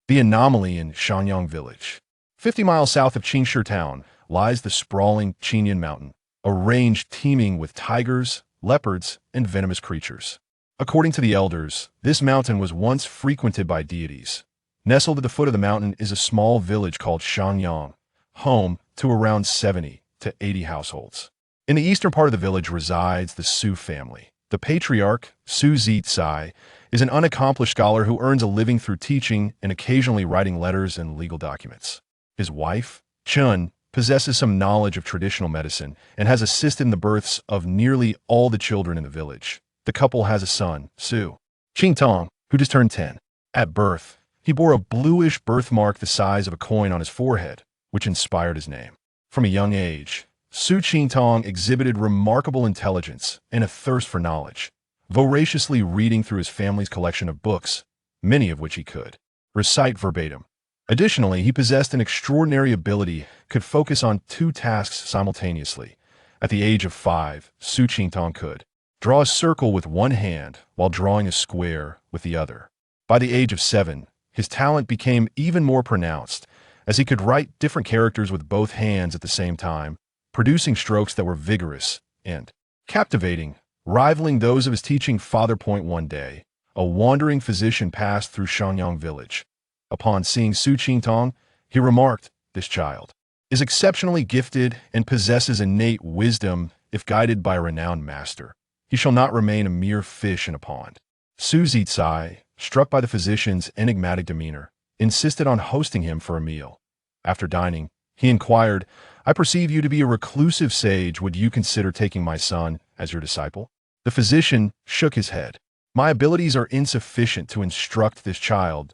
The anomaly in Shanyang Village. 50 miles south of Qingshi town lies the sprawling Qinyan Mountain, a range teeming with tigers, leopards, and venomous creatures. According to the elders, this mountain was once frequented by deities. Nestled at the foot of the mountain is a small village called Shanyang, home to around 70 to 80 households. In the eastern part of the village resides the Su family. The patriarch, Su Zitsai, is an unaccomplished scholar who earns a living through teaching and occasionally writing letters and legal documents. His wife, Chun, possesses some knowledge of traditional medicine and has assisted in the births of nearly all the children in the village. The couple has a son, Su Qingtong, who just turned 10. At birth, he bore a bluish birthmark the size of a coin on his forehead, which inspired his name. From a young age, Su Qingtong exhibited remarkable intelligence and a thirst for knowledge, voraciously reading through his family's collection of books, many of which he could recite verbatim. Additionally, he possessed an extraordinary ability, could focus on 2 tasks simultaneously. At the age of 5, Su Qingtong could draw a circle with one hand while drawing a square with the other. By the age of 7, his talent became even more pronounced, as he could write different characters with both hands at the same time, producing strokes that were vigorous and captivating, rivaling those of his teaching father. One day, a wandering physician passed through Shanyang village. Upon seeing Su Qingtong, he remarked, "This child is exceptionally gifted and possesses innate wisdom if guided by a renowned master. He shall not remain a mere fish in a pond." Su Zitsai, struck by the physician's enigmatic demeanor, insisted on hosting him for a meal. After dining, he inquired, "I perceive you to be a reclusive sage. Would you consider taking my son as your disciple?" The physician shook his head. "My abilities are insufficient to instruct this child.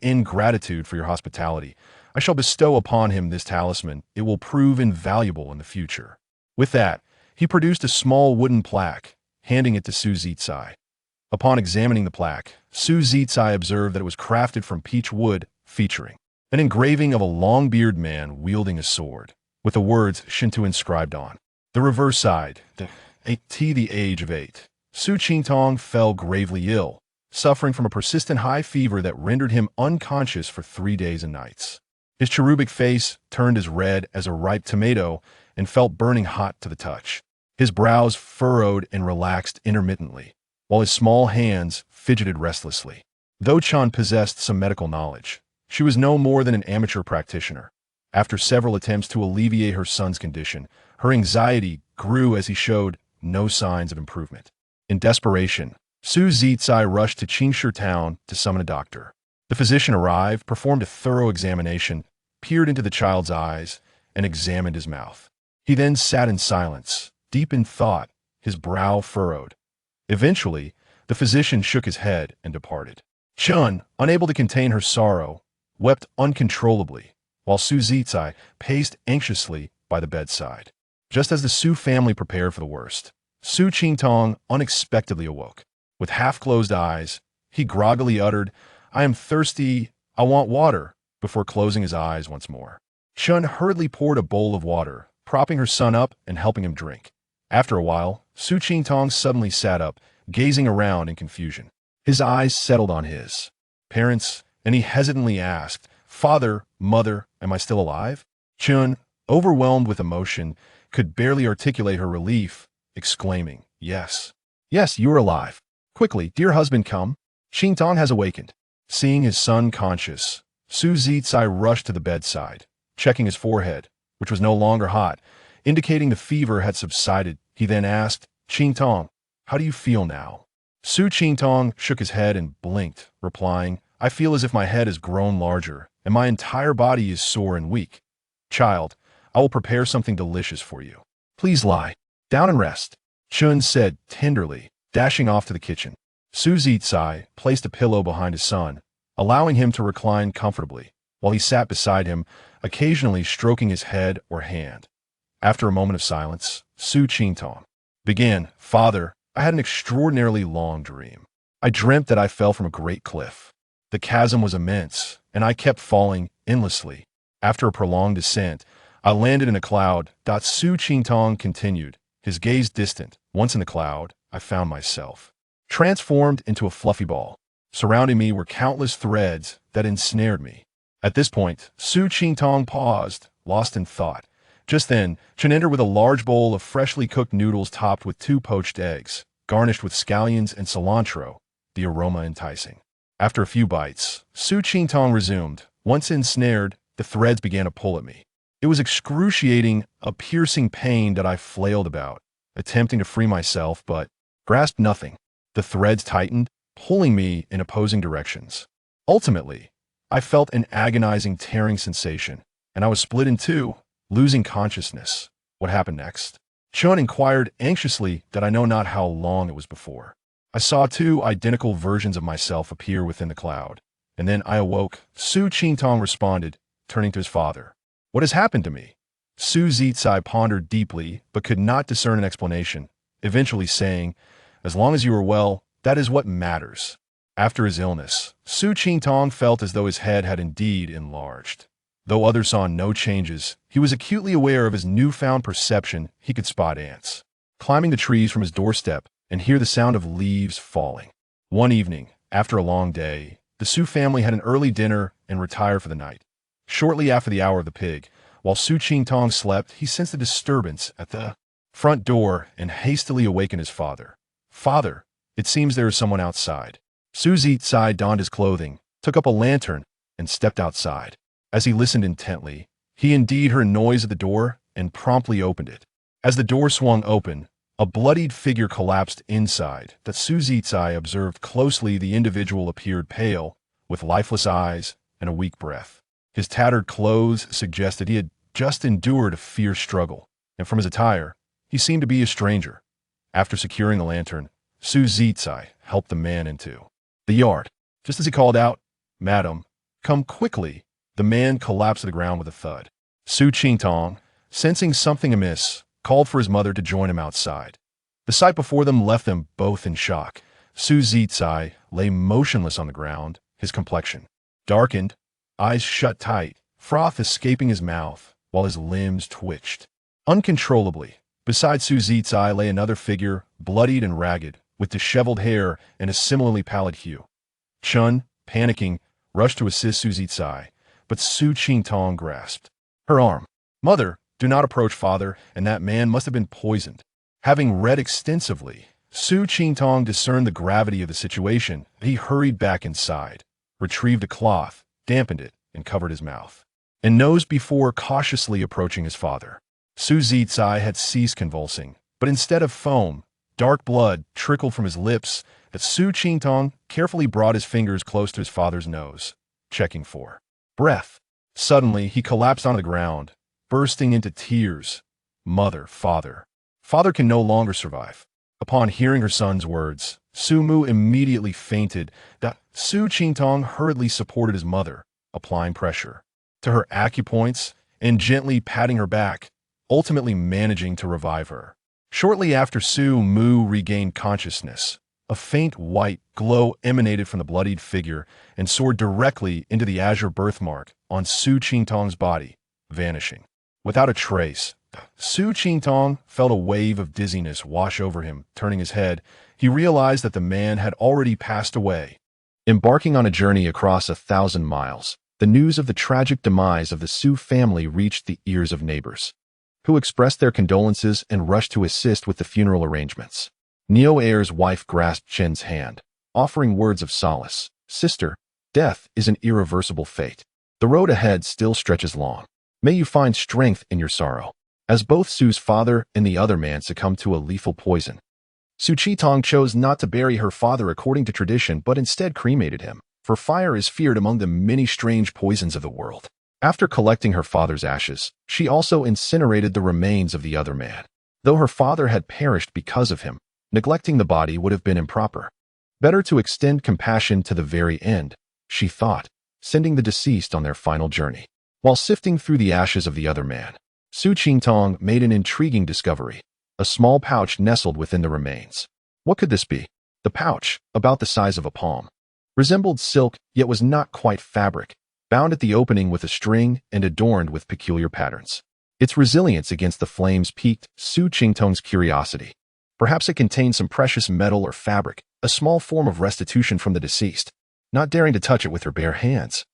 In gratitude for your hospitality, I shall bestow upon him this talisman. It will prove invaluable in the future." With that, he produced a small wooden plaque, handing it to Su Zitsai. Upon examining the plaque, Su Zitsai observed that it was crafted from peach wood, featuring an engraving of a long-bearded man wielding a sword, with the words Shinto inscribed on the reverse side. At the age of 8, Su Qingtong fell gravely ill, suffering from a persistent high fever that rendered him unconscious for 3 days and nights. His cherubic face turned as red as a ripe tomato and felt burning hot to the touch. His brows furrowed and relaxed intermittently, while his small hands fidgeted restlessly. Though Chun possessed some medical knowledge, she was no more than an amateur practitioner. After several attempts to alleviate her son's condition, her anxiety grew as he showed no signs of improvement. In desperation, Su Zitsai rushed to Qingshi town to summon a doctor. The physician arrived, performed a thorough examination, peered into the child's eyes, and examined his mouth. He then sat in silence, deep in thought, his brow furrowed. Eventually, the physician shook his head and departed. Chun, unable to contain her sorrow, wept uncontrollably, while Su Zitsai paced anxiously by the bedside. Just as the Su family prepared for the worst, Su Qingtong unexpectedly awoke. With half-closed eyes, he groggily uttered, "I am thirsty, I want water," before closing his eyes once more. Chun hurriedly poured a bowl of water, propping her son up and helping him drink. After a while, Su Qingtong suddenly sat up, gazing around in confusion. His eyes settled on his parents, and he hesitantly asked, "Father, mother, am I still alive?" Chun, overwhelmed with emotion, could barely articulate her relief, exclaiming, "Yes, yes, you are alive. Quickly, dear husband, come. Qingtong has awakened." Seeing his son conscious, Su Zitsai rushed to the bedside, checking his forehead, which was no longer hot, indicating the fever had subsided. He then asked, "Qingtong, how do you feel now?" Su Qingtong shook his head and blinked, replying, "I feel as if my head has grown larger, and my entire body is sore and weak. Child, I will prepare something delicious for you. Please lie down and rest," Chun said tenderly, dashing off to the kitchen. Su Zitsai placed a pillow behind his son, allowing him to recline comfortably, while he sat beside him, occasionally stroking his head or hand. After a moment of silence, Su Qingtong began, "Father, I had an extraordinarily long dream. I dreamt that I fell from a great cliff. The chasm was immense, and I kept falling endlessly. After a prolonged descent, I landed in a cloud." Su Qingtong continued, his gaze distant. "Once in the cloud, I found myself transformed into a fluffy ball. Surrounding me were countless threads that ensnared me. At this point, Su Qingtong paused, lost in thought. Just then, Chen entered with a large bowl of freshly cooked noodles topped with 2 poached eggs, garnished with scallions and cilantro, the aroma enticing. After a few bites, Su Qingtong resumed. Once ensnared, the threads began to pull at me. It was excruciating, a piercing pain that I flailed about, attempting to free myself, but grasped nothing. The threads tightened, pulling me in opposing directions. Ultimately, I felt an agonizing tearing sensation, and I was split in two, losing consciousness. What happened next? Chun inquired anxiously that I know not how long it was before. I saw 2 identical versions of myself appear within the cloud, and then I awoke. Su Qingtong responded, turning to his father. What has happened to me? Su Zitsai pondered deeply, but could not discern an explanation, eventually saying, as long as you are well, that is what matters. After his illness, Su Qingtong felt as though his head had indeed enlarged. Though others saw no changes, he was acutely aware of his newfound perception. He could spot ants climbing the trees from his doorstep and hear the sound of leaves falling. One evening, after a long day, the Su family had an early dinner and retired for the night. Shortly after the hour of the pig, while Su Qingtong slept, he sensed a disturbance at the front door and hastily awakened his father. Father, it seems there is someone outside. Su Zitsai donned his clothing, took up a lantern, and stepped outside. As he listened intently, he indeed heard noise at the door and promptly opened it. As the door swung open, a bloodied figure collapsed inside. That Su Zitsai observed closely, the individual appeared pale, with lifeless eyes and a weak breath. His tattered clothes suggested he had just endured a fierce struggle, and from his attire, he seemed to be a stranger. After securing the lantern, Su Zitsai helped the man into the yard. Just as he called out, "Madam, come quickly," the man collapsed to the ground with a thud. Su Qingtong, sensing something amiss, called for his mother to join him outside. The sight before them left them both in shock. Su Zitsai lay motionless on the ground, his complexion darkened, eyes shut tight, froth escaping his mouth, while his limbs twitched uncontrollably. Beside Su Zitsai lay another figure, bloodied and ragged, with disheveled hair and a similarly pallid hue. Chun, panicking, rushed to assist Su Zitsai, but Su Qingtong grasped her arm. "Mother, do not approach father, and that man must have been poisoned." Having read extensively, Su Qingtong discerned the gravity of the situation. He hurried back inside, retrieved a cloth, dampened it, and covered his mouth and nose before cautiously approaching his father. Su Zitsai had ceased convulsing, but instead of foam, dark blood trickled from his lips. That Su Qingtong carefully brought his fingers close to his father's nose, checking for breath. Suddenly, he collapsed on the ground, bursting into tears. "Mother, father. Father can no longer survive." Upon hearing her son's words, Su Mu immediately fainted. That Su Qingtong hurriedly supported his mother, applying pressure to her acupoints and gently patting her back, ultimately managing to revive her. Shortly after Su Mu regained consciousness, a faint white glow emanated from the bloodied figure and soared directly into the azure birthmark on Su Qingtong's body, vanishing. Without a trace, Su Qingtong felt a wave of dizziness wash over him. Turning his head, he realized that the man had already passed away. Embarking on a journey across 1,000 miles, the news of the tragic demise of the Su family reached the ears of neighbors, who expressed their condolences and rushed to assist with the funeral arrangements. Neo Air's wife grasped Chen's hand, offering words of solace. "Sister, death is an irreversible fate. The road ahead still stretches long. May you find strength in your sorrow." As both Su's father and the other man succumbed to a lethal poison, Su Qingtong chose not to bury her father according to tradition, but instead cremated him, for fire is feared among the many strange poisons of the world. After collecting her father's ashes, she also incinerated the remains of the other man. Though her father had perished because of him, neglecting the body would have been improper. Better to extend compassion to the very end, she thought, sending the deceased on their final journey. While sifting through the ashes of the other man, Su Qingtong made an intriguing discovery. A small pouch nestled within the remains. What could this be? The pouch, about the size of a palm, resembled silk, yet was not quite fabric, bound at the opening with a string and adorned with peculiar patterns. Its resilience against the flames piqued Su Qingtong's curiosity. Perhaps it contained some precious metal or fabric, a small form of restitution from the deceased. not daring to touch it with her bare hands.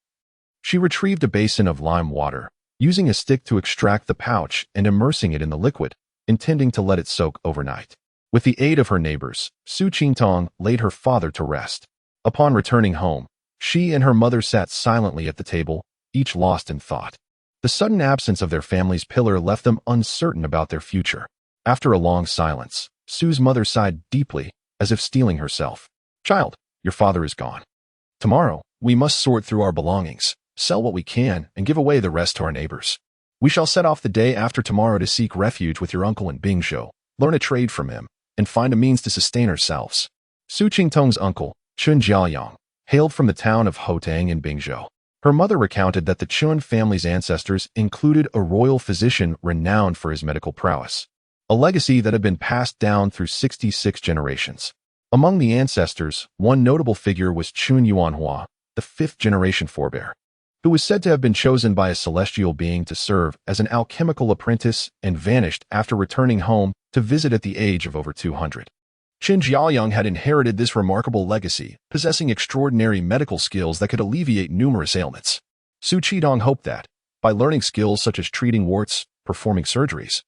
She retrieved a basin of lime water, using a stick to extract the pouch and immersing it in the liquid, intending to let it soak overnight. With the aid of her neighbors, Su Qingtong laid her father to rest. Upon returning home, she and her mother sat silently at the table, each lost in thought. The sudden absence of their family's pillar left them uncertain about their future. After a long silence, Su's mother sighed deeply, as if steeling herself. "Child, your father is gone. Tomorrow, we must sort through our belongings, sell what we can, and give away the rest to our neighbors. We shall set off the day after tomorrow to seek refuge with your uncle in Bingzhou, learn a trade from him, and find a means to sustain ourselves." Su Qingtong's uncle, Chun Jiaoyang, hailed from the town of Hotang in Bingzhou. Her mother recounted that the Chun family's ancestors included a royal physician renowned for his medical prowess, a legacy that had been passed down through 66 generations. Among the ancestors, one notable figure was Chun Yuanhua, the fifth-generation forebear, who was said to have been chosen by a celestial being to serve as an alchemical apprentice and vanished after returning home to visit at the age of over 200. Qin Jiaoyang had inherited this remarkable legacy, possessing extraordinary medical skills that could alleviate numerous ailments. Su Qidong hoped that, by learning skills such as treating warts, performing surgeries,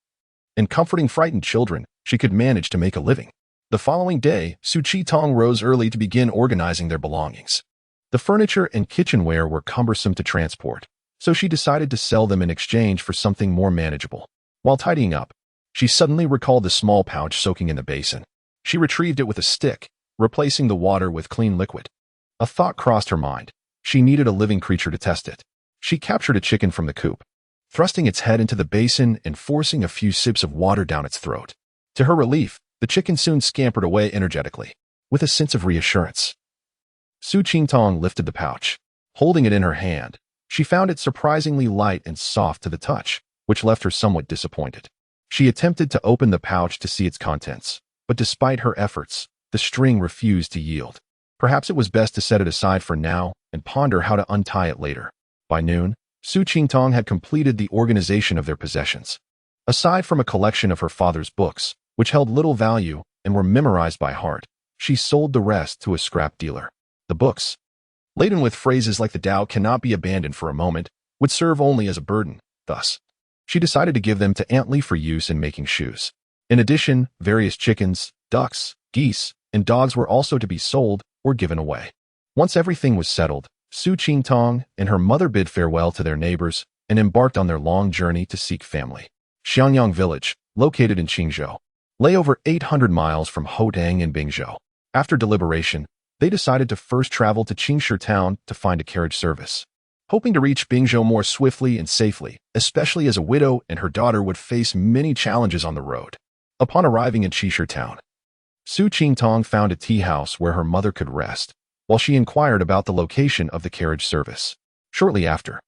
and comforting frightened children, she could manage to make a living. The following day, Su Qitong rose early to begin organizing their belongings. The furniture and kitchenware were cumbersome to transport, so she decided to sell them in exchange for something more manageable. While tidying up, she suddenly recalled the small pouch soaking in the basin. She retrieved it with a stick, replacing the water with clean liquid. A thought crossed her mind. She needed a living creature to test it. She captured a chicken from the coop, thrusting its head into the basin and forcing a few sips of water down its throat. To her relief, the chicken soon scampered away energetically, with a sense of reassurance. Su Qingtong lifted the pouch. Holding it in her hand, she found it surprisingly light and soft to the touch, which left her somewhat disappointed. She attempted to open the pouch to see its contents, but despite her efforts, the string refused to yield. Perhaps it was best to set it aside for now and ponder how to untie it later. By noon, Su Qingtong had completed the organization of their possessions. Aside from a collection of her father's books, which held little value and were memorized by heart, she sold the rest to a scrap dealer. The books, laden with phrases like "the Tao cannot be abandoned for a moment," would serve only as a burden. Thus, she decided to give them to Aunt Lee for use in making shoes. In addition, various chickens, ducks, geese, and dogs were also to be sold or given away. Once everything was settled, Su Qingtong and her mother bid farewell to their neighbors and embarked on their long journey to seek family. Xiangyang Village, located in Qingzhou, lay over 800 miles from Hotang in Bingzhou. After deliberation, they decided to first travel to Qingshi town to find a carriage service, hoping to reach Bingzhou more swiftly and safely, especially as a widow and her daughter would face many challenges on the road. Upon arriving in Qingshi town, Su Qingtong found a tea house where her mother could rest, while she inquired about the location of the carriage service. Shortly after,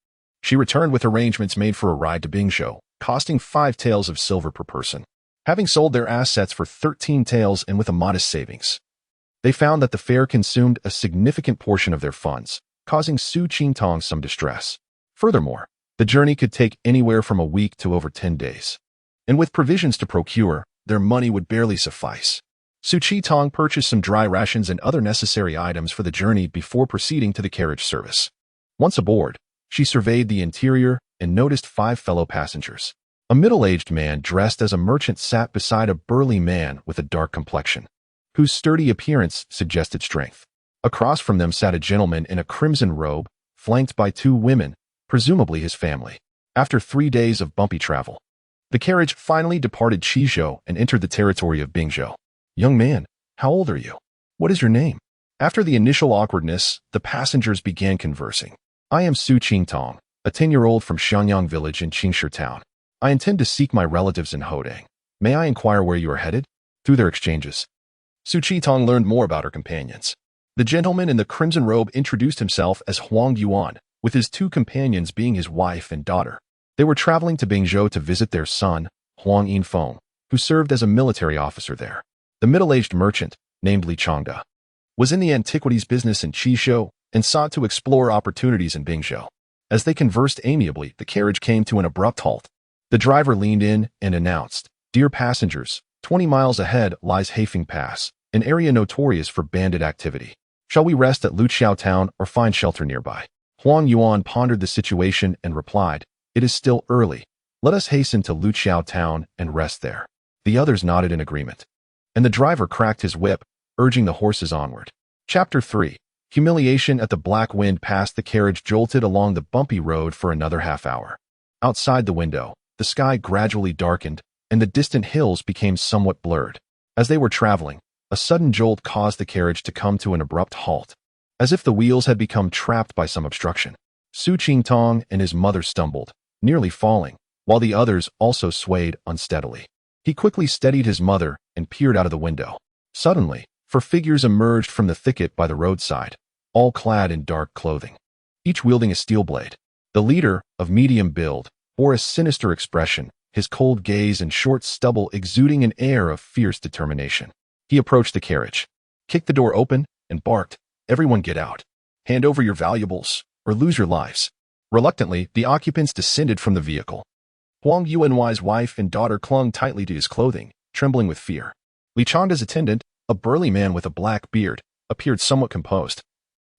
she returned with arrangements made for a ride to Bingzhou, costing 5 taels of silver per person. Having sold their assets for 13 taels and with a modest savings, they found that the fare consumed a significant portion of their funds, causing Su Qingtong some distress. Furthermore, the journey could take anywhere from a week to over 10 days. And with provisions to procure, their money would barely suffice. Su Qingtong purchased some dry rations and other necessary items for the journey before proceeding to the carriage service. Once aboard, she surveyed the interior and noticed 5 fellow passengers. A middle-aged man dressed as a merchant sat beside a burly man with a dark complexion, whose sturdy appearance suggested strength. Across from them sat a gentleman in a crimson robe, flanked by 2 women, presumably his family. After 3 days of bumpy travel, the carriage finally departed Qizhou and entered the territory of Bingzhou. "Young man, how old are you? What is your name?" After the initial awkwardness, the passengers began conversing. "I am Su Qingtong, a 10-year-old from Xiangyang Village in Qingshi town. I intend to seek my relatives in Hodang. May I inquire where you are headed?" Through their exchanges, Su Qitong learned more about her companions. The gentleman in the crimson robe introduced himself as Huang Yuan, with his 2 companions being his wife and daughter. They were traveling to Bingzhou to visit their son, Huang Yinfeng, who served as a military officer there. The middle-aged merchant, named Li Changda, was in the antiquities business in Qizhou and sought to explore opportunities in Bingzhou. As they conversed amiably, the carriage came to an abrupt halt. The driver leaned in and announced, "Dear passengers, 20 miles ahead lies Haifeng Pass, an area notorious for bandit activity. Shall we rest at Luqiao town or find shelter nearby? Huang Yuan pondered the situation and replied, "It is still early. Let us hasten to Luqiao town and rest there." The others nodded in agreement, and the driver cracked his whip, urging the horses onward. Chapter 3. Humiliation at the Black Wind. Past the carriage jolted along the bumpy road for another half-hour. Outside the window, the sky gradually darkened, and the distant hills became somewhat blurred. As they were traveling, a sudden jolt caused the carriage to come to an abrupt halt, as if the wheels had become trapped by some obstruction. Su Qingtong and his mother stumbled, nearly falling, while the others also swayed unsteadily. He quickly steadied his mother and peered out of the window. Suddenly, four figures emerged from the thicket by the roadside, all clad in dark clothing, each wielding a steel blade. The leader, of medium build, bore a sinister expression, his cold gaze and short stubble exuding an air of fierce determination. He approached the carriage, kicked the door open, and barked, "Everyone get out. Hand over your valuables, or lose your lives." Reluctantly, the occupants descended from the vehicle. Huang Yuan's wife and daughter clung tightly to his clothing, trembling with fear. Li Changda's attendant, a burly man with a black beard, appeared somewhat composed,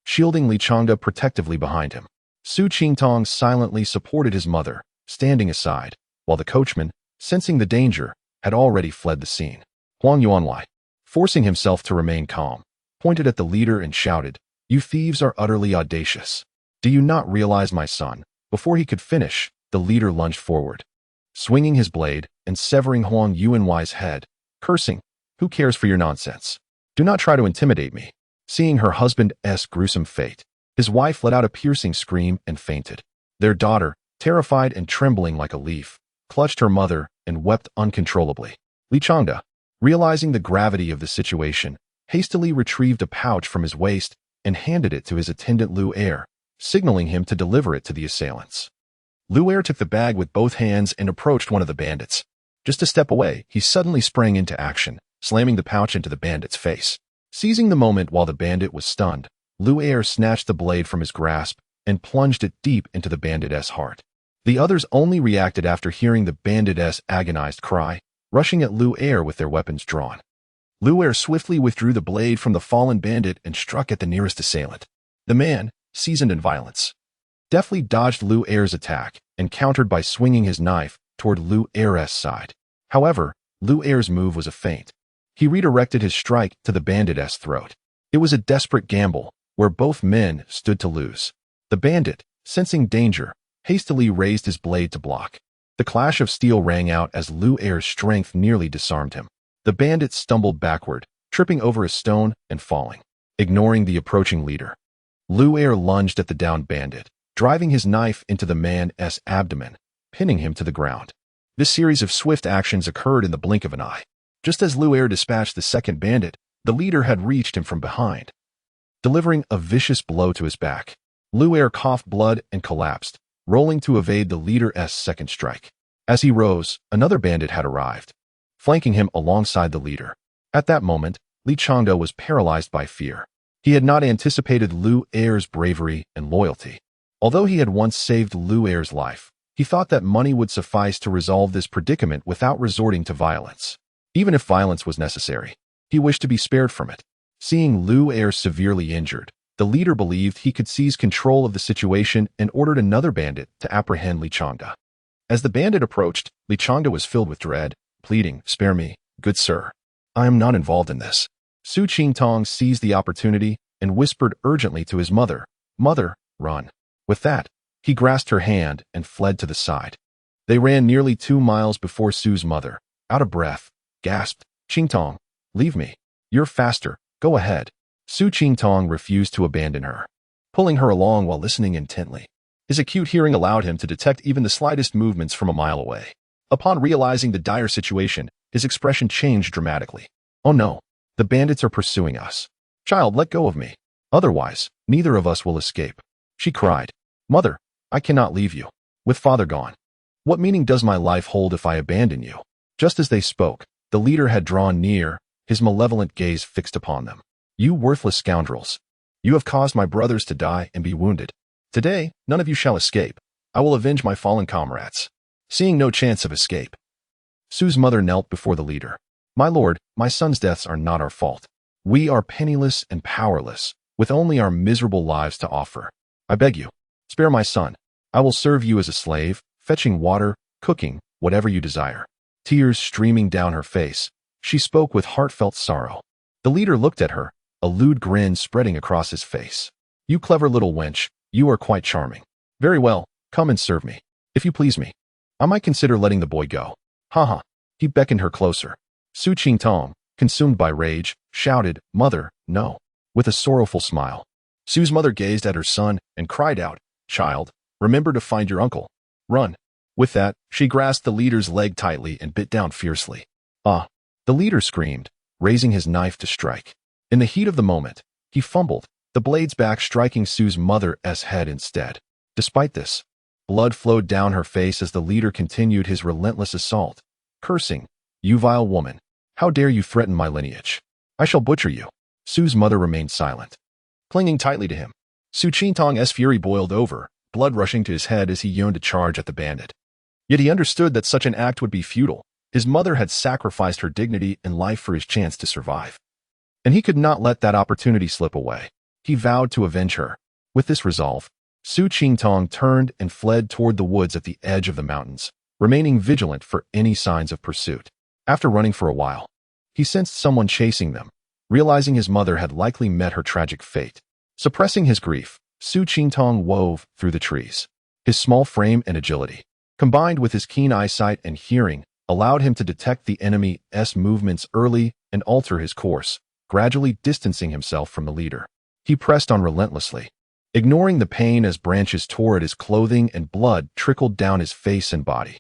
shielding Li Changda protectively behind him. Su Qingtong silently supported his mother, standing aside, while the coachman, sensing the danger, had already fled the scene. Huang Yuan, forcing himself to remain calm, pointed at the leader and shouted, "You thieves are utterly audacious. Do you not realize my son?" Before he could finish, the leader lunged forward, swinging his blade and severing Huang Yuan's head, cursing, "Who cares for your nonsense? Do not try to intimidate me." Seeing her husband's gruesome fate, his wife let out a piercing scream and fainted. Their daughter, terrified and trembling like a leaf, clutched her mother and wept uncontrollably. Li Changda, realizing the gravity of the situation, hastily retrieved a pouch from his waist and handed it to his attendant Lu Er, signaling him to deliver it to the assailants. Lu Er took the bag with both hands and approached one of the bandits. Just a step away, he suddenly sprang into action, slamming the pouch into the bandit's face. Seizing the moment while the bandit was stunned, Lu Er snatched the blade from his grasp and plunged it deep into the bandit's heart. The others only reacted after hearing the bandit's agonized cry, rushing at Lu Er with their weapons drawn. Lu Er swiftly withdrew the blade from the fallen bandit and struck at the nearest assailant. The man, seasoned in violence, deftly dodged Lu Er's attack and countered by swinging his knife toward Lu Er's side. However, Lu Er's move was a feint. He redirected his strike to the bandit's throat. It was a desperate gamble, where both men stood to lose. The bandit, sensing danger, hastily raised his blade to block. The clash of steel rang out as Lu Er's strength nearly disarmed him. The bandit stumbled backward, tripping over a stone and falling. Ignoring the approaching leader, Lu Er lunged at the downed bandit, driving his knife into the man's abdomen, pinning him to the ground. This series of swift actions occurred in the blink of an eye. Just as Lu Er dispatched the second bandit, the leader had reached him from behind, delivering a vicious blow to his back. Lu Er coughed blood and collapsed, rolling to evade the leader's second strike. As he rose, another bandit had arrived, flanking him alongside the leader. At that moment, Li Changda was paralyzed by fear. He had not anticipated Lu Er's bravery and loyalty. Although he had once saved Lu Er's life, he thought that money would suffice to resolve this predicament without resorting to violence. Even if violence was necessary, he wished to be spared from it. Seeing Lu Er severely injured, the leader believed he could seize control of the situation and ordered another bandit to apprehend Li Changda. As the bandit approached, Li Changda was filled with dread, pleading, "Spare me, good sir. I am not involved in this." Su Qingtong seized the opportunity and whispered urgently to his mother, "Mother, run." With that, he grasped her hand and fled to the side. They ran nearly 2 miles before Su's mother, out of breath, gasped, "Qingtong, leave me. You're faster, go ahead." Su Qingtong refused to abandon her, pulling her along while listening intently. His acute hearing allowed him to detect even the slightest movements from a mile away. Upon realizing the dire situation, his expression changed dramatically. "Oh no, the bandits are pursuing us. Child, let go of me. Otherwise, neither of us will escape," she cried. "Mother, I cannot leave you. With father gone, what meaning does my life hold if I abandon you?" Just as they spoke, the leader had drawn near, his malevolent gaze fixed upon them. "You worthless scoundrels. You have caused my brothers to die and be wounded. Today, none of you shall escape. I will avenge my fallen comrades." Seeing no chance of escape, Su's mother knelt before the leader. "My lord, my son's deaths are not our fault. We are penniless and powerless, with only our miserable lives to offer. I beg you, spare my son. I will serve you as a slave, fetching water, cooking, whatever you desire." Tears streaming down her face, she spoke with heartfelt sorrow. The leader looked at her, a lewd grin spreading across his face. "You clever little wench, you are quite charming. Very well, come and serve me. If you please me, I might consider letting the boy go." "Ha ha." He beckoned her closer. Su Qingtong, consumed by rage, shouted, "Mother, no," with a sorrowful smile. Su's mother gazed at her son and cried out, "Child, remember to find your uncle. Run." With that, she grasped the leader's leg tightly and bit down fiercely. "Ah!" The leader screamed, raising his knife to strike. In the heat of the moment, he fumbled, the blade's back striking Su's mother's head instead. Despite this, blood flowed down her face as the leader continued his relentless assault, cursing, "You vile woman! How dare you threaten my lineage? I shall butcher you." Su's mother remained silent, clinging tightly to him. Su Qingtong's fury boiled over, blood rushing to his head as he yearned to charge at the bandit. Yet he understood that such an act would be futile. His mother had sacrificed her dignity and life for his chance to survive, and he could not let that opportunity slip away. He vowed to avenge her. With this resolve, Su Qingtong turned and fled toward the woods at the edge of the mountains, remaining vigilant for any signs of pursuit. After running for a while, he sensed someone chasing them, realizing his mother had likely met her tragic fate. Suppressing his grief, Su Qingtong wove through the trees. His small frame and agility, combined with his keen eyesight and hearing, allowed him to detect the enemy's movements early and alter his course, gradually distancing himself from the leader. He pressed on relentlessly, ignoring the pain as branches tore at his clothing and blood trickled down his face and body.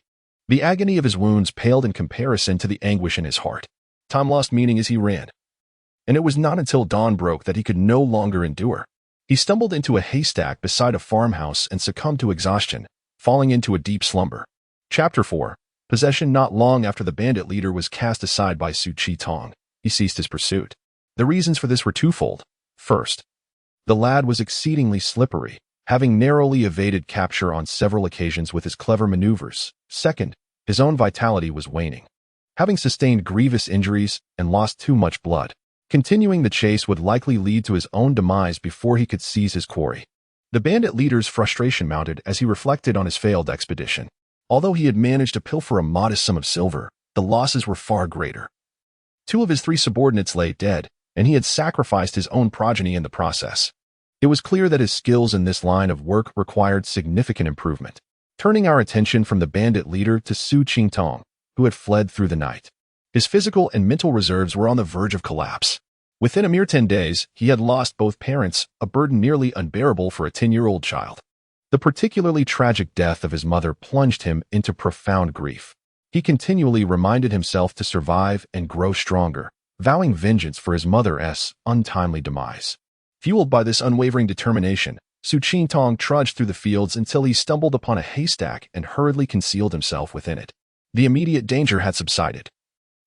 The agony of his wounds paled in comparison to the anguish in his heart. Time lost meaning as he ran, and it was not until dawn broke that he could no longer endure. He stumbled into a haystack beside a farmhouse and succumbed to exhaustion, falling into a deep slumber. Chapter 4. Possession. Not long after the bandit leader was cast aside by Su Qingtong, he ceased his pursuit. The reasons for this were twofold. First, the lad was exceedingly slippery, having narrowly evaded capture on several occasions with his clever maneuvers. Second, his own vitality was waning, having sustained grievous injuries and lost too much blood. Continuing the chase would likely lead to his own demise before he could seize his quarry. The bandit leader's frustration mounted as he reflected on his failed expedition. Although he had managed to pilfer a modest sum of silver, the losses were far greater. 2 of his 3 subordinates lay dead, and he had sacrificed his own progeny in the process. It was clear that his skills in this line of work required significant improvement. Turning our attention from the bandit leader to Su Qingtong, who had fled through the night. His physical and mental reserves were on the verge of collapse. Within a mere 10 days, he had lost both parents, a burden nearly unbearable for a 10-year-old child. The particularly tragic death of his mother plunged him into profound grief. He continually reminded himself to survive and grow stronger, vowing vengeance for his mother's untimely demise. Fueled by this unwavering determination, Su Qingtong trudged through the fields until he stumbled upon a haystack and hurriedly concealed himself within it. The immediate danger had subsided,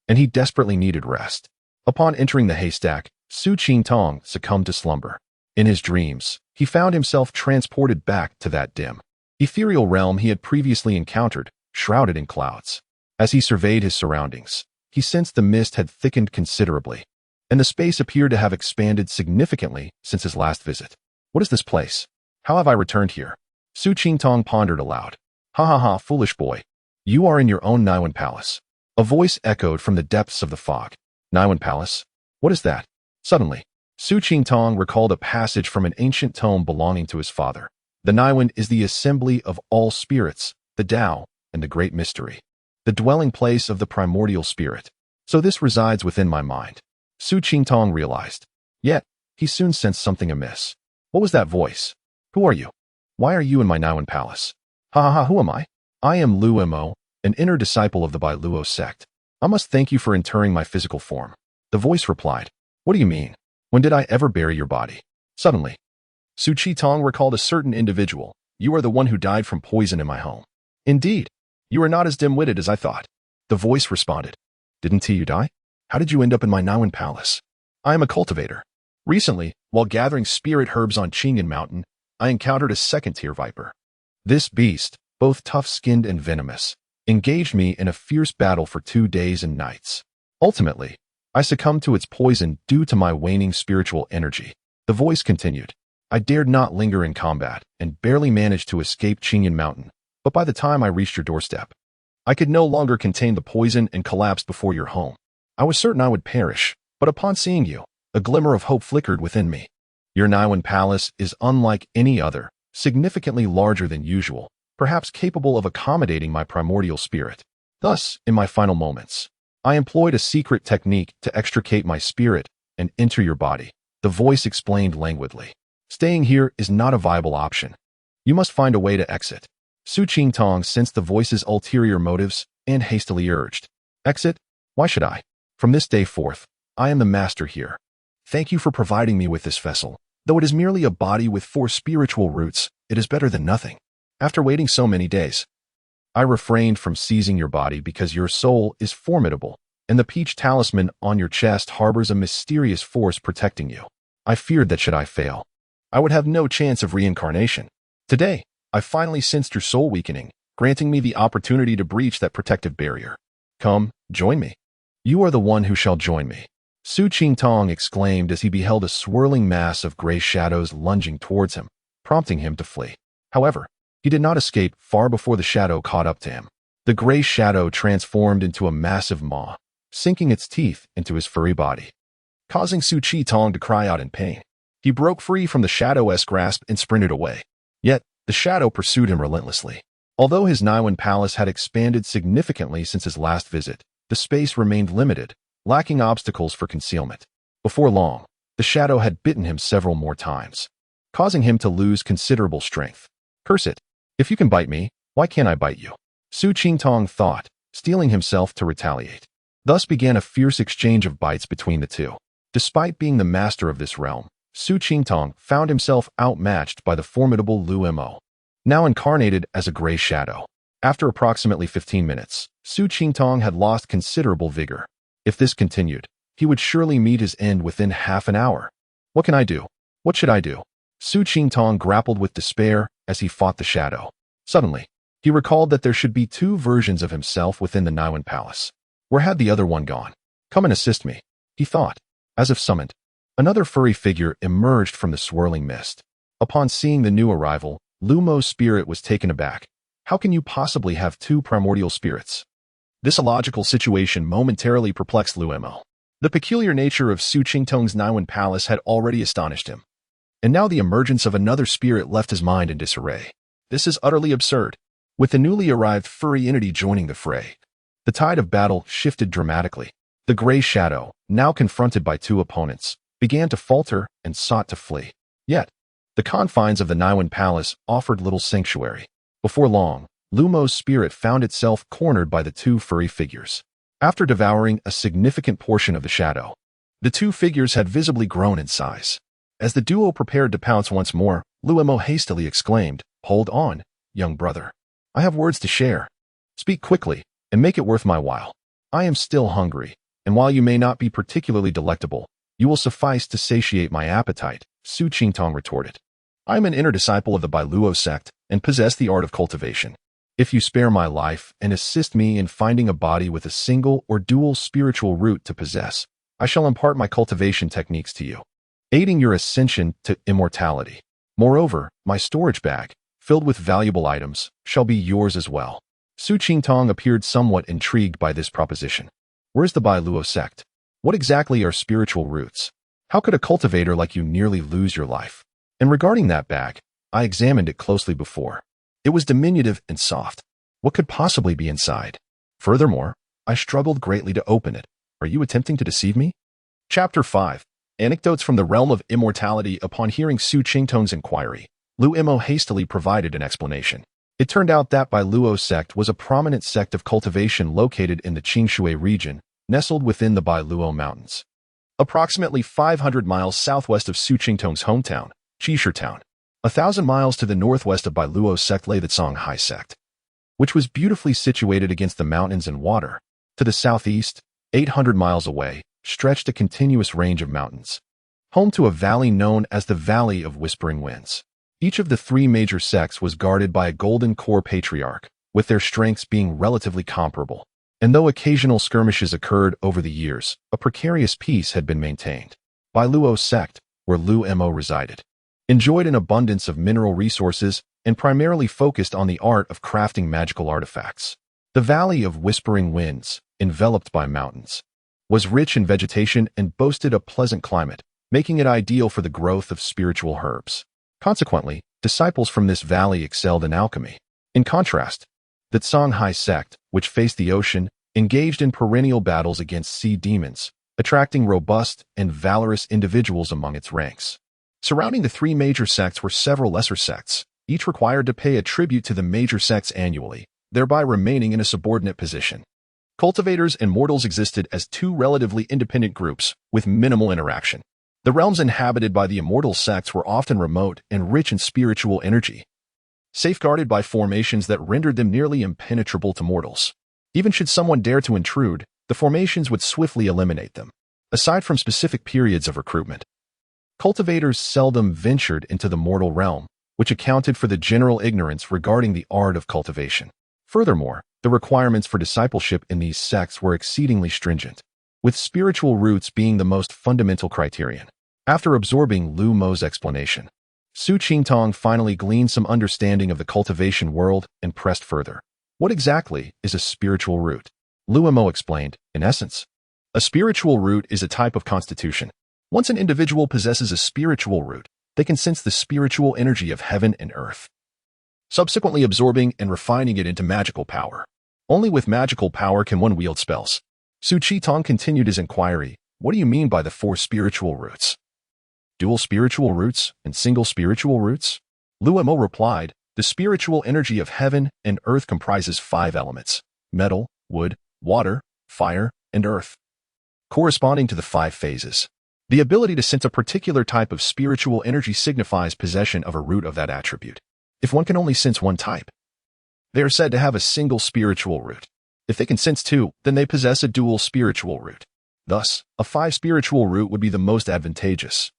and he desperately needed rest. Upon entering the haystack, Su Qingtong succumbed to slumber. In his dreams, he found himself transported back to that dim, ethereal realm he had previously encountered, shrouded in clouds. As he surveyed his surroundings, he sensed the mist had thickened considerably, and the space appeared to have expanded significantly since his last visit. What is this place? How have I returned here? Su Qingtong pondered aloud. Ha ha ha, foolish boy. You are in your own Niwen Palace. A voice echoed from the depths of the fog. Niwen Palace? What is that? Suddenly, Su Qingtong recalled a passage from an ancient tome belonging to his father. The Niwen is the assembly of all spirits, the Tao, and the great mystery, the dwelling place of the primordial spirit. So this resides within my mind, Su Qingtong realized. Yet, he soon sensed something amiss. What was that voice? Who are you? Why are you in my Niwen Palace? Ha ha ha, who am I? I am Lu Mo, an inner disciple of the Bai Luo sect. I must thank you for interring my physical form. The voice replied. What do you mean? When did I ever bury your body? Suddenly, Su Qingtong recalled a certain individual. You are the one who died from poison in my home. Indeed, you are not as dim-witted as I thought. The voice responded. Didn't you die? How did you end up in my Niwen Palace? I am a cultivator. Recently, while gathering spirit herbs on Qingyan Mountain, I encountered a second-tier viper. This beast, both tough-skinned and venomous, engaged me in a fierce battle for 2 days and nights. Ultimately, I succumbed to its poison due to my waning spiritual energy. The voice continued. I dared not linger in combat, and barely managed to escape Qinyan Mountain, but by the time I reached your doorstep, I could no longer contain the poison and collapsed before your home. I was certain I would perish, but upon seeing you, a glimmer of hope flickered within me. Your Niwen Palace is unlike any other, significantly larger than usual, perhaps capable of accommodating my primordial spirit. Thus, in my final moments, I employed a secret technique to extricate my spirit and enter your body. The voice explained languidly. Staying here is not a viable option. You must find a way to exit. Su Qingtong sensed the voice's ulterior motives and hastily urged. Exit? Why should I? From this day forth, I am the master here. Thank you for providing me with this vessel. Though it is merely a body with 4 spiritual roots, it is better than nothing. After waiting so many days, I refrained from seizing your body because your soul is formidable, and the peach talisman on your chest harbors a mysterious force protecting you. I feared that should I fail, I would have no chance of reincarnation. Today, I finally sensed your soul weakening, granting me the opportunity to breach that protective barrier. Come, join me. You are the one who shall join me. Su Qingtong exclaimed as he beheld a swirling mass of gray shadows lunging towards him, prompting him to flee. However, he did not escape far before the shadow caught up to him. The gray shadow transformed into a massive maw, sinking its teeth into his furry body, causing Su Qingtong to cry out in pain. He broke free from the shadow's grasp and sprinted away. Yet, the shadow pursued him relentlessly. Although his Niwen Palace had expanded significantly since his last visit, the space remained limited, lacking obstacles for concealment. Before long, the shadow had bitten him several more times, causing him to lose considerable strength. Curse it! If you can bite me, why can't I bite you? Su Qingtong thought, steeling himself to retaliate. Thus began a fierce exchange of bites between the two. Despite being the master of this realm, Su Qingtong found himself outmatched by the formidable Lu Mo, now incarnated as a gray shadow. After approximately 15 minutes, Su Qingtong had lost considerable vigor. If this continued, he would surely meet his end within half an hour. What can I do? What should I do? Su Qingtong grappled with despair as he fought the shadow. Suddenly, he recalled that there should be 2 versions of himself within the Niwen Palace. Where had the other one gone? Come and assist me, he thought. As if summoned, another furry figure emerged from the swirling mist. Upon seeing the new arrival, Lu Mo's spirit was taken aback. How can you possibly have 2 primordial spirits? This illogical situation momentarily perplexed Lu Mo. The peculiar nature of Su Qingtong's Niwen Palace had already astonished him, and now the emergence of another spirit left his mind in disarray. This is utterly absurd. With the newly arrived furry entity joining the fray, the tide of battle shifted dramatically. The gray shadow, now confronted by 2 opponents, began to falter and sought to flee. Yet, the confines of the Niwen Palace offered little sanctuary. Before long, Lu Mo's spirit found itself cornered by the 2 furry figures. After devouring a significant portion of the shadow, the 2 figures had visibly grown in size. As the duo prepared to pounce once more, Lu Mo hastily exclaimed, "Hold on, young brother. I have words to share. Speak quickly, and make it worth my while. I am still hungry, and while you may not be particularly delectable, you will suffice to satiate my appetite," Su Qingtong retorted. "I am an inner disciple of the Bailuo sect and possess the art of cultivation. If you spare my life and assist me in finding a body with a single or dual spiritual root to possess, I shall impart my cultivation techniques to you, aiding your ascension to immortality. Moreover, my storage bag, filled with valuable items, shall be yours as well." Su Qingtong appeared somewhat intrigued by this proposition. Where's the Bailuo sect? What exactly are spiritual roots? How could a cultivator like you nearly lose your life? And regarding that bag, I examined it closely before. It was diminutive and soft. What could possibly be inside? Furthermore, I struggled greatly to open it. Are you attempting to deceive me? Chapter 5. Anecdotes from the Realm of Immortality. Upon hearing Su Qingtong's inquiry, Lu Mo hastily provided an explanation. It turned out that Bailuo sect was a prominent sect of cultivation located in the Qingshui region, nestled within the Bailuo Mountains. Approximately 500 miles southwest of Su Qingtong's hometown, Qishir Town. 1,000 miles to the northwest of Bailuo sect lay the Songhai sect, which was beautifully situated against the mountains and water. To the southeast, 800 miles away, stretched a continuous range of mountains, home to a valley known as the Valley of Whispering Winds. Each of the 3 major sects was guarded by a golden core patriarch, with their strengths being relatively comparable. And though occasional skirmishes occurred over the years, a precarious peace had been maintained. Bailuo sect, where Lu Mo resided. Enjoyed an abundance of mineral resources and primarily focused on the art of crafting magical artifacts. The Valley of Whispering Winds, enveloped by mountains, was rich in vegetation and boasted a pleasant climate, making it ideal for the growth of spiritual herbs. Consequently, disciples from this valley excelled in alchemy. In contrast, the Songhai sect, which faced the ocean, engaged in perennial battles against sea demons, attracting robust and valorous individuals among its ranks. Surrounding the three major sects were several lesser sects, each required to pay a tribute to the major sects annually, thereby remaining in a subordinate position. Cultivators and mortals existed as two relatively independent groups with minimal interaction. The realms inhabited by the immortal sects were often remote and rich in spiritual energy, safeguarded by formations that rendered them nearly impenetrable to mortals. Even should someone dare to intrude, the formations would swiftly eliminate them. Aside from specific periods of recruitment, cultivators seldom ventured into the mortal realm, which accounted for the general ignorance regarding the art of cultivation. Furthermore, the requirements for discipleship in these sects were exceedingly stringent, with spiritual roots being the most fundamental criterion. After absorbing Lu Mo's explanation, Su Qingtong finally gleaned some understanding of the cultivation world and pressed further. What exactly is a spiritual root? Lu Mo explained, in essence, a spiritual root is a type of constitution. Once an individual possesses a spiritual root, they can sense the spiritual energy of heaven and earth, subsequently absorbing and refining it into magical power. Only with magical power can one wield spells. Su Qingtong continued his inquiry. What do you mean by the four spiritual roots? Dual spiritual roots and single spiritual roots? Lu Mo replied, the spiritual energy of heaven and earth comprises 5 elements: metal, wood, water, fire, and earth, corresponding to the 5 phases. The ability to sense a particular type of spiritual energy signifies possession of a root of that attribute. If one can only sense one type, they are said to have a single spiritual root. If they can sense 2, then they possess a dual spiritual root. Thus, a 5 spiritual root would be the most advantageous,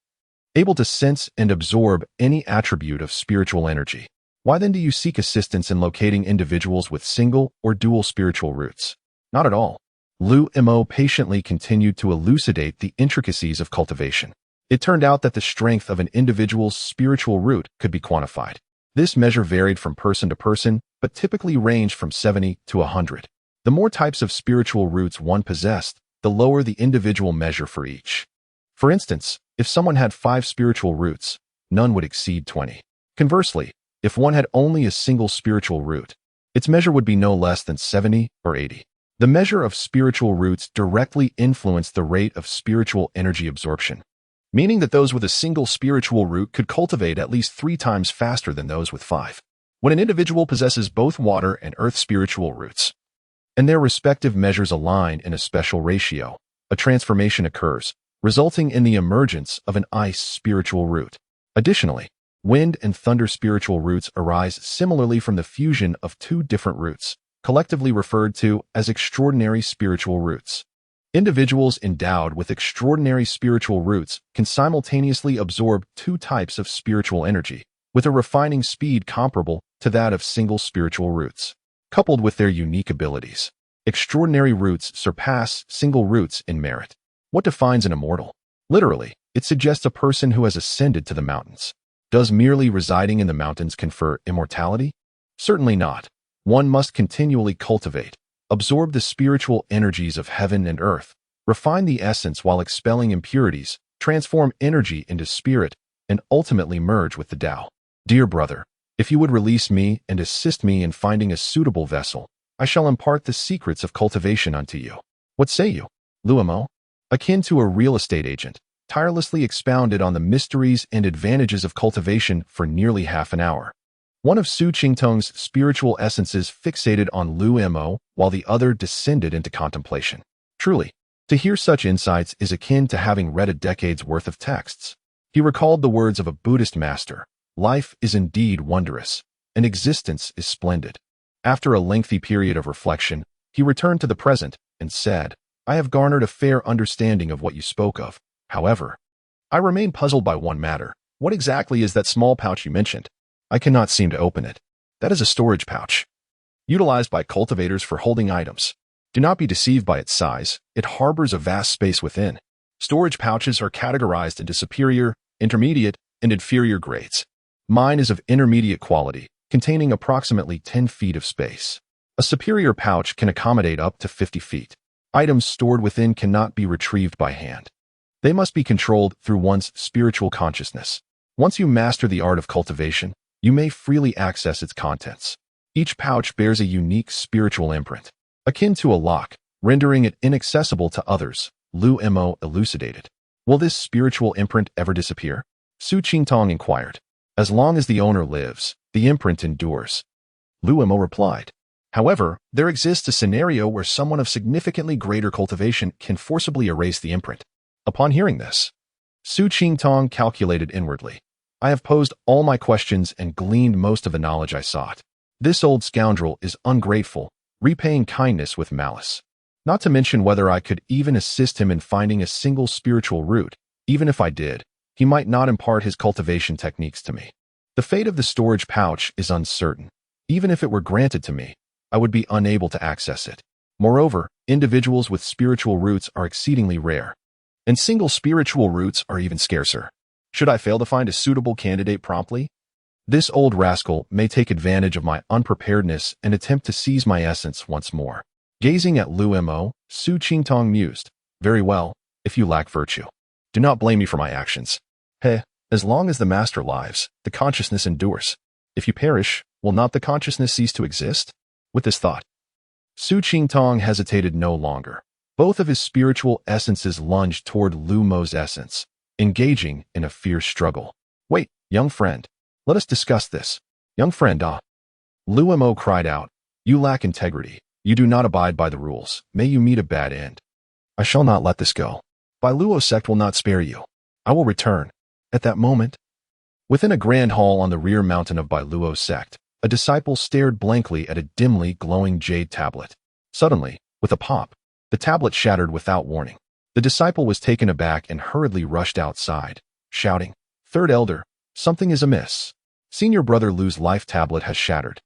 able to sense and absorb any attribute of spiritual energy. Why then do you seek assistance in locating individuals with single or dual spiritual roots? Not at all. Lu Mo patiently continued to elucidate the intricacies of cultivation. It turned out that the strength of an individual's spiritual root could be quantified. This measure varied from person to person, but typically ranged from 70 to 100. The more types of spiritual roots one possessed, the lower the individual measure for each. For instance, if someone had 5 spiritual roots, none would exceed 20. Conversely, if one had only a single spiritual root, its measure would be no less than 70 or 80. The measure of spiritual roots directly influenced the rate of spiritual energy absorption, meaning that those with a single spiritual root could cultivate at least 3 times faster than those with 5. When an individual possesses both water and earth spiritual roots, and their respective measures align in a special ratio, a transformation occurs, resulting in the emergence of an ice spiritual root. Additionally, wind and thunder spiritual roots arise similarly from the fusion of 2 different roots, collectively referred to as extraordinary spiritual roots. Individuals endowed with extraordinary spiritual roots can simultaneously absorb 2 types of spiritual energy, with a refining speed comparable to that of single spiritual roots. Coupled with their unique abilities, extraordinary roots surpass single roots in merit. What defines an immortal? Literally, it suggests a person who has ascended to the mountains. Does merely residing in the mountains confer immortality? Certainly not. One must continually cultivate, absorb the spiritual energies of heaven and earth, refine the essence while expelling impurities, transform energy into spirit, and ultimately merge with the Tao. Dear brother, if you would release me and assist me in finding a suitable vessel, I shall impart the secrets of cultivation unto you. What say you? Lu Mo, akin to a real estate agent, tirelessly expounded on the mysteries and advantages of cultivation for nearly half an hour. One of Su Qingtong's spiritual essences fixated on Lu Mo, while the other descended into contemplation. Truly, to hear such insights is akin to having read a decade's worth of texts. He recalled the words of a Buddhist master, "Life is indeed wondrous, and existence is splendid." After a lengthy period of reflection, he returned to the present and said, "I have garnered a fair understanding of what you spoke of. However, I remain puzzled by one matter. What exactly is that small pouch you mentioned? I cannot seem to open it." "That is a storage pouch, utilized by cultivators for holding items. Do not be deceived by its size. It harbors a vast space within. Storage pouches are categorized into superior, intermediate, and inferior grades. Mine is of intermediate quality, containing approximately 10 feet of space. A superior pouch can accommodate up to 50 feet. Items stored within cannot be retrieved by hand. They must be controlled through one's spiritual consciousness. Once you master the art of cultivation, you may freely access its contents. Each pouch bears a unique spiritual imprint, akin to a lock, rendering it inaccessible to others, Lu Mo elucidated. Will this spiritual imprint ever disappear? Su Qingtong inquired. As long as the owner lives, the imprint endures. Lu Mo replied. However, there exists a scenario where someone of significantly greater cultivation can forcibly erase the imprint. Upon hearing this, Su Qingtong calculated inwardly. I have posed all my questions and gleaned most of the knowledge I sought. This old scoundrel is ungrateful, repaying kindness with malice. Not to mention whether I could even assist him in finding a single spiritual root. Even if I did, he might not impart his cultivation techniques to me. The fate of the storage pouch is uncertain. Even if it were granted to me, I would be unable to access it. Moreover, individuals with spiritual roots are exceedingly rare, and single spiritual roots are even scarcer. Should I fail to find a suitable candidate promptly? This old rascal may take advantage of my unpreparedness and attempt to seize my essence once more. Gazing at Lu Mo, Su Qingtong mused. Very well, if you lack virtue, do not blame me for my actions. Hey, as long as the master lives, the consciousness endures. If you perish, will not the consciousness cease to exist? With this thought, Su Qingtong hesitated no longer. Both of his spiritual essences lunged toward Lu Mo's essence, engaging in a fierce struggle. Wait, young friend. Let us discuss this. Young friend, Lu Mo cried out. You lack integrity. You do not abide by the rules. May you meet a bad end. I shall not let this go. Bailuo sect will not spare you. I will return. At that moment, within a grand hall on the rear mountain of Bailuo sect, a disciple stared blankly at a dimly glowing jade tablet. Suddenly, with a pop, the tablet shattered without warning. The disciple was taken aback and hurriedly rushed outside, shouting, Third Elder, something is amiss. Senior Brother Lu's life tablet has shattered.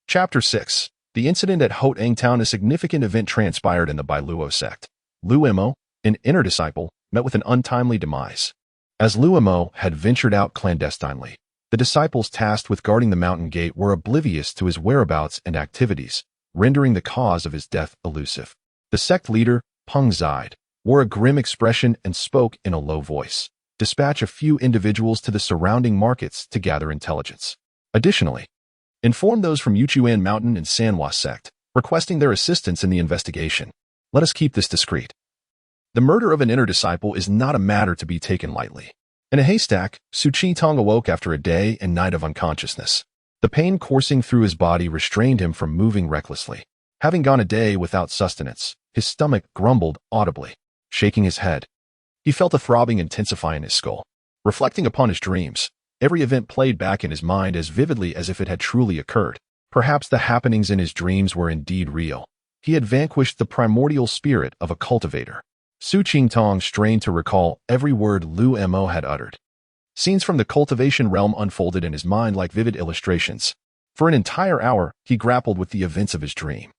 Chapter 6. The incident at Hotang Town. A significant event transpired in the Bailuo sect. Lu Mo, an inner disciple, met with an untimely demise. As Lu Mo had ventured out clandestinely, the disciples tasked with guarding the mountain gate were oblivious to his whereabouts and activities, rendering the cause of his death elusive. The sect leader, Peng Zide, wore a grim expression and spoke in a low voice. Dispatch a few individuals to the surrounding markets to gather intelligence. Additionally, inform those from Yuchuan Mountain and Sanhua sect, requesting their assistance in the investigation. Let us keep this discreet. The murder of an inner disciple is not a matter to be taken lightly. In a haystack, Su Qingtong awoke after a day and night of unconsciousness. The pain coursing through his body restrained him from moving recklessly. Having gone a day without sustenance, his stomach grumbled audibly. Shaking his head, he felt a throbbing intensify in his skull. Reflecting upon his dreams, every event played back in his mind as vividly as if it had truly occurred. Perhaps the happenings in his dreams were indeed real. He had vanquished the primordial spirit of a cultivator. Su Qingtong strained to recall every word Lu Mo had uttered. Scenes from the cultivation realm unfolded in his mind like vivid illustrations. For an entire hour, he grappled with the events of his dream,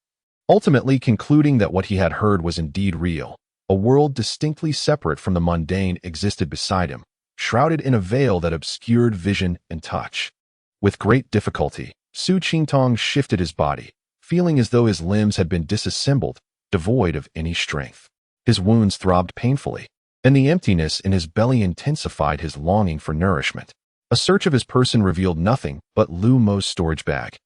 ultimately concluding that what he had heard was indeed real. A world distinctly separate from the mundane existed beside him, shrouded in a veil that obscured vision and touch. With great difficulty, Su Qingtong shifted his body, feeling as though his limbs had been disassembled, devoid of any strength. His wounds throbbed painfully, and the emptiness in his belly intensified his longing for nourishment. A search of his person revealed nothing but Lu Mo's storage bag.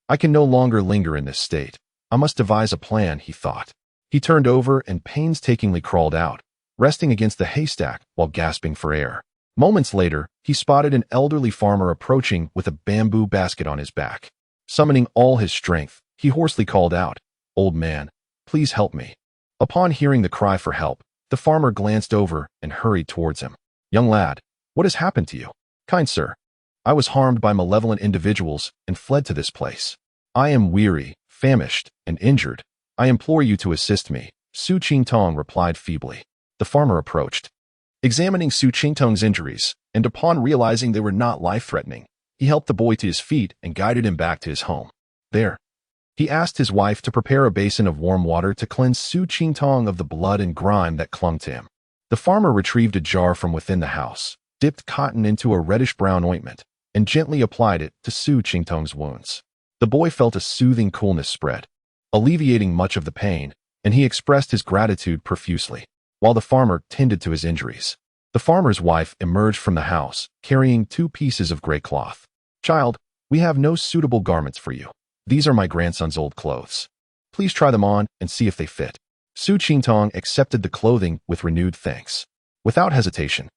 I can no longer linger in this state. I must devise a plan, he thought. He turned over and painstakingly crawled out, resting against the haystack while gasping for air. Moments later, he spotted an elderly farmer approaching with a bamboo basket on his back. Summoning all his strength, he hoarsely called out, Old man, please help me. Upon hearing the cry for help, the farmer glanced over and hurried towards him. Young lad, what has happened to you? Kind sir, I was harmed by malevolent individuals and fled to this place. I am weary, famished, and injured. I implore you to assist me, Su Qingtong replied feebly. The farmer approached, examining Su Qingtong's injuries, and upon realizing they were not life-threatening, he helped the boy to his feet and guided him back to his home. There, he asked his wife to prepare a basin of warm water to cleanse Su Qingtong of the blood and grime that clung to him. The farmer retrieved a jar from within the house, dipped cotton into a reddish-brown ointment, and gently applied it to Su Qingtong's wounds. The boy felt a soothing coolness spread, alleviating much of the pain, and he expressed his gratitude profusely, while the farmer tended to his injuries. The farmer's wife emerged from the house, carrying 2 pieces of gray cloth. "Child, we have no suitable garments for you. These are my grandson's old clothes. Please try them on and see if they fit." Su Qingtong accepted the clothing with renewed thanks. Without hesitation,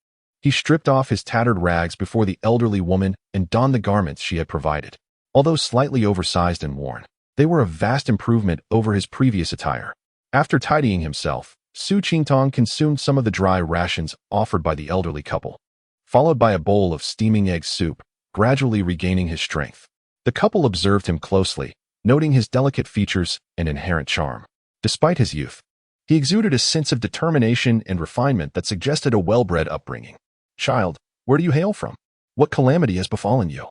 he stripped off his tattered rags before the elderly woman and donned the garments she had provided. Although slightly oversized and worn, they were a vast improvement over his previous attire. After tidying himself, Su Qingtong consumed some of the dry rations offered by the elderly couple, followed by a bowl of steaming egg soup, gradually regaining his strength. The couple observed him closely, noting his delicate features and inherent charm. Despite his youth, he exuded a sense of determination and refinement that suggested a well-bred upbringing. "Child, where do you hail from? What calamity has befallen you?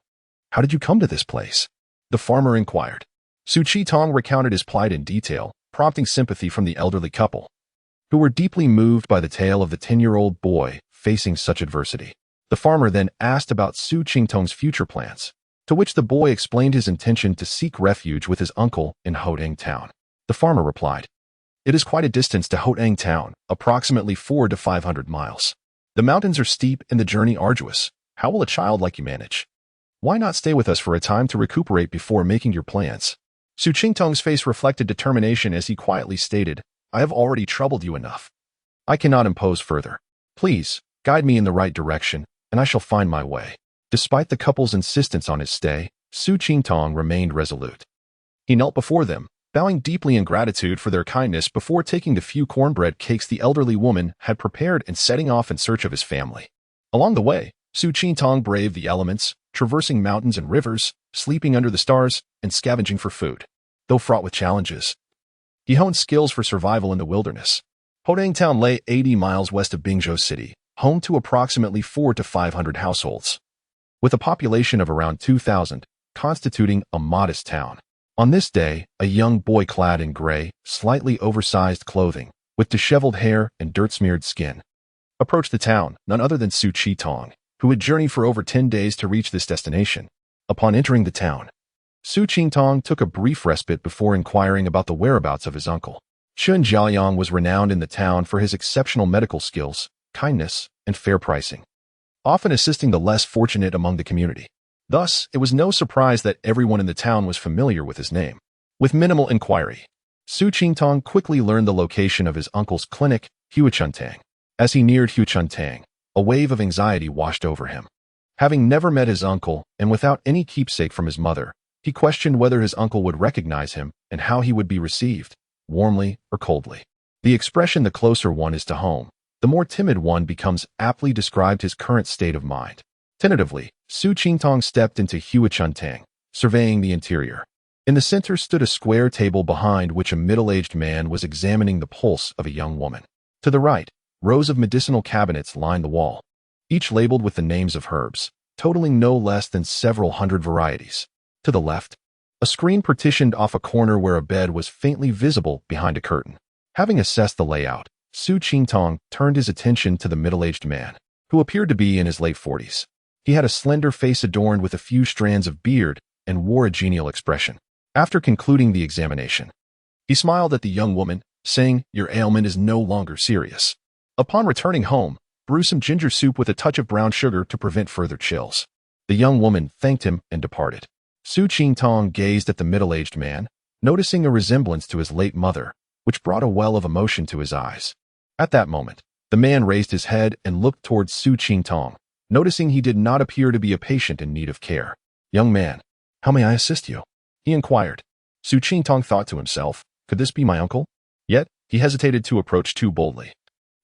How did you come to this place?" the farmer inquired. Su Qingtong recounted his plight in detail, prompting sympathy from the elderly couple, who were deeply moved by the tale of the 10-year-old boy facing such adversity. The farmer then asked about Su Qingtong's future plans, to which the boy explained his intention to seek refuge with his uncle in Houtang Town. The farmer replied, "It is quite a distance to Houtang Town, approximately 400 to 500 miles. The mountains are steep and the journey arduous. How will a child like you manage? Why not stay with us for a time to recuperate before making your plans?" Su Qingtong's face reflected determination as he quietly stated, "I have already troubled you enough. I cannot impose further. Please, guide me in the right direction, and I shall find my way." Despite the couple's insistence on his stay, Su Qingtong remained resolute. He knelt before them, bowing deeply in gratitude for their kindness before taking the few cornbread cakes the elderly woman had prepared and setting off in search of his family. Along the way, Su Qingtong braved the elements, traversing mountains and rivers, sleeping under the stars, and scavenging for food. Though fraught with challenges, he honed skills for survival in the wilderness. Houtang Town lay 80 miles west of Bingzhou City, home to approximately 400 to 500 households, with a population of around 2,000, constituting a modest town. On this day, a young boy clad in gray, slightly oversized clothing, with disheveled hair and dirt-smeared skin, approached the town, none other than Su Qingtong, who had journeyed for over 10 days to reach this destination. Upon entering the town, Su Qingtong took a brief respite before inquiring about the whereabouts of his uncle. Chun Jiaoyang was renowned in the town for his exceptional medical skills, kindness, and fair pricing, often assisting the less fortunate among the community. Thus, it was no surprise that everyone in the town was familiar with his name. With minimal inquiry, Su Qingtong quickly learned the location of his uncle's clinic, Huachuntang. As he neared Huachuntang, a wave of anxiety washed over him. Having never met his uncle, and without any keepsake from his mother, he questioned whether his uncle would recognize him and how he would be received, warmly or coldly. The expression "the closer one is to home, the more timid one becomes" aptly described his current state of mind. Tentatively, Su Qingtong stepped into Huachuntang, surveying the interior. In the center stood a square table behind which a middle-aged man was examining the pulse of a young woman. To the right, rows of medicinal cabinets lined the wall, each labeled with the names of herbs, totaling no less than several hundred varieties. To the left, a screen partitioned off a corner where a bed was faintly visible behind a curtain. Having assessed the layout, Su Qingtong turned his attention to the middle-aged man, who appeared to be in his late 40s. He had a slender face adorned with a few strands of beard and wore a genial expression. After concluding the examination, he smiled at the young woman, saying, "Your ailment is no longer serious. Upon returning home, brew some ginger soup with a touch of brown sugar to prevent further chills." The young woman thanked him and departed. Su Qingtong gazed at the middle-aged man, noticing a resemblance to his late mother, which brought a well of emotion to his eyes. At that moment, the man raised his head and looked towards Su Qingtong, noticing he did not appear to be a patient in need of care. "Young man, how may I assist you?" he inquired. Su Qingtong thought to himself, could this be my uncle? Yet, he hesitated to approach too boldly,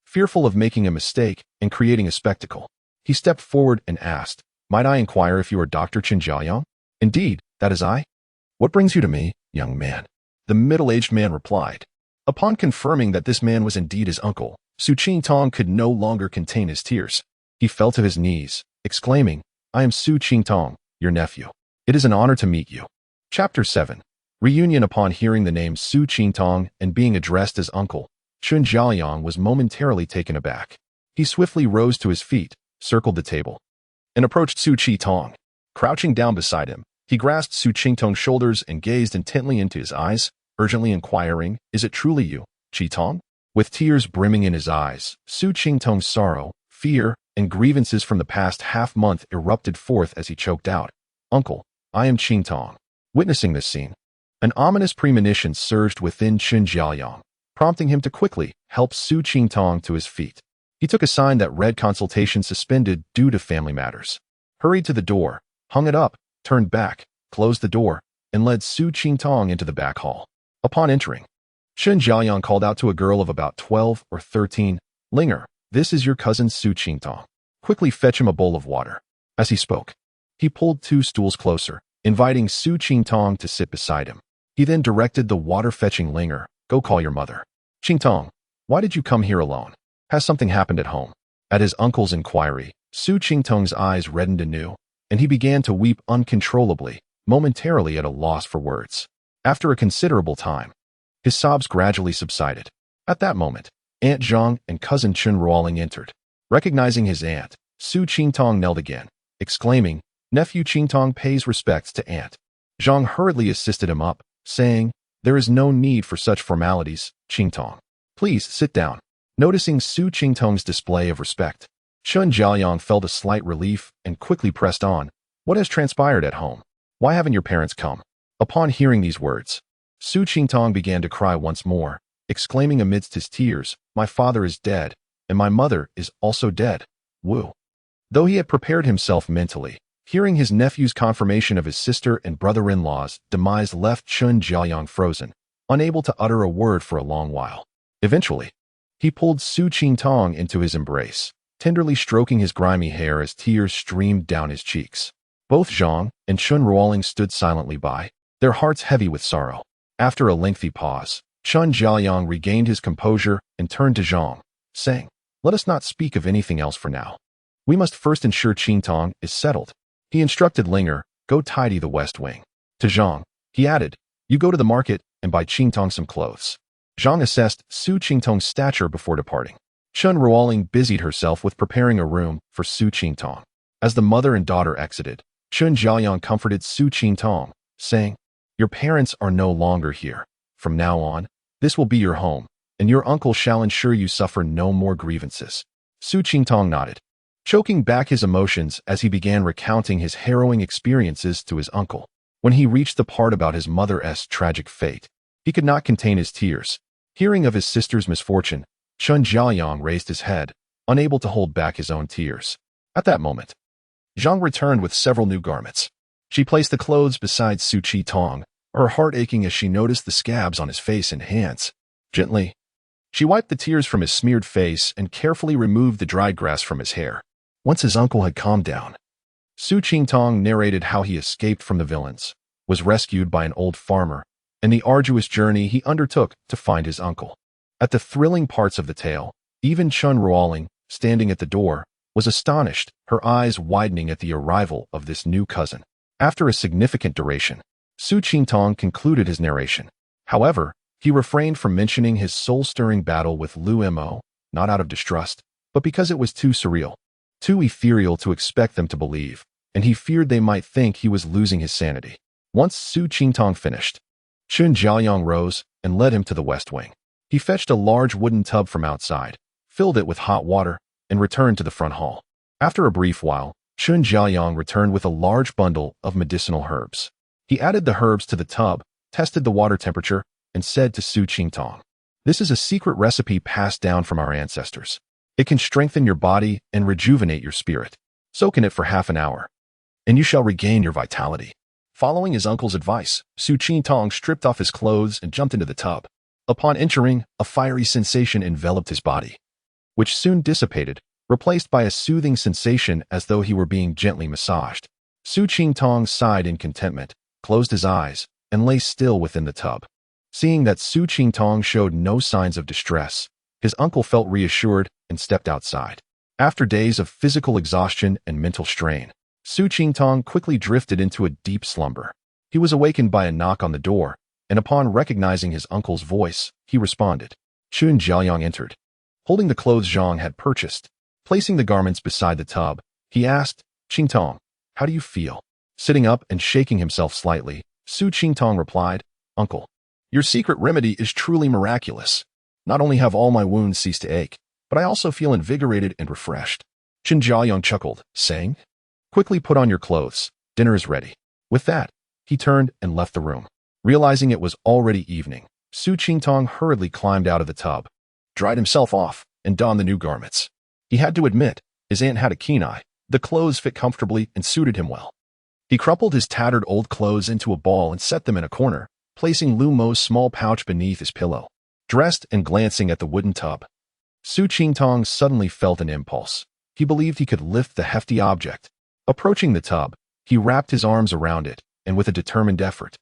fearful of making a mistake and creating a spectacle. He stepped forward and asked, "Might I inquire if you are Dr. Chun Jiaoyang?" "Indeed, that is I." "What brings you to me, young man?" the middle-aged man replied. Upon confirming that this man was indeed his uncle, Su Qingtong could no longer contain his tears. He fell to his knees, exclaiming, "I am Su Qingtong, your nephew. It is an honor to meet you." Chapter 7. Reunion. Upon hearing the name Su Qingtong and being addressed as uncle, Chun Jiaoyang was momentarily taken aback. He swiftly rose to his feet, circled the table and approached Su Qi-tong. Crouching down beside him, he grasped Su Qi-tong's shoulders and gazed intently into his eyes, urgently inquiring, "Is it truly you, Qi-tong?" With tears brimming in his eyes, Su Qi-tong's sorrow, fear, and grievances from the past half-month erupted forth as he choked out, "Uncle, I am Qi-tong." Witnessing this scene, an ominous premonition surged within Chen Jiaoyang, prompting him to quickly help Su Qi-tong to his feet. He took a sign that read consultation suspended due to family matters, hurried to the door, hung it up, turned back, closed the door, and led Su Qi-tong into the back hall. Upon entering, Chen Jiaoyang called out to a girl of about 12 or 13, "Linger, this is your cousin Su Qi-tong. Quickly fetch him a bowl of water." As he spoke, he pulled 2 stools closer, inviting Su Qi-tong to sit beside him. He then directed the water-fetching Linger, "Go call your mother." "Qi-tong, why did you come here alone? Has something happened at home?" At his uncle's inquiry, Su Qi-tong's eyes reddened anew, and he began to weep uncontrollably, momentarily at a loss for words. After a considerable time, his sobs gradually subsided. At that moment, Aunt Zhang and cousin Chen Ruoling entered. Recognizing his aunt, Su Qi-tong knelt again, exclaiming, "Nephew Qi-tong pays respects to Aunt." Zhang hurriedly assisted him up, saying, "There is no need for such formalities, Qi-tong. Please sit down." Noticing Su Qi-tong's display of respect, Chen Jiaoyang felt a slight relief and quickly pressed on, "What has transpired at home? Why haven't your parents come?" Upon hearing these words, Su Qi-tong began to cry once more, exclaiming amidst his tears, "My father is dead, and my mother is also dead. Woo." Though he had prepared himself mentally, hearing his nephew's confirmation of his sister and brother-in-law's demise left Chen Jiaoyang frozen, unable to utter a word for a long while. Eventually, he pulled Su Qi-tong into his embrace, tenderly stroking his grimy hair as tears streamed down his cheeks. Both Zhang and Chen Ruoling stood silently by, their hearts heavy with sorrow. After a lengthy pause, Chen Jiaoyang regained his composure and turned to Zhang, saying, "Let us not speak of anything else for now. We must first ensure Qi-tong is settled." He instructed Linger, "Go tidy the west wing." To Zhang, he added, "You go to the market and buy Qi-tong some clothes." Zhang assessed Su Qi-tong's stature before departing. Chen Ruoling busied herself with preparing a room for Su Qi-tong. As the mother and daughter exited, Chen Jiaoyang comforted Su Qi-tong, saying, "Your parents are no longer here. From now on, this will be your home, and your uncle shall ensure you suffer no more grievances." Su Qi-tong nodded, choking back his emotions as he began recounting his harrowing experiences to his uncle. When he reached the part about his mother's tragic fate, he could not contain his tears. Hearing of his sister's misfortune, Chen Jiaoyang raised his head, unable to hold back his own tears. At that moment, Zhang returned with several new garments. She placed the clothes beside Su Qi-tong, her heart aching as she noticed the scabs on his face and hands. Gently, she wiped the tears from his smeared face and carefully removed the dried grass from his hair. Once his uncle had calmed down, Su Qi-tong narrated how he escaped from the villains, was rescued by an old farmer, and the arduous journey he undertook to find his uncle. At the thrilling parts of the tale, even Chen Ruoling, standing at the door, was astonished, her eyes widening at the arrival of this new cousin. After a significant duration, Su Qi-tong concluded his narration. However, he refrained from mentioning his soul-stirring battle with Lu Mo, not out of distrust, but because it was too surreal, too ethereal to expect them to believe, and he feared they might think he was losing his sanity. Once Su Qi-tong finished, Chen Jiaoyang rose and led him to the west wing. He fetched a large wooden tub from outside, filled it with hot water, and returned to the front hall. After a brief while, Chen Jiaoyang returned with a large bundle of medicinal herbs. He added the herbs to the tub, tested the water temperature, and said to Su Qi-tong, "This is a secret recipe passed down from our ancestors. It can strengthen your body and rejuvenate your spirit. Soak in it for half an hour, and you shall regain your vitality." Following his uncle's advice, Su Qi-tong stripped off his clothes and jumped into the tub. Upon entering, a fiery sensation enveloped his body, which soon dissipated, replaced by a soothing sensation as though he were being gently massaged. Su Qi-tong sighed in contentment, closed his eyes, and lay still within the tub. Seeing that Su Qi-tong showed no signs of distress, his uncle felt reassured and stepped outside. After days of physical exhaustion and mental strain, Su Qi-tong quickly drifted into a deep slumber. He was awakened by a knock on the door, and upon recognizing his uncle's voice, he responded. Chen Jiaoyang entered, holding the clothes Zhang had purchased. Placing the garments beside the tub, he asked, Qingtong, how do you feel? Sitting up and shaking himself slightly, Su Qingtong replied, Uncle, your secret remedy is truly miraculous. Not only have all my wounds ceased to ache, but I also feel invigorated and refreshed. Qin Jiaoyang chuckled, saying, Quickly put on your clothes. Dinner is ready. With that, he turned and left the room. Realizing it was already evening, Su Qingtong hurriedly climbed out of the tub, dried himself off, and donned the new garments. He had to admit, his aunt had a keen eye. The clothes fit comfortably and suited him well. He crumpled his tattered old clothes into a ball and set them in a corner, placing Lu Mo's small pouch beneath his pillow. Dressed and glancing at the wooden tub, Su Qingtong suddenly felt an impulse. He believed he could lift the hefty object. Approaching the tub, he wrapped his arms around it, and with a determined effort,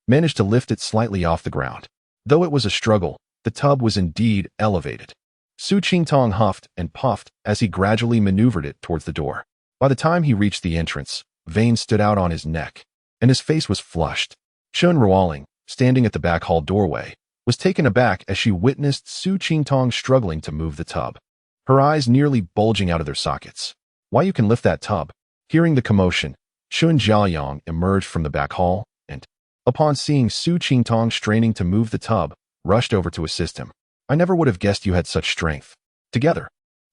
managed to lift it slightly off the ground. Though it was a struggle, the tub was indeed elevated. Su Qingtong huffed and puffed as he gradually maneuvered it towards the door. By the time he reached the entrance, veins stood out on his neck, and his face was flushed. Chun Ruoling, standing at the back hall doorway, was taken aback as she witnessed Su Qingtong struggling to move the tub, her eyes nearly bulging out of their sockets. Why, you can lift that tub? Hearing the commotion, Chun Jiaoyang emerged from the back hall and, upon seeing Su Qingtong straining to move the tub, rushed over to assist him. I never would have guessed you had such strength. Together,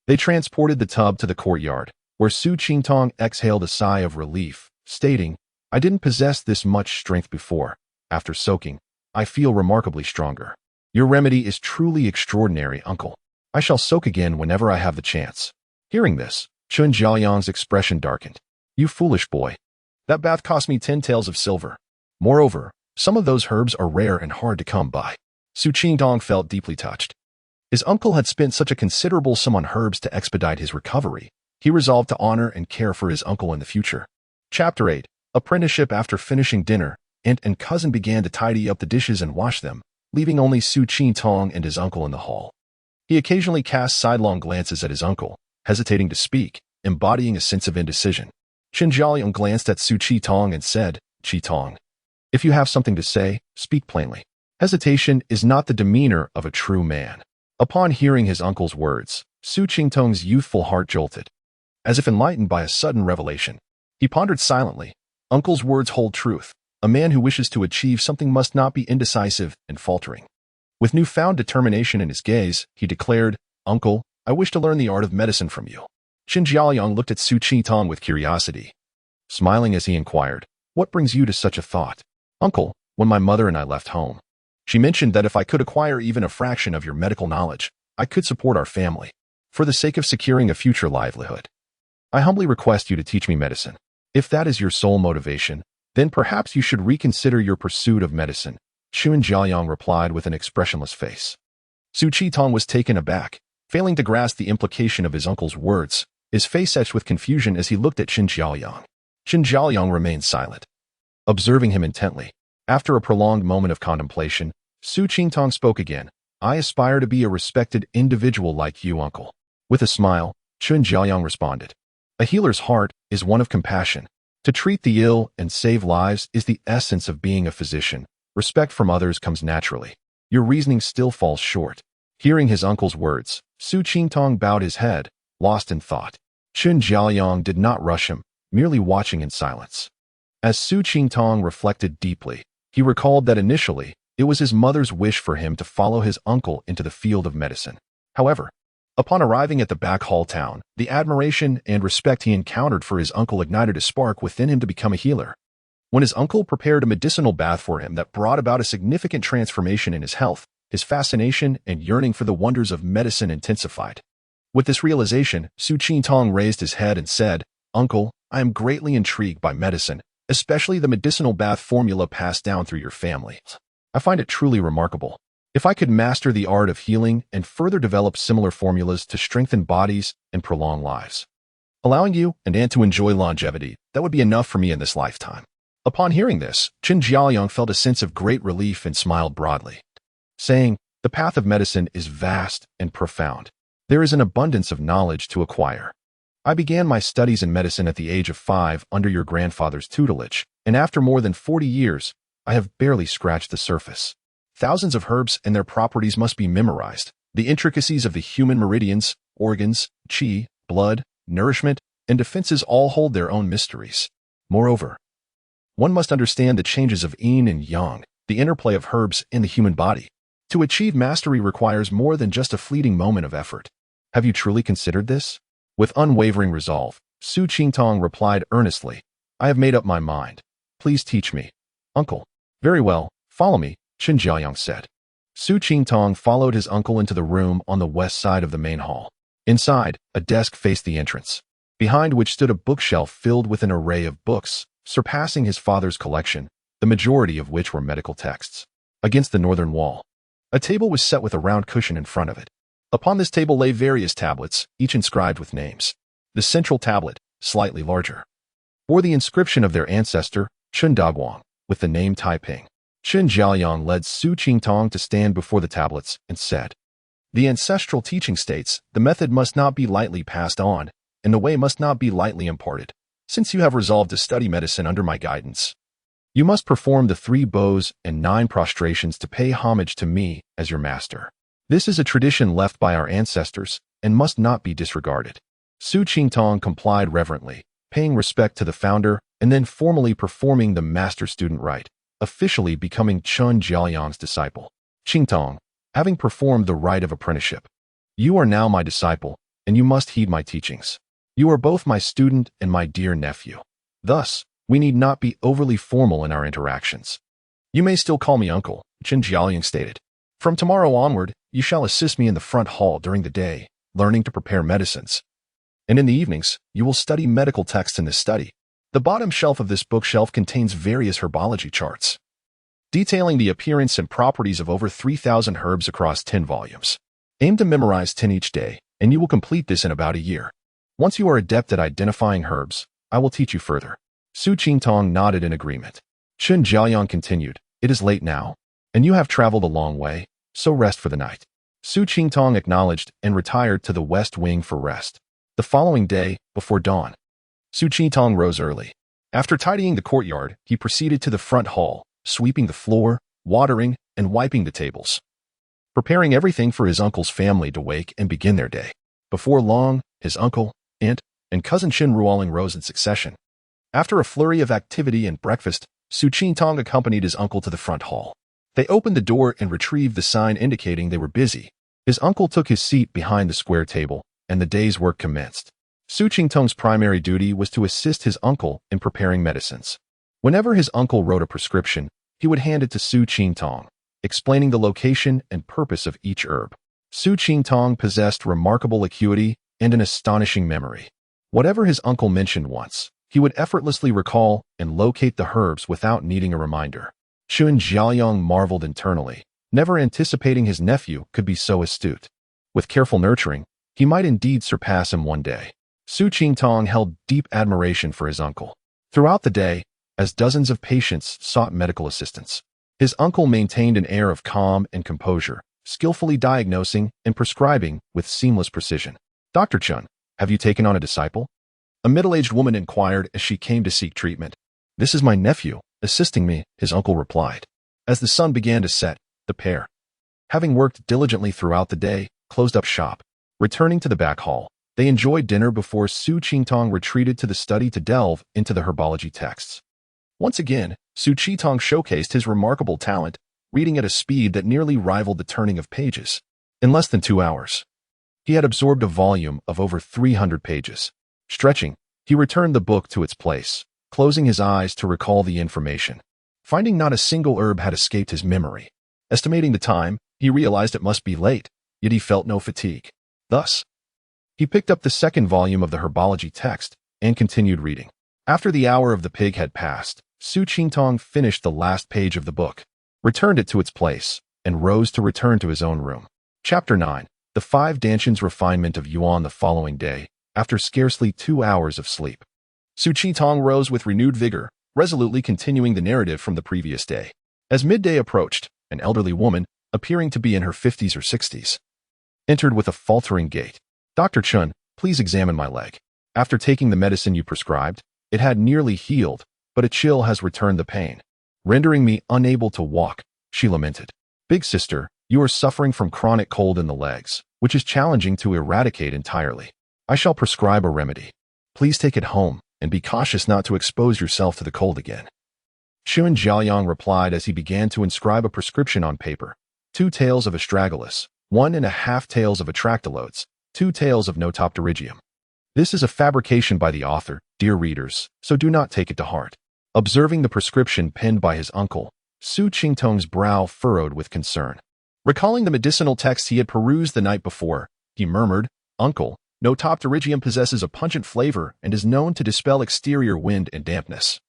they transported the tub to the courtyard, where Su Qingtong exhaled a sigh of relief, stating, I didn't possess this much strength before. After soaking, I feel remarkably stronger. Your remedy is truly extraordinary, uncle. I shall soak again whenever I have the chance. Hearing this, Chun Jiaoyang's expression darkened. You foolish boy. That bath cost me 10 taels of silver. Moreover, some of those herbs are rare and hard to come by. Su Qingtong felt deeply touched. His uncle had spent such a considerable sum on herbs to expedite his recovery. He resolved to honor and care for his uncle in the future. Chapter 8. Apprenticeship. After finishing dinner, aunt and cousin began to tidy up the dishes and wash them, leaving only Su Qingtong and his uncle in the hall. He occasionally cast sidelong glances at his uncle, hesitating to speak, embodying a sense of indecision. Qin Jiaoyang glanced at Su Qingtong and said, Qingtong, if you have something to say, speak plainly. Hesitation is not the demeanor of a true man. Upon hearing his uncle's words, Su Qingtong's youthful heart jolted. As if enlightened by a sudden revelation, he pondered silently. Uncle's words hold truth. A man who wishes to achieve something must not be indecisive and faltering. With newfound determination in his gaze, he declared, Uncle, I wish to learn the art of medicine from you. Qin Jiaoyang looked at Su Qingtong with curiosity, smiling as he inquired, What brings you to such a thought? Uncle, when my mother and I left home, she mentioned that if I could acquire even a fraction of your medical knowledge, I could support our family, for the sake of securing a future livelihood. I humbly request you to teach me medicine. If that is your sole motivation, then perhaps you should reconsider your pursuit of medicine, Chun Jiaoyang replied with an expressionless face. Su Qingtong was taken aback, failing to grasp the implication of his uncle's words, his face etched with confusion as he looked at Qin Jiaoyang. Qin Jiaoyang remained silent, observing him intently. After a prolonged moment of contemplation, Su Qingtong spoke again. I aspire to be a respected individual like you, uncle. With a smile, Qin Jiaoyang responded. A healer's heart is one of compassion. To treat the ill and save lives is the essence of being a physician. Respect from others comes naturally. Your reasoning still falls short. Hearing his uncle's words, Su Qingtong bowed his head, lost in thought. Qin Jiaoyang did not rush him, merely watching in silence. As Su Qingtong reflected deeply, he recalled that initially, it was his mother's wish for him to follow his uncle into the field of medicine. However, upon arriving at the back hall town, the admiration and respect he encountered for his uncle ignited a spark within him to become a healer. When his uncle prepared a medicinal bath for him that brought about a significant transformation in his health, his fascination and yearning for the wonders of medicine intensified. With this realization, Su Qingtong raised his head and said, Uncle, I am greatly intrigued by medicine, especially the medicinal bath formula passed down through your family. I find it truly remarkable. If I could master the art of healing and further develop similar formulas to strengthen bodies and prolong lives, allowing you and aunt to enjoy longevity, that would be enough for me in this lifetime. Upon hearing this, Qin Jiaoyang felt a sense of great relief and smiled broadly, saying, The path of medicine is vast and profound. There is an abundance of knowledge to acquire. I began my studies in medicine at the age of 5 under your grandfather's tutelage, and after more than 40 years, I have barely scratched the surface. Thousands of herbs and their properties must be memorized. The intricacies of the human meridians, organs, qi, blood, nourishment, and defenses all hold their own mysteries. Moreover, one must understand the changes of yin and yang, the interplay of herbs in the human body. To achieve mastery requires more than just a fleeting moment of effort. Have you truly considered this? With unwavering resolve, Su Qingtong replied earnestly, I have made up my mind. Please teach me. Uncle. Very well, follow me, Chen Jiaoyang said. Su Qingtong followed his uncle into the room on the west side of the main hall. Inside, a desk faced the entrance, behind which stood a bookshelf filled with an array of books, surpassing his father's collection, the majority of which were medical texts. Against the northern wall, a table was set with a round cushion in front of it. Upon this table lay various tablets, each inscribed with names. The central tablet, slightly larger, bore the inscription of their ancestor, Chen Daguang, with the name Taiping. Chen Jiaoyang led Su Qingtong to stand before the tablets and said, The ancestral teaching states the method must not be lightly passed on, and the way must not be lightly imparted. Since you have resolved to study medicine under my guidance, you must perform the 3 bows and 9 prostrations to pay homage to me as your master. This is a tradition left by our ancestors and must not be disregarded. Su Qingtong complied reverently, paying respect to the founder and then formally performing the master-student rite, officially becoming Chen Jiaoyang's disciple. Qingtong, having performed the rite of apprenticeship, you are now my disciple, and you must heed my teachings. You are both my student and my dear nephew. Thus, we need not be overly formal in our interactions. You may still call me uncle, Chen Jiaoyang stated. From tomorrow onward, you shall assist me in the front hall during the day, learning to prepare medicines. And in the evenings, you will study medical texts in this study. The bottom shelf of this bookshelf contains various herbology charts, detailing the appearance and properties of over 3,000 herbs across 10 volumes. Aim to memorize 10 each day, and you will complete this in about a year. Once you are adept at identifying herbs, I will teach you further. Su Qingtong nodded in agreement. Chen Jiaoyang continued, It is late now, and you have traveled a long way, so rest for the night. Su Qingtong acknowledged and retired to the west wing for rest. The following day, before dawn, Su Qingtong rose early. After tidying the courtyard, he proceeded to the front hall, sweeping the floor, watering, and wiping the tables, preparing everything for his uncle's family to wake and begin their day. Before long, his uncle, aunt, and cousin Qin Ruoling rose in succession. After a flurry of activity and breakfast, Su Qingtong accompanied his uncle to the front hall. They opened the door and retrieved the sign indicating they were busy. His uncle took his seat behind the square table, and the day's work commenced. Su Qingtong's primary duty was to assist his uncle in preparing medicines. Whenever his uncle wrote a prescription, he would hand it to Su Qingtong, explaining the location and purpose of each herb. Su Qingtong possessed remarkable acuity and an astonishing memory. Whatever his uncle mentioned once, he would effortlessly recall and locate the herbs without needing a reminder. Chen Jiaoyang marveled internally, never anticipating his nephew could be so astute. With careful nurturing, he might indeed surpass him one day. Su Qingtong held deep admiration for his uncle. Throughout the day, as dozens of patients sought medical assistance, his uncle maintained an air of calm and composure, skillfully diagnosing and prescribing with seamless precision. Dr. Chen, have you taken on a disciple? A middle-aged woman inquired as she came to seek treatment. This is my nephew, assisting me, his uncle replied. As the sun began to set, the pair, having worked diligently throughout the day, closed up shop. Returning to the back hall, they enjoyed dinner before Su Qingtong retreated to the study to delve into the herbology texts. Once again, Su Qingtong showcased his remarkable talent, reading at a speed that nearly rivaled the turning of pages. In less than 2 hours, he had absorbed a volume of over 300 pages. Stretching, he returned the book to its place, closing his eyes to recall the information. Finding not a single herb had escaped his memory. Estimating the time, he realized it must be late, yet he felt no fatigue. Thus, he picked up the second volume of the herbology text and continued reading. After the hour of the pig had passed, Su Qingtong finished the last page of the book, returned it to its place, and rose to return to his own room. Chapter 9. The 5 Danshan's Refinement of Yuan. The following day, after scarcely 2 hours of sleep, Su Qingtong rose with renewed vigor, resolutely continuing the narrative from the previous day. As midday approached, an elderly woman, appearing to be in her 50s or 60s, entered with a faltering gait. Dr. Chen, please examine my leg. After taking the medicine you prescribed, it had nearly healed, but a chill has returned the pain, rendering me unable to walk, she lamented. Big sister, you are suffering from chronic cold in the legs, which is challenging to eradicate entirely. I shall prescribe a remedy. Please take it home, and be cautious not to expose yourself to the cold again. Chun Jiaoyang replied as he began to inscribe a prescription on paper. 2 taels of astragalus, 1.5 taels of atractylodes, 2 taels of notopterygium. This is a fabrication by the author, dear readers, so do not take it to heart. Observing the prescription penned by his uncle, Su Qingtong's brow furrowed with concern. Recalling the medicinal text he had perused the night before, he murmured, "Uncle, notopterygium possesses a pungent flavor and is known to dispel exterior wind and dampness.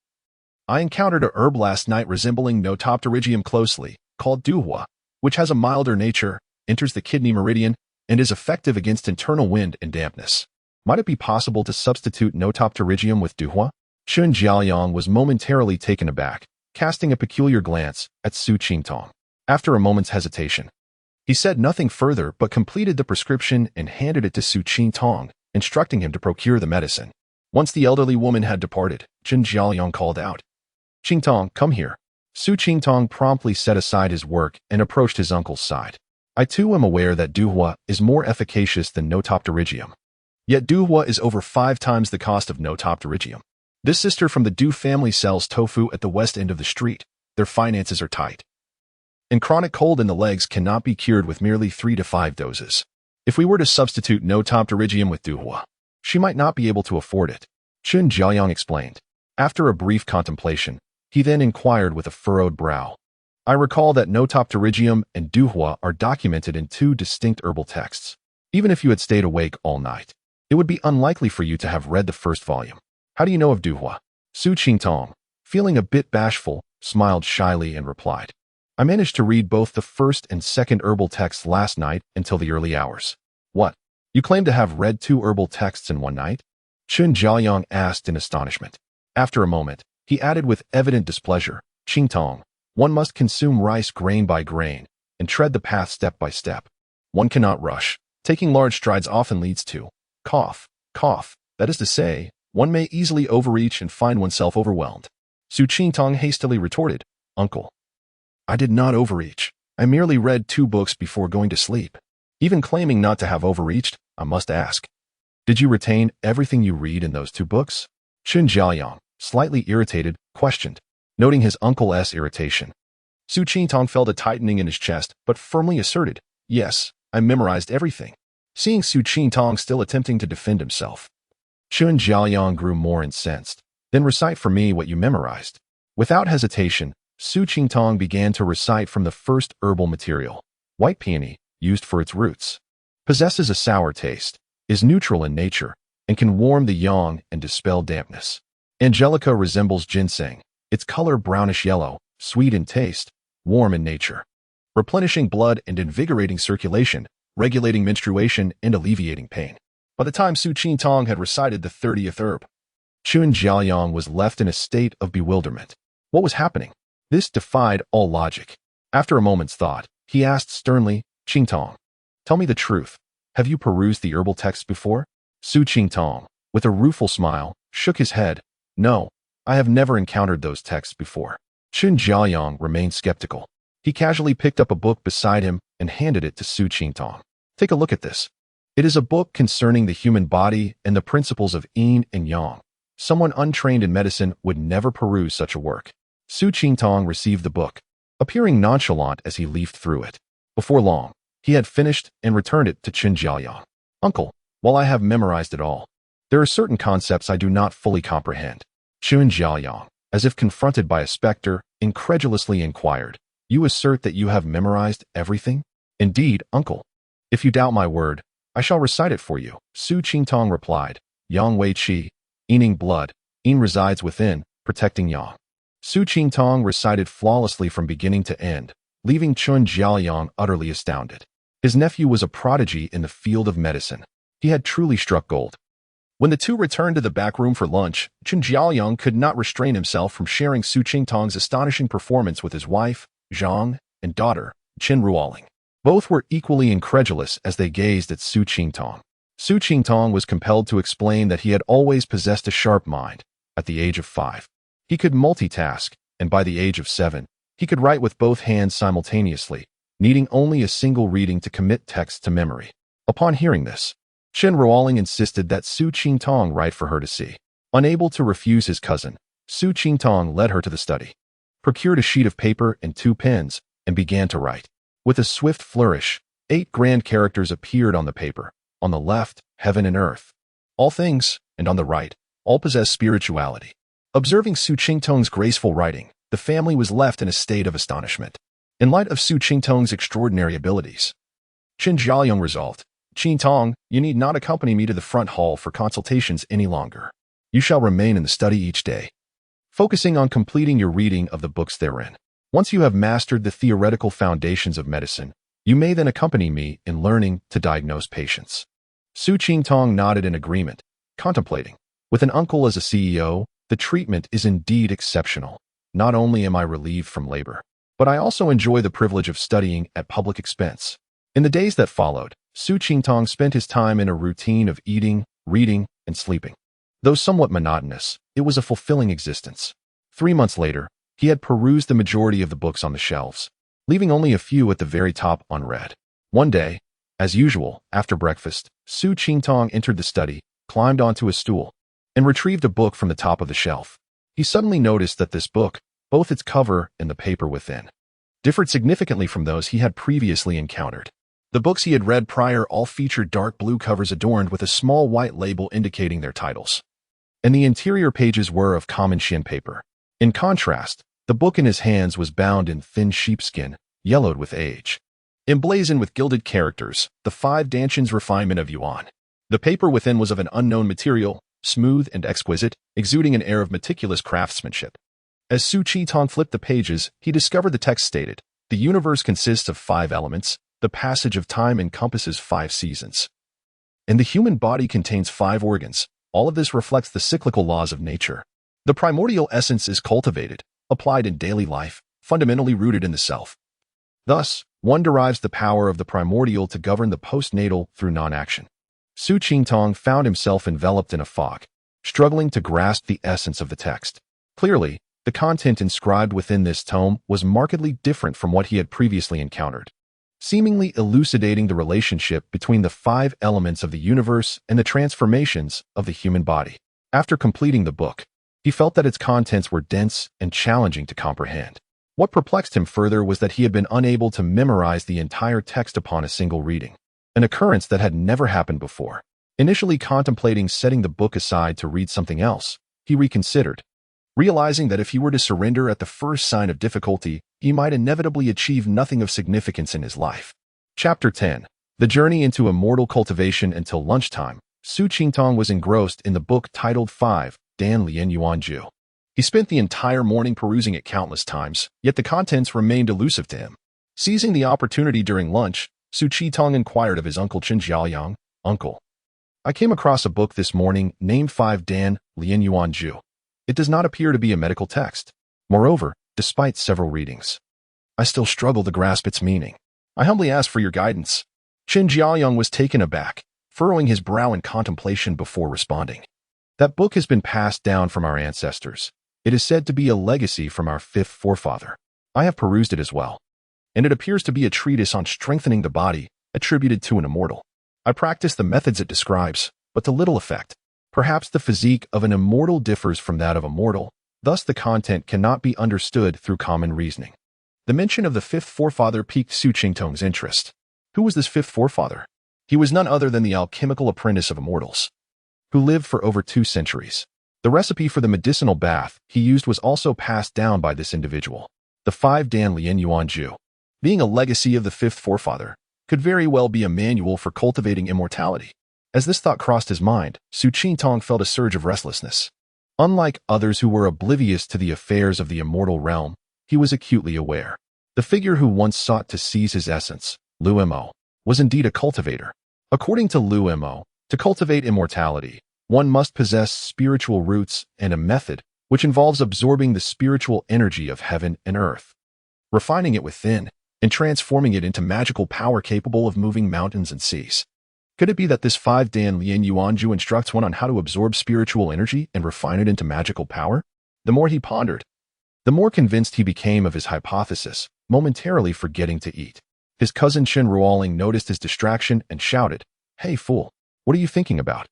I encountered a herb last night resembling notopterygium closely, called duhua, which has a milder nature, enters the kidney meridian, and is effective against internal wind and dampness. Might it be possible to substitute notopterygium with duhua?" Chun Jiaoyang was momentarily taken aback, casting a peculiar glance at Su Qingtong. After a moment's hesitation, he said nothing further but completed the prescription and handed it to Su Qingtong, instructing him to procure the medicine. Once the elderly woman had departed, Chun Jiaoyang called out, "Qingtong, come here." Su Qingtong promptly set aside his work and approached his uncle's side. "I too am aware that duhua is more efficacious than notopterygium. Yet duhua is over 5 times the cost of notopterygium. This sister from the Du family sells tofu at the west end of the street. Their finances are tight. And chronic cold in the legs cannot be cured with merely 3 to 5 doses. If we were to substitute notopterygium with duhua, she might not be able to afford it." Chun Jiaoyang explained. After a brief contemplation, he then inquired with a furrowed brow, "I recall that notopterygium and duhua are documented in 2 distinct herbal texts. Even if you had stayed awake all night, it would be unlikely for you to have read the first volume. How do you know of duhua?" Su Qingtong, feeling a bit bashful, smiled shyly and replied, "I managed to read both the first and second herbal texts last night until the early hours." "What? You claim to have read 2 herbal texts in one night?" Chun Jiaoyang asked in astonishment. After a moment, he added with evident displeasure, "Qingtong, one must consume rice grain by grain and tread the path step by step. One cannot rush. Taking large strides often leads to cough. That is to say, one may easily overreach and find oneself overwhelmed." Su Qingtong hastily retorted, "Uncle, I did not overreach. I merely read 2 books before going to sleep. Even claiming not to have overreached, I must ask, did you retain everything you read in those 2 books?" Chun Jiaoyang, slightly irritated, questioned. Noting his uncle's irritation, Su Qingtong felt a tightening in his chest, but firmly asserted, "Yes, I memorized everything." Seeing Su Qingtong still attempting to defend himself, Chun Jiaoyang grew more incensed. "Then recite for me what you memorized." Without hesitation, Su Qingtong began to recite from the first herbal material. White peony, used for its roots, possesses a sour taste, is neutral in nature, and can warm the yang and dispel dampness. Angelica resembles ginseng, its color brownish yellow, sweet in taste, warm in nature, replenishing blood and invigorating circulation, regulating menstruation and alleviating pain. By the time Su Qingtong had recited the 30th herb, Chun Jiaoyang was left in a state of bewilderment. What was happening? This defied all logic. After a moment's thought, he asked sternly, "Qingtong, tell me the truth. Have you perused the herbal texts before?" Su Qingtong, with a rueful smile, shook his head. "No, I have never encountered those texts before." Chun Jiaoyang remained skeptical. He casually picked up a book beside him and handed it to Su Qingtong. "Take a look at this. It is a book concerning the human body and the principles of yin and yang. Someone untrained in medicine would never peruse such a work." Su Qingtong received the book, appearing nonchalant as he leafed through it. Before long, he had finished and returned it to Chun Jiaoyang. "Uncle, while I have memorized it all, there are certain concepts I do not fully comprehend." Chun Jiaoyang, as if confronted by a specter, incredulously inquired, "You assert that you have memorized everything?" "Indeed, uncle. If you doubt my word, I shall recite it for you." Su Qingtong replied, "Yang Wei Qi, Yining blood, Yin resides within, protecting Yang." Su Qingtong recited flawlessly from beginning to end, leaving Chun Jiaoyang utterly astounded. His nephew was a prodigy in the field of medicine. He had truly struck gold. When the two returned to the back room for lunch, Chun Jiaoyang could not restrain himself from sharing Su Qingtong's astonishing performance with his wife, Zhang, and daughter, Chen Ruoling. Both were equally incredulous as they gazed at Su Qingtong. Su Qingtong was compelled to explain that he had always possessed a sharp mind. At the age of 5, he could multitask, and by the age of 7, he could write with both hands simultaneously, needing only a single reading to commit text to memory. Upon hearing this, Chen Ruoling insisted that Su Qingtong write for her to see. Unable to refuse his cousin, Su Qingtong led her to the study, procured a sheet of paper and 2 pens, and began to write. With a swift flourish, 8 grand characters appeared on the paper. On the left, heaven and earth, all things, and on the right, all possess spirituality. Observing Su Qingtong's graceful writing, the family was left in a state of astonishment. In light of Su Qingtong's extraordinary abilities, Qin Jiaoyong resolved, "Qingtong, you need not accompany me to the front hall for consultations any longer. You shall remain in the study each day, focusing on completing your reading of the books therein. Once you have mastered the theoretical foundations of medicine, you may then accompany me in learning to diagnose patients." Su Qingtong nodded in agreement, contemplating. With an uncle as a CEO, the treatment is indeed exceptional. Not only am I relieved from labor, but I also enjoy the privilege of studying at public expense. In the days that followed, Su Qingtong spent his time in a routine of eating, reading, and sleeping. Though somewhat monotonous, it was a fulfilling existence. 3 months later, he had perused the majority of the books on the shelves, leaving only a few at the very top unread. One day, as usual, after breakfast, Su Qingtong entered the study, climbed onto a stool, and retrieved a book from the top of the shelf. He suddenly noticed that this book, both its cover and the paper within, differed significantly from those he had previously encountered. The books he had read prior all featured dark blue covers adorned with a small white label indicating their titles, and the interior pages were of common Xin paper. In contrast, the book in his hands was bound in thin sheepskin, yellowed with age. Emblazoned with gilded characters, the 5 Danshan's refinement of Yuan. The paper within was of an unknown material, smooth and exquisite, exuding an air of meticulous craftsmanship. As Su Qingtong flipped the pages, he discovered the text stated, "The universe consists of 5 elements, the passage of time encompasses 5 seasons, and the human body contains 5 organs. All of this reflects the cyclical laws of nature. The primordial essence is cultivated, applied in daily life, fundamentally rooted in the self. Thus, one derives the power of the primordial to govern the postnatal through non-action." Su Qingtong found himself enveloped in a fog, struggling to grasp the essence of the text. Clearly, the content inscribed within this tome was markedly different from what he had previously encountered, seemingly elucidating the relationship between the 5 elements of the universe and the transformations of the human body. After completing the book, he felt that its contents were dense and challenging to comprehend. What perplexed him further was that he had been unable to memorize the entire text upon a single reading, an occurrence that had never happened before. Initially contemplating setting the book aside to read something else, he reconsidered, realizing that if he were to surrender at the first sign of difficulty, he might inevitably achieve nothing of significance in his life. Chapter 10. The Journey into Immortal Cultivation. Until lunchtime, Su Qingtong was engrossed in the book titled 5 Dan Lian Yuan Ju. He spent the entire morning perusing it countless times, yet the contents remained elusive to him. Seizing the opportunity during lunch, Su Qingtong inquired of his uncle Qin Jiaoyong, "Uncle, I came across a book this morning named 5 Dan Lian Yuan Ju. It does not appear to be a medical text. Moreover, despite several readings, I still struggle to grasp its meaning. I humbly ask for your guidance." Qin Jiaoyong was taken aback, furrowing his brow in contemplation before responding. "That book has been passed down from our ancestors. It is said to be a legacy from our 5th forefather. I have perused it as well, and it appears to be a treatise on strengthening the body, attributed to an immortal. I practice the methods it describes, but to little effect. Perhaps the physique of an immortal differs from that of a mortal, thus the content cannot be understood through common reasoning." The mention of the 5th forefather piqued Su Qingtong's interest. Who was this 5th forefather? He was none other than the alchemical apprentice of immortals, who lived for over 2 centuries. The recipe for the medicinal bath he used was also passed down by this individual. The 5 Dan Lian Yuan Ju, being a legacy of the 5th forefather, could very well be a manual for cultivating immortality. As this thought crossed his mind, Su Qingtong felt a surge of restlessness. Unlike others who were oblivious to the affairs of the immortal realm, he was acutely aware. The figure who once sought to seize his essence, Lu Mo, was indeed a cultivator. According to Lu Mo, to cultivate immortality, one must possess spiritual roots and a method which involves absorbing the spiritual energy of heaven and earth, refining it within, and transforming it into magical power capable of moving mountains and seas. Could it be that this 5 Dan Lian Yuan Ju instructs one on how to absorb spiritual energy and refine it into magical power? The more he pondered, the more convinced he became of his hypothesis, momentarily forgetting to eat. His cousin Chen Ruoling noticed his distraction and shouted, "Hey fool, What are you thinking about?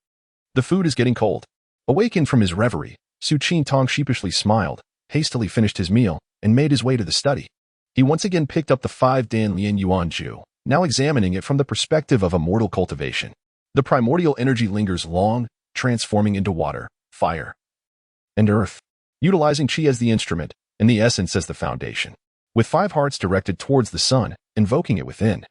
The food is getting cold. Awakened from his reverie, Su Qingtong sheepishly smiled, hastily finished his meal, and made his way to the study. He once again picked up the 5-dan Lian Yuan Ju, now examining it from the perspective of immortal cultivation. The primordial energy lingers long, transforming into water, fire, and earth, utilizing qi as the instrument and the essence as the foundation. With 5 hearts directed towards the sun, invoking it within,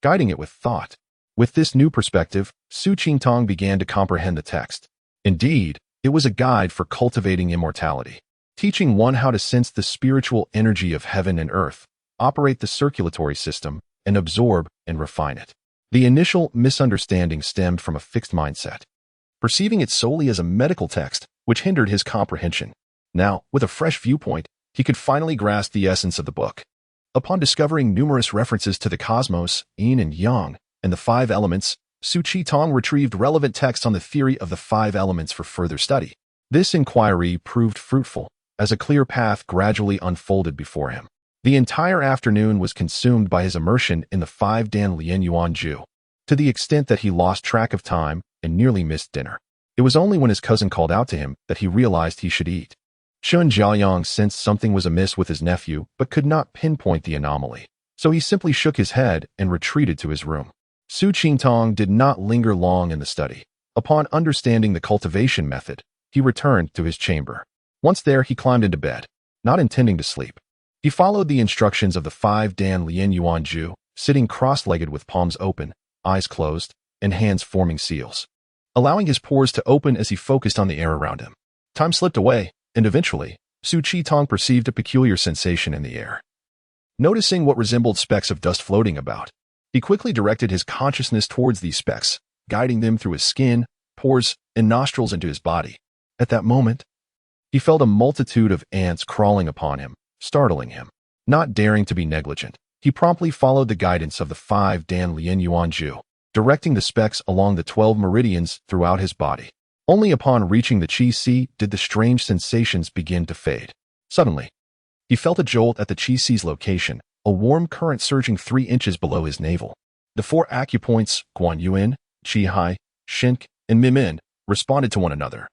guiding it with thought. With this new perspective, Su Qingtong began to comprehend the text. Indeed, it was a guide for cultivating immortality, teaching one how to sense the spiritual energy of heaven and earth, operate the circulatory system, and absorb and refine it. The initial misunderstanding stemmed from a fixed mindset, perceiving it solely as a medical text, which hindered his comprehension. Now, with a fresh viewpoint, he could finally grasp the essence of the book. Upon discovering numerous references to the cosmos, yin and yang, and the 5 elements, Su Qingtong retrieved relevant texts on the theory of the 5 elements for further study. This inquiry proved fruitful, as a clear path gradually unfolded before him. The entire afternoon was consumed by his immersion in the 5-dan Lian Yuan Ju, to the extent that he lost track of time and nearly missed dinner. It was only when his cousin called out to him that he realized he should eat. Shun Jiaoyang sensed something was amiss with his nephew, but could not pinpoint the anomaly, so he simply shook his head and retreated to his room. Su Qingtong did not linger long in the study. Upon understanding the cultivation method, he returned to his chamber. Once there, he climbed into bed, not intending to sleep. He followed the instructions of the 5-dan Lian Yuan Ju, sitting cross-legged with palms open, eyes closed, and hands forming seals, allowing his pores to open as he focused on the air around him. Time slipped away, and eventually, Su Qingtong perceived a peculiar sensation in the air. Noticing what resembled specks of dust floating about, he quickly directed his consciousness towards these specks, guiding them through his skin, pores, and nostrils into his body. At that moment, he felt a multitude of ants crawling upon him, startling him. Not daring to be negligent, he promptly followed the guidance of the 5-dan Lian Yuan Ju, directing the specks along the 12 meridians throughout his body. Only upon reaching the Qi Sea did the strange sensations begin to fade. Suddenly, he felt a jolt at the Qi Sea's location, a warm current surging 3 inches below his navel. The 4 acupoints, Guan Yuan, Qi Hai, Shenk, and Mimin, responded to one another,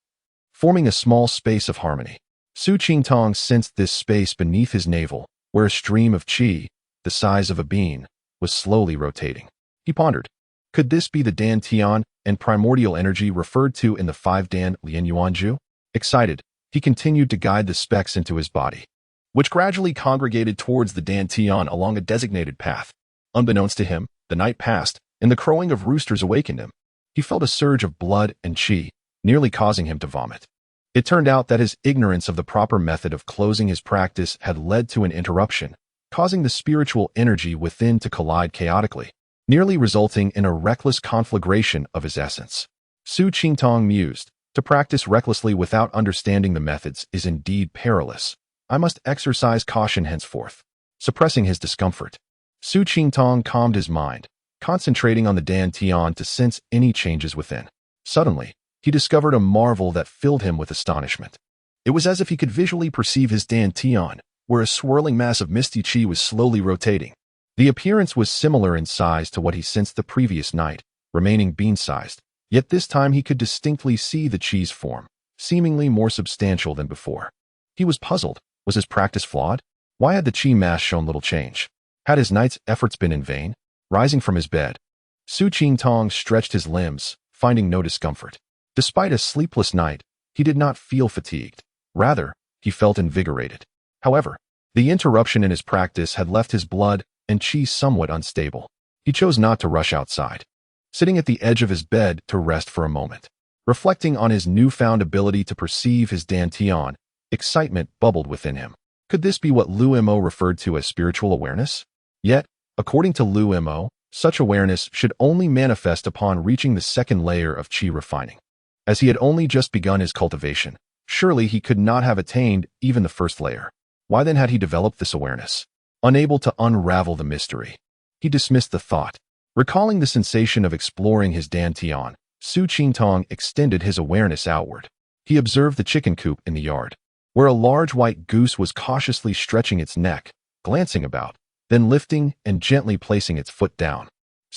forming a small space of harmony. Su Qingtong sensed this space beneath his navel, where a stream of qi, the size of a bean, was slowly rotating. He pondered, could this be the Dan Tian and primordial energy referred to in the 5-dan Lian Yuan Ju? Excited, he continued to guide the specks into his body, which gradually congregated towards the Dan Tian along a designated path. Unbeknownst to him, the night passed, and the crowing of roosters awakened him. He felt a surge of blood and qi, nearly causing him to vomit. It turned out that his ignorance of the proper method of closing his practice had led to an interruption, causing the spiritual energy within to collide chaotically, nearly resulting in a reckless conflagration of his essence. Su Qingtong mused, to practice recklessly without understanding the methods is indeed perilous. I must exercise caution henceforth. Suppressing his discomfort, Su Qingtong calmed his mind, concentrating on the Dan Tian to sense any changes within. Suddenly, he discovered a marvel that filled him with astonishment. It was as if he could visually perceive his Dan Tian, where a swirling mass of misty qi was slowly rotating. The appearance was similar in size to what he sensed the previous night, remaining bean-sized, yet this time he could distinctly see the qi's form, seemingly more substantial than before. He was puzzled. Was his practice flawed? Why had the qi mass shown little change? Had his night's efforts been in vain? Rising from his bed, Su Qingtong stretched his limbs, finding no discomfort. Despite a sleepless night, he did not feel fatigued. Rather, he felt invigorated. However, the interruption in his practice had left his blood and qi somewhat unstable. He chose not to rush outside, sitting at the edge of his bed to rest for a moment. Reflecting on his newfound ability to perceive his Dan Tian, excitement bubbled within him. Could this be what Lu Mo referred to as spiritual awareness? Yet, according to Lu Mo, such awareness should only manifest upon reaching the second layer of qi refining. As he had only just begun his cultivation, surely he could not have attained even the first layer. Why then had he developed this awareness? Unable to unravel the mystery, he dismissed the thought. Recalling the sensation of exploring his Dan Tian, Su Qingtong extended his awareness outward. He observed the chicken coop in the yard, where a large white goose was cautiously stretching its neck, glancing about, then lifting and gently placing its foot down.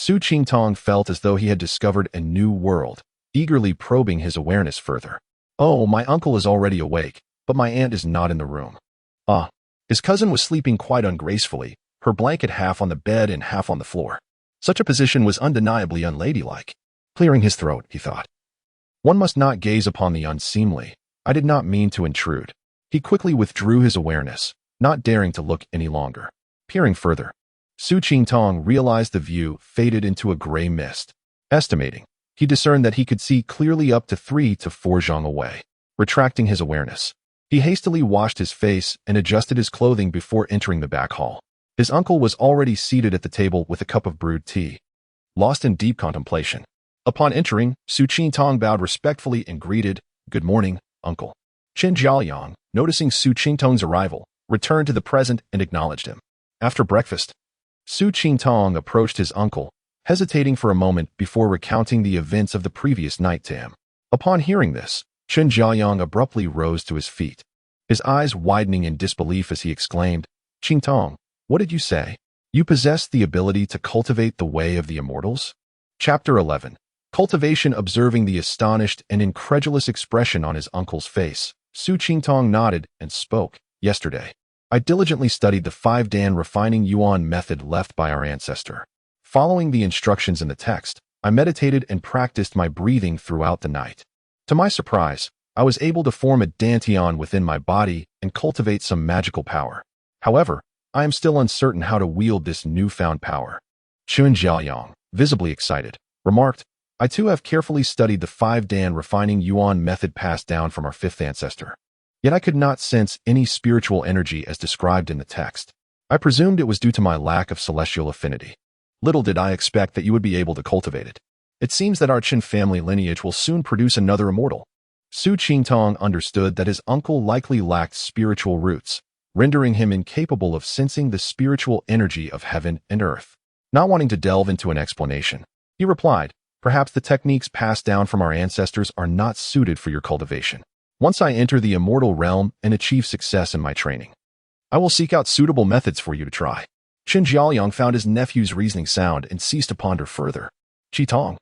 Su Qingtong felt as though he had discovered a new world, eagerly probing his awareness further. Oh, my uncle is already awake, but my aunt is not in the room. Ah. His cousin was sleeping quite ungracefully, her blanket half on the bed and half on the floor. Such a position was undeniably unladylike. Clearing his throat, he thought. One must not gaze upon the unseemly. I did not mean to intrude. He quickly withdrew his awareness, not daring to look any longer. Peering further, Su Qingtong realized the view faded into a gray mist. Estimating, he discerned that he could see clearly up to 3 to 4 zhang away. Retracting his awareness, he hastily washed his face and adjusted his clothing before entering the back hall. His uncle was already seated at the table with a cup of brewed tea, lost in deep contemplation. Upon entering, Su Qingtong bowed respectfully and greeted, "Good morning, uncle." Chen Jiaoyang, noticing Su Qingtong's arrival, returned to the present and acknowledged him. After breakfast, Su Qingtong approached his uncle, hesitating for a moment before recounting the events of the previous night to him. Upon hearing this, Chen Jiaoyang abruptly rose to his feet, his eyes widening in disbelief as he exclaimed, "Qingtong, what did you say? You possess the ability to cultivate the way of the immortals?" Chapter 11. Cultivation. Observing the astonished and incredulous expression on his uncle's face, Su Qingtong nodded and spoke. "Yesterday, I diligently studied the 5-dan refining yuan method left by our ancestor. Following the instructions in the text, I meditated and practiced my breathing throughout the night. To my surprise, I was able to form a dantian within my body and cultivate some magical power. However, I am still uncertain how to wield this newfound power." Chen Jiaoyang, visibly excited, remarked, "I too have carefully studied the 5-dan refining yuan method passed down from our 5th ancestor. Yet I could not sense any spiritual energy as described in the text. I presumed it was due to my lack of celestial affinity. Little did I expect that you would be able to cultivate it. It seems that our Qin family lineage will soon produce another immortal." Su Qingtong understood that his uncle likely lacked spiritual roots, rendering him incapable of sensing the spiritual energy of heaven and earth. Not wanting to delve into an explanation, he replied, "Perhaps the techniques passed down from our ancestors are not suited for your cultivation. Once I enter the immortal realm and achieve success in my training, I will seek out suitable methods for you to try." Chen Jiaoyang found his nephew's reasoning sound and ceased to ponder further. "Qitong,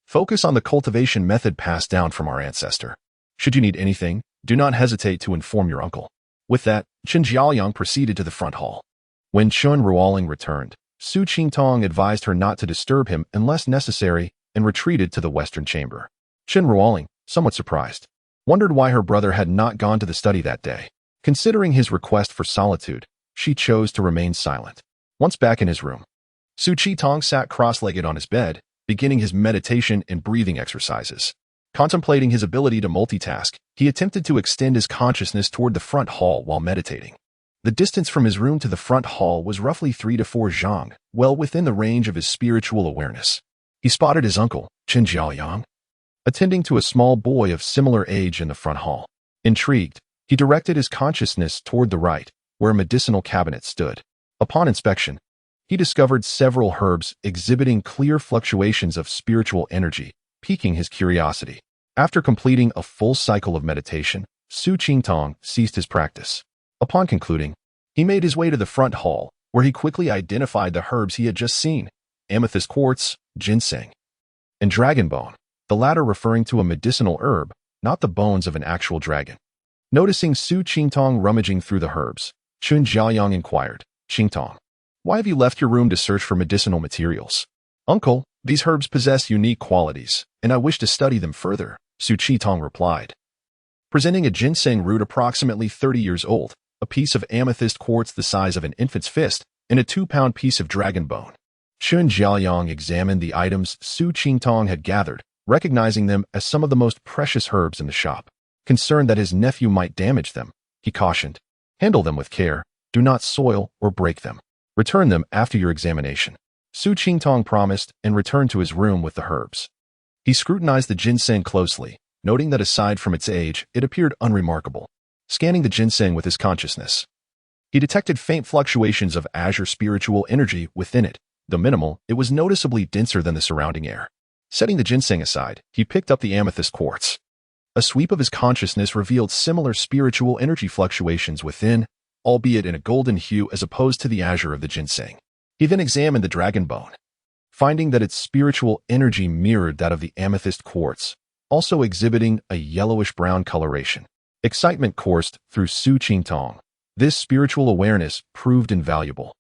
focus on the cultivation method passed down from our ancestor. Should you need anything, do not hesitate to inform your uncle." With that, Chen Jiaoyang proceeded to the front hall. When Chen Ruoling returned, Su Qingtong advised her not to disturb him unless necessary and retreated to the western chamber. Chen Ruoling, somewhat surprised, wondered why her brother had not gone to the study that day. Considering his request for solitude, she chose to remain silent. Once back in his room, Su Qingtong sat cross-legged on his bed, beginning his meditation and breathing exercises. Contemplating his ability to multitask, he attempted to extend his consciousness toward the front hall while meditating. The distance from his room to the front hall was roughly 3 to 4 zhang, well within the range of his spiritual awareness. He spotted his uncle, Chen Jiaoyang, attending to a small boy of similar age in the front hall. Intrigued, he directed his consciousness toward the right, where a medicinal cabinet stood. Upon inspection, he discovered several herbs exhibiting clear fluctuations of spiritual energy, piquing his curiosity. After completing a full cycle of meditation, Su Qingtong ceased his practice. Upon concluding, he made his way to the front hall, where he quickly identified the herbs he had just seen: amethyst quartz, ginseng, and dragon bone, the latter referring to a medicinal herb, not the bones of an actual dragon. Noticing Su Qingtong rummaging through the herbs, Chen Jiaoyang inquired, "Qingtong, why have you left your room to search for medicinal materials?" "Uncle, these herbs possess unique qualities, and I wish to study them further," Su Qingtong replied. Presenting a ginseng root approximately 30 years old, a piece of amethyst quartz the size of an infant's fist, and a 2-pound piece of dragon bone, Chen Jiaoyang examined the items Su Qingtong had gathered, recognizing them as some of the most precious herbs in the shop. Concerned that his nephew might damage them, he cautioned, "Handle them with care, do not soil or break them. Return them after your examination." Su Qingtong promised and returned to his room with the herbs. He scrutinized the ginseng closely, noting that aside from its age, it appeared unremarkable. Scanning the ginseng with his consciousness, he detected faint fluctuations of azure spiritual energy within it. Though minimal, it was noticeably denser than the surrounding air. Setting the ginseng aside, he picked up the amethyst quartz. A sweep of his consciousness revealed similar spiritual energy fluctuations within, albeit in a golden hue as opposed to the azure of the ginseng. He then examined the dragon bone. finding that its spiritual energy mirrored that of the amethyst quartz, also exhibiting a yellowish-brown coloration. Excitement coursed through Su Qingtong. This spiritual awareness proved invaluable,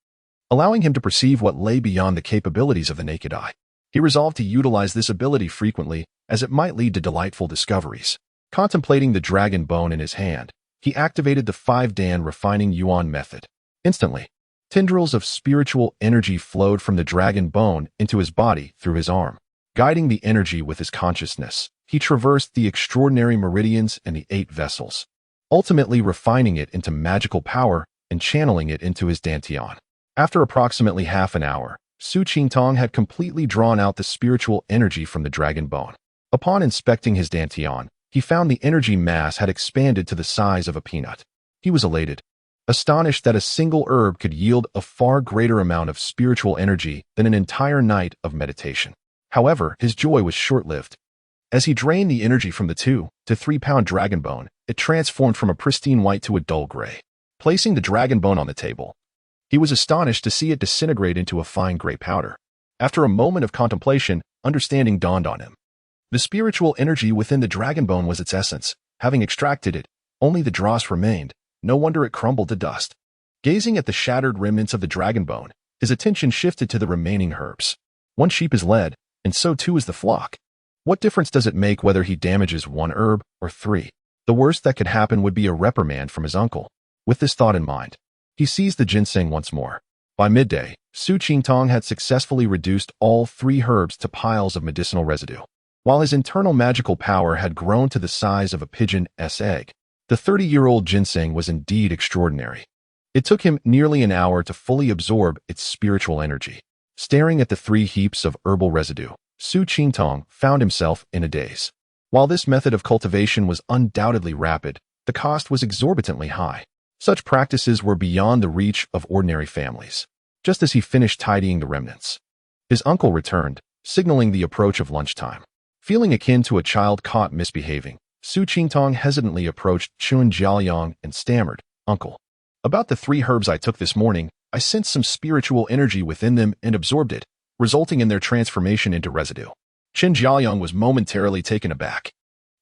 allowing him to perceive what lay beyond the capabilities of the naked eye. He resolved to utilize this ability frequently, as it might lead to delightful discoveries. Contemplating the dragon bone in his hand, he activated the 5-Dan refining yuan method. Instantly, tendrils of spiritual energy flowed from the dragon bone into his body through his arm. Guiding the energy with his consciousness, he traversed the extraordinary meridians and the 8 vessels, ultimately refining it into magical power and channeling it into his dantian. After approximately half an hour, Su Qingtong had completely drawn out the spiritual energy from the dragon bone. Upon inspecting his dantian, he found the energy mass had expanded to the size of a peanut. He was elated, astonished that a single herb could yield a far greater amount of spiritual energy than an entire night of meditation. However, his joy was short-lived. As he drained the energy from the 2 to 3 pound dragon bone, it transformed from a pristine white to a dull gray. Placing the dragon bone on the table, he was astonished to see it disintegrate into a fine gray powder. After a moment of contemplation, understanding dawned on him. The spiritual energy within the dragon bone was its essence. Having extracted it, only the dross remained. No wonder it crumbled to dust. Gazing at the shattered remnants of the dragon bone, his attention shifted to the remaining herbs. One sheep is led, and so too is the flock. What difference does it make whether he damages 1 herb or 3? The worst that could happen would be a reprimand from his uncle. With this thought in mind, he seized the ginseng once more. By midday, Su Qingtong had successfully reduced all 3 herbs to piles of medicinal residue. While his internal magical power had grown to the size of a pigeon's egg, the 30-year-old ginseng was indeed extraordinary. It took him nearly an hour to fully absorb its spiritual energy. Staring at the 3 heaps of herbal residue, Su Qingtong found himself in a daze. While this method of cultivation was undoubtedly rapid, the cost was exorbitantly high. Such practices were beyond the reach of ordinary families. Just as he finished tidying the remnants, his uncle returned, signaling the approach of lunchtime. Feeling akin to a child caught misbehaving, Su Qingtong hesitantly approached Chun Jiaoyang and stammered, "Uncle, about the 3 herbs I took this morning, I sensed some spiritual energy within them and absorbed it, resulting in their transformation into residue." Qin Jiaoyang was momentarily taken aback.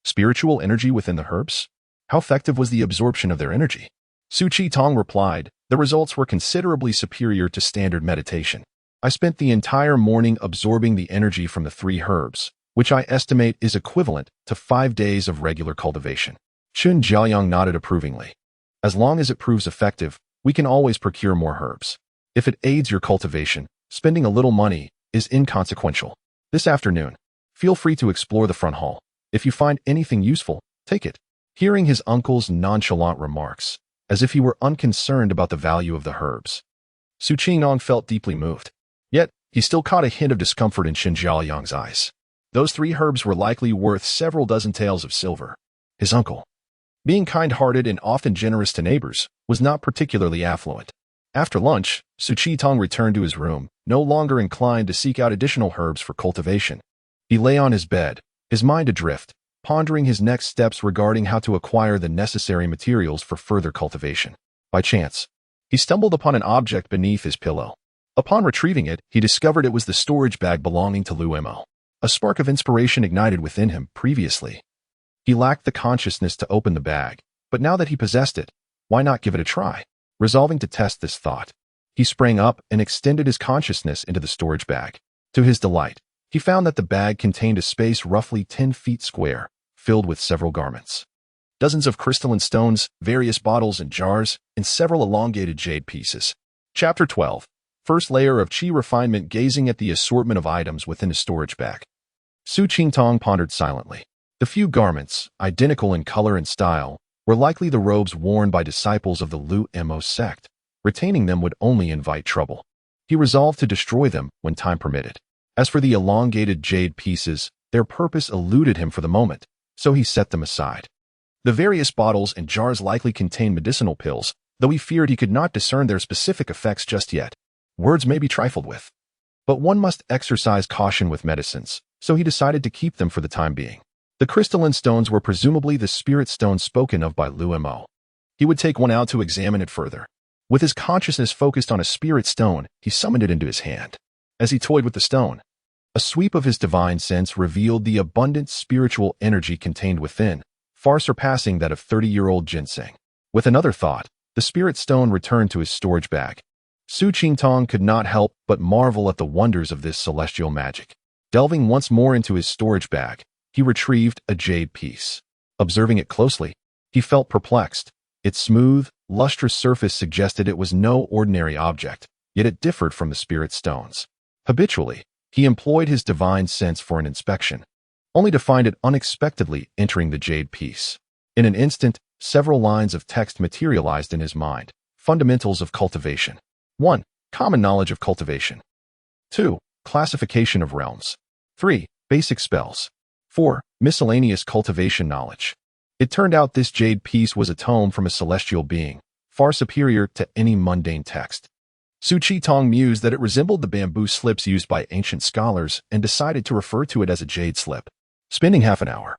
Spiritual energy within the herbs? How effective was the absorption of their energy? Su Qingtong replied, "The results were considerably superior to standard meditation. I spent the entire morning absorbing the energy from the 3 herbs, which I estimate is equivalent to 5 days of regular cultivation." Chun Jiaoyang nodded approvingly. "As long as it proves effective, we can always procure more herbs. If it aids your cultivation, spending a little money is inconsequential. This afternoon, feel free to explore the front hall. If you find anything useful, take it." Hearing his uncle's nonchalant remarks, as if he were unconcerned about the value of the herbs, Su Qingtong felt deeply moved. Yet, he still caught a hint of discomfort in Qin Jiaoyang's eyes. Those 3 herbs were likely worth several dozen taels of silver. His uncle, being kind-hearted and often generous to neighbors, was not particularly affluent. After lunch, Su Qingtong returned to his room, no longer inclined to seek out additional herbs for cultivation. He lay on his bed, his mind adrift, pondering his next steps regarding how to acquire the necessary materials for further cultivation. By chance, he stumbled upon an object beneath his pillow. Upon retrieving it, he discovered it was the storage bag belonging to Lu Mo. A spark of inspiration ignited within him. Previously, he lacked the consciousness to open the bag, but now that he possessed it, why not give it a try? Resolving to test this thought, he sprang up and extended his consciousness into the storage bag. To his delight, he found that the bag contained a space roughly 10 feet square, filled with several garments, dozens of crystalline stones, various bottles and jars, and several elongated jade pieces. Chapter 12. First layer of Qi refinement. Gazing at the assortment of items within his storage bag, Su Qingtong pondered silently. The few garments, identical in color and style, were likely the robes worn by disciples of the Lu Mo sect. Retaining them would only invite trouble. He resolved to destroy them when time permitted. As for the elongated jade pieces, their purpose eluded him for the moment, so he set them aside. The various bottles and jars likely contained medicinal pills, though he feared he could not discern their specific effects just yet. Words may be trifled with, but one must exercise caution with medicines, so he decided to keep them for the time being. The crystalline stones were presumably the spirit stones spoken of by Lu Mo. He would take one out to examine it further. With his consciousness focused on a spirit stone, he summoned it into his hand. As he toyed with the stone, A sweep of his divine sense revealed the abundant spiritual energy contained within, far surpassing that of 30-year-old ginseng. With another thought, the spirit stone returned to his storage bag. Su Qingtong could not help but marvel at the wonders of this celestial magic. Delving once more into his storage bag, he retrieved a jade piece. Observing it closely, he felt perplexed. Its smooth, lustrous surface suggested it was no ordinary object, yet it differed from the spirit stones. Habitually, he employed his divine sense for an inspection, only to find it unexpectedly entering the jade piece. In an instant, several lines of text materialized in his mind. Fundamentals of cultivation. 1. Common knowledge of cultivation. 2. Classification of realms. 3. Basic spells. 4. Miscellaneous cultivation knowledge. It turned out this jade piece was a tome from a celestial being, far superior to any mundane text. Su Qingtong mused that it resembled the bamboo slips used by ancient scholars and decided to refer to it as a jade slip. Spending half an hour,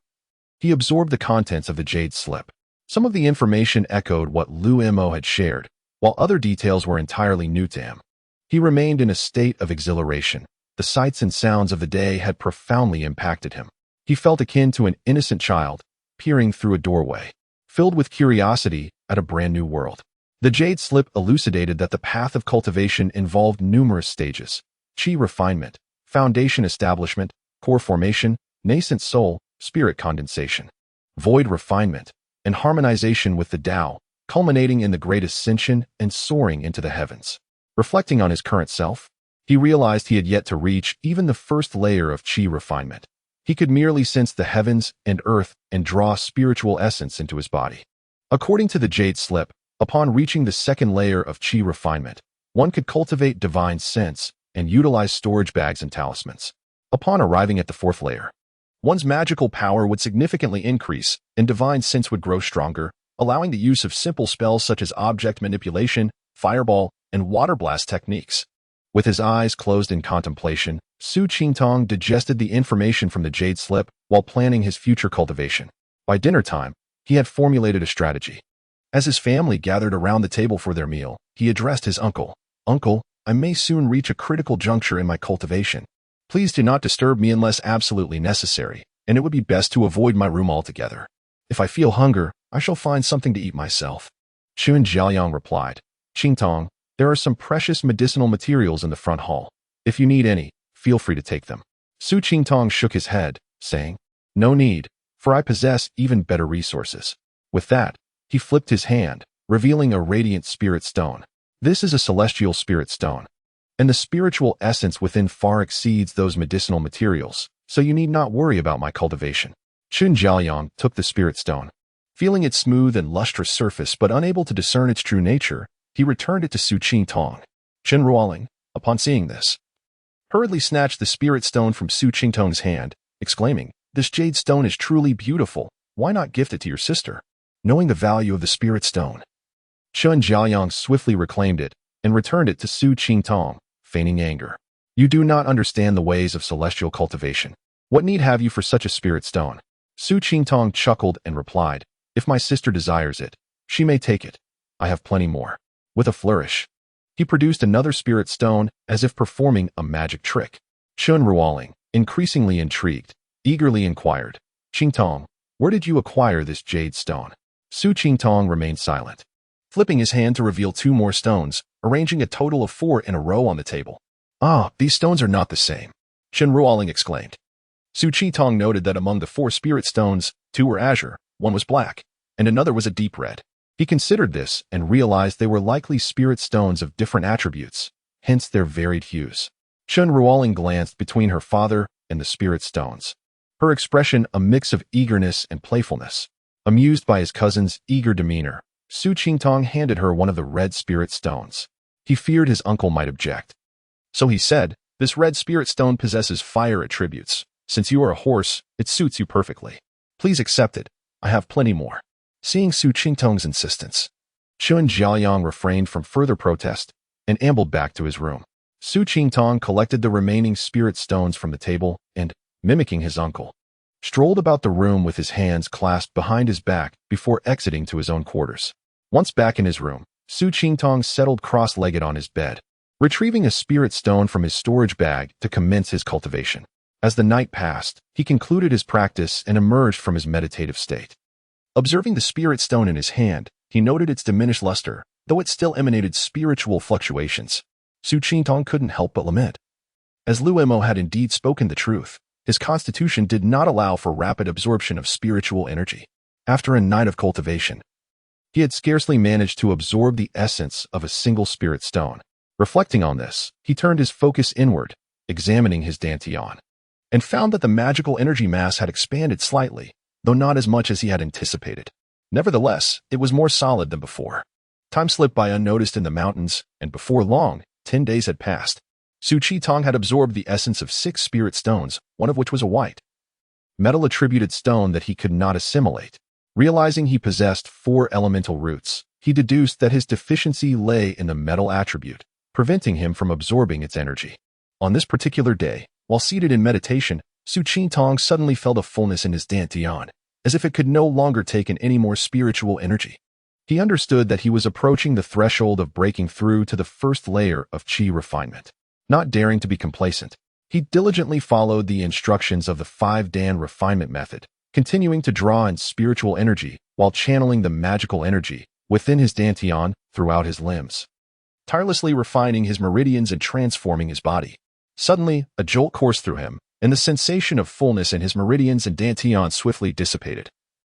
he absorbed the contents of the jade slip. Some of the information echoed what Lu Mo had shared, while other details were entirely new to him. He remained in a state of exhilaration. The sights and sounds of the day had profoundly impacted him. He felt akin to an innocent child, peering through a doorway, filled with curiosity at a brand new world. The jade slip elucidated that the path of cultivation involved numerous stages: qi refinement, foundation establishment, core formation, nascent soul, spirit condensation, void refinement, and harmonization with the Tao, culminating in the great ascension and soaring into the heavens. Reflecting on his current self, he realized he had yet to reach even the first layer of qi refinement. He could merely sense the heavens and earth and draw spiritual essence into his body. According to the jade slip, upon reaching the second layer of qi refinement, one could cultivate divine sense and utilize storage bags and talismans. Upon arriving at the fourth layer, one's magical power would significantly increase and divine sense would grow stronger, allowing the use of simple spells such as object manipulation, fireball, and water blast techniques. With his eyes closed in contemplation, Su Qingtong digested the information from the jade slip while planning his future cultivation. By dinner time, he had formulated a strategy. As his family gathered around the table for their meal, he addressed his uncle. "Uncle, I may soon reach a critical juncture in my cultivation. Please do not disturb me unless absolutely necessary, and it would be best to avoid my room altogether. If I feel hunger, I shall find something to eat myself." Chun Jiaoyang replied, "Qingtong, there are some precious medicinal materials in the front hall. If you need any, feel free to take them." Su Qingtong shook his head, saying, "No need, for I possess even better resources." With that, he flipped his hand, revealing a radiant spirit stone. This is a celestial spirit stone, and the spiritual essence within far exceeds those medicinal materials, so you need not worry about my cultivation. Chun Jiaoyang took the spirit stone. Feeling its smooth and lustrous surface but unable to discern its true nature, he returned it to Su Qingtong. Chen Ruoling, upon seeing this, hurriedly snatched the spirit stone from Su Qingtong's hand, exclaiming, "This jade stone is truly beautiful. Why not gift it to your sister?" Knowing the value of the spirit stone, Chun Jiaoyang swiftly reclaimed it and returned it to Su Qingtong, feigning anger. "You do not understand the ways of celestial cultivation. What need have you for such a spirit stone?" Su Qingtong chuckled and replied, "If my sister desires it, she may take it. I have plenty more." With a flourish, he produced another spirit stone as if performing a magic trick. Chun Ruoling, increasingly intrigued, eagerly inquired, "Qingtong, where did you acquire this jade stone?" Su Qingtong remained silent, flipping his hand to reveal 2 more stones, arranging a total of 4 in a row on the table. "Ah, these stones are not the same," Chen Ruoling exclaimed. Su Qingtong noted that among the 4 spirit stones, 2 were azure, 1 was black, and another was a deep red. He considered this and realized they were likely spirit stones of different attributes, hence their varied hues. Chun Ruoling glanced between her father and the spirit stones, her expression a mix of eagerness and playfulness. Amused by his cousin's eager demeanor, Su Qingtong handed her one of the red spirit stones. He feared his uncle might object. So he said, "This red spirit stone possesses fire attributes. Since you are a horse, it suits you perfectly. Please accept it. I have plenty more." Seeing Su Qingtong's insistence, Chun Jiaoyang refrained from further protest and ambled back to his room. Su Qingtong collected the remaining spirit stones from the table and, mimicking his uncle, strolled about the room with his hands clasped behind his back before exiting to his own quarters. Once back in his room, Su Qingtong settled cross-legged on his bed. retrieving a spirit stone from his storage bag to commence his cultivation. As the night passed, he concluded his practice and emerged from his meditative state. Observing the spirit stone in his hand, he noted its diminished luster, though it still emanated spiritual fluctuations. Su Qingtong couldn't help but lament. As Lu Mo had indeed spoken the truth, his constitution did not allow for rapid absorption of spiritual energy. After a night of cultivation, he had scarcely managed to absorb the essence of a single spirit stone. Reflecting on this, he turned his focus inward, examining his dantian, and found that the magical energy mass had expanded slightly, though not as much as he had anticipated. Nevertheless, it was more solid than before. Time slipped by unnoticed in the mountains, and before long, 10 days had passed. Su Qingtong had absorbed the essence of 6 spirit stones, one of which was a white, metal-attributed stone that he could not assimilate. Realizing he possessed 4 elemental roots, he deduced that his deficiency lay in the metal attribute, preventing him from absorbing its energy. On this particular day, while seated in meditation, Su Qingtong suddenly felt a fullness in his dantian, as if it could no longer take in any more spiritual energy. He understood that he was approaching the threshold of breaking through to the first layer of qi refinement. Not daring to be complacent, he diligently followed the instructions of the 5-dan refinement method, continuing to draw in spiritual energy while channeling the magical energy within his dantian throughout his limbs, tirelessly refining his meridians and transforming his body. Suddenly, a jolt coursed through him, and the sensation of fullness in his meridians and dantian swiftly dissipated,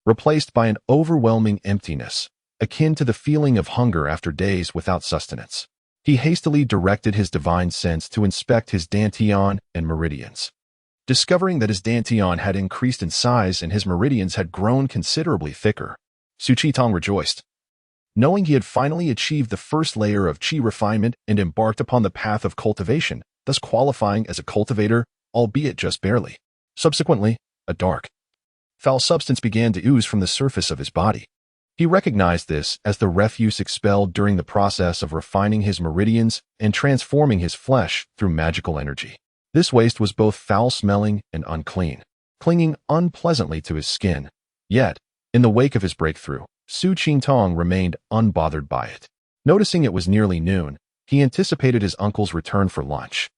replaced by an overwhelming emptiness, akin to the feeling of hunger after days without sustenance. He hastily directed his divine sense to inspect his dantian and meridians. Discovering that his dantian had increased in size and his meridians had grown considerably thicker, Su Qingtong rejoiced. Knowing he had finally achieved the first layer of qi refinement and embarked upon the path of cultivation, thus qualifying as a cultivator, albeit just barely. Subsequently, a dark, foul substance began to ooze from the surface of his body. He recognized this as the refuse expelled during the process of refining his meridians and transforming his flesh through magical energy. This waste was both foul-smelling and unclean, clinging unpleasantly to his skin. Yet, in the wake of his breakthrough, Su Qingtong remained unbothered by it. Noticing it was nearly noon, he anticipated his uncle's return for lunch.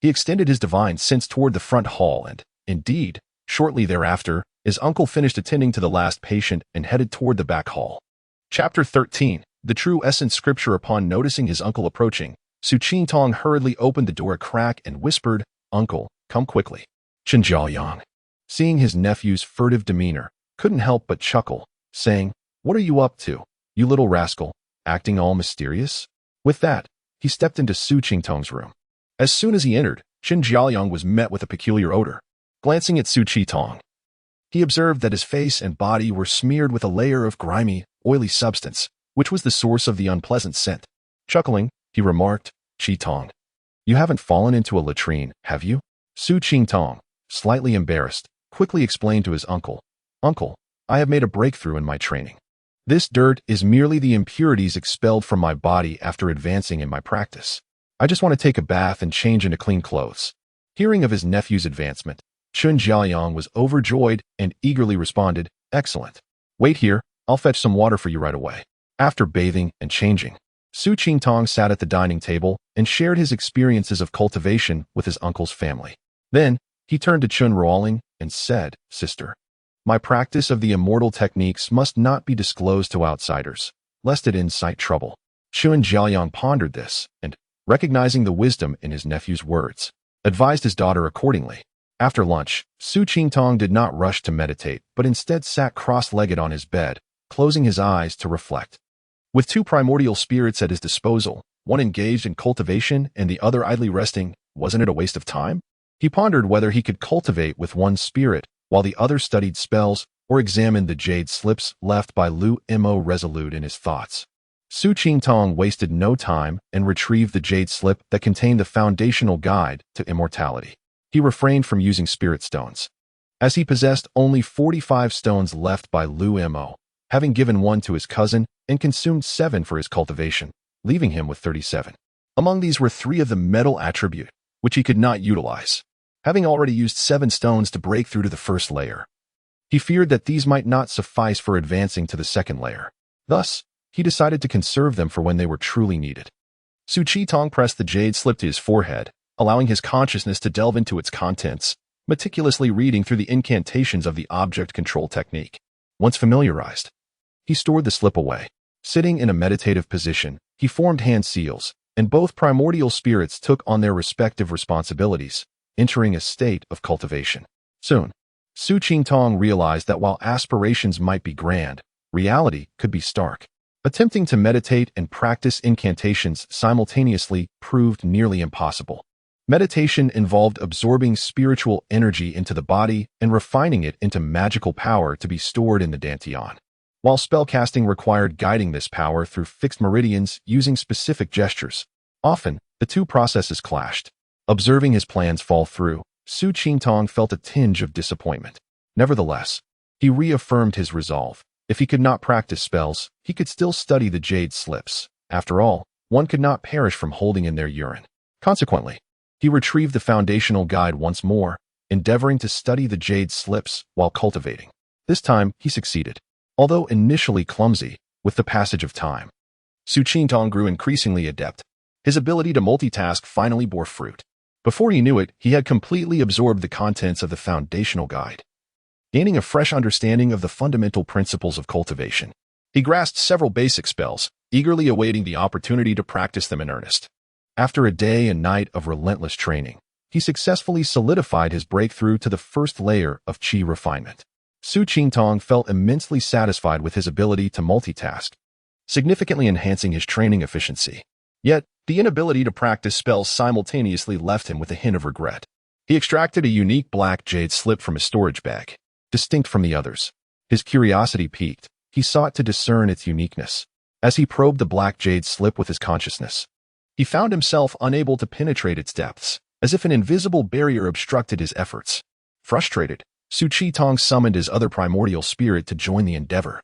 He extended his divine sense toward the front hall and, indeed, shortly thereafter, his uncle finished attending to the last patient and headed toward the back hall. Chapter 13. The True Essence Scripture. Upon noticing his uncle approaching, Su Qingtong hurriedly opened the door a crack and whispered, "Uncle, come quickly." Chen Jiaoyang, seeing his nephew's furtive demeanor, couldn't help but chuckle, saying, "What are you up to, you little rascal, acting all mysterious?" With that, he stepped into Su Qingtong's room. As soon as he entered, Chen Jiaoyang was met with a peculiar odor. Glancing at Su Qingtong, he observed that his face and body were smeared with a layer of grimy, oily substance, which was the source of the unpleasant scent. Chuckling, he remarked, "Qingtong, you haven't fallen into a latrine, have you?" Su Qingtong, slightly embarrassed, quickly explained to his uncle, "Uncle, I have made a breakthrough in my training. This dirt is merely the impurities expelled from my body after advancing in my practice. I just want to take a bath and change into clean clothes." Hearing of his nephew's advancement, Chen Jiaoyang was overjoyed and eagerly responded, "Excellent. Wait here, I'll fetch some water for you right away." After bathing and changing, Su Qingtong sat at the dining table and shared his experiences of cultivation with his uncle's family. Then, he turned to Chen Ruoling and said, "Sister, my practice of the immortal techniques must not be disclosed to outsiders, lest it incite trouble." Chen Jiaoyang pondered this and, recognizing the wisdom in his nephew's words, advised his daughter accordingly. After lunch, Su Qingtong did not rush to meditate, but instead sat cross-legged on his bed, closing his eyes to reflect. With 2 primordial spirits at his disposal, one engaged in cultivation and the other idly resting, wasn't it a waste of time? He pondered whether he could cultivate with one spirit while the other studied spells or examined the jade slips left by Lu Mo resolute in his thoughts. Su Qingtong wasted no time and retrieved the jade slip that contained the foundational guide to immortality. He refrained from using spirit stones, as he possessed only 45 stones left by Lu Mo, having given one to his cousin and consumed 7 for his cultivation, leaving him with 37. Among these were 3 of the metal attribute, which he could not utilize, having already used 7 stones to break through to the first layer. He feared that these might not suffice for advancing to the second layer. Thus, he decided to conserve them for when they were truly needed. Su Chi-tong pressed the jade slip to his forehead, allowing his consciousness to delve into its contents, meticulously reading through the incantations of the object control technique. Once familiarized, he stored the slip away. Sitting in a meditative position, he formed hand seals, and both primordial spirits took on their respective responsibilities, entering a state of cultivation. Soon, Su Chi-tong realized that while aspirations might be grand, reality could be stark. Attempting to meditate and practice incantations simultaneously proved nearly impossible. Meditation involved absorbing spiritual energy into the body and refining it into magical power to be stored in the dantian, while spellcasting required guiding this power through fixed meridians using specific gestures. Often, the two processes clashed. Observing his plans fall through, Su Chi-tong felt a tinge of disappointment. Nevertheless, he reaffirmed his resolve. If he could not practice spells, he could still study the jade slips. After all, one could not perish from holding in their urine. Consequently, he retrieved the foundational guide once more, endeavoring to study the jade slips while cultivating. This time, he succeeded. Although initially clumsy, with the passage of time, Su Chi-tong grew increasingly adept. His ability to multitask finally bore fruit. Before he knew it, he had completely absorbed the contents of the foundational guide, gaining a fresh understanding of the fundamental principles of cultivation. He grasped several basic spells, eagerly awaiting the opportunity to practice them in earnest. After a day and night of relentless training, he successfully solidified his breakthrough to the first layer of qi refinement. Su Chi-tong felt immensely satisfied with his ability to multitask, significantly enhancing his training efficiency. Yet, the inability to practice spells simultaneously left him with a hint of regret. He extracted a unique black jade slip from his storage bag, distinct from the others. His curiosity piqued. He sought to discern its uniqueness. As he probed the black jade slip with his consciousness, he found himself unable to penetrate its depths, as if an invisible barrier obstructed his efforts. Frustrated, Su Chi-tong summoned his other primordial spirit to join the endeavor.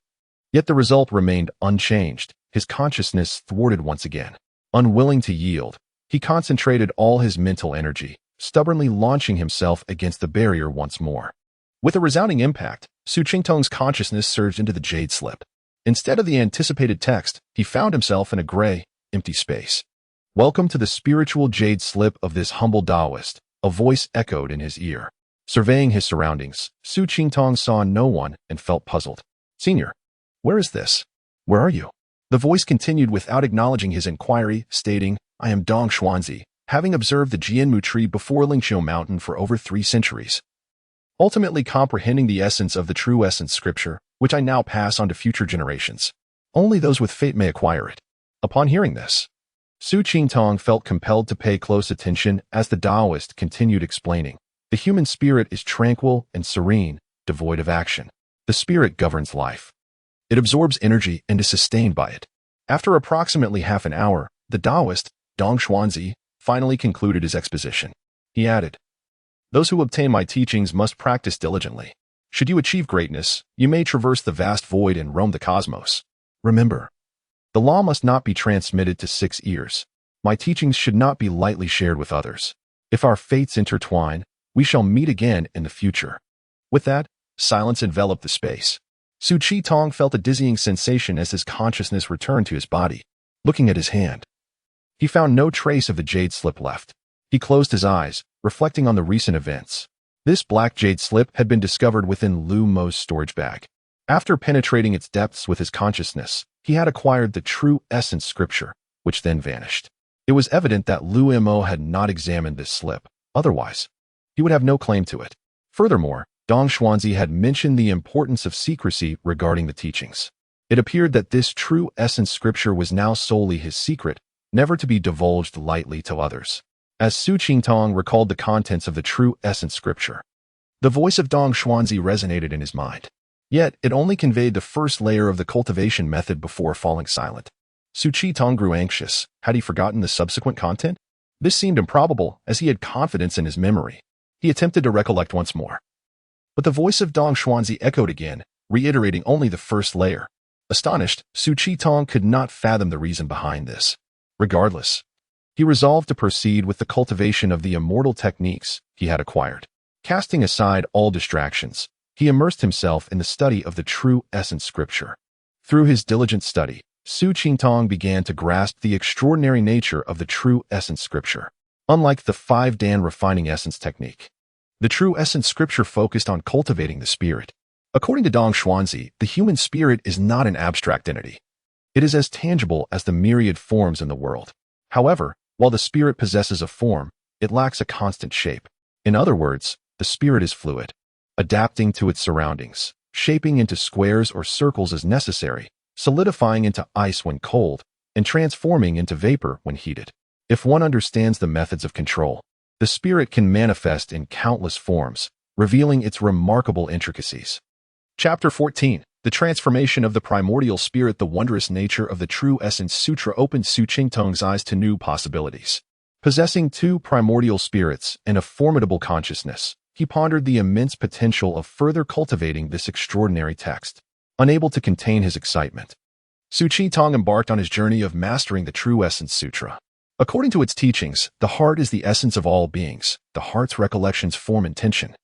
Yet the result remained unchanged, his consciousness thwarted once again. Unwilling to yield, he concentrated all his mental energy, stubbornly launching himself against the barrier once more. With a resounding impact, Su Chi-tong's consciousness surged into the jade slip. Instead of the anticipated text, he found himself in a gray, empty space. "Welcome to the spiritual jade slip of this humble Taoist," a voice echoed in his ear. Surveying his surroundings, Su Chi-tong saw no one and felt puzzled. "Senior, where is this? Where are you?" The voice continued without acknowledging his inquiry, stating, "I am Dong Xuanzi, having observed the Jianmu tree before Lingqiu Mountain for over 3 centuries. Ultimately comprehending the essence of the true essence scripture, which I now pass on to future generations. Only those with faith may acquire it." Upon hearing this, Su Chi-tong felt compelled to pay close attention as the Taoist continued explaining. The human spirit is tranquil and serene, devoid of action. The spirit governs life. It absorbs energy and is sustained by it. After approximately half an hour, the Taoist, Dong Xuanzi, finally concluded his exposition. He added, "Those who obtain my teachings must practice diligently. Should you achieve greatness, you may traverse the vast void and roam the cosmos. Remember, the law must not be transmitted to 6 ears. My teachings should not be lightly shared with others. If our fates intertwine, we shall meet again in the future." With that, silence enveloped the space. Su Chi-tong felt a dizzying sensation as his consciousness returned to his body. Looking at his hand, he found no trace of the jade slip left. He closed his eyes, reflecting on the recent events. This black jade slip had been discovered within Lu Mo's storage bag. After penetrating its depths with his consciousness, he had acquired the true essence scripture, which then vanished. It was evident that Lu Mo had not examined this slip. Otherwise, he would have no claim to it. Furthermore, Dong Xuanzi had mentioned the importance of secrecy regarding the teachings. It appeared that this true essence scripture was now solely his secret, never to be divulged lightly to others. As Su Chi-tong recalled the contents of the true essence scripture, the voice of Dong Xuanzi resonated in his mind. Yet, it only conveyed the first layer of the cultivation method before falling silent. Su Chi-tong grew anxious. Had he forgotten the subsequent content? This seemed improbable, as he had confidence in his memory. He attempted to recollect once more. But the voice of Dong Xuanzi echoed again, reiterating only the first layer. Astonished, Su Chi-tong could not fathom the reason behind this. Regardless, he resolved to proceed with the cultivation of the immortal techniques he had acquired. Casting aside all distractions, he immersed himself in the study of the true essence scripture. Through his diligent study, Su Qingtong began to grasp the extraordinary nature of the true essence scripture. Unlike the 5-Dan refining essence technique, the true essence scripture focused on cultivating the spirit. According to Dong Xuanzi, the human spirit is not an abstract entity. It is as tangible as the myriad forms in the world. However, while the spirit possesses a form, it lacks a constant shape. In other words, the spirit is fluid, adapting to its surroundings, shaping into squares or circles as necessary, solidifying into ice when cold, and transforming into vapor when heated. If one understands the methods of control, the spirit can manifest in countless forms, revealing its remarkable intricacies. Chapter 14. The Transformation of the Primordial Spirit. The wondrous nature of the True Essence Sutra opened Su Qingtong's eyes to new possibilities. Possessing 2 primordial spirits and a formidable consciousness, he pondered the immense potential of further cultivating this extraordinary text. Unable to contain his excitement, Su Qingtong embarked on his journey of mastering the True Essence Sutra. According to its teachings, the heart is the essence of all beings. The heart's recollections form intention.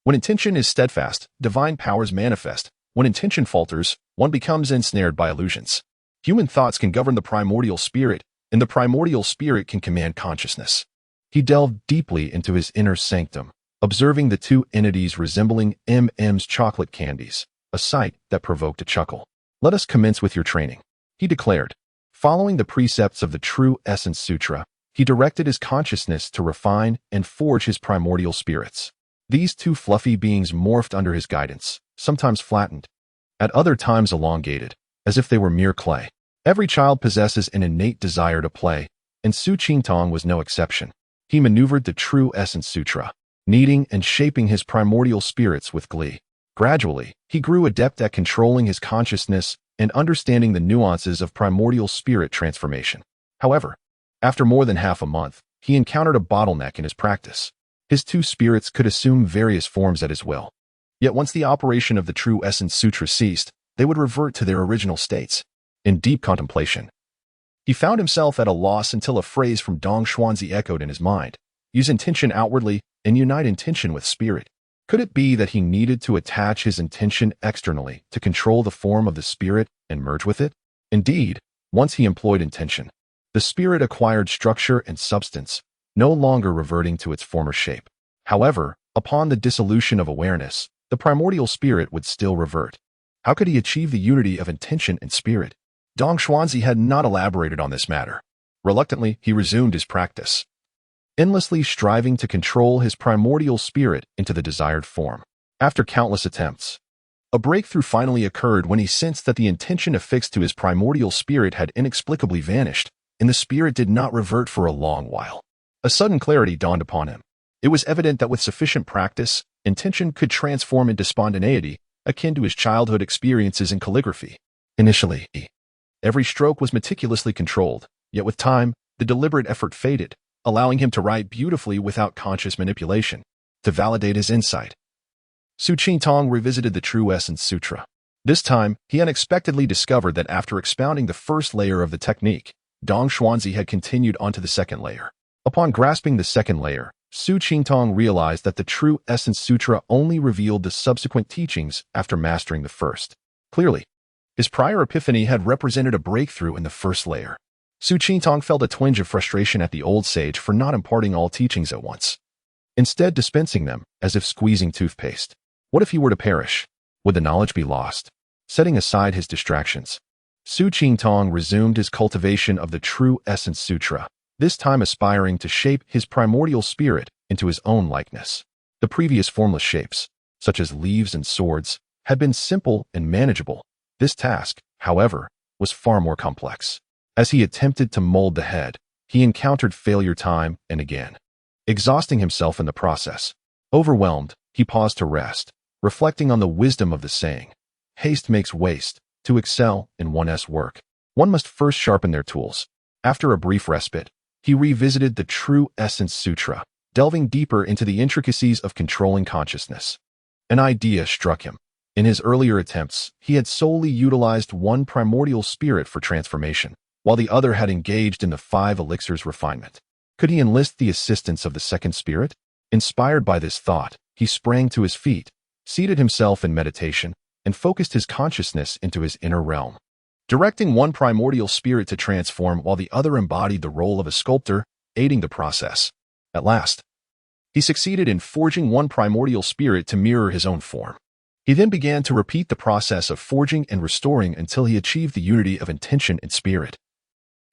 When intention is steadfast, divine powers manifest. When intention falters, one becomes ensnared by illusions. Human thoughts can govern the primordial spirit, and the primordial spirit can command consciousness. He delved deeply into his inner sanctum, observing the 2 entities resembling M&M's chocolate candies, a sight that provoked a chuckle. "Let us commence with your training," he declared. Following the precepts of the True Essence Sutra, he directed his consciousness to refine and forge his primordial spirits. These 2 fluffy beings morphed under his guidance, sometimes flattened, at other times elongated, as if they were mere clay. Every child possesses an innate desire to play, and Su Qingtong was no exception. He maneuvered the True Essence Sutra, kneading and shaping his primordial spirits with glee. Gradually, he grew adept at controlling his consciousness and understanding the nuances of primordial spirit transformation. However, after more than half a month, he encountered a bottleneck in his practice. His 2 spirits could assume various forms at his will. Yet once the operation of the True Essence Sutra ceased, they would revert to their original states. In deep contemplation, he found himself at a loss until a phrase from Dong Xuanzi echoed in his mind: "Use intention outwardly and unite intention with spirit." Could it be that he needed to attach his intention externally to control the form of the spirit and merge with it? Indeed, once he employed intention, the spirit acquired structure and substance, no longer reverting to its former shape. However, upon the dissolution of awareness, the primordial spirit would still revert. How could he achieve the unity of intention and spirit? Dong Xuanzi had not elaborated on this matter. Reluctantly, he resumed his practice, endlessly striving to control his primordial spirit into the desired form. After countless attempts, a breakthrough finally occurred when he sensed that the intention affixed to his primordial spirit had inexplicably vanished, and the spirit did not revert for a long while. A sudden clarity dawned upon him. It was evident that with sufficient practice, intention could transform into spontaneity, akin to his childhood experiences in calligraphy. Initially, every stroke was meticulously controlled, yet with time, the deliberate effort faded, allowing him to write beautifully without conscious manipulation. To validate his insight, Su Qingtong revisited the True Essence Sutra. This time, he unexpectedly discovered that after expounding the first layer of the technique, Dong Xuanzi had continued onto the second layer. Upon grasping the second layer, Su Qingtong realized that the True Essence Sutra only revealed the subsequent teachings after mastering the first. Clearly, his prior epiphany had represented a breakthrough in the first layer. Su Qingtong felt a twinge of frustration at the old sage for not imparting all teachings at once, instead dispensing them as if squeezing toothpaste. What if he were to perish? Would the knowledge be lost? Setting aside his distractions, Su Qingtong resumed his cultivation of the True Essence Sutra, this time aspiring to shape his primordial spirit into his own likeness. The previous formless shapes, such as leaves and swords, had been simple and manageable. This task, however, was far more complex. As he attempted to mold the head, he encountered failure time and again, exhausting himself in the process. Overwhelmed, he paused to rest, reflecting on the wisdom of the saying, "Haste makes waste. To excel in one's work, one must first sharpen their tools." After a brief respite, he revisited the True Essence Sutra, delving deeper into the intricacies of controlling consciousness. An idea struck him. In his earlier attempts, he had solely utilized one primordial spirit for transformation, while the other had engaged in the 5 elixirs refinement. Could he enlist the assistance of the second spirit? Inspired by this thought, he sprang to his feet, seated himself in meditation, and focused his consciousness into his inner realm. directing one primordial spirit to transform while the other embodied the role of a sculptor, aiding the process. At last, he succeeded in forging one primordial spirit to mirror his own form. He then began to repeat the process of forging and restoring until he achieved the unity of intention and spirit,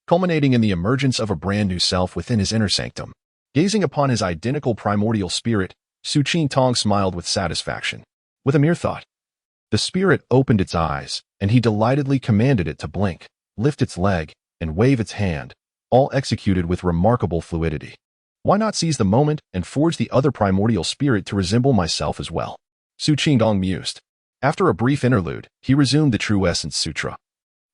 culminating in the emergence of a brand new self within his inner sanctum. Gazing upon his identical primordial spirit, Su Qingtong smiled with satisfaction. With a mere thought, the spirit opened its eyes, and he delightedly commanded it to blink, lift its leg, and wave its hand, all executed with remarkable fluidity. Why not seize the moment and forge the other primordial spirit to resemble myself as well? Su Qingtong mused. After a brief interlude, he resumed the True Essence Sutra,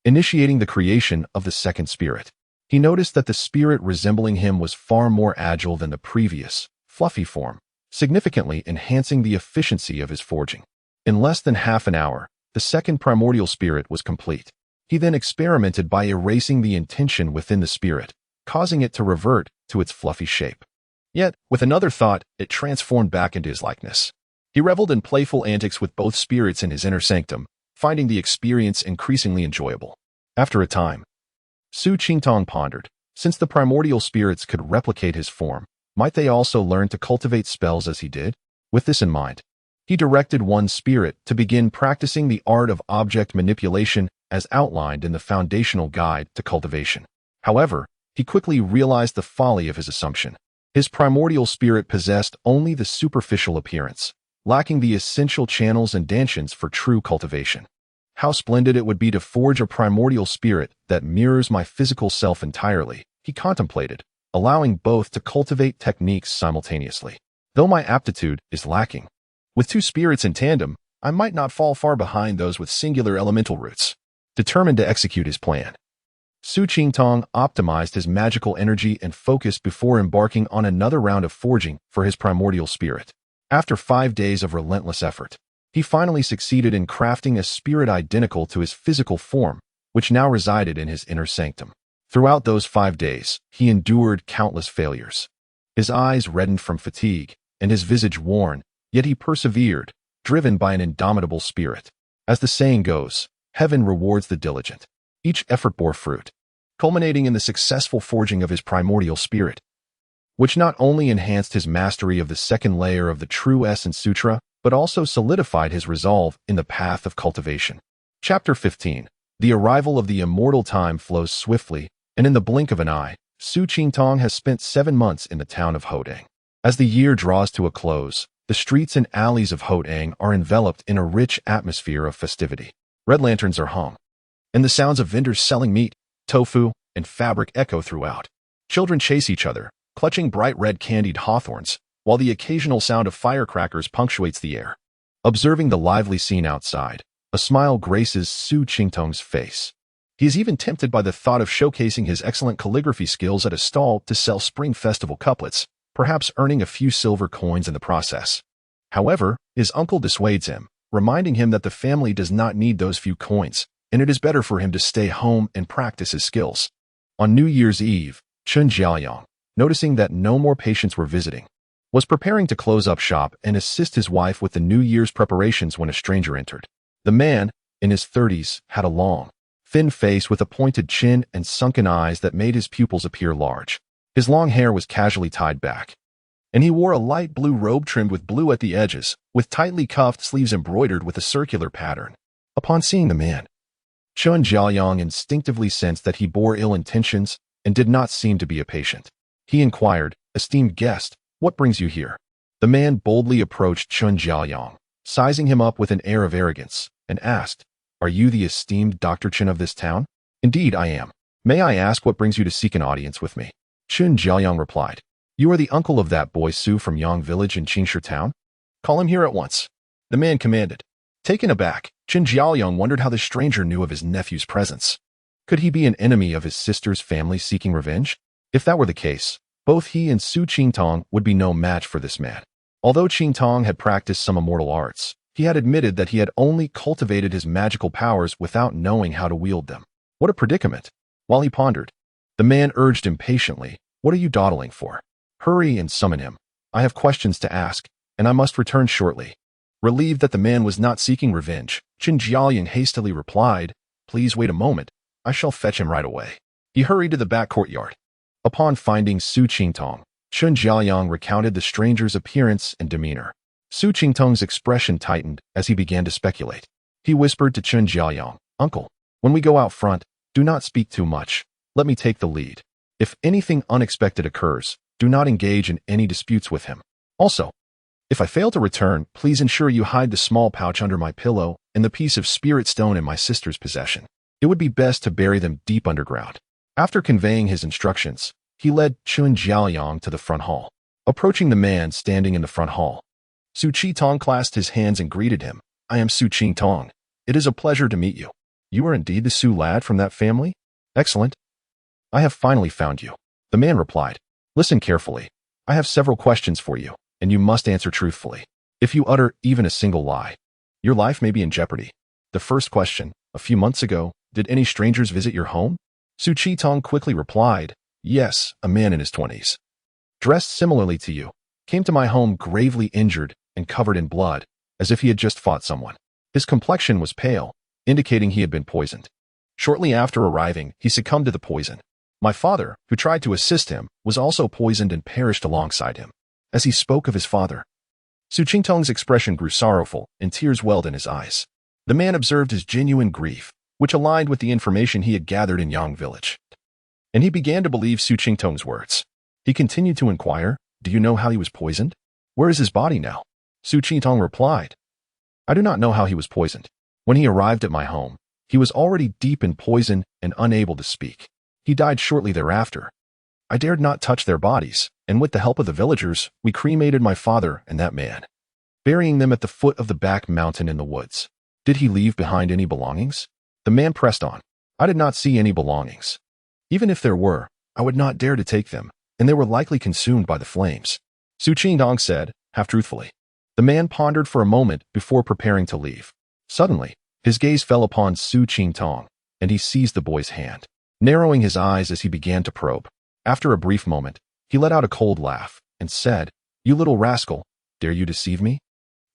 initiating the creation of the second spirit. He noticed that the spirit resembling him was far more agile than the previous, fluffy form, significantly enhancing the efficiency of his forging. In less than half an hour, the second primordial spirit was complete. He then experimented by erasing the intention within the spirit, causing it to revert to its fluffy shape. Yet, with another thought, it transformed back into his likeness. He reveled in playful antics with both spirits in his inner sanctum, finding the experience increasingly enjoyable. After a time, Su Qingtong pondered, since the primordial spirits could replicate his form, might they also learn to cultivate spells as he did? With this in mind, he directed one spirit to begin practicing the art of object manipulation as outlined in the foundational guide to cultivation. However, he quickly realized the folly of his assumption. His primordial spirit possessed only the superficial appearance, lacking the essential channels and dantians for true cultivation. How splendid it would be to forge a primordial spirit that mirrors my physical self entirely, he contemplated, allowing both to cultivate techniques simultaneously. Though my aptitude is lacking, with two spirits in tandem, I might not fall far behind those with singular elemental roots. Determined to execute his plan, Su Qingtong optimized his magical energy and focus before embarking on another round of forging for his primordial spirit. After 5 days of relentless effort, he finally succeeded in crafting a spirit identical to his physical form, which now resided in his inner sanctum. Throughout those 5 days, he endured countless failures. His eyes reddened from fatigue, and his visage worn, yet he persevered, driven by an indomitable spirit. As the saying goes, heaven rewards the diligent. Each effort bore fruit, culminating in the successful forging of his primordial spirit, which not only enhanced his mastery of the second layer of the True Essence Sutra, but also solidified his resolve in the path of cultivation. Chapter 15. The arrival of the immortal time flows swiftly, and in the blink of an eye, Su Qingtong has spent 7 months in the town of Hodang. As the year draws to a close, the streets and alleys of Hodang are enveloped in a rich atmosphere of festivity. Red lanterns are hung, and the sounds of vendors selling meat, tofu, and fabric echo throughout. Children chase each other, clutching bright red candied hawthorns, while the occasional sound of firecrackers punctuates the air. Observing the lively scene outside, a smile graces Su Qingtong's face. He is even tempted by the thought of showcasing his excellent calligraphy skills at a stall to sell Spring Festival couplets, perhaps earning a few silver coins in the process. However, his uncle dissuades him, reminding him that the family does not need those few coins, and it is better for him to stay home and practice his skills. On New Year's Eve, Chun Jiaoyang, noticing that no more patients were visiting, was preparing to close up shop and assist his wife with the New Year's preparations when a stranger entered. The man, in his 30s, had a long, thin face with a pointed chin and sunken eyes that made his pupils appear large. His long hair was casually tied back, and he wore a light blue robe trimmed with blue at the edges, with tightly cuffed sleeves embroidered with a circular pattern. Upon seeing the man, Chun Jiaoyang instinctively sensed that he bore ill intentions and did not seem to be a patient. He inquired, "Esteemed guest, what brings you here?" The man boldly approached Chun Jiaoyang, sizing him up with an air of arrogance, and asked, "Are you the esteemed Dr. Chen of this town?" "Indeed, I am. May I ask what brings you to seek an audience with me?" Chun Jiaoyang replied, "You are the uncle of that boy Su from Yang Village in Qingshu Town? Call him here at once." The man commanded. Taken aback, Chun Jiaoyang wondered how the stranger knew of his nephew's presence. Could he be an enemy of his sister's family seeking revenge? If that were the case, both he and Su Qingtong would be no match for this man. Although Qingtong had practiced some immortal arts, he had admitted that he had only cultivated his magical powers without knowing how to wield them. What a predicament! While he pondered, the man urged impatiently, "What are you dawdling for? Hurry and summon him. I have questions to ask, and I must return shortly." Relieved that the man was not seeking revenge, Chun Jiaoyang hastily replied, Please wait a moment. I shall fetch him right away. He hurried to the back courtyard. Upon finding Su Qingtong, Chen Jiaoyang recounted the stranger's appearance and demeanor. Su Qingtong's expression tightened as he began to speculate. He whispered to Chen Jiaoyang, "Uncle, when we go out front, do not speak too much. Let me take the lead. If anything unexpected occurs, do not engage in any disputes with him. Also, if I fail to return, please ensure you hide the small pouch under my pillow and the piece of spirit stone in my sister's possession. It would be best to bury them deep underground." After conveying his instructions, he led Chen Jiaoyang to the front hall. Approaching the man standing in the front hall, Su Qingtong clasped his hands and greeted him. "I am Su Qingtong. It is a pleasure to meet you. You are indeed the Su lad from that family? Excellent. I have finally found you." The man replied, "Listen carefully. I have several questions for you, and you must answer truthfully. If you utter even a single lie, your life may be in jeopardy." The first question: "A few months ago, did any strangers visit your home?" Su Qingtong quickly replied, "Yes, a man in his 20s. Dressed similarly to you, came to my home gravely injured and covered in blood, as if he had just fought someone. His complexion was pale, indicating he had been poisoned. Shortly after arriving, he succumbed to the poison. My father, who tried to assist him, was also poisoned and perished alongside him." As he spoke of his father, Su Qingtong's expression grew sorrowful and tears welled in his eyes. The man observed his genuine grief, which aligned with the information he had gathered in Yang Village. And he began to believe Su Qingtong's words. He continued to inquire, "Do you know how he was poisoned? Where is his body now?" Su Qingtong replied, "I do not know how he was poisoned. When he arrived at my home, he was already deep in poison and unable to speak. He died shortly thereafter. I dared not touch their bodies, and with the help of the villagers, we cremated my father and that man, burying them at the foot of the back mountain in the woods." "Did he leave behind any belongings?" The man pressed on. "I did not see any belongings. Even if there were, I would not dare to take them, and they were likely consumed by the flames," Su Qingtong said, half-truthfully. The man pondered for a moment before preparing to leave. Suddenly, his gaze fell upon Su Qingtong, and he seized the boy's hand, narrowing his eyes as he began to probe. After a brief moment, he let out a cold laugh and said, "You little rascal, dare you deceive me?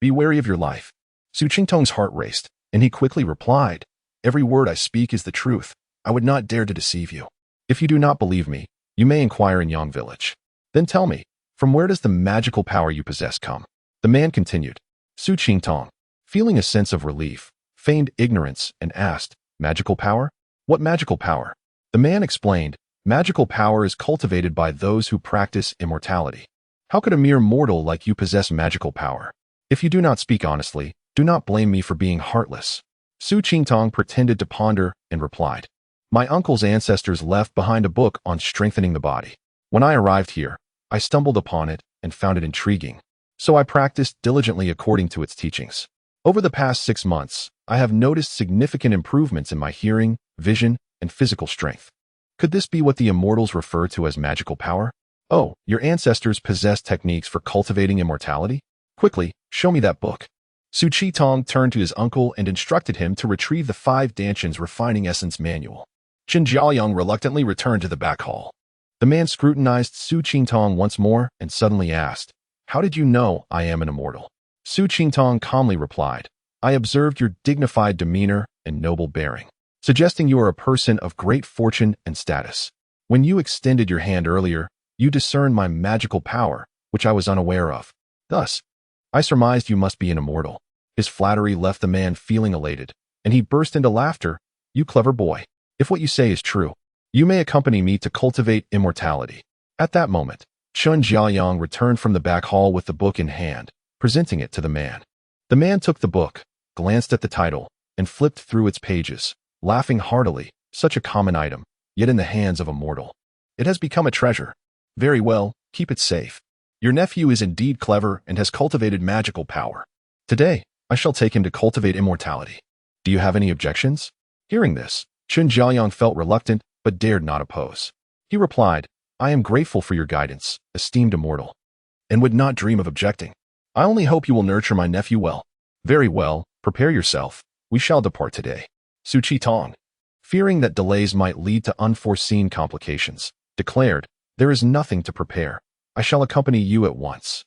Be wary of your life." Su Qingtong's heart raced, and he quickly replied, "Every word I speak is the truth. I would not dare to deceive you. If you do not believe me, you may inquire in Yang Village. Then tell me, from where does the magical power you possess come?" The man continued. Su Qingtong, feeling a sense of relief, feigned ignorance and asked, "Magical power? What magical power?" The man explained, "Magical power is cultivated by those who practice immortality. How could a mere mortal like you possess magical power? If you do not speak honestly, do not blame me for being heartless." Su Qingtong pretended to ponder and replied, "My uncle's ancestors left behind a book on strengthening the body. When I arrived here, I stumbled upon it and found it intriguing. So I practiced diligently according to its teachings. Over the past 6 months, I have noticed significant improvements in my hearing, vision, and physical strength. Could this be what the immortals refer to as magical power? Oh, your ancestors possess techniques for cultivating immortality? Quickly, show me that book." Su Qingtong turned to his uncle and instructed him to retrieve the 5 Danshan's Refining Essence Manual. Chen Jiaoyang reluctantly returned to the back hall. The man scrutinized Su Qingtong once more and suddenly asked, "How did you know I am an immortal?" Su Qingtong calmly replied, "I observed your dignified demeanor and noble bearing, suggesting you are a person of great fortune and status. When you extended your hand earlier, you discerned my magical power, which I was unaware of. Thus, I surmised you must be an immortal." His flattery left the man feeling elated, and he burst into laughter. "You clever boy. If what you say is true, you may accompany me to cultivate immortality." At that moment, Chen Jiaoyang returned from the back hall with the book in hand, presenting it to the man. The man took the book, glanced at the title, and flipped through its pages, laughing heartily. Such a common item, yet in the hands of a mortal. It has become a treasure. Very well, keep it safe. Your nephew is indeed clever and has cultivated magical power. Today, I shall take him to cultivate immortality. Do you have any objections? Hearing this, Chen Jiaoyang felt reluctant, but dared not oppose. He replied, "I am grateful for your guidance, esteemed immortal, and would not dream of objecting. I only hope you will nurture my nephew well." "Very well, prepare yourself. We shall depart today." Su Qingtong, fearing that delays might lead to unforeseen complications, declared, "There is nothing to prepare. I shall accompany you at once."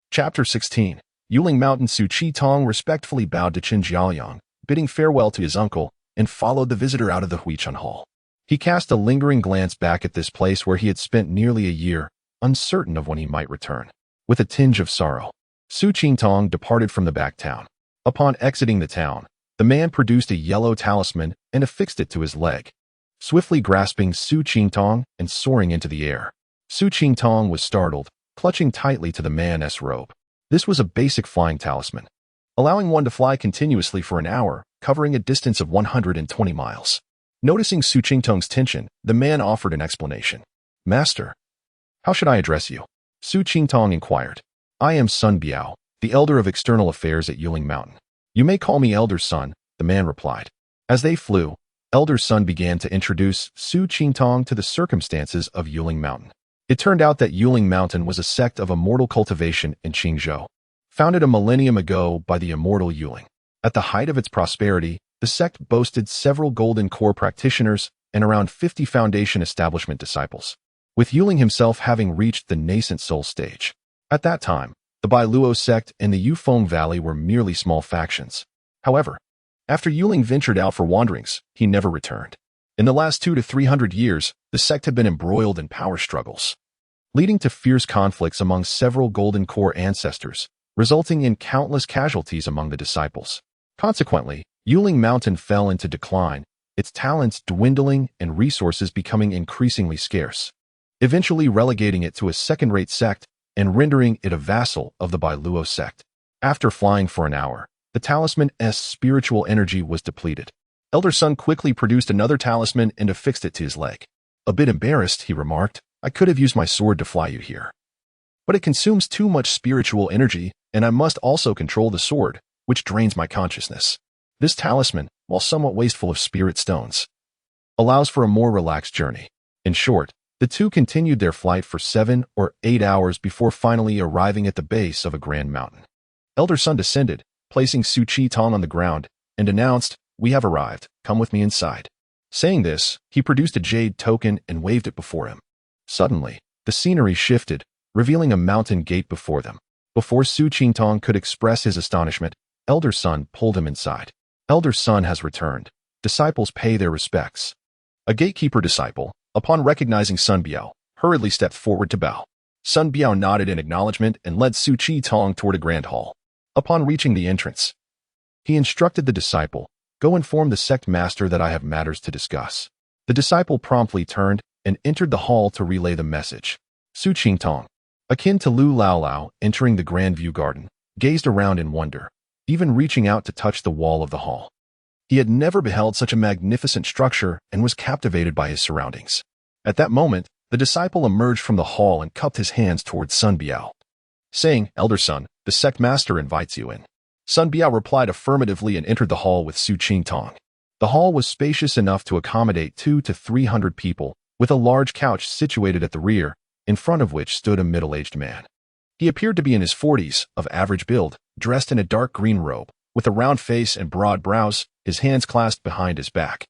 Chapter 16. Yuling Mountain. Su Qingtong respectfully bowed to Chen Jiaoyang, bidding farewell to his uncle, and followed the visitor out of the Huichun Hall. He cast a lingering glance back at this place where he had spent nearly a year, uncertain of when he might return. With a tinge of sorrow, Su Qingtong departed from the back town. Upon exiting the town, the man produced a yellow talisman and affixed it to his leg, swiftly grasping Su Qingtong and soaring into the air. Su Qingtong was startled, clutching tightly to the man's robe. This was a basic flying talisman, allowing one to fly continuously for an hour, covering a distance of 120 miles. Noticing Su Qingtong's tension, the man offered an explanation. "Master, how should I address you?" Su Qingtong inquired. "I am Sun Biao, the elder of external affairs at Yuling Mountain." "You may call me Elder Sun," the man replied. As they flew, Elder Sun began to introduce Su Qingtong to the circumstances of Yuling Mountain. It turned out that Yuling Mountain was a sect of immortal cultivation in Qingzhou, founded a millennium ago by the immortal Yuling. At the height of its prosperity, the sect boasted several golden core practitioners and around 50 foundation establishment disciples, with Yuling himself having reached the nascent soul stage. At that time, the Bailuo sect and the Yufeng Valley were merely small factions. However, after Yuling ventured out for wanderings, he never returned. In the last 200 to 300 years, the sect had been embroiled in power struggles, leading to fierce conflicts among several golden core ancestors, resulting in countless casualties among the disciples. Consequently, Yuling Mountain fell into decline, its talents dwindling and resources becoming increasingly scarce, eventually relegating it to a second-rate sect and rendering it a vassal of the Bailuo sect. After flying for an hour, the talisman's spiritual energy was depleted. Elder Sun quickly produced another talisman and affixed it to his leg. "A bit embarrassed," he remarked. "I could have used my sword to fly you here, but it consumes too much spiritual energy, and I must also control the sword, which drains my consciousness. This talisman, while somewhat wasteful of spirit stones, allows for a more relaxed journey." In short, the two continued their flight for 7 or 8 hours before finally arriving at the base of a grand mountain. Elder Sun descended, placing Su Qingtong on the ground, and announced, "We have arrived. Come with me inside." Saying this, he produced a jade token and waved it before him. Suddenly, the scenery shifted, revealing a mountain gate before them. Before Su Qingtong could express his astonishment, Elder Sun pulled him inside. Elder Sun has returned. Disciples pay their respects. A gatekeeper disciple, upon recognizing Sun Biao, hurriedly stepped forward to bow. Sun Biao nodded in acknowledgement and led Su Qingtong toward a grand hall. Upon reaching the entrance, he instructed the disciple, "Go inform the sect master that I have matters to discuss." The disciple promptly turned and entered the hall to relay the message. Su Qingtong, akin to Lu Laolao entering the Grand View Garden, gazed around in wonder, even reaching out to touch the wall of the hall. He had never beheld such a magnificent structure and was captivated by his surroundings. At that moment, the disciple emerged from the hall and cupped his hands towards Sun Biao, saying, "Elder Sun, the sect master invites you in." Sun Biao replied affirmatively and entered the hall with Su Qingtong. The hall was spacious enough to accommodate 200 to 300 people, with a large couch situated at the rear, in front of which stood a middle-aged man. He appeared to be in his 40s, of average build, dressed in a dark green robe, with a round face and broad brows, his hands clasped behind his back,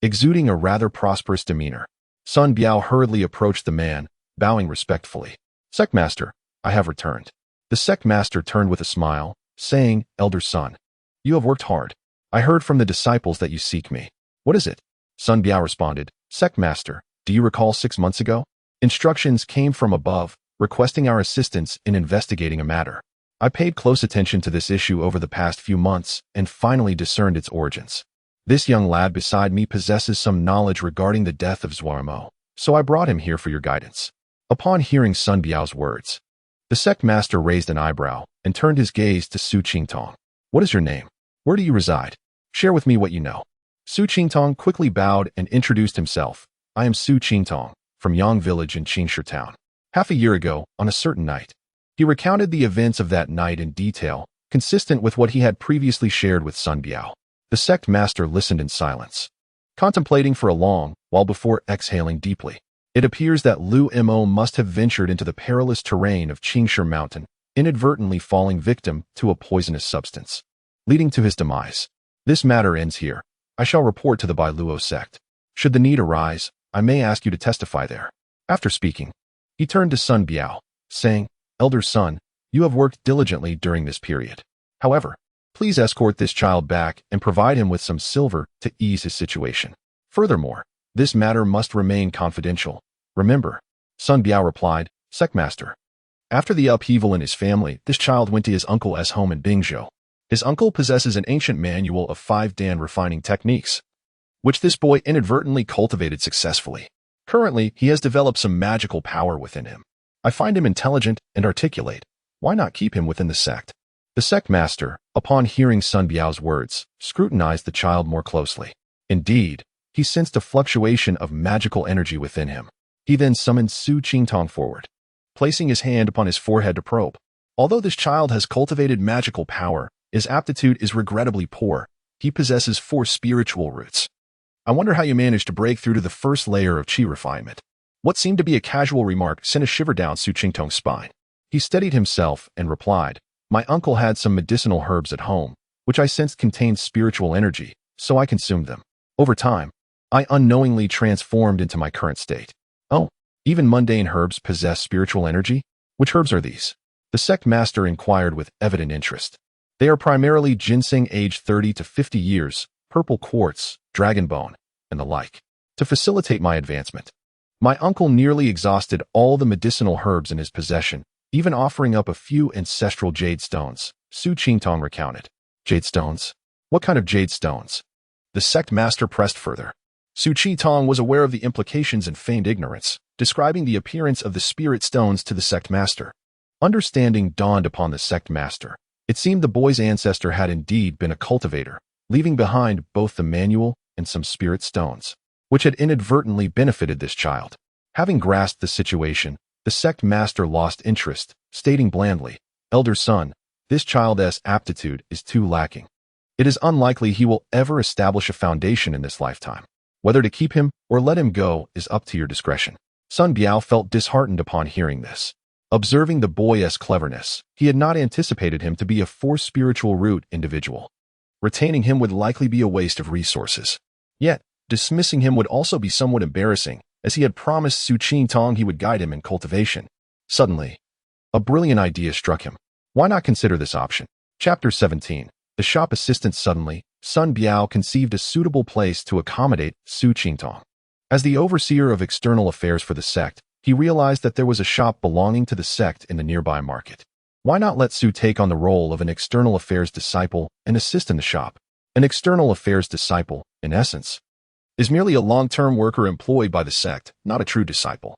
exuding a rather prosperous demeanor. Sun Biao hurriedly approached the man, bowing respectfully. "Sect master, I have returned." The sect master turned with a smile, saying, "Elder Sun, you have worked hard. I heard from the disciples that you seek me. What is it?" Sun Biao responded, "Sect master, do you recall 6 months ago? Instructions came from above, requesting our assistance in investigating a matter. I paid close attention to this issue over the past few months and finally discerned its origins. This young lad beside me possesses some knowledge regarding the death of Zhuarmo, so I brought him here for your guidance." Upon hearing Sun Biao's words, the sect master raised an eyebrow and turned his gaze to Su Qingtong. "What is your name? Where do you reside? Share with me what you know." Su Qingtong quickly bowed and introduced himself. "I am Su Qingtong, from Yang Village in Qingshi Town. Half a year ago, on a certain night." He recounted the events of that night in detail, consistent with what he had previously shared with Sun Biao. The sect master listened in silence, contemplating for a long while before exhaling deeply. It appears that Lu Mo must have ventured into the perilous terrain of Qingshi Mountain, inadvertently falling victim to a poisonous substance, leading to his demise. This matter ends here. I shall report to the Bailuo sect. Should the need arise, I may ask you to testify there." After speaking, he turned to Sun Biao, saying, "Elder Sun, you have worked diligently during this period. However, Please escort this child back and provide him with some silver to ease his situation. Furthermore, this matter must remain confidential. Remember, Sun Biao replied, Sectmaster. After the upheaval in his family, this child went to his uncle's home in Bingzhou. His uncle possesses an ancient manual of 5 Dan refining techniques, which this boy inadvertently cultivated successfully. Currently, he has developed some magical power within him. I find him intelligent and articulate. Why not keep him within the sect? The sect master, upon hearing Sun Biao's words, scrutinized the child more closely. Indeed, he sensed a fluctuation of magical energy within him. He then summoned Su Qingtong forward, placing his hand upon his forehead to probe. Although this child has cultivated magical power, his aptitude is regrettably poor. He possesses 4 spiritual roots. I wonder how you managed to break through to the first layer of qi refinement. What seemed to be a casual remark sent a shiver down Su Qingtong's spine. He steadied himself and replied, My uncle had some medicinal herbs at home, which I sensed contained spiritual energy, so I consumed them. Over time, I unknowingly transformed into my current state. Oh, even mundane herbs possess spiritual energy? Which herbs are these? The sect master inquired with evident interest. They are primarily ginseng aged 30 to 50 years, purple quartz, dragon bone, and the like. To facilitate my advancement, my uncle nearly exhausted all the medicinal herbs in his possession, even offering up a few ancestral jade stones, Su Qingtong recounted. Jade stones? What kind of jade stones? The sect master pressed further. Su Qingtong was aware of the implications and feigned ignorance, describing the appearance of the spirit stones to the sect master. Understanding dawned upon the sect master. It seemed the boy's ancestor had indeed been a cultivator, leaving behind both the manual and some spirit stones, which had inadvertently benefited this child. Having grasped the situation, the sect master lost interest, stating blandly, Elder son, this child's aptitude is too lacking. It is unlikely he will ever establish a foundation in this lifetime. Whether to keep him or let him go is up to your discretion. Sun Biao felt disheartened upon hearing this. Observing the boy's cleverness, he had not anticipated him to be a 4 spiritual root individual. Retaining him would likely be a waste of resources. Yet, dismissing him would also be somewhat embarrassing, as he had promised Su Qingtong he would guide him in cultivation. Suddenly, a brilliant idea struck him. Why not consider this option? Chapter 17. The shop assistant. Suddenly, Sun Biao conceived a suitable place to accommodate Su Qingtong. As the overseer of external affairs for the sect, he realized that there was a shop belonging to the sect in the nearby market. Why not let Su take on the role of an external affairs disciple and assist in the shop? An external affairs disciple, in essence, is merely a long-term worker employed by the sect, not a true disciple.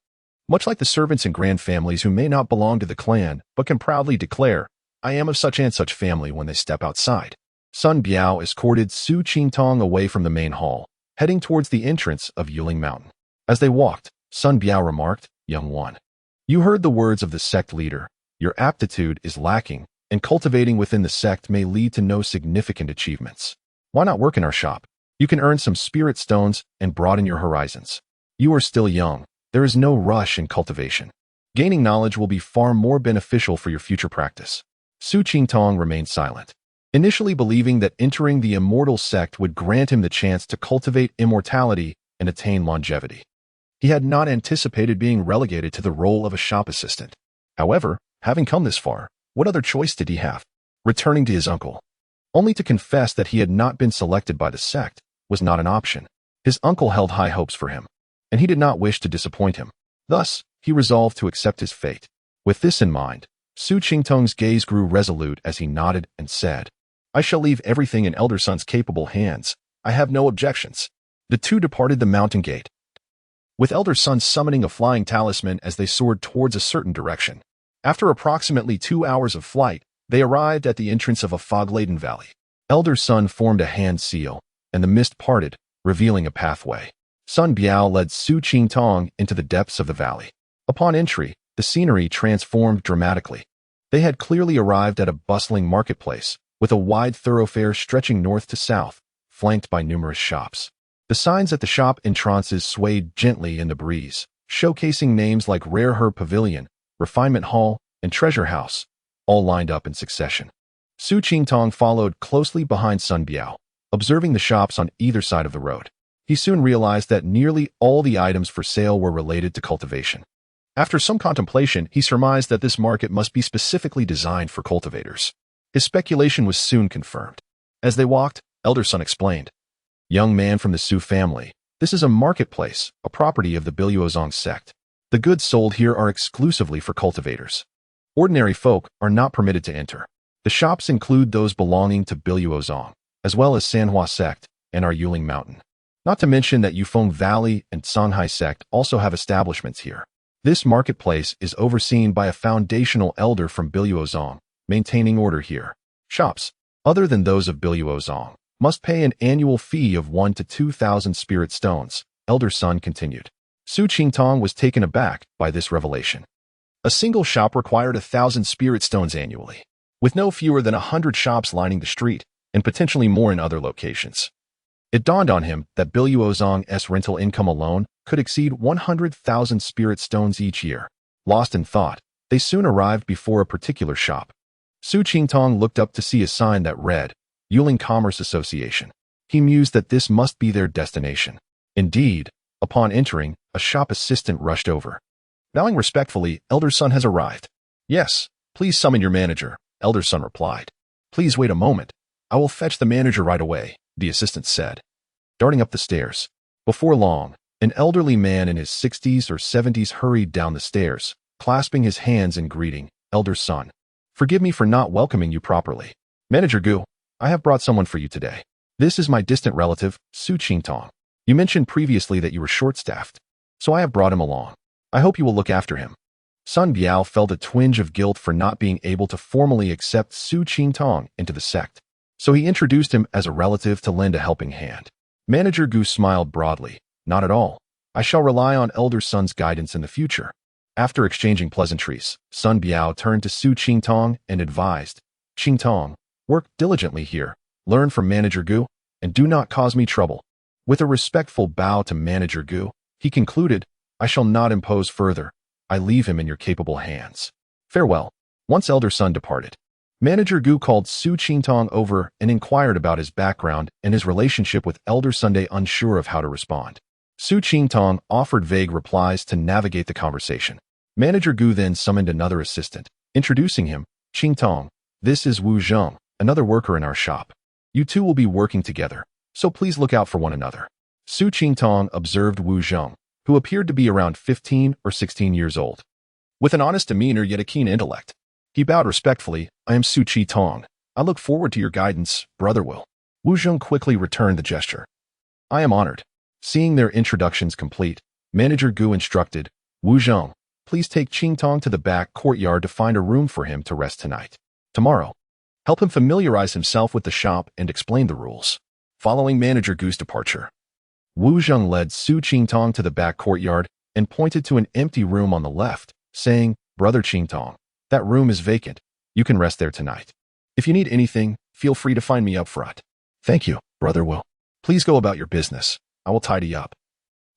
Much like the servants in grand families who may not belong to the clan, but can proudly declare, I am of such and such family when they step outside. Sun Biao escorted Su Qingtong away from the main hall, heading towards the entrance of Yuling Mountain. As they walked, Sun Biao remarked, Young one, you heard the words of the sect leader. Your aptitude is lacking, and cultivating within the sect may lead to no significant achievements. Why not work in our shop? You can earn some spirit stones and broaden your horizons. You are still young. There is no rush in cultivation. Gaining knowledge will be far more beneficial for your future practice. Su Qingtong remained silent, initially believing that entering the immortal sect would grant him the chance to cultivate immortality and attain longevity. He had not anticipated being relegated to the role of a shop assistant. However, having come this far, what other choice did he have? Returning to his uncle, only to confess that he had not been selected by the sect, was not an option. His uncle held high hopes for him, and he did not wish to disappoint him. Thus, he resolved to accept his fate. With this in mind, Su Qingtong's gaze grew resolute as he nodded and said, I shall leave everything in Elder Son's capable hands. I have no objections. The two departed the mountain gate, with Elder Son summoning a flying talisman as they soared towards a certain direction. After approximately 2 hours of flight, they arrived at the entrance of a fog-laden valley. Elder Son formed a hand seal, and the mist parted, revealing a pathway. Sun Biao led Su Qingtong into the depths of the valley. Upon entry, the scenery transformed dramatically. They had clearly arrived at a bustling marketplace, with a wide thoroughfare stretching north to south, flanked by numerous shops. The signs at the shop entrances swayed gently in the breeze, showcasing names like Rare Herb Pavilion, Refinement Hall, and Treasure House, all lined up in succession. Su Qingtong followed closely behind Sun Biao, observing the shops on either side of the road. He soon realized that nearly all the items for sale were related to cultivation. After some contemplation, he surmised that this market must be specifically designed for cultivators. His speculation was soon confirmed. As they walked, Elder Son explained, "Young man from the Su family, this is a marketplace, a property of the Biluozong sect. The goods sold here are exclusively for cultivators. Ordinary folk are not permitted to enter. The shops include those belonging to Biluozong, as well as Sanhua sect and our Yuling Mountain. Not to mention that Yufeng Valley and Songhai sect also have establishments here. This marketplace is overseen by a foundational elder from Biluozong, maintaining order here. Shops, other than those of Biluozong, must pay an annual fee of 1 to 2,000 spirit stones," Elder Son continued. Su Qingtong was taken aback by this revelation. A single shop required 1,000 spirit stones annually, with no fewer than 100 shops lining the street, and potentially more in other locations. It dawned on him that Biluozong's rental income alone could exceed 100,000 spirit stones each year. Lost in thought, they soon arrived before a particular shop. Su Qingtong looked up to see a sign that read, Yuling Commerce Association. He mused that this must be their destination. Indeed, upon entering, a shop assistant rushed over. Bowing respectfully, Elder Son has arrived. "Yes, please summon your manager," Elder Son replied. "Please wait a moment. I will fetch the manager right away," the assistant said. Darting up the stairs. Before long, an elderly man in his 60s or 70s hurried down the stairs, clasping his hands in greeting, "Elder Son, forgive me for not welcoming you properly. Manager Gu, I have brought someone for you today. This is my distant relative, Su Qingtong. You mentioned previously that you were short-staffed, so I have brought him along. I hope you will look after him." Sun Biao felt a twinge of guilt for not being able to formally accept Su Qingtong into the sect, so he introduced him as a relative to lend a helping hand. Manager Gu smiled broadly. "Not at all. I shall rely on Elder Sun's guidance in the future." After exchanging pleasantries, Sun Biao turned to Su Qingtong and advised, "Qingtong, work diligently here, learn from Manager Gu, and do not cause me trouble." With a respectful bow to Manager Gu, he concluded, "I shall not impose further. I leave him in your capable hands. Farewell." Once Elder Son departed, Manager Gu called Su Qingtong over and inquired about his background and his relationship with Elder Sunday, unsure of how to respond. Su Qingtong offered vague replies to navigate the conversation. Manager Gu then summoned another assistant, introducing him, "Qingtong, this is Wu Zheng, another worker in our shop. You two will be working together, so please look out for one another." Su Qingtong observed Wu Zheng, who appeared to be around 15 or 16 years old. With an honest demeanor yet a keen intellect, he bowed respectfully. "I am Su Qingtong. I look forward to your guidance, Brother Will." Wu Zheng quickly returned the gesture. "I am honored." Seeing their introductions complete, Manager Gu instructed, "Wu Zheng, please take Qingtong to the back courtyard to find a room for him to rest tonight. Tomorrow, help him familiarize himself with the shop and explain the rules." Following Manager Gu's departure, Wu Zheng led Su Qingtong to the back courtyard and pointed to an empty room on the left, saying, "Brother Qingtong, that room is vacant. You can rest there tonight. If you need anything, feel free to find me up front." "Thank you, Brother Will. Please go about your business. I will tidy up."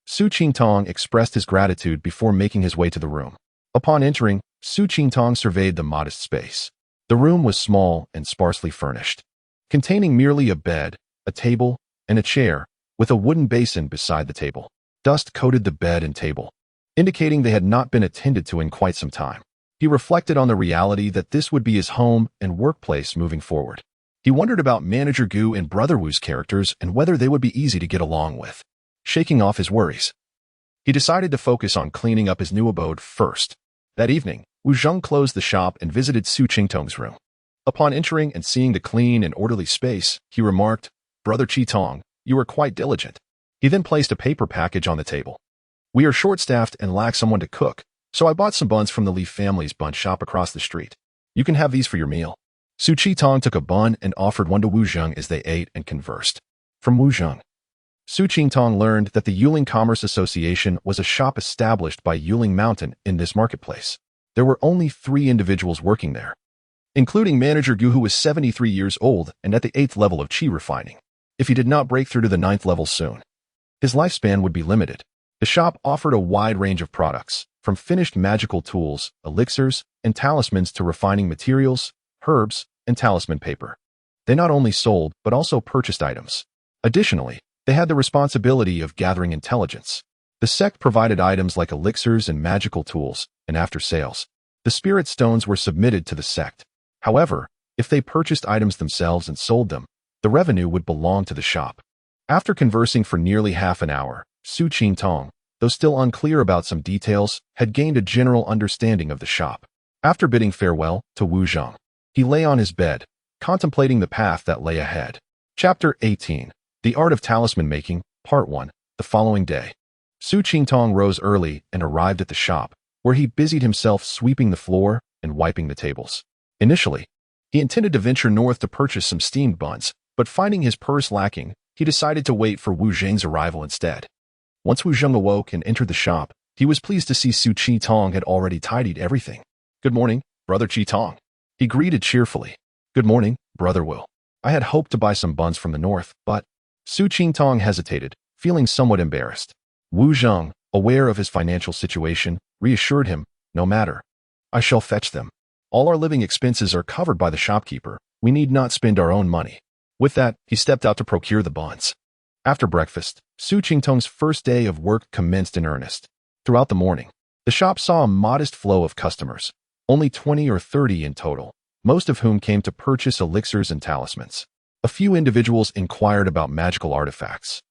Su Qingtong expressed his gratitude before making his way to the room. Upon entering, Su Qingtong surveyed the modest space. The room was small and sparsely furnished, containing merely a bed, a table, and a chair, with a wooden basin beside the table. Dust coated the bed and table, indicating they had not been attended to in quite some time. He reflected on the reality that this would be his home and workplace moving forward. He wondered about Manager Gu and Brother Wu's characters and whether they would be easy to get along with. Shaking off his worries, he decided to focus on cleaning up his new abode first. That evening, Wu Zheng closed the shop and visited Su Qingtong's room. Upon entering and seeing the clean and orderly space, he remarked, "Brother Qingtong, you are quite diligent." He then placed a paper package on the table. "We are short-staffed and lack someone to cook, so I bought some buns from the Li family's bun shop across the street. You can have these for your meal." Su Qingtong took a bun and offered one to Wu Zheng as they ate and conversed. From Wu Zheng, Su Qingtong learned that the Yuling Commerce Association was a shop established by Yuling Mountain in this marketplace. There were only 3 individuals working there, including Manager Gu, who was 73 years old and at the 8th level of Qi refining. If he did not break through to the 9th level soon, his lifespan would be limited. The shop offered a wide range of products, from finished magical tools, elixirs, and talismans to refining materials, herbs, and talisman paper. They not only sold, but also purchased items. Additionally, they had the responsibility of gathering intelligence. The sect provided items like elixirs and magical tools, and after sales, the spirit stones were submitted to the sect. However, If they purchased items themselves and sold them, the revenue would belong to the shop. After conversing for nearly half an hour, Su Qingtong, though still unclear about some details, had gained a general understanding of the shop. After bidding farewell to Wu Zheng, he lay on his bed, contemplating the path that lay ahead. Chapter 18. The Art of Talisman Making, Part 1. The following day, Su Qingtong rose early and arrived at the shop, where he busied himself sweeping the floor and wiping the tables. Initially, he intended to venture north to purchase some steamed buns, but finding his purse lacking, he decided to wait for Wu Zheng's arrival instead. Once Wu Zheng awoke and entered the shop, he was pleased to see Su Qingtong had already tidied everything. "Good morning, Brother Qitong," he greeted cheerfully. "Good morning, Brother Wu. I had hoped to buy some buns from the north, but—" Su Qingtong hesitated, feeling somewhat embarrassed. Wu Zheng, aware of his financial situation, reassured him, "No matter. I shall fetch them. All our living expenses are covered by the shopkeeper. We need not spend our own money." With that, he stepped out to procure the buns. After breakfast, Su Qingtong's first day of work commenced in earnest. Throughout the morning, the shop saw a modest flow of customers, only 20 or 30 in total, most of whom came to purchase elixirs and talismans. A few individuals inquired about magical artifacts,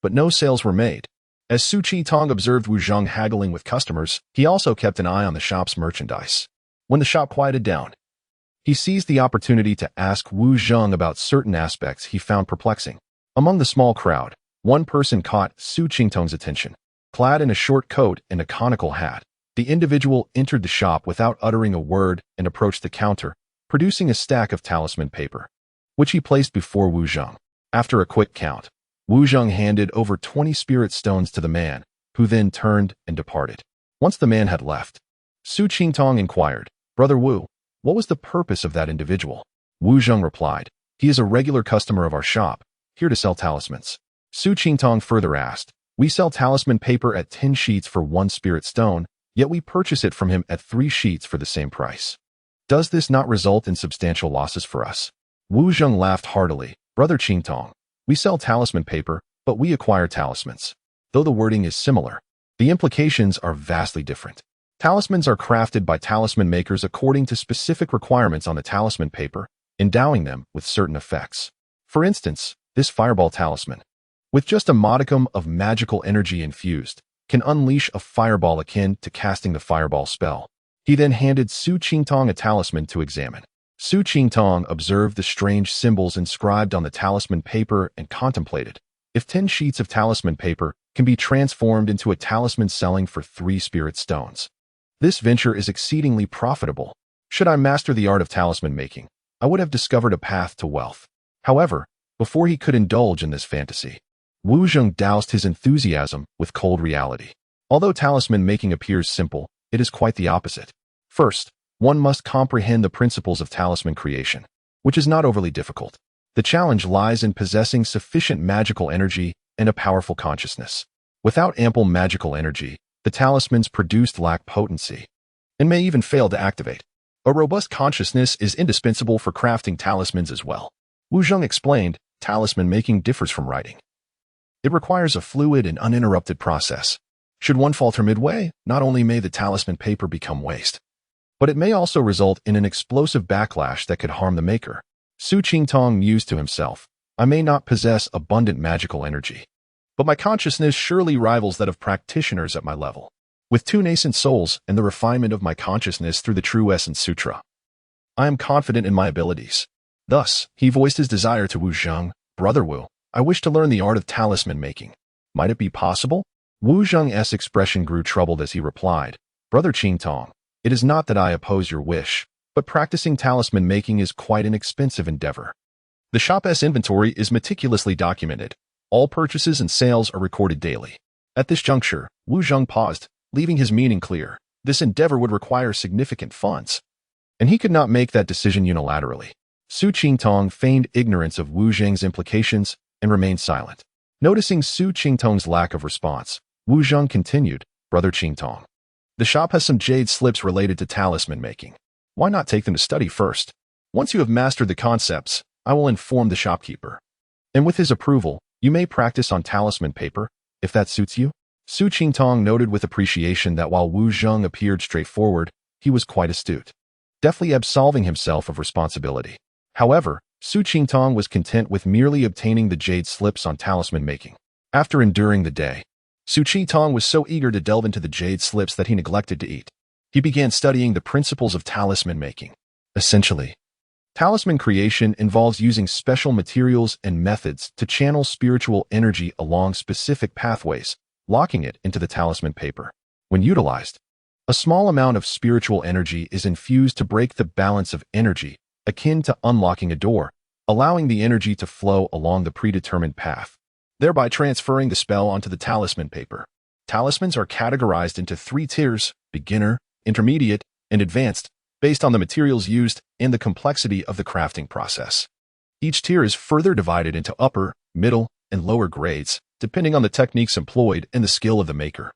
but no sales were made. As Su Qingtong observed Wu Zheng haggling with customers, he also kept an eye on the shop's merchandise. When the shop quieted down, he seized the opportunity to ask Wu Zheng about certain aspects he found perplexing. Among the small crowd, one person caught Su Qingtong's attention. Clad in a short coat and a conical hat, the individual entered the shop without uttering a word and approached the counter, producing a stack of talisman paper, which he placed before Wu Zheng. After a quick count, Wu Zheng handed over 20 spirit stones to the man, who then turned and departed. Once the man had left, Su Qingtong inquired, "Brother Wu, what was the purpose of that individual?" Wu Zheng replied, "He is a regular customer of our shop, here to sell talismans." Su Qingtong further asked, "We sell talisman paper at 10 sheets for 1 spirit stone, yet we purchase it from him at 3 sheets for the same price. Does this not result in substantial losses for us?" Wu Zheng laughed heartily, "Brother Qingtong, we sell talisman paper, but we acquire talismans. Though the wording is similar, the implications are vastly different. Talismans are crafted by talisman makers according to specific requirements on the talisman paper, endowing them with certain effects. For instance, this fireball talisman, with just a modicum of magical energy infused, can unleash a fireball akin to casting the fireball spell." He then handed Su Qingtong a talisman to examine. Su Qingtong observed the strange symbols inscribed on the talisman paper and contemplated, if 10 sheets of talisman paper can be transformed into a talisman selling for 3 spirit stones, this venture is exceedingly profitable. Should I master the art of talisman making, I would have discovered a path to wealth. However, before he could indulge in this fantasy, Wu Zheng doused his enthusiasm with cold reality. Although talisman making appears simple, it is quite the opposite. First, one must comprehend the principles of talisman creation, which is not overly difficult. The challenge lies in possessing sufficient magical energy and a powerful consciousness. Without ample magical energy, the talismans produced lack potency and may even fail to activate. A robust consciousness is indispensable for crafting talismans as well. Wu Zheng explained, talisman making differs from writing. It requires a fluid and uninterrupted process. Should one falter midway, not only may the talisman paper become waste, but it may also result in an explosive backlash that could harm the maker. Su Qingtong mused to himself, "I may not possess abundant magical energy, but my consciousness surely rivals that of practitioners at my level. With 2 nascent souls and the refinement of my consciousness through the True Essence Sutra, I am confident in my abilities." Thus, he voiced his desire to Wu Zheng, "Brother Wu, I wish to learn the art of talisman making. Might it be possible?" Wu Zheng's expression grew troubled as he replied, "Brother Qingtong, it is not that I oppose your wish, but practicing talisman making is quite an expensive endeavor. The shop's inventory is meticulously documented. All purchases and sales are recorded daily." At this juncture, Wu Zheng paused, leaving his meaning clear. This endeavor would require significant funds, and he could not make that decision unilaterally. Su Qingtong feigned ignorance of Wu Zheng's implications and remained silent. Noticing Su Qingtong's lack of response, Wu Zheng continued, "Brother Qingtong, the shop has some jade slips related to talisman making. Why not take them to study first? Once you have mastered the concepts, I will inform the shopkeeper, and with his approval, you may practice on talisman paper, if that suits you." Su Qingtong noted with appreciation that while Wu Zheng appeared straightforward, he was quite astute, deftly absolving himself of responsibility. However, Su Qingtong was content with merely obtaining the jade slips on talisman making. After enduring the day, Su Qingtong was so eager to delve into the jade slips that he neglected to eat. He began studying the principles of talisman making. Essentially, talisman creation involves using special materials and methods to channel spiritual energy along specific pathways, locking it into the talisman paper. When utilized, a small amount of spiritual energy is infused to break the balance of energy, akin to unlocking a door, allowing the energy to flow along the predetermined path, thereby transferring the spell onto the talisman paper. Talismans are categorized into 3 tiers: beginner, intermediate, and advanced, based on the materials used and the complexity of the crafting process. Each tier is further divided into upper, middle, and lower grades, depending on the techniques employed and the skill of the maker.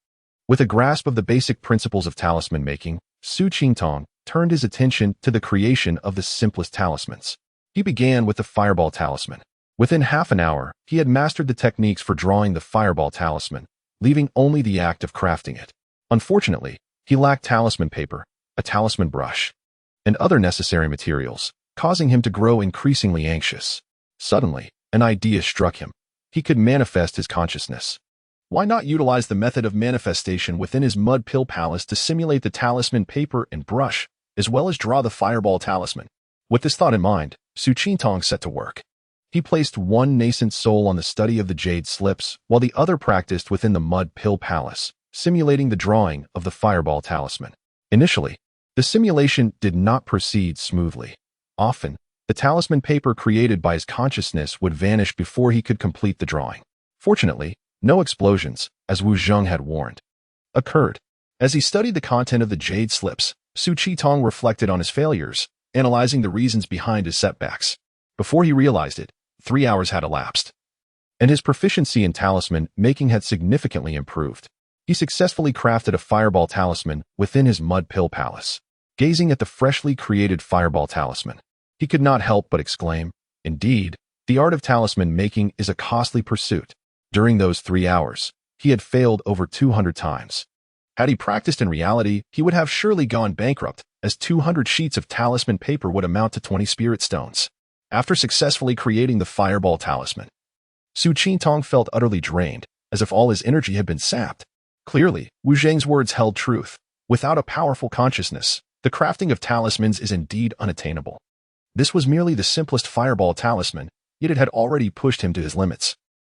With a grasp of the basic principles of talisman making, Su Qingtong turned his attention to the creation of the simplest talismans. He began with the fireball talisman. Within half an hour, he had mastered the techniques for drawing the fireball talisman, leaving only the act of crafting it. Unfortunately, he lacked talisman paper, a talisman brush, and other necessary materials, causing him to grow increasingly anxious. Suddenly, an idea struck him. He could manifest his consciousness. Why not utilize the method of manifestation within his mud pill palace to simulate the talisman paper and brush, as well as draw the fireball talisman? With this thought in mind, Su Qingtong set to work. He placed one nascent soul on the study of the jade slips, while the other practiced within the mud pill palace, simulating the drawing of the fireball talisman. Initially, the simulation did not proceed smoothly. Often, the talisman paper created by his consciousness would vanish before he could complete the drawing. Fortunately, no explosions, as Wu Zheng had warned, occurred. As he studied the content of the jade slips, Su Qingtong reflected on his failures, analyzing the reasons behind his setbacks. Before he realized it, 3 hours had elapsed, and his proficiency in talisman making had significantly improved. He successfully crafted a fireball talisman within his mud pill palace. Gazing at the freshly created fireball talisman, he could not help but exclaim, "Indeed, the art of talisman making is a costly pursuit." During those 3 hours, he had failed over 200 times. Had he practiced in reality, he would have surely gone bankrupt, as 200 sheets of talisman paper would amount to 20 spirit stones. After successfully creating the fireball talisman, Su Qingtong felt utterly drained, as if all his energy had been sapped. Clearly, Wu Zheng's words held truth. Without a powerful consciousness, the crafting of talismans is indeed unattainable. This was merely the simplest fireball talisman, yet it had already pushed him to his limits.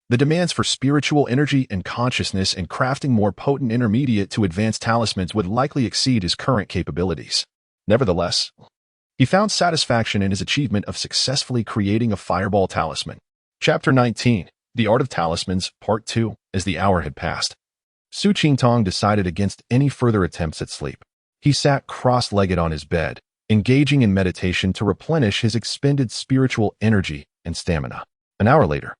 The demands for spiritual energy and consciousness in crafting more potent intermediate to advanced talismans would likely exceed his current capabilities. Nevertheless, he found satisfaction in his achievement of successfully creating a fireball talisman. Chapter 19, The Art of Talismans, Part 2. As the hour had passed, Su Qingtong decided against any further attempts at sleep. He sat cross-legged on his bed, engaging in meditation to replenish his expended spiritual energy and stamina. An hour later,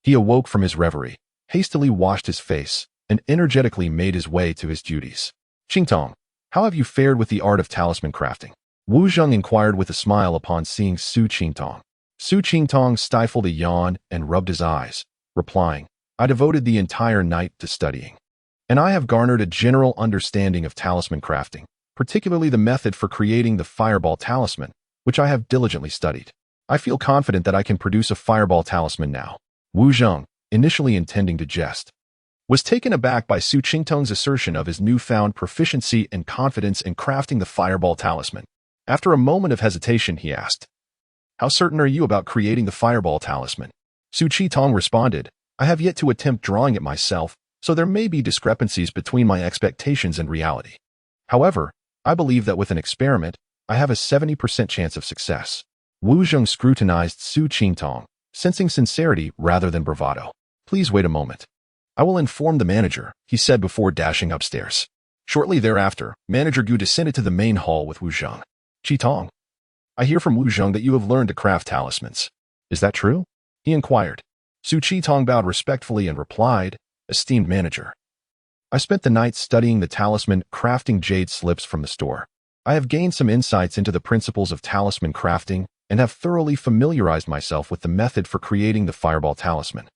he awoke from his reverie, hastily washed his face, and energetically made his way to his duties. "Qingtong, how have you fared with the art of talisman crafting?" Wu Zheng inquired with a smile upon seeing Su Qingtong. Su Qingtong stifled a yawn and rubbed his eyes, replying, "I devoted the entire night to studying, and I have garnered a general understanding of talisman crafting, particularly the method for creating the fireball talisman, which I have diligently studied. I feel confident that I can produce a fireball talisman now." Wu Zheng, initially intending to jest, was taken aback by Su Qingtong's assertion of his newfound proficiency and confidence in crafting the fireball talisman. After a moment of hesitation, he asked, "How certain are you about creating the fireball talisman?" Su Qingtong responded, "I have yet to attempt drawing it myself, so there may be discrepancies between my expectations and reality. However, I believe that with an experiment, I have a 70% chance of success." Wu Zheng scrutinized Su Qingtong, sensing sincerity rather than bravado. "Please wait a moment. I will inform the manager," he said before dashing upstairs. Shortly thereafter, Manager Gu descended to the main hall with Wu Zheng. "Qingtong, I hear from Wu Zheng that you have learned to craft talismans. Is that true?" he inquired. Su Qingtong bowed respectfully and replied, "Esteemed manager, I spent the night studying the talisman crafting jade slips from the store. I have gained some insights into the principles of talisman crafting and have thoroughly familiarized myself with the method for creating the fireball talisman,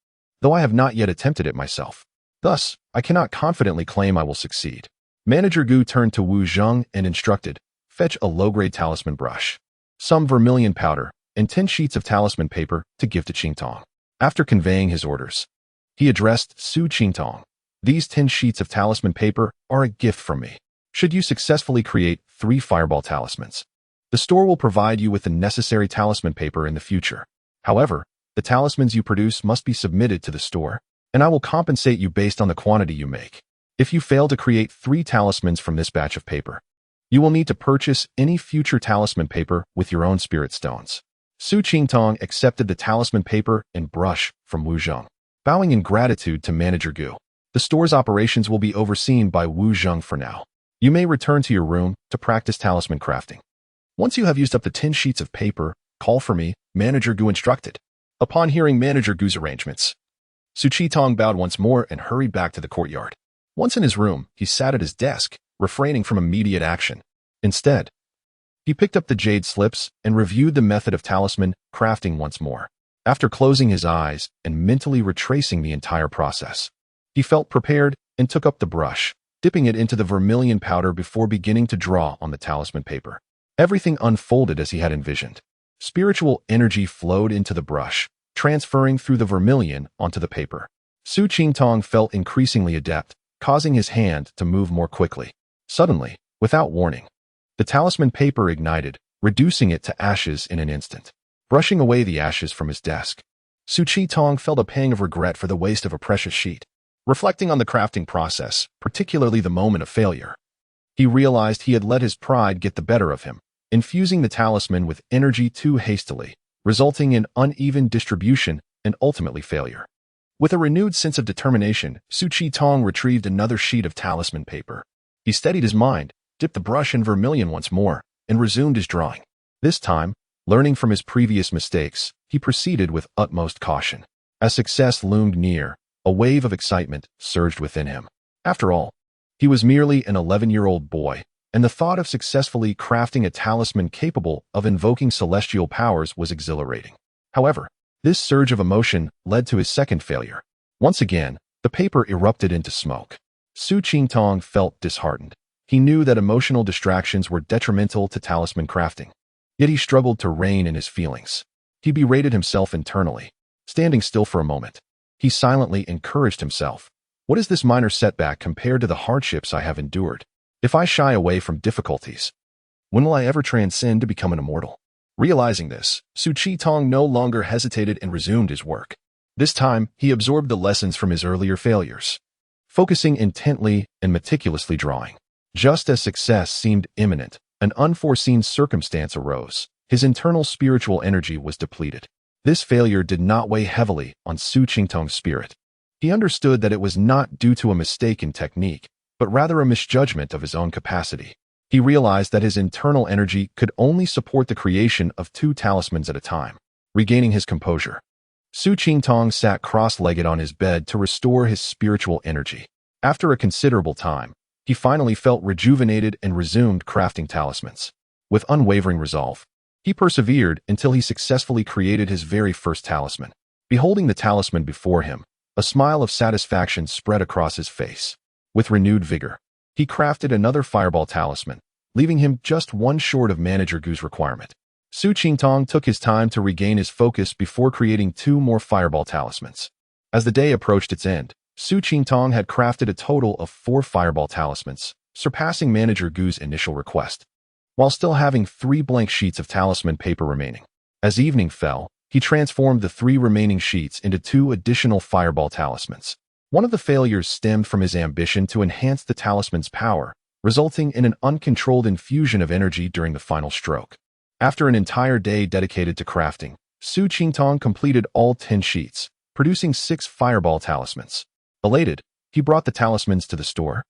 though I have not yet attempted it myself. Thus, I cannot confidently claim I will succeed." Manager Gu turned to Wu Zheng and instructed, "Fetch a low-grade talisman brush, some vermilion powder, and 10 sheets of talisman paper to give to Qingtong. After conveying his orders, he addressed Su Qingtong. These 10 sheets of talisman paper are a gift from me. Should you successfully create 3 fireball talismans, the store will provide you with the necessary talisman paper in the future. However, the talismans you produce must be submitted to the store, and I will compensate you based on the quantity you make. If you fail to create 3 talismans from this batch of paper, you will need to purchase any future talisman paper with your own spirit stones. Su Qingtong accepted the talisman paper and brush from Wu Zheng. Bowing in gratitude to Manager Gu, the store's operations will be overseen by Wu Zheng for now. You may return to your room to practice talisman crafting. Once you have used up the 10 sheets of paper, call for me, Manager Gu instructed. Upon hearing Manager Gu's arrangements, Su Qingtong bowed once more and hurried back to the courtyard. Once in his room, he sat at his desk, refraining from immediate action. Instead, he picked up the jade slips and reviewed the method of talisman crafting once more. After closing his eyes and mentally retracing the entire process, he felt prepared and took up the brush, dipping it into the vermilion powder before beginning to draw on the talisman paper. Everything unfolded as he had envisioned. Spiritual energy flowed into the brush, transferring through the vermilion onto the paper. Su Qingtong felt increasingly adept, causing his hand to move more quickly. Suddenly, without warning, the talisman paper ignited, reducing it to ashes in an instant. Brushing away the ashes from his desk, Su Qingtong felt a pang of regret for the waste of a precious sheet. Reflecting on the crafting process, particularly the moment of failure, he realized he had let his pride get the better of him, infusing the talisman with energy too hastily, resulting in uneven distribution and ultimately failure. With a renewed sense of determination, Su Qingtong retrieved another sheet of talisman paper. He steadied his mind, dipped the brush in vermilion once more, and resumed his drawing. This time, learning from his previous mistakes, he proceeded with utmost caution. As success loomed near, a wave of excitement surged within him. After all, he was merely an 11-year-old boy, and the thought of successfully crafting a talisman capable of invoking celestial powers was exhilarating. However, this surge of emotion led to his second failure. Once again, the paper erupted into smoke. Su Qingtong felt disheartened. He knew that emotional distractions were detrimental to talisman crafting. Yet he struggled to rein in his feelings. He berated himself internally. Standing still for a moment, he silently encouraged himself. What is this minor setback compared to the hardships I have endured? If I shy away from difficulties, when will I ever transcend to become an immortal? Realizing this, Su Qingtong no longer hesitated and resumed his work. This time, he absorbed the lessons from his earlier failures, focusing intently and meticulously drawing. Just as success seemed imminent, an unforeseen circumstance arose. His internal spiritual energy was depleted. This failure did not weigh heavily on Su Qingtong's spirit. He understood that it was not due to a mistake in technique, but rather a misjudgment of his own capacity. He realized that his internal energy could only support the creation of 2 talismans at a time. Regaining his composure, Su Qingtong sat cross-legged on his bed to restore his spiritual energy. After a considerable time, he finally felt rejuvenated and resumed crafting talismans. With unwavering resolve, he persevered until he successfully created his very first talisman. Beholding the talisman before him, a smile of satisfaction spread across his face. With renewed vigor, he crafted another fireball talisman, leaving him just one short of Manager Gu's requirement. Su Qingtong took his time to regain his focus before creating 2 more fireball talismans. As the day approached its end, Su Qingtong had crafted a total of 4 fireball talismans, surpassing Manager Gu's initial request, while still having 3 blank sheets of talisman paper remaining. As evening fell, he transformed the 3 remaining sheets into 2 additional fireball talismans. One of the failures stemmed from his ambition to enhance the talisman's power, resulting in an uncontrolled infusion of energy during the final stroke. After an entire day dedicated to crafting, Su Qingtong completed all 10 sheets, producing 6 fireball talismans. Elated, he brought the talismans to the store,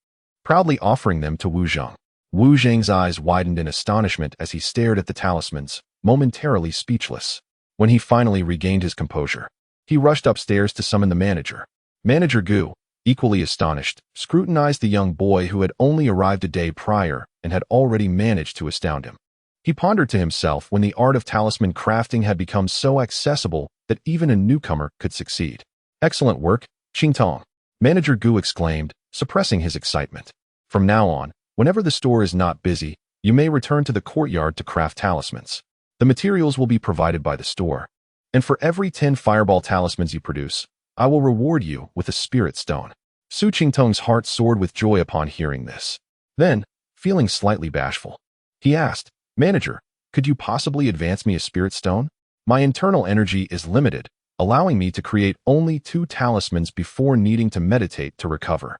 proudly offering them to Wu Zheng. Wu Zheng's eyes widened in astonishment as he stared at the talismans, momentarily speechless. When he finally regained his composure, he rushed upstairs to summon the manager. Manager Gu, equally astonished, scrutinized the young boy who had only arrived a day prior and had already managed to astound him. He pondered to himself when the art of talisman crafting had become so accessible that even a newcomer could succeed. Excellent work, Qingtong, Manager Gu exclaimed, suppressing his excitement. From now on, whenever the store is not busy, you may return to the courtyard to craft talismans. The materials will be provided by the store. And for every 10 fireball talismans you produce, I will reward you with a spirit stone. Su Qingtong's heart soared with joy upon hearing this. Then, feeling slightly bashful, he asked, "Manager, could you possibly advance me a spirit stone? My internal energy is limited, allowing me to create only 2 talismans before needing to meditate to recover,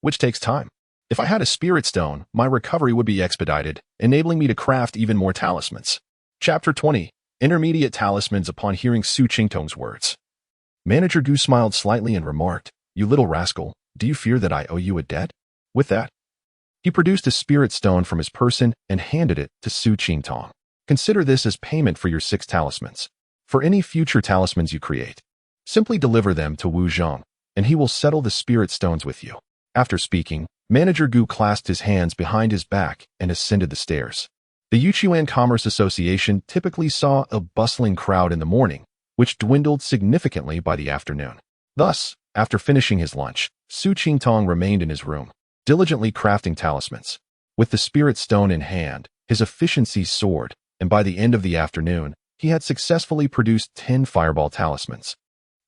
which takes time. If I had a spirit stone, my recovery would be expedited, enabling me to craft even more talismans." Chapter 20. Intermediate Talismans. Upon hearing Su Qingtong's words, Manager Gu smiled slightly and remarked, "You little rascal, do you fear that I owe you a debt?" With that, he produced a spirit stone from his person and handed it to Su Qingtong. "Consider this as payment for your 6 talismans. For any future talismans you create, simply deliver them to Wu Zhang, and he will settle the spirit stones with you." After speaking, Manager Gu clasped his hands behind his back and ascended the stairs. The Yichuan Commerce Association typically saw a bustling crowd in the morning, which dwindled significantly by the afternoon. Thus, after finishing his lunch, Su Qingtong remained in his room, diligently crafting talismans. With the spirit stone in hand, his efficiency soared, and by the end of the afternoon, he had successfully produced 10 fireball talismans,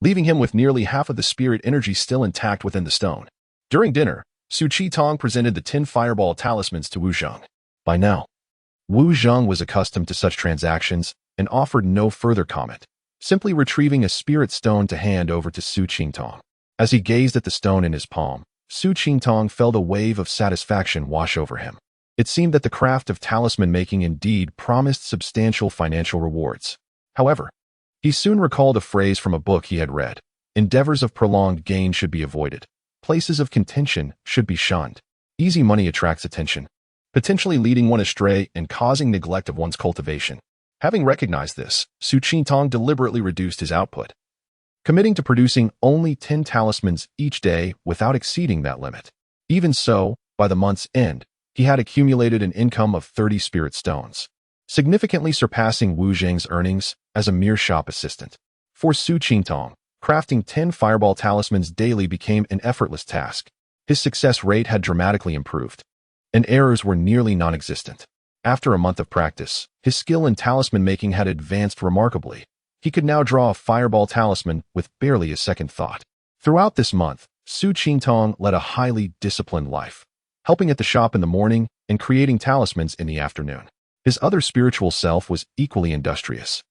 leaving him with nearly half of the spirit energy still intact within the stone. During dinner, Su Qingtong presented the 10 fireball talismans to Wu Zhang. By now, Wu Zhang was accustomed to such transactions and offered no further comment, simply retrieving a spirit stone to hand over to Su Qingtong. As he gazed at the stone in his palm, Su Qingtong felt a wave of satisfaction wash over him. It seemed that the craft of talisman making indeed promised substantial financial rewards. However, he soon recalled a phrase from a book he had read: "Endeavors of prolonged gain should be avoided. Places of contention should be shunned." Easy money attracts attention, potentially leading one astray and causing neglect of one's cultivation. Having recognized this, Su Qingtong deliberately reduced his output, committing to producing only 10 talismans each day without exceeding that limit. Even so, by the month's end, he had accumulated an income of 30 spirit stones, significantly surpassing Wu Zhang's earnings as a mere shop assistant. For Su Qingtong, crafting 10 fireball talismans daily became an effortless task. His success rate had dramatically improved, and errors were nearly non-existent. After a month of practice, his skill in talisman making had advanced remarkably. He could now draw a fireball talisman with barely a second thought. Throughout this month, Su Qingtong led a highly disciplined life, helping at the shop in the morning and creating talismans in the afternoon. His other spiritual self was equally industrious,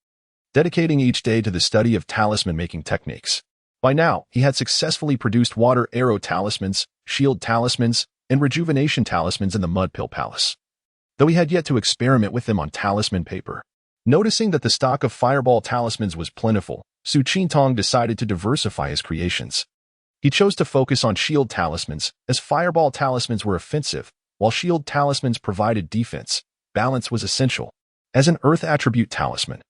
dedicating each day to the study of talisman-making techniques. By now, he had successfully produced water arrow talismans, shield talismans, and rejuvenation talismans in the Mud Pill Palace, though he had yet to experiment with them on talisman paper. Noticing that the stock of fireball talismans was plentiful, Su Qingtong decided to diversify his creations. He chose to focus on shield talismans, as fireball talismans were offensive, while shield talismans provided defense. Balance was essential. As an earth attribute talisman,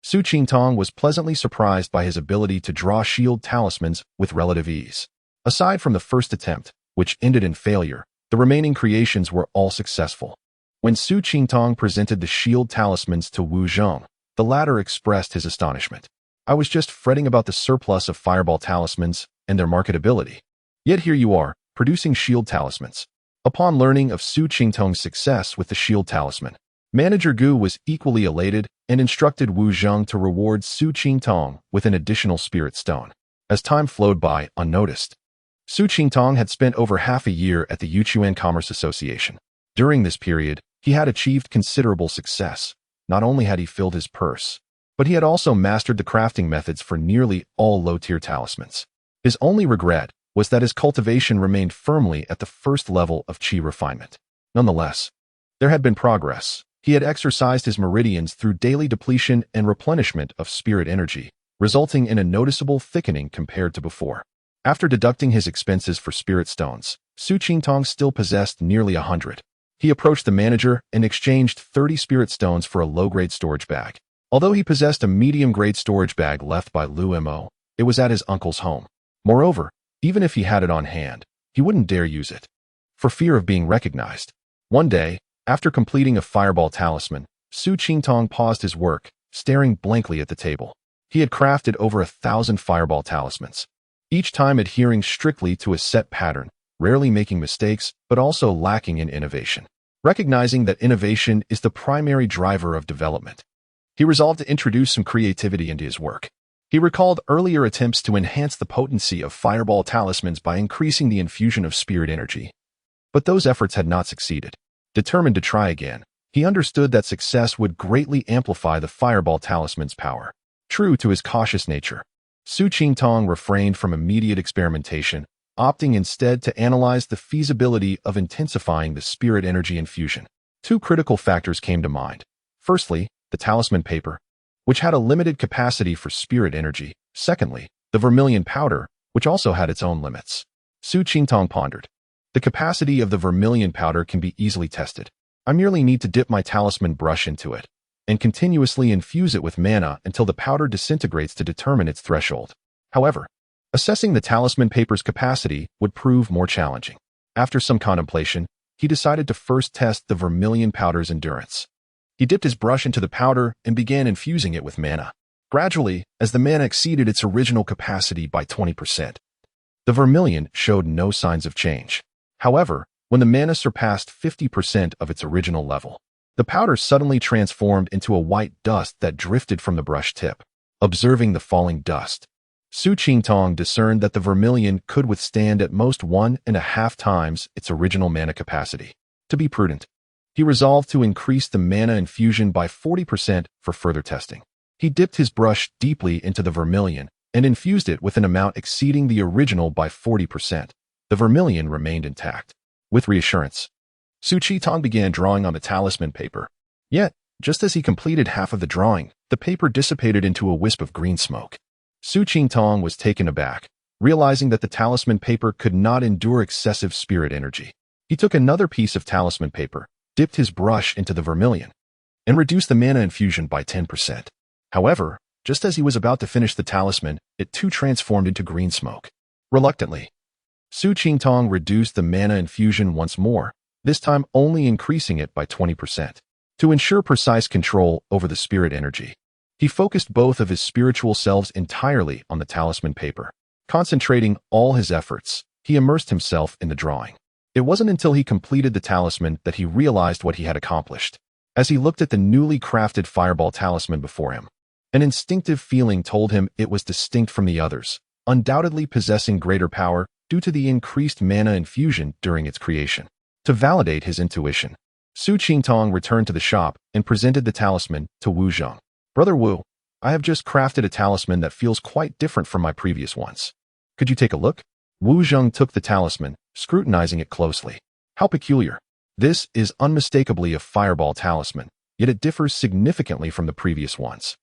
Su Qingtong was pleasantly surprised by his ability to draw shield talismans with relative ease. Aside from the first attempt, which ended in failure, the remaining creations were all successful. When Su Qingtong presented the shield talismans to Wu Zhang, the latter expressed his astonishment. "I was just fretting about the surplus of fireball talismans and their marketability. Yet here you are, producing shield talismans." Upon learning of Su Qingtong's success with the shield talisman, Manager Gu was equally elated and instructed Wu Zhang to reward Su Qingtong with an additional spirit stone. As time flowed by unnoticed, Su Qingtong had spent over half a year at the Yichuan Commerce Association. During this period, he had achieved considerable success. Not only had he filled his purse, but he had also mastered the crafting methods for nearly all low-tier talismans. His only regret was that his cultivation remained firmly at the first level of qi refinement. Nonetheless, there had been progress. He had exercised his meridians through daily depletion and replenishment of spirit energy, resulting in a noticeable thickening compared to before. After deducting his expenses for spirit stones, Su Qingtong still possessed nearly 100. He approached the manager and exchanged 30 spirit stones for a low-grade storage bag. Although he possessed a medium-grade storage bag left by Lu Mo, it was at his uncle's home. Moreover, even if he had it on hand, he wouldn't dare use it, for fear of being recognized. One day, after completing a fireball talisman, Su Qingtong paused his work, staring blankly at the table. He had crafted over 1,000 fireball talismans, each time adhering strictly to a set pattern, rarely making mistakes, but also lacking in innovation. Recognizing that innovation is the primary driver of development, He resolved to introduce some creativity into his work. He recalled earlier attempts to enhance the potency of fireball talismans by increasing the infusion of spirit energy. But those efforts had not succeeded. Determined to try again, he understood that success would greatly amplify the fireball talisman's power. True to his cautious nature, Su Qingtong refrained from immediate experimentation, opting instead to analyze the feasibility of intensifying the spirit energy infusion. Two critical factors came to mind. Firstly, the talisman paper, which had a limited capacity for spirit energy. Secondly, the vermilion powder, which also had its own limits. Su Qingtong pondered. The capacity of the vermilion powder can be easily tested. I merely need to dip my talisman brush into it and continuously infuse it with mana until the powder disintegrates to determine its threshold. However, assessing the talisman paper's capacity would prove more challenging. After some contemplation, he decided to first test the vermilion powder's endurance. He dipped his brush into the powder and began infusing it with mana. Gradually, as the mana exceeded its original capacity by 20%, the vermilion showed no signs of change. However, when the mana surpassed 50% of its original level, the powder suddenly transformed into a white dust that drifted from the brush tip. Observing the falling dust, Su Qingtong discerned that the vermilion could withstand at most 1.5 times its original mana capacity. To be prudent, he resolved to increase the mana infusion by 40% for further testing. He dipped his brush deeply into the vermilion and infused it with an amount exceeding the original by 40%. The vermilion remained intact. With reassurance, Su Qingtong began drawing on the talisman paper. Yet, just as he completed half of the drawing, the paper dissipated into a wisp of green smoke. Su Qingtong was taken aback, realizing that the talisman paper could not endure excessive spirit energy. He took another piece of talisman paper, dipped his brush into the vermilion, and reduced the mana infusion by 10%. However, just as he was about to finish the talisman, it too transformed into green smoke. Reluctantly, Su Qingtong reduced the mana infusion once more, this time only increasing it by 20%. To ensure precise control over the spirit energy, he focused both of his spiritual selves entirely on the talisman paper. Concentrating all his efforts, he immersed himself in the drawing. It wasn't until he completed the talisman that he realized what he had accomplished. As he looked at the newly crafted fireball talisman before him, an instinctive feeling told him it was distinct from the others, undoubtedly possessing greater power due to the increased mana infusion during its creation. To validate his intuition, Su Qingtong returned to the shop and presented the talisman to Wu Zheng. Brother Wu, I have just crafted a talisman that feels quite different from my previous ones. Could you take a look? Wu Zheng took the talisman, scrutinizing it closely. How peculiar. This is unmistakably a fireball talisman, yet it differs significantly from the previous ones.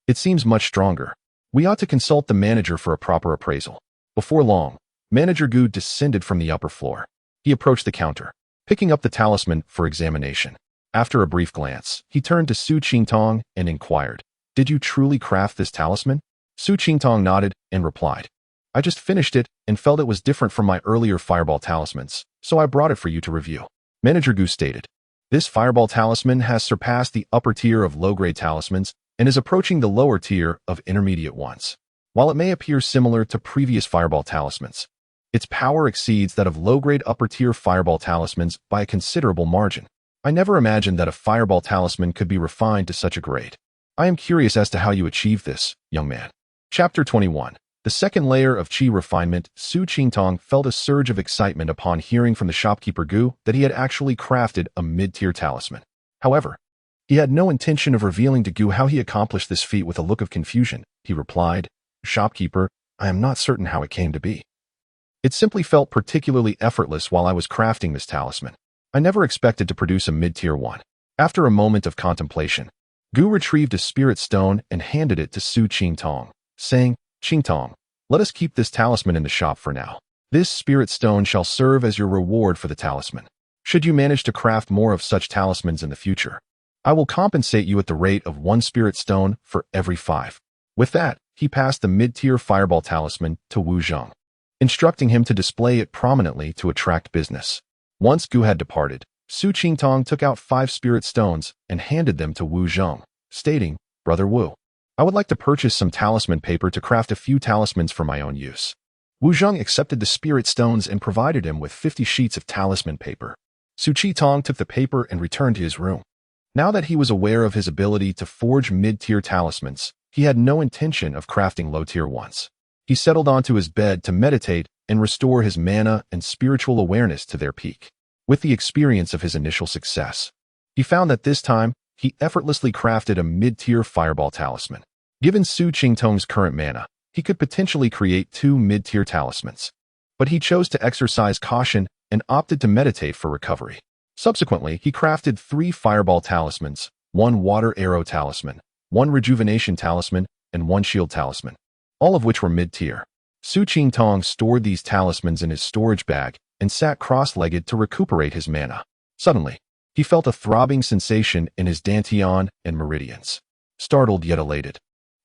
It seems much stronger. We ought to consult the manager for a proper appraisal. Before long, Manager Gu descended from the upper floor. He approached the counter, picking up the talisman for examination. After a brief glance, he turned to Su Qingtong and inquired, "Did you truly craft this talisman?" Su Qingtong nodded and replied, "I just finished it and felt it was different from my earlier fireball talismans, so I brought it for you to review." Manager Gu stated, "This fireball talisman has surpassed the upper tier of low-grade talismans and is approaching the lower tier of intermediate ones. While it may appear similar to previous fireball talismans, its power exceeds that of low-grade upper-tier fireball talismans by a considerable margin. I never imagined that a fireball talisman could be refined to such a grade. I am curious as to how you achieved this, young man." Chapter 21. The second layer of Qi refinement. Su Qingtong felt a surge of excitement upon hearing from the shopkeeper Gu that he had actually crafted a mid-tier talisman. However, he had no intention of revealing to Gu how he accomplished this feat. With a look of confusion, he replied, "Shopkeeper, I am not certain how it came to be. It simply felt particularly effortless while I was crafting this talisman. I never expected to produce a mid-tier one." After a moment of contemplation, Gu retrieved a spirit stone and handed it to Su Qingtong, saying, "Qingtong, let us keep this talisman in the shop for now. This spirit stone shall serve as your reward for the talisman. Should you manage to craft more of such talismans in the future, I will compensate you at the rate of 1 spirit stone for every 5. With that, he passed the mid-tier fireball talisman to Wu Zheng, instructing him to display it prominently to attract business. Once Gu had departed, Su Qingtong took out 5 spirit stones and handed them to Wu Zheng, stating, "Brother Wu, I would like to purchase some talisman paper to craft a few talismans for my own use." Wu Zheng accepted the spirit stones and provided him with 50 sheets of talisman paper. Su Qingtong took the paper and returned to his room. Now that he was aware of his ability to forge mid-tier talismans, he had no intention of crafting low-tier ones. He settled onto his bed to meditate and restore his mana and spiritual awareness to their peak. With the experience of his initial success, he found that this time, he effortlessly crafted a mid-tier fireball talisman. Given Su Qingtong's current mana, he could potentially create 2 mid-tier talismans. But he chose to exercise caution and opted to meditate for recovery. Subsequently, he crafted 3 fireball talismans, 1 water arrow talisman, 1 rejuvenation talisman, and 1 shield talisman, all of which were mid-tier. Su Qingtong stored these talismans in his storage bag and sat cross-legged to recuperate his mana. Suddenly, he felt a throbbing sensation in his dantian and meridians. Startled yet elated,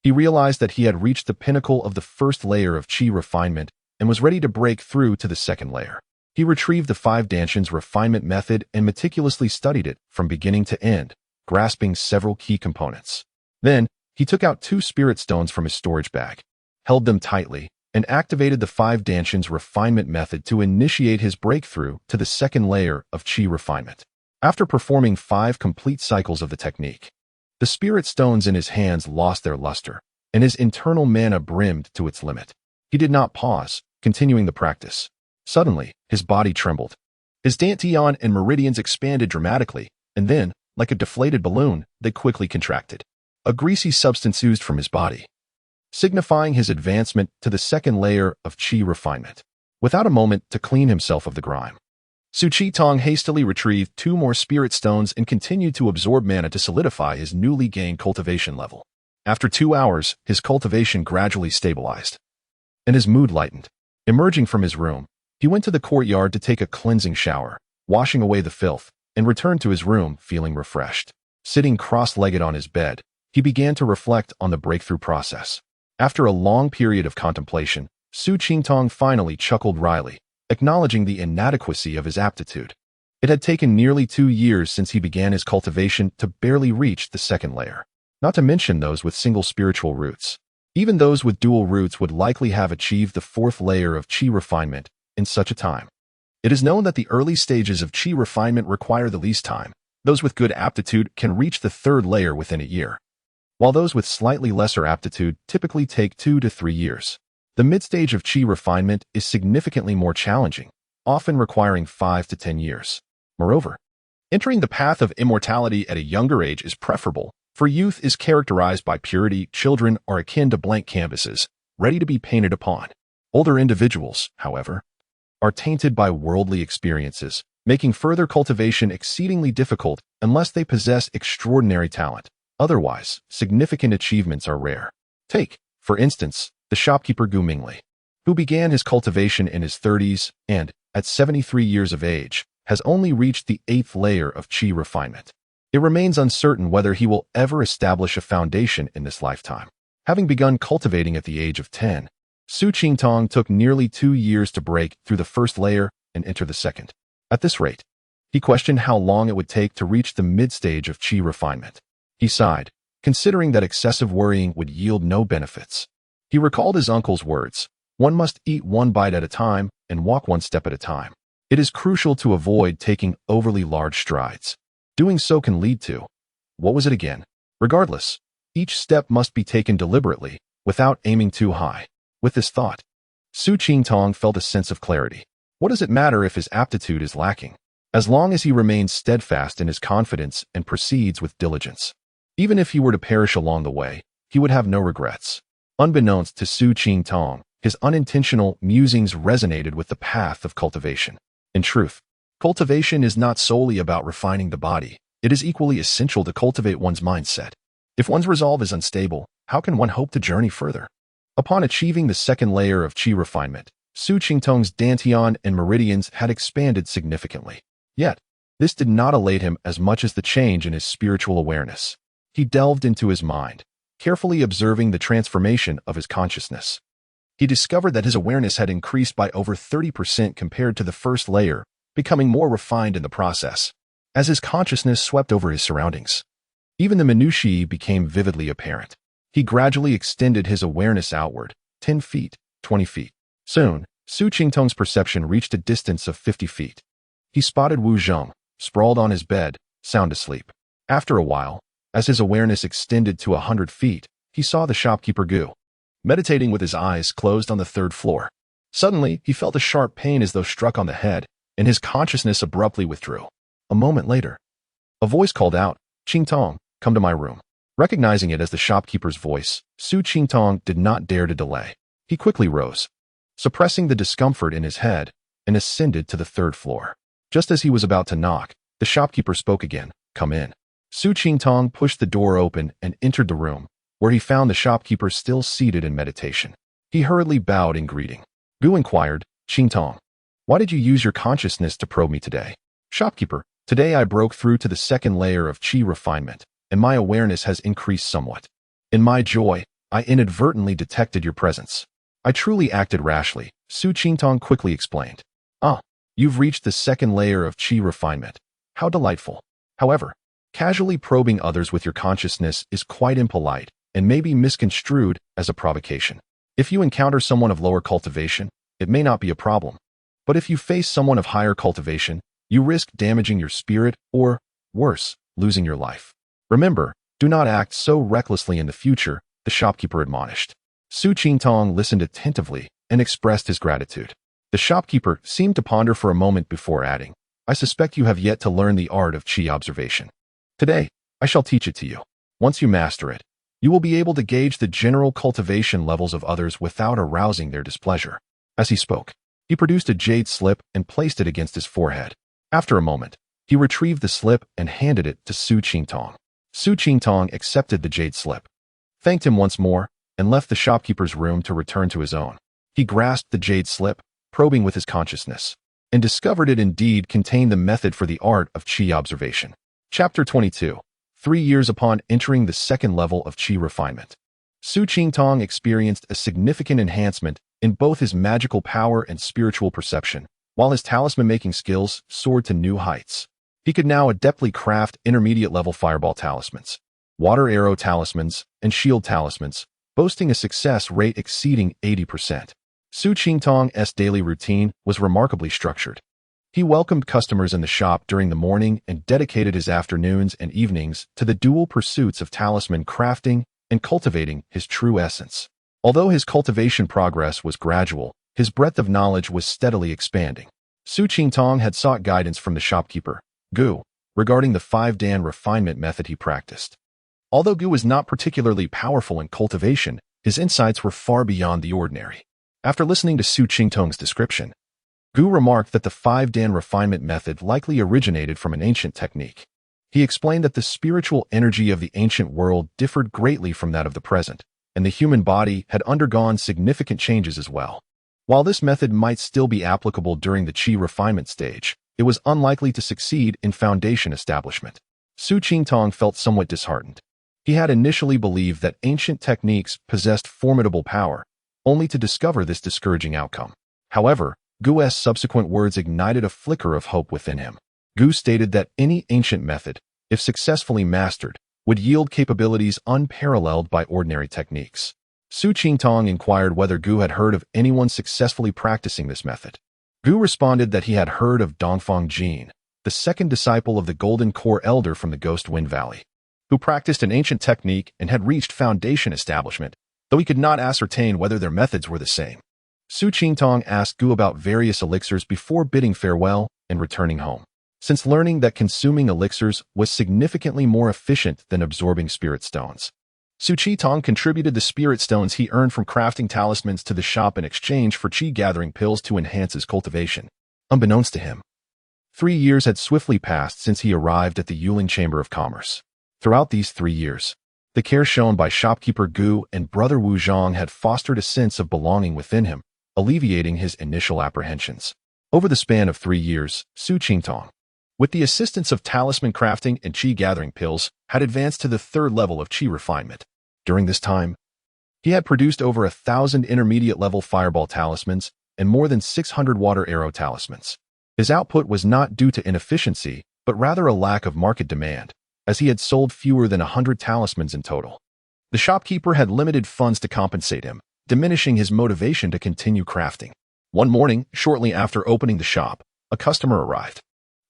he realized that he had reached the pinnacle of the first layer of qi refinement and was ready to break through to the second layer. He retrieved the 5 Danshan's refinement method and meticulously studied it from beginning to end, grasping several key components. Then, he took out 2 spirit stones from his storage bag, held them tightly, and activated the 5 Danshan's refinement method to initiate his breakthrough to the second layer of qi refinement. After performing 5 complete cycles of the technique, the spirit stones in his hands lost their luster, and his internal mana brimmed to its limit. He did not pause, continuing the practice. Suddenly, his body trembled. His dantian and meridians expanded dramatically, and then, like a deflated balloon, they quickly contracted. A greasy substance oozed from his body, signifying his advancement to the second layer of qi refinement. Without a moment to clean himself of the grime, Su Qingtong hastily retrieved 2 more spirit stones and continued to absorb mana to solidify his newly gained cultivation level. After 2 hours, his cultivation gradually stabilized, and his mood lightened. Emerging from his room, he went to the courtyard to take a cleansing shower, washing away the filth, and returned to his room feeling refreshed. Sitting cross-legged on his bed, he began to reflect on the breakthrough process. After a long period of contemplation, Su Qingtong finally chuckled wryly, acknowledging the inadequacy of his aptitude. It had taken nearly 2 years since he began his cultivation to barely reach the second layer, not to mention those with single spiritual roots. Even those with dual roots would likely have achieved the 4th layer of qi refinement in such a time. It is known that the early stages of qi refinement require the least time. Those with good aptitude can reach the 3rd layer within a year, while those with slightly lesser aptitude typically take 2 to 3 years. The mid-stage of qi refinement is significantly more challenging, often requiring 5 to 10 years. Moreover, entering the path of immortality at a younger age is preferable, for youth is characterized by purity. Children are akin to blank canvases, ready to be painted upon. Older individuals, however, are tainted by worldly experiences, making further cultivation exceedingly difficult unless they possess extraordinary talent. Otherwise, significant achievements are rare. Take, for instance, the shopkeeper Gu Mingli, who began his cultivation in his 30s and, at 73 years of age, has only reached the 8th layer of qi refinement. It remains uncertain whether he will ever establish a foundation in this lifetime. Having begun cultivating at the age of 10, Su Qingtong took nearly 2 years to break through the 1st layer and enter the 2nd. At this rate, he questioned how long it would take to reach the mid-stage of qi refinement. He sighed, considering that excessive worrying would yield no benefits. He recalled his uncle's words, "One must eat 1 bite at a time and walk 1 step at a time." It is crucial to avoid taking overly large strides. Doing so can lead to, what was it again? Regardless, each step must be taken deliberately, without aiming too high. With this thought, Su Qingtong felt a sense of clarity. What does it matter if his aptitude is lacking, as long as he remains steadfast in his confidence and proceeds with diligence? Even if he were to perish along the way, he would have no regrets. Unbeknownst to Su Qingtong, his unintentional musings resonated with the path of cultivation. In truth, cultivation is not solely about refining the body. It is equally essential to cultivate one's mindset. If one's resolve is unstable, how can one hope to journey further? Upon achieving the 2nd layer of qi refinement, Su Qingtong's dantian and meridians had expanded significantly. Yet, this did not elate him as much as the change in his spiritual awareness. He delved into his mind, carefully observing the transformation of his consciousness. He discovered that his awareness had increased by over 30% compared to the 1st layer, becoming more refined in the process. As his consciousness swept over his surroundings, even the minutiae became vividly apparent. He gradually extended his awareness outward, 10 feet, 20 feet. Soon, Su Qingtong's perception reached a distance of 50 feet. He spotted Wu Zheng, sprawled on his bed, sound asleep. After a while, as his awareness extended to 100 feet, he saw the shopkeeper Gu, meditating with his eyes closed on the third floor. Suddenly, he felt a sharp pain as though struck on the head, and his consciousness abruptly withdrew. A moment later, a voice called out, "Qingtong, come to my room." Recognizing it as the shopkeeper's voice, Su Qingtong did not dare to delay. He quickly rose, suppressing the discomfort in his head, and ascended to the third floor. Just as he was about to knock, the shopkeeper spoke again, "Come in." Su Qingtong pushed the door open and entered the room, where he found the shopkeeper still seated in meditation. He hurriedly bowed in greeting. Gu inquired, "Qingtong, why did you use your consciousness to probe me today?" "Shopkeeper, today I broke through to the second layer of qi refinement, and my awareness has increased somewhat. In my joy, I inadvertently detected your presence. I truly acted rashly," Su Qingtong quickly explained. "Ah, you've reached the second layer of qi refinement. How delightful. However, casually probing others with your consciousness is quite impolite and may be misconstrued as a provocation. If you encounter someone of lower cultivation, it may not be a problem. But if you face someone of higher cultivation, you risk damaging your spirit or, worse, losing your life. Remember, do not act so recklessly in the future," the shopkeeper admonished. Su Qingtong listened attentively and expressed his gratitude. The shopkeeper seemed to ponder for a moment before adding, "I suspect you have yet to learn the art of qi observation. Today, I shall teach it to you. Once you master it, you will be able to gauge the general cultivation levels of others without arousing their displeasure." As he spoke, he produced a jade slip and placed it against his forehead. After a moment, he retrieved the slip and handed it to Su Qingtong. Su Qingtong accepted the jade slip, thanked him once more, and left the shopkeeper's room to return to his own. He grasped the jade slip, probing with his consciousness, and discovered it indeed contained the method for the art of qi observation. Chapter 22. 3 years upon entering the second level of qi refinement, Su Qingtong experienced a significant enhancement in both his magical power and spiritual perception, while his talisman-making skills soared to new heights. He could now adeptly craft intermediate-level fireball talismans, water arrow talismans, and shield talismans, boasting a success rate exceeding 80%. Su Qingtong's daily routine was remarkably structured. He welcomed customers in the shop during the morning and dedicated his afternoons and evenings to the dual pursuits of talisman crafting and cultivating his true essence. Although his cultivation progress was gradual, his breadth of knowledge was steadily expanding. Su Qingtong had sought guidance from the shopkeeper, Gu, regarding the 5-dan refinement method he practiced. Although Gu was not particularly powerful in cultivation, his insights were far beyond the ordinary. After listening to Su Qingtong's description, Gu remarked that the 5-dan refinement method likely originated from an ancient technique. He explained that the spiritual energy of the ancient world differed greatly from that of the present, and the human body had undergone significant changes as well. While this method might still be applicable during the qi refinement stage, it was unlikely to succeed in foundation establishment. Su Qingtong felt somewhat disheartened. He had initially believed that ancient techniques possessed formidable power, only to discover this discouraging outcome. However, Gu's subsequent words ignited a flicker of hope within him. Gu stated that any ancient method, if successfully mastered, would yield capabilities unparalleled by ordinary techniques. Su Qingtong inquired whether Gu had heard of anyone successfully practicing this method. Gu responded that he had heard of Dongfang Jin, the second disciple of the Golden Core Elder from the Ghost Wind Valley, who practiced an ancient technique and had reached foundation establishment, though he could not ascertain whether their methods were the same. Su Qingtong asked Gu about various elixirs before bidding farewell and returning home. Since learning that consuming elixirs was significantly more efficient than absorbing spirit stones, Su Qingtong contributed the spirit stones he earned from crafting talismans to the shop in exchange for qi-gathering pills to enhance his cultivation. Unbeknownst to him, 3 years had swiftly passed since he arrived at the Yuling Chamber of Commerce. Throughout these 3 years, the care shown by shopkeeper Gu and brother Wu Zhang had fostered a sense of belonging within him, alleviating his initial apprehensions. Over the span of 3 years, Su Qingtong, with the assistance of talisman crafting and qi-gathering pills, had advanced to the 3rd level of qi refinement. During this time, he had produced over 1,000 intermediate-level fireball talismans and more than 600 water arrow talismans. His output was not due to inefficiency, but rather a lack of market demand, as he had sold fewer than 100 talismans in total. The shopkeeper had limited funds to compensate him, diminishing his motivation to continue crafting. One morning, shortly after opening the shop, a customer arrived.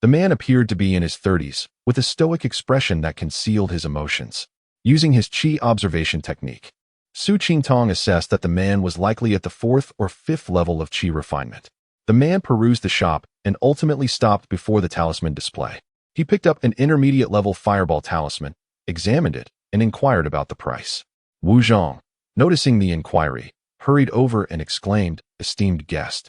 The man appeared to be in his 30s, with a stoic expression that concealed his emotions. Using his qi observation technique, Su Qingtong assessed that the man was likely at the 4th or 5th level of qi refinement. The man perused the shop and ultimately stopped before the talisman display. He picked up an intermediate-level fireball talisman, examined it, and inquired about the price. Wu Zhang, noticing the inquiry, hurried over and exclaimed, "Esteemed guest,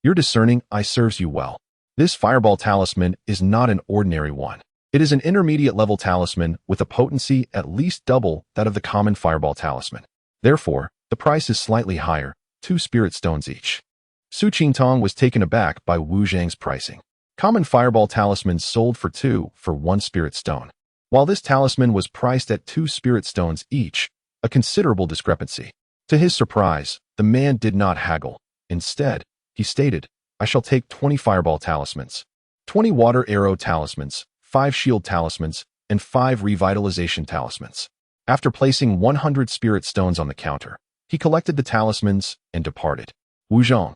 your discerning eye serves you well. This fireball talisman is not an ordinary one. It is an intermediate-level talisman with a potency at least double that of the common fireball talisman. Therefore, the price is slightly higher, 2 spirit stones each." Su Qingtong was taken aback by Wu Zhang's pricing. Common fireball talismans sold for 2 for 1 spirit stone, while this talisman was priced at 2 spirit stones each, a considerable discrepancy. To his surprise, the man did not haggle. Instead, he stated, "I shall take 20 fireball talismans, 20 water arrow talismans, 5 shield talismans, and 5 revitalization talismans." After placing 100 spirit stones on the counter, he collected the talismans and departed. Wu Zhang,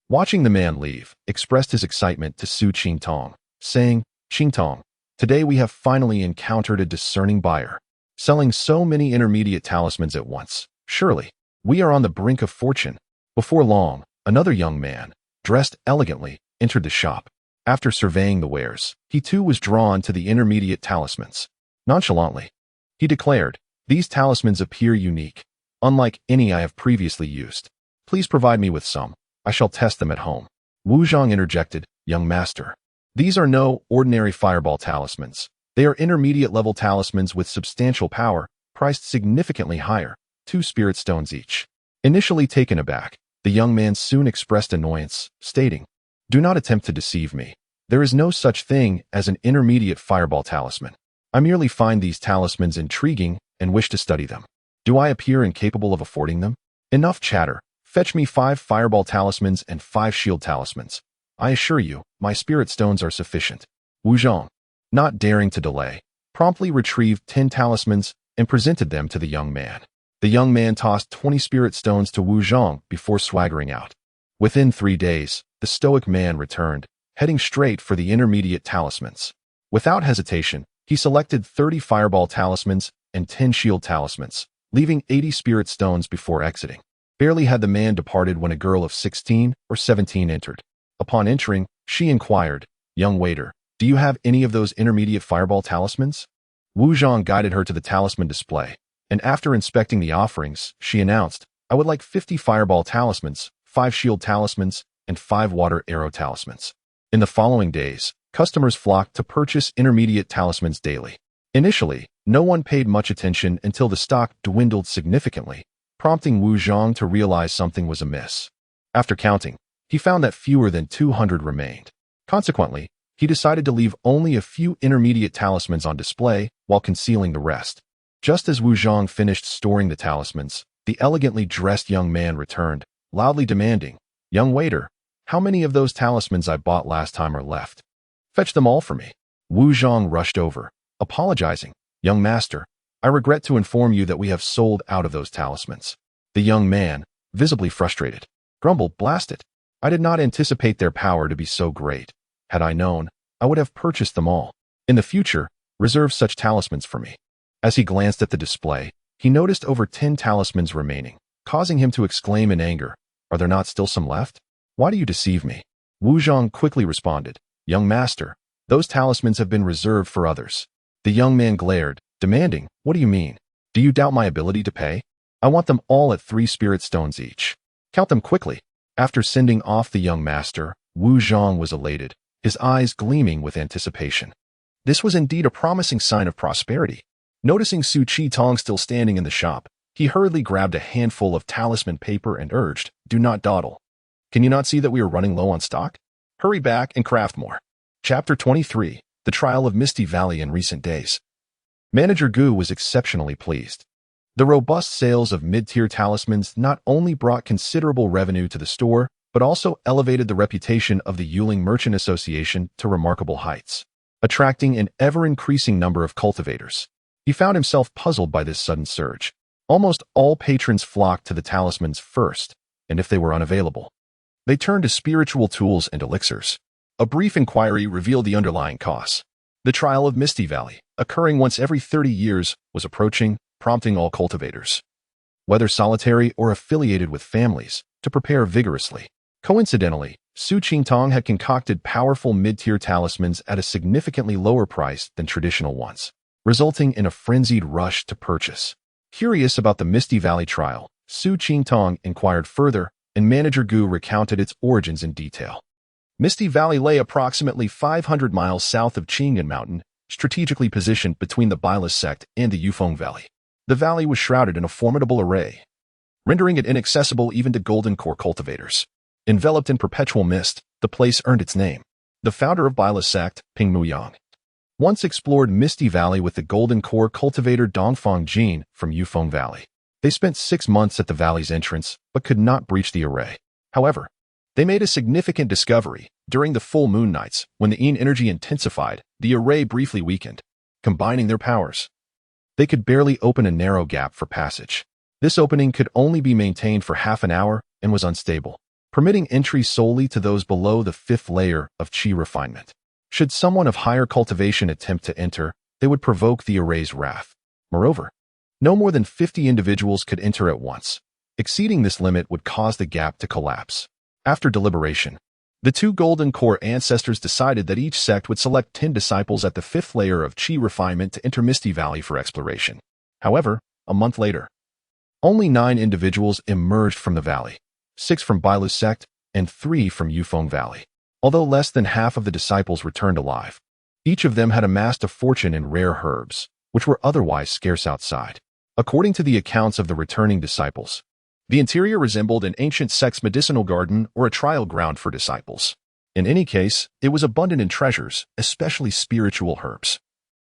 watching the man leave, expressed his excitement to Su Qingtong, saying, "Qingtong, today we have finally encountered a discerning buyer, selling so many intermediate talismans at once. Surely, we are on the brink of fortune." Before long, another young man, dressed elegantly, entered the shop. After surveying the wares, he too was drawn to the intermediate talismans. Nonchalantly, he declared, "These talismans appear unique, unlike any I have previously used. Please provide me with some. I shall test them at home." Wu Zhang interjected, "Young master, these are no ordinary fireball talismans. They are intermediate-level talismans with substantial power, priced significantly higher, 2 spirit stones each." Initially taken aback, the young man soon expressed annoyance, stating, "Do not attempt to deceive me. There is no such thing as an intermediate fireball talisman. I merely find these talismans intriguing and wish to study them. Do I appear incapable of affording them? Enough chatter. Fetch me 5 fireball talismans and 5 shield talismans. I assure you, my spirit stones are sufficient." Wu Zhang, not daring to delay, promptly retrieved 10 talismans and presented them to the young man. The young man tossed 20 spirit stones to Wu Zhang before swaggering out. Within 3 days, the stoic man returned, heading straight for the intermediate talismans. Without hesitation, he selected 30 fireball talismans and 10 shield talismans, leaving 80 spirit stones before exiting. Barely had the man departed when a girl of 16 or 17 entered. Upon entering, she inquired, "Young waiter, do you have any of those intermediate fireball talismans?" Wu Zhang guided her to the talisman display, and after inspecting the offerings, she announced, "I would like 50 fireball talismans, 5 shield talismans, and 5 water arrow talismans." In the following days, customers flocked to purchase intermediate talismans daily. Initially, no one paid much attention until the stock dwindled significantly, prompting Wu Zhang to realize something was amiss. After counting, he found that fewer than 200 remained. Consequently, he decided to leave only a few intermediate talismans on display while concealing the rest. Just as Wu Zhang finished storing the talismans, the elegantly dressed young man returned, loudly demanding, "Young waiter, how many of those talismans I bought last time are left? Fetch them all for me." Wu Zhang rushed over, apologizing, "Young master, I regret to inform you that we have sold out of those talismans." The young man, visibly frustrated, grumbled, "Blast it. I did not anticipate their power to be so great. Had I known, I would have purchased them all. In the future, reserve such talismans for me." As he glanced at the display, he noticed over 10 talismans remaining, causing him to exclaim in anger, "Are there not still some left? Why do you deceive me?" Wu Zhang quickly responded, "Young master, those talismans have been reserved for others." The young man glared, demanding, "What do you mean? Do you doubt my ability to pay? I want them all at 3 spirit stones each. Count them quickly." After sending off the young master, Wu Zhang was elated, his eyes gleaming with anticipation. This was indeed a promising sign of prosperity. Noticing Su Qingtong still standing in the shop, he hurriedly grabbed a handful of talisman paper and urged, "Do not dawdle. Can you not see that we are running low on stock? Hurry back and craft more." Chapter 23, The Trial of Misty Valley in Recent Days. Manager Gu was exceptionally pleased. The robust sales of mid-tier talismans not only brought considerable revenue to the store, but also elevated the reputation of the Yuling Merchant Association to remarkable heights, attracting an ever-increasing number of cultivators. He found himself puzzled by this sudden surge. Almost all patrons flocked to the talismans first, and if they were unavailable, they turned to spiritual tools and elixirs. A brief inquiry revealed the underlying cause. The trial of Misty Valley, occurring once every 30 years, was approaching, prompting all cultivators, whether solitary or affiliated with families, to prepare vigorously. Coincidentally, Su Qingtong had concocted powerful mid-tier talismans at a significantly lower price than traditional ones, resulting in a frenzied rush to purchase. Curious about the Misty Valley trial, Su Qingtong inquired further, and Manager Gu recounted its origins in detail. Misty Valley lay approximately 500 miles south of Qingyan Mountain, strategically positioned between the Bailas sect and the Yufeng Valley. The valley was shrouded in a formidable array, rendering it inaccessible even to golden core cultivators. Enveloped in perpetual mist, the place earned its name. The founder of Bailas sect, Ping Muyang, once explored Misty Valley with the golden core cultivator Dongfang Jin from Yufeng Valley. They spent 6 months at the valley's entrance, but could not breach the array. However, they made a significant discovery. During the full moon nights, when the Yin energy intensified, the array briefly weakened. Combining their powers, they could barely open a narrow gap for passage. This opening could only be maintained for half an hour and was unstable, permitting entry solely to those below the 5th layer of Qi refinement. Should someone of higher cultivation attempt to enter, they would provoke the array's wrath. Moreover, no more than 50 individuals could enter at once. Exceeding this limit would cause the gap to collapse. After deliberation, the 2 golden core ancestors decided that each sect would select 10 disciples at the 5th layer of Qi refinement to enter Misty Valley for exploration. However, a month later, only 9 individuals emerged from the valley, 6 from Bailu's sect and 3 from Yufeng Valley. Although less than half of the disciples returned alive, each of them had amassed a fortune in rare herbs, which were otherwise scarce outside. According to the accounts of the returning disciples, the interior resembled an ancient sect's medicinal garden or a trial ground for disciples. In any case, it was abundant in treasures, especially spiritual herbs,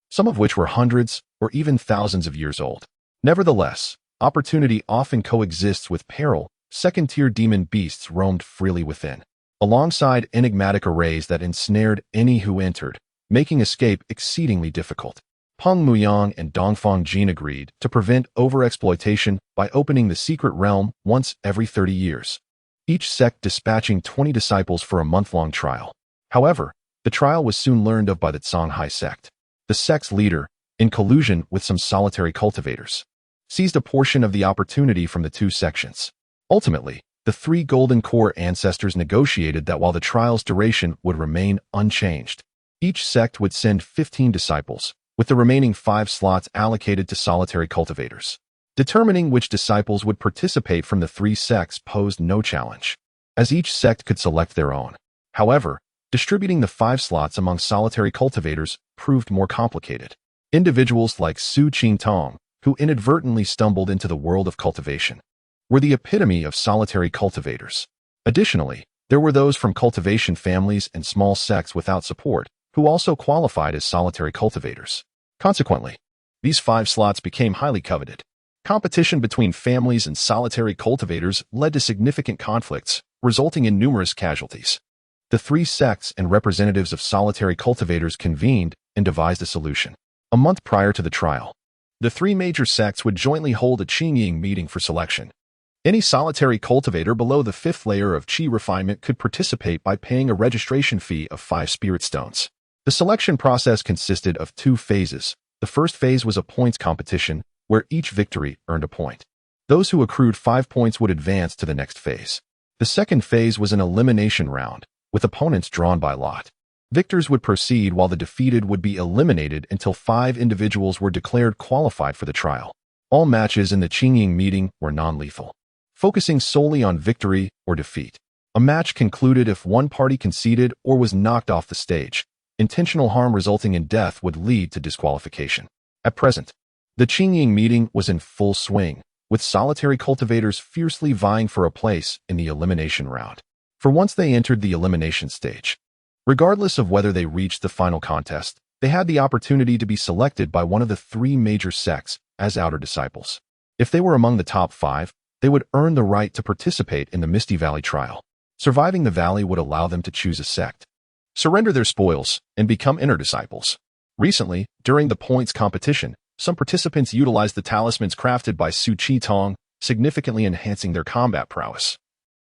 some of which were hundreds or even thousands of years old. Nevertheless, opportunity often coexists with peril. Second-tier demon beasts roamed freely within, alongside enigmatic arrays that ensnared any who entered, making escape exceedingly difficult. Peng Muyang and Dongfang Jin agreed to prevent overexploitation by opening the secret realm once every 30 years, each sect dispatching 20 disciples for a month-long trial. However, the trial was soon learned of by the Songhai sect. The sect's leader, in collusion with some solitary cultivators, seized a portion of the opportunity from the 2 sections. Ultimately, the 3 golden core ancestors negotiated that while the trial's duration would remain unchanged, each sect would send 15 disciples, with the remaining 5 slots allocated to solitary cultivators. Determining which disciples would participate from the 3 sects posed no challenge, as each sect could select their own. However, distributing the 5 slots among solitary cultivators proved more complicated. Individuals like Su Qingtong, who inadvertently stumbled into the world of cultivation, were the epitome of solitary cultivators. Additionally, there were those from cultivation families and small sects without support, who also qualified as solitary cultivators. Consequently, these 5 slots became highly coveted. Competition between families and solitary cultivators led to significant conflicts, resulting in numerous casualties. The 3 sects and representatives of solitary cultivators convened and devised a solution. A month prior to the trial, the 3 major sects would jointly hold a Qingying meeting for selection. Any solitary cultivator below the 5th layer of Qi refinement could participate by paying a registration fee of 5 spirit stones. The selection process consisted of 2 phases. The first phase was a points competition, where each victory earned a point. Those who accrued 5 points would advance to the next phase. The second phase was an elimination round, with opponents drawn by lot. Victors would proceed while the defeated would be eliminated until 5 individuals were declared qualified for the trial. All matches in the Qingying meeting were non-lethal, focusing solely on victory or defeat. A match concluded if one party conceded or was knocked off the stage. Intentional harm resulting in death would lead to disqualification. At present, the Qingying meeting was in full swing, with solitary cultivators fiercely vying for a place in the elimination round. For once they entered the elimination stage, regardless of whether they reached the final contest, they had the opportunity to be selected by one of the 3 major sects as outer disciples. If they were among the top 5, they would earn the right to participate in the Misty Valley trial. Surviving the valley would allow them to choose a sect, surrender their spoils, and become inner disciples. Recently, during the points competition, some participants utilized the talismans crafted by Su Qingtong, significantly enhancing their combat prowess,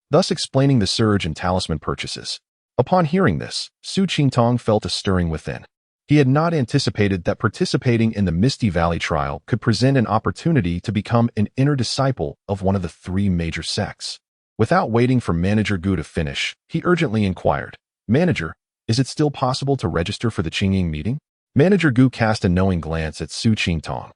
thus explaining the surge in talisman purchases. Upon hearing this, Su Qingtong felt a stirring within. He had not anticipated that participating in the Misty Valley trial could present an opportunity to become an inner disciple of one of the three major sects. Without waiting for Manager Gu to finish, he urgently inquired, "Manager, is it still possible to register for the Qingying meeting?" Manager Gu cast a knowing glance at Su Qingtong.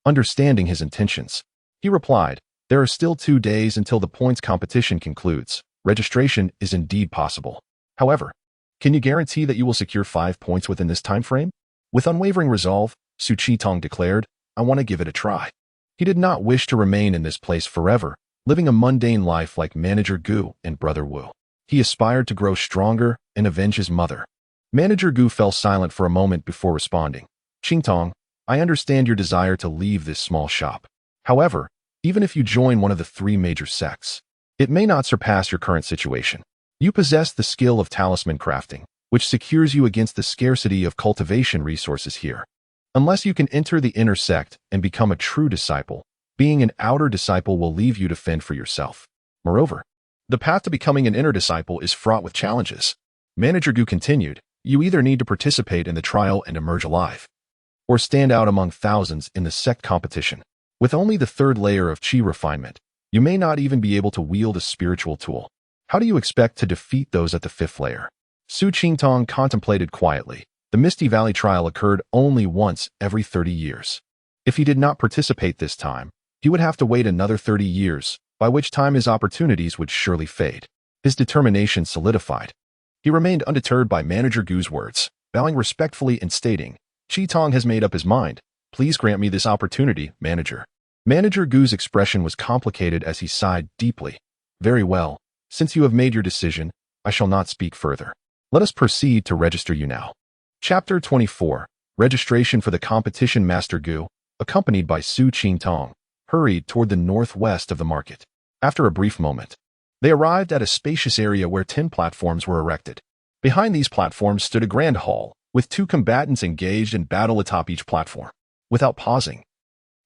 Understanding his intentions, he replied, "There are still 2 days until the points competition concludes. Registration is indeed possible. However, can you guarantee that you will secure 5 points within this time frame?" With unwavering resolve, Su Qingtong declared, "I want to give it a try." He did not wish to remain in this place forever, living a mundane life like Manager Gu and Brother Wu. He aspired to grow stronger and avenge his mother. Manager Gu fell silent for a moment before responding. "Qingtong, I understand your desire to leave this small shop. However, even if you join one of the 3 major sects, it may not surpass your current situation. You possess the skill of talisman crafting, which secures you against the scarcity of cultivation resources here. Unless you can enter the inner sect and become a true disciple, being an outer disciple will leave you to fend for yourself. Moreover, the path to becoming an inner disciple is fraught with challenges." Manager Gu continued, "You either need to participate in the trial and emerge alive, or stand out among thousands in the sect competition. With only the 3rd layer of Qi refinement, you may not even be able to wield a spiritual tool. How do you expect to defeat those at the 5th layer?" Su Qingtong contemplated quietly. The Misty Valley trial occurred only once every 30 years. If he did not participate this time, he would have to wait another 30 years, by which time his opportunities would surely fade. His determination solidified. He remained undeterred by Manager Gu's words, bowing respectfully and stating, "Qingtong has made up his mind. Please grant me this opportunity, Manager." Manager Gu's expression was complicated as he sighed deeply. "Very well. Since you have made your decision, I shall not speak further. Let us proceed to register you now." Chapter 24. Registration for the competition. Master Gu, accompanied by Su Qingtong, hurried toward the northwest of the market. After a brief moment, they arrived at a spacious area where 10 platforms were erected. Behind these platforms stood a grand hall, with 2 combatants engaged in battle atop each platform. Without pausing,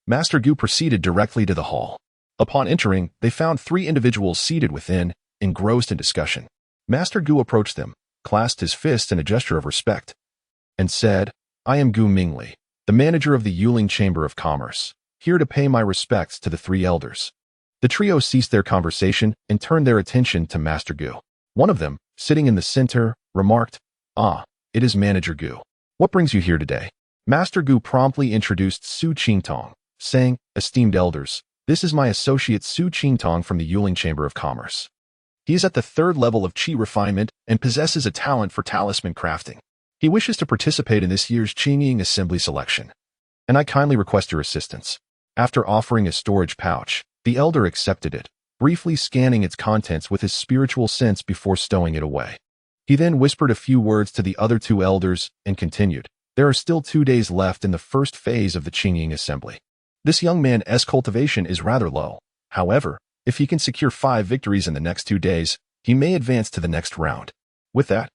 Master Gu proceeded directly to the hall. Upon entering, they found 3 individuals seated within, engrossed in discussion. Master Gu approached them, clasped his fist in a gesture of respect, and said, "I am Gu Mingli, the manager of the Yuling Chamber of Commerce, here to pay my respects to the 3 elders." The trio ceased their conversation and turned their attention to Master Gu. One of them, sitting in the center, remarked, "Ah, it is Manager Gu. What brings you here today?" Master Gu promptly introduced Su Qingtong, saying, "Esteemed elders, this is my associate Su Qingtong from the Yuling Chamber of Commerce. He is at the 3rd level of Qi refinement and possesses a talent for talisman crafting. He wishes to participate in this year's Qingying Assembly selection, and I kindly request your assistance." After offering a storage pouch, the elder accepted it, briefly scanning its contents with his spiritual sense before stowing it away. He then whispered a few words to the other 2 elders and continued, "There are still 2 days left in the first phase of the Qingying Assembly. This young man's cultivation is rather low. However, if he can secure 5 victories in the next 2 days, he may advance to the next round." With that,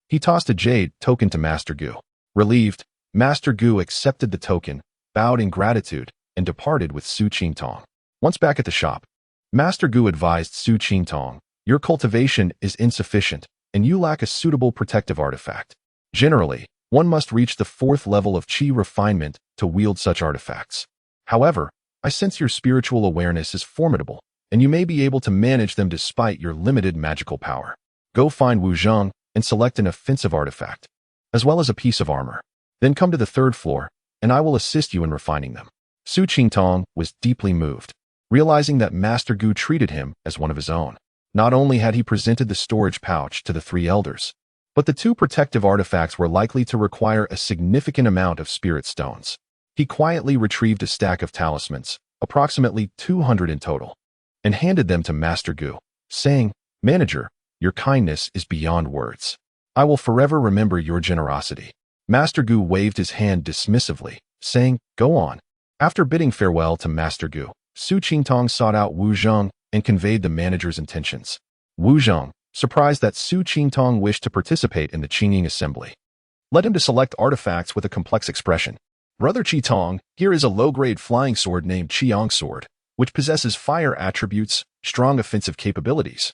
he tossed a jade token to Master Gu. Relieved, Master Gu accepted the token, bowed in gratitude, and departed with Su Qingtong. Once back at the shop, Master Gu advised Su Qingtong, "Your cultivation is insufficient, and you lack a suitable protective artifact. Generally, one must reach the 4th level of Qi refinement to wield such artifacts. However, I sense your spiritual awareness is formidable, and you may be able to manage them despite your limited magical power. Go find Wu Zheng and select an offensive artifact, as well as a piece of armor. Then come to the 3rd floor, and I will assist you in refining them." Su Qingtong was deeply moved, realizing that Master Gu treated him as one of his own. Not only had he presented the storage pouch to the 3 elders, but the 2 protective artifacts were likely to require a significant amount of spirit stones. He quietly retrieved a stack of talismans, approximately 200 in total, and handed them to Master Gu, saying, "Manager, your kindness is beyond words. I will forever remember your generosity." Master Gu waved his hand dismissively, saying, "Go on." After bidding farewell to Master Gu, Su Qingtong sought out Wu Zheng and conveyed the manager's intentions. Wu Zheng, surprised that Su Qingtong wished to participate in the Qingying Assembly, led him to select artifacts with a complex expression. "Brother Qitong, here is a low-grade flying sword named Qiang Sword, which possesses fire attributes, strong offensive capabilities,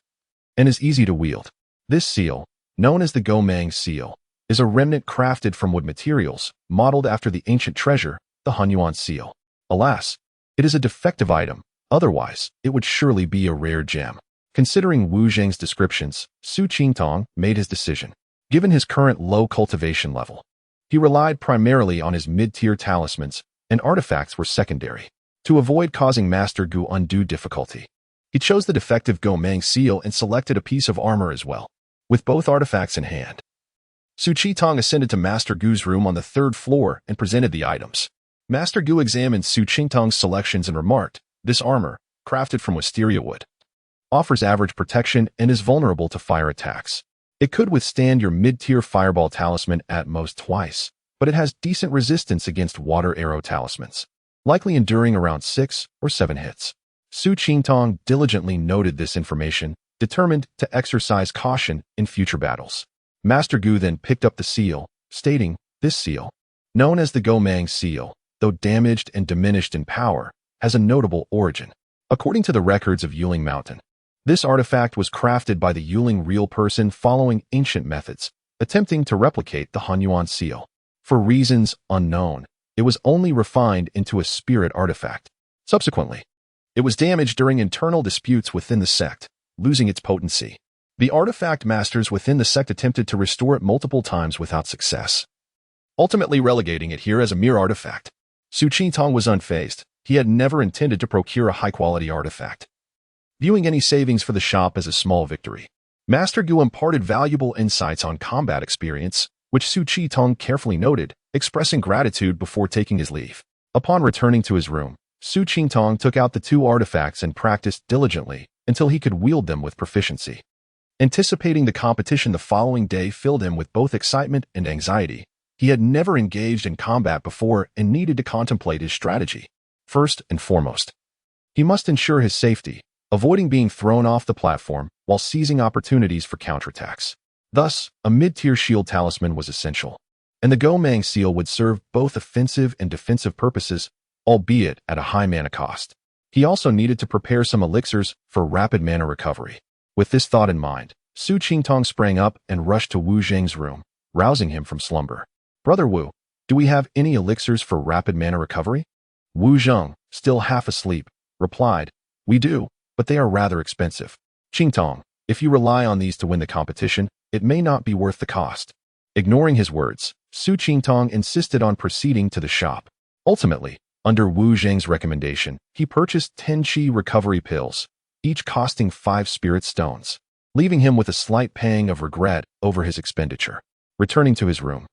and is easy to wield. This seal, known as the Gomang seal, is a remnant crafted from wood materials, modeled after the ancient treasure, the Hunyuan seal. Alas, it is a defective item, otherwise it would surely be a rare gem. Considering Wu Zheng's descriptions, Su Qingtong made his decision. Given his current low cultivation level, he relied primarily on his mid-tier talismans, and artifacts were secondary. To avoid causing Master Gu undue difficulty, he chose the defective Gomang seal and selected a piece of armor as well. With both artifacts in hand, Su Qingtong ascended to Master Gu's room on the 3rd floor and presented the items. Master Gu examined Su Qingtong's selections and remarked, "This armor, crafted from wisteria wood, offers average protection and is vulnerable to fire attacks. It could withstand your mid-tier fireball talisman at most twice, but it has decent resistance against water arrow talismans, likely enduring around 6 or 7 hits." Su Qingtong diligently noted this information, determined to exercise caution in future battles. Master Gu then picked up the seal, stating, "This seal, known as the Gomang seal, though damaged and diminished in power, has a notable origin. According to the records of Yuling Mountain, this artifact was crafted by the Yuling real person following ancient methods, attempting to replicate the Hunyuan seal. For reasons unknown, it was only refined into a spirit artifact. Subsequently, it was damaged during internal disputes within the sect, losing its potency. The artifact masters within the sect attempted to restore it multiple times without success, ultimately relegating it here as a mere artifact. Su Qingtong was unfazed. He had never intended to procure a high-quality artifact, viewing any savings for the shop as a small victory. Master Gu imparted valuable insights on combat experience, which Su Qingtong carefully noted, expressing gratitude before taking his leave. Upon returning to his room, Su Qingtong took out the 2 artifacts and practiced diligently until he could wield them with proficiency. Anticipating the competition the following day filled him with both excitement and anxiety. He had never engaged in combat before and needed to contemplate his strategy. First and foremost, he must ensure his safety, avoiding being thrown off the platform while seizing opportunities for counterattacks. Thus, a mid-tier shield talisman was essential, and the Gomang seal would serve both offensive and defensive purposes, albeit at a high mana cost. He also needed to prepare some elixirs for rapid mana recovery. With this thought in mind, Su Qingtong sprang up and rushed to Wu Zheng's room, rousing him from slumber. "Brother Wu, do we have any elixirs for rapid mana recovery?" Wu Zheng, still half asleep, replied, "We do, but they are rather expensive. Qingtong, if you rely on these to win the competition, it may not be worth the cost." Ignoring his words, Su Qingtong insisted on proceeding to the shop. Ultimately, under Wu Zheng's recommendation, he purchased 10 Qi recovery pills, each costing 5 spirit stones, leaving him with a slight pang of regret over his expenditure. Returning to his room,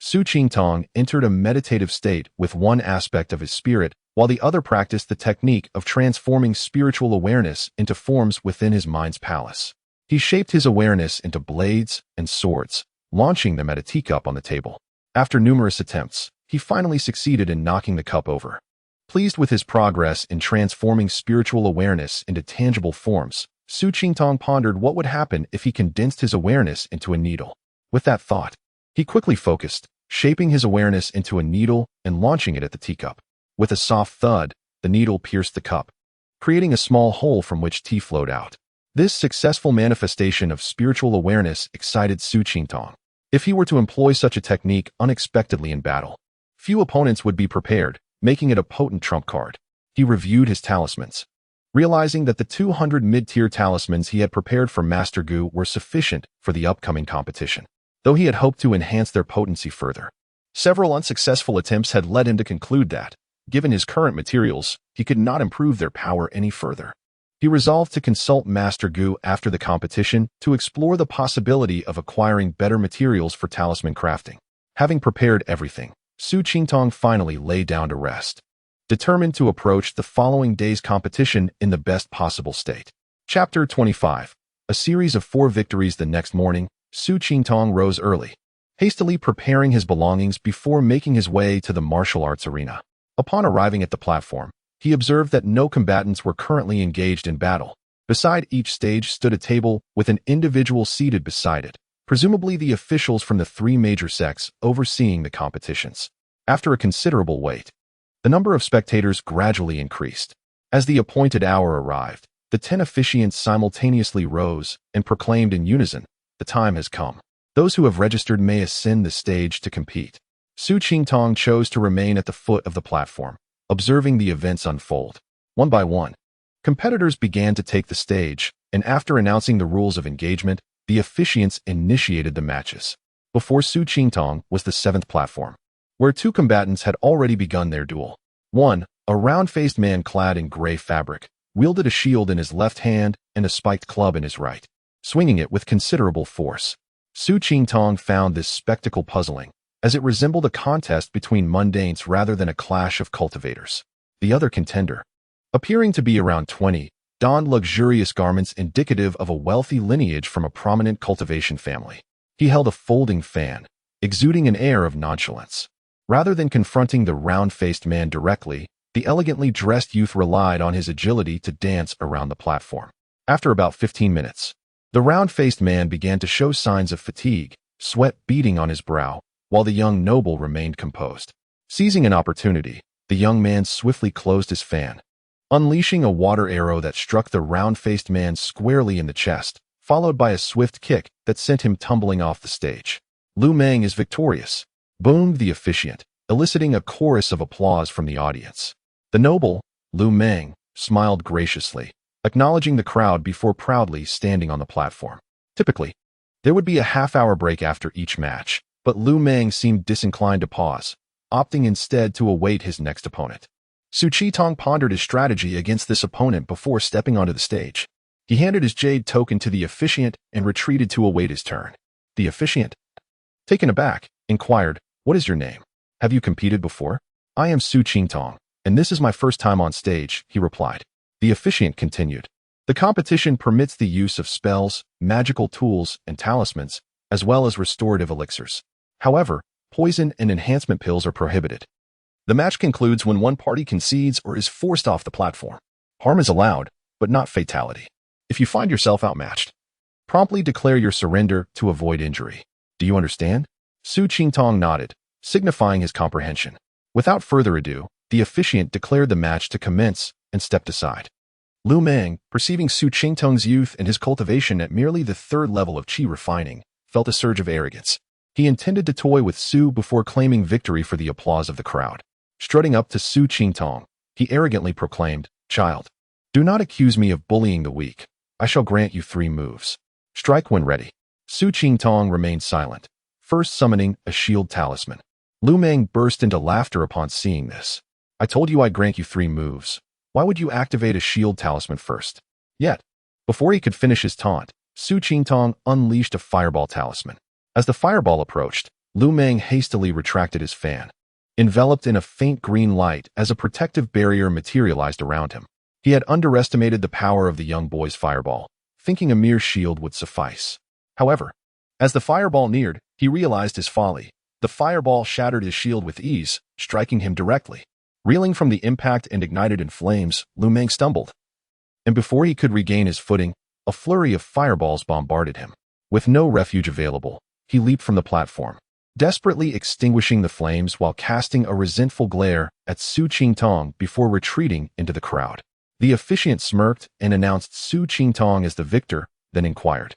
Su Qingtong entered a meditative state with one aspect of his spirit, while the other practiced the technique of transforming spiritual awareness into forms within his mind's palace. He shaped his awareness into blades and swords, launching them at a teacup on the table. After numerous attempts, he finally succeeded in knocking the cup over. Pleased with his progress in transforming spiritual awareness into tangible forms, Su Qingtong pondered what would happen if he condensed his awareness into a needle. With that thought, he quickly focused, shaping his awareness into a needle and launching it at the teacup. With a soft thud, the needle pierced the cup, creating a small hole from which tea flowed out. This successful manifestation of spiritual awareness excited Su Qingtong. If he were to employ such a technique unexpectedly in battle, few opponents would be prepared, making it a potent trump card. He reviewed his talismans, realizing that the 200 mid-tier talismans he had prepared for Master Gu were sufficient for the upcoming competition, though he had hoped to enhance their potency further. Several unsuccessful attempts had led him to conclude that, given his current materials, he could not improve their power any further. He resolved to consult Master Gu after the competition to explore the possibility of acquiring better materials for talisman crafting. Having prepared everything, Su Qingtong finally lay down to rest, determined to approach the following day's competition in the best possible state. Chapter 25. A series of 4 victories. The next morning, Su Qingtong rose early, hastily preparing his belongings before making his way to the martial arts arena. Upon arriving at the platform, he observed that no combatants were currently engaged in battle. Beside each stage stood a table with an individual seated beside it, presumably the officials from the 3 major sects overseeing the competitions. After a considerable wait, the number of spectators gradually increased. As the appointed hour arrived, the 10 officiants simultaneously rose and proclaimed in unison, "The time has come." Those who have registered may ascend the stage to compete. Su Qingtong chose to remain at the foot of the platform, observing the events unfold. One by one, competitors began to take the stage, and after announcing the rules of engagement, the officiants initiated the matches. Before Su Qingtong was the seventh platform, where two combatants had already begun their duel. One, a round-faced man clad in gray fabric, wielded a shield in his left hand and a spiked club in his right, swinging it with considerable force. Su Qingtong found this spectacle puzzling, as it resembled a contest between mundanes rather than a clash of cultivators. The other contender, appearing to be around 20, donned luxurious garments indicative of a wealthy lineage from a prominent cultivation family. He held a folding fan, exuding an air of nonchalance. Rather than confronting the round-faced man directly, the elegantly dressed youth relied on his agility to dance around the platform. After about 15 minutes, the round-faced man began to show signs of fatigue, sweat beading on his brow, while the young noble remained composed. Seizing an opportunity, the young man swiftly closed his fan, unleashing a water arrow that struck the round-faced man squarely in the chest, followed by a swift kick that sent him tumbling off the stage. "Lu Meng is victorious," boomed the officiant, eliciting a chorus of applause from the audience. The noble, Lu Meng, smiled graciously, acknowledging the crowd before proudly standing on the platform. Typically, there would be a half-hour break after each match, but Lu Meng seemed disinclined to pause, opting instead to await his next opponent. Su Qingtong pondered his strategy against this opponent before stepping onto the stage. He handed his jade token to the officiant and retreated to await his turn. The officiant, taken aback, inquired, "What is your name? Have you competed before?" "I am Su Qingtong, and this is my first time on stage," he replied. The officiant continued, "The competition permits the use of spells, magical tools, and talismans, as well as restorative elixirs. However, poison and enhancement pills are prohibited. The match concludes when one party concedes or is forced off the platform. Harm is allowed, but not fatality. If you find yourself outmatched, promptly declare your surrender to avoid injury. Do you understand?" Su Qingtong nodded, signifying his comprehension. Without further ado, the officiant declared the match to commence and stepped aside. Lu Meng, perceiving Su Qingtong's youth and his cultivation at merely the third level of qi refining, felt a surge of arrogance. He intended to toy with Su before claiming victory for the applause of the crowd. Strutting up to Su Qingtong, he arrogantly proclaimed, "Child, do not accuse me of bullying the weak. I shall grant you 3 moves. Strike when ready." Su Qingtong remained silent, first summoning a shield talisman. Lu Meng burst into laughter upon seeing this. "I told you I'd grant you 3 moves. Why would you activate a shield talisman first?" Yet, before he could finish his taunt, Su Qingtong unleashed a fireball talisman. As the fireball approached, Lu Meng hastily retracted his fan, enveloped in a faint green light as a protective barrier materialized around him. He had underestimated the power of the young boy's fireball, thinking a mere shield would suffice. However, as the fireball neared, he realized his folly. The fireball shattered his shield with ease, striking him directly. Reeling from the impact and ignited in flames, Lu Meng stumbled. And before he could regain his footing, a flurry of fireballs bombarded him. With no refuge available, he leaped from the platform, desperately extinguishing the flames while casting a resentful glare at Su Qingtong before retreating into the crowd. The officiant smirked and announced Su Qingtong as the victor, then inquired,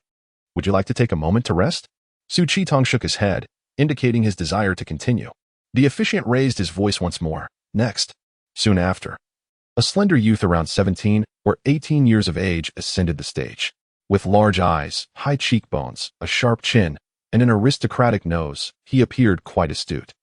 "Would you like to take a moment to rest?" Su Qingtong shook his head, indicating his desire to continue. The officiant raised his voice once more. Next, soon after, a slender youth around 17 or 18 years of age ascended the stage. With large eyes, high cheekbones, a sharp chin, and an aristocratic nose, he appeared quite astute.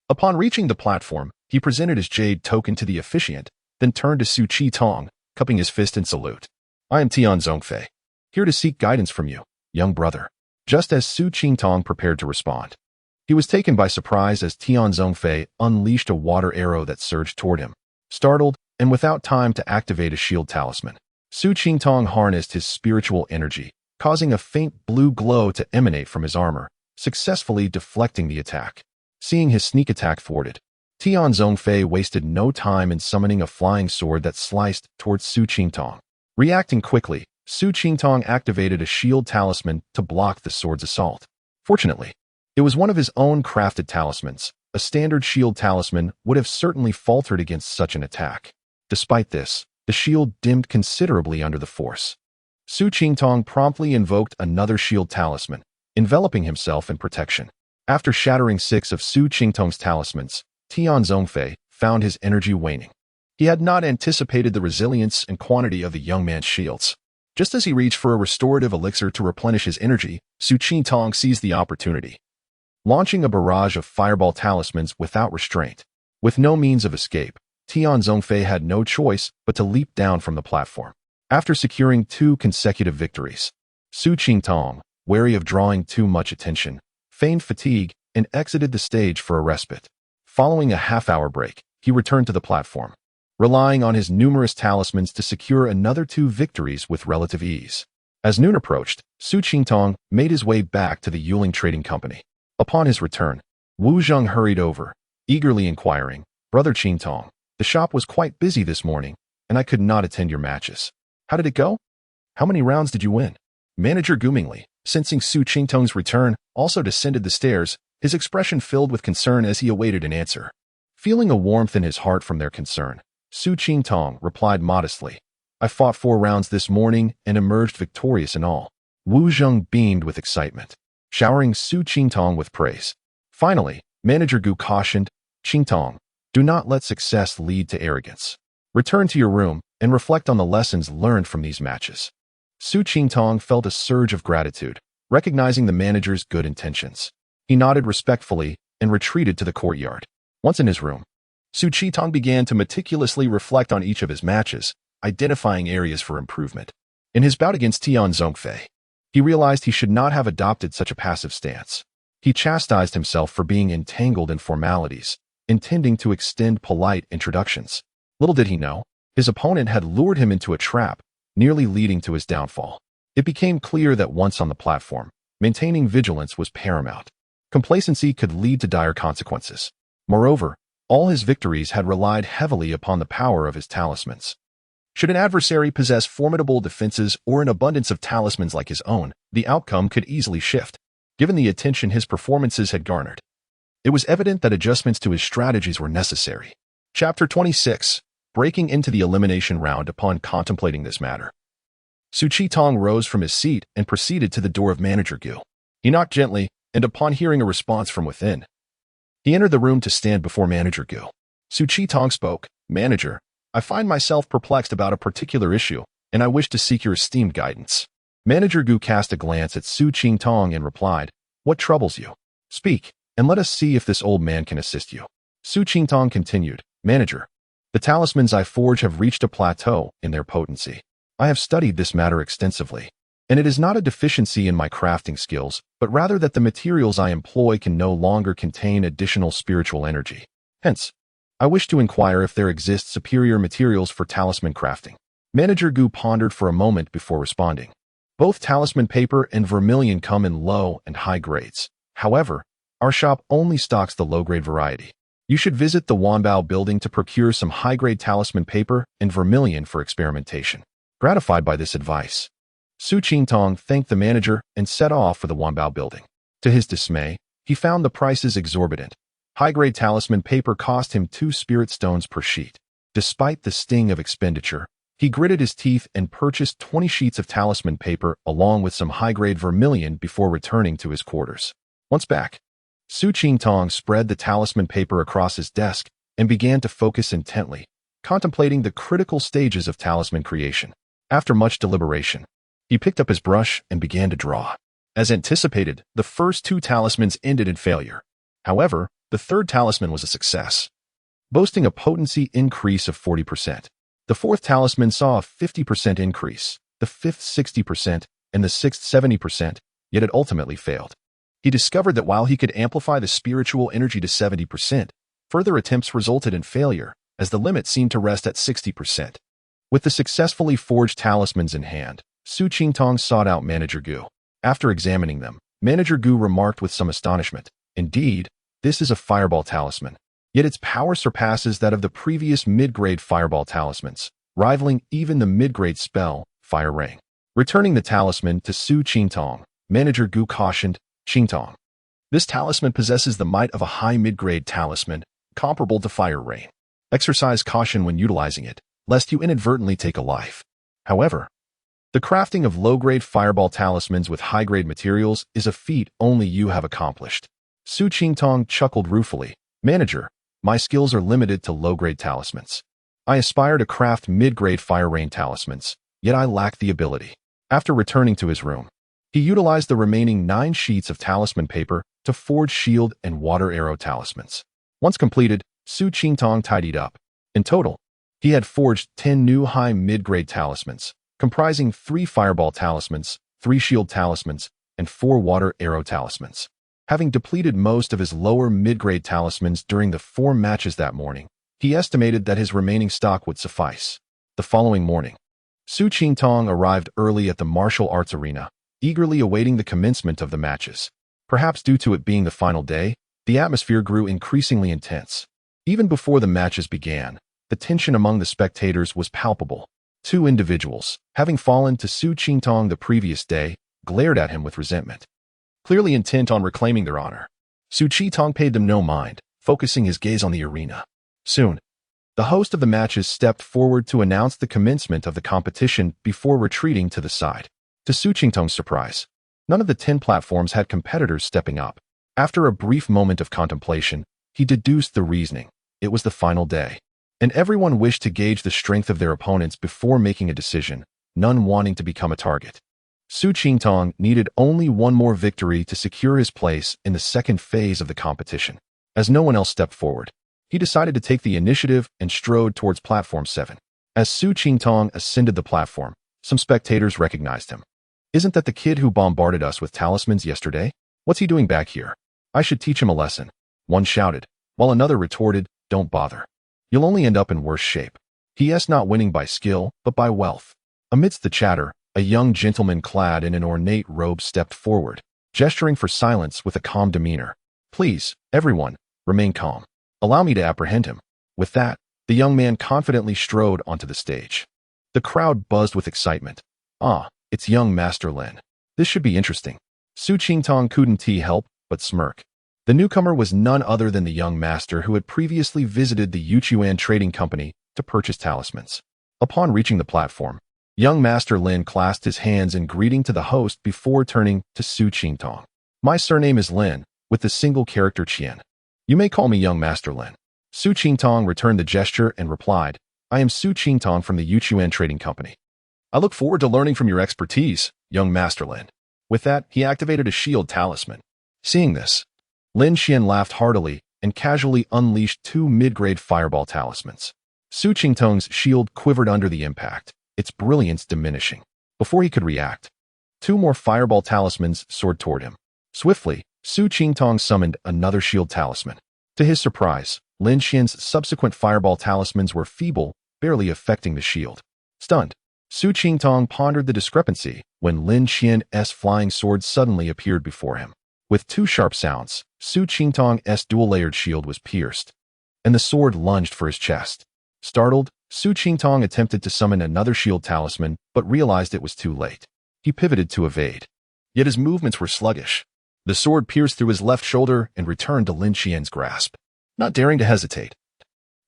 Upon reaching the platform, he presented his jade token to the officiant, then turned to Su Qingtong, cupping his fist in salute. "I am Tian Zhongfei, here to seek guidance from you, young brother." Just as Su Qingtong prepared to respond, he was taken by surprise as Tian Zhongfei unleashed a water arrow that surged toward him. Startled, and without time to activate a shield talisman, Su Qingtong harnessed his spiritual energy, causing a faint blue glow to emanate from his armor, successfully deflecting the attack. Seeing his sneak attack thwarted, Tian Zhongfei wasted no time in summoning a flying sword that sliced towards Su Qingtong. Reacting quickly, Su Qingtong activated a shield talisman to block the sword's assault. Fortunately, it was one of his own crafted talismans. A standard shield talisman would have certainly faltered against such an attack. Despite this, the shield dimmed considerably under the force. Su Qingtong promptly invoked another shield talisman, enveloping himself in protection. After shattering 6 of Su Qingtong's talismans, Tian Zhongfei found his energy waning. He had not anticipated the resilience and quantity of the young man's shields. Just as he reached for a restorative elixir to replenish his energy, Su Qingtong seized the opportunity, launching a barrage of fireball talismans without restraint. With no means of escape, Tian Zhongfei had no choice but to leap down from the platform. After securing 2 consecutive victories, Su Qingtong, wary of drawing too much attention, feigned fatigue and exited the stage for a respite. Following a half-hour break, he returned to the platform, relying on his numerous talismans to secure another 2 victories with relative ease. As noon approached, Su Qingtong made his way back to the Yuling Trading Company. Upon his return, Wu Zheng hurried over, eagerly inquiring, "Brother Qingtong, the shop was quite busy this morning, and I could not attend your matches. How did it go? How many rounds did you win?" Manager Gumingli, sensing Su Qingtong's return, also descended the stairs, his expression filled with concern as he awaited an answer. Feeling a warmth in his heart from their concern, Su Qingtong replied modestly, "I fought 4 rounds this morning and emerged victorious in all." Wu Zheng beamed with excitement, showering Su Qingtong with praise. Finally, Manager Gu cautioned, "Qingtong, do not let success lead to arrogance. Return to your room and reflect on the lessons learned from these matches." Su Qingtong felt a surge of gratitude, recognizing the manager's good intentions. He nodded respectfully and retreated to the courtyard. Once in his room, Su Qingtong began to meticulously reflect on each of his matches, identifying areas for improvement. In his bout against Tian Zhongfei, he realized he should not have adopted such a passive stance. He chastised himself for being entangled in formalities, intending to extend polite introductions. Little did he know, his opponent had lured him into a trap, nearly leading to his downfall. It became clear that once on the platform, maintaining vigilance was paramount. Complacency could lead to dire consequences. Moreover, all his victories had relied heavily upon the power of his talismans. Should an adversary possess formidable defenses or an abundance of talismans like his own, the outcome could easily shift, given the attention his performances had garnered. It was evident that adjustments to his strategies were necessary. Chapter 26. Breaking into the elimination round. Upon contemplating this matter, Su Qingtong rose from his seat and proceeded to the door of Manager Gu. He knocked gently, and upon hearing a response from within, he entered the room to stand before Manager Gu. Su Qingtong spoke, "Manager, I find myself perplexed about a particular issue, and I wish to seek your esteemed guidance." Manager Gu cast a glance at Su Qingtong and replied, "What troubles you? Speak, and let us see if this old man can assist you." Su Qingtong continued, "Manager, the talismans I forge have reached a plateau in their potency. I have studied this matter extensively, and it is not a deficiency in my crafting skills, but rather that the materials I employ can no longer contain additional spiritual energy. Hence, I wish to inquire if there exist superior materials for talisman crafting." Manager Gu pondered for a moment before responding. "Both talisman paper and vermilion come in low and high grades. However, our shop only stocks the low-grade variety. You should visit the Wanbao building to procure some high-grade talisman paper and vermilion for experimentation." Gratified by this advice, Su Qingtong thanked the manager and set off for the Wanbao building. To his dismay, he found the prices exorbitant. High-grade talisman paper cost him 2 spirit stones per sheet. Despite the sting of expenditure, he gritted his teeth and purchased 20 sheets of talisman paper along with some high-grade vermilion before returning to his quarters. Once back, Su Qingtong spread the talisman paper across his desk and began to focus intently, contemplating the critical stages of talisman creation. After much deliberation, he picked up his brush and began to draw. As anticipated, the first 2 talismans ended in failure. However, the 3rd talisman was a success, boasting a potency increase of 40%. The 4th talisman saw a 50% increase, the 5th 60%, and the 6th 70%, yet it ultimately failed. He discovered that while he could amplify the spiritual energy to 70%, further attempts resulted in failure, as the limit seemed to rest at 60%. With the successfully forged talismans in hand, Su Qingtong sought out Manager Gu. After examining them, Manager Gu remarked with some astonishment, "Indeed, this is a fireball talisman, yet its power surpasses that of the previous mid-grade fireball talismans, rivaling even the mid-grade spell, Fire Ring." Returning the talisman to Su Qingtong, Manager Gu cautioned, "Qingtong, this talisman possesses the might of a high mid-grade talisman, comparable to Fire Rain. Exercise caution when utilizing it, lest you inadvertently take a life. However, The crafting of low-grade fireball talismans with high-grade materials is a feat only you have accomplished. Su Qingtong chuckled ruefully. Manager, my skills are limited to low-grade talismans. I aspire to craft mid-grade fire rain talismans, yet I lack the ability. After returning to his room, he utilized the remaining 9 sheets of talisman paper to forge shield and water arrow talismans. Once completed, Su Qingtong tidied up. In total, he had forged 10 new high mid-grade talismans, comprising 3 fireball talismans, 3 shield talismans, and 4 water arrow talismans. Having depleted most of his lower mid-grade talismans during the 4 matches that morning, he estimated that his remaining stock would suffice. The following morning, Su Qingtong arrived early at the martial arts arena, eagerly awaiting the commencement of the matches. Perhaps due to it being the final day, the atmosphere grew increasingly intense. Even before the matches began, the tension among the spectators was palpable. 2 individuals, having fallen to Su Qingtong the previous day, glared at him with resentment, clearly intent on reclaiming their honor. Su Qingtong paid them no mind, focusing his gaze on the arena. Soon, the host of the matches stepped forward to announce the commencement of the competition before retreating to the side. To Su Qingtong's surprise, none of the 10 platforms had competitors stepping up. After a brief moment of contemplation, he deduced the reasoning. It was the final day, and everyone wished to gauge the strength of their opponents before making a decision, none wanting to become a target. Su Qingtong needed only one more victory to secure his place in the second phase of the competition. As no one else stepped forward, he decided to take the initiative and strode towards platform 7. As Su Qingtong ascended the platform, some spectators recognized him. Isn't that the kid who bombarded us with talismans yesterday? What's he doing back here? I should teach him a lesson, one shouted, while another retorted, don't bother. You'll only end up in worse shape. P.S. not winning by skill, but by wealth. Amidst the chatter, a young gentleman clad in an ornate robe stepped forward, gesturing for silence with a calm demeanor. Please, everyone, remain calm. Allow me to apprehend him. With that, the young man confidently strode onto the stage. The crowd buzzed with excitement. Ah, it's young Master Lin. This should be interesting. Su Qingtong couldn't help but smirk. The newcomer was none other than the young master who had previously visited the Yuchuan Trading Company to purchase talismans. Upon reaching the platform, young Master Lin clasped his hands in greeting to the host before turning to Su Qingtong. My surname is Lin, with the single character Qian. You may call me young Master Lin. Su Qingtong returned the gesture and replied, I am Su Qingtong from the Yuchuan Trading Company. I look forward to learning from your expertise, young Master Lin. With that, he activated a shield talisman. Seeing this, Lin Qian laughed heartily and casually unleashed 2 mid-grade fireball talismans. Su Qingtong's shield quivered under the impact, its brilliance diminishing. Before he could react, 2 more fireball talismans soared toward him. Swiftly, Su Qingtong summoned another shield talisman. To his surprise, Lin Qian's subsequent fireball talismans were feeble, barely affecting the shield. Stunned, Su Qingtong pondered the discrepancy when Lin Qian's flying sword suddenly appeared before him. With 2 sharp sounds, Su Qingtong's dual-layered shield was pierced, and the sword lunged for his chest. Startled, Su Qingtong attempted to summon another shield talisman, but realized it was too late. He pivoted to evade. Yet his movements were sluggish. The sword pierced through his left shoulder and returned to Lin Qian's grasp. Not daring to hesitate,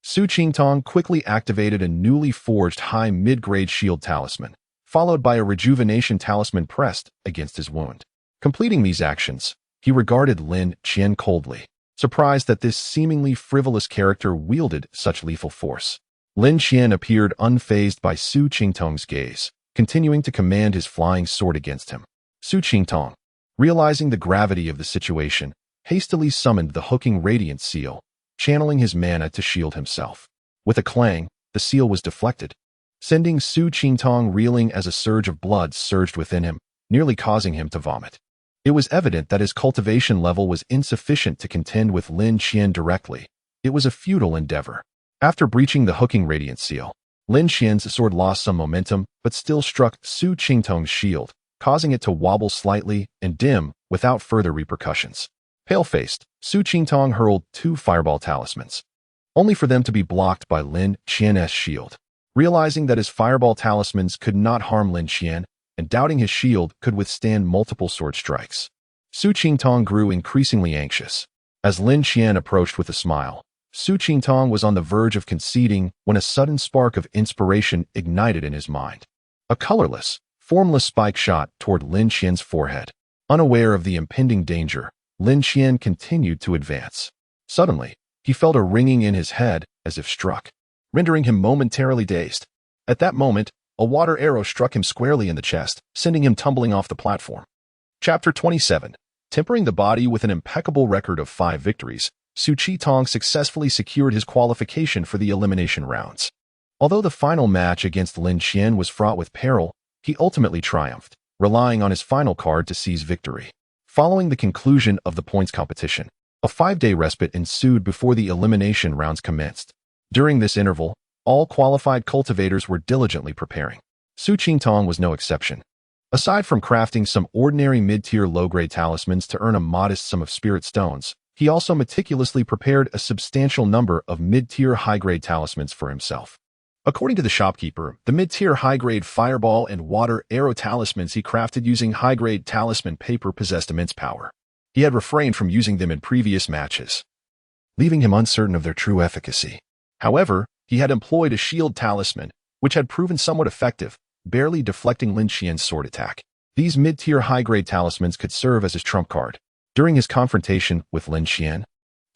Su Qingtong quickly activated a newly forged high mid-grade shield talisman, followed by a rejuvenation talisman pressed against his wound. Completing these actions, he regarded Lin Qian coldly, surprised that this seemingly frivolous character wielded such lethal force. Lin Qian appeared unfazed by Su Qingtong's gaze, continuing to command his flying sword against him. Su Qingtong, realizing the gravity of the situation, hastily summoned the hooking radiant seal, channeling his mana to shield himself. With a clang, the seal was deflected, sending Su Qingtong reeling as a surge of blood surged within him, nearly causing him to vomit. It was evident that his cultivation level was insufficient to contend with Lin Qian directly. It was a futile endeavor. After breaching the hooking radiant seal, Lin Qian's sword lost some momentum but still struck Su Qingtong's shield, causing it to wobble slightly and dim without further repercussions. Pale-faced, Su Qingtong hurled 2 fireball talismans, only for them to be blocked by Lin Qian's shield. Realizing that his fireball talismans could not harm Lin Qian, and doubting his shield could withstand multiple sword strikes, Su Qingtong grew increasingly anxious. As Lin Qian approached with a smile, Su Qingtong was on the verge of conceding when a sudden spark of inspiration ignited in his mind. A colorless, formless spike shot toward Lin Qian's forehead. Unaware of the impending danger, Lin Qian continued to advance. Suddenly, he felt a ringing in his head as if struck, rendering him momentarily dazed. At that moment, a water arrow struck him squarely in the chest, sending him tumbling off the platform. Chapter 27. Tempering the body with an impeccable record of 5 victories, Su Qitong successfully secured his qualification for the elimination rounds. Although the final match against Lin Qian was fraught with peril, he ultimately triumphed, relying on his final card to seize victory. Following the conclusion of the points competition, a 5-day respite ensued before the elimination rounds commenced. During this interval, all qualified cultivators were diligently preparing. Su Qitong was no exception. Aside from crafting some ordinary mid-tier low-grade talismans to earn a modest sum of spirit stones, he also meticulously prepared a substantial number of mid-tier high-grade talismans for himself. According to the shopkeeper, the mid-tier high-grade fireball and water arrow talismans he crafted using high-grade talisman paper possessed immense power. He had refrained from using them in previous matches, leaving him uncertain of their true efficacy. However, he had employed a shield talisman, which had proven somewhat effective, barely deflecting Lin Qian's sword attack. These mid-tier high-grade talismans could serve as his trump card. During his confrontation with Lin Qian,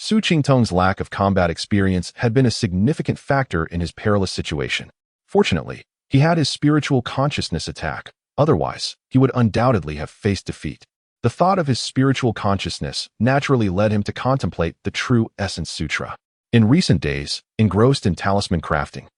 Su Qitong's lack of combat experience had been a significant factor in his perilous situation. Fortunately, he had his spiritual consciousness attack. Otherwise, he would undoubtedly have faced defeat. The thought of his spiritual consciousness naturally led him to contemplate the True Essence Sutra. In recent days, engrossed in talisman crafting,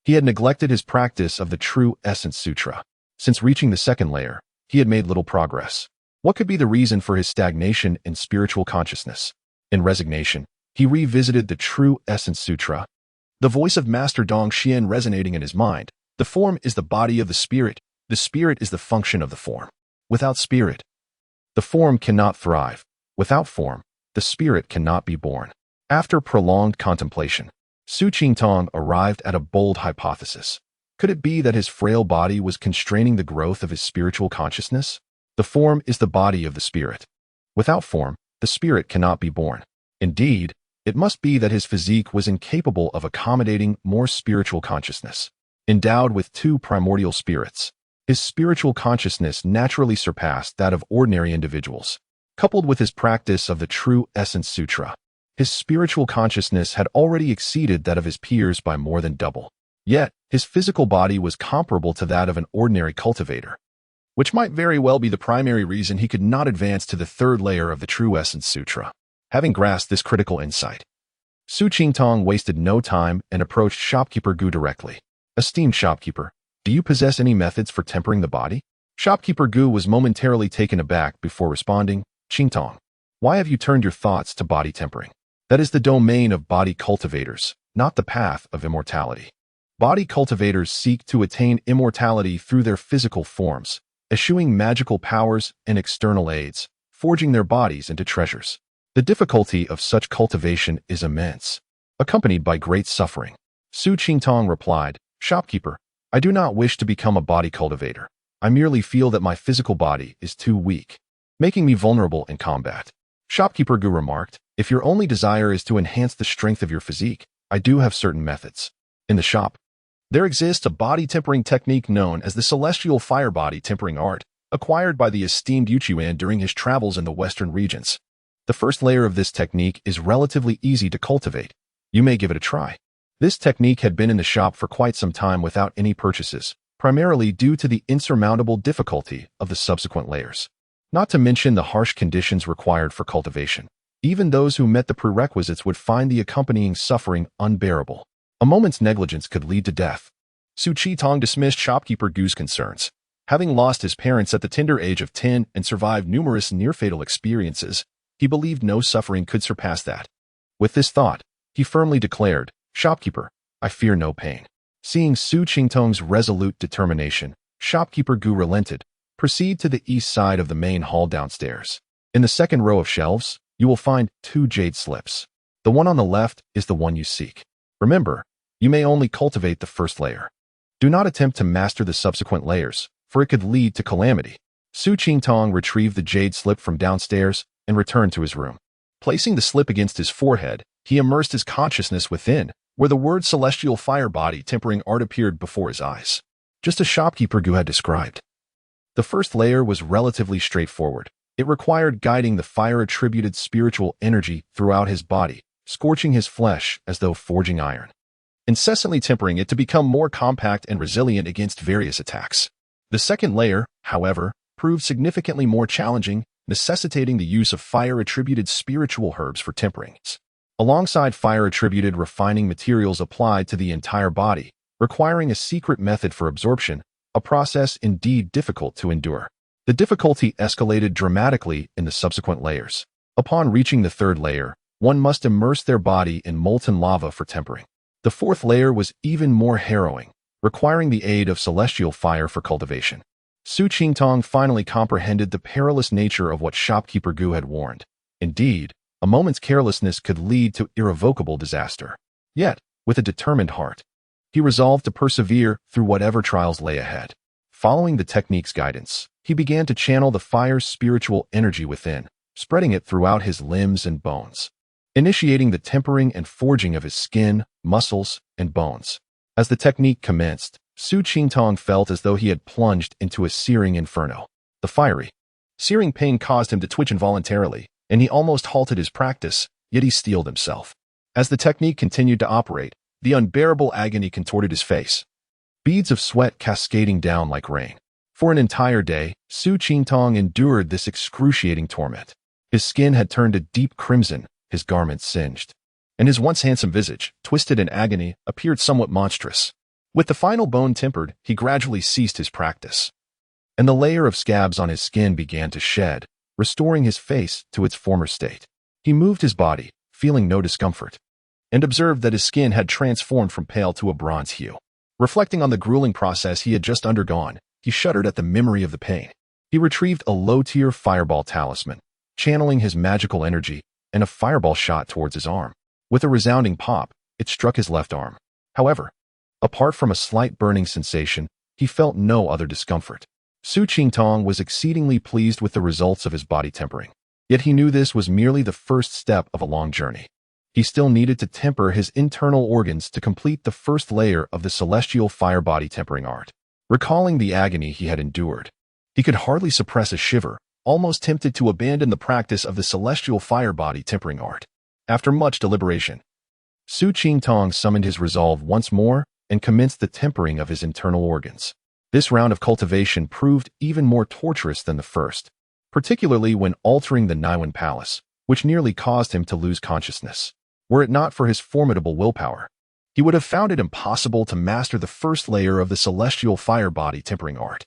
he had neglected his practice of the True Essence Sutra. Since reaching the 2nd layer, he had made little progress. What could be the reason for his stagnation in spiritual consciousness? In resignation, he revisited the True Essence Sutra. The voice of Master Dong Xian resonating in his mind. The form is the body of the spirit is the function of the form. Without spirit, the form cannot thrive. Without form, the spirit cannot be born. After prolonged contemplation, Su Qitong arrived at a bold hypothesis. Could it be that his frail body was constraining the growth of his spiritual consciousness? The form is the body of the spirit. Without form, the spirit cannot be born. Indeed, it must be that his physique was incapable of accommodating more spiritual consciousness. Endowed with 2 primordial spirits, his spiritual consciousness naturally surpassed that of ordinary individuals. Coupled with his practice of the True Essence Sutra, his spiritual consciousness had already exceeded that of his peers by more than double. Yet, his physical body was comparable to that of an ordinary cultivator, which might very well be the primary reason he could not advance to the 3rd layer of the True Essence Sutra. Having grasped this critical insight, Su Qitong wasted no time and approached Shopkeeper Gu directly. Esteemed shopkeeper, do you possess any methods for tempering the body? Shopkeeper Gu was momentarily taken aback before responding, Qitong, why have you turned your thoughts to body tempering? That is the domain of body cultivators, not the path of immortality. Body cultivators seek to attain immortality through their physical forms, eschewing magical powers and external aids, forging their bodies into treasures. The difficulty of such cultivation is immense, accompanied by great suffering. Su Qitong replied, Shopkeeper, I do not wish to become a body cultivator. I merely feel that my physical body is too weak, making me vulnerable in combat. Shopkeeper Gu remarked, if your only desire is to enhance the strength of your physique, I do have certain methods. In the shop, there exists a body tempering technique known as the Celestial Fire Body Tempering Art, acquired by the esteemed Yu Chuan during his travels in the western regions. The first layer of this technique is relatively easy to cultivate. You may give it a try. This technique had been in the shop for quite some time without any purchases, primarily due to the insurmountable difficulty of the subsequent layers. Not to mention the harsh conditions required for cultivation. Even those who met the prerequisites would find the accompanying suffering unbearable. A moment's negligence could lead to death. Su Qitong dismissed Shopkeeper Gu's concerns. Having lost his parents at the tender age of 10 and survived numerous near-fatal experiences, he believed no suffering could surpass that. With this thought, he firmly declared, Shopkeeper, I fear no pain. Seeing Su Qitong's resolute determination, Shopkeeper Gu relented. Proceed to the east side of the main hall downstairs. In the 2nd row of shelves, you will find 2 jade slips. The one on the left is the one you seek. Remember, you may only cultivate the 1st layer. Do not attempt to master the subsequent layers, for it could lead to calamity. Su Qitong retrieved the jade slip from downstairs and returned to his room. Placing the slip against his forehead, he immersed his consciousness within, where the word Celestial Fire Body Tempering Art appeared before his eyes, just as Shopkeeper Gu had described. The first layer was relatively straightforward. It required guiding the fire-attributed spiritual energy throughout his body, scorching his flesh as though forging iron, incessantly tempering it to become more compact and resilient against various attacks. The second layer, however, proved significantly more challenging, necessitating the use of fire-attributed spiritual herbs for tempering, alongside fire-attributed refining materials applied to the entire body, requiring a secret method for absorption, a process indeed difficult to endure. The difficulty escalated dramatically in the subsequent layers. Upon reaching the third layer, one must immerse their body in molten lava for tempering. The fourth layer was even more harrowing, requiring the aid of celestial fire for cultivation. Su Qingtong finally comprehended the perilous nature of what shopkeeper Gu had warned. Indeed, a moment's carelessness could lead to irrevocable disaster. Yet, with a determined heart, he resolved to persevere through whatever trials lay ahead. Following the technique's guidance, he began to channel the fire's spiritual energy within, spreading it throughout his limbs and bones, initiating the tempering and forging of his skin, muscles, and bones. As the technique commenced, Su Qingtong felt as though he had plunged into a searing inferno. The fiery, searing pain caused him to twitch involuntarily, and he almost halted his practice, yet he steeled himself. As the technique continued to operate, the unbearable agony contorted his face, beads of sweat cascading down like rain. For an entire day, Su Qingtong endured this excruciating torment. His skin had turned a deep crimson, his garments singed, and his once handsome visage, twisted in agony, appeared somewhat monstrous. With the final bone tempered, he gradually ceased his practice, and the layer of scabs on his skin began to shed, restoring his face to its former state. He moved his body, feeling no discomfort, and observed that his skin had transformed from pale to a bronze hue. Reflecting on the grueling process he had just undergone, he shuddered at the memory of the pain. He retrieved a low-tier fireball talisman, channeling his magical energy, and a fireball shot towards his arm. With a resounding pop, it struck his left arm. However, apart from a slight burning sensation, he felt no other discomfort. Su Qingtong was exceedingly pleased with the results of his body tempering. Yet he knew this was merely the first step of a long journey. He still needed to temper his internal organs to complete the first layer of the celestial fire body tempering art. Recalling the agony he had endured, he could hardly suppress a shiver, almost tempted to abandon the practice of the celestial fire body tempering art. After much deliberation, Su Qingtong summoned his resolve once more and commenced the tempering of his internal organs. This round of cultivation proved even more torturous than the first, particularly when altering the Niwen Palace, which nearly caused him to lose consciousness. Were it not for his formidable willpower, he would have found it impossible to master the first layer of the celestial fire body tempering art.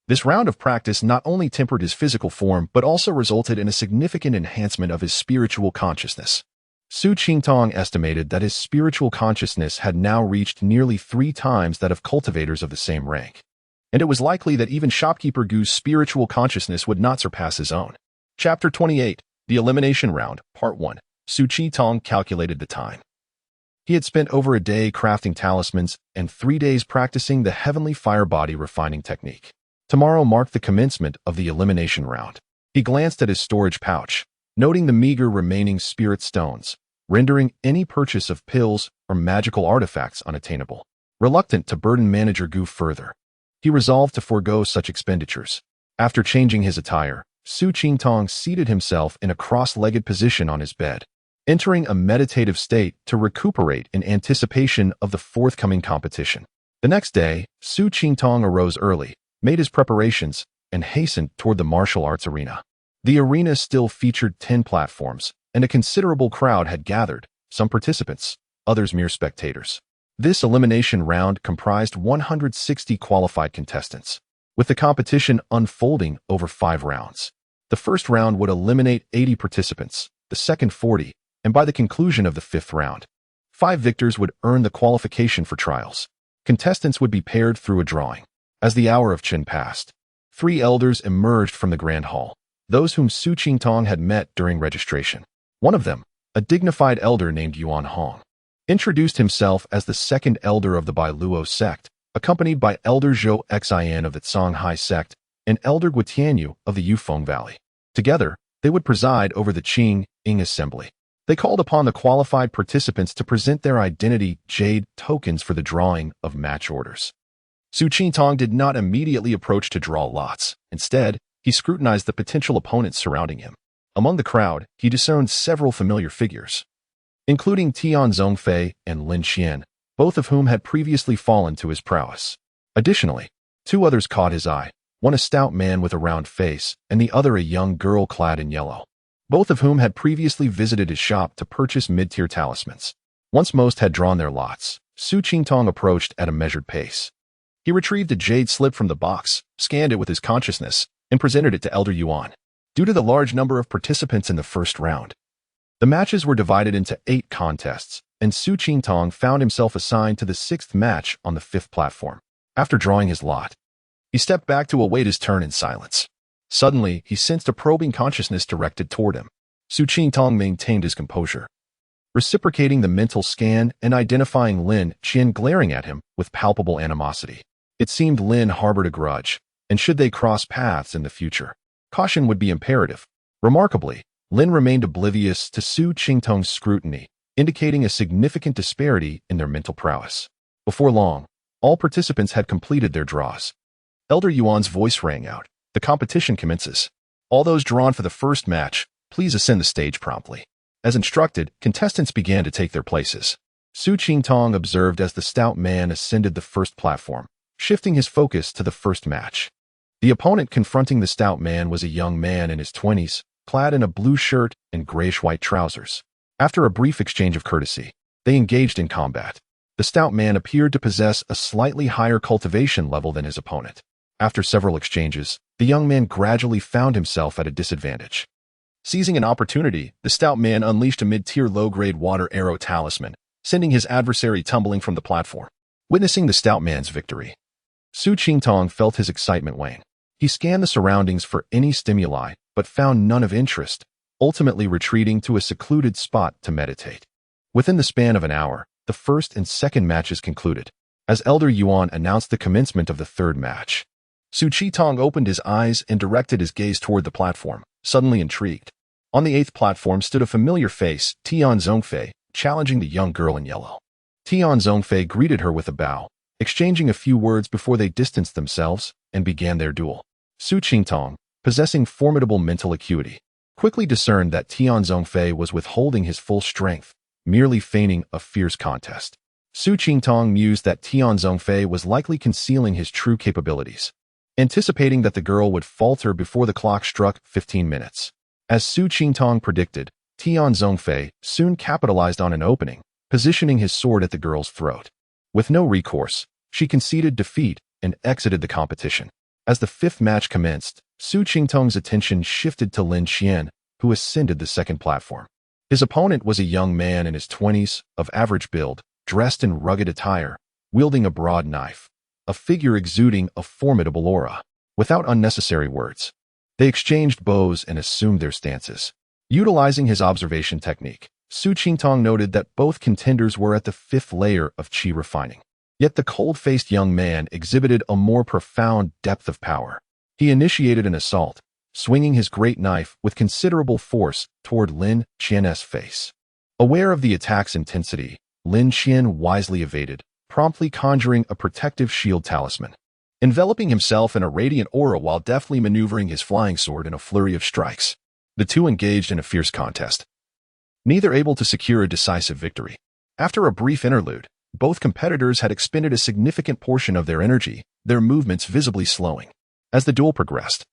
This round of practice not only tempered his physical form but also resulted in a significant enhancement of his spiritual consciousness. Su Qingtong estimated that his spiritual consciousness had now reached nearly 3 times that of cultivators of the same rank, and it was likely that even shopkeeper Gu's spiritual consciousness would not surpass his own. Chapter 28, The Elimination Round, Part 1. Su Qingtong calculated the time. He had spent over a day crafting talismans and 3 days practicing the heavenly fire body refining technique. Tomorrow marked the commencement of the elimination round. He glanced at his storage pouch, noting the meager remaining spirit stones, rendering any purchase of pills or magical artifacts unattainable. Reluctant to burden manager Gu further, he resolved to forego such expenditures. After changing his attire, Su Qingtong seated himself in a cross-legged position on his bed, entering a meditative state to recuperate in anticipation of the forthcoming competition. The next day, Su Qingtong arose early, made his preparations, and hastened toward the martial arts arena. The arena still featured 10 platforms, and a considerable crowd had gathered, some participants, others mere spectators. This elimination round comprised 160 qualified contestants, with the competition unfolding over 5 rounds. The first round would eliminate 80 participants, the second 40, and by the conclusion of the 5th round, 5 victors would earn the qualification for trials. Contestants would be paired through a drawing. As the hour of Qin passed, 3 elders emerged from the grand hall, those whom Su Qingtong had met during registration. One of them, a dignified elder named Yuan Hong, introduced himself as the 2nd elder of the Bailuo sect, accompanied by Elder Zhou Xian of the Songhai sect and Elder Guitianyu of the Yufeng Valley. Together, they would preside over the Qing assembly. They called upon the qualified participants to present their identity jade tokens for the drawing of match orders. Su Qingtong did not immediately approach to draw lots. Instead, he scrutinized the potential opponents surrounding him. Among the crowd, he discerned several familiar figures, including Tian Zhongfei and Lin Qian, both of whom had previously fallen to his prowess. Additionally, two others caught his eye, one a stout man with a round face, and the other a young girl clad in yellow, both of whom had previously visited his shop to purchase mid-tier talismans. Once most had drawn their lots, Su Qingtong approached at a measured pace. He retrieved a jade slip from the box, scanned it with his consciousness, and presented it to Elder Yuan. Due to the large number of participants in the first round, the matches were divided into 8 contests, and Su Qingtong found himself assigned to the 6th match on the 5th platform. After drawing his lot, he stepped back to await his turn in silence. Suddenly, he sensed a probing consciousness directed toward him. Su Qingtong maintained his composure, reciprocating the mental scan and identifying Lin Qian glaring at him with palpable animosity. It seemed Lin harbored a grudge, and should they cross paths in the future, caution would be imperative. Remarkably, Lin remained oblivious to Su Qingtong's scrutiny, indicating a significant disparity in their mental prowess. Before long, all participants had completed their draws. Elder Yuan's voice rang out. The competition commences. All those drawn for the first match, please ascend the stage promptly. As instructed, contestants began to take their places. Su Qingtong observed as the stout man ascended the first platform, shifting his focus to the first match. The opponent confronting the stout man was a young man in his 20s, clad in a blue shirt and grayish-white trousers. After a brief exchange of courtesy, they engaged in combat. The stout man appeared to possess a slightly higher cultivation level than his opponent. After several exchanges, the young man gradually found himself at a disadvantage. Seizing an opportunity, the stout man unleashed a mid-tier low-grade water arrow talisman, sending his adversary tumbling from the platform. Witnessing the stout man's victory, Su Qingtong felt his excitement wane. He scanned the surroundings for any stimuli, but found none of interest, ultimately retreating to a secluded spot to meditate. Within the span of an hour, the first and second matches concluded. As Elder Yuan announced the commencement of the third match, Su Qingtong opened his eyes and directed his gaze toward the platform, suddenly intrigued. On the 8th platform stood a familiar face, Tian Zhongfei, challenging the young girl in yellow. Tian Zhongfei greeted her with a bow, exchanging a few words before they distanced themselves and began their duel. Su Qingtong, possessing formidable mental acuity, quickly discerned that Tian Zhongfei was withholding his full strength, merely feigning a fierce contest. Su Qingtong mused that Tian Zhongfei was likely concealing his true capabilities, anticipating that the girl would falter before the clock struck 15 minutes. As Su Qingtong predicted, Tian Zhongfei soon capitalized on an opening, positioning his sword at the girl's throat. With no recourse, she conceded defeat and exited the competition. As the 5th match commenced, Su Qingtong's attention shifted to Lin Qian, who ascended the second platform. His opponent was a young man in his 20s, of average build, dressed in rugged attire, wielding a broad knife, a figure exuding a formidable aura. Without unnecessary words, they exchanged bows and assumed their stances. Utilizing his observation technique, Su Qingtong noted that both contenders were at the 5th layer of qi refining. Yet the cold-faced young man exhibited a more profound depth of power. He initiated an assault, swinging his great knife with considerable force toward Lin Qian's face. Aware of the attack's intensity, Lin Qian wisely evaded, promptly conjuring a protective shield talisman, enveloping himself in a radiant aura while deftly maneuvering his flying sword in a flurry of strikes. The two engaged in a fierce contest, neither able to secure a decisive victory. After a brief interlude, both competitors had expended a significant portion of their energy, their movements visibly slowing. As the duel progressed,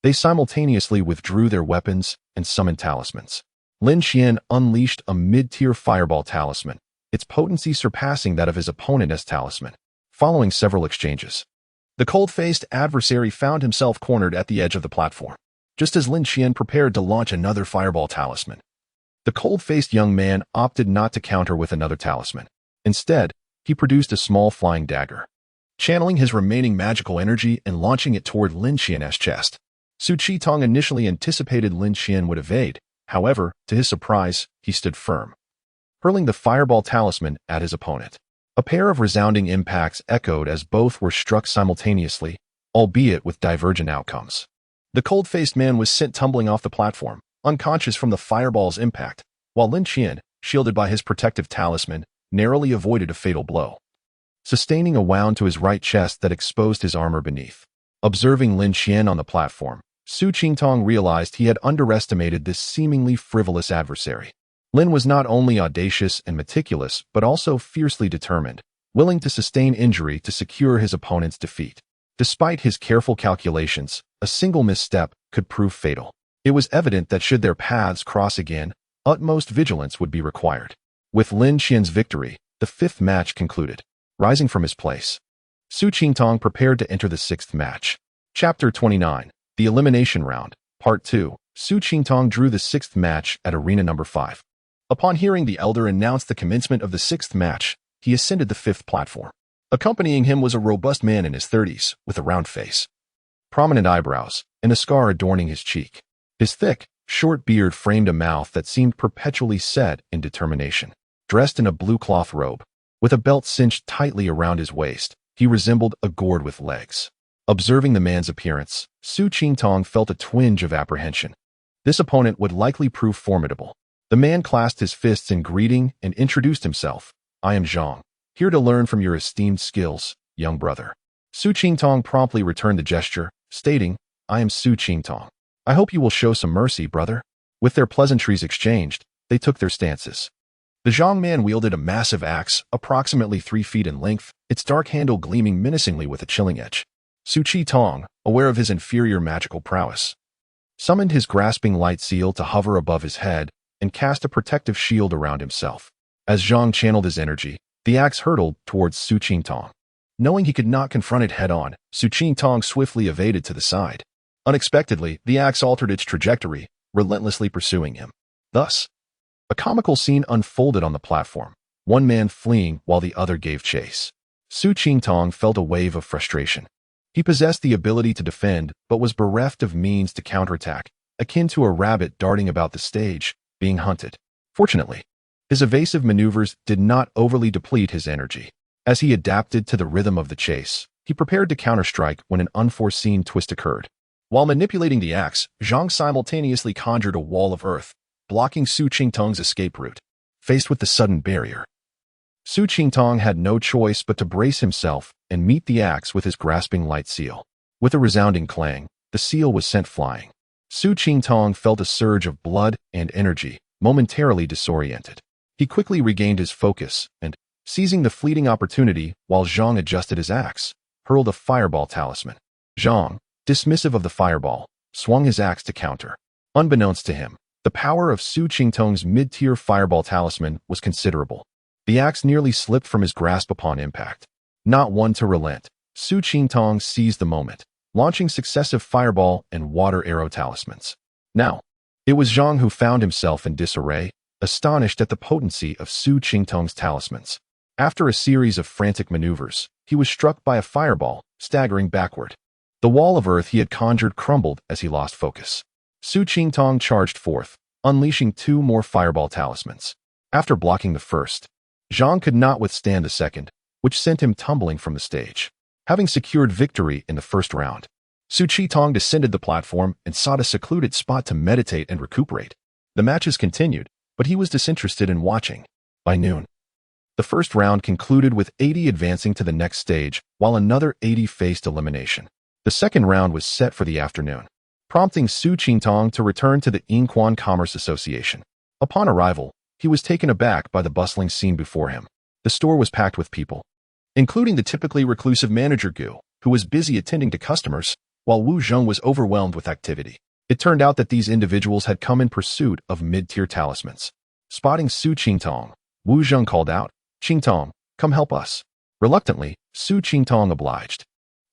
they simultaneously withdrew their weapons and summoned talismans. Lin Qian unleashed a mid-tier fireball talisman, its potency surpassing that of his opponent's talisman. Following several exchanges, the cold-faced adversary found himself cornered at the edge of the platform. Just as Lin Qian prepared to launch another fireball talisman, the cold-faced young man opted not to counter with another talisman. Instead, he produced a small flying dagger, channeling his remaining magical energy and launching it toward Lin Qian's chest. Su Qingtong initially anticipated Lin Qian would evade. However, to his surprise, he stood firm, hurling the fireball talisman at his opponent. A pair of resounding impacts echoed as both were struck simultaneously, albeit with divergent outcomes. The cold-faced man was sent tumbling off the platform, unconscious from the fireball's impact, while Lin Qian, shielded by his protective talisman, narrowly avoided a fatal blow. sustaining a wound to his right chest that exposed his armor beneath. Observing Lin Qian on the platform, Su Qingtong realized he had underestimated this seemingly frivolous adversary. Lin was not only audacious and meticulous, but also fiercely determined, willing to sustain injury to secure his opponent's defeat. Despite his careful calculations, a single misstep could prove fatal. It was evident that should their paths cross again, utmost vigilance would be required. With Lin Qian's victory, the fifth match concluded. Rising from his place, Su Qingtong prepared to enter the sixth match. Chapter 29, The Elimination Round, Part 2. Su Qingtong drew the sixth match at Arena Number 5. Upon hearing the elder announce the commencement of the sixth match, he ascended the fifth platform. Accompanying him was a robust man in his 30s, with a round face, prominent eyebrows, and a scar adorning his cheek. His thick, short beard framed a mouth that seemed perpetually set in determination. Dressed in a blue cloth robe, with a belt cinched tightly around his waist, he resembled a gourd with legs. Observing the man's appearance, Su Qingtong felt a twinge of apprehension. This opponent would likely prove formidable. The man clasped his fists in greeting and introduced himself. I am Zhang, here to learn from your esteemed skills, young brother. Su Qingtong promptly returned the gesture, stating, I am Su Qingtong. I hope you will show some mercy, brother. With their pleasantries exchanged, they took their stances. The Zhang man wielded a massive axe, approximately 3 feet in length, its dark handle gleaming menacingly with a chilling edge. Su Qingtong, aware of his inferior magical prowess, summoned his grasping light seal to hover above his head and cast a protective shield around himself. As Zhang channeled his energy, the axe hurtled towards Su Qingtong. Knowing he could not confront it head-on, Su Qingtong swiftly evaded to the side. Unexpectedly, the axe altered its trajectory, relentlessly pursuing him. Thus, a comical scene unfolded on the platform, one man fleeing while the other gave chase. Su Qingtong felt a wave of frustration. He possessed the ability to defend, but was bereft of means to counterattack, akin to a rabbit darting about the stage, being hunted. Fortunately, his evasive maneuvers did not overly deplete his energy. As he adapted to the rhythm of the chase, he prepared to counterstrike when an unforeseen twist occurred. While manipulating the axe, Zhang simultaneously conjured a wall of earth, blocking Su Qingtong's escape route. Faced with the sudden barrier, Su Qingtong had no choice but to brace himself and meet the axe with his grasping light seal. With a resounding clang, the seal was sent flying. Su Qingtong felt a surge of blood and energy, momentarily disoriented. He quickly regained his focus and, seizing the fleeting opportunity while Zhang adjusted his axe, hurled a fireball talisman. Zhang, dismissive of the fireball, swung his axe to counter. Unbeknownst to him, the power of Su Qingtong's mid-tier fireball talisman was considerable. The axe nearly slipped from his grasp upon impact. Not one to relent, Su Qingtong seized the moment, launching successive fireball and water arrow talismans. Now, it was Zhang who found himself in disarray, astonished at the potency of Su Qingtong's talismans. After a series of frantic maneuvers, he was struck by a fireball, staggering backward. The wall of earth he had conjured crumbled as he lost focus. Su Qingtong charged forth, unleashing 2 more fireball talismans. After blocking the first, Zhang could not withstand the second, which sent him tumbling from the stage. Having secured victory in the first round, Su Qingtong descended the platform and sought a secluded spot to meditate and recuperate. The matches continued, but he was disinterested in watching. By noon, the first round concluded with 80 advancing to the next stage, while another 80 faced elimination. The second round was set for the afternoon, prompting Su Qingtong to return to the Yingquan Commerce Association. Upon arrival, he was taken aback by the bustling scene before him. The store was packed with people, including the typically reclusive manager Gu, who was busy attending to customers, while Wu Zheng was overwhelmed with activity. It turned out that these individuals had come in pursuit of mid-tier talismans. Spotting Su Qingtong, Wu Zheng called out, Qingtong, come help us. Reluctantly, Su Qingtong obliged.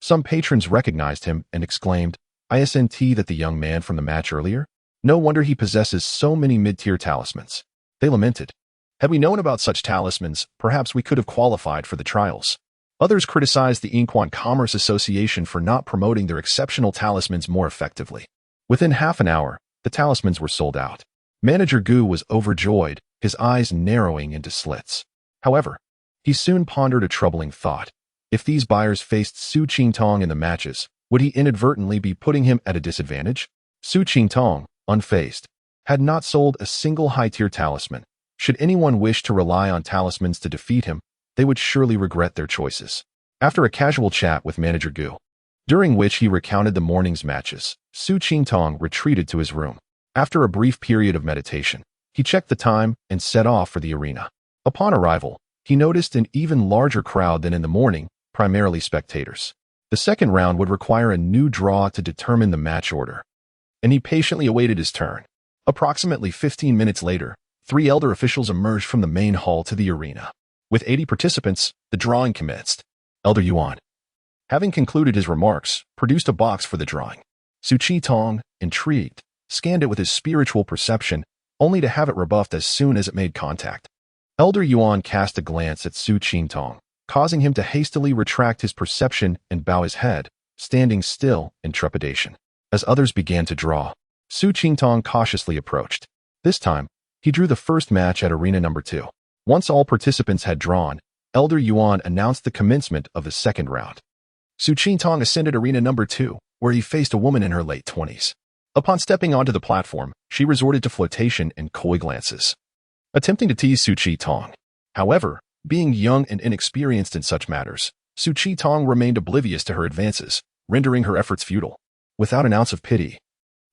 Some patrons recognized him and exclaimed, "Isn't that the young man from the match earlier? No wonder he possesses so many mid-tier talismans." They lamented. Had we known about such talismans, perhaps we could have qualified for the trials. Others criticized the Yingquan Commerce Association for not promoting their exceptional talismans more effectively. Within half an hour, the talismans were sold out. Manager Gu was overjoyed, his eyes narrowing into slits. However, he soon pondered a troubling thought. If these buyers faced Su Qingtong in the matches, would he inadvertently be putting him at a disadvantage? Su Qingtong, unfazed, had not sold a single high-tier talisman. Should anyone wish to rely on talismans to defeat him, they would surely regret their choices. After a casual chat with manager Gu, during which he recounted the morning's matches, Su Qingtong retreated to his room. After a brief period of meditation, he checked the time and set off for the arena. Upon arrival, he noticed an even larger crowd than in the morning, primarily spectators. The second round would require a new draw to determine the match order, and he patiently awaited his turn. Approximately 15 minutes later, 3 elder officials emerged from the main hall to the arena. With 80 participants, the drawing commenced. Elder Yuan, having concluded his remarks, produced a box for the drawing. Su Qingtong, intrigued, scanned it with his spiritual perception, only to have it rebuffed as soon as it made contact. Elder Yuan cast a glance at Su Qingtong, causing him to hastily retract his perception and bow his head, standing still in trepidation. As others began to draw, Su Qingtong cautiously approached. This time, he drew the first match at arena number 2. Once all participants had drawn, Elder Yuan announced the commencement of the second round. Su Qingtong ascended arena number 2, where he faced a woman in her late 20s. Upon stepping onto the platform, she resorted to flirtation and coy glances, attempting to tease Su Qingtong. However, being young and inexperienced in such matters, Su Qingtong remained oblivious to her advances, rendering her efforts futile. Without an ounce of pity,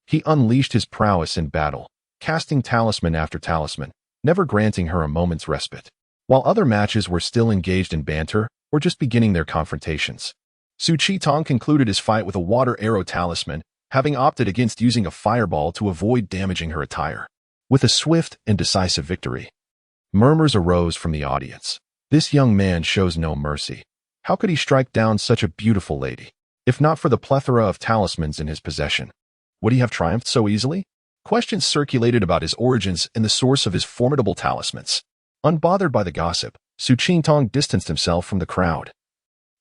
he unleashed his prowess in battle, casting talisman after talisman, never granting her a moment's respite. While other matches were still engaged in banter or just beginning their confrontations, Su Qingtong concluded his fight with a water arrow talisman, having opted against using a fireball to avoid damaging her attire. With a swift and decisive victory, murmurs arose from the audience. This young man shows no mercy. How could he strike down such a beautiful lady? If not for the plethora of talismans in his possession, would he have triumphed so easily? Questions circulated about his origins and the source of his formidable talismans. Unbothered by the gossip, Su Qingtong distanced himself from the crowd,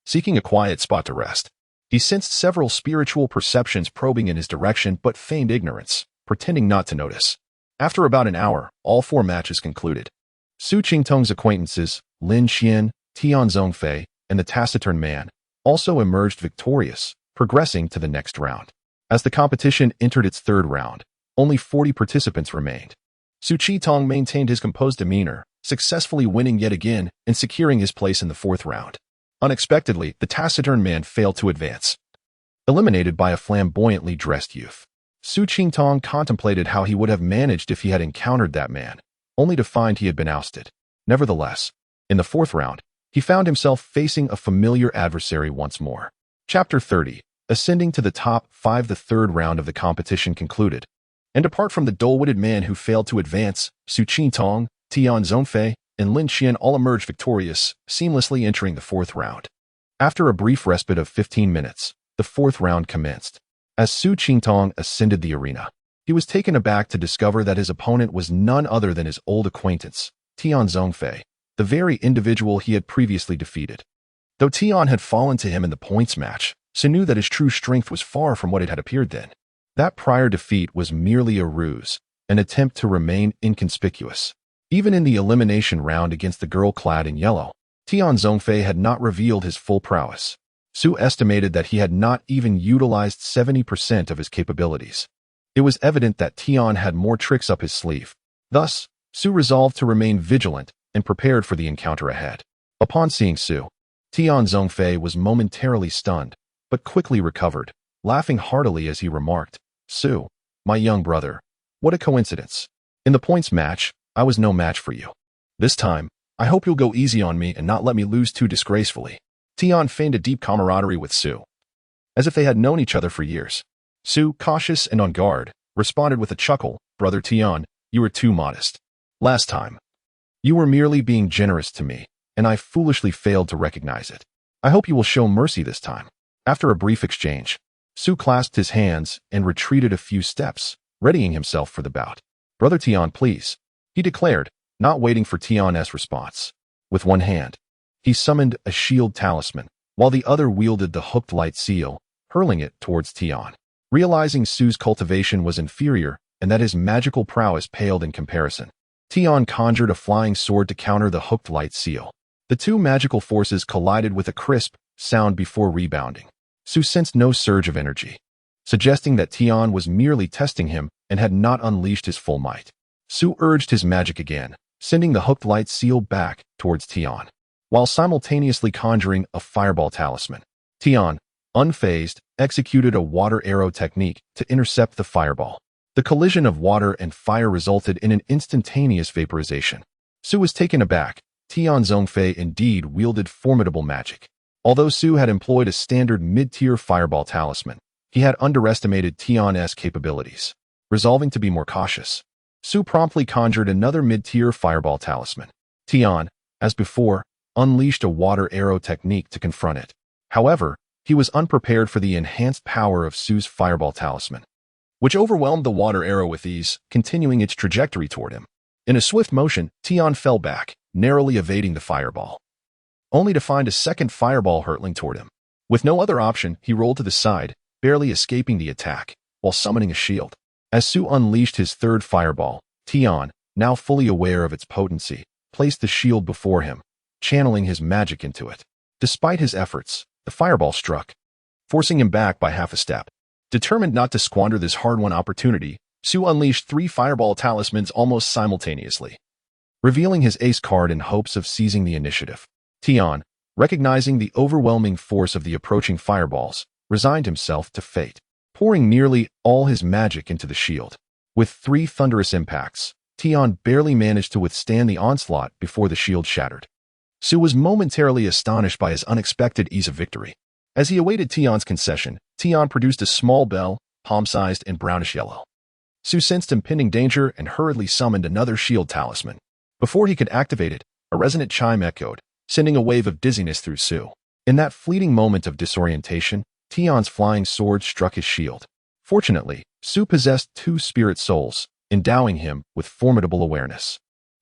seeking a quiet spot to rest. He sensed several spiritual perceptions probing in his direction but feigned ignorance, pretending not to notice. After about an hour, all 4 matches concluded. Su Qingtong's acquaintances, Lin Xian, Tian Zhongfei, and the taciturn man, also emerged victorious, progressing to the next round. As the competition entered its third round, only 40 participants remained. Su Qingtong maintained his composed demeanor, successfully winning yet again and securing his place in the 4th round. Unexpectedly, the taciturn man failed to advance, eliminated by a flamboyantly dressed youth. Su Qingtong contemplated how he would have managed if he had encountered that man, only to find he had been ousted. Nevertheless, in the 4th round, he found himself facing a familiar adversary once more. Chapter 30. Ascending to the top 5. The 3rd round of the competition concluded, and apart from the dull-witted man who failed to advance, Su Qingtong, Tian Zhongfei, and Lin Xian all emerged victorious, seamlessly entering the 4th round. After a brief respite of 15 minutes, the 4th round commenced. As Su Qingtong ascended the arena, he was taken aback to discover that his opponent was none other than his old acquaintance, Tian Zhongfei, the very individual he had previously defeated. Though Tian had fallen to him in the points match, Su knew that his true strength was far from what it had appeared then. That prior defeat was merely a ruse, an attempt to remain inconspicuous. Even in the elimination round against the girl clad in yellow, Tian Zhongfei had not revealed his full prowess. Su estimated that he had not even utilized 70% of his capabilities. It was evident that Tian had more tricks up his sleeve. Thus, Su resolved to remain vigilant and prepared for the encounter ahead. Upon seeing Su, Tian Zhongfei was momentarily stunned, but quickly recovered, laughing heartily as he remarked, "Su, my young brother, what a coincidence. In the points match, I was no match for you. This time, I hope you'll go easy on me and not let me lose too disgracefully." Tian feigned a deep camaraderie with Su, as if they had known each other for years. Su, cautious and on guard, responded with a chuckle, "Brother Tian, you were too modest. Last time, you were merely being generous to me, and I foolishly failed to recognize it. I hope you will show mercy this time." After a brief exchange, Su clasped his hands and retreated a few steps, readying himself for the bout. "Brother Tian, please," he declared, not waiting for Tian's response. With one hand, he summoned a shield talisman, while the other wielded the hooked light seal, hurling it towards Tian. Realizing Su's cultivation was inferior and that his magical prowess paled in comparison, Tian conjured a flying sword to counter the hooked light seal. The two magical forces collided with a crisp sound before rebounding. Su sensed no surge of energy, suggesting that Tian was merely testing him and had not unleashed his full might. Su urged his magic again, sending the hooked light seal back towards Tian. while simultaneously conjuring a fireball talisman. Tian, unfazed, executed a water arrow technique to intercept the fireball. The collision of water and fire resulted in an instantaneous vaporization. Su was taken aback. Tian Zhongfei indeed wielded formidable magic. Although Su had employed a standard mid-tier fireball talisman, he had underestimated Tian's capabilities. Resolving to be more cautious, Su promptly conjured another mid-tier fireball talisman. Tian, as before, unleashed a water arrow technique to confront it. However, he was unprepared for the enhanced power of Su's fireball talisman, which overwhelmed the water arrow with ease, continuing its trajectory toward him. In a swift motion, Tian fell back, narrowly evading the fireball, only to find a second fireball hurtling toward him. With no other option, he rolled to the side, barely escaping the attack, while summoning a shield. As Su unleashed his third fireball, Tian, now fully aware of its potency, placed the shield before him, channeling his magic into it. Despite his efforts, the fireball struck, forcing him back by half a step. Determined not to squander this hard-won opportunity, Su unleashed 3 fireball talismans almost simultaneously, revealing his ace card in hopes of seizing the initiative. Tian, recognizing the overwhelming force of the approaching fireballs, resigned himself to fate, pouring nearly all his magic into the shield. With 3 thunderous impacts, Tian barely managed to withstand the onslaught before the shield shattered. Su was momentarily astonished by his unexpected ease of victory. As he awaited Tian's concession, Tian produced a small bell, palm-sized and brownish yellow. Su sensed impending danger and hurriedly summoned another shield talisman. Before he could activate it, a resonant chime echoed, sending a wave of dizziness through Su. In that fleeting moment of disorientation, Tian's flying sword struck his shield. Fortunately, Su possessed 2 spirit souls, endowing him with formidable awareness.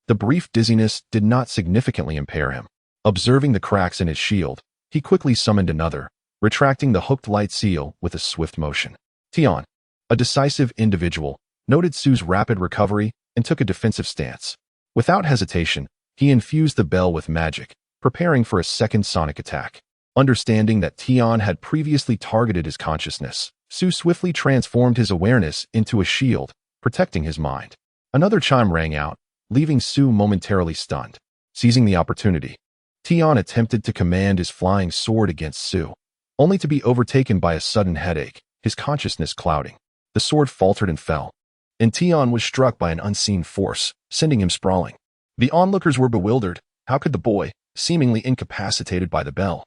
The brief dizziness did not significantly impair him. Observing the cracks in his shield, he quickly summoned another, retracting the hooked light seal with a swift motion. Tian, a decisive individual, noted Su's rapid recovery and took a defensive stance. Without hesitation, he infused the bell with magic, preparing for a second sonic attack. Understanding that Tian had previously targeted his consciousness, Su swiftly transformed his awareness into a shield, protecting his mind. Another chime rang out, leaving Su momentarily stunned. Seizing the opportunity, Tian attempted to command his flying sword against Su, only to be overtaken by a sudden headache, his consciousness clouding. The sword faltered and fell, and Tian was struck by an unseen force, sending him sprawling. The onlookers were bewildered. How could the boy, seemingly incapacitated by the bell,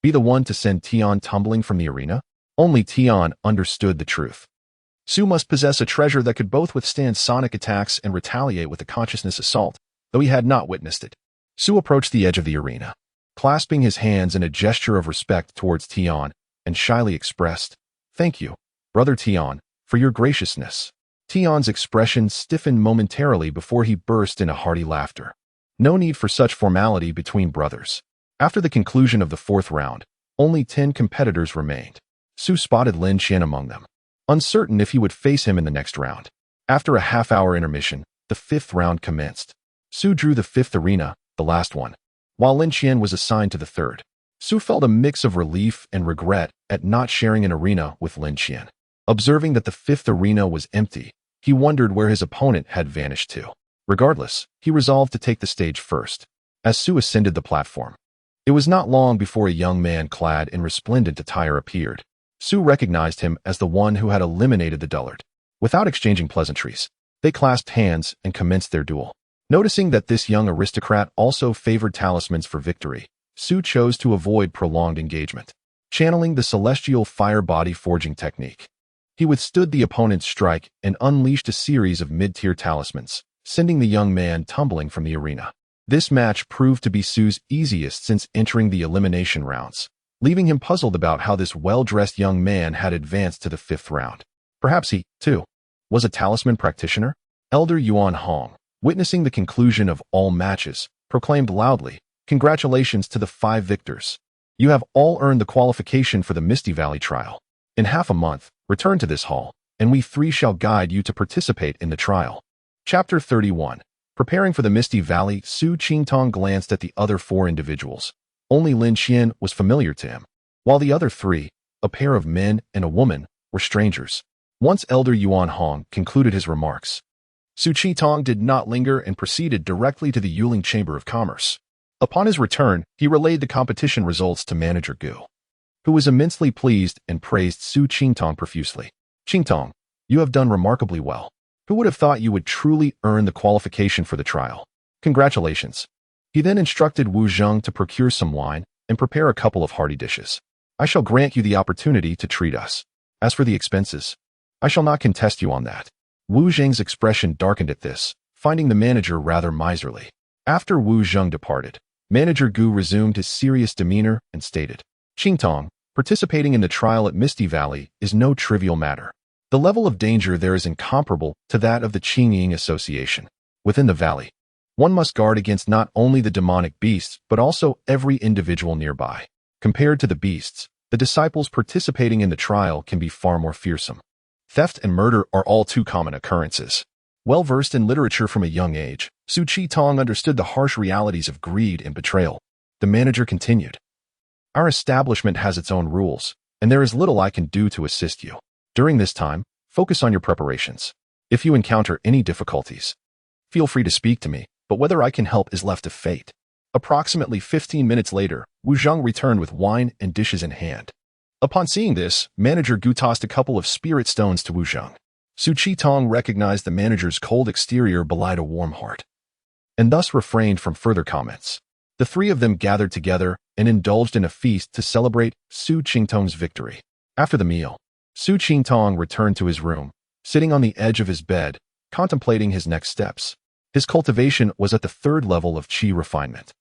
be the one to send Tian tumbling from the arena? Only Tian understood the truth. Su must possess a treasure that could both withstand sonic attacks and retaliate with a consciousness assault, though he had not witnessed it. Su approached the edge of the arena, clasping his hands in a gesture of respect towards Tian, and shyly expressed, "Thank you, Brother Tian, for your graciousness." Tian's expression stiffened momentarily before he burst into hearty laughter. No need for such formality between brothers. After the conclusion of the 4th round, only 10 competitors remained. Su spotted Lin Qian among them, uncertain if he would face him in the next round. After a half-hour intermission, the 5th round commenced. Su drew the 5th arena, the last one, while Lin Qian was assigned to the 3rd. Su felt a mix of relief and regret at not sharing an arena with Lin Qian. Observing that the 5th arena was empty, he wondered where his opponent had vanished to. Regardless, he resolved to take the stage first. As Su ascended the platform, it was not long before a young man clad in resplendent attire appeared. Su recognized him as the one who had eliminated the dullard. Without exchanging pleasantries, they clasped hands and commenced their duel. Noticing that this young aristocrat also favored talismans for victory, Su chose to avoid prolonged engagement. Channeling the celestial fire body forging technique, he withstood the opponent's strike and unleashed a series of mid-tier talismans, sending the young man tumbling from the arena. This match proved to be Su's easiest since entering the elimination rounds, leaving him puzzled about how this well-dressed young man had advanced to the 5th round. Perhaps he, too, was a talisman practitioner? Elder Yuan Hong, witnessing the conclusion of all matches, proclaimed loudly, "Congratulations to the 5 victors. You have all earned the qualification for the Misty Valley trial. In half a month, return to this hall, and we 3 shall guide you to participate in the trial." Chapter 31. Preparing for the Misty Valley, Su Qingtong glanced at the other 4 individuals. Only Lin Qian was familiar to him, while the other 3, a pair of men and a woman, were strangers. Once Elder Yuan Hong concluded his remarks, Su Qingtong did not linger and proceeded directly to the Yuling Chamber of Commerce. Upon his return, he relayed the competition results to Manager Gu, who was immensely pleased and praised Su Qingtong profusely. Qingtong, you have done remarkably well. Who would have thought you would truly earn the qualification for the trial? Congratulations. He then instructed Wu Zheng to procure some wine and prepare a couple of hearty dishes. I shall grant you the opportunity to treat us. As for the expenses, I shall not contest you on that. Wu Zheng's expression darkened at this, finding the manager rather miserly. After Wu Zheng departed, Manager Gu resumed his serious demeanor and stated, Qingtong, participating in the trial at Misty Valley is no trivial matter. The level of danger there is incomparable to that of the Qingying Association. Within the valley, one must guard against not only the demonic beasts, but also every individual nearby. Compared to the beasts, the disciples participating in the trial can be far more fearsome. Theft and murder are all too common occurrences. Well-versed in literature from a young age, Su Qingtong understood the harsh realities of greed and betrayal. The manager continued, Our establishment has its own rules, and there is little I can do to assist you. During this time, focus on your preparations. If you encounter any difficulties, feel free to speak to me, but whether I can help is left to fate. Approximately 15 minutes later, Wu Zheng returned with wine and dishes in hand. Upon seeing this, Manager Gu tossed a couple of spirit stones to Wu Zheng. Su Qingtong recognized the manager's cold exterior belied a warm heart, and thus refrained from further comments. The three of them gathered together and indulged in a feast to celebrate Su Qingtong's victory. After the meal, Su Qingtong returned to his room, sitting on the edge of his bed, contemplating his next steps. His cultivation was at the 3rd level of qi refinement,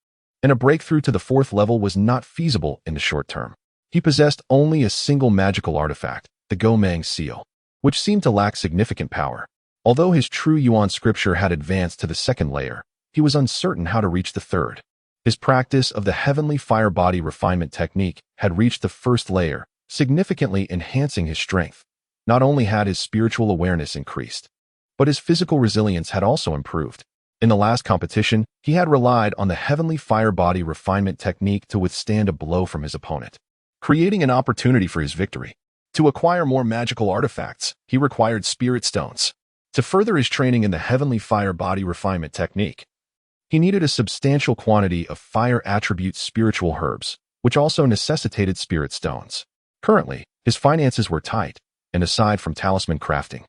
and a breakthrough to the 4th level was not feasible in the short term. He possessed only a single magical artifact, the Gomang seal, which seemed to lack significant power. Although his true Yuan scripture had advanced to the 2nd layer, he was uncertain how to reach the 3rd. His practice of the heavenly fire body refinement technique had reached the 1st layer, significantly enhancing his strength. Not only had his spiritual awareness increased, but his physical resilience had also improved. In the last competition, he had relied on the heavenly fire body refinement technique to withstand a blow from his opponent, creating an opportunity for his victory. To acquire more magical artifacts, he required spirit stones. To further his training in the heavenly fire body refinement technique, he needed a substantial quantity of fire attribute spiritual herbs, which also necessitated spirit stones. Currently, his finances were tight, and aside from talisman crafting,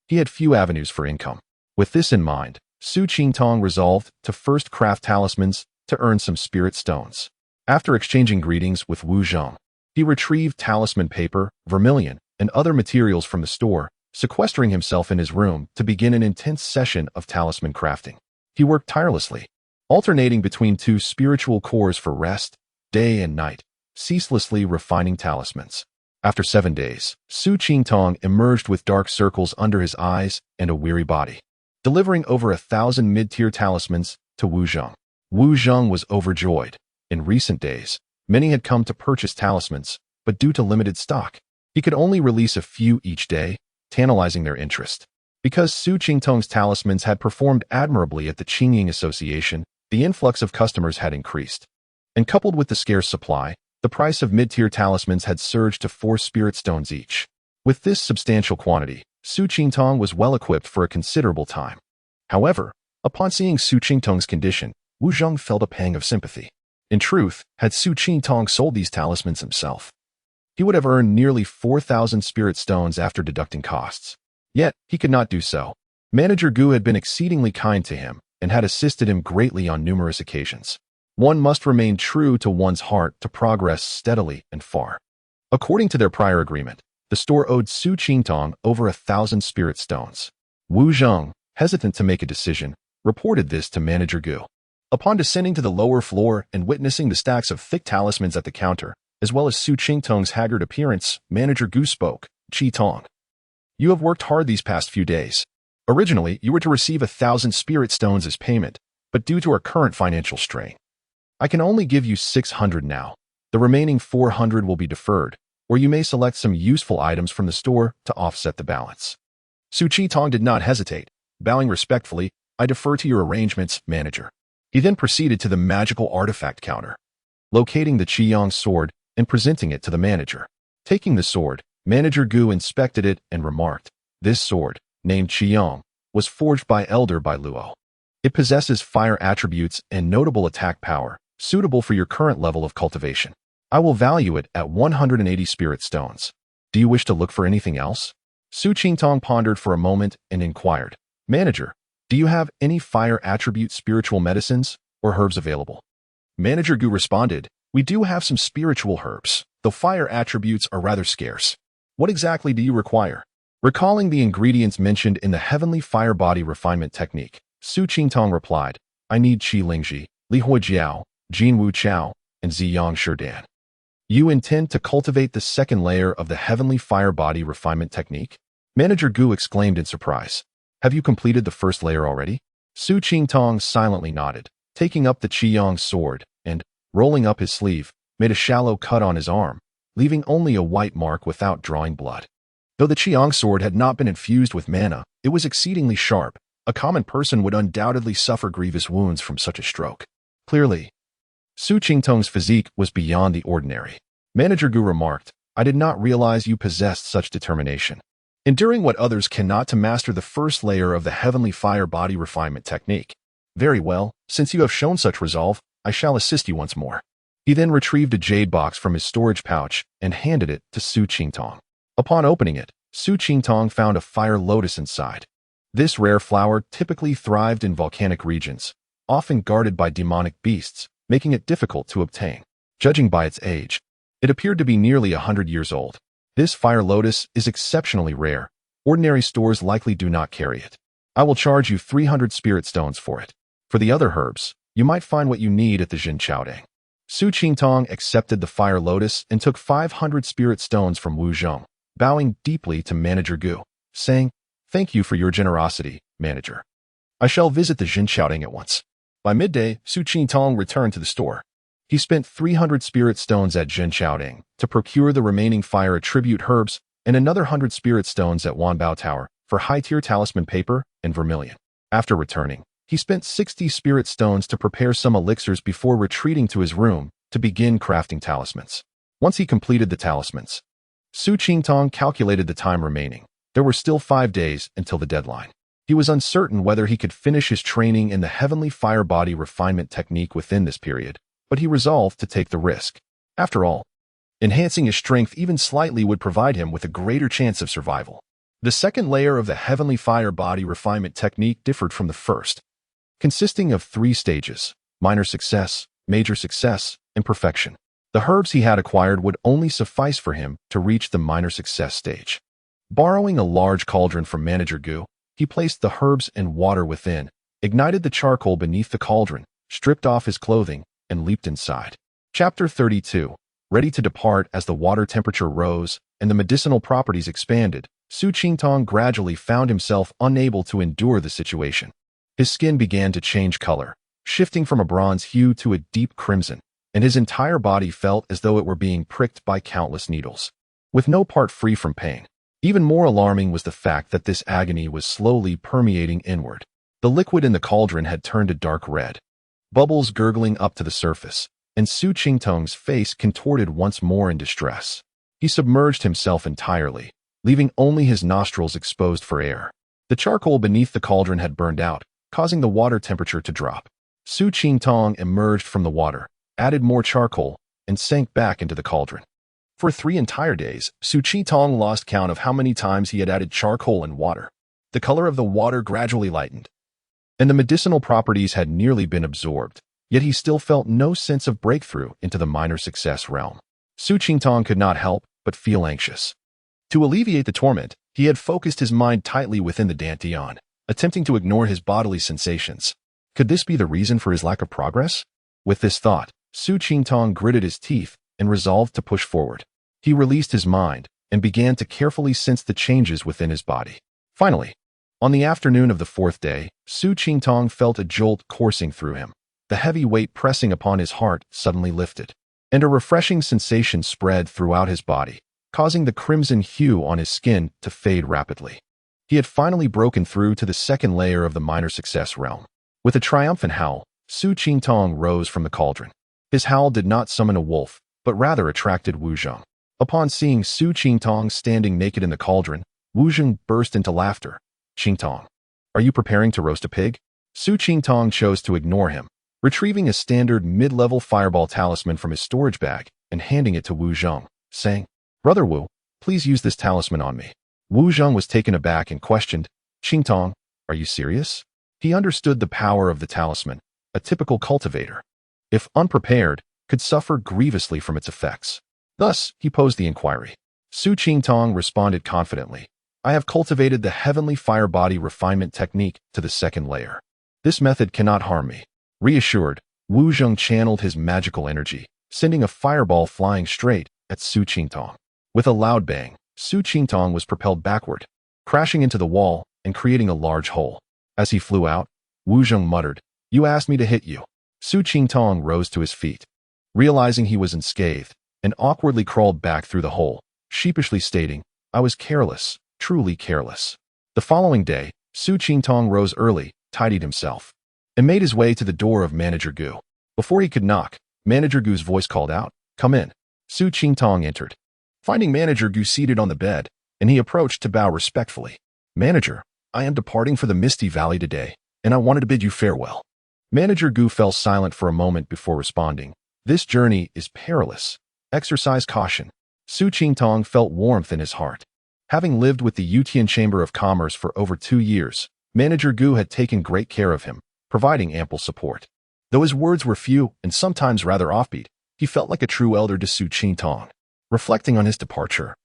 he had few avenues for income. With this in mind, Su Qingtong resolved to first craft talismans to earn some spirit stones. After exchanging greetings with Wu Zheng, he retrieved talisman paper, vermilion, and other materials from the store, sequestering himself in his room to begin an intense session of talisman crafting. He worked tirelessly, alternating between 2 spiritual cores for rest, day and night, ceaselessly refining talismans. After 7 days, Su Qingtong emerged with dark circles under his eyes and a weary body, delivering over 1,000 mid-tier talismans to Wu Zheng. Wu Zheng was overjoyed. In recent days, many had come to purchase talismans, but due to limited stock, he could only release a few each day, tantalizing their interest. Because Su Qingtong's talismans had performed admirably at the Qingying Association, the influx of customers had increased. And coupled with the scarce supply, the price of mid-tier talismans had surged to 4 spirit stones each. With this substantial quantity, Su Qingtong was well equipped for a considerable time. However, upon seeing Su Qingtong's condition, Wu Zheng felt a pang of sympathy. In truth, had Su Qingtong sold these talismans himself, he would have earned nearly 4,000 spirit stones after deducting costs. Yet, he could not do so. Manager Gu had been exceedingly kind to him and had assisted him greatly on numerous occasions. One must remain true to one's heart to progress steadily and far. According to their prior agreement, the store owed Su Qingtong over 1,000 spirit stones. Wu Zheng, hesitant to make a decision, reported this to Manager Gu. Upon descending to the lower floor and witnessing the stacks of thick talismans at the counter, as well as Su Qingtong's haggard appearance, Manager Gu spoke, Qi-Tong, you have worked hard these past few days. Originally, you were to receive 1,000 spirit stones as payment, but due to our current financial strain, I can only give you 600 now. The remaining 400 will be deferred, or you may select some useful items from the store to offset the balance. Su Qi-Tong did not hesitate. Bowing respectfully, I defer to your arrangements, manager. He then proceeded to the magical artifact counter, locating the Qiyang sword and presenting it to the manager. Taking the sword, Manager Gu inspected it and remarked, this sword, named Qiyang, was forged by Elder by Luo. It possesses fire attributes and notable attack power, suitable for your current level of cultivation. I will value it at 180 spirit stones. Do you wish to look for anything else? Su Qingtong pondered for a moment and inquired, Manager, do you have any fire attribute spiritual medicines or herbs available? Manager Gu responded, we do have some spiritual herbs, though fire attributes are rather scarce. What exactly do you require? Recalling the ingredients mentioned in the Heavenly Fire Body Refinement Technique, Su Qingtong replied, I need Qi Lingji, Li Huijiao, Jin Wu Chao, and Ziyang Sherdan. You intend to cultivate the second layer of the Heavenly Fire Body Refinement Technique? Manager Gu exclaimed in surprise. Have you completed the first layer already? Su Qingtong silently nodded, taking up the Qiyang sword, and, rolling up his sleeve, made a shallow cut on his arm, leaving only a white mark without drawing blood. Though the Qiyang sword had not been infused with mana, it was exceedingly sharp. A common person would undoubtedly suffer grievous wounds from such a stroke. Clearly, Su Qingtong's physique was beyond the ordinary. Manager Gu remarked, I did not realize you possessed such determination. Enduring what others cannot to master the first layer of the Heavenly Fire Body Refinement Technique. Very well, since you have shown such resolve, I shall assist you once more. He then retrieved a jade box from his storage pouch and handed it to Su Qingtong. Upon opening it, Su Qingtong found a fire lotus inside. This rare flower typically thrived in volcanic regions, often guarded by demonic beasts, making it difficult to obtain. Judging by its age, it appeared to be nearly 100 years old. This fire lotus is exceptionally rare. Ordinary stores likely do not carry it. I will charge you 300 spirit stones for it. For the other herbs, you might find what you need at the Jin Chaoding. Su Qingtong accepted the fire lotus and took 500 spirit stones from Wu Zhong, bowing deeply to Manager Gu, saying, Thank you for your generosity, Manager. I shall visit the Jin Chaoding at once. By midday, Su Qingtong returned to the store. He spent 300 spirit stones at Jin Chaoding to procure the remaining fire attribute herbs and another 100 spirit stones at Wanbao Tower for high-tier talisman paper and vermilion. After returning, he spent 60 spirit stones to prepare some elixirs before retreating to his room to begin crafting talismans. Once he completed the talismans, Su Qingtong calculated the time remaining. There were still 5 days until the deadline. He was uncertain whether he could finish his training in the Heavenly Fire Body Refinement Technique within this period, but he resolved to take the risk. After all, enhancing his strength even slightly would provide him with a greater chance of survival. The second layer of the Heavenly Fire Body Refinement Technique differed from the first, consisting of 3 stages: minor success, major success, and perfection. The herbs he had acquired would only suffice for him to reach the minor success stage. Borrowing a large cauldron from Manager Gu, he placed the herbs and water within, ignited the charcoal beneath the cauldron, stripped off his clothing, and leaped inside. Chapter 32. Ready to depart. As the water temperature rose and the medicinal properties expanded, Su Qingtong gradually found himself unable to endure the situation. His skin began to change color, shifting from a bronze hue to a deep crimson, and his entire body felt as though it were being pricked by countless needles, with no part free from pain. Even more alarming was the fact that this agony was slowly permeating inward. The liquid in the cauldron had turned a dark red, bubbles gurgling up to the surface, and Su Qingtong's face contorted once more in distress. He submerged himself entirely, leaving only his nostrils exposed for air. The charcoal beneath the cauldron had burned out, causing the water temperature to drop. Su Qingtong emerged from the water, added more charcoal, and sank back into the cauldron. For 3 entire days, Su Qingtong lost count of how many times he had added charcoal and water. The color of the water gradually lightened, and the medicinal properties had nearly been absorbed, yet he still felt no sense of breakthrough into the minor success realm. Su Qingtong could not help but feel anxious. To alleviate the torment, he had focused his mind tightly within the Dantian, attempting to ignore his bodily sensations. Could this be the reason for his lack of progress? With this thought, Su Qingtong gritted his teeth and resolved to push forward. He released his mind and began to carefully sense the changes within his body. Finally, on the afternoon of the 4th day, Su Qingtong felt a jolt coursing through him. The heavy weight pressing upon his heart suddenly lifted, and a refreshing sensation spread throughout his body, causing the crimson hue on his skin to fade rapidly. He had finally broken through to the second layer of the minor success realm. With a triumphant howl, Su Qingtong rose from the cauldron. His howl did not summon a wolf, but rather attracted Wu Zhong. Upon seeing Su Qingtong standing naked in the cauldron, Wu Zhong burst into laughter. Qingtong, are you preparing to roast a pig? Su Qingtong chose to ignore him, retrieving a standard mid-level fireball talisman from his storage bag and handing it to Wu Zheng, saying, "Brother Wu, please use this talisman on me." Wu Zheng was taken aback and questioned, "Qingtong, are you serious?" He understood the power of the talisman, a typical cultivator, if unprepared, could suffer grievously from its effects. Thus, he posed the inquiry. Su Qingtong responded confidently, "I have cultivated the heavenly fire body refinement technique to the second layer. This method cannot harm me." Reassured, Wu Zheng channeled his magical energy, sending a fireball flying straight at Su Qingtong. With a loud bang, Su Qingtong was propelled backward, crashing into the wall and creating a large hole. As he flew out, Wu Zheng muttered, "You asked me to hit you." Su Qingtong rose to his feet. Realizing he was unscathed, and awkwardly crawled back through the hole, sheepishly stating, "I was careless, truly careless." The following day, Su Qingtong rose early, tidied himself, and made his way to the door of Manager Gu. Before he could knock, Manager Gu's voice called out, "Come in." Su Qingtong entered, finding Manager Gu seated on the bed, and he approached to bow respectfully. "Manager, I am departing for the Misty Valley today, and I wanted to bid you farewell." Manager Gu fell silent for a moment before responding, "This journey is perilous. Exercise caution." Su Qingtong felt warmth in his heart. Having lived with the Yutian Chamber of Commerce for over 2 years, Manager Gu had taken great care of him, providing ample support. Though his words were few and sometimes rather offbeat, he felt like a true elder to Su Qingtong. Reflecting on his departure,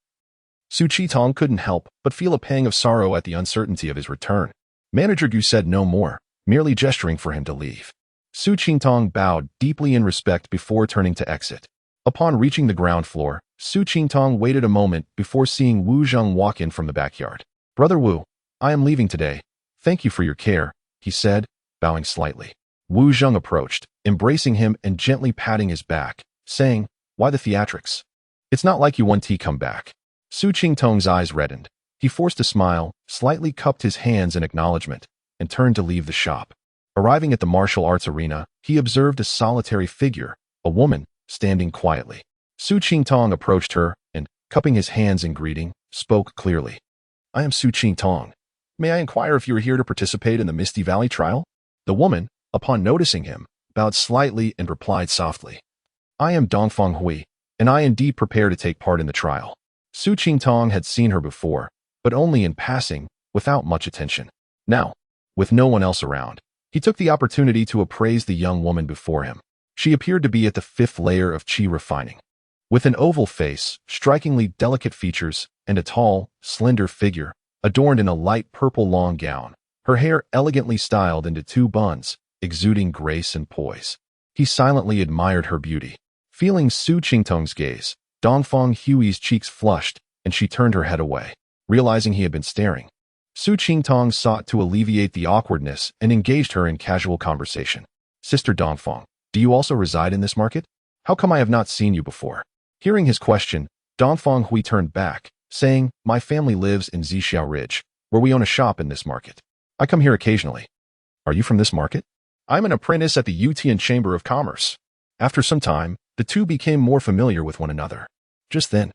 Su Qingtong couldn't help but feel a pang of sorrow at the uncertainty of his return. Manager Gu said no more, merely gesturing for him to leave. Su Qingtong bowed deeply in respect before turning to exit. Upon reaching the ground floor, Su Qingtong waited a moment before seeing Wu Zheng walk in from the backyard. "Brother Wu, I am leaving today. Thank you for your care," he said, bowing slightly. Wu Zheng approached, embracing him and gently patting his back, saying, "Why the theatrics? It's not like you want to come back." Su Qingtong's eyes reddened. He forced a smile, slightly cupped his hands in acknowledgement, and turned to leave the shop. Arriving at the martial arts arena, he observed a solitary figure, a woman, standing quietly. Su Qingtong approached her and, cupping his hands in greeting, spoke clearly. "I am Su Qingtong. May I inquire if you are here to participate in the Misty Valley trial?" The woman, upon noticing him, bowed slightly and replied softly, "I am Dongfang Hui, and I indeed prepare to take part in the trial." Su Qingtong had seen her before, but only in passing, without much attention. Now, with no one else around, he took the opportunity to appraise the young woman before him. She appeared to be at the 5th layer of qi refining. With an oval face, strikingly delicate features, and a tall, slender figure, adorned in a light purple long gown, her hair elegantly styled into 2 buns, exuding grace and poise. He silently admired her beauty. Feeling Su Qingtong's gaze, Dongfang Hui's cheeks flushed, and she turned her head away, realizing he had been staring. Su Qingtong sought to alleviate the awkwardness and engaged her in casual conversation. "Sister Dongfang, do you also reside in this market? How come I have not seen you before?" Hearing his question, Dongfang Hui turned back, saying, "My family lives in Zixiao Ridge, where we own a shop in this market. I come here occasionally." "Are you from this market?" "I'm an apprentice at the Yutian Chamber of Commerce." After some time, the two became more familiar with one another. Just then,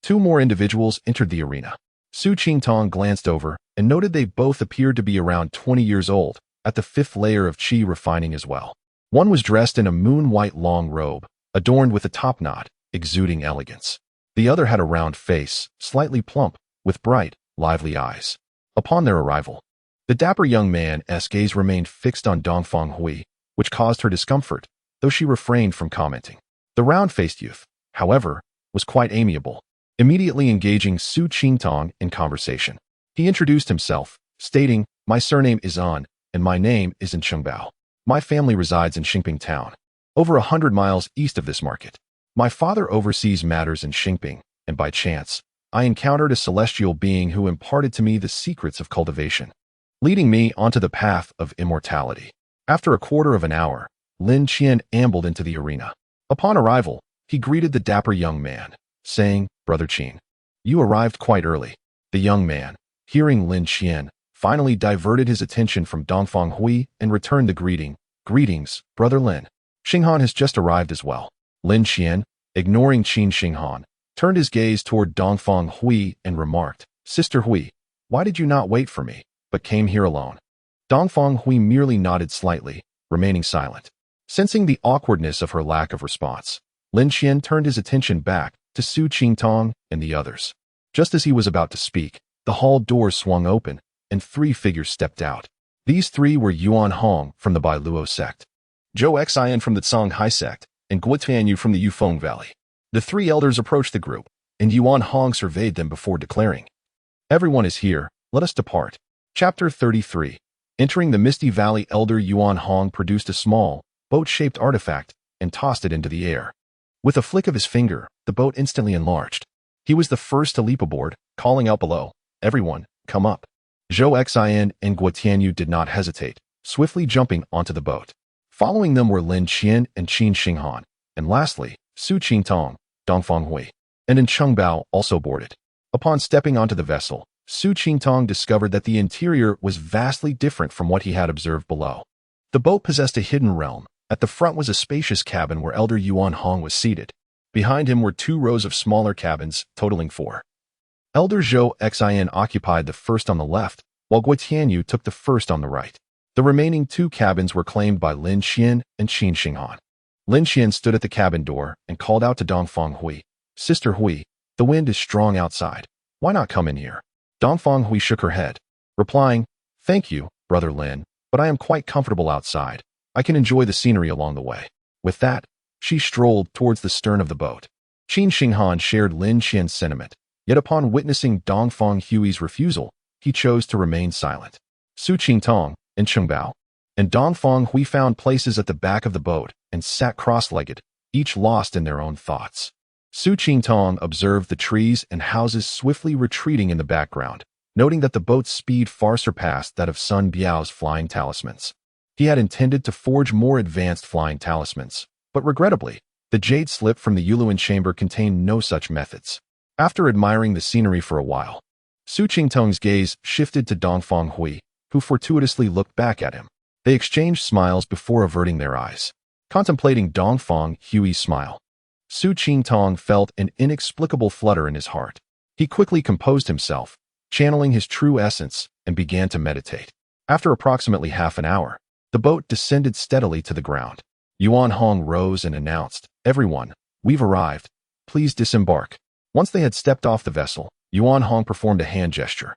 2 more individuals entered the arena. Su Qingtong glanced over and noted they both appeared to be around 20 years old, at the 5th layer of qi refining as well. One was dressed in a moon-white long robe, adorned with a top knot, exuding elegance. The other had a round face, slightly plump, with bright, lively eyes. Upon their arrival, the dapper young man's gaze remained fixed on Dongfang Hui, which caused her discomfort, though she refrained from commenting. The round-faced youth, however, was quite amiable, immediately engaging Su Qingtong in conversation. He introduced himself, stating, "My surname is An, and my name is in Chengbao. My family resides in Xingping town, over 100 miles east of this market. My father oversees matters in Xingping, and by chance, I encountered a celestial being who imparted to me the secrets of cultivation, leading me onto the path of immortality." After a quarter of an hour, Lin Qian ambled into the arena. Upon arrival, he greeted the dapper young man, saying, "Brother Qin, you arrived quite early." The young man, hearing Lin Qian, finally diverted his attention from Dongfang Hui and returned the greeting, "Greetings, Brother Lin. Xinghan has just arrived as well." Lin Qian, ignoring Qin Xinghan, turned his gaze toward Dongfang Hui and remarked, "Sister Hui, why did you not wait for me, but came here alone?" Dongfang Hui merely nodded slightly, remaining silent. Sensing the awkwardness of her lack of response, Lin Qian turned his attention back to Su Qingtong and the others. Just as he was about to speak, the hall door swung open, and 3 figures stepped out. These 3 were Yuan Hong from the Bailuo sect, Zhou Xian from the Songhai sect, and Guo Tianyu from the Yufeng Valley. The 3 elders approached the group, and Yuan Hong surveyed them before declaring, "Everyone is here, let us depart." Chapter 33. Entering the Misty Valley, Elder Yuan Hong produced a small, boat-shaped artifact and tossed it into the air. With a flick of his finger, the boat instantly enlarged. He was the first to leap aboard, calling out below, "Everyone, come up." Zhou Xian and Guo Tianyu did not hesitate, swiftly jumping onto the boat. Following them were Lin Qian and Qin Xinghan, and lastly, Su Qingtong, Dongfang Hui, and An Chengbao also boarded. Upon stepping onto the vessel, Su Qingtong discovered that the interior was vastly different from what he had observed below. The boat possessed a hidden realm. At the front was a spacious cabin where Elder Yuan Hong was seated. Behind him were 2 rows of smaller cabins, totaling 4. Elder Zhou Xian occupied the first on the left, while Guo Tianyu took the first on the right. The remaining 2 cabins were claimed by Lin Qian and Qin Xinghan. Lin Qian stood at the cabin door and called out to Dongfang Hui, "Sister Hui, the wind is strong outside. Why not come in here?" Dongfang Hui shook her head, replying, "Thank you, Brother Lin, but I am quite comfortable outside. I can enjoy the scenery along the way." With that, she strolled towards the stern of the boat. Qin Xinghan shared Lin Qian's sentiment, yet upon witnessing Dongfang Hui's refusal, he chose to remain silent. Su Qingtong and Chengbao and Dongfang Hui found places at the back of the boat and sat cross-legged, each lost in their own thoughts. Su Qingtong observed the trees and houses swiftly retreating in the background, noting that the boat's speed far surpassed that of Sun Biao's flying talismans. He had intended to forge more advanced flying talismans, but regrettably, the jade slip from the Yuluan chamber contained no such methods. After admiring the scenery for a while, Su Qingtong's gaze shifted to Dongfang Hui, who fortuitously looked back at him. They exchanged smiles before averting their eyes. Contemplating Dongfang Hui's smile, Su Qingtong felt an inexplicable flutter in his heart. He quickly composed himself, channeling his true essence, and began to meditate. After approximately half an hour, the boat descended steadily to the ground. Yuan Hong rose and announced, "Everyone, we've arrived. Please disembark." Once they had stepped off the vessel, Yuan Hong performed a hand gesture,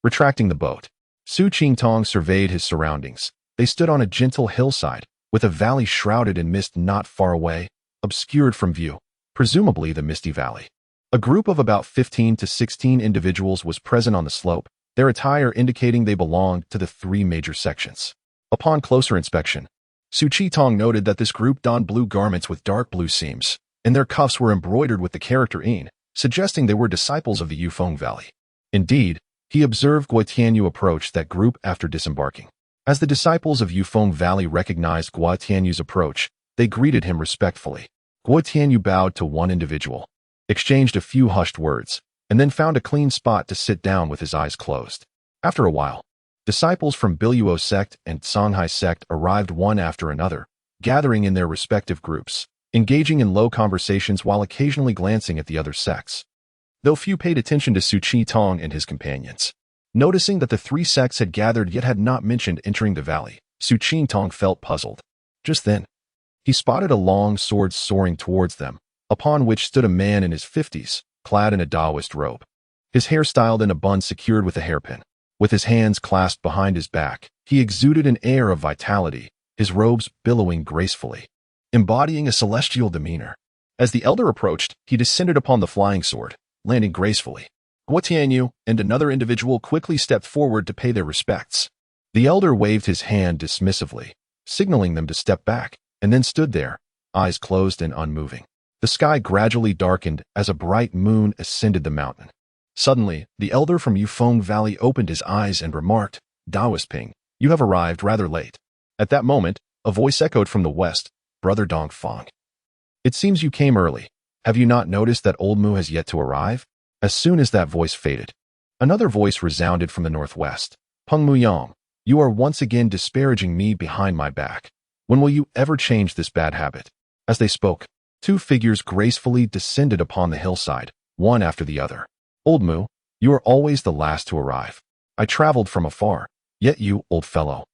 retracting the boat. Su Qingtong surveyed his surroundings. They stood on a gentle hillside, with a valley shrouded in mist not far away, obscured from view, presumably the Misty Valley. A group of about 15 to 16 individuals was present on the slope, their attire indicating they belonged to the 3 major sections. Upon closer inspection, Su Qingtong noted that this group donned blue garments with dark blue seams, and their cuffs were embroidered with the character Yin, suggesting they were disciples of the Yufeng Valley. Indeed, he observed Guo Tianyu approach that group after disembarking. As the disciples of Yufeng Valley recognized Guo Tianyu's approach, they greeted him respectfully. Guo Tianyu bowed to one individual, exchanged a few hushed words, and then found a clean spot to sit down with his eyes closed. After a while, disciples from Biluo sect and Songhai sect arrived one after another, gathering in their respective groups, engaging in low conversations while occasionally glancing at the other sects. Though few paid attention to Su Qingtong and his companions. Noticing that the 3 sects had gathered yet had not mentioned entering the valley, Su Qingtong felt puzzled. Just then, he spotted a long sword soaring towards them, upon which stood a man in his 50s, clad in a Taoist robe. His hair styled in a bun secured with a hairpin. With his hands clasped behind his back, he exuded an air of vitality, his robes billowing gracefully, embodying a celestial demeanor. As the elder approached, he descended upon the flying sword, landing gracefully. Guo Tianyu and another individual quickly stepped forward to pay their respects. The elder waved his hand dismissively, signaling them to step back, and then stood there, eyes closed and unmoving. The sky gradually darkened as a bright moon ascended the mountain. Suddenly, the elder from Yufeng Valley opened his eyes and remarked, "Taoist Ping, you have arrived rather late." At that moment, a voice echoed from the west, "Brother Dongfang. It seems you came early. Have you not noticed that old Mu has yet to arrive?" As soon as that voice faded, another voice resounded from the northwest. "Peng Muyang, you are once again disparaging me behind my back. When will you ever change this bad habit?" As they spoke, 2 figures gracefully descended upon the hillside, one after the other. "Old Mu, you are always the last to arrive. I traveled from afar, yet you, old fellow,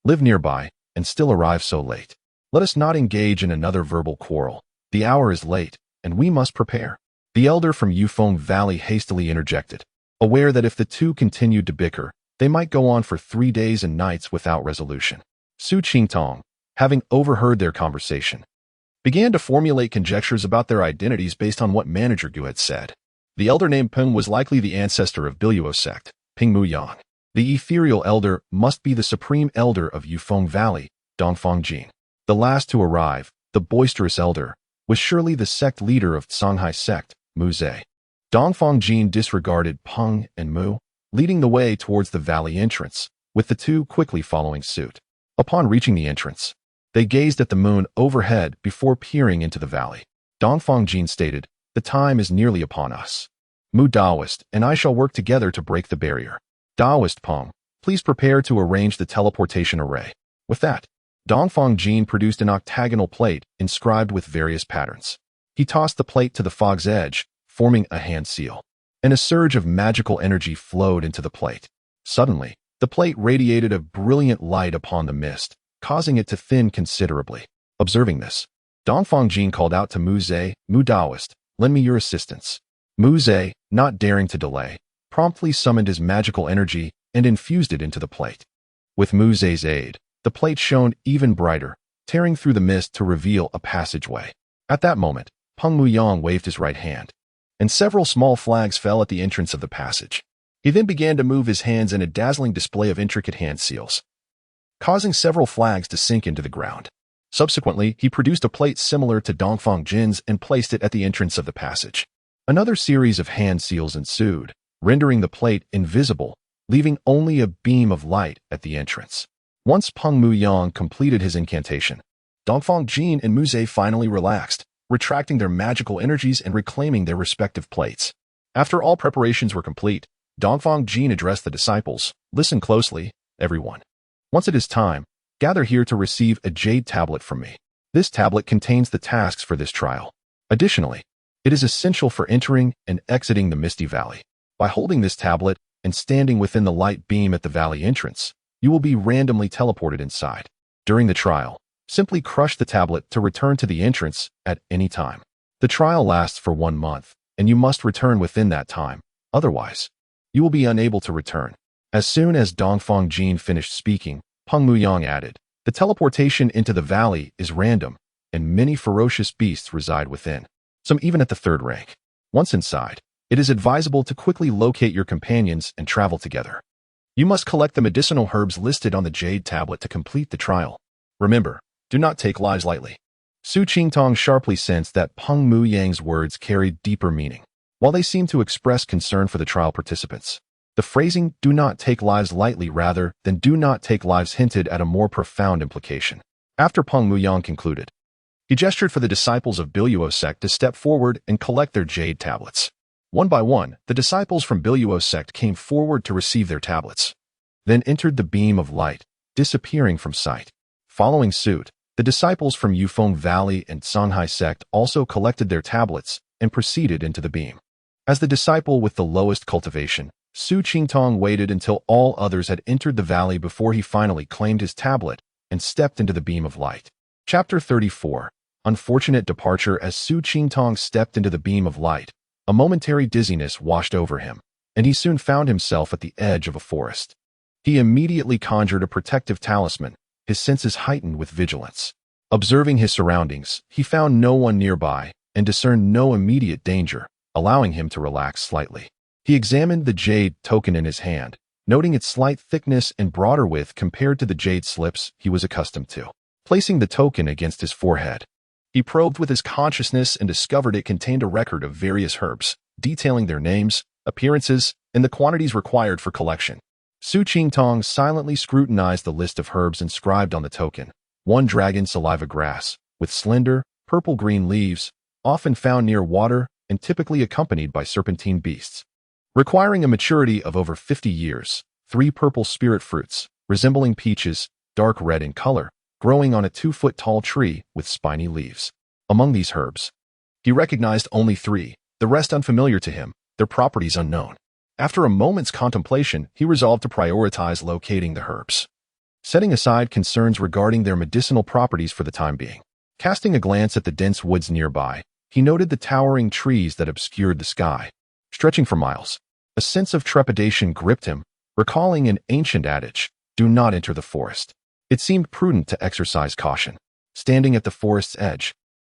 live nearby and still arrive so late." Let us not engage in another verbal quarrel. The hour is late, and we must prepare. The elder from Yufeng Valley hastily interjected, aware that if the two continued to bicker, they might go on for 3 days and nights without resolution. Su Qingtong, having overheard their conversation, began to formulate conjectures about their identities based on what Manager Gu had said. The elder named Peng was likely the ancestor of Biluo sect, Ping Mu Yang. The ethereal elder must be the supreme elder of Yufeng Valley, Dongfang Jin. The last to arrive, the boisterous elder, was surely the sect leader of Songhai sect, Mu Zhe. Dongfang Jin disregarded Peng and Mu, leading the way towards the valley entrance, with the two quickly following suit. Upon reaching the entrance, they gazed at the moon overhead before peering into the valley. Dongfang Jin stated, "The time is nearly upon us. Mu Daoist and I shall work together to break the barrier. Daoist Peng, please prepare to arrange the teleportation array." With that, Dongfang Jin produced an octagonal plate inscribed with various patterns. He tossed the plate to the fog's edge, forming a hand seal, and a surge of magical energy flowed into the plate. Suddenly, the plate radiated a brilliant light upon the mist, causing it to thin considerably. Observing this, Dongfang Jin called out to Mu Zhe, "Mu Daoist, lend me your assistance." Mu Zhe, not daring to delay, promptly summoned his magical energy and infused it into the plate. With Mu Zhe's aid, the plate shone even brighter, tearing through the mist to reveal a passageway. At that moment, Peng Mu Yang waved his right hand, and several small flags fell at the entrance of the passage. He then began to move his hands in a dazzling display of intricate hand seals, causing several flags to sink into the ground. Subsequently, he produced a plate similar to Dongfang Jin's and placed it at the entrance of the passage. Another series of hand seals ensued, rendering the plate invisible, leaving only a beam of light at the entrance. Once Peng Mu Yang completed his incantation, Dongfang Jin and Mu Zhe finally relaxed, retracting their magical energies and reclaiming their respective plates. After all preparations were complete, Dongfang Jin addressed the disciples, "Listen closely, everyone. Once it is time, gather here to receive a jade tablet from me. This tablet contains the tasks for this trial. Additionally, it is essential for entering and exiting the Misty Valley. By holding this tablet and standing within the light beam at the valley entrance, you will be randomly teleported inside. During the trial, simply crush the tablet to return to the entrance at any time. The trial lasts for 1 month, and you must return within that time. Otherwise, you will be unable to return." As soon as Dongfang Jin finished speaking, Peng Mu Yang added, "The teleportation into the valley is random, and many ferocious beasts reside within, some even at the 3rd rank. Once inside, it is advisable to quickly locate your companions and travel together. You must collect the medicinal herbs listed on the jade tablet to complete the trial. Remember, do not take lives lightly." Su Qingtong sharply sensed that Peng Mu Yang's words carried deeper meaning. While they seemed to express concern for the trial participants, the phrasing "do not take lives lightly" rather than "do not take lives" hinted at a more profound implication. After Peng Mu Yang concluded, he gestured for the disciples of Biluo sect to step forward and collect their jade tablets. One by one, the disciples from Biluo sect came forward to receive their tablets, then entered the beam of light, disappearing from sight. Following suit, the disciples from Yufeng Valley and Songhai sect also collected their tablets and proceeded into the beam. As the disciple with the lowest cultivation, Su Qingtong waited until all others had entered the valley before he finally claimed his tablet and stepped into the beam of light. Chapter 34. Unfortunate departure. As Su Qingtong stepped into the beam of light, a momentary dizziness washed over him, and he soon found himself at the edge of a forest. He immediately conjured a protective talisman, his senses heightened with vigilance. Observing his surroundings, he found no one nearby and discerned no immediate danger, allowing him to relax slightly. He examined the jade token in his hand, noting its slight thickness and broader width compared to the jade slips he was accustomed to. Placing the token against his forehead, he probed with his consciousness and discovered it contained a record of various herbs, detailing their names, appearances, and the quantities required for collection. Su Qingtong silently scrutinized the list of herbs inscribed on the token. 1 dragon saliva grass, with slender, purple-green leaves, often found near water and typically accompanied by serpentine beasts. Requiring a maturity of over 50 years, 3 purple spirit fruits, resembling peaches, dark red in color, growing on a 2-foot-tall tree with spiny leaves. Among these herbs, he recognized only 3, the rest unfamiliar to him, their properties unknown. After a moment's contemplation, he resolved to prioritize locating the herbs. setting aside concerns regarding their medicinal properties for the time being. Casting a glance at the dense woods nearby, he noted the towering trees that obscured the sky, stretching for miles. A sense of trepidation gripped him, recalling an ancient adage, "Do not enter the forest." It seemed prudent to exercise caution. Standing at the forest's edge,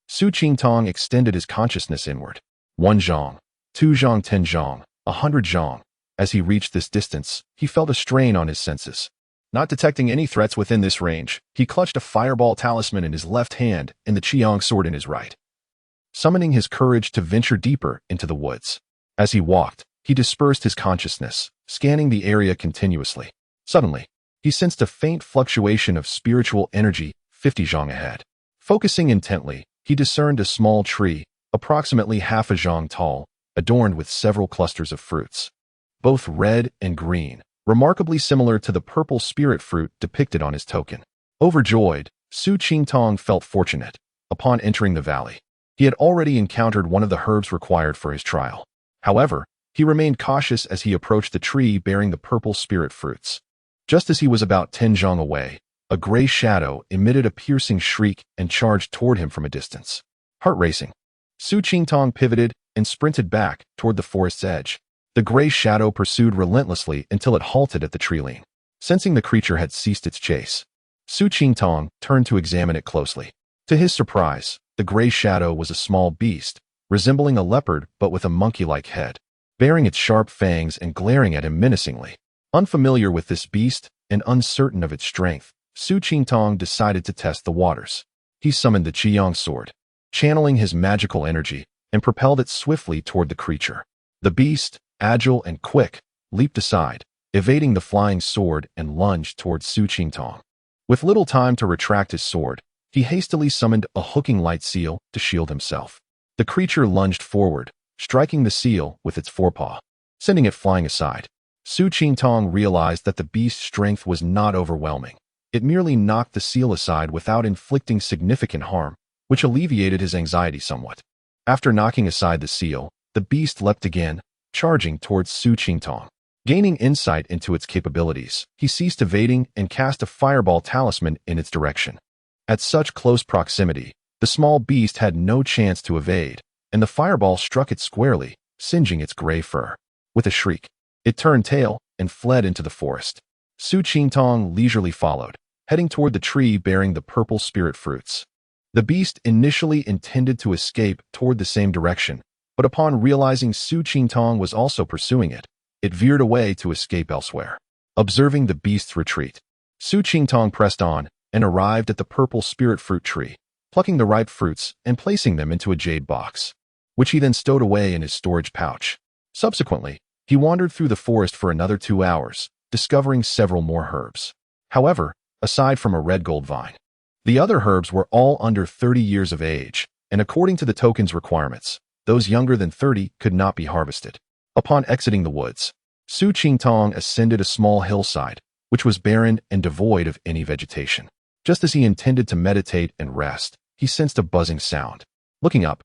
Su Qingtong extended his consciousness inward. 1 zhang, 2 zhang, 10 zhang, 100 zhang. As he reached this distance, he felt a strain on his senses. Not detecting any threats within this range, he clutched a fireball talisman in his left hand and the Qiang sword in his right, summoning his courage to venture deeper into the woods. As he walked, he dispersed his consciousness, scanning the area continuously. Suddenly, he sensed a faint fluctuation of spiritual energy 50 zhang ahead. Focusing intently, he discerned a small tree, approximately half a zhang tall, adorned with several clusters of fruits, both red and green, remarkably similar to the purple spirit fruit depicted on his token. Overjoyed, Su Qingtong felt fortunate. Upon entering the valley, he had already encountered one of the herbs required for his trial. However, he remained cautious as he approached the tree bearing the purple spirit fruits. Just as he was about 10 zhang away, a gray shadow emitted a piercing shriek and charged toward him from a distance. Heart racing, Su Qingtong pivoted and sprinted back toward the forest's edge. The gray shadow pursued relentlessly until it halted at the tree line. Sensing the creature had ceased its chase, Su Qingtong turned to examine it closely. To his surprise, the gray shadow was a small beast, resembling a leopard but with a monkey-like head, baring its sharp fangs and glaring at him menacingly. Unfamiliar with this beast and uncertain of its strength, Su Qingtong decided to test the waters. He summoned the Qiang sword, channeling his magical energy, and propelled it swiftly toward the creature. The beast, agile and quick, leaped aside, evading the flying sword and lunged towards Su Qingtong. With little time to retract his sword, he hastily summoned a hooking light seal to shield himself. The creature lunged forward, striking the seal with its forepaw, sending it flying aside. Su Qingtong realized that the beast's strength was not overwhelming. It merely knocked the seal aside without inflicting significant harm, which alleviated his anxiety somewhat. After knocking aside the seal, the beast leapt again, charging towards Su Qingtong. Gaining insight into its capabilities, he ceased evading and cast a fireball talisman in its direction. At such close proximity, the small beast had no chance to evade, and the fireball struck it squarely, singeing its gray fur. With a shriek, it turned tail and fled into the forest. Su Qingtong leisurely followed, heading toward the tree bearing the purple spirit fruits. The beast initially intended to escape toward the same direction, but upon realizing Su Qingtong was also pursuing it, it veered away to escape elsewhere. Observing the beast's retreat, Su Qingtong pressed on and arrived at the purple spirit fruit tree, plucking the ripe fruits and placing them into a jade box, which he then stowed away in his storage pouch. Subsequently, he wandered through the forest for another 2 hours, discovering several more herbs. However, aside from a red gold vine, the other herbs were all under 30 years of age, and according to the token's requirements, those younger than 30 could not be harvested. Upon exiting the woods, Su Qingtong ascended a small hillside, which was barren and devoid of any vegetation. Just as he intended to meditate and rest, he sensed a buzzing sound. Looking up,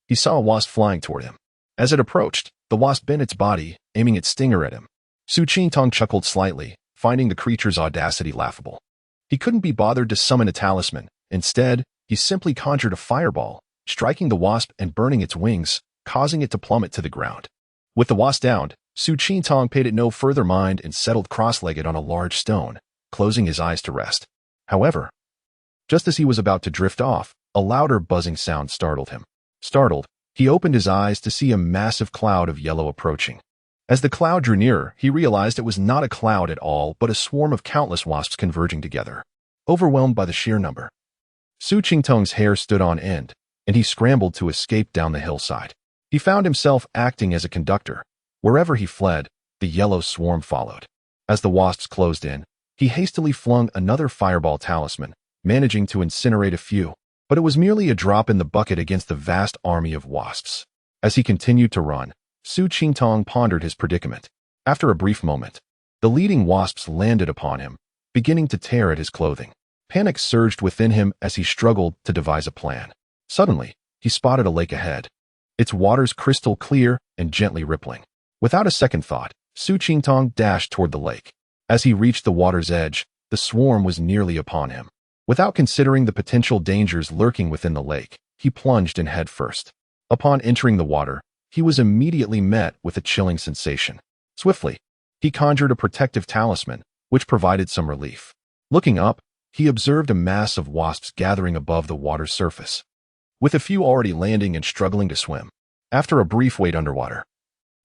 he saw a wasp flying toward him. As it approached, the wasp bent its body, aiming its stinger at him. Su Qingtong chuckled slightly, finding the creature's audacity laughable. He couldn't be bothered to summon a talisman. Instead, he simply conjured a fireball, striking the wasp and burning its wings, causing it to plummet to the ground. With the wasp downed, Su Qingtong paid it no further mind and settled cross-legged on a large stone, closing his eyes to rest. However, just as he was about to drift off, a louder buzzing sound startled him. Startled, he opened his eyes to see a massive cloud of yellow approaching. As the cloud drew nearer, he realized it was not a cloud at all, but a swarm of countless wasps converging together. Overwhelmed by the sheer number, Su Qingtong's hair stood on end, and he scrambled to escape down the hillside. He found himself acting as a conductor. Wherever he fled, the yellow swarm followed. As the wasps closed in, he hastily flung another fireball talisman, managing to incinerate a few, but it was merely a drop in the bucket against the vast army of wasps. As he continued to run, Su Qingtong pondered his predicament. After a brief moment, the leading wasps landed upon him, beginning to tear at his clothing. Panic surged within him as he struggled to devise a plan. Suddenly, he spotted a lake ahead, its waters crystal clear and gently rippling. Without a second thought, Su Qingtong dashed toward the lake. As he reached the water's edge, the swarm was nearly upon him. Without considering the potential dangers lurking within the lake, he plunged in head first. Upon entering the water, he was immediately met with a chilling sensation. Swiftly, he conjured a protective talisman, which provided some relief. Looking up, he observed a mass of wasps gathering above the water's surface, with a few already landing and struggling to swim. After a brief wait underwater,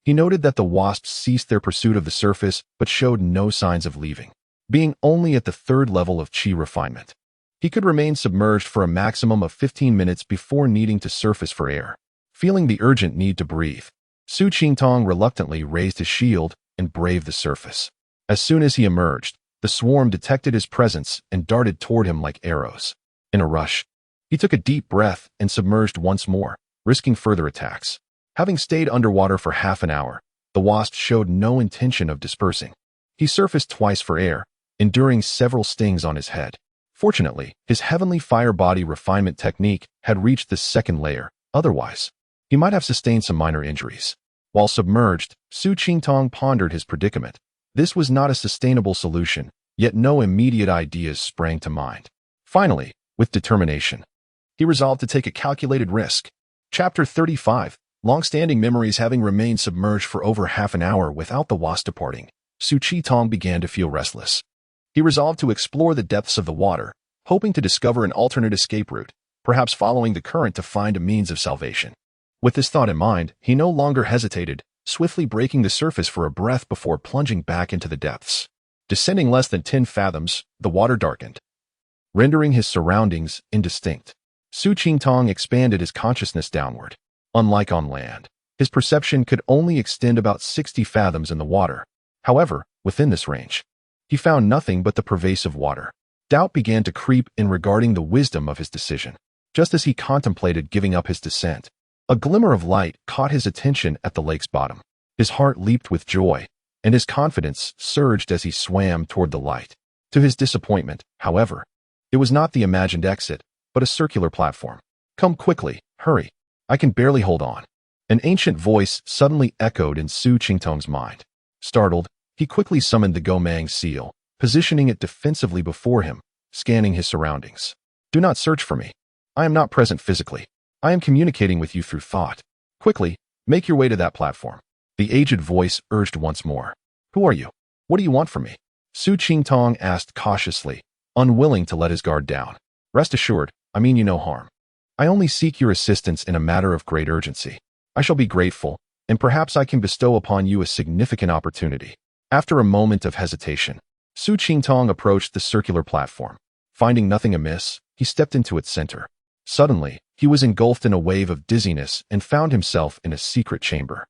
he noted that the wasps ceased their pursuit of the surface but showed no signs of leaving. Being only at the 3rd level of chi refinement, he could remain submerged for a maximum of 15 minutes before needing to surface for air. Feeling the urgent need to breathe, Su Qingtong reluctantly raised his shield and braved the surface. As soon as he emerged, the swarm detected his presence and darted toward him like arrows. In a rush, he took a deep breath and submerged once more, risking further attacks. Having stayed underwater for half an hour, the wasp showed no intention of dispersing. He surfaced twice for air, enduring several stings on his head. Fortunately, his heavenly fire body refinement technique had reached the 2nd layer. Otherwise, he might have sustained some minor injuries. While submerged, Su Qingtong pondered his predicament. This was not a sustainable solution, yet no immediate ideas sprang to mind. Finally, with determination, he resolved to take a calculated risk. Chapter 35. Long-standing memories. Having remained submerged for over half an hour without the wasp departing, Su Qingtong began to feel restless. He resolved to explore the depths of the water, hoping to discover an alternate escape route, perhaps following the current to find a means of salvation. With this thought in mind, he no longer hesitated, swiftly breaking the surface for a breath before plunging back into the depths. Descending less than 10 fathoms, the water darkened, rendering his surroundings indistinct. Su Qingtong expanded his consciousness downward. Unlike on land, his perception could only extend about 60 fathoms in the water. However, within this range, he found nothing but the pervasive water. Doubt began to creep in regarding the wisdom of his decision. Just as he contemplated giving up his descent, a glimmer of light caught his attention at the lake's bottom. His heart leaped with joy, and his confidence surged as he swam toward the light. To his disappointment, however, it was not the imagined exit, but a circular platform. "Come quickly, hurry. I can barely hold on." An ancient voice suddenly echoed in Su Qingtong's mind. Startled, he quickly summoned the Gomang seal, positioning it defensively before him, scanning his surroundings. "Do not search for me. I am not present physically. I am communicating with you through thought. Quickly, make your way to that platform." The aged voice urged once more. "Who are you? What do you want from me?" Su Qingtong asked cautiously, unwilling to let his guard down. "Rest assured, I mean you no harm. I only seek your assistance in a matter of great urgency. I shall be grateful, and perhaps I can bestow upon you a significant opportunity." After a moment of hesitation, Su Qingtong approached the circular platform. Finding nothing amiss, he stepped into its center. Suddenly, he was engulfed in a wave of dizziness and found himself in a secret chamber.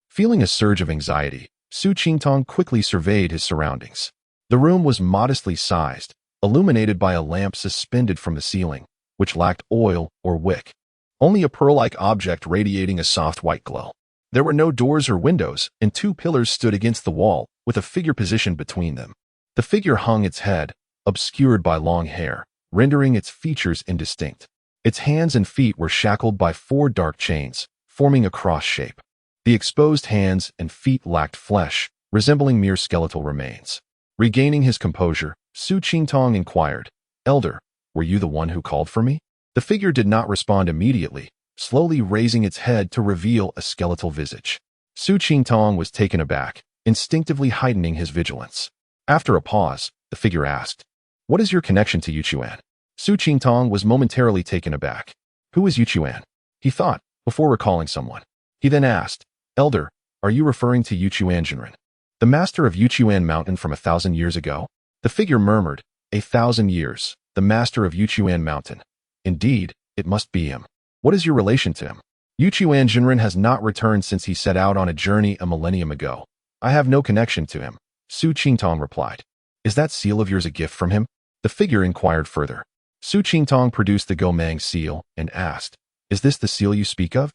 Feeling a surge of anxiety, Su Qingtong quickly surveyed his surroundings. The room was modestly sized, illuminated by a lamp suspended from the ceiling, which lacked oil or wick. Only a pearl-like object radiating a soft white glow. There were no doors or windows, and 2 pillars stood against the wall, with a figure positioned between them. The figure hung its head, obscured by long hair, rendering its features indistinct. Its hands and feet were shackled by 4 dark chains, forming a cross shape. The exposed hands and feet lacked flesh, resembling mere skeletal remains. Regaining his composure, Su Qingtong inquired, "Elder, were you the one who called for me?" The figure did not respond immediately, slowly raising its head to reveal a skeletal visage. Su Qingtong was taken aback, instinctively heightening his vigilance. After a pause, the figure asked, "What is your connection to Yuchuan?" Su Qingtong was momentarily taken aback. Who is Yuchuan? He thought, before recalling someone. He then asked, "Elder, are you referring to Yuchuan Jinren, the master of Yuchuan Mountain from 1,000 years ago?" The figure murmured, 1,000 years, the master of Yuchuan Mountain. Indeed, it must be him. What is your relation to him? Yuchuan Jinren has not returned since he set out on a journey a millennium ago. I have no connection to him, Su Qingtong replied. Is that seal of yours a gift from him? The figure inquired further. Su Qingtong produced the Gomang seal and asked, "Is this the seal you speak of?"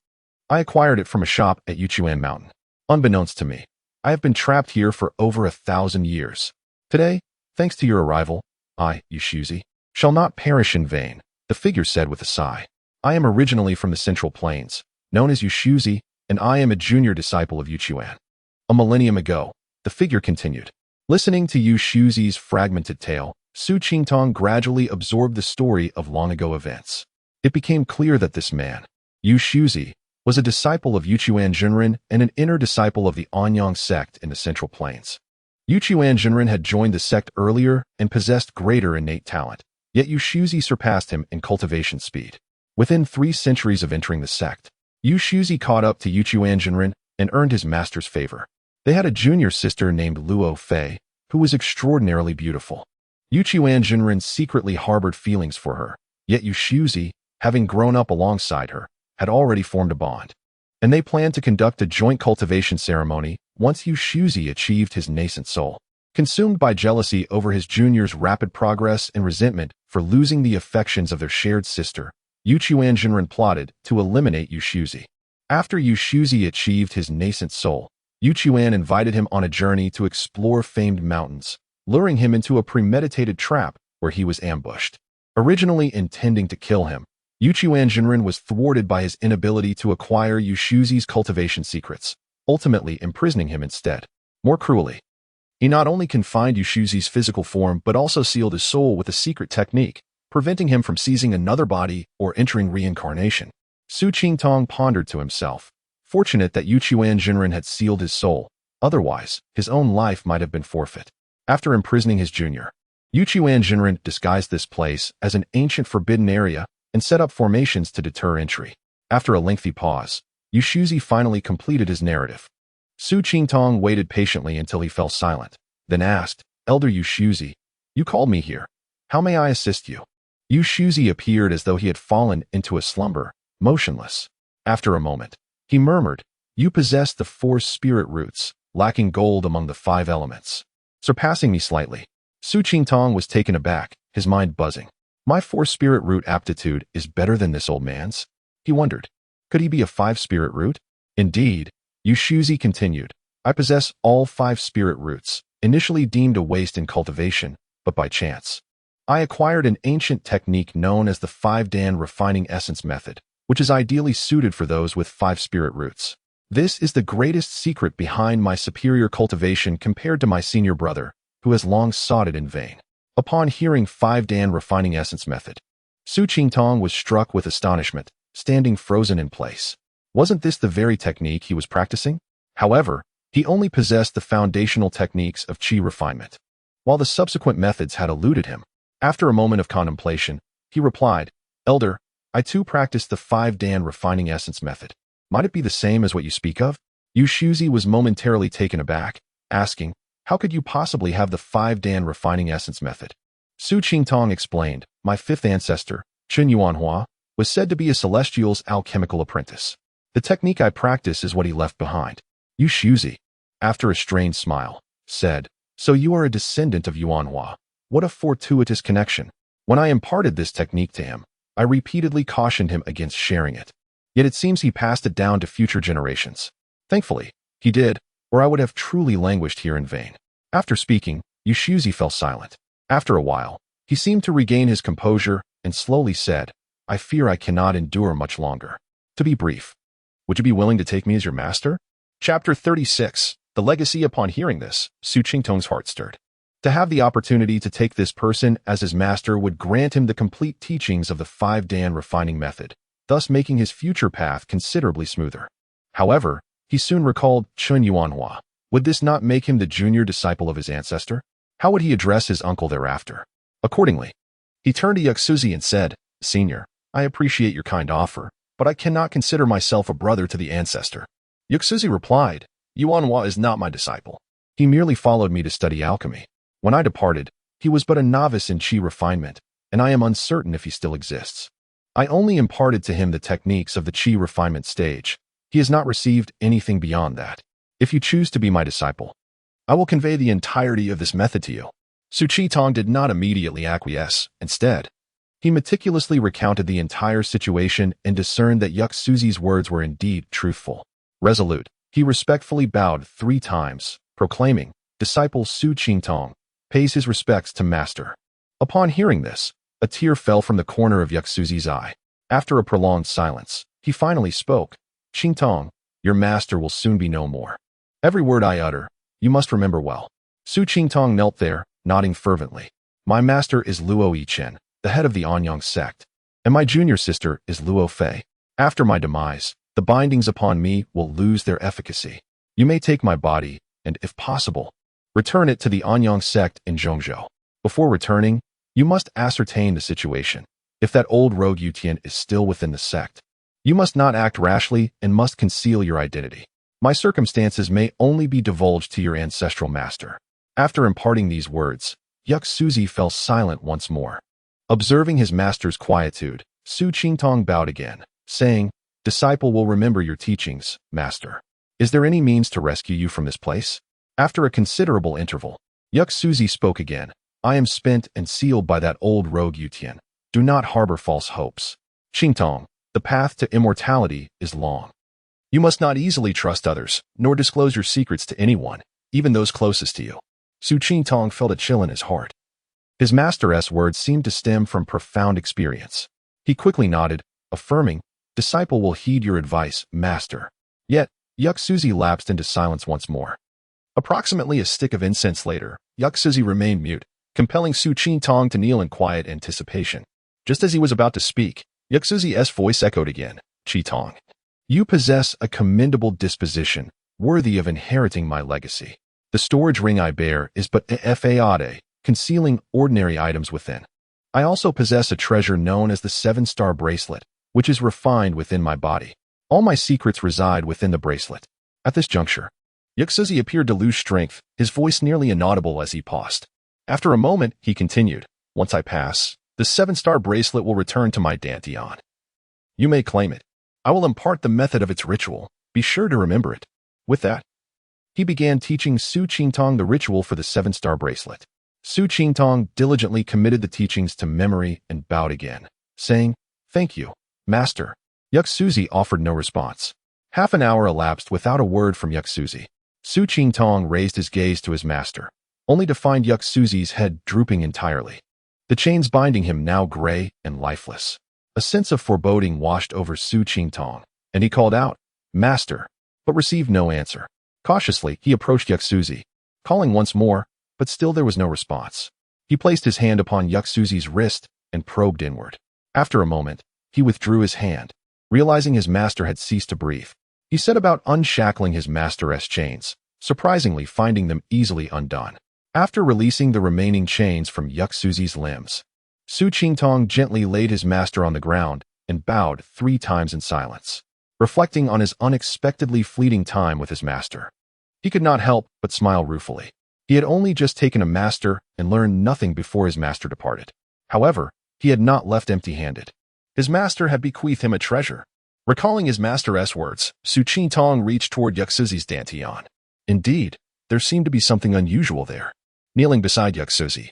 "I acquired it from a shop at Yuchuan Mountain. Unbeknownst to me, I have been trapped here for over 1,000 years. Today, thanks to your arrival, I, Yushuzi, shall not perish in vain," the figure said with a sigh. "I am originally from the Central Plains, known as Yushuzi, and I am a junior disciple of Yuchuan." A millennium ago, the figure continued. Listening to Yushuzi's fragmented tale, Su Qingtong gradually absorbed the story of long-ago events. It became clear that this man, Yu Shuzi, was a disciple of Yuchuan Junren and an inner disciple of the Anyang sect in the Central Plains. Yuchuan Junren had joined the sect earlier and possessed greater innate talent, yet Yu Shuzi surpassed him in cultivation speed. Within 3 centuries of entering the sect, Yu Shuzi caught up to Yuchuan Junren and earned his master's favor. They had a junior sister named Luo Fei, who was extraordinarily beautiful. Yuchuan Junren secretly harbored feelings for her, yet Yu Shuzi, having grown up alongside her, had already formed a bond. And they planned to conduct a joint cultivation ceremony once Yu Shuzi achieved his nascent soul. Consumed by jealousy over his junior's rapid progress and resentment for losing the affections of their shared sister, Yuchuan Junren plotted to eliminate Yu Shuzi. After Yu Shuzi achieved his nascent soul, Yuchuan invited him on a journey to explore famed mountains, luring him into a premeditated trap where he was ambushed. Originally intending to kill him, Yuchuan Junren was thwarted by his inability to acquire Yu Shuzi's cultivation secrets, ultimately imprisoning him instead. More cruelly, he not only confined Yu Shuzi's physical form but also sealed his soul with a secret technique, preventing him from seizing another body or entering reincarnation. Su Qingtong pondered to himself, fortunate that Yuchuan Junren had sealed his soul, otherwise his own life might have been forfeit. After imprisoning his junior, Yuchuan Junren disguised this place as an ancient forbidden area and set up formations to deter entry. After a lengthy pause, Yu Shuzi finally completed his narrative. Su Qingtong waited patiently until he fell silent, then asked, "Elder Yu Shuzi, you called me here. How may I assist you?" Yu Shuzi appeared as though he had fallen into a slumber, motionless. After a moment, he murmured, "You possess the 4 spirit roots, lacking gold among the 5 elements, surpassing me slightly." Su Qingtong was taken aback, his mind buzzing. My 4 spirit root aptitude is better than this old man's? He wondered. Could he be a 5 spirit root? Indeed, Yu Shuzi continued, I possess all 5 spirit roots, initially deemed a waste in cultivation, but by chance. I acquired an ancient technique known as the 5-Dan refining essence method, which is ideally suited for those with 5 spirit roots. This is the greatest secret behind my superior cultivation compared to my senior brother, who has long sought it in vain. Upon hearing 5-Dan refining essence method, Su Qingtong was struck with astonishment, standing frozen in place. Wasn't this the very technique he was practicing? However, he only possessed the foundational techniques of qi refinement, while the subsequent methods had eluded him. After a moment of contemplation, he replied, Elder, I too practice the 5-Dan refining essence method. Might it be the same as what you speak of? Yu Shuzi was momentarily taken aback, asking, How could you possibly have the 5-Dan refining essence method? Su Qingtong explained, my 5th ancestor, Chen Yuanhua, was said to be a celestial's alchemical apprentice. The technique I practice is what he left behind. Yu Shuzi, after a strained smile, said, So you are a descendant of Yuanhua. What a fortuitous connection. When I imparted this technique to him, I repeatedly cautioned him against sharing it. Yet it seems he passed it down to future generations. Thankfully, he did, or I would have truly languished here in vain. After speaking, Yu Shuzi fell silent. After a while, he seemed to regain his composure and slowly said, I fear I cannot endure much longer. To be brief, would you be willing to take me as your master? Chapter 36, The Legacy. Upon hearing this, Su Qingtong's heart stirred. To have the opportunity to take this person as his master would grant him the complete teachings of the 5-Dan refining method, thus making his future path considerably smoother. However, he soon recalled Chen Yuanhua. Would this not make him the junior disciple of his ancestor? How would he address his uncle thereafter? Accordingly, he turned to Yuxuzi and said, Senior, I appreciate your kind offer, but I cannot consider myself a brother to the ancestor. Yuxuzi replied, Yuanhua is not my disciple. He merely followed me to study alchemy. When I departed, he was but a novice in qi refinement, and I am uncertain if he still exists. I only imparted to him the techniques of the qi refinement stage. He has not received anything beyond that. If you choose to be my disciple, I will convey the entirety of this method to you. Su Qingtong did not immediately acquiesce. Instead, he meticulously recounted the entire situation and discerned that Yuxuzi's words were indeed truthful. Resolute, he respectfully bowed 3 times, proclaiming, Disciple Su Qingtong pays his respects to master. Upon hearing this, a tear fell from the corner of Yuxuzi's eye. After a prolonged silence, he finally spoke, Qingtong, your master will soon be no more. Every word I utter, you must remember well. Su Qingtong knelt there, nodding fervently. My master is Luo Yichen, the head of the Anyang sect, and my junior sister is Luo Fei. After my demise, the bindings upon me will lose their efficacy. You may take my body, and if possible, return it to the Anyang sect in Zhongzhou. Before returning, you must ascertain the situation. If that old rogue Yutian is still within the sect, you must not act rashly and must conceal your identity. My circumstances may only be divulged to your ancestral master. After imparting these words, Yuk Suzi fell silent once more. Observing his master's quietude, Su Qingtong bowed again, saying, "Disciple will remember your teachings, master. Is there any means to rescue you from this place?" After a considerable interval, Yuk Suzi spoke again. "I am spent and sealed by that old rogue Yutian. Do not harbor false hopes. Qingtong, the path to immortality is long. You must not easily trust others, nor disclose your secrets to anyone, even those closest to you." Su Qingtong felt a chill in his heart. His master's words seemed to stem from profound experience. He quickly nodded, affirming, "Disciple will heed your advice, master." Yet, Yuk Suzi lapsed into silence once more. Approximately a stick of incense later, Yuk Suzi remained mute, compelling Su Qingtong to kneel in quiet anticipation. Just as he was about to speak, Yuk Suzi's voice echoed again, "Qingtong, you possess a commendable disposition, worthy of inheriting my legacy. The storage ring I bear is but a fade, concealing ordinary items within. I also possess a treasure known as the 7-star bracelet, which is refined within my body. All my secrets reside within the bracelet." At this juncture, Yuk Suzi appeared to lose strength, his voice nearly inaudible as he paused. After a moment, he continued, "Once I pass, the 7-star bracelet will return to my Dantian. You may claim it. I will impart the method of its ritual. Be sure to remember it." With that, he began teaching Su Qingtong the ritual for the 7-star bracelet. Su Qingtong diligently committed the teachings to memory and bowed again, saying, "Thank you, master." Yuk Suzi offered no response. Half an hour elapsed without a word from Yuk Suzi. Su Qingtong raised his gaze to his master, only to find Yuk Suzi's head drooping entirely, the chains binding him now gray and lifeless. A sense of foreboding washed over Su Qingtong, and he called out, "Master," but received no answer. Cautiously, he approached Yuk Suzi, calling once more, but still there was no response. He placed his hand upon Yuk Suzi's wrist and probed inward. After a moment, he withdrew his hand, realizing his master had ceased to breathe. He set about unshackling his master's chains, surprisingly finding them easily undone. After releasing the remaining chains from Yuk Suzi's limbs, Su Qingtong gently laid his master on the ground and bowed 3 times in silence, reflecting on his unexpectedly fleeting time with his master. He could not help but smile ruefully. He had only just taken a master and learned nothing before his master departed. However, he had not left empty-handed. His master had bequeathed him a treasure. Recalling his master's words, Su Qingtong reached toward Yuk Suzi's Dantian. Indeed, there seemed to be something unusual there. Kneeling beside Yuk Suzi,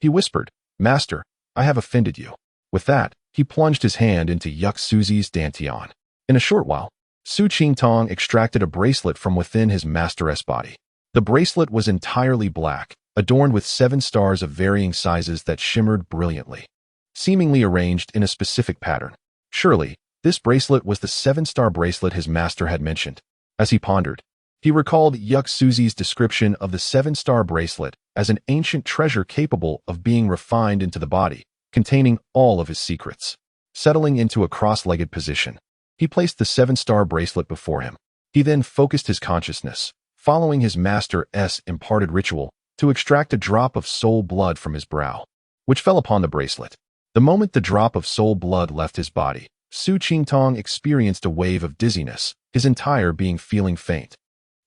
he whispered, "Master, I have offended you." With that, he plunged his hand into Yuk Suzi's Dantian. In a short while, Su Qingtong extracted a bracelet from within his master's body. The bracelet was entirely black, adorned with 7 stars of varying sizes that shimmered brilliantly, seemingly arranged in a specific pattern. Surely, this bracelet was the 7-star bracelet his master had mentioned. As he pondered, he recalled Yuk Suzi's description of the 7-star bracelet as an ancient treasure capable of being refined into the body, containing all of his secrets. Settling into a cross-legged position, he placed the 7-star bracelet before him. He then focused his consciousness, following his master's imparted ritual, to extract a drop of soul blood from his brow, which fell upon the bracelet. The moment the drop of soul blood left his body, Su Qingtong experienced a wave of dizziness, his entire being feeling faint,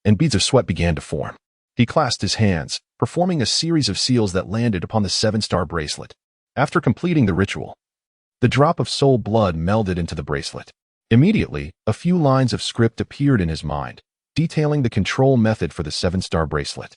and beads of sweat began to form. He clasped his hands, performing a series of seals that landed upon the 7-star bracelet. After completing the ritual, the drop of soul blood melded into the bracelet. Immediately, a few lines of script appeared in his mind, detailing the control method for the 7-star bracelet.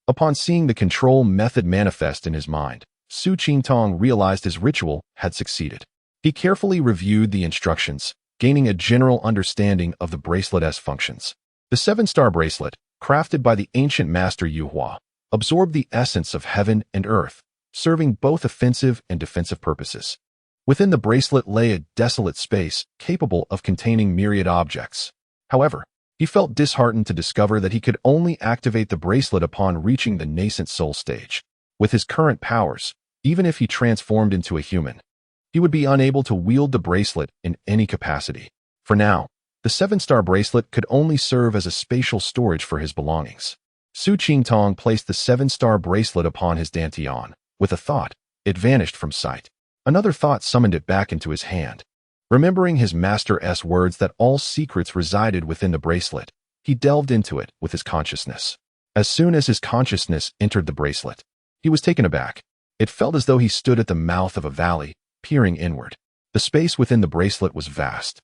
Upon seeing the control method manifest in his mind, Su Qingtong realized his ritual had succeeded. He carefully reviewed the instructions, gaining a general understanding of the bracelet's functions. The 7-star bracelet, crafted by the ancient master Yuhua, absorbed the essence of heaven and earth, serving both offensive and defensive purposes. Within the bracelet lay a desolate space capable of containing myriad objects. However, he felt disheartened to discover that he could only activate the bracelet upon reaching the nascent soul stage. With his current powers, Even if he transformed into a human, he would be unable to wield the bracelet in any capacity. For now, the 7-star bracelet could only serve as a spatial storage for his belongings. Su Qingtong placed the 7-star bracelet upon his dantian. With a thought, it vanished from sight. Another thought summoned it back into his hand. Remembering his master's words that all secrets resided within the bracelet, he delved into it with his consciousness. As soon as his consciousness entered the bracelet, he was taken aback. It felt as though he stood at the mouth of a valley, peering inward. The space within the bracelet was vast,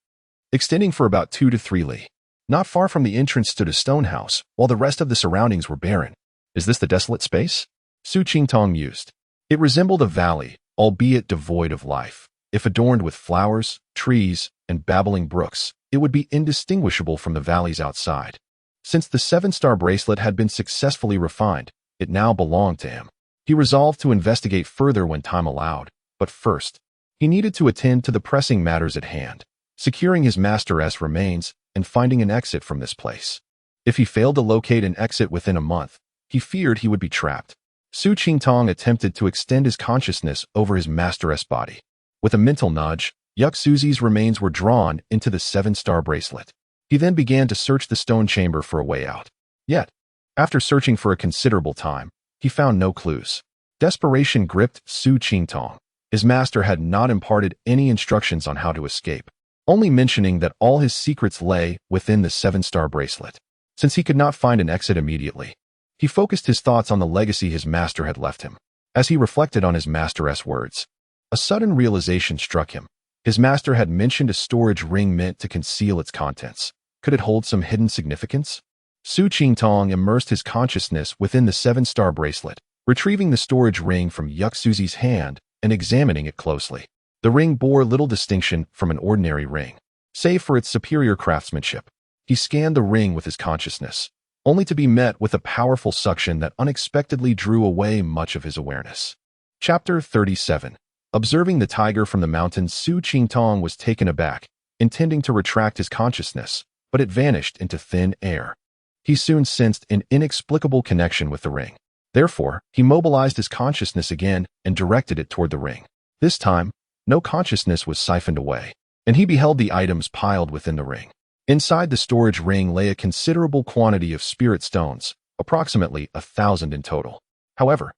extending for about 2 to 3 li. Not far from the entrance stood a stone house, while the rest of the surroundings were barren. Is this the desolate space? Su Qingtong mused. It resembled a valley, albeit devoid of life. If adorned with flowers, trees, and babbling brooks, it would be indistinguishable from the valleys outside. Since the 7-star bracelet had been successfully refined, it now belonged to him. He resolved to investigate further when time allowed, but first, he needed to attend to the pressing matters at hand, securing his master's remains and finding an exit from this place. If he failed to locate an exit within a month, he feared he would be trapped. Su Qingtong attempted to extend his consciousness over his master's body. With a mental nudge, Suzi's remains were drawn into the 7-star bracelet. He then began to search the stone chamber for a way out. Yet, after searching for a considerable time, he found no clues. Desperation gripped Su Qingtong. His master had not imparted any instructions on how to escape, only mentioning that all his secrets lay within the 7-star bracelet. Since he could not find an exit immediately, he focused his thoughts on the legacy his master had left him. As he reflected on his master's words, a sudden realization struck him. His master had mentioned a storage ring meant to conceal its contents. Could it hold some hidden significance? Su Qingtong immersed his consciousness within the 7-star bracelet, retrieving the storage ring from Suzi's hand and examining it closely. The ring bore little distinction from an ordinary ring, save for its superior craftsmanship. He scanned the ring with his consciousness, only to be met with a powerful suction that unexpectedly drew away much of his awareness. Chapter 37. Observing the tiger from the mountains, Su Qingtong was taken aback, intending to retract his consciousness, but it vanished into thin air. He soon sensed an inexplicable connection with the ring. Therefore, he mobilized his consciousness again and directed it toward the ring. This time, no consciousness was siphoned away, and he beheld the items piled within the ring. Inside the storage ring lay a considerable quantity of spirit stones, approximately 1,000 in total. However,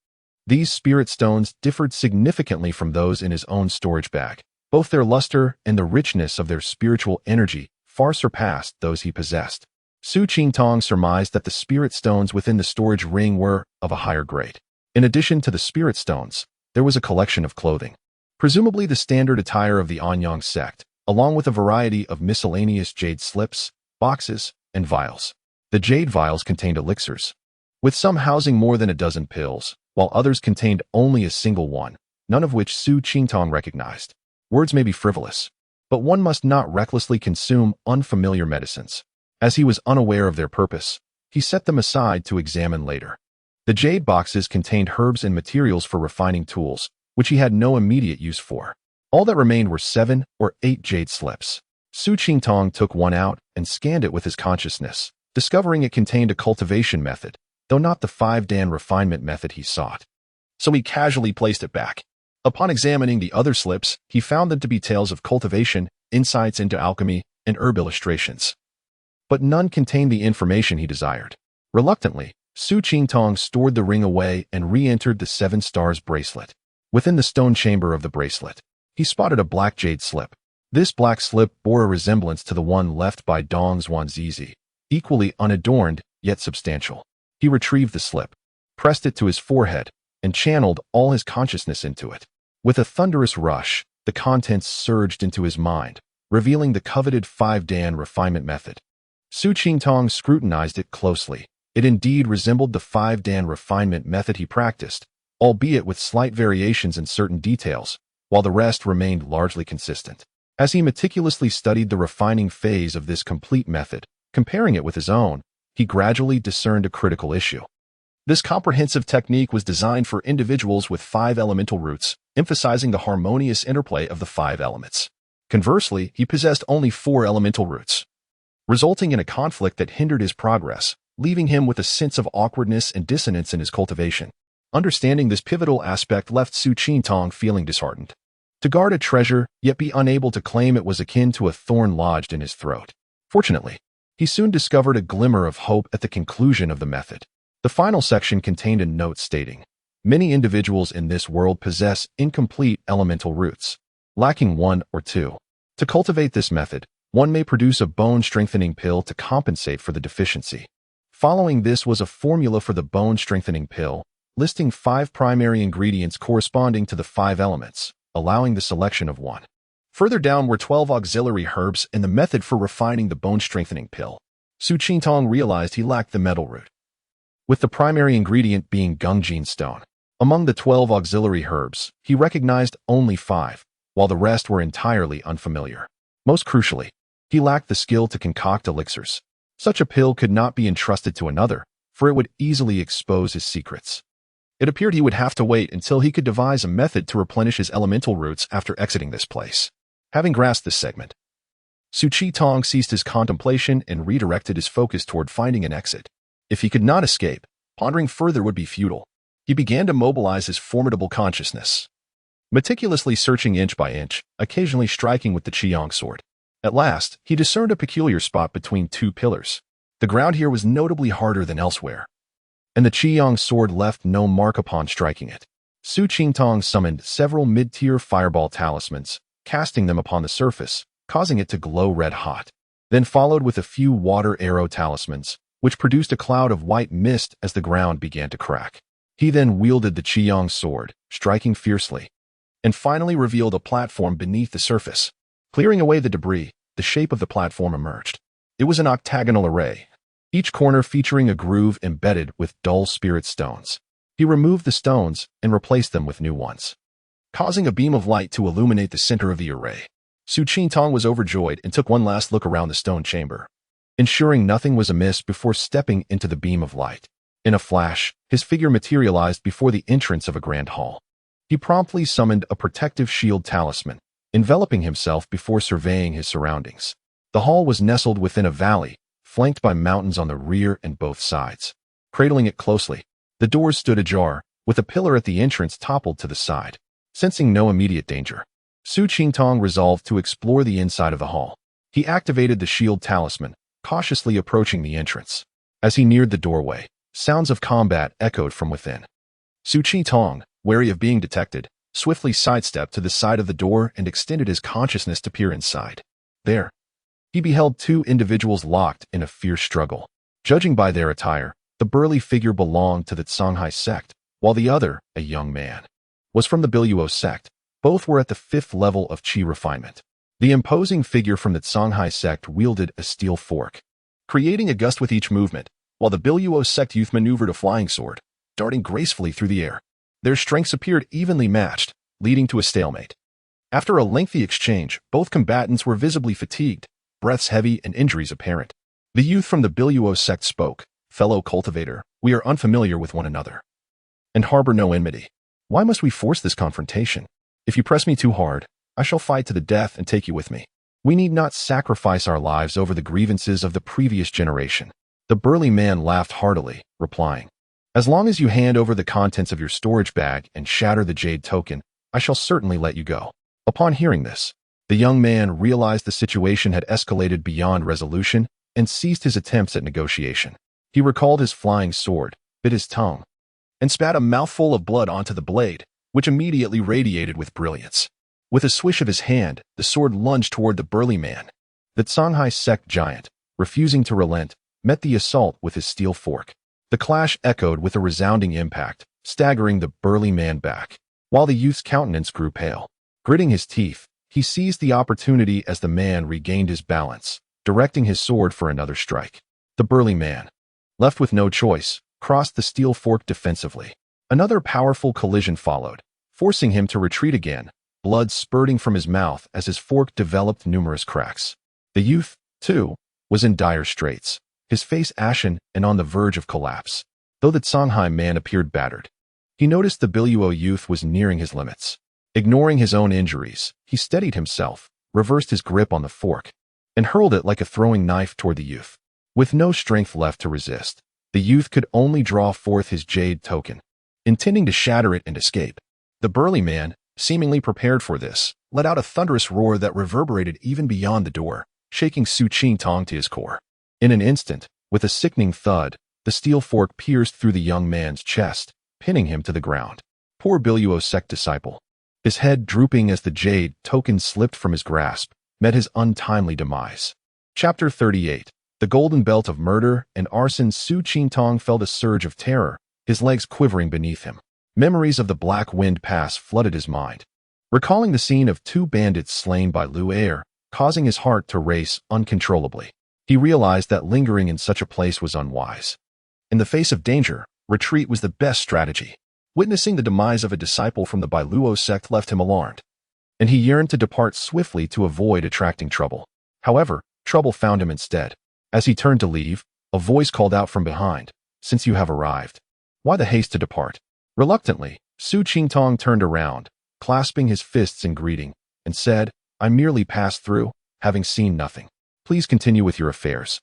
these spirit stones differed significantly from those in his own storage bag. Both their luster and the richness of their spiritual energy far surpassed those he possessed. Su Qingtong surmised that the spirit stones within the storage ring were of a higher grade. In addition to the spirit stones, there was a collection of clothing, presumably the standard attire of the Anyang sect, along with a variety of miscellaneous jade slips, boxes, and vials. The jade vials contained elixirs, with some housing more than a dozen pills, while others contained only a single one, none of which Su Qingtong recognized. Words may be frivolous, but one must not recklessly consume unfamiliar medicines. As he was unaware of their purpose, he set them aside to examine later. The jade boxes contained herbs and materials for refining tools, which he had no immediate use for. All that remained were 7 or 8 jade slips. Su Qingtong took one out and scanned it with his consciousness, discovering it contained a cultivation method, though not the 5-dan refinement method he sought. So he casually placed it back. Upon examining the other slips, he found them to be tales of cultivation, insights into alchemy, and herb illustrations. But none contained the information he desired. Reluctantly, Su Qingtong stored the ring away and re-entered the 7 stars bracelet. Within the stone chamber of the bracelet, he spotted a black jade slip. This black slip bore a resemblance to the one left by Dong Zhuangzizi, equally unadorned yet substantial. He retrieved the slip, pressed it to his forehead, and channeled all his consciousness into it. With a thunderous rush, the contents surged into his mind, revealing the coveted 5-dan refinement method. Su Qingtong scrutinized it closely. It indeed resembled the 5-dan refinement method he practiced, albeit with slight variations in certain details, while the rest remained largely consistent. As he meticulously studied the refining phase of this complete method, comparing it with his own, he gradually discerned a critical issue. This comprehensive technique was designed for individuals with 5 elemental roots, emphasizing the harmonious interplay of the 5 elements. Conversely, he possessed only 4 elemental roots, resulting in a conflict that hindered his progress, leaving him with a sense of awkwardness and dissonance in his cultivation. Understanding this pivotal aspect left Su Qintong feeling disheartened. To guard a treasure, yet be unable to claim it was akin to a thorn lodged in his throat. Fortunately, he soon discovered a glimmer of hope at the conclusion of the method. The final section contained a note stating, "Many individuals in this world possess incomplete elemental roots, lacking one or two. To cultivate this method, one may produce a bone-strengthening pill to compensate for the deficiency." Following this was a formula for the bone-strengthening pill, listing 5 primary ingredients corresponding to the 5 elements, allowing the selection of one. Further down were 12 auxiliary herbs and the method for refining the bone-strengthening pill. Su Qintong realized he lacked the metal root, with the primary ingredient being Gungjin stone. Among the 12 auxiliary herbs, he recognized only 5, while the rest were entirely unfamiliar. Most crucially, he lacked the skill to concoct elixirs. Such a pill could not be entrusted to another, for it would easily expose his secrets. It appeared he would have to wait until he could devise a method to replenish his elemental roots after exiting this place. Having grasped this segment, Su Qintong ceased his contemplation and redirected his focus toward finding an exit. If he could not escape, pondering further would be futile. He began to mobilize his formidable consciousness, meticulously searching inch by inch, occasionally striking with the Qiyang sword. At last, he discerned a peculiar spot between 2 pillars. The ground here was notably harder than elsewhere, and the Qiyang sword left no mark upon striking it. Su Qintong summoned several mid-tier fireball talismans, casting them upon the surface, causing it to glow red-hot. Then followed with a few water arrow talismans, which produced a cloud of white mist as the ground began to crack. He then wielded the Qiyang sword, striking fiercely, and finally revealed a platform beneath the surface. Clearing away the debris, the shape of the platform emerged. It was an octagonal array, each corner featuring a groove embedded with dull spirit stones. He removed the stones and replaced them with new ones, causing a beam of light to illuminate the center of the array. Su Qintong was overjoyed and took one last look around the stone chamber, ensuring nothing was amiss before stepping into the beam of light. In a flash, his figure materialized before the entrance of a grand hall. He promptly summoned a protective shield talisman, enveloping himself before surveying his surroundings. The hall was nestled within a valley, flanked by mountains on the rear and both sides. Cradling it closely, the doors stood ajar, with a pillar at the entrance toppled to the side. Sensing no immediate danger, Su Qintong resolved to explore the inside of the hall. He activated the shield talisman, cautiously approaching the entrance. As he neared the doorway, sounds of combat echoed from within. Su Qintong, wary of being detected, swiftly sidestepped to the side of the door and extended his consciousness to peer inside. There, he beheld 2 individuals locked in a fierce struggle. Judging by their attire, the burly figure belonged to the Songhai sect, while the other, a young man, was from the Biluo sect. Both were at the 5th level of Qi refinement. The imposing figure from the Songhai sect wielded a steel fork, creating a gust with each movement, while the Biluo sect youth maneuvered a flying sword, darting gracefully through the air. Their strengths appeared evenly matched, leading to a stalemate. After a lengthy exchange, both combatants were visibly fatigued, breaths heavy and injuries apparent. The youth from the Biluo sect spoke, "Fellow cultivator, we are unfamiliar with one another, and harbor no enmity. Why must we force this confrontation? If you press me too hard, I shall fight to the death and take you with me. We need not sacrifice our lives over the grievances of the previous generation." The burly man laughed heartily, replying, "As long as you hand over the contents of your storage bag and shatter the jade token, I shall certainly let you go." Upon hearing this, the young man realized the situation had escalated beyond resolution and ceased his attempts at negotiation. He recalled his flying sword, bit his tongue, and spat a mouthful of blood onto the blade, which immediately radiated with brilliance. With a swish of his hand, the sword lunged toward the burly man. The Songhai sect giant, refusing to relent, met the assault with his steel fork. The clash echoed with a resounding impact, staggering the burly man back. While the youth's countenance grew pale, gritting his teeth, he seized the opportunity as the man regained his balance, directing his sword for another strike. The burly man, left with no choice, crossed the steel fork defensively. Another powerful collision followed, forcing him to retreat again, blood spurting from his mouth as his fork developed numerous cracks. The youth, too, was in dire straits, his face ashen and on the verge of collapse. Though the Songhai man appeared battered, he noticed the Biluo youth was nearing his limits. Ignoring his own injuries, he steadied himself, reversed his grip on the fork, and hurled it like a throwing knife toward the youth. With no strength left to resist, the youth could only draw forth his jade token. intending to shatter it and escape. The burly man, seemingly prepared for this, let out a thunderous roar that reverberated even beyond the door, shaking Su Qingtong to his core. In an instant, with a sickening thud, the steel fork pierced through the young man's chest, pinning him to the ground. Poor Biluo sect disciple. His head drooping as the jade token slipped from his grasp, met his untimely demise. Chapter 38. The Golden Belt of Murder and Arson. Su Qingtong felt a surge of terror, his legs quivering beneath him. Memories of the Black Wind Pass flooded his mind. Recalling the scene of 2 bandits slain by Lu Air, causing his heart to race uncontrollably. He realized that lingering in such a place was unwise. In the face of danger, retreat was the best strategy. Witnessing the demise of a disciple from the Biluo sect left him alarmed, and he yearned to depart swiftly to avoid attracting trouble. However, trouble found him instead. As he turned to leave, a voice called out from behind, "Since you have arrived, why the haste to depart?" Reluctantly, Su Qingtong turned around, clasping his fists in greeting, and said, "I merely passed through, having seen nothing. Please continue with your affairs.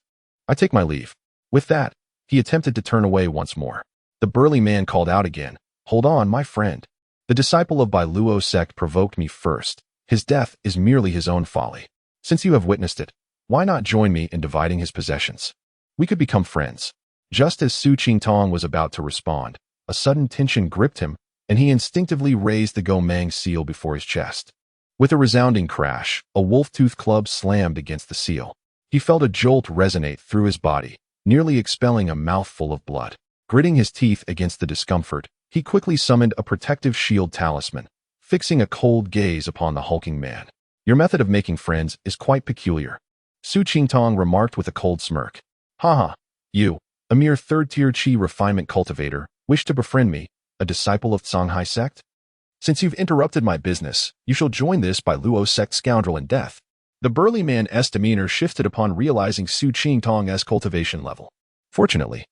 I take my leave." With that, he attempted to turn away once more. The burly man called out again, "Hold on, my friend. The disciple of Biluo sect provoked me first. His death is merely his own folly. Since you have witnessed it, why not join me in dividing his possessions? We could become friends." Just as Su Qingtong was about to respond, a sudden tension gripped him, and he instinctively raised the Gomang seal before his chest. With a resounding crash, a wolf-tooth club slammed against the seal. He felt a jolt resonate through his body, nearly expelling a mouthful of blood. Gritting his teeth against the discomfort, he quickly summoned a protective shield talisman, fixing a cold gaze upon the hulking man. "Your method of making friends is quite peculiar," Su Qingtong remarked with a cold smirk. "Haha, you, a mere third-tier qi refinement cultivator, wish to befriend me, a disciple of Songhai sect? Since you've interrupted my business, you shall join this Biluo sect scoundrel in death." The burly man's demeanor shifted upon realizing Su Qingtong's cultivation level. Fortunately,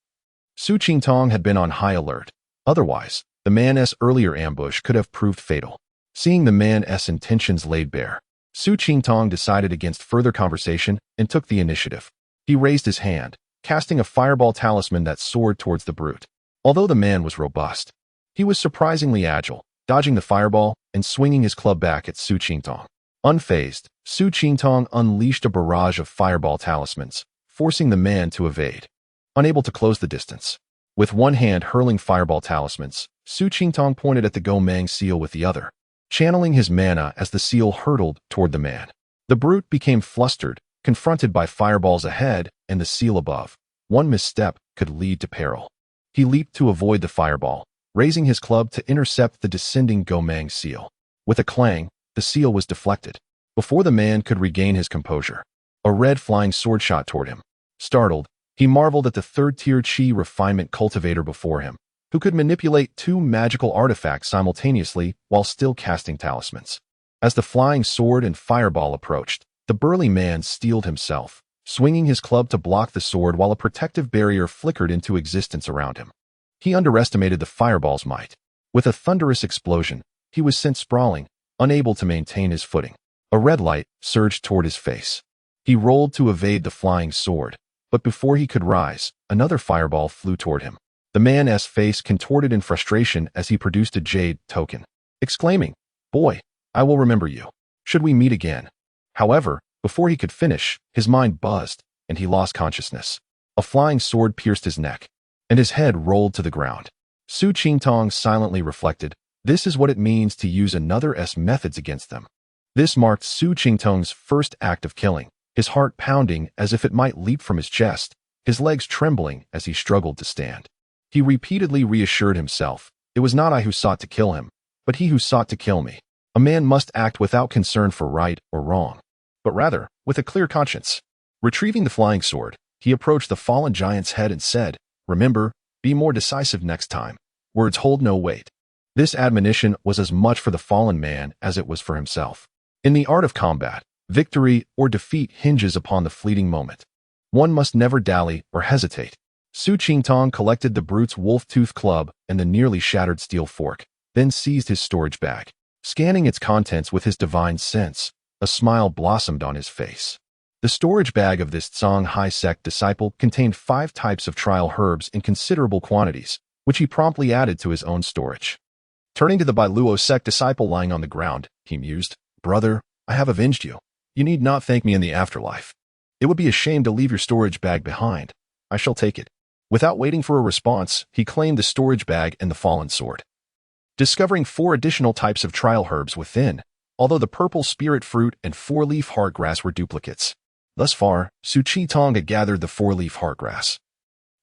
Su Qingtong had been on high alert. Otherwise, the man's earlier ambush could have proved fatal. Seeing the man's intentions laid bare, Su Qingtong decided against further conversation and took the initiative. He raised his hand, casting a fireball talisman that soared towards the brute. Although the man was robust, he was surprisingly agile, dodging the fireball and swinging his club back at Su Qingtong. Unfazed, Su Qingtong unleashed a barrage of fireball talismans, forcing the man to evade. Unable to close the distance, with one hand hurling fireball talismans, Su Qingtong pointed at the Gomang seal with the other, channeling his mana as the seal hurtled toward the man. The brute became flustered, confronted by fireballs ahead and the seal above. One misstep could lead to peril. He leaped to avoid the fireball, raising his club to intercept the descending Gomang seal. With a clang, the seal was deflected. Before the man could regain his composure, a red flying sword shot toward him. Startled, he marveled at the third-tier qi refinement cultivator before him, who could manipulate 2 magical artifacts simultaneously while still casting talismans. As the flying sword and fireball approached, the burly man steeled himself, swinging his club to block the sword while a protective barrier flickered into existence around him. He underestimated the fireball's might. With a thunderous explosion, he was sent sprawling, unable to maintain his footing. A red light surged toward his face. He rolled to evade the flying sword, but before he could rise, another fireball flew toward him. The man's face contorted in frustration as he produced a jade token, exclaiming, "Boy, I will remember you, should we meet again." However, before he could finish, his mind buzzed, and he lost consciousness. A flying sword pierced his neck, and his head rolled to the ground. Su Qingtong silently reflected, this is what it means to use another's methods against them. This marked Su Qingtong's first act of killing, his heart pounding as if it might leap from his chest, his legs trembling as he struggled to stand. He repeatedly reassured himself, it was not I who sought to kill him, but he who sought to kill me. A man must act without concern for right or wrong, but rather with a clear conscience. Retrieving the flying sword, he approached the fallen giant's head and said, "Remember, be more decisive next time. Words hold no weight." This admonition was as much for the fallen man as it was for himself. In the art of combat, victory or defeat hinges upon the fleeting moment. One must never dally or hesitate. Su Qingtong collected the brute's wolf-tooth club and the nearly shattered steel fork, then seized his storage bag. Scanning its contents with his divine sense, a smile blossomed on his face. The storage bag of this Songhai sect disciple contained 5 types of trial herbs in considerable quantities, which he promptly added to his own storage. Turning to the Bailuo sect disciple lying on the ground, he mused, "Brother, I have avenged you. You need not thank me in the afterlife. It would be a shame to leave your storage bag behind. I shall take it." Without waiting for a response, he claimed the storage bag and the fallen sword. Discovering 4 additional types of trial herbs within, although the purple spirit fruit and 4-leaf heartgrass were duplicates. Thus far, Su Qi-tong had gathered the 4-leaf heartgrass,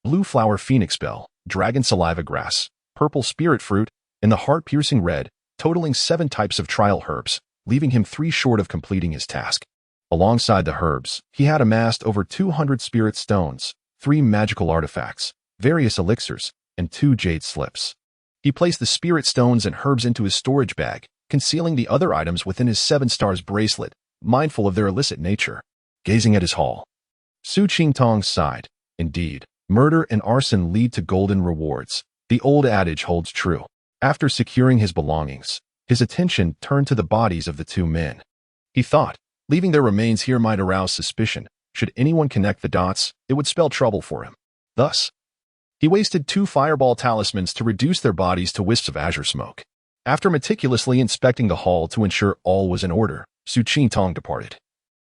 blue flower phoenix bell, dragon saliva grass, purple spirit fruit, and the heart-piercing red, totaling 7 types of trial herbs, leaving him 3 short of completing his task. Alongside the herbs, he had amassed over 200 spirit stones, 3 magical artifacts, various elixirs, and 2 jade slips. He placed the spirit stones and herbs into his storage bag, concealing the other items within his 7 stars bracelet, mindful of their illicit nature. Gazing at his haul, Su Qi-tong sighed. Indeed, murder and arson lead to golden rewards. The old adage holds true. After securing his belongings, his attention turned to the bodies of the 2 men. He thought, leaving their remains here might arouse suspicion. Should anyone connect the dots, it would spell trouble for him. Thus, he wasted 2 fireball talismans to reduce their bodies to wisps of azure smoke. After meticulously inspecting the hall to ensure all was in order, Su Qi-tong departed,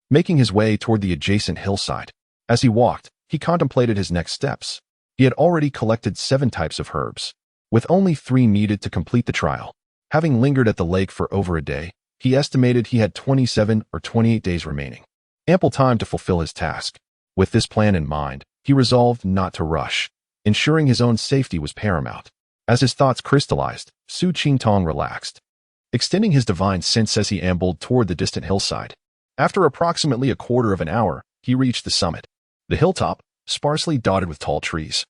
making his way toward the adjacent hillside. As he walked, he contemplated his next steps. He had already collected 7 types of herbs, with only 3 needed to complete the trial. Having lingered at the lake for over a day, he estimated he had 27 or 28 days remaining. Ample time to fulfill his task. With this plan in mind, he resolved not to rush. Ensuring his own safety was paramount. As his thoughts crystallized, Su Qi-tong relaxed, extending his divine sense as he ambled toward the distant hillside. After approximately a quarter of an hour, he reached the summit. The hilltop, sparsely dotted with tall trees,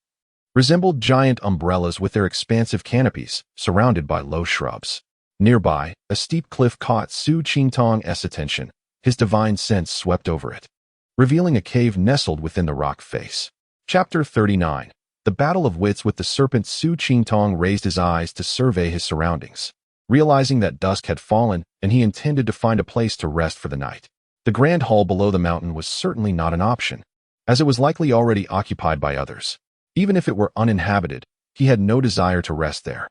resembled giant umbrellas with their expansive canopies, surrounded by low shrubs. Nearby, a steep cliff caught Su Qi-tong's attention. His divine sense swept over it, revealing a cave nestled within the rock face. Chapter 39. The Battle of Wits with the Serpent. Su Qi-tong raised his eyes to survey his surroundings, realizing that dusk had fallen and he intended to find a place to rest for the night. The grand hall below the mountain was certainly not an option, as it was likely already occupied by others. Even if it were uninhabited, he had no desire to rest there,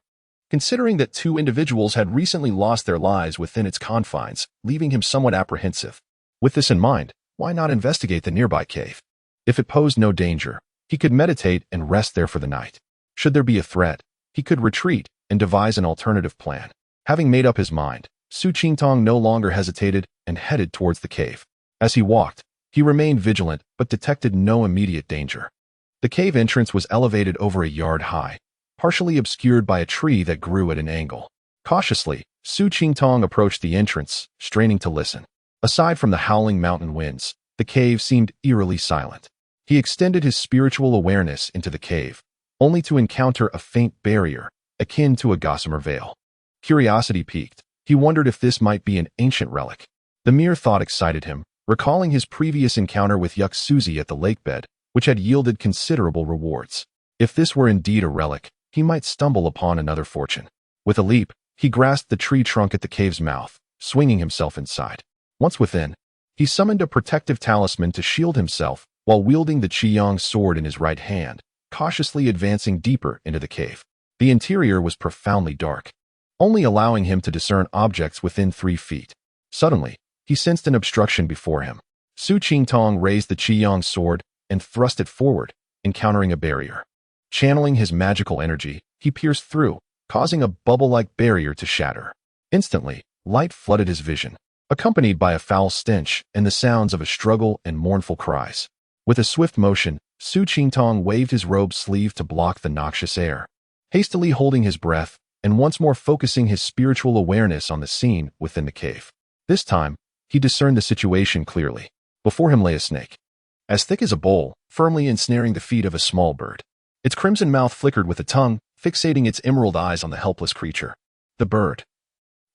considering that 2 individuals had recently lost their lives within its confines, leaving him somewhat apprehensive. With this in mind, why not investigate the nearby cave? If it posed no danger, he could meditate and rest there for the night. Should there be a threat, he could retreat and devise an alternative plan. Having made up his mind, Su Qi-tong no longer hesitated and headed towards the cave. As he walked, he remained vigilant but detected no immediate danger. The cave entrance was elevated over a yard high, partially obscured by a tree that grew at an angle. Cautiously, Su Qi-tong approached the entrance, straining to listen. Aside from the howling mountain winds, the cave seemed eerily silent. He extended his spiritual awareness into the cave, only to encounter a faint barrier, akin to a gossamer veil. Curiosity piqued. He wondered if this might be an ancient relic. The mere thought excited him, recalling his previous encounter with Yuk Suzi at the lakebed, which had yielded considerable rewards. If this were indeed a relic, he might stumble upon another fortune. With a leap, he grasped the tree trunk at the cave's mouth, swinging himself inside. Once within, he summoned a protective talisman to shield himself while wielding the Qiyang sword in his right hand, cautiously advancing deeper into the cave. The interior was profoundly dark, only allowing him to discern objects within 3 feet. Suddenly, he sensed an obstruction before him. Su Qi-tong raised the Qiyang sword and thrust it forward, encountering a barrier. Channeling his magical energy, he pierced through, causing a bubble-like barrier to shatter. Instantly, light flooded his vision, accompanied by a foul stench and the sounds of a struggle and mournful cries. With a swift motion, Su Qi-tong waved his robe sleeve to block the noxious air. Hastily holding his breath, and once more focusing his spiritual awareness on the scene within the cave. This time, he discerned the situation clearly. Before him lay a snake, as thick as a bowl, firmly ensnaring the feet of a small bird. Its crimson mouth flickered with a tongue, fixating its emerald eyes on the helpless creature. The bird,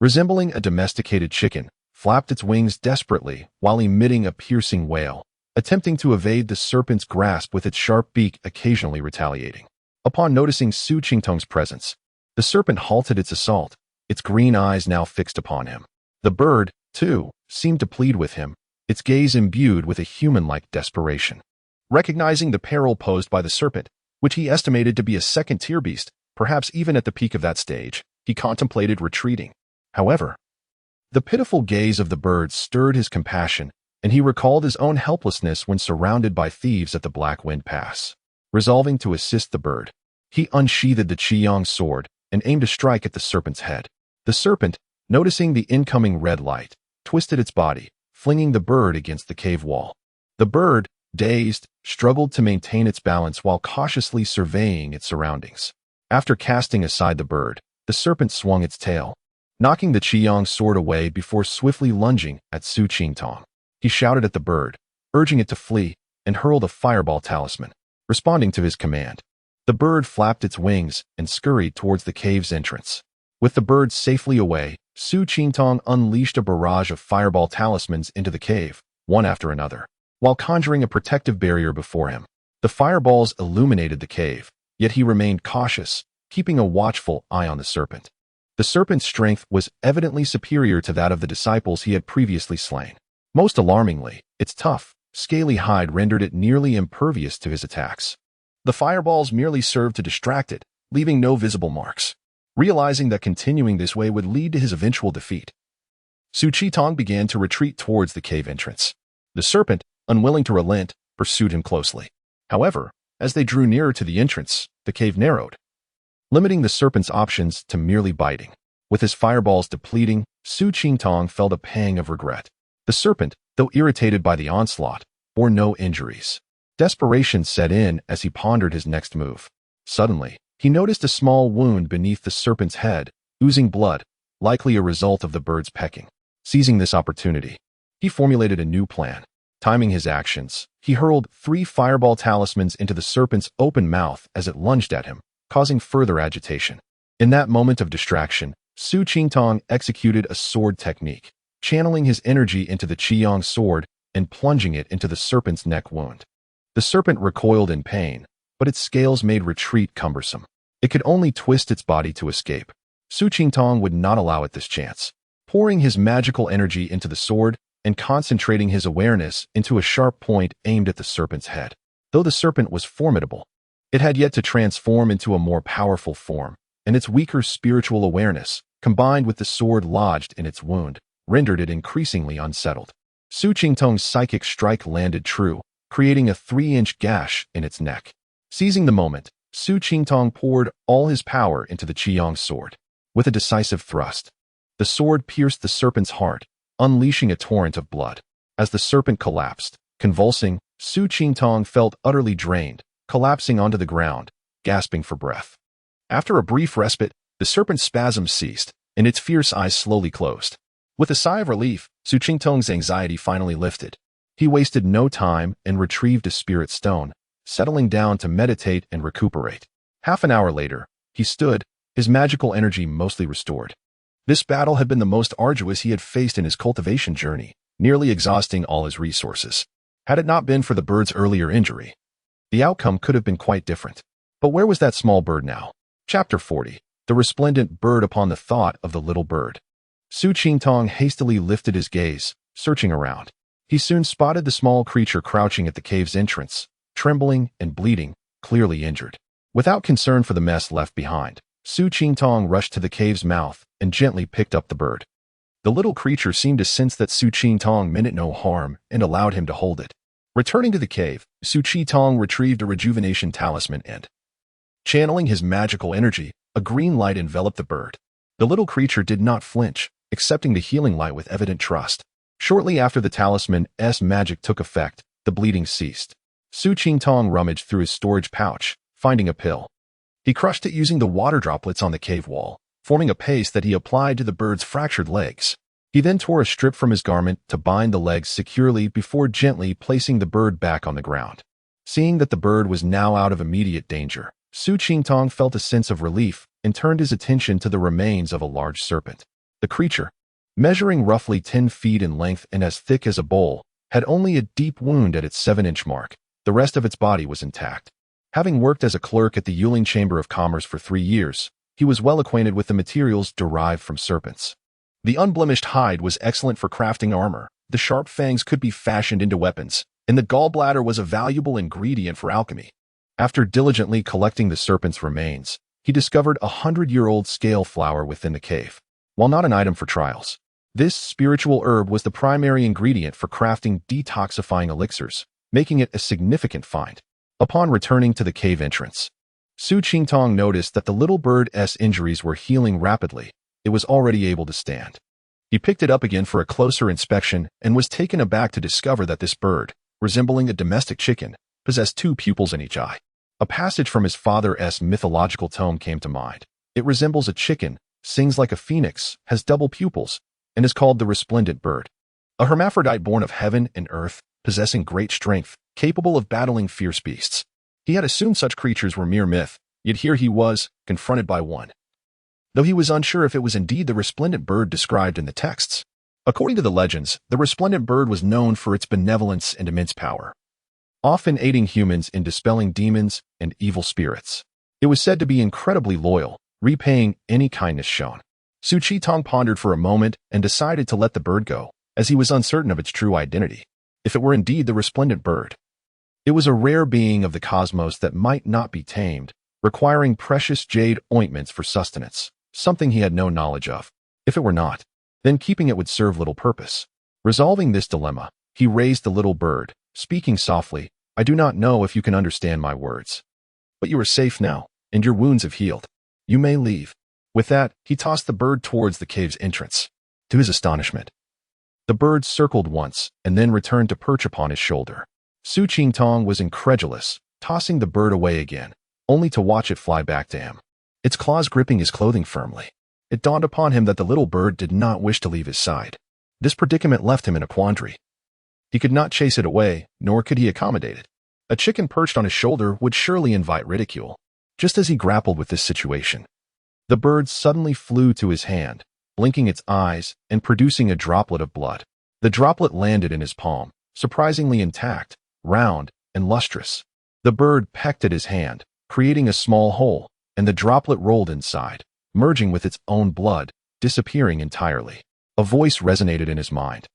resembling a domesticated chicken, flapped its wings desperately while emitting a piercing wail, attempting to evade the serpent's grasp with its sharp beak occasionally retaliating. Upon noticing Su Qi-tong's presence, the serpent halted its assault, its green eyes now fixed upon him. The bird, too, seemed to plead with him, its gaze imbued with a human-like desperation. Recognizing the peril posed by the serpent, which he estimated to be a second-tier beast, Perhaps even at the peak of that stage, he contemplated retreating. However, the pitiful gaze of the bird stirred his compassion, and he recalled his own helplessness when surrounded by thieves at the Black Wind Pass. Resolving to assist the bird, he unsheathed the Qiyang sword and aimed a strike at the serpent's head. The serpent, noticing the incoming red light, twisted its body, flinging the bird against the cave wall. The bird, dazed, struggled to maintain its balance while cautiously surveying its surroundings. After casting aside the bird, the serpent swung its tail, knocking the Qiyang sword away before swiftly lunging at Su Qingtong. He shouted at the bird, urging it to flee, and hurled a fireball talisman. Responding to his command, the bird flapped its wings and scurried towards the cave's entrance. With the bird safely away, Su Qingtong unleashed a barrage of fireball talismans into the cave, one after another, while conjuring a protective barrier before him. The fireballs illuminated the cave, yet he remained cautious, keeping a watchful eye on the serpent. The serpent's strength was evidently superior to that of the disciples he had previously slain. Most alarmingly, its tough, scaly hide rendered it nearly impervious to his attacks. The fireballs merely served to distract it, leaving no visible marks. Realizing that continuing this way would lead to his eventual defeat, Su Qingtong began to retreat towards the cave entrance. The serpent, unwilling to relent, pursued him closely. However, as they drew nearer to the entrance, the cave narrowed, limiting the serpent's options to merely biting. With his fireballs depleting, Su Qingtong felt a pang of regret. The serpent, though irritated by the onslaught, bore no injuries. Desperation set in as he pondered his next move. Suddenly, he noticed a small wound beneath the serpent's head, oozing blood, likely a result of the bird's pecking. Seizing this opportunity, he formulated a new plan. Timing his actions, he hurled 3 fireball talismans into the serpent's open mouth as it lunged at him, causing further agitation. In that moment of distraction, Su Qingtong executed a sword technique, channeling his energy into the Qiyang sword and plunging it into the serpent's neck wound. The serpent recoiled in pain, but its scales made retreat cumbersome. It could only twist its body to escape. Su Qingtong would not allow it this chance. Pouring his magical energy into the sword and concentrating his awareness into a sharp point aimed at the serpent's head. Though the serpent was formidable, it had yet to transform into a more powerful form, and its weaker spiritual awareness, combined with the sword lodged in its wound, rendered it increasingly unsettled. Su Qingtong's psychic strike landed true, creating a 3-inch gash in its neck. Seizing the moment, Su Qingtong poured all his power into the Qiyang sword. With a decisive thrust, the sword pierced the serpent's heart, unleashing a torrent of blood. As the serpent collapsed, convulsing, Su Qingtong felt utterly drained, collapsing onto the ground, gasping for breath. After a brief respite, the serpent's spasms ceased, and its fierce eyes slowly closed. With a sigh of relief, Su Qingtong's anxiety finally lifted. He wasted no time and retrieved a spirit stone, settling down to meditate and recuperate. Half an hour later, he stood, his magical energy mostly restored. This battle had been the most arduous he had faced in his cultivation journey, nearly exhausting all his resources. Had it not been for the bird's earlier injury, the outcome could have been quite different. But where was that small bird now? Chapter 40. The resplendent bird. Upon the thought of the little bird, Su Qingtong hastily lifted his gaze, searching around. He soon spotted the small creature crouching at the cave's entrance, trembling and bleeding, clearly injured. Without concern for the mess left behind, Su Qingtong rushed to the cave's mouth and gently picked up the bird. The little creature seemed to sense that Su Qingtong meant it no harm and allowed him to hold it. Returning to the cave, Su Qingtong retrieved a rejuvenation talisman and, channeling his magical energy, a green light enveloped the bird. The little creature did not flinch, accepting the healing light with evident trust. Shortly after the talisman's magic took effect, the bleeding ceased. Su Qingtong rummaged through his storage pouch, finding a pill. He crushed it using the water droplets on the cave wall, forming a paste that he applied to the bird's fractured legs. He then tore a strip from his garment to bind the legs securely before gently placing the bird back on the ground. Seeing that the bird was now out of immediate danger, Su Qingtong felt a sense of relief and turned his attention to the remains of a large serpent. The creature, measuring roughly 10 feet in length and as thick as a bowl, had only a deep wound at its 7-inch mark. The rest of its body was intact. Having worked as a clerk at the Yuling Chamber of Commerce for 3 years, he was well acquainted with the materials derived from serpents. The unblemished hide was excellent for crafting armor, the sharp fangs could be fashioned into weapons, and the gallbladder was a valuable ingredient for alchemy. After diligently collecting the serpent's remains, he discovered a 100-year-old scale flower within the cave. While not an item for trials, this spiritual herb was the primary ingredient for crafting detoxifying elixirs, making it a significant find. Upon returning to the cave entrance, Su Qingtong noticed that the little bird's injuries were healing rapidly. It was already able to stand. He picked it up again for a closer inspection and was taken aback to discover that this bird, resembling a domestic chicken, possessed 2 pupils in each eye. A passage from his father's mythological tome came to mind. It resembles a chicken, sings like a phoenix, has double pupils, and is called the resplendent bird. A hermaphrodite born of heaven and earth, possessing great strength, capable of battling fierce beasts. He had assumed such creatures were mere myth, yet here he was, confronted by one. Though he was unsure if it was indeed the resplendent bird described in the texts. According to the legends, the resplendent bird was known for its benevolence and immense power, often aiding humans in dispelling demons and evil spirits. It was said to be incredibly loyal, repaying any kindness shown. Su Qingtong pondered for a moment and decided to let the bird go, as he was uncertain of its true identity. If it were indeed the resplendent bird, it was a rare being of the cosmos that might not be tamed, requiring precious jade ointments for sustenance, something he had no knowledge of. If it were not, then keeping it would serve little purpose. Resolving this dilemma, he raised the little bird, speaking softly, "I do not know if you can understand my words, but you are safe now, and your wounds have healed. You may leave." With that, he tossed the bird towards the cave's entrance. To his astonishment, the bird circled once and then returned to perch upon his shoulder. Su Qingtong was incredulous, tossing the bird away again, only to watch it fly back to him, its claws gripping his clothing firmly. It dawned upon him that the little bird did not wish to leave his side. This predicament left him in a quandary. He could not chase it away, nor could he accommodate it. A chicken perched on his shoulder would surely invite ridicule. Just as he grappled with this situation, the bird suddenly flew to his hand, blinking its eyes and producing a droplet of blood. The droplet landed in his palm, surprisingly intact, round, and lustrous. The bird pecked at his hand, creating a small hole, and the droplet rolled inside, merging with its own blood, disappearing entirely. A voice resonated in his mind.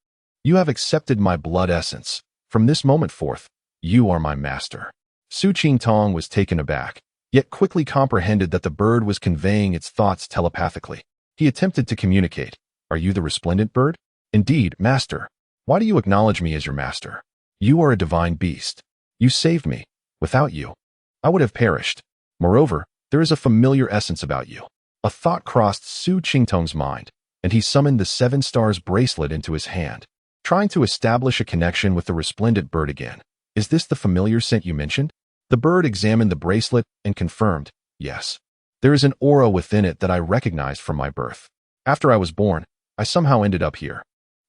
"You have accepted my blood essence. From this moment forth, you are my master." Su Qingtong was taken aback, yet quickly comprehended that the bird was conveying its thoughts telepathically. He attempted to communicate. "Are you the resplendent bird?" "Indeed, master." "Why do you acknowledge me as your master?" "You are a divine beast. You saved me. Without you, I would have perished. Moreover, there is a familiar essence about you." A thought crossed Su Qingtong's mind, and he summoned the 7 stars bracelet into his hand, trying to establish a connection with the resplendent bird again. "Is this the familiar scent you mentioned?" The bird examined the bracelet and confirmed, "Yes. There is an aura within it that I recognized from my birth. After I was born, I somehow ended up here.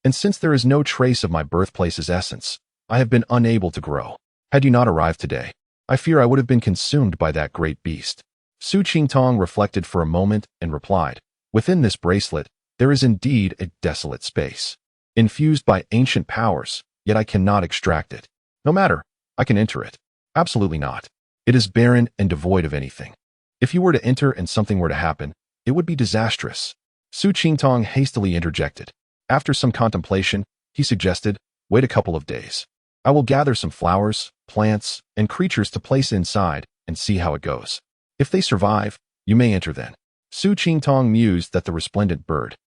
And since there is no trace of my birthplace's essence, I have been unable to grow. Had you not arrived today, I fear I would have been consumed by that great beast." Su Qingtong reflected for a moment and replied, "Within this bracelet, there is indeed a desolate space, infused by ancient powers, yet I cannot extract it. No matter, I can enter it." "Absolutely not. It is barren and devoid of anything. If you were to enter and something were to happen, it would be disastrous." Su Qingtong hastily interjected. After some contemplation, he suggested, "Wait a couple of days. I will gather some flowers, plants, and creatures to place inside and see how it goes. If they survive, you may enter then." Su Qingtong mused that the resplendent bird,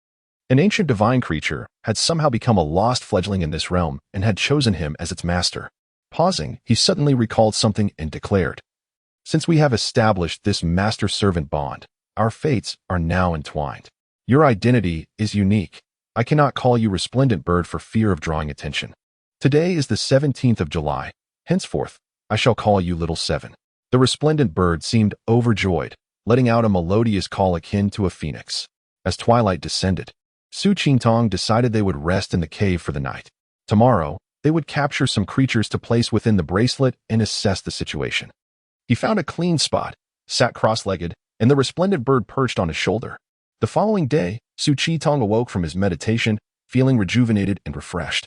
an ancient divine creature, had somehow become a lost fledgling in this realm and had chosen him as its master. Pausing, he suddenly recalled something and declared, "Since we have established this master-servant bond, our fates are now entwined. Your identity is unique. I cannot call you resplendent bird for fear of drawing attention. Today is the 17th of July. Henceforth, I shall call you Little Seven." The resplendent bird seemed overjoyed, letting out a melodious call akin to a phoenix. As twilight descended, Su Qingtong decided they would rest in the cave for the night. Tomorrow, they would capture some creatures to place within the bracelet and assess the situation. He found a clean spot, sat cross-legged, and the resplendent bird perched on his shoulder. The following day, Su Qingtong awoke from his meditation, feeling rejuvenated and refreshed,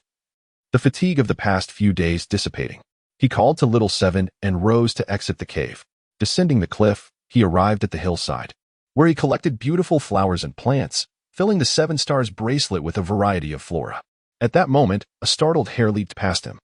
the fatigue of the past few days dissipating. He called to Little Seven and rose to exit the cave. Descending the cliff, he arrived at the hillside, where he collected beautiful flowers and plants, filling the 7 stars bracelet with a variety of flora. At that moment, a startled hare leaped past him,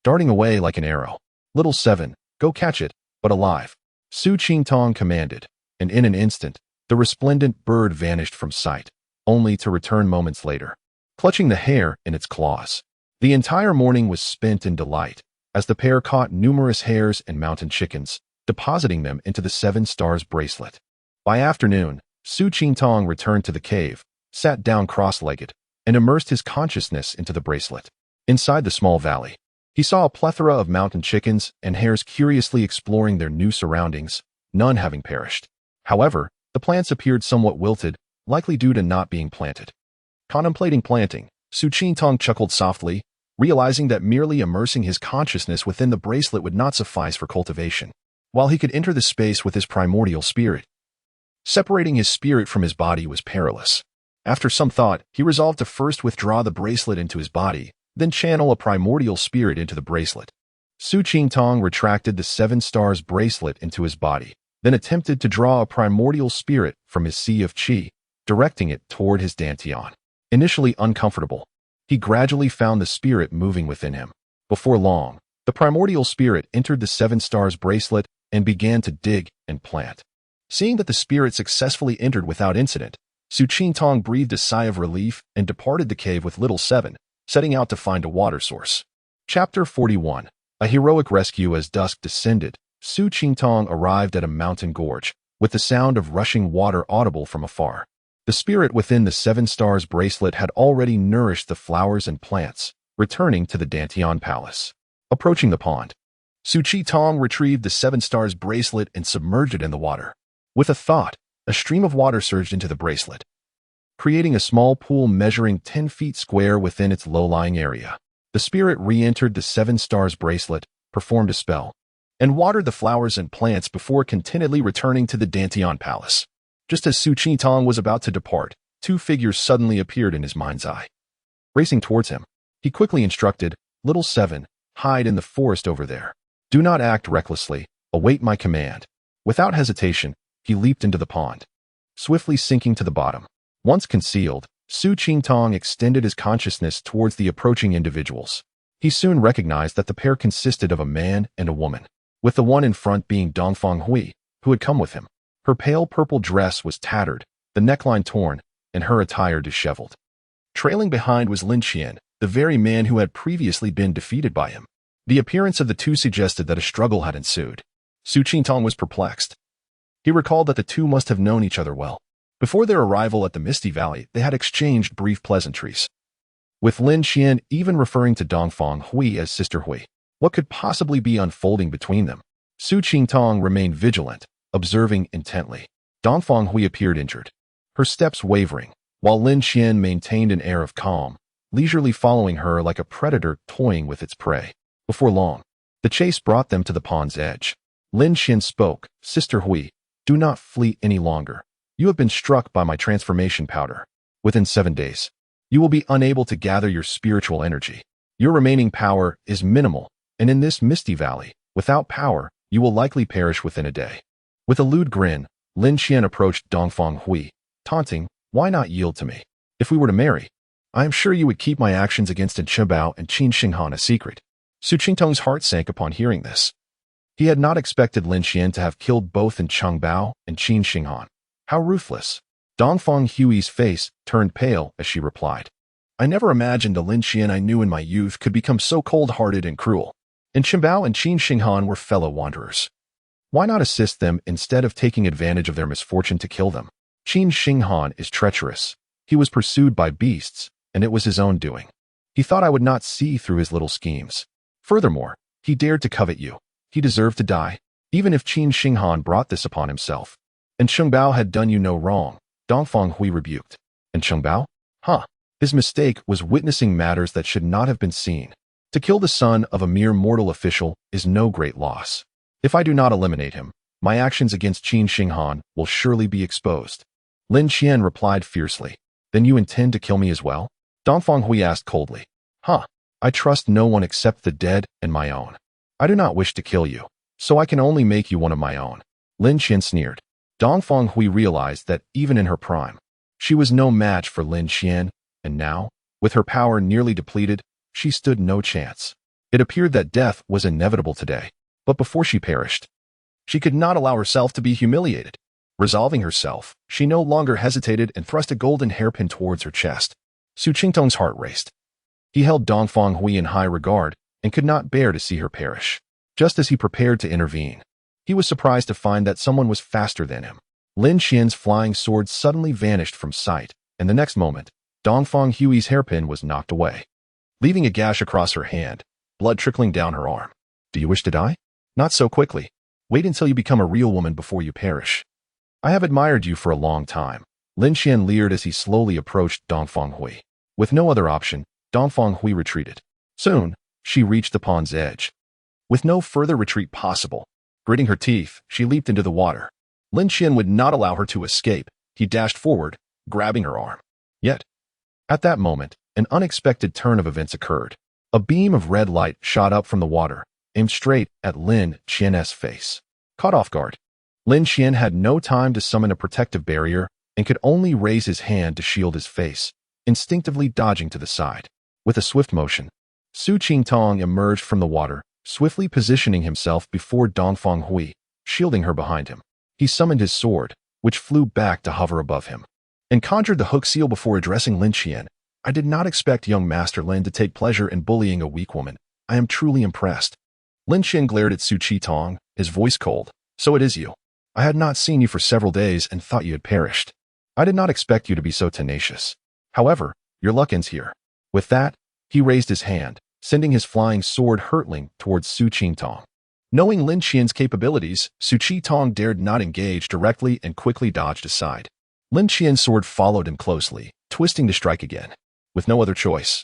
darting away like an arrow. "Little Seven, go catch it, but alive," Su Qingtong commanded, and in an instant, the resplendent bird vanished from sight, only to return moments later, clutching the hare in its claws. The entire morning was spent in delight, as the pair caught numerous hares and mountain chickens, depositing them into the 7 Stars bracelet. By afternoon, Su Qingtong returned to the cave, sat down cross-legged, and immersed his consciousness into the bracelet. Inside the small valley, he saw a plethora of mountain chickens and hares curiously exploring their new surroundings, none having perished. However, the plants appeared somewhat wilted, likely due to not being planted. Contemplating planting, Su Qingtong chuckled softly, realizing that merely immersing his consciousness within the bracelet would not suffice for cultivation. While he could enter the space with his primordial spirit, separating his spirit from his body was perilous. After some thought, he resolved to first withdraw the bracelet into his body, then channel a primordial spirit into the bracelet. Su Qingtong retracted the 7 Stars bracelet into his body, then attempted to draw a primordial spirit from his sea of qi, directing it toward his dantian. Initially uncomfortable, he gradually found the spirit moving within him. Before long, the primordial spirit entered the 7 Stars bracelet and began to dig and plant. Seeing that the spirit successfully entered without incident, Su Qingtong breathed a sigh of relief and departed the cave with Little Seven, setting out to find a water source. Chapter 41. A heroic rescue. As dusk descended, Su Qingtong arrived at a mountain gorge, with the sound of rushing water audible from afar. The spirit within the 7 Stars bracelet had already nourished the flowers and plants, returning to the Dantian Palace. Approaching the pond, Su Qingtong retrieved the 7 Stars bracelet and submerged it in the water. With a thought, a stream of water surged into the bracelet, creating a small pool measuring 10 feet square within its low-lying area. The spirit re-entered the 7 Stars bracelet, performed a spell, and watered the flowers and plants before contentedly returning to the Dantian Palace. Just as Su Qingtong was about to depart, 2 figures suddenly appeared in his mind's eye. Racing towards him, he quickly instructed, "Little Seven, hide in the forest over there. Do not act recklessly, await my command." Without hesitation, he leaped into the pond, swiftly sinking to the bottom. Once concealed, Su Qingtong extended his consciousness towards the approaching individuals. He soon recognized that the pair consisted of a man and a woman, with the one in front being Dongfang Hui, who had come with him. Her pale purple dress was tattered, the neckline torn, and her attire disheveled. Trailing behind was Lin Qian, the very man who had previously been defeated by him. The appearance of the two suggested that a struggle had ensued. Su Qingtong was perplexed. He recalled that the two must have known each other well. Before their arrival at the Misty Valley, they had exchanged brief pleasantries, with Lin Qian even referring to Dongfang Hui as Sister Hui. What could possibly be unfolding between them? Su Qingtong remained vigilant, observing intently. Dongfang Hui appeared injured, her steps wavering, while Lin Qian maintained an air of calm, leisurely following her like a predator toying with its prey. Before long, the chase brought them to the pond's edge. Lin Qian spoke, "Sister Hui, do not flee any longer. You have been struck by my transformation powder. Within 7 days, you will be unable to gather your spiritual energy. Your remaining power is minimal, and in this Misty Valley, without power, you will likely perish within a day." With a lewd grin, Lin Qian approached Dongfang Hui, taunting, "Why not yield to me? If we were to marry, I am sure you would keep my actions against Chebao and Qin Shinghan a secret." Su Qingtong's heart sank upon hearing this. He had not expected Lin Qian to have killed both in Chengbao and Qin Shinghan. How ruthless. Dongfang Hui's face turned pale as she replied, "I never imagined the Lin Qian I knew in my youth could become so cold-hearted and cruel. And Chengbao and Qin Shinghan were fellow wanderers. Why not assist them instead of taking advantage of their misfortune to kill them? Qin Shinghan is treacherous. He was pursued by beasts, and it was his own doing. He thought I would not see through his little schemes. Furthermore, he dared to covet you. He deserved to die, even if Qin Shinghan brought this upon himself. And Chengbao had done you no wrong," Dongfang Hui rebuked. "And Chengbao? Huh. His mistake was witnessing matters that should not have been seen. To kill the son of a mere mortal official is no great loss. If I do not eliminate him, my actions against Qin Shinghan will surely be exposed." Lin Qian replied fiercely, "Then you intend to kill me as well?" Dongfang Hui asked coldly. "Huh. I trust no one except the dead and my own. I do not wish to kill you, so I can only make you one of my own." Lin Qian sneered. Dongfang Hui realized that even in her prime, she was no match for Lin Qian, and now, with her power nearly depleted, she stood no chance. It appeared that death was inevitable today, but before she perished, she could not allow herself to be humiliated. Resolving herself, she no longer hesitated and thrust a golden hairpin towards her chest. Su Qingtong's heart raced. He held Dongfang Hui in high regard and could not bear to see her perish. Just as he prepared to intervene, he was surprised to find that someone was faster than him. Lin Qian's flying sword suddenly vanished from sight, and the next moment, Dongfang Hui's hairpin was knocked away, leaving a gash across her hand, blood trickling down her arm. Do you wish to die? Not so quickly. Wait until you become a real woman before you perish. I have admired you for a long time. Lin Qian leered as he slowly approached Dongfang Hui. With no other option, Dongfang Hui retreated. Soon, she reached the pond's edge. With no further retreat possible, gritting her teeth, she leaped into the water. Lin Qian would not allow her to escape. He dashed forward, grabbing her arm. Yet, at that moment, an unexpected turn of events occurred. A beam of red light shot up from the water, aimed straight at Lin Qian's face. Caught off guard, Lin Qian had no time to summon a protective barrier and could only raise his hand to shield his face, instinctively dodging to the side. With a swift motion, Su Qingtong emerged from the water, swiftly positioning himself before Dongfang Hui, shielding her behind him. He summoned his sword, which flew back to hover above him, and conjured the hook seal before addressing Lin Qian. I did not expect young Master Lin to take pleasure in bullying a weak woman. I am truly impressed. Lin Qian glared at Su Qingtong, his voice cold. So it is you. I had not seen you for several days and thought you had perished. I did not expect you to be so tenacious. However, your luck ends here. With that, he raised his hand, sending his flying sword hurtling towards Su Qingtong. Knowing Lin Qian's capabilities, Su Qingtong dared not engage directly and quickly dodged aside. Lin Qian's sword followed him closely, twisting to strike again. With no other choice,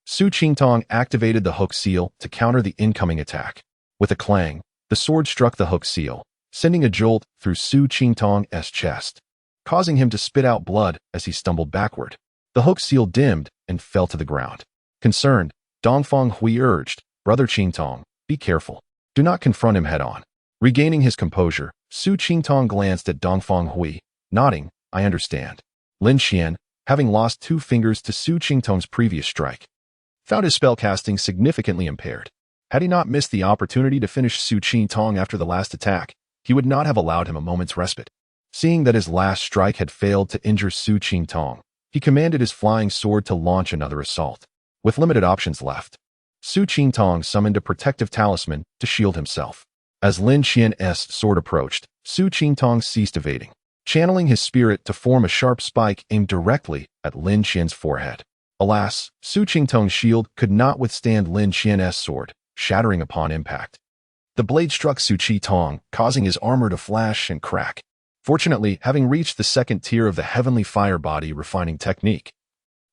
Su Qingtong activated the hook seal to counter the incoming attack. With a clang, the sword struck the hook seal, sending a jolt through Su Qingtong's chest, causing him to spit out blood as he stumbled backward. The hook seal dimmed and fell to the ground. Concerned, Dongfang Hui urged, Brother Qingtong, be careful. Do not confront him head-on. Regaining his composure, Su Qingtong glanced at Dongfang Hui, nodding, I understand. Lin Qian, having lost 2 fingers to Su Qingtong's previous strike, found his spellcasting significantly impaired. Had he not missed the opportunity to finish Su Qingtong after the last attack, he would not have allowed him a moment's respite. Seeing that his last strike had failed to injure Su Qingtong, he commanded his flying sword to launch another assault. With limited options left, Su Qingtong summoned a protective talisman to shield himself. As Lin Qian's sword approached, Su Qingtong ceased evading, channeling his spirit to form a sharp spike aimed directly at Lin Qian's forehead. Alas, Su Qingtong's shield could not withstand Lin Qian's sword, shattering upon impact. The blade struck Su Qingtong, causing his armor to flash and crack. Fortunately, having reached the second tier of the heavenly fire body refining technique,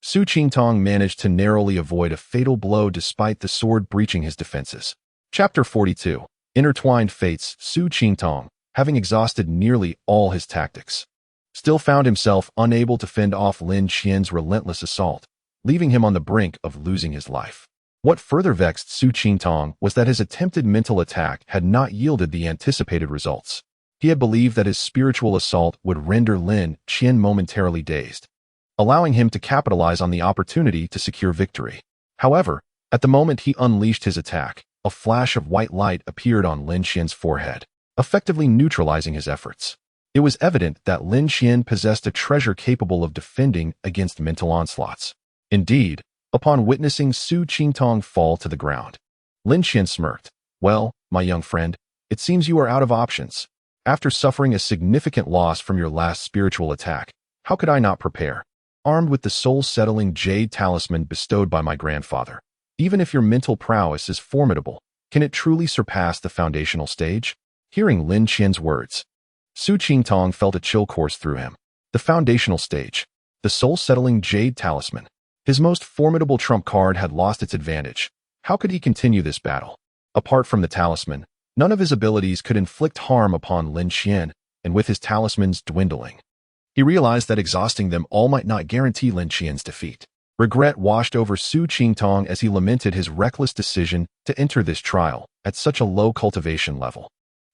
Su Qingtong managed to narrowly avoid a fatal blow despite the sword breaching his defenses. Chapter 42. Intertwined Fates. Su Qingtong, having exhausted nearly all his tactics, still found himself unable to fend off Lin Qian's relentless assault, leaving him on the brink of losing his life. What further vexed Su Qingtong was that his attempted mental attack had not yielded the anticipated results. He had believed that his spiritual assault would render Lin Qian momentarily dazed, allowing him to capitalize on the opportunity to secure victory. However, at the moment he unleashed his attack, a flash of white light appeared on Lin Qian's forehead, effectively neutralizing his efforts. It was evident that Lin Qian possessed a treasure capable of defending against mental onslaughts. Indeed, upon witnessing Su Qingtong fall to the ground, Lin Qian smirked. Well, my young friend, it seems you are out of options. After suffering a significant loss from your last spiritual attack, how could I not prepare? Armed with the soul-settling jade talisman bestowed by my grandfather, even if your mental prowess is formidable, can it truly surpass the foundational stage? Hearing Lin Qian's words, Su Qingtong felt a chill course through him. The foundational stage, the soul-settling jade talisman. His most formidable trump card had lost its advantage. How could he continue this battle? Apart from the talisman, none of his abilities could inflict harm upon Lin Qian, and with his talismans dwindling, he realized that exhausting them all might not guarantee Lin Qian's defeat. Regret washed over Su Qingtong as he lamented his reckless decision to enter this trial at such a low cultivation level.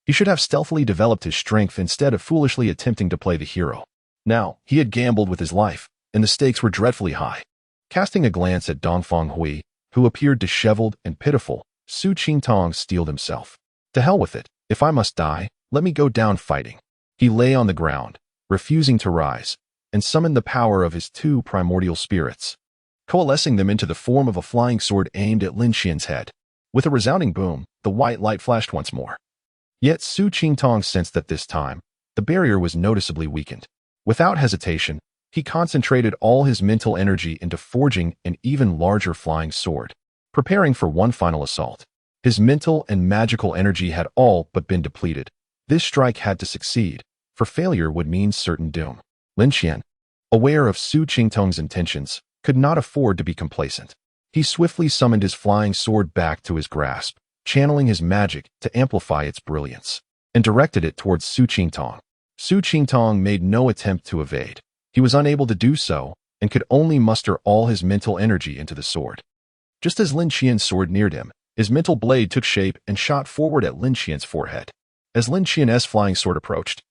He should have stealthily developed his strength instead of foolishly attempting to play the hero. Now, he had gambled with his life, and the stakes were dreadfully high. Casting a glance at Dongfang Hui, who appeared disheveled and pitiful, Su Qingtong steeled himself. To hell with it. If I must die, let me go down fighting. He lay on the ground, refusing to rise, and summoned the power of his two primordial spirits, coalescing them into the form of a flying sword aimed at Lin Qian's head. With a resounding boom, the white light flashed once more. Yet Su Qingtong sensed that this time, the barrier was noticeably weakened. Without hesitation, he concentrated all his mental energy into forging an even larger flying sword, preparing for one final assault. His mental and magical energy had all but been depleted. This strike had to succeed, for failure would mean certain doom. Lin Qian, aware of Su Qingtong's intentions, could not afford to be complacent. He swiftly summoned his flying sword back to his grasp, channeling his magic to amplify its brilliance, and directed it towards Su Qingtong. Su Qingtong made no attempt to evade. He was unable to do so, and could only muster all his mental energy into the sword. Just as Lin Qian's sword neared him, his mental blade took shape and shot forward at Lin Qian's forehead. As Lin Qian's flying sword approached,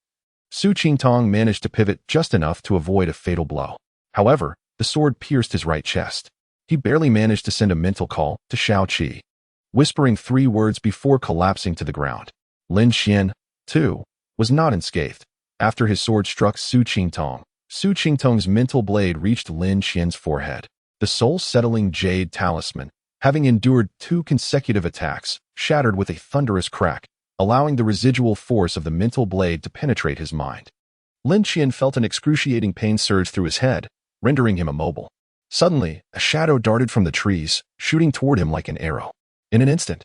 Su Qingtong managed to pivot just enough to avoid a fatal blow. However, the sword pierced his right chest. He barely managed to send a mental call to Shao Qi, whispering 3 words before collapsing to the ground. Lin Qian, too, was not unscathed. After his sword struck Su Qingtong's mental blade reached Lin Qian's forehead. The soul-settling jade talisman, having endured 2 consecutive attacks, shattered with a thunderous crack, allowing the residual force of the mental blade to penetrate his mind. Lin Qian felt an excruciating pain surge through his head, rendering him immobile. Suddenly, a shadow darted from the trees, shooting toward him like an arrow. In an instant,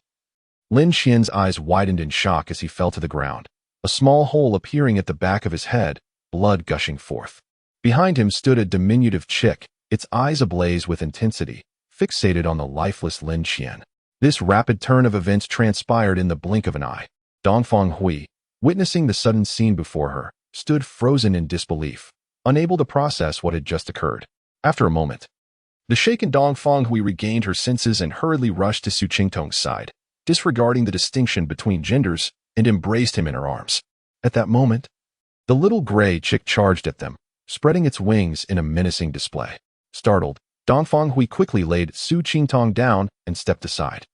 Lin Qian's eyes widened in shock as he fell to the ground, a small hole appearing at the back of his head, blood gushing forth. Behind him stood a diminutive chick, its eyes ablaze with intensity, fixated on the lifeless Lin Qian. This rapid turn of events transpired in the blink of an eye. Dongfang Hui, witnessing the sudden scene before her, stood frozen in disbelief, unable to process what had just occurred. After a moment, the shaken Dongfang Hui regained her senses and hurriedly rushed to Su Qingtong's side, disregarding the distinction between genders, and embraced him in her arms. At that moment, the little gray chick charged at them, spreading its wings in a menacing display. Startled, Dongfang Hui quickly laid Su Qingtong down and stepped aside.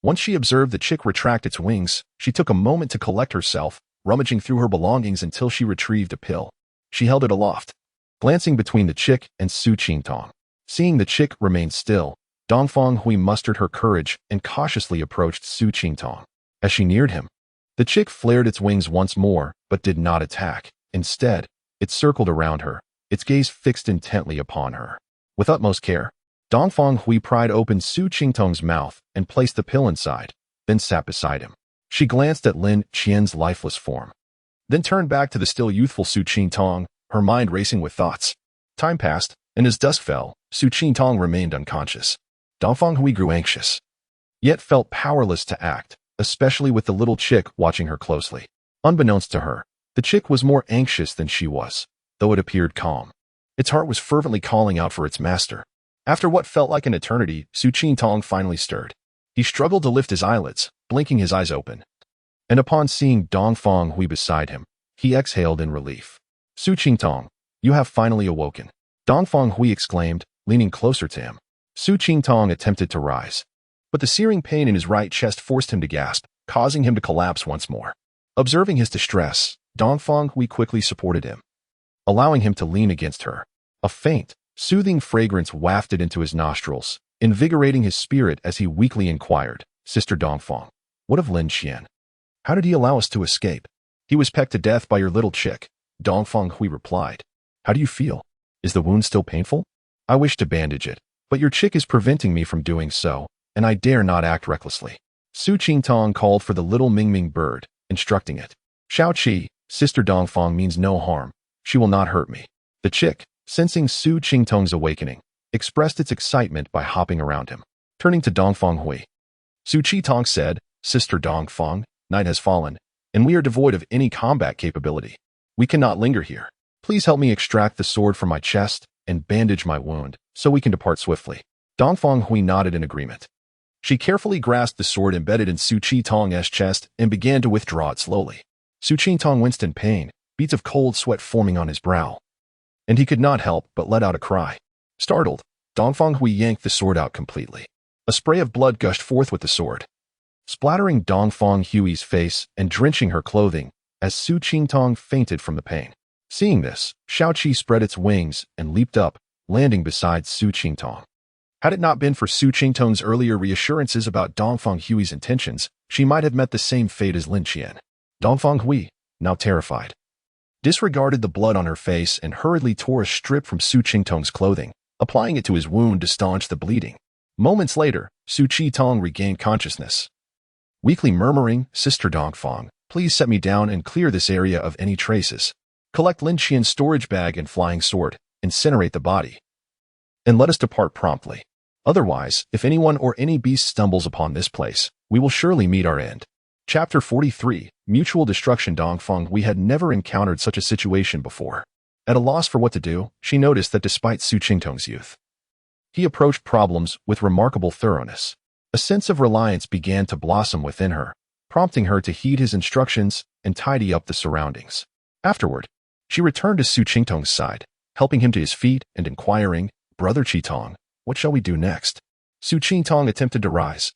Once she observed the chick retract its wings, she took a moment to collect herself, rummaging through her belongings until she retrieved a pill. She held it aloft, glancing between the chick and Su Qingtong. Seeing the chick remain still, Dongfang Hui mustered her courage and cautiously approached Su Qingtong. As she neared him, the chick flared its wings once more, but did not attack. Instead, it circled around her, its gaze fixed intently upon her. With utmost care, Dongfang Hui pried open Su Qingtong's mouth and placed the pill inside, then sat beside him. She glanced at Lin Qian's lifeless form, then turned back to the still youthful Su Qingtong, her mind racing with thoughts. Time passed, and as dusk fell, Su Qingtong remained unconscious. Dongfang Hui grew anxious, yet felt powerless to act, especially with the little chick watching her closely. Unbeknownst to her, the chick was more anxious than she was, though it appeared calm. Its heart was fervently calling out for its master. After what felt like an eternity, Su Qingtong finally stirred. He struggled to lift his eyelids, blinking his eyes open. And upon seeing Dongfang Hui beside him, he exhaled in relief. Su Qingtong, you have finally awoken, Dongfang Hui exclaimed, leaning closer to him. Su Qingtong attempted to rise, but the searing pain in his right chest forced him to gasp, causing him to collapse once more. Observing his distress, Dongfang Hui quickly supported him, allowing him to lean against her. A faint, soothing fragrance wafted into his nostrils, invigorating his spirit as he weakly inquired, Sister Dongfang, what of Lin Qian? How did he allow us to escape? He was pecked to death by your little chick, Dongfang Hui replied. How do you feel? Is the wound still painful? I wish to bandage it, but your chick is preventing me from doing so, and I dare not act recklessly. Su Qingtong called for the little Mingming bird, instructing it. Shao Qi, Sister Dongfang means no harm. She will not hurt me. The chick, sensing Su Qingtong's awakening, expressed its excitement by hopping around him. Turning to Dongfang Hui, Su Qingtong said, Sister Dongfang, night has fallen, and we are devoid of any combat capability. We cannot linger here. Please help me extract the sword from my chest and bandage my wound, so we can depart swiftly. Dongfang Hui nodded in agreement. She carefully grasped the sword embedded in Su Qingtong's chest and began to withdraw it slowly. Su Qingtong winced in pain, beads of cold sweat forming on his brow, and he could not help but let out a cry. Startled, Dongfang Hui yanked the sword out completely. A spray of blood gushed forth with the sword, splattering Dongfang Hui's face and drenching her clothing. as Su Qingtong fainted from the pain. Seeing this, Shaoqi spread its wings and leaped up, landing beside Su Qingtong. Had it not been for Su Qingtong's earlier reassurances about Dongfang Hui's intentions, she might have met the same fate as Lin Qian. Dongfang Hui, now terrified, disregarded the blood on her face and hurriedly tore a strip from Su Qingtong's clothing, applying it to his wound to staunch the bleeding. Moments later, Su Qingtong regained consciousness. Weakly murmuring, "Sister Dongfang, please set me down and clear this area of any traces. Collect Lin Qian's storage bag and flying sword, incinerate the body, and let us depart promptly. Otherwise, if anyone or any beast stumbles upon this place, we will surely meet our end." Chapter 43, Mutual Destruction. Dongfang Hui had never encountered such a situation before. At a loss for what to do, she noticed that despite Su Qingtong's youth, he approached problems with remarkable thoroughness. A sense of reliance began to blossom within her, prompting her to heed his instructions and tidy up the surroundings. Afterward, she returned to Su Qingtong's side, helping him to his feet and inquiring, "Brother Qitong, what shall we do next?" Su Qingtong attempted to rise,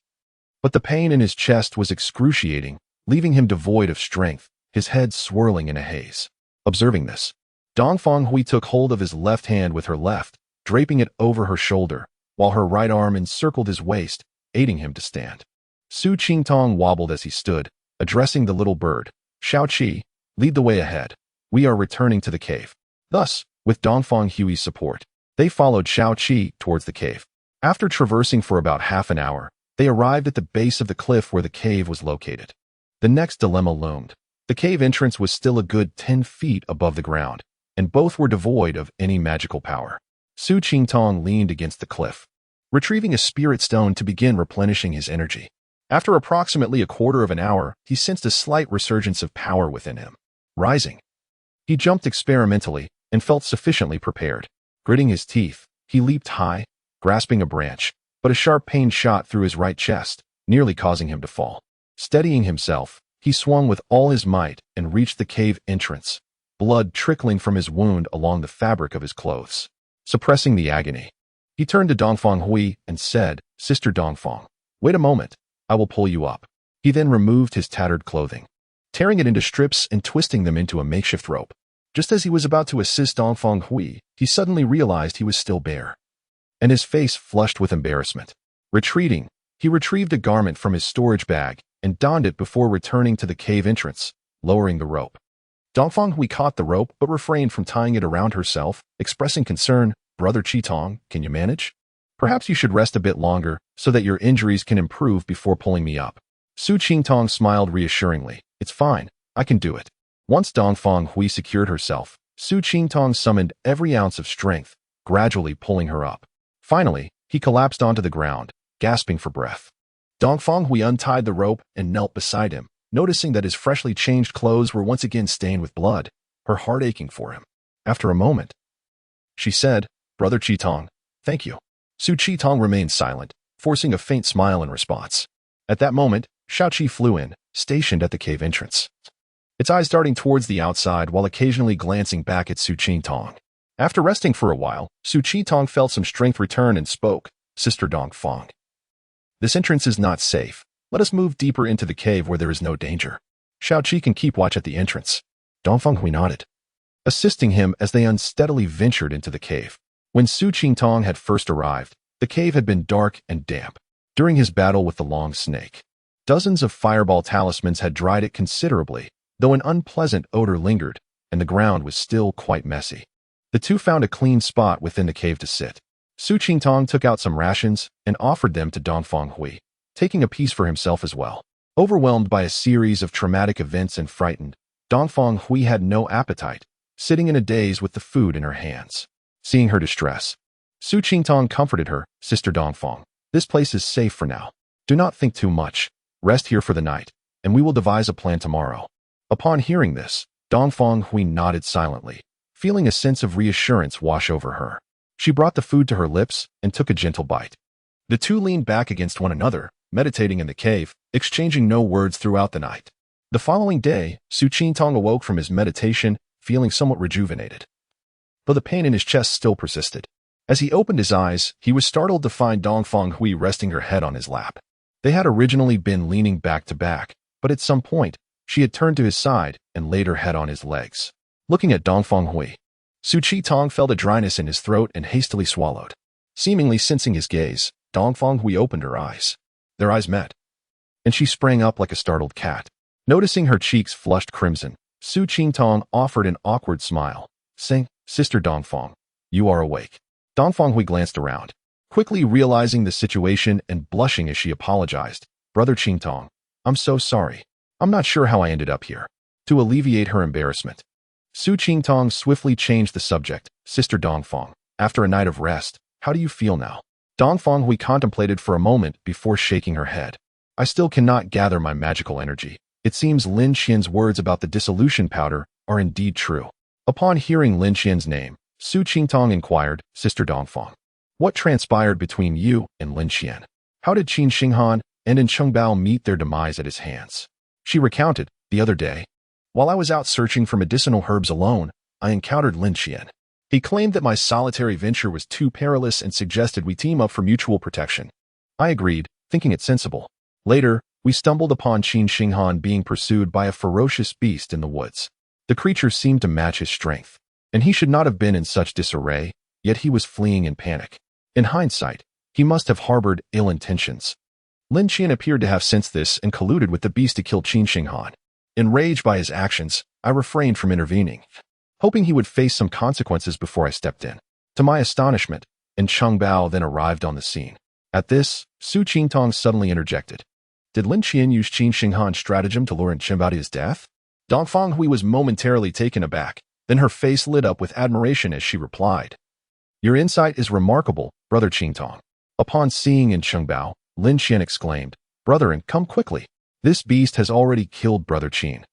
but the pain in his chest was excruciating, leaving him devoid of strength, his head swirling in a haze. Observing this, Dongfang Hui took hold of his left hand with her left, draping it over her shoulder, while her right arm encircled his waist, aiding him to stand. Su Qingtong wobbled as he stood, addressing the little bird, "Shaoqi, lead the way ahead. We are returning to the cave." Thus, with Dongfang Hui's support, they followed Shaoqi towards the cave. After traversing for about half an hour, they arrived at the base of the cliff where the cave was located. The next dilemma loomed. The cave entrance was still a good 10 feet above the ground, and both were devoid of any magical power. Su Qingtong leaned against the cliff, retrieving a spirit stone to begin replenishing his energy. After approximately a quarter of an hour, he sensed a slight resurgence of power within him. Rising, he jumped experimentally and felt sufficiently prepared. Gritting his teeth, he leaped high, grasping a branch, but a sharp pain shot through his right chest, nearly causing him to fall. Steadying himself, he swung with all his might and reached the cave entrance, blood trickling from his wound along the fabric of his clothes. Suppressing the agony, he turned to Dongfang Hui and said, "Sister Dongfang, wait a moment, I will pull you up." He then removed his tattered clothing, tearing it into strips and twisting them into a makeshift rope. Just as he was about to assist Dongfang Hui, he suddenly realized he was still bare, and his face flushed with embarrassment. Retreating, he retrieved a garment from his storage bag and donned it before returning to the cave entrance, lowering the rope. Dongfang Hui caught the rope but refrained from tying it around herself, expressing concern, "Brother Qitong, can you manage? Perhaps you should rest a bit longer so that your injuries can improve before pulling me up." Su Qingtong smiled reassuringly, "It's fine, I can do it." Once Dongfang Hui secured herself, Su Qingtong summoned every ounce of strength, gradually pulling her up. Finally, he collapsed onto the ground, gasping for breath. Dongfang Hui untied the rope and knelt beside him, noticing that his freshly changed clothes were once again stained with blood, her heart aching for him. After a moment, she said, "Brother Qitong, thank you." Su Qitong remained silent, forcing a faint smile in response. At that moment, Shaoqi flew in, stationed at the cave entrance, its eyes darting towards the outside while occasionally glancing back at Su Qingtong. After resting for a while, Su Qingtong felt some strength return and spoke, "Sister Dongfang, this entrance is not safe. Let us move deeper into the cave where there is no danger. Shaoqi can keep watch at the entrance." Dongfang Hui nodded, assisting him as they unsteadily ventured into the cave. When Su Qingtong had first arrived, the cave had been dark and damp. During his battle with the long snake, dozens of fireball talismans had dried it considerably, though an unpleasant odor lingered, and the ground was still quite messy. The two found a clean spot within the cave to sit. Su Qingtong took out some rations and offered them to Dongfang Hui, taking a piece for himself as well. Overwhelmed by a series of traumatic events and frightened, Dongfang Hui had no appetite, sitting in a daze with the food in her hands. Seeing her distress, Su Qingtong comforted her, "Sister Dongfang, this place is safe for now. Do not think too much. Rest here for the night, and we will devise a plan tomorrow." Upon hearing this, Dongfang Hui nodded silently, feeling a sense of reassurance wash over her. She brought the food to her lips and took a gentle bite. The two leaned back against one another, meditating in the cave, exchanging no words throughout the night. The following day, Su Qingtong awoke from his meditation, feeling somewhat rejuvenated, though the pain in his chest still persisted. As he opened his eyes, he was startled to find Dongfang Hui resting her head on his lap. They had originally been leaning back to back, but at some point, She had turned to his side and laid her head on his legs. Looking at Dongfang Hui, Su Qitong felt a dryness in his throat and hastily swallowed. Seemingly sensing his gaze, Dongfang Hui opened her eyes. Their eyes met, and she sprang up like a startled cat. Noticing her cheeks flushed crimson, Su Qitong offered an awkward smile, saying, "Sister Dongfang, you are awake." Dongfang Hui glanced around, quickly realizing the situation and blushing as she apologized. "Brother Qingtong, I'm so sorry. I'm not sure how I ended up here." To alleviate her embarrassment, Su Qingtong swiftly changed the subject. "Sister Dongfang, after a night of rest, how do you feel now?" Dongfang Hui contemplated for a moment before shaking her head. "I still cannot gather my magical energy. It seems Lin Qian's words about the dissolution powder are indeed true." Upon hearing Lin Qian's name, Su Qingtong inquired, "Sister Dongfang, what transpired between you and Lin Qian? How did Qin Xinghan and In Chengbao meet their demise at his hands?" She recounted, "The other day, while I was out searching for medicinal herbs alone, I encountered Lin Qian. He claimed that my solitary venture was too perilous and suggested we team up for mutual protection. I agreed, thinking it sensible. Later, we stumbled upon Qin Xinghan being pursued by a ferocious beast in the woods. The creature seemed to match his strength, and he should not have been in such disarray, yet he was fleeing in panic. In hindsight, he must have harbored ill intentions. Lin Qian appeared to have sensed this and colluded with the beast to kill Qin Xinghan. Enraged by his actions, I refrained from intervening, hoping he would face some consequences before I stepped in. To my astonishment, In Chengbao then arrived on the scene. At this, Su Qingtong suddenly interjected. Did Lin Qian use Qin Xinghan's stratagem to lure In Chengbao to his death? Dongfang Hui was momentarily taken aback, then her face lit up with admiration as she replied. Your insight is remarkable, Brother Qingtong. Upon seeing In Chengbao, Lin Qian exclaimed, Brethren, come quickly. This beast has already killed Brother Qin,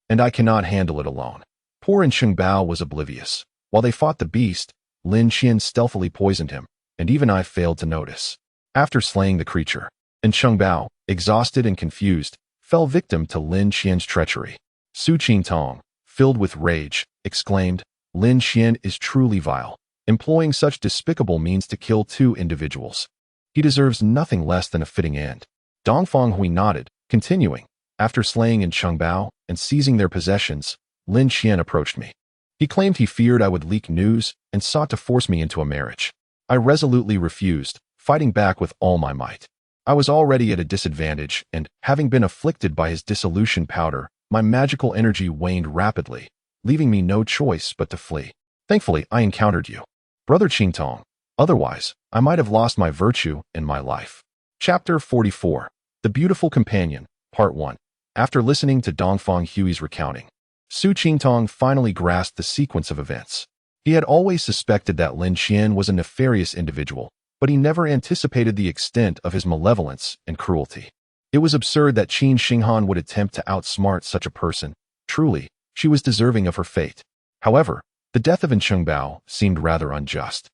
and I cannot handle it alone. Poor In Chengbao was oblivious. While they fought the beast, Lin Qian stealthily poisoned him, and even I failed to notice. After slaying the creature, In Chengbao, exhausted and confused, fell victim to Lin Qian's treachery. Su Qingtong, filled with rage, exclaimed, Lin Qian is truly vile, employing such despicable means to kill two individuals. He deserves nothing less than a fitting end. Dongfang Hui nodded, continuing, after slaying In Chengbao and seizing their possessions, Lin Qian approached me. He claimed he feared I would leak news and sought to force me into a marriage. I resolutely refused, fighting back with all my might. I was already at a disadvantage, and, having been afflicted by his dissolution powder, my magical energy waned rapidly, leaving me no choice but to flee. Thankfully, I encountered you, Brother Qingtong. Otherwise, I might have lost my virtue and my life. Chapter 44. The Beautiful Companion, Part 1. After listening to Dongfang Hui's recounting, Su Qingtong finally grasped the sequence of events. He had always suspected that Lin Qian was a nefarious individual, but he never anticipated the extent of his malevolence and cruelty. It was absurd that Qin Xinghan would attempt to outsmart such a person. Truly, she was deserving of her fate. However, the death of In Chengbao seemed rather unjust.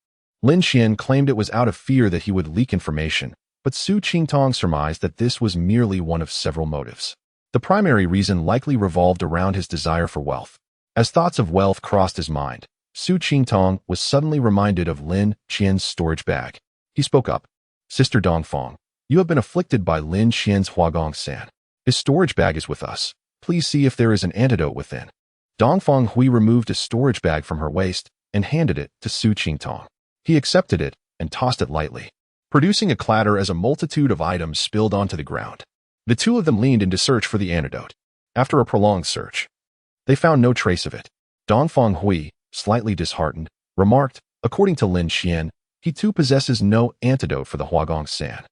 Lin Qian claimed it was out of fear that he would leak information, but Su Qingtong surmised that this was merely one of several motives. The primary reason likely revolved around his desire for wealth. As thoughts of wealth crossed his mind, Su Qingtong was suddenly reminded of Lin Qian's storage bag. He spoke up. Sister Dongfang, you have been afflicted by Lin Qian's Huagong San. His storage bag is with us. Please see if there is an antidote within. Dongfang Hui removed a storage bag from her waist and handed it to Su Qingtong. He accepted it and tossed it lightly, producing a clatter as a multitude of items spilled onto the ground. The two of them leaned in to search for the antidote. After a prolonged search, they found no trace of it. Dongfang Hui, slightly disheartened, remarked, according to Lin Qian, he too possesses no antidote for the Huagong San.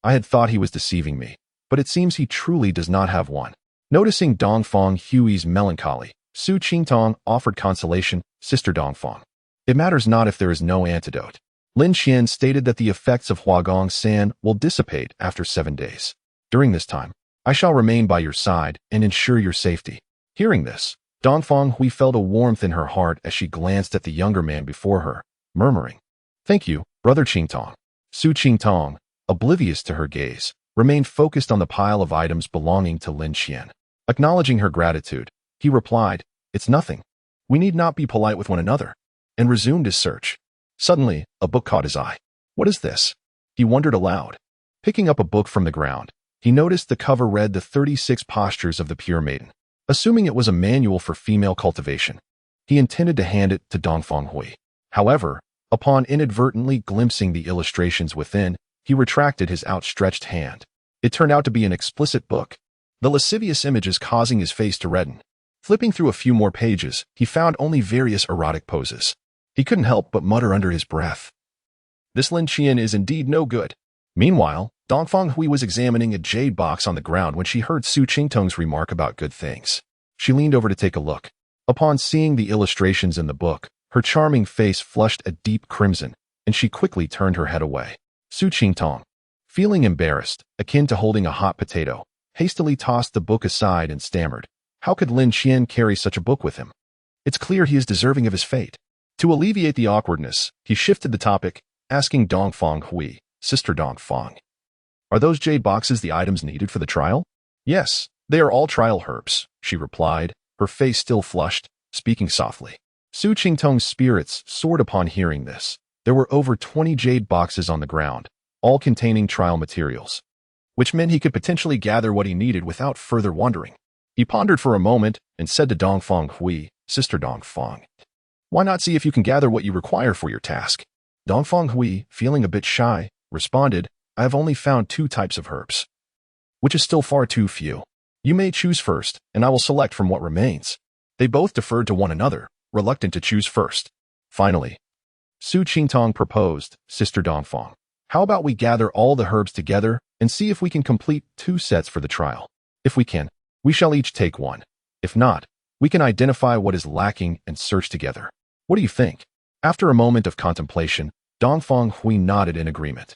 I had thought he was deceiving me, but it seems he truly does not have one. Noticing Dongfang Hui's melancholy, Su Qingtong offered consolation, Sister Dongfang. It matters not if there is no antidote. Lin Qian stated that the effects of Huagong San will dissipate after 7 days. During this time, I shall remain by your side and ensure your safety. Hearing this, Dongfang Hui felt a warmth in her heart as she glanced at the younger man before her, murmuring, Thank you, Brother Qingtong. Su Qingtong, oblivious to her gaze, remained focused on the pile of items belonging to Lin Qian. Acknowledging her gratitude, he replied, It's nothing. We need not be polite with one another, and resumed his search. Suddenly, a book caught his eye. What is this? He wondered aloud. Picking up a book from the ground, he noticed the cover read The 36 Postures of the Pure Maiden. assuming it was a manual for female cultivation. He intended to hand it to Dongfang Hui. However, upon inadvertently glimpsing the illustrations within, he retracted his outstretched hand. It turned out to be an explicit book, the lascivious images causing his face to redden. Flipping through a few more pages, he found only various erotic poses. He couldn't help but mutter under his breath, "This Lin Qian is indeed no good." Meanwhile, Dongfang Hui was examining a jade box on the ground when she heard Su Qingtong's remark about good things. She leaned over to take a look. Upon seeing the illustrations in the book, her charming face flushed a deep crimson, and she quickly turned her head away. Su Qingtong, feeling embarrassed, akin to holding a hot potato, hastily tossed the book aside and stammered, "How could Lin Qian carry such a book with him? It's clear he is deserving of his fate." To alleviate the awkwardness, he shifted the topic, asking Dongfang Hui, "Sister Dongfang, are those jade boxes the items needed for the trial?" "Yes, they are all trial herbs," she replied, her face still flushed, speaking softly. Su Qingtong's spirits soared upon hearing this. There were over 20 jade boxes on the ground, all containing trial materials, which meant he could potentially gather what he needed without further wondering. He pondered for a moment and said to Dongfang Hui, "Sister Dongfang, why not see if you can gather what you require for your task?" Dongfang Hui, feeling a bit shy, responded, "I have only found 2 types of herbs, which is still far too few. You may choose first, and I will select from what remains." They both deferred to one another, reluctant to choose first. Finally, Su Qingtong proposed, "Sister Dongfang, how about we gather all the herbs together and see if we can complete 2 sets for the trial? If we can, we shall each take one. If not, we can identify what is lacking and search together. What do you think?" After a moment of contemplation, Dongfang Hui nodded in agreement.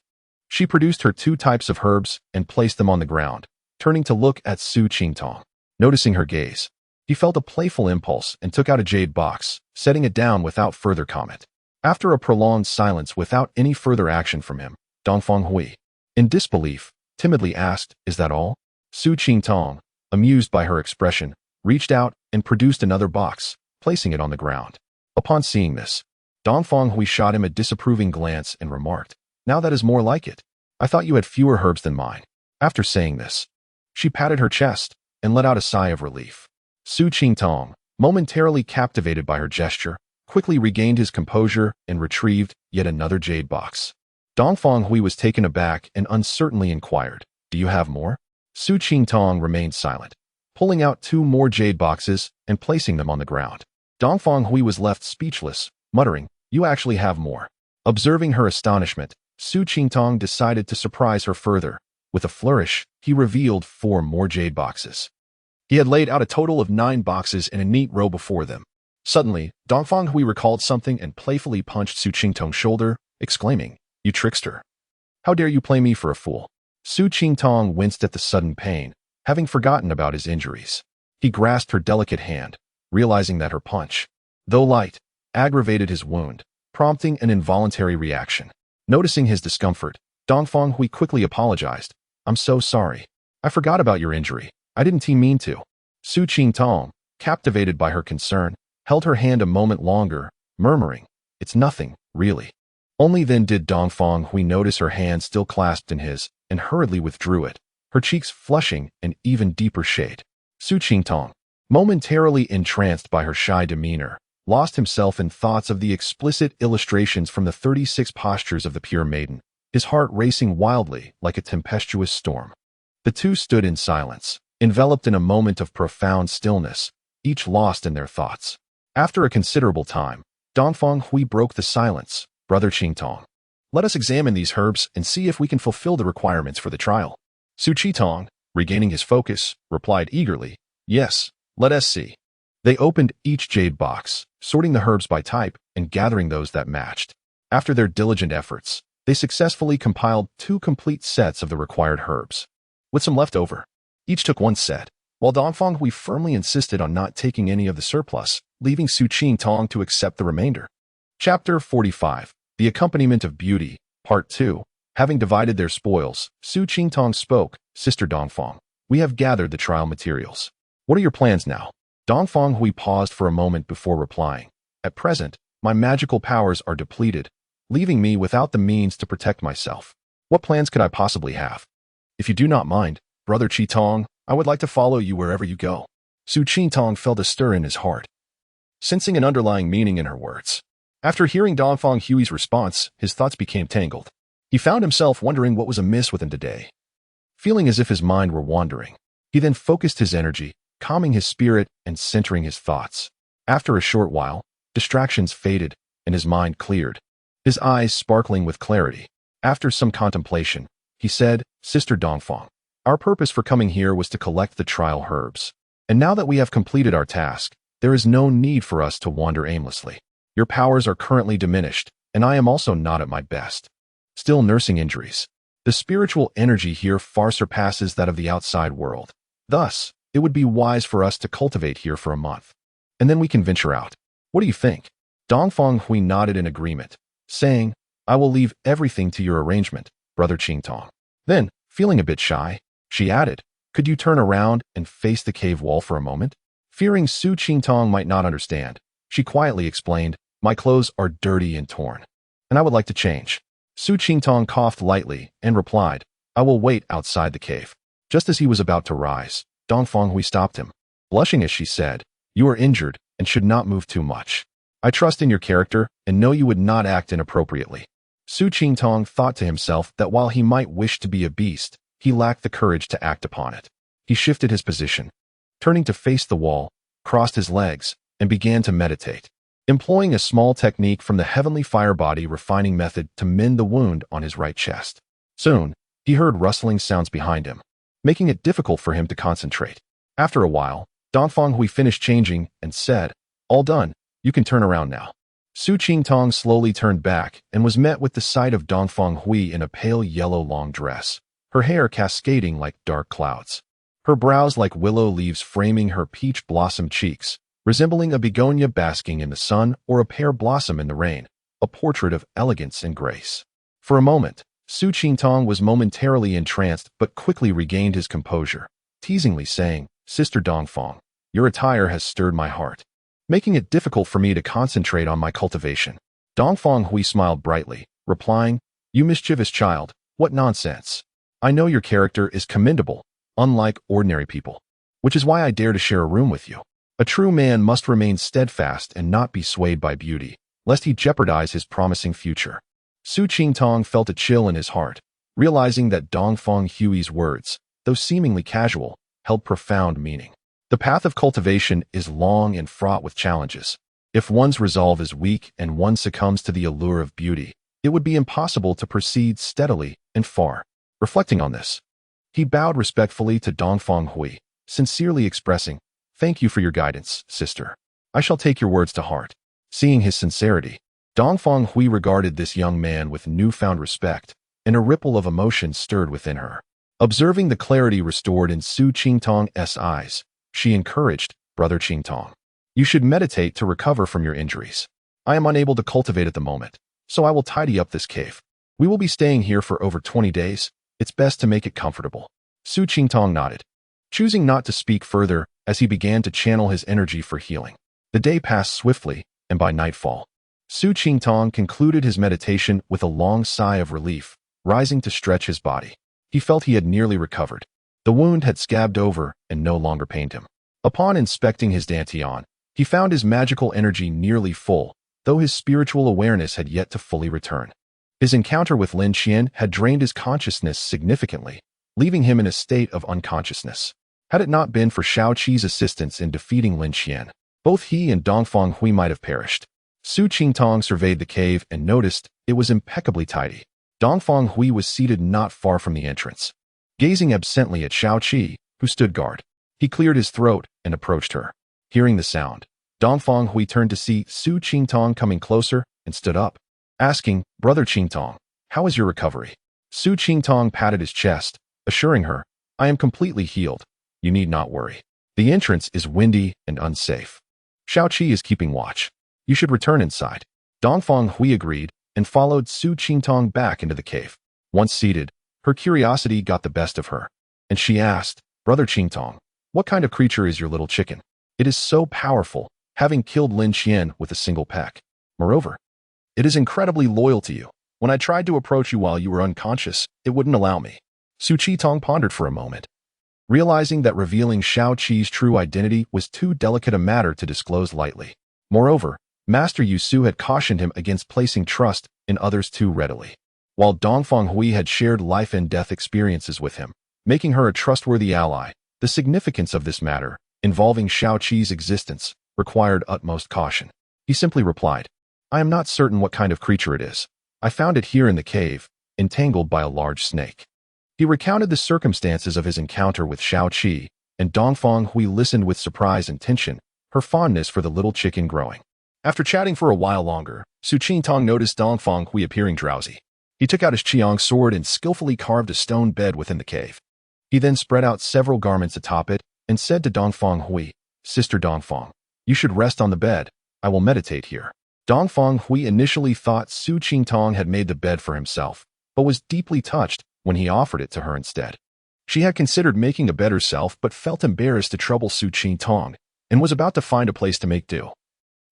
She produced her 2 types of herbs and placed them on the ground, turning to look at Su Qingtong. Noticing her gaze, he felt a playful impulse and took out a jade box, setting it down without further comment. After a prolonged silence without any further action from him, Dongfang Hui, in disbelief, timidly asked, "Is that all?" Su Qingtong, amused by her expression, reached out and produced another box, placing it on the ground. Upon seeing this, Dongfang Hui shot him a disapproving glance and remarked, "Now that is more like it. I thought you had fewer herbs than mine." After saying this, she patted her chest and let out a sigh of relief. Su Qingtong, momentarily captivated by her gesture, quickly regained his composure and retrieved yet another jade box. Dongfang Hui was taken aback and uncertainly inquired, "Do you have more?" Su Qingtong remained silent, pulling out 2 more jade boxes and placing them on the ground. Dongfang Hui was left speechless, muttering, "You actually have more." Observing her astonishment, Su Qingtong decided to surprise her further. With a flourish, he revealed 4 more jade boxes. He had laid out a total of 9 boxes in a neat row before them. Suddenly, Dongfang Hui recalled something and playfully punched Su Qingtong's shoulder, exclaiming, "You trickster! How dare you play me for a fool?" Su Qingtong winced at the sudden pain, having forgotten about his injuries. He grasped her delicate hand, realizing that her punch, though light, aggravated his wound, prompting an involuntary reaction. Noticing his discomfort, Dongfang Hui quickly apologized, "I'm so sorry. I forgot about your injury. I didn't mean to." Su Qingtong, captivated by her concern, held her hand a moment longer, murmuring, "It's nothing, really." Only then did Dongfang Hui notice her hand still clasped in his, and hurriedly withdrew it, her cheeks flushing an even deeper shade. Su Qingtong, momentarily entranced by her shy demeanor, lost himself in thoughts of the explicit illustrations from the 36 postures of the pure maiden, his heart racing wildly like a tempestuous storm. The two stood in silence, enveloped in a moment of profound stillness, each lost in their thoughts. After a considerable time, Dongfang Hui broke the silence. "Brother Qingtong, let us examine these herbs and see if we can fulfill the requirements for the trial." Su Qingtong, regaining his focus, replied eagerly, "Yes, let us see." They opened each jade box, sorting the herbs by type and gathering those that matched. After their diligent efforts, they successfully compiled 2 complete sets of the required herbs. With some left over, each took 1 set, while Dongfang Hui firmly insisted on not taking any of the surplus, leaving Su Qingtong to accept the remainder. Chapter 45, The Accompaniment of Beauty, Part 2. Having divided their spoils, Su Qingtong spoke, "Sister Dongfang, we have gathered the trial materials. What are your plans now?" Dongfang Hui paused for a moment before replying, "At present, my magical powers are depleted, leaving me without the means to protect myself. What plans could I possibly have? If you do not mind, Brother Qitong, I would like to follow you wherever you go." Su Qingtong felt a stir in his heart, sensing an underlying meaning in her words. After hearing Dongfang Hui's response, his thoughts became tangled. He found himself wondering what was amiss with him today. Feeling as if his mind were wandering, he then focused his energy, calming his spirit and centering his thoughts. After a short while, distractions faded and his mind cleared, his eyes sparkling with clarity. After some contemplation, he said, "Sister Dongfang, our purpose for coming here was to collect the trial herbs. And now that we have completed our task, there is no need for us to wander aimlessly. Your powers are currently diminished, and I am also not at my best. Still nursing injuries. The spiritual energy here far surpasses that of the outside world. Thus, it would be wise for us to cultivate here for a month. And then we can venture out. What do you think?" Dongfang Hui nodded in agreement, saying, "I will leave everything to your arrangement, Brother Qingtong." Then, feeling a bit shy, she added, "Could you turn around and face the cave wall for a moment?" Fearing Su Qingtong might not understand, she quietly explained, "My clothes are dirty and torn, and I would like to change." Su Qingtong coughed lightly and replied, "I will wait outside the cave." Just as he was about to rise, Dongfang Hui stopped him. Blushing as she said, "You are injured and should not move too much. I trust in your character and know you would not act inappropriately." Su Qingtong thought to himself that while he might wish to be a beast, he lacked the courage to act upon it. He shifted his position, turning to face the wall, crossed his legs, and began to meditate, employing a small technique from the heavenly fire body refining method to mend the wound on his right chest. Soon, he heard rustling sounds behind him, making it difficult for him to concentrate. After a while, Dongfang Hui finished changing and said, "All done, you can turn around now." Su Qingtong slowly turned back and was met with the sight of Dongfang Hui in a pale yellow long dress, her hair cascading like dark clouds, her brows like willow leaves framing her peach blossom cheeks, resembling a begonia basking in the sun or a pear blossom in the rain, a portrait of elegance and grace. For a moment, Su Qingtong was momentarily entranced but quickly regained his composure, teasingly saying, "Sister Dongfang, your attire has stirred my heart, making it difficult for me to concentrate on my cultivation." Dongfang Hui smiled brightly, replying, "You mischievous child, what nonsense. I know your character is commendable, unlike ordinary people, which is why I dare to share a room with you. A true man must remain steadfast and not be swayed by beauty, lest he jeopardize his promising future." Su Qingtong felt a chill in his heart, realizing that Dongfang Hui's words, though seemingly casual, held profound meaning. The path of cultivation is long and fraught with challenges. If one's resolve is weak and one succumbs to the allure of beauty, it would be impossible to proceed steadily and far. Reflecting on this, he bowed respectfully to Dongfang Hui, sincerely expressing, "Thank you for your guidance, sister. I shall take your words to heart." Seeing his sincerity, Dongfang Hui regarded this young man with newfound respect, and a ripple of emotion stirred within her. Observing the clarity restored in Su Qingtong's eyes, she encouraged, "Brother Qingtong, you should meditate to recover from your injuries. I am unable to cultivate at the moment, so I will tidy up this cave. We will be staying here for over 20 days. It's best to make it comfortable." Su Qingtong nodded, choosing not to speak further as he began to channel his energy for healing. The day passed swiftly, and by nightfall, Su Qingtong concluded his meditation with a long sigh of relief, rising to stretch his body. He felt he had nearly recovered. The wound had scabbed over and no longer pained him. Upon inspecting his dantian, he found his magical energy nearly full, though his spiritual awareness had yet to fully return. His encounter with Lin Qian had drained his consciousness significantly, leaving him in a state of unconsciousness. Had it not been for Shao Qi's assistance in defeating Lin Qian, both he and Dongfang Hui might have perished. Su Qingtong surveyed the cave and noticed it was impeccably tidy. Dongfang Hui was seated not far from the entrance, gazing absently at Shao Qi, who stood guard. He cleared his throat and approached her. Hearing the sound, Dongfang Hui turned to see Su Qingtong coming closer and stood up, asking, "Brother Qingtong, how is your recovery?" Su Qingtong patted his chest, assuring her, "I am completely healed. You need not worry. The entrance is windy and unsafe. Shao Qi is keeping watch. You should return inside." Dongfang Hui agreed and followed Su Qingtong back into the cave. Once seated, her curiosity got the best of her, and she asked, "Brother Qingtong, what kind of creature is your little chicken? It is so powerful, having killed Lin Qian with a single peck. Moreover, it is incredibly loyal to you. When I tried to approach you while you were unconscious, it wouldn't allow me." Su Qingtong pondered for a moment, realizing that revealing Shao Qi's true identity was too delicate a matter to disclose lightly. Moreover, Master Yusu had cautioned him against placing trust in others too readily, while Dongfang Hui had shared life and death experiences with him, making her a trustworthy ally. The significance of this matter, involving Shao Qi's existence, required utmost caution. He simply replied, "I am not certain what kind of creature it is. I found it here in the cave, entangled by a large snake." He recounted the circumstances of his encounter with Shao Qi, and Dongfang Hui listened with surprise and tension, her fondness for the little chicken growing. After chatting for a while longer, Su Qingtong noticed Dongfang Hui appearing drowsy. He took out his Qiang sword and skillfully carved a stone bed within the cave. He then spread out several garments atop it and said to Dongfang Hui, "Sister Dongfang, you should rest on the bed. I will meditate here." Dongfang Hui initially thought Su Qingtong had made the bed for himself, but was deeply touched when he offered it to her instead. She had considered making a bed herself but felt embarrassed to trouble Su Qingtong and was about to find a place to make do.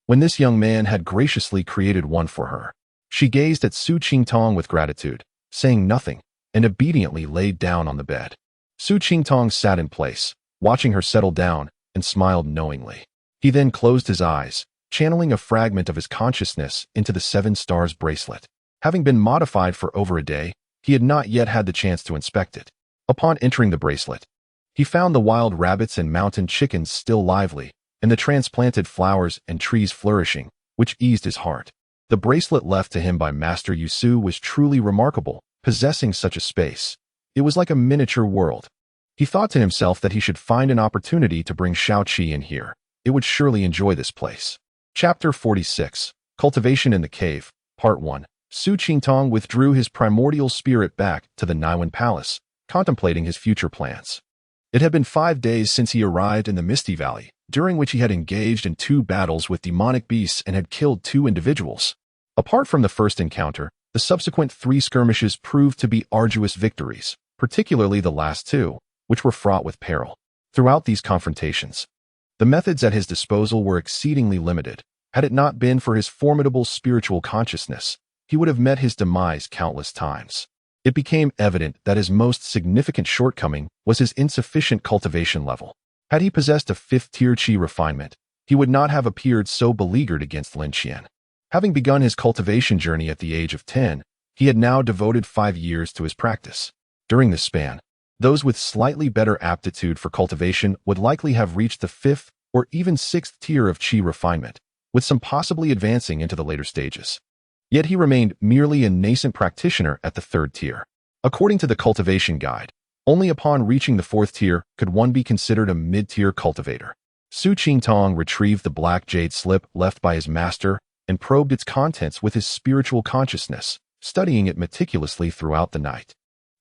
When this young man had graciously created one for her, she gazed at Su Qingtong with gratitude, saying nothing, and obediently laid down on the bed. Su Qingtong sat in place, watching her settle down, and smiled knowingly. He then closed his eyes, channeling a fragment of his consciousness into the 7 stars bracelet. Having been modified for over a day, he had not yet had the chance to inspect it. Upon entering the bracelet, he found the wild rabbits and mountain chickens still lively, and the transplanted flowers and trees flourishing, which eased his heart. The bracelet left to him by Master Yusu was truly remarkable, possessing such a space. It was like a miniature world. He thought to himself that he should find an opportunity to bring Shao Qi in here. It would surely enjoy this place. Chapter 46, Cultivation in the Cave, Part 1. Su Qingtong withdrew his primordial spirit back to the Naiwan Palace, contemplating his future plans. It had been 5 days since he arrived in the Misty Valley, during which he had engaged in 2 battles with demonic beasts and had killed 2 individuals. Apart from the first encounter, the subsequent 3 skirmishes proved to be arduous victories, particularly the last 2, which were fraught with peril. Throughout these confrontations, the methods at his disposal were exceedingly limited. Had it not been for his formidable spiritual consciousness, he would have met his demise countless times. It became evident that his most significant shortcoming was his insufficient cultivation level. Had he possessed a 5th-tier Qi refinement, he would not have appeared so beleaguered against Lin Qian. Having begun his cultivation journey at the age of 10, he had now devoted 5 years to his practice. During this span, those with slightly better aptitude for cultivation would likely have reached the 5th or even 6th tier of Qi refinement, with some possibly advancing into the later stages. Yet he remained merely a nascent practitioner at the 3rd tier. According to the cultivation guide, only upon reaching the 4th tier could one be considered a mid-tier cultivator. Su Qingtong retrieved the black jade slip left by his master and probed its contents with his spiritual consciousness, studying it meticulously throughout the night.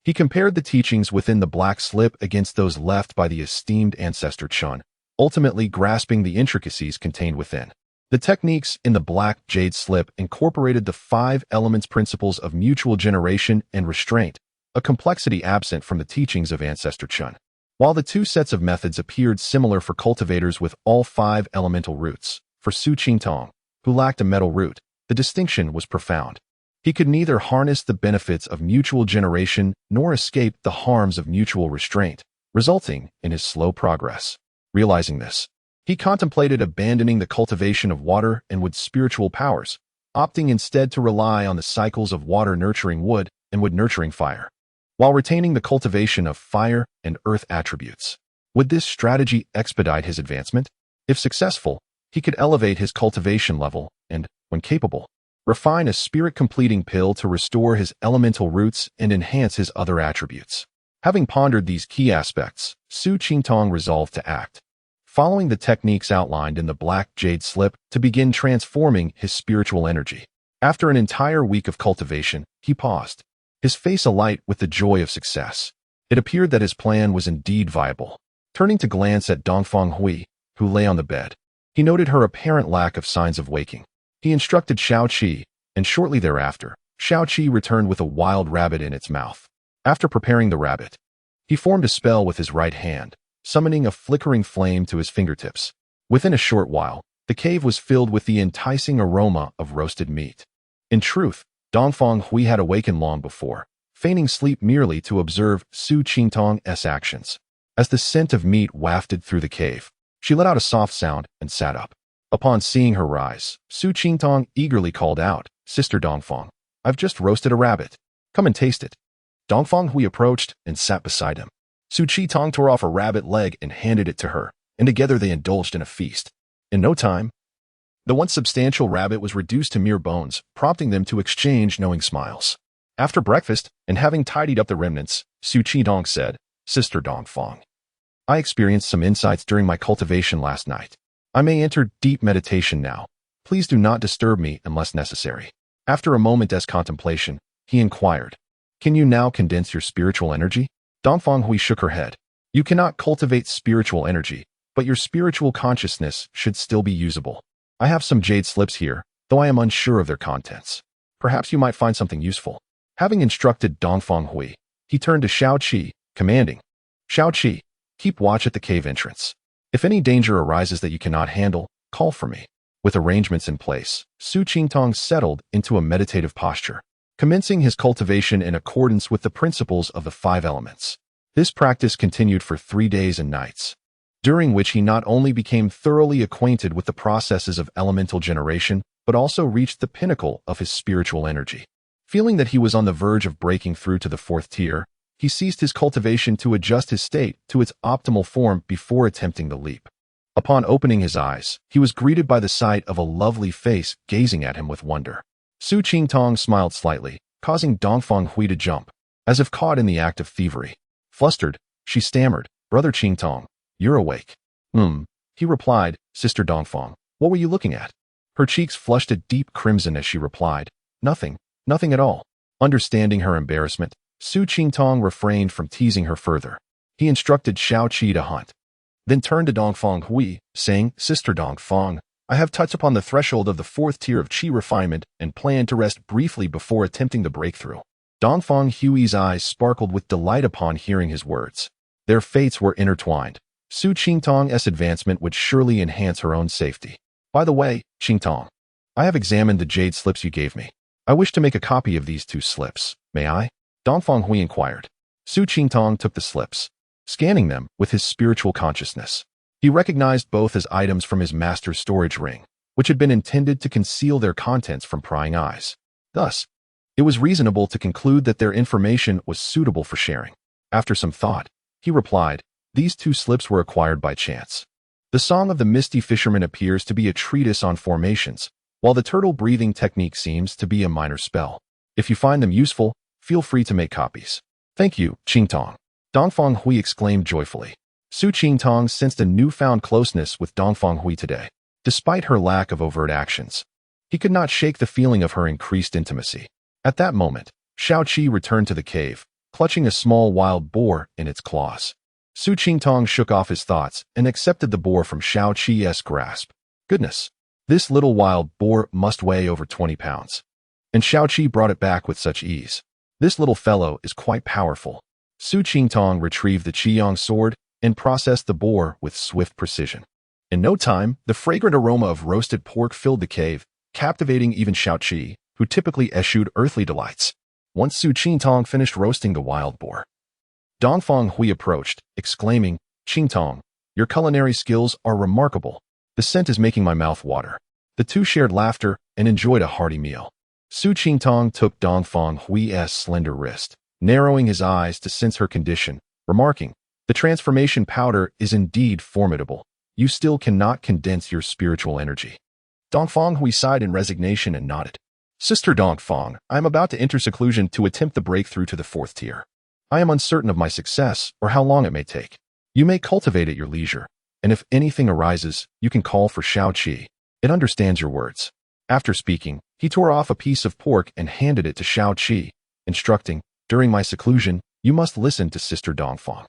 He compared the teachings within the black slip against those left by the esteemed ancestor Chun, ultimately grasping the intricacies contained within. The techniques in the black jade slip incorporated the 5 elements principles of mutual generation and restraint, a complexity absent from the teachings of ancestor Chun. While the 2 sets of methods appeared similar for cultivators with all 5 elemental roots, for Su Qingtong, who lacked a metal root, the distinction was profound. He could neither harness the benefits of mutual generation nor escape the harms of mutual restraint, resulting in his slow progress. Realizing this, he contemplated abandoning the cultivation of water and wood's spiritual powers, opting instead to rely on the cycles of water nurturing wood and wood nurturing fire, while retaining the cultivation of fire and earth attributes. Would this strategy expedite his advancement? If successful, he could elevate his cultivation level and, when capable, refine a spirit-completing pill to restore his elemental roots and enhance his other attributes. Having pondered these key aspects, Su Qingtong resolved to act, following the techniques outlined in the black jade slip to begin transforming his spiritual energy. After an entire week of cultivation, he paused, his face alight with the joy of success. It appeared that his plan was indeed viable. Turning to glance at Dongfang Hui, who lay on the bed, he noted her apparent lack of signs of waking. He instructed Shao Qi, and shortly thereafter, Shao Qi returned with a wild rabbit in its mouth. After preparing the rabbit, he formed a spell with his right hand, summoning a flickering flame to his fingertips. Within a short while, the cave was filled with the enticing aroma of roasted meat. In truth, Dongfang Hui had awakened long before, feigning sleep merely to observe Su Qingtong's actions. As the scent of meat wafted through the cave, she let out a soft sound and sat up. Upon seeing her rise, Su Qingtong eagerly called out, "Sister Dongfang, I've just roasted a rabbit. Come and taste it." Dongfang Hui approached and sat beside him. Su Qingtong tore off a rabbit leg and handed it to her, and together they indulged in a feast. In no time, the once substantial rabbit was reduced to mere bones, prompting them to exchange knowing smiles. After breakfast, and having tidied up the remnants, Su Qingtong said, "Sister Dongfang, I experienced some insights during my cultivation last night. I may enter deep meditation now. Please do not disturb me unless necessary." After a moment's contemplation, he inquired, "Can you now condense your spiritual energy?" Dongfang Hui shook her head. "You cannot cultivate spiritual energy, but your spiritual consciousness should still be usable. I have some jade slips here, though I am unsure of their contents. Perhaps you might find something useful." Having instructed Dongfang Hui, he turned to Shao Qi, commanding, "Shao Qi, keep watch at the cave entrance. If any danger arises that you cannot handle, call for me." With arrangements in place, Su Qingtong settled into a meditative posture, commencing his cultivation in accordance with the principles of the 5 elements. This practice continued for 3 days and nights, during which he not only became thoroughly acquainted with the processes of elemental generation, but also reached the pinnacle of his spiritual energy. Feeling that he was on the verge of breaking through to the 4th tier, he ceased his cultivation to adjust his state to its optimal form before attempting the leap. Upon opening his eyes, he was greeted by the sight of a lovely face gazing at him with wonder. Su Qingtong smiled slightly, causing Dongfang Hui to jump, as if caught in the act of thievery. Flustered, she stammered, "Brother Qingtong, you're awake." He replied, "Sister Dongfang, what were you looking at?" Her cheeks flushed a deep crimson as she replied, "Nothing at all." Understanding her embarrassment, Su Qingtong refrained from teasing her further. He instructed Shao Qi to hunt, then turned to Dongfang Hui, saying, "Sister Dongfang, I have touched upon the threshold of the 4th tier of Qi refinement and plan to rest briefly before attempting the breakthrough." Dongfang Hui's eyes sparkled with delight upon hearing his words. Their fates were intertwined. Su Qingtong's advancement would surely enhance her own safety. "By the way, Qingtong, I have examined the jade slips you gave me. I wish to make a copy of these 2 slips. May I?" Dongfang Hui inquired. Su Qingtong took the slips, scanning them with his spiritual consciousness. He recognized both as items from his master's storage ring, which had been intended to conceal their contents from prying eyes. Thus, it was reasonable to conclude that their information was suitable for sharing. After some thought, he replied, "These 2 slips were acquired by chance. The Song of the Misty Fisherman appears to be a treatise on formations, while the turtle breathing technique seems to be a minor spell. If you find them useful, feel free to make copies." "Thank you, Qingtong," Dongfang Hui exclaimed joyfully. Su Qingtong sensed a newfound closeness with Dongfang Hui today. Despite her lack of overt actions, he could not shake the feeling of her increased intimacy. At that moment, Shao Qi returned to the cave, clutching a small wild boar in its claws. Su Qingtong shook off his thoughts and accepted the boar from Shao Qi's grasp. Goodness, this little wild boar must weigh over 20 pounds. And Shao Qi brought it back with such ease. This little fellow is quite powerful. Su Qingtong retrieved the Qiyang sword and processed the boar with swift precision. In no time, the fragrant aroma of roasted pork filled the cave, captivating even Shao Qi, who typically eschewed earthly delights. Once Su Qingtong finished roasting the wild boar, Dongfang Hui approached, exclaiming, "Qingtong, your culinary skills are remarkable. The scent is making my mouth water." The 2 shared laughter and enjoyed a hearty meal. Su Qingtong took Dongfang Hui's slender wrist, narrowing his eyes to sense her condition, remarking, "The transformation powder is indeed formidable. You still cannot condense your spiritual energy." Dongfang Hui sighed in resignation and nodded. "Sister Dongfang, I am about to enter seclusion to attempt the breakthrough to the 4th tier. I am uncertain of my success or how long it may take. You may cultivate at your leisure, and if anything arises, you can call for Shao Qi. It understands your words." After speaking, he tore off a piece of pork and handed it to Shao Qi, instructing, "During my seclusion, you must listen to Sister Dongfang."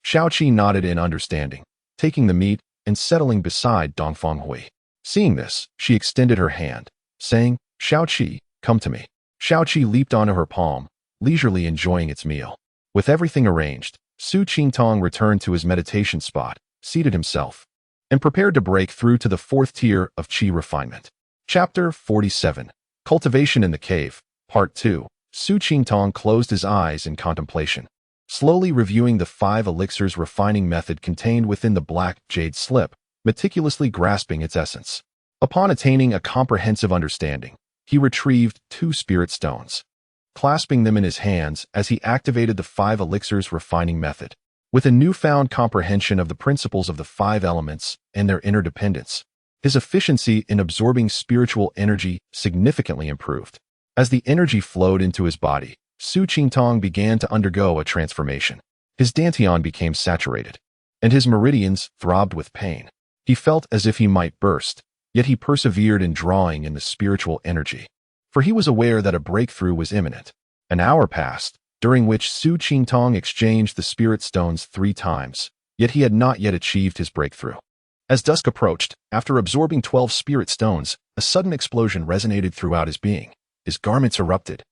Shao Qi nodded in understanding, taking the meat and settling beside Dongfang Hui. Seeing this, she extended her hand, saying, "Shao Qi, come to me." Shao Qi leaped onto her palm, leisurely enjoying its meal. With everything arranged, Su Qingtong returned to his meditation spot, seated himself, and prepared to break through to the 4th tier of Qi refinement. Chapter 47. Cultivation in the Cave, Part 2. Su Qingtong closed his eyes in contemplation. slowly reviewing the 5 elixirs refining method contained within the black jade slip, meticulously grasping its essence. Upon attaining a comprehensive understanding, he retrieved 2 spirit stones, clasping them in his hands as he activated the 5 elixirs refining method. With a newfound comprehension of the principles of the 5 elements and their interdependence, his efficiency in absorbing spiritual energy significantly improved. As the energy flowed into his body, Su Qingtong began to undergo a transformation. His dantian became saturated, and his meridians throbbed with pain. He felt as if he might burst, yet he persevered in drawing in the spiritual energy, for he was aware that a breakthrough was imminent. An hour passed, during which Su Qingtong exchanged the spirit stones 3 times, yet he had not yet achieved his breakthrough. As dusk approached, after absorbing 12 spirit stones, a sudden explosion resonated throughout his being. His garments erupted,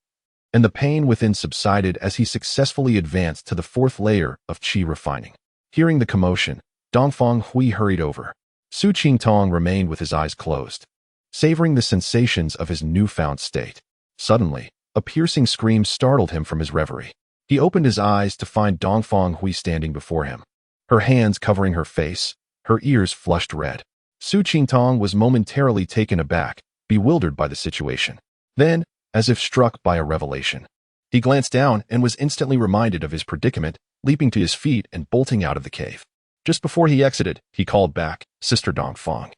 and the pain within subsided as he successfully advanced to the 4th layer of qi refining. Hearing the commotion, Dongfang Hui hurried over. Su Qingtong remained with his eyes closed, savoring the sensations of his newfound state. Suddenly, a piercing scream startled him from his reverie. He opened his eyes to find Dongfang Hui standing before him, her hands covering her face, her ears flushed red. Su Qingtong was momentarily taken aback, bewildered by the situation. Then, as if struck by a revelation, he glanced down and was instantly reminded of his predicament, leaping to his feet and bolting out of the cave. Just before he exited, he called back, "Sister Dongfang,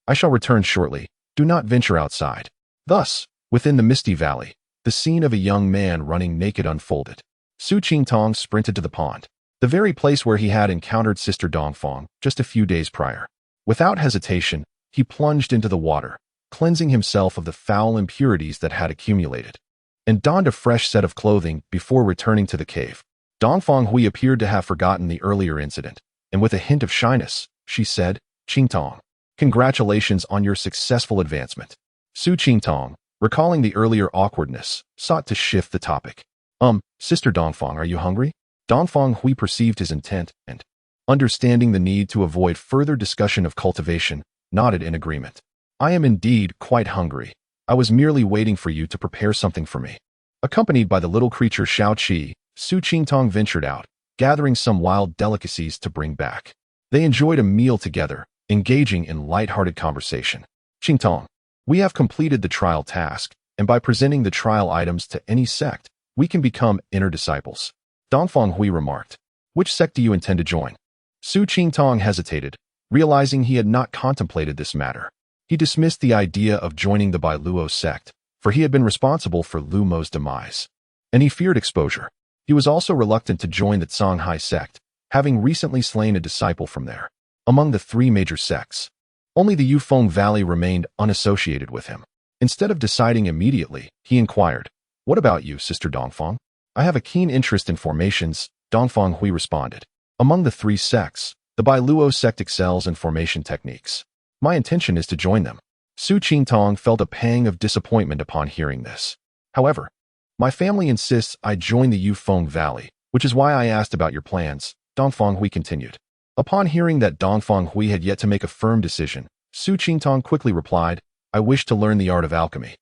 I shall return shortly. Do not venture outside." Thus, within the misty valley, the scene of a young man running naked unfolded. Su Qingtong sprinted to the pond, the very place where he had encountered Sister Dongfang just a few days prior. Without hesitation, he plunged into the water, cleansing himself of the foul impurities that had accumulated, and donned a fresh set of clothing before returning to the cave. Dongfang Hui appeared to have forgotten the earlier incident, and with a hint of shyness, she said, "Qingtong, congratulations on your successful advancement." Su Qingtong, recalling the earlier awkwardness, sought to shift the topic. Sister Dongfang, are you hungry?" Dongfang Hui perceived his intent and, understanding the need to avoid further discussion of cultivation, nodded in agreement. "I am indeed quite hungry. I was merely waiting for you to prepare something for me." Accompanied by the little creature Xiao Qi, Su Qingtong ventured out, gathering some wild delicacies to bring back. They enjoyed a meal together, engaging in light-hearted conversation. "Qingtong, we have completed the trial task, and by presenting the trial items to any sect, we can become inner disciples," Dongfang Hui remarked. "Which sect do you intend to join?" Su Qingtong hesitated, realizing he had not contemplated this matter. He dismissed the idea of joining the Bai Luo sect, for he had been responsible for Lu Mo's demise, and he feared exposure. He was also reluctant to join the Songhai sect, having recently slain a disciple from there. Among the 3 major sects, only the Yufeng Valley remained unassociated with him. Instead of deciding immediately, he inquired, "What about you, Sister Dongfang?" "I have a keen interest in formations," Dongfang Hui responded. "Among the 3 sects, the Bai Luo sect excels in formation techniques. My intention is to join them." Su Qingtong felt a pang of disappointment upon hearing this. "However, my family insists I join the Yufeng Valley, which is why I asked about your plans," Dongfang Hui continued. Upon hearing that Dongfang Hui had yet to make a firm decision, Su Qingtong quickly replied, "I wish to learn the art of alchemy,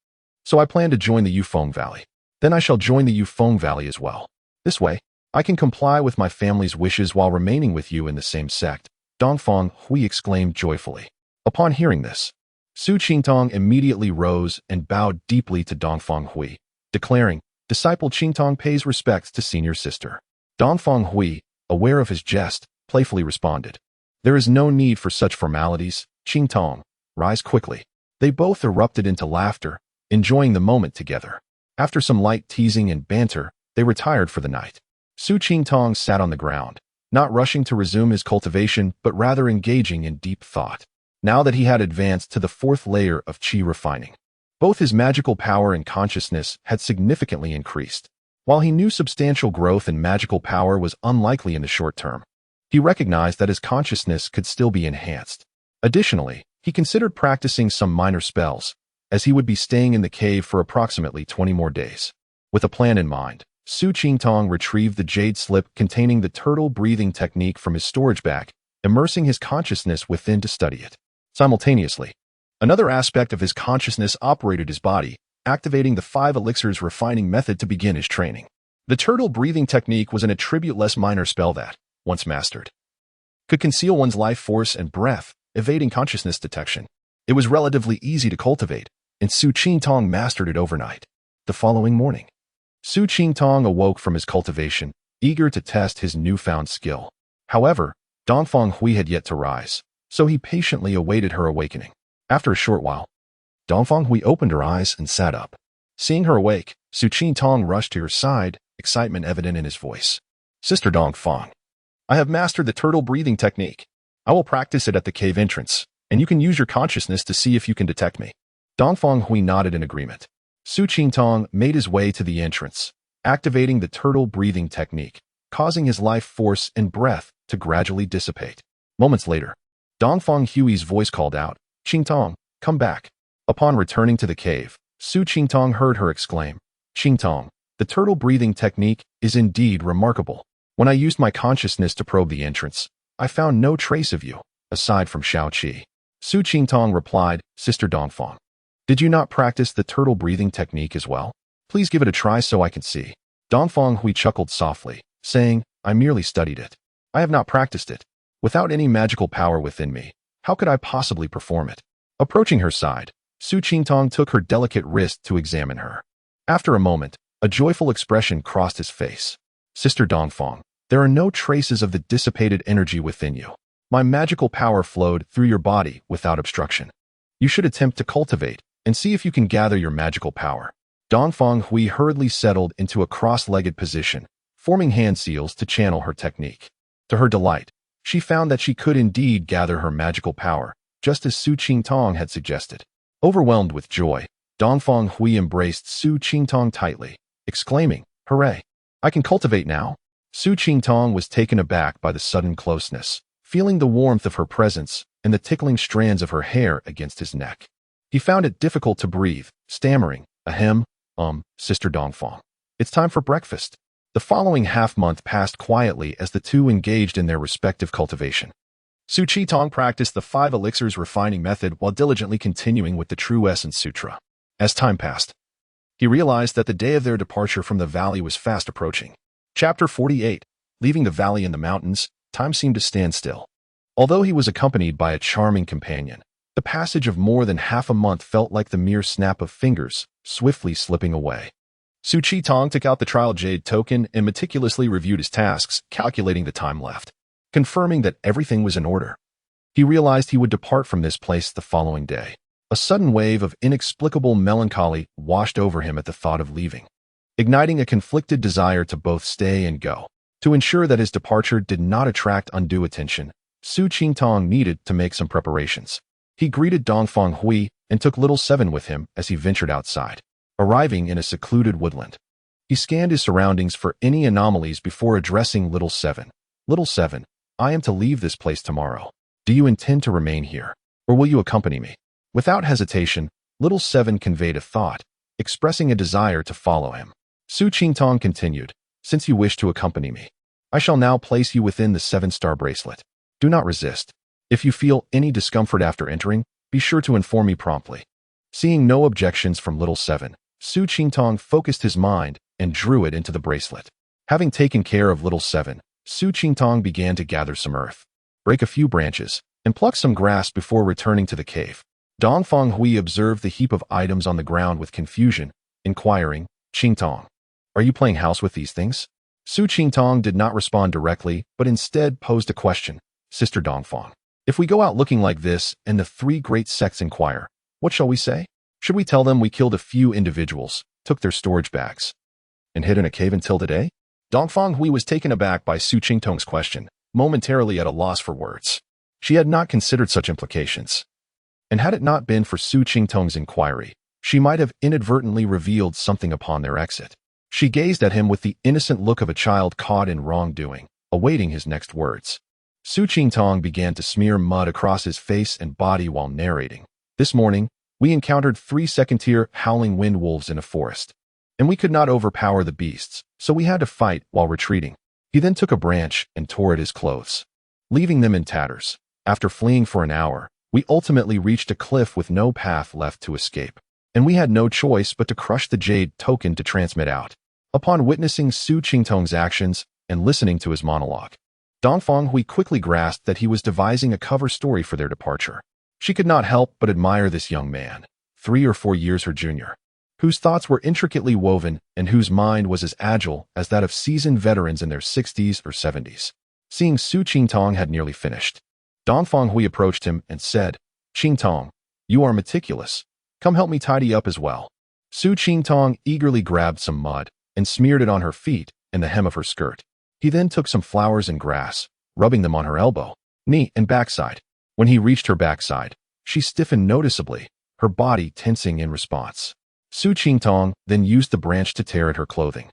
so I plan to join the Yufeng Valley. Then I shall join the Yufeng Valley as well. This way, I can comply with my family's wishes while remaining with you in the same sect," Dongfang Hui exclaimed joyfully. Upon hearing this, Su Qingtong immediately rose and bowed deeply to Dongfang Hui, declaring, "Disciple Qingtong pays respects to senior sister." Dongfang Hui, aware of his jest, playfully responded, "There is no need for such formalities, Qingtong. Rise quickly." They both erupted into laughter, enjoying the moment together. After some light teasing and banter, they retired for the night. Su Qingtong sat on the ground, not rushing to resume his cultivation but rather engaging in deep thought. Now that he had advanced to the 4th layer of qi refining, both his magical power and consciousness had significantly increased. While he knew substantial growth in magical power was unlikely in the short term, he recognized that his consciousness could still be enhanced. Additionally, he considered practicing some minor spells, as he would be staying in the cave for approximately 20 more days. With a plan in mind, Su Qingtong retrieved the jade slip containing the turtle breathing technique from his storage bag, immersing his consciousness within to study it. Simultaneously, another aspect of his consciousness operated his body, activating the 5 elixirs refining method to begin his training. The turtle breathing technique was an attribute-less minor spell that, once mastered, could conceal one's life force and breath, evading consciousness detection. It was relatively easy to cultivate, and Su Qingtong mastered it overnight. The following morning, Su Qingtong awoke from his cultivation, eager to test his newfound skill. However, Dongfang Hui had yet to rise, so he patiently awaited her awakening. After a short while, Dongfang Hui opened her eyes and sat up. Seeing her awake, Su Qingtong rushed to her side, excitement evident in his voice. "Sister Dongfang, I have mastered the turtle breathing technique. I will practice it at the cave entrance, and you can use your consciousness to see if you can detect me." Dongfang Hui nodded in agreement. Su Qingtong made his way to the entrance, activating the turtle breathing technique, causing his life force and breath to gradually dissipate. Moments later, Dongfang Hui's voice called out, "Qingtong, come back." Upon returning to the cave, Su Qingtong heard her exclaim, "Qingtong, the turtle breathing technique is indeed remarkable. When I used my consciousness to probe the entrance, I found no trace of you, aside from Shao Qi." Su Qingtong replied, "Sister Dongfang, did you not practice the turtle breathing technique as well? Please give it a try so I can see." Dongfang Hui chuckled softly, saying, "I merely studied it. I have not practiced it. Without any magical power within me, how could I possibly perform it?" Approaching her side, Su Qingtong took her delicate wrist to examine her. After a moment, a joyful expression crossed his face. "Sister Dongfang, there are no traces of the dissipated energy within you. My magical power flowed through your body without obstruction. You should attempt to cultivate and see if you can gather your magical power." Dongfang Hui hurriedly settled into a cross-legged position, forming hand seals to channel her technique. To her delight, she found that she could indeed gather her magical power, just as Su Qingtong had suggested. Overwhelmed with joy, Dongfang Hui embraced Su Qingtong tightly, exclaiming, "Hooray! I can cultivate now." Su Qingtong was taken aback by the sudden closeness, feeling the warmth of her presence and the tickling strands of her hair against his neck. He found it difficult to breathe, stammering, "Ahem, Sister Dongfang, it's time for breakfast." The following half-month passed quietly as the two engaged in their respective cultivation. Su Qingtong practiced the 5 elixirs refining method while diligently continuing with the True Essence Sutra. As time passed, he realized that the day of their departure from the valley was fast approaching. Chapter 48. Leaving the valley and the mountains, time seemed to stand still. Although he was accompanied by a charming companion, the passage of more than half a month felt like the mere snap of fingers, swiftly slipping away. Su Qingtong took out the trial jade token and meticulously reviewed his tasks, calculating the time left. Confirming that everything was in order, he realized he would depart from this place the following day. A sudden wave of inexplicable melancholy washed over him at the thought of leaving, igniting a conflicted desire to both stay and go. To ensure that his departure did not attract undue attention, Su Qingtong needed to make some preparations. He greeted Dongfang Hui and took Little Seven with him as he ventured outside. Arriving in a secluded woodland, he scanned his surroundings for any anomalies before addressing Little Seven. "Little Seven, I am to leave this place tomorrow. Do you intend to remain here, or will you accompany me?" Without hesitation, Little Seven conveyed a thought, expressing a desire to follow him. Su Qingtong continued, "Since you wish to accompany me, I shall now place you within the 7-star bracelet. Do not resist. If you feel any discomfort after entering, be sure to inform me promptly." Seeing no objections from Little Seven, Su Qingtong focused his mind and drew it into the bracelet. Having taken care of Little Seven, Su Qingtong began to gather some earth, break a few branches, and pluck some grass before returning to the cave. Dongfang Hui observed the heap of items on the ground with confusion, inquiring, "Qingtong, are you playing house with these things?" Su Qingtong did not respond directly, but instead posed a question. "Sister Dongfang, if we go out looking like this and the 3 great sects inquire, what shall we say? Should we tell them we killed a few individuals, took their storage bags, and hid in a cave until today?" Dongfang Hui was taken aback by Su Qingtong's question, momentarily at a loss for words. She had not considered such implications. And had it not been for Su Qingtong's inquiry, she might have inadvertently revealed something upon their exit. She gazed at him with the innocent look of a child caught in wrongdoing, awaiting his next words. Su Qingtong began to smear mud across his face and body while narrating. "This morning, we encountered 3 second-tier howling wind wolves in a forest, and we could not overpower the beasts, so we had to fight while retreating. He then took a branch and tore at his clothes, leaving them in tatters. After fleeing for an hour, we ultimately reached a cliff with no path left to escape, and we had no choice but to crush the jade token to transmit out. Upon witnessing Su Qingtong's actions and listening to his monologue, Dong Fenghui quickly grasped that he was devising a cover story for their departure. She could not help but admire this young man, 3 or 4 years her junior, whose thoughts were intricately woven and whose mind was as agile as that of seasoned veterans in their 60s or 70s. Seeing Su Qingtong had nearly finished, Dong Fenghui approached him and said, "Qingtong, you are meticulous. Come help me tidy up as well." Su Qingtong eagerly grabbed some mud and smeared it on her feet and the hem of her skirt. He then took some flowers and grass, rubbing them on her elbow, knee, and backside. When he reached her backside, she stiffened noticeably, her body tensing in response. Su Qingtong then used the branch to tear at her clothing,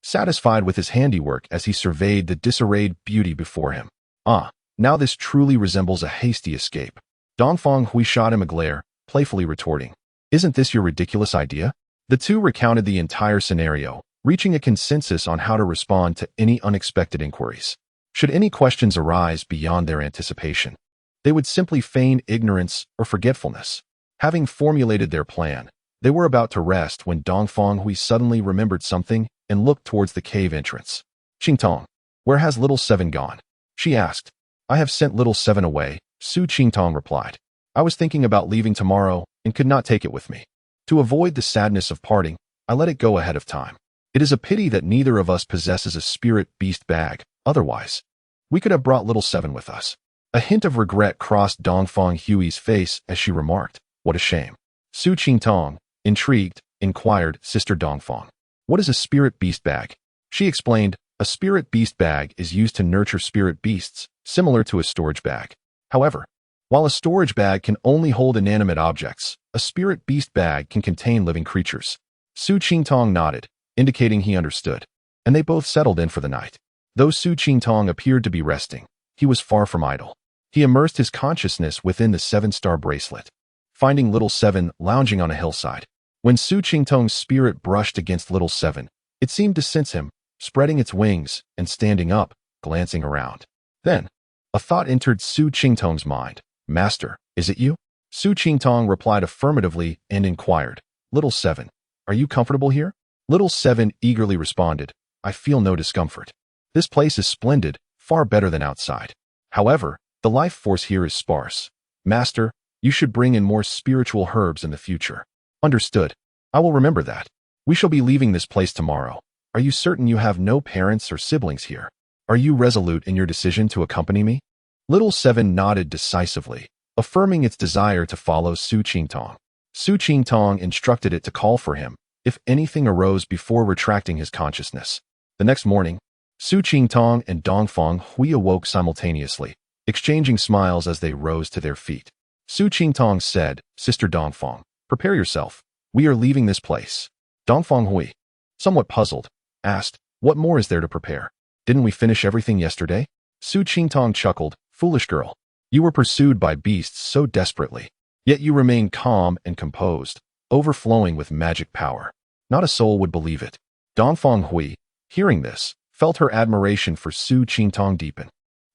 satisfied with his handiwork as he surveyed the disarrayed beauty before him. "Ah, now this truly resembles a hasty escape." Dong Fenghui shot him a glare, playfully retorting, "Isn't this your ridiculous idea?" The two recounted the entire scenario, reaching a consensus on how to respond to any unexpected inquiries. Should any questions arise beyond their anticipation, they would simply feign ignorance or forgetfulness. Having formulated their plan, they were about to rest when Dong Fenghui suddenly remembered something and looked towards the cave entrance. "Qingtong, where has little Seven gone?" she asked. "I have sent little Seven away," Su Qingtong replied. "I was thinking about leaving tomorrow and could not take it with me. To avoid the sadness of parting, I let it go ahead of time. It is a pity that neither of us possesses a spirit beast bag, otherwise we could have brought little Seven with us." A hint of regret crossed Dong Fenghui's face as she remarked, "What a shame." Su Qingtong, intrigued, inquired, "Sister Dongfang, what is a spirit beast bag?" She explained, "A spirit beast bag is used to nurture spirit beasts, similar to a storage bag. However, while a storage bag can only hold inanimate objects, a spirit beast bag can contain living creatures." Su Qingtong nodded, indicating he understood, and they both settled in for the night. Though Su Qingtong appeared to be resting, he was far from idle. He immersed his consciousness within the 7-star bracelet, finding little Seven lounging on a hillside. When Su Qingtong's spirit brushed against little Seven, it seemed to sense him, spreading its wings and standing up, glancing around. Then, a thought entered Su Qingtong's mind. "Master, is it you?" Su Qingtong replied affirmatively and inquired, "Little Seven, are you comfortable here?" Little Seven eagerly responded, "I feel no discomfort. This place is splendid, far better than outside. However, the life force here is sparse. Master, you should bring in more spiritual herbs in the future." "Understood. I will remember that. We shall be leaving this place tomorrow. Are you certain you have no parents or siblings here? Are you resolute in your decision to accompany me?" Little Seven nodded decisively, affirming its desire to follow Su Qingtong. Su Qingtong instructed it to call for him if anything arose before retracting his consciousness. The next morning, Su Qingtong and Dong Fenghui awoke simultaneously, exchanging smiles as they rose to their feet. Su Qingtong said, "Sister Dongfeng, prepare yourself. We are leaving this place." Dong Fenghui, somewhat puzzled, asked, "What more is there to prepare? Didn't we finish everything yesterday?" Su Qingtong chuckled, "Foolish girl. You were pursued by beasts so desperately, yet you remained calm and composed, overflowing with magic power. Not a soul would believe it." Dong Fenghui, hearing this, felt her admiration for Su Qingtong deepen.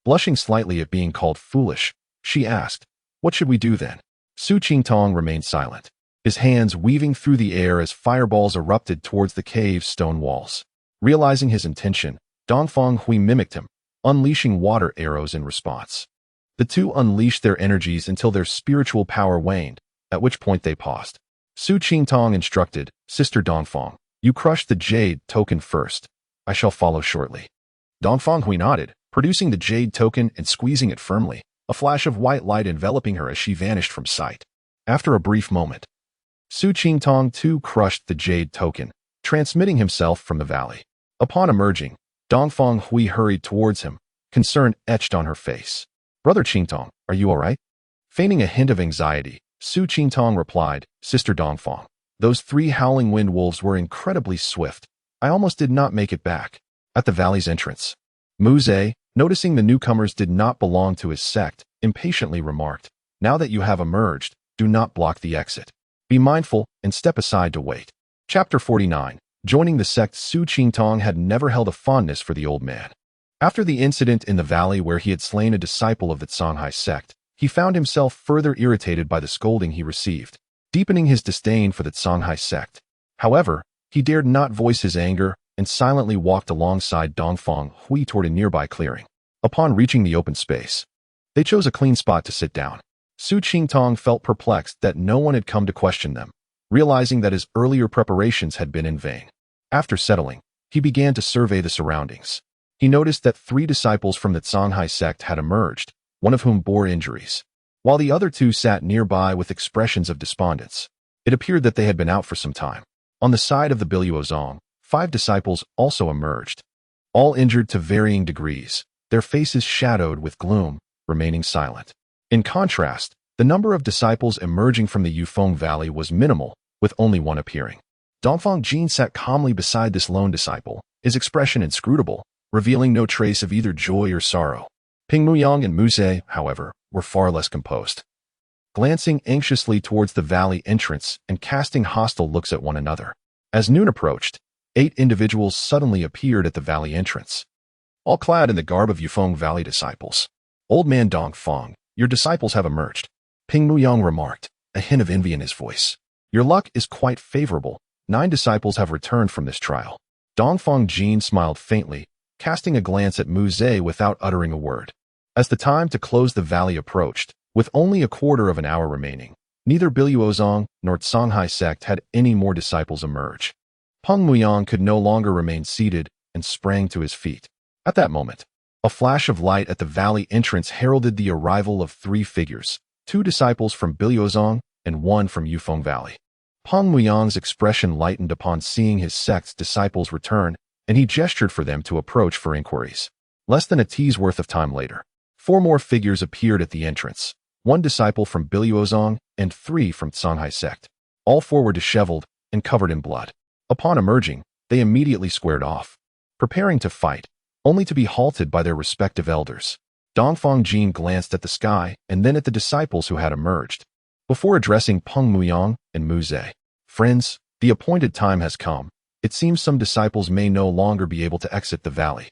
Blushing slightly at being called foolish, she asked, "What should we do then?" Su Qingtong remained silent, his hands weaving through the air as fireballs erupted towards the cave's stone walls. Realizing his intention, Dong Fenghui mimicked him, unleashing water arrows in response. The two unleashed their energies until their spiritual power waned, at which point they paused. Su Qingtong instructed, "Sister Dongfeng, you crush the jade token first. I shall follow shortly." Dong Fenghui nodded, producing the jade token and squeezing it firmly, a flash of white light enveloping her as she vanished from sight. After a brief moment, Su Qingtong too crushed the jade token, transmitting himself from the valley. Upon emerging, Dong Fenghui hurried towards him, concern etched on her face. "Brother Qingtong, are you all right?" Feigning a hint of anxiety, Su Qingtong replied, "Sister Dongfeng, those 3 howling wind wolves were incredibly swift. I almost did not make it back." At the valley's entrance, Muze, noticing the newcomers did not belong to his sect, impatiently remarked, "Now that you have emerged, do not block the exit. Be mindful and step aside to wait." Chapter 49. Joining the sect. Su Qingtong had never held a fondness for the old man. After the incident in the valley where he had slain a disciple of the Songhai sect, he found himself further irritated by the scolding he received, deepening his disdain for the Songhai sect. However, he dared not voice his anger and silently walked alongside Dongfang Hui toward a nearby clearing. Upon reaching the open space, they chose a clean spot to sit down. Su Qingtong felt perplexed that no one had come to question them, realizing that his earlier preparations had been in vain. After settling, he began to survey the surroundings. He noticed that 3 disciples from the Songhai sect had emerged, one of whom bore injuries, while the other 2 sat nearby with expressions of despondence. It appeared that they had been out for some time. On the side of the Biluozong, 5 disciples also emerged, all injured to varying degrees, their faces shadowed with gloom, remaining silent. In contrast, the number of disciples emerging from the Yufeng Valley was minimal, with only one appearing. Dongfang Jin sat calmly beside this lone disciple, his expression inscrutable, revealing no trace of either joy or sorrow. Ping Muyang and Muze, however, were far less composed, glancing anxiously towards the valley entrance and casting hostile looks at one another. As noon approached, 8 individuals suddenly appeared at the valley entrance, all clad in the garb of Yufeng Valley disciples. "Old man Dongfang, your disciples have emerged," Ping Muyang remarked, a hint of envy in his voice. "Your luck is quite favorable. 9 disciples have returned from this trial." Dongfang Jin smiled faintly, casting a glance at Muze without uttering a word. As the time to close the valley approached, with only a quarter of an hour remaining, neither Biluozong nor Songhai sect had any more disciples emerge. Peng Muyang could no longer remain seated and sprang to his feet. At that moment, a flash of light at the valley entrance heralded the arrival of 3 figures, 2 disciples from Biluozong and 1 from Yufeng Valley. Peng Muyang's expression lightened upon seeing his sect's disciples return, and he gestured for them to approach for inquiries. Less than a tea's worth of time later, 4 more figures appeared at the entrance, 1 disciple from Biluozong and 3 from Songhai sect. All 4 were disheveled and covered in blood. Upon emerging, they immediately squared off, preparing to fight, only to be halted by their respective elders. Dongfang Jin glanced at the sky and then at the disciples who had emerged, before addressing Peng Muyang and Muze. "Friends, the appointed time has come. It seems some disciples may no longer be able to exit the valley."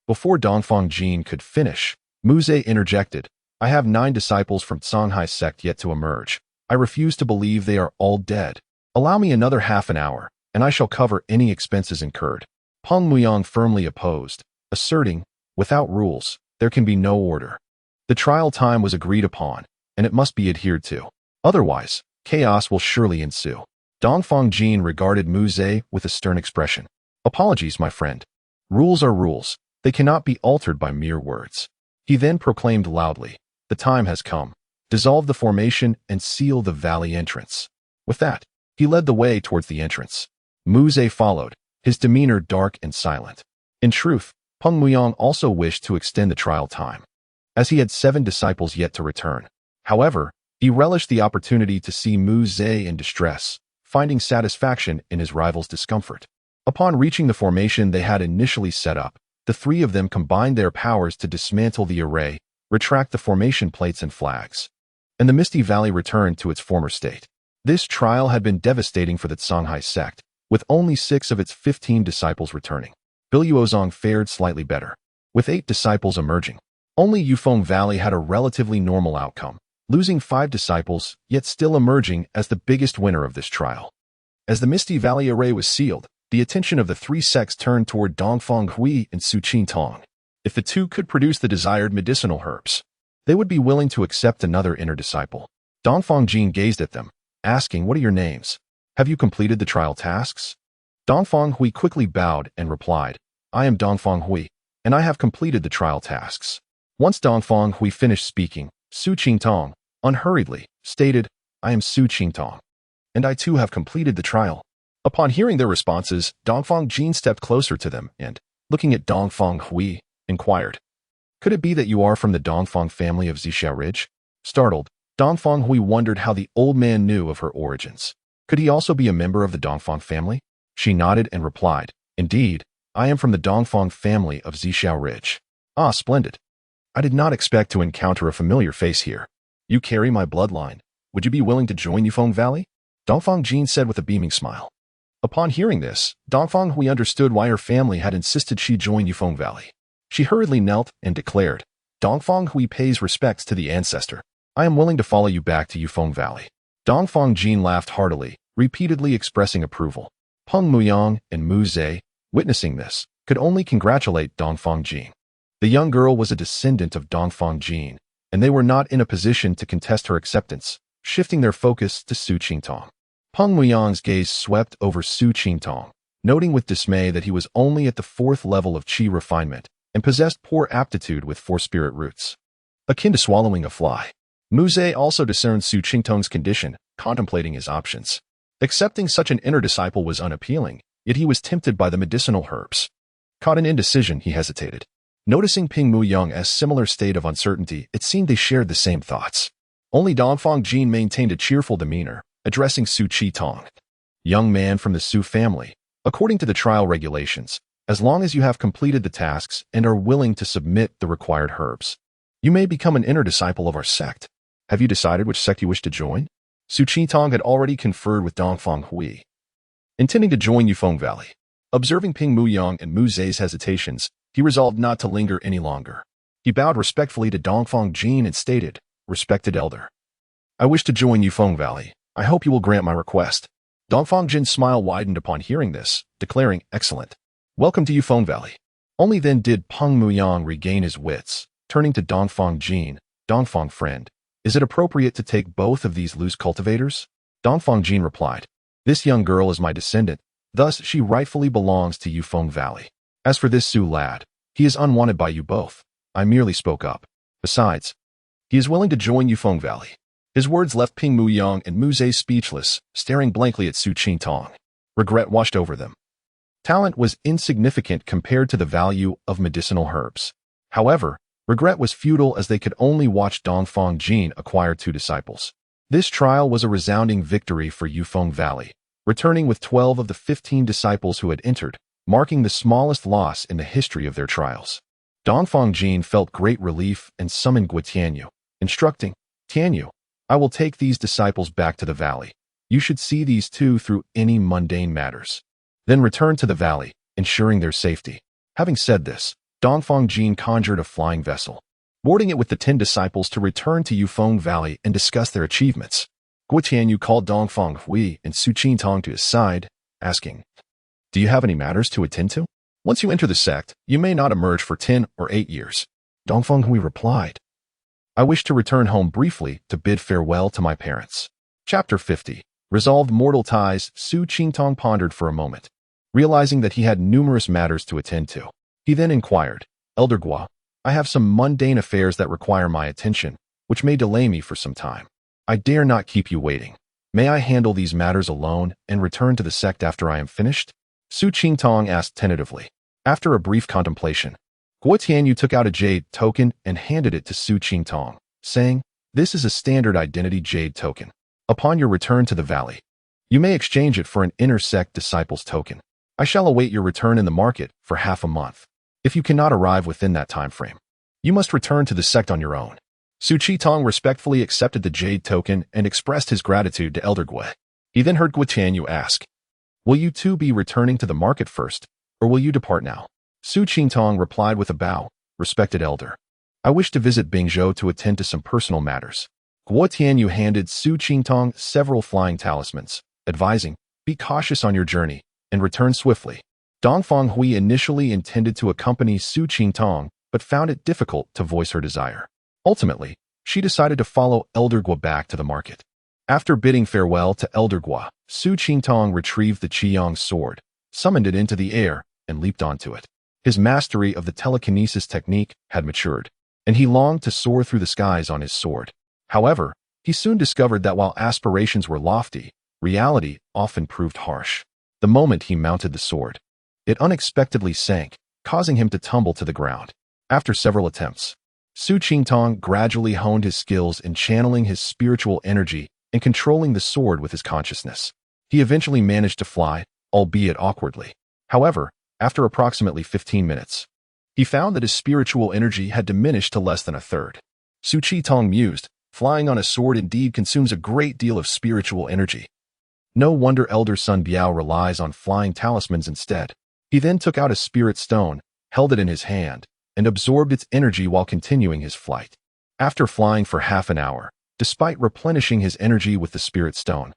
Before Dongfang Jin could finish, Muze interjected, "I have 9 disciples from Songhai sect yet to emerge. I refuse to believe they are all dead. Allow me another half an hour, and I shall cover any expenses incurred." Peng Muyang firmly opposed, asserting, "Without rules, there can be no order. The trial time was agreed upon, and it must be adhered to. Otherwise, chaos will surely ensue." Dongfang Jin regarded Muze with a stern expression. "Apologies, my friend. Rules are rules. They cannot be altered by mere words." He then proclaimed loudly, "The time has come. Dissolve the formation and seal the valley entrance." With that, he led the way towards the entrance. Muze followed, his demeanor dark and silent. In truth, Peng Muyang also wished to extend the trial time, as he had 7 disciples yet to return. However, he relished the opportunity to see Muze in distress, finding satisfaction in his rival's discomfort. Upon reaching the formation they had initially set up, the 3 of them combined their powers to dismantle the array, retract the formation plates and flags, and the Misty Valley returned to its former state. This trial had been devastating for the Songhai sect, with only 6 of its 15 disciples returning. Biluozong fared slightly better, with 8 disciples emerging. Only Yufeng Valley had a relatively normal outcome, losing 5 disciples, yet still emerging as the biggest winner of this trial. As the Misty Valley array was sealed, the attention of the 3 sects turned toward Dongfang Hui and Su Qingtong. If the 2 could produce the desired medicinal herbs, they would be willing to accept another inner disciple. Dongfang Jin gazed at them, asking, "What are your names? Have you completed the trial tasks?" Dongfang Hui quickly bowed and replied, "I am Dongfang Hui, and I have completed the trial tasks." Once Dongfang Hui finished speaking, Su Qingtong, unhurriedly, stated, "I am Su Qingtong, and I too have completed the trial." Upon hearing their responses, Dongfang Jin stepped closer to them and, looking at Dongfang Hui, inquired, "Could it be that you are from the Dongfang family of Zixia Ridge?" Startled, Dongfang Hui wondered how the old man knew of her origins. Could he also be a member of the Dongfang family? She nodded and replied, "Indeed, I am from the Dongfang family of Zixia Ridge." "Ah, splendid. I did not expect to encounter a familiar face here. You carry my bloodline. Would you be willing to join Yufeng Valley?" Dongfang Jin said with a beaming smile. Upon hearing this, Dongfang Hui understood why her family had insisted she join Yufeng Valley. She hurriedly knelt and declared, "Dongfang Hui pays respects to the ancestor. I am willing to follow you back to Yufeng Valley." Dongfang Jin laughed heartily, repeatedly expressing approval. Peng Muyang and Muze, witnessing this, could only congratulate Dongfang Jin. The young girl was a descendant of Dongfang Jin, and they were not in a position to contest her acceptance, shifting their focus to Su Qingtong. Peng Muyang's gaze swept over Su Qingtong, noting with dismay that he was only at the 4th level of qi refinement and possessed poor aptitude with 4 spirit roots, akin to swallowing a fly. Muze also discerned Su Qingtong's condition, contemplating his options. Accepting such an inner disciple was unappealing, yet he was tempted by the medicinal herbs. Caught in indecision, he hesitated. Noticing Ping Muyang as similar state of uncertainty, it seemed they shared the same thoughts. Only Dongfang Jin maintained a cheerful demeanor, addressing Su Qingtong. Young man from the Su family, according to the trial regulations, as long as you have completed the tasks and are willing to submit the required herbs, you may become an inner disciple of our sect. Have you decided which sect you wish to join? Su Qingtong had already conferred with Dongfang Hui, intending to join Yufeng Valley. Observing Ping Muyang and Mu Zhe's hesitations, he resolved not to linger any longer. He bowed respectfully to Dongfang Jin and stated, "Respected elder, I wish to join Yufeng Valley. I hope you will grant my request." Dongfang Jin's smile widened upon hearing this, declaring, "Excellent. Welcome to Yufeng Valley." Only then did Peng Muyang regain his wits, turning to Dongfang Jin. "Dongfang friend, is it appropriate to take both of these loose cultivators?" Dongfang Jin replied, "This young girl is my descendant, thus she rightfully belongs to Yufeng Valley. As for this Su lad, he is unwanted by you both. I merely spoke up. Besides, he is willing to join Yufeng Valley." His words left Ping Muyang and Mu Zhe speechless, staring blankly at Su Qingtong. Regret washed over them. Talent was insignificant compared to the value of medicinal herbs. However, regret was futile as they could only watch Dongfang Jin acquire 2 disciples. This trial was a resounding victory for Yufeng Valley, returning with 12 of the 15 disciples who had entered, marking the smallest loss in the history of their trials. Dongfang Jin felt great relief and summoned Gui Tianyu, instructing, "Tianyu, I will take these disciples back to the valley. You should see these 2 through any mundane matters. Then return to the valley, ensuring their safety." Having said this, Dongfang Jin conjured a flying vessel, boarding it with the 10 disciples to return to Yufeng Valley and discuss their achievements. Gui Tianyu called Dongfang Hui and Su Qingtong to his side, asking, "Do you have any matters to attend to? Once you enter the sect, you may not emerge for 10 or 8 years. Dongfang Hui replied, "I wish to return home briefly to bid farewell to my parents." Chapter 50. Resolved mortal ties. Su Qingtong pondered for a moment, realizing that he had numerous matters to attend to. He then inquired, "Elder Gua, I have some mundane affairs that require my attention, which may delay me for some time. I dare not keep you waiting. May I handle these matters alone and return to the sect after I am finished?" Su Qingtong asked tentatively. After a brief contemplation, Gui Tianyu took out a jade token and handed it to Su Qingtong, saying, "This is a standard identity jade token. Upon your return to the valley, you may exchange it for an inner sect disciples token. I shall await your return in the market for half a month. If you cannot arrive within that time frame, you must return to the sect on your own." Su Qingtong respectfully accepted the jade token and expressed his gratitude to Elder Gui. He then heard Gui Tianyu ask, "Will you 2 be returning to the market first, or will you depart now?" Su Qingtong replied with a bow, "Respected elder, I wish to visit Bingzhou to attend to some personal matters." Gui Tianyu handed Su Qingtong several flying talismans, advising, "Be cautious on your journey and return swiftly." Dongfang Hui initially intended to accompany Su Qingtong, but found it difficult to voice her desire. Ultimately, she decided to follow Elder Gua back to the market. After bidding farewell to Elder Gua, Su Qingtong retrieved the Qiyang sword, summoned it into the air, and leaped onto it. His mastery of the telekinesis technique had matured, and he longed to soar through the skies on his sword. However, he soon discovered that while aspirations were lofty, reality often proved harsh. The moment he mounted the sword, it unexpectedly sank, causing him to tumble to the ground. After several attempts, Su Qingtong gradually honed his skills in channeling his spiritual energy and controlling the sword with his consciousness. He eventually managed to fly, albeit awkwardly. However, after approximately 15 minutes, he found that his spiritual energy had diminished to less than a third. Su Qingtong mused, "Flying on a sword indeed consumes a great deal of spiritual energy. No wonder Elder Sun Biao relies on flying talismans instead." He then took out a spirit stone, held it in his hand, and absorbed its energy while continuing his flight. After flying for half an hour, despite replenishing his energy with the spirit stone,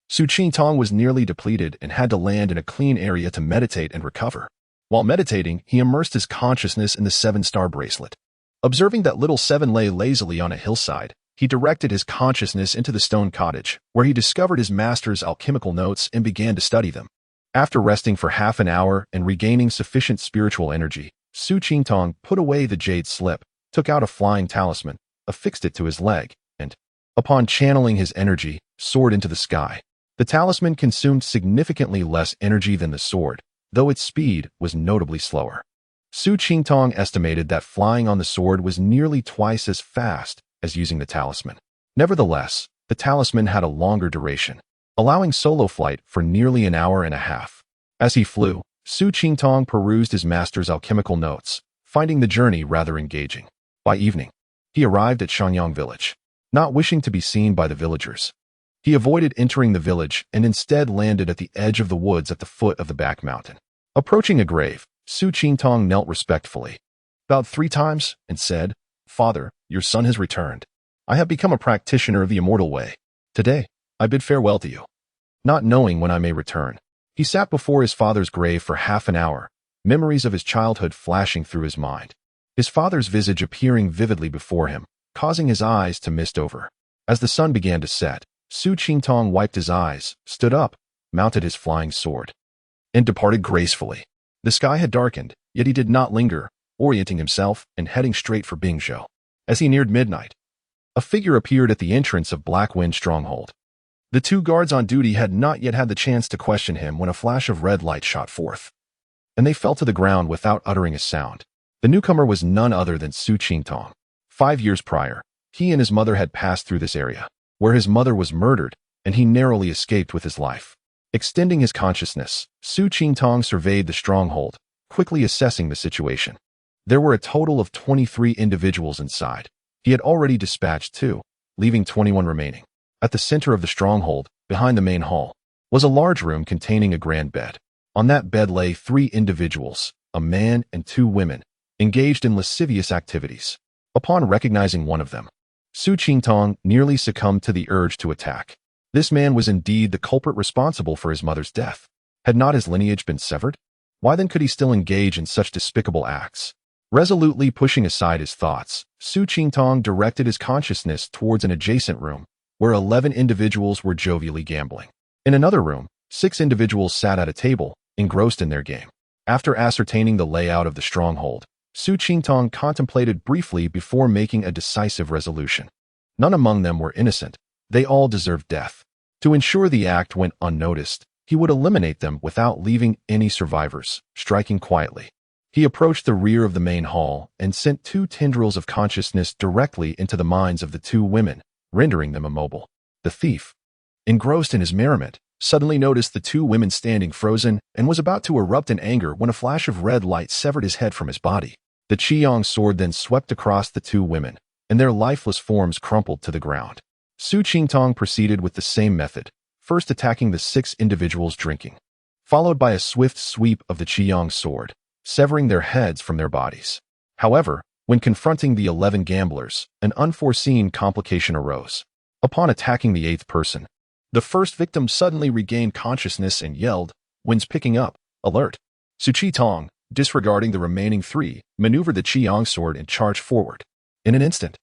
Su Qingtong was nearly depleted and had to land in a clean area to meditate and recover. While meditating, he immersed his consciousness in the seven-star bracelet. Observing that little seven lay lazily on a hillside, he directed his consciousness into the stone cottage, where he discovered his master's alchemical notes and began to study them. After resting for half an hour and regaining sufficient spiritual energy, Su Qingtong put away the jade slip, took out a flying talisman, affixed it to his leg, and, upon channeling his energy, soared into the sky. The talisman consumed significantly less energy than the sword, though its speed was notably slower. Su Qingtong estimated that flying on the sword was nearly twice as fast as using the talisman. Nevertheless, the talisman had a longer duration, allowing solo flight for nearly an hour and a half. As he flew, Su Qingtong perused his master's alchemical notes, finding the journey rather engaging. By evening, he arrived at Shanyang village. Not wishing to be seen by the villagers, he avoided entering the village and instead landed at the edge of the woods at the foot of the back mountain. Approaching a grave, Su Qingtong knelt respectfully, bowed 3 times, and said, "Father, your son has returned. I have become a practitioner of the immortal way. Today, I bid farewell to you." Not knowing when I may return, he sat before his father's grave for half an hour, memories of his childhood flashing through his mind. His father's visage appearing vividly before him, causing his eyes to mist over. As the sun began to set, Su Qingtong wiped his eyes, stood up, mounted his flying sword, and departed gracefully. The sky had darkened, yet he did not linger, orienting himself and heading straight for Bingzhou. As he neared midnight, a figure appeared at the entrance of Black Wind Stronghold. The 2 guards on duty had not yet had the chance to question him when a flash of red light shot forth, and they fell to the ground without uttering a sound. The newcomer was none other than Su Qingtong. 5 years prior, he and his mother had passed through this area, where his mother was murdered, and he narrowly escaped with his life. Extending his consciousness, Su Qingtong surveyed the stronghold, quickly assessing the situation. There were a total of 23 individuals inside. He had already dispatched 2, leaving 21 remaining. At the center of the stronghold, behind the main hall, was a large room containing a grand bed. On that bed lay 3 individuals, a man and 2 women, engaged in lascivious activities. Upon recognizing one of them, Su Qingtong nearly succumbed to the urge to attack. This man was indeed the culprit responsible for his mother's death. Had not his lineage been severed? Why then could he still engage in such despicable acts? Resolutely pushing aside his thoughts, Su Qingtong directed his consciousness towards an adjacent room, where 11 individuals were jovially gambling. In another room, 6 individuals sat at a table, engrossed in their game. After ascertaining the layout of the stronghold, Su Qingtong contemplated briefly before making a decisive resolution. None among them were innocent. They all deserved death. To ensure the act went unnoticed, he would eliminate them without leaving any survivors. Striking quietly, he approached the rear of the main hall and sent 2 tendrils of consciousness directly into the minds of the 2 women, rendering them immobile. The thief, engrossed in his merriment, suddenly noticed the 2 women standing frozen and was about to erupt in anger when a flash of red light severed his head from his body. The Qiyang sword then swept across the 2 women, and their lifeless forms crumpled to the ground. Su Qingtong proceeded with the same method, first attacking the 6 individuals drinking, followed by a swift sweep of the Qiyang sword, severing their heads from their bodies. However, when confronting the 11 gamblers, an unforeseen complication arose. Upon attacking the 8th person, the first victim suddenly regained consciousness and yelled, "Wind's picking up, alert!" Su Qingtong, disregarding the remaining 3, maneuvered the Qiyang sword and charged forward. In an instant,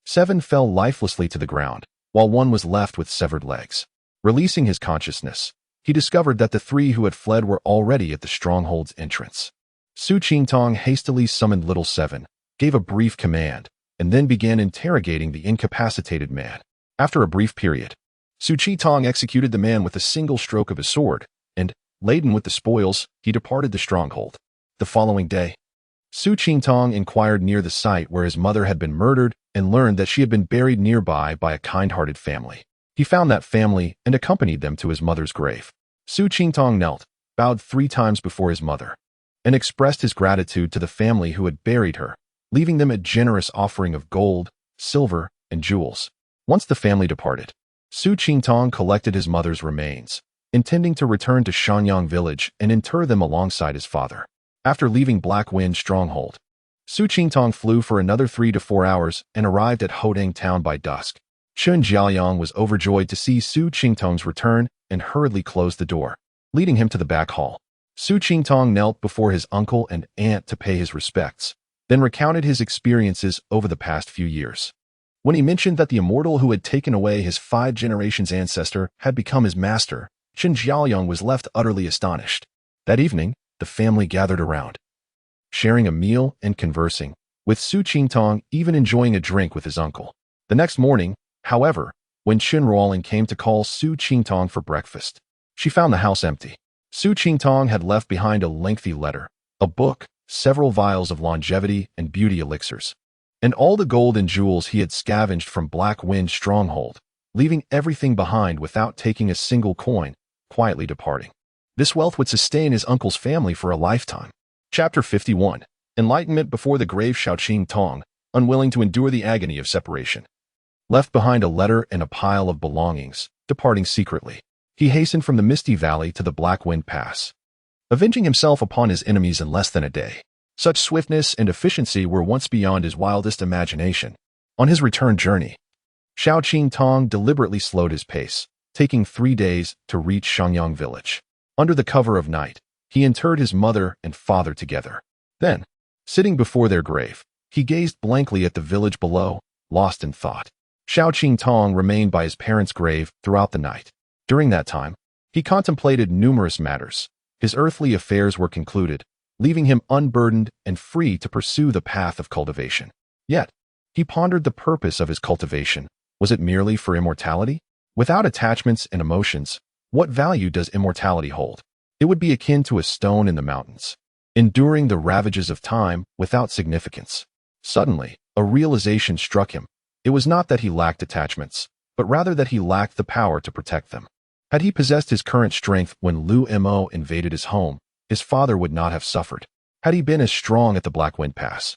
7 fell lifelessly to the ground, while 1 was left with severed legs. Releasing his consciousness, he discovered that the 3 who had fled were already at the stronghold's entrance. Su Qingtong hastily summoned Little 7, gave a brief command, and then began interrogating the incapacitated man. After a brief period, Su Qingtong executed the man with a single stroke of his sword, and, laden with the spoils, he departed the stronghold. The following day, Su Qingtong inquired near the site where his mother had been murdered and learned that she had been buried nearby by a kind-hearted family. He found that family and accompanied them to his mother's grave. Su Qingtong knelt, bowed 3 times before his mother, and expressed his gratitude to the family who had buried her, leaving them a generous offering of gold, silver, and jewels. Once the family departed, Su Qingtong collected his mother's remains, intending to return to Shanyang village and inter them alongside his father. After leaving Black Wind Stronghold, Su Qingtong flew for another 3 to 4 hours and arrived at Hodang town by dusk. Chun Jiaoyang was overjoyed to see Su Qingtong's return and hurriedly closed the door, leading him to the back hall. Su Qingtong knelt before his uncle and aunt to pay his respects, then recounted his experiences over the past few years. When he mentioned that the immortal who had taken away his 5 generations ancestor had become his master, Chen Jiaoyong was left utterly astonished. That evening, the family gathered around, sharing a meal and conversing, with Su Qingtong even enjoying a drink with his uncle. The next morning, however, when Chen Ruolin came to call Su Qingtong for breakfast, she found the house empty. Su Qingtong had left behind a lengthy letter, a book, several vials of longevity and beauty elixirs, and all the gold and jewels he had scavenged from Black Wind's stronghold, leaving everything behind without taking a single coin, quietly departing. This wealth would sustain his uncle's family for a lifetime. Chapter 51. Enlightenment before the grave. Xiao Tong, unwilling to endure the agony of separation, left behind a letter and a pile of belongings, departing secretly. He hastened from the Misty Valley to the Black Wind Pass, avenging himself upon his enemies in less than a day. Such swiftness and efficiency were once beyond his wildest imagination. On his return journey, Xiao Tong deliberately slowed his pace, taking 3 days to reach Shangyang village. Under the cover of night, he interred his mother and father together. Then, sitting before their grave, he gazed blankly at the village below, lost in thought. Xiao Tong remained by his parents' grave throughout the night. During that time, he contemplated numerous matters. His earthly affairs were concluded, leaving him unburdened and free to pursue the path of cultivation. Yet, he pondered the purpose of his cultivation. Was it merely for immortality? Without attachments and emotions, what value does immortality hold? It would be akin to a stone in the mountains, enduring the ravages of time without significance. Suddenly, a realization struck him. It was not that he lacked attachments, but rather that he lacked the power to protect them. Had he possessed his current strength when Lu Mo invaded his home, his father would not have suffered. Had he been as strong at the Black Wind Pass,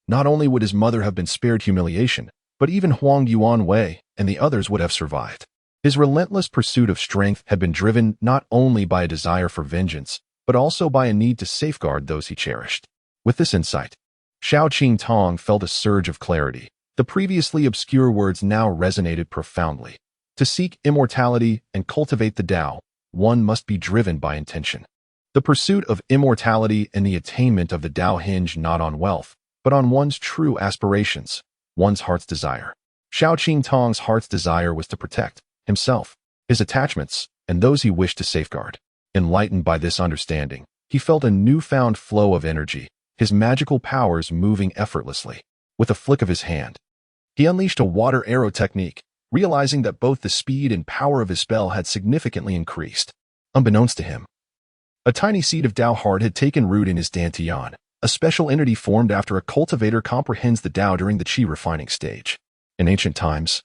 not only would his mother have been spared humiliation, but even Huang Yuan Wei and the others would have survived. His relentless pursuit of strength had been driven not only by a desire for vengeance, but also by a need to safeguard those he cherished. With this insight, Xiao Tong felt a surge of clarity. The previously obscure words now resonated profoundly. To seek immortality and cultivate the Tao, one must be driven by intention. The pursuit of immortality and the attainment of the Tao hinge not on wealth, but on one's true aspirations, one's heart's desire. Xiao Tong's heart's desire was to protect himself, his attachments, and those he wished to safeguard. Enlightened by this understanding, he felt a newfound flow of energy, his magical powers moving effortlessly. With a flick of his hand, he unleashed a water arrow technique, realizing that both the speed and power of his spell had significantly increased. Unbeknownst to him, a tiny seed of Tao heart had taken root in his dantian, a special entity formed after a cultivator comprehends the Tao during the Qi refining stage. In ancient times,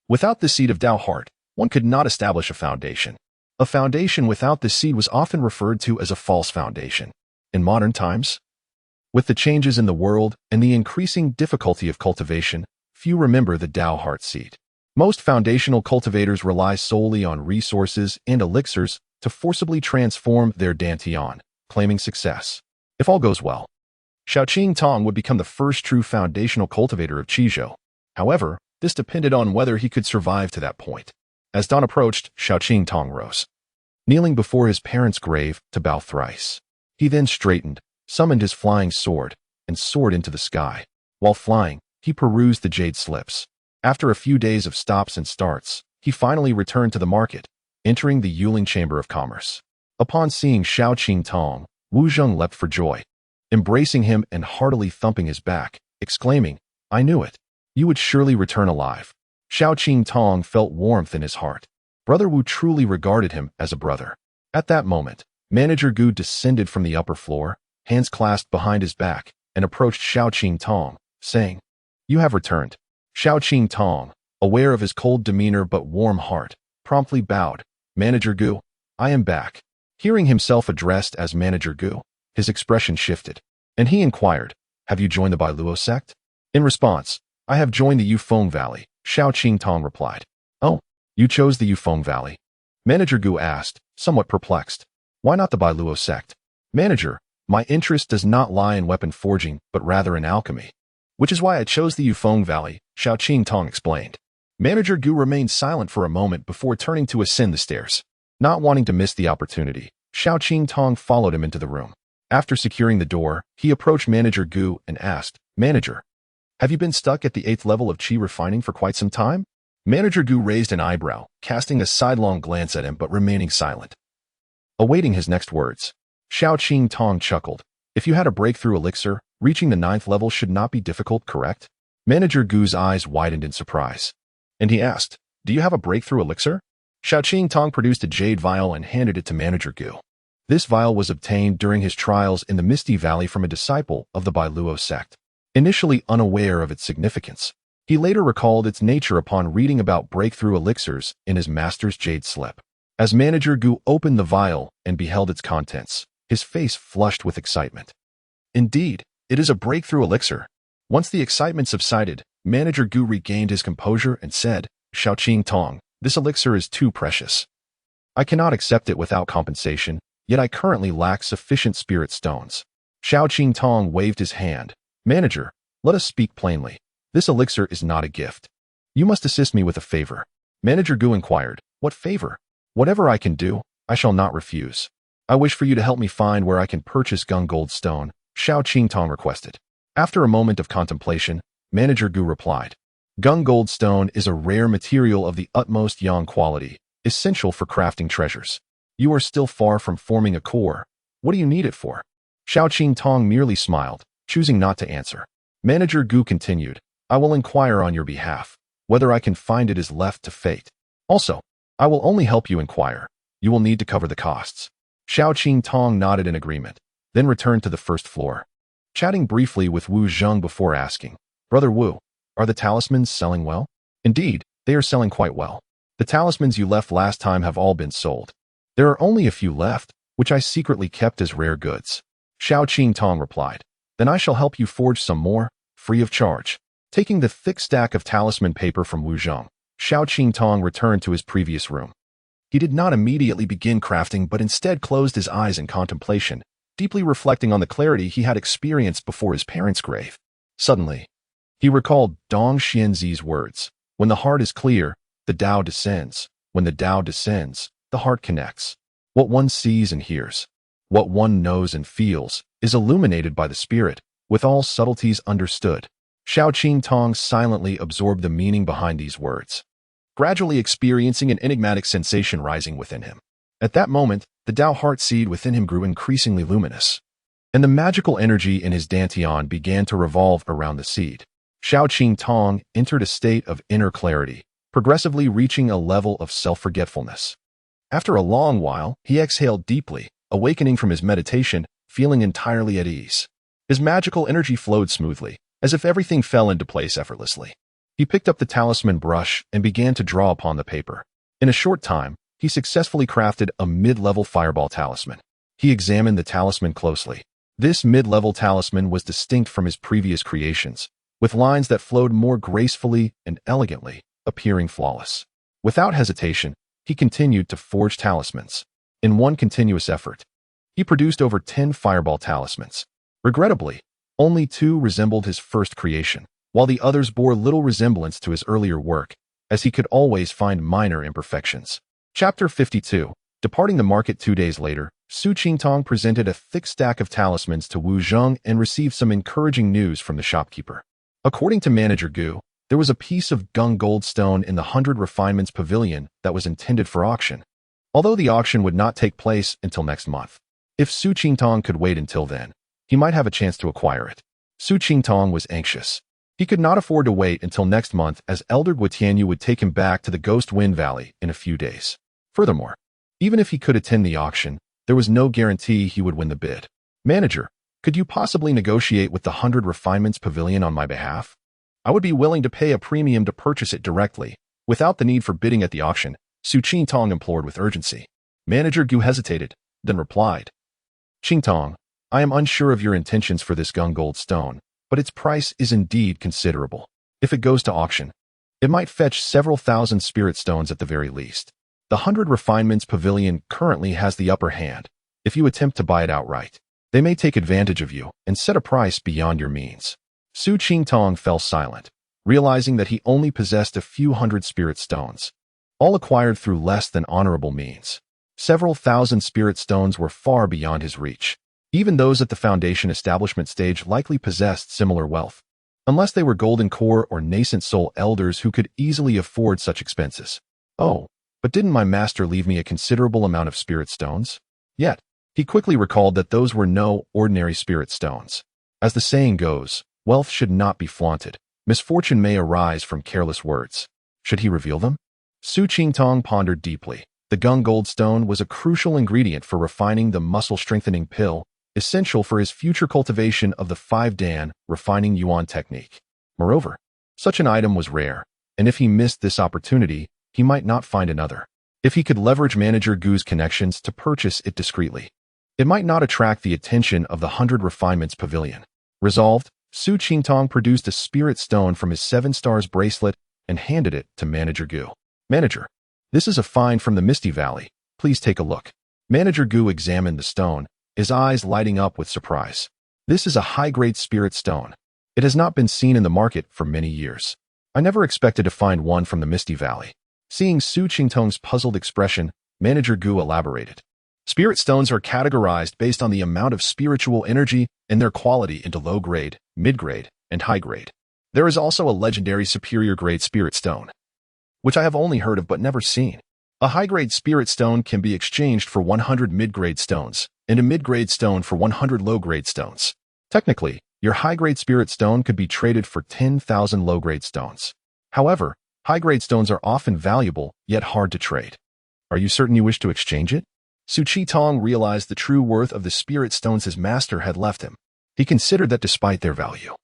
without the seed of Tao heart, one could not establish a foundation. A foundation without the seed was often referred to as a false foundation. In modern times, with the changes in the world and the increasing difficulty of cultivation, few remember the Tao heart seed. Most foundational cultivators rely solely on resources and elixirs to forcibly transform their dantian, claiming success. If all goes well, Xiao Tong would become the first true foundational cultivator of Qizhou. However, this depended on whether he could survive to that point. As dawn approached, Xiao Tong rose, kneeling before his parents' grave to bow thrice. He then straightened, summoned his flying sword, and soared into the sky. While flying, he perused the jade slips. After a few days of stops and starts, he finally returned to the market, entering the Yuling Chamber of Commerce. Upon seeing Xiao Tong, Wu Zheng leapt for joy, embracing him and heartily thumping his back, exclaiming, "I knew it. You would surely return alive." Xiao Tong felt warmth in his heart. Brother Wu truly regarded him as a brother. At that moment, Manager Gu descended from the upper floor, hands clasped behind his back, and approached Xiao Tong, saying, "You have returned." Xiao Tong, aware of his cold demeanor but warm heart, promptly bowed. "Manager Gu, I am back." Hearing himself addressed as Manager Gu, his expression shifted, and he inquired, "Have you joined the Bailuo sect?" In response, "I have joined the Yufeng Valley," Xiao Tong replied. "Oh, you chose the Yufeng Valley?" Manager Gu asked, somewhat perplexed. "Why not the Bailuo sect?" "Manager, my interest does not lie in weapon forging, but rather in alchemy, which is why I chose the Yufeng Valley," Xiao Tong explained. Manager Gu remained silent for a moment before turning to ascend the stairs. Not wanting to miss the opportunity, Xiao Qingtong followed him into the room. After securing the door, he approached Manager Gu and asked, "Manager, have you been stuck at the 8th level of qi refining for quite some time?" Manager Gu raised an eyebrow, casting a sidelong glance at him but remaining silent. Awaiting his next words, Xiao Qingtong chuckled. "If you had a breakthrough elixir, reaching the 9th level should not be difficult, correct?" Manager Gu's eyes widened in surprise. And he asked, "Do you have a breakthrough elixir?" Xiao Qingtong produced a jade vial and handed it to Manager Gu. This vial was obtained during his trials in the Misty Valley from a disciple of the Bailuo sect. Initially unaware of its significance, he later recalled its nature upon reading about breakthrough elixirs in his master's jade slip. As Manager Gu opened the vial and beheld its contents, his face flushed with excitement. Indeed, it is a breakthrough elixir. Once the excitement subsided, Manager Gu regained his composure and said, "Xiao Qingtong, this elixir is too precious. I cannot accept it without compensation, yet I currently lack sufficient spirit stones." Xiao Qingtong waved his hand. "Manager, let us speak plainly. This elixir is not a gift. You must assist me with a favor." Manager Gu inquired, "What favor?" "Whatever I can do, I shall not refuse. I wish for you to help me find where I can purchase Gung Gold Stone," Xiao Qingtong requested. After a moment of contemplation, Manager Gu replied, "Gung Gold Stone is a rare material of the utmost yang quality, essential for crafting treasures. You are still far from forming a core. What do you need it for?" Xiao Qingtong merely smiled, choosing not to answer. Manager Gu continued, "I will inquire on your behalf. Whether I can find it is left to fate. Also, I will only help you inquire. You will need to cover the costs." Xiao Qingtong nodded in agreement, then returned to the first floor. Chatting briefly with Wu Zheng before asking, "Brother Wu, are the talismans selling well?" "Indeed, they are selling quite well. The talismans you left last time have all been sold. There are only a few left, which I secretly kept as rare goods." Xiao Qingtong replied, "Then I shall help you forge some more, free of charge." Taking the thick stack of talisman paper from Wu Zheng, Xiao Qingtong returned to his previous room. He did not immediately begin crafting but instead closed his eyes in contemplation, deeply reflecting on the clarity he had experienced before his parents' grave. Suddenly, he recalled Dong Xianzi's words, "When the heart is clear, the Tao descends. When the Tao descends, the heart connects. What one sees and hears, what one knows and feels, is illuminated by the spirit, with all subtleties understood." Xiao Qingtong silently absorbed the meaning behind these words, gradually experiencing an enigmatic sensation rising within him. At that moment, the Tao heart seed within him grew increasingly luminous, and the magical energy in his dantian began to revolve around the seed. Xiao Qingtong entered a state of inner clarity, progressively reaching a level of self-forgetfulness. After a long while, he exhaled deeply, awakening from his meditation, feeling entirely at ease. His magical energy flowed smoothly, as if everything fell into place effortlessly. He picked up the talisman brush and began to draw upon the paper. In a short time, he successfully crafted a mid-level fireball talisman. He examined the talisman closely. This mid-level talisman was distinct from his previous creations, with lines that flowed more gracefully and elegantly, appearing flawless. Without hesitation, he continued to forge talismans. In one continuous effort, he produced over 10 fireball talismans. Regrettably, only 2 resembled his first creation, while the others bore little resemblance to his earlier work, as he could always find minor imperfections. Chapter 52. Departing the market 2 days later, Su Qingtong presented a thick stack of talismans to Wu Zheng and received some encouraging news from the shopkeeper. According to Manager Gu, there was a piece of Gung Gold Stone in the 100 Refinements Pavilion that was intended for auction, although the auction would not take place until next month. If Su Qingtong could wait until then, he might have a chance to acquire it. Su Qingtong was anxious. He could not afford to wait until next month, as Elder Guotianyu would take him back to the Ghost Wind Valley in a few days. Furthermore, even if he could attend the auction, there was no guarantee he would win the bid. "Manager, could you possibly negotiate with the 100 Refinements Pavilion on my behalf? I would be willing to pay a premium to purchase it directly, without the need for bidding at the auction," Su Qingtong implored with urgency. Manager Gu hesitated, then replied, "Qingtong, I am unsure of your intentions for this Gung Gold Stone, but its price is indeed considerable. If it goes to auction, it might fetch several thousand spirit stones at the very least. The 100 Refinements Pavilion currently has the upper hand. If you attempt to buy it outright, they may take advantage of you and set a price beyond your means." Su Qingtong fell silent, realizing that he only possessed a few hundred spirit stones, all acquired through less than honorable means. Several thousand spirit stones were far beyond his reach. Even those at the foundation establishment stage likely possessed similar wealth, unless they were golden core or nascent soul elders who could easily afford such expenses. Oh, but didn't my master leave me a considerable amount of spirit stones? Yet, he quickly recalled that those were no ordinary spirit stones. As the saying goes, wealth should not be flaunted. Misfortune may arise from careless words. Should he reveal them? Su Qingtong pondered deeply. The gung gold stone was a crucial ingredient for refining the muscle-strengthening pill, essential for his future cultivation of the 5-dan refining yuan technique. Moreover, such an item was rare, and if he missed this opportunity, he might not find another. If he could leverage Manager Gu's connections to purchase it discreetly, it might not attract the attention of the 100 Refinements Pavilion. Resolved, Su Qingtong produced a spirit stone from his 7 stars bracelet and handed it to Manager Gu. Manager, this is a find from the Misty Valley. Please take a look. Manager Gu examined the stone, his eyes lighting up with surprise. This is a high-grade spirit stone. It has not been seen in the market for many years. I never expected to find one from the Misty Valley. Seeing Su Qingtong's puzzled expression, Manager Gu elaborated. Spirit stones are categorized based on the amount of spiritual energy and their quality into low-grade, mid-grade, and high-grade. There is also a legendary superior-grade spirit stone, which I have only heard of but never seen. A high-grade spirit stone can be exchanged for 100 mid-grade stones, and a mid-grade stone for 100 low-grade stones. Technically, your high-grade spirit stone could be traded for 10,000 low-grade stones. However, high-grade stones are often valuable, yet hard to trade. Are you certain you wish to exchange it? Su Qingtong realized the true worth of the spirit stones his master had left him. He considered that despite their value,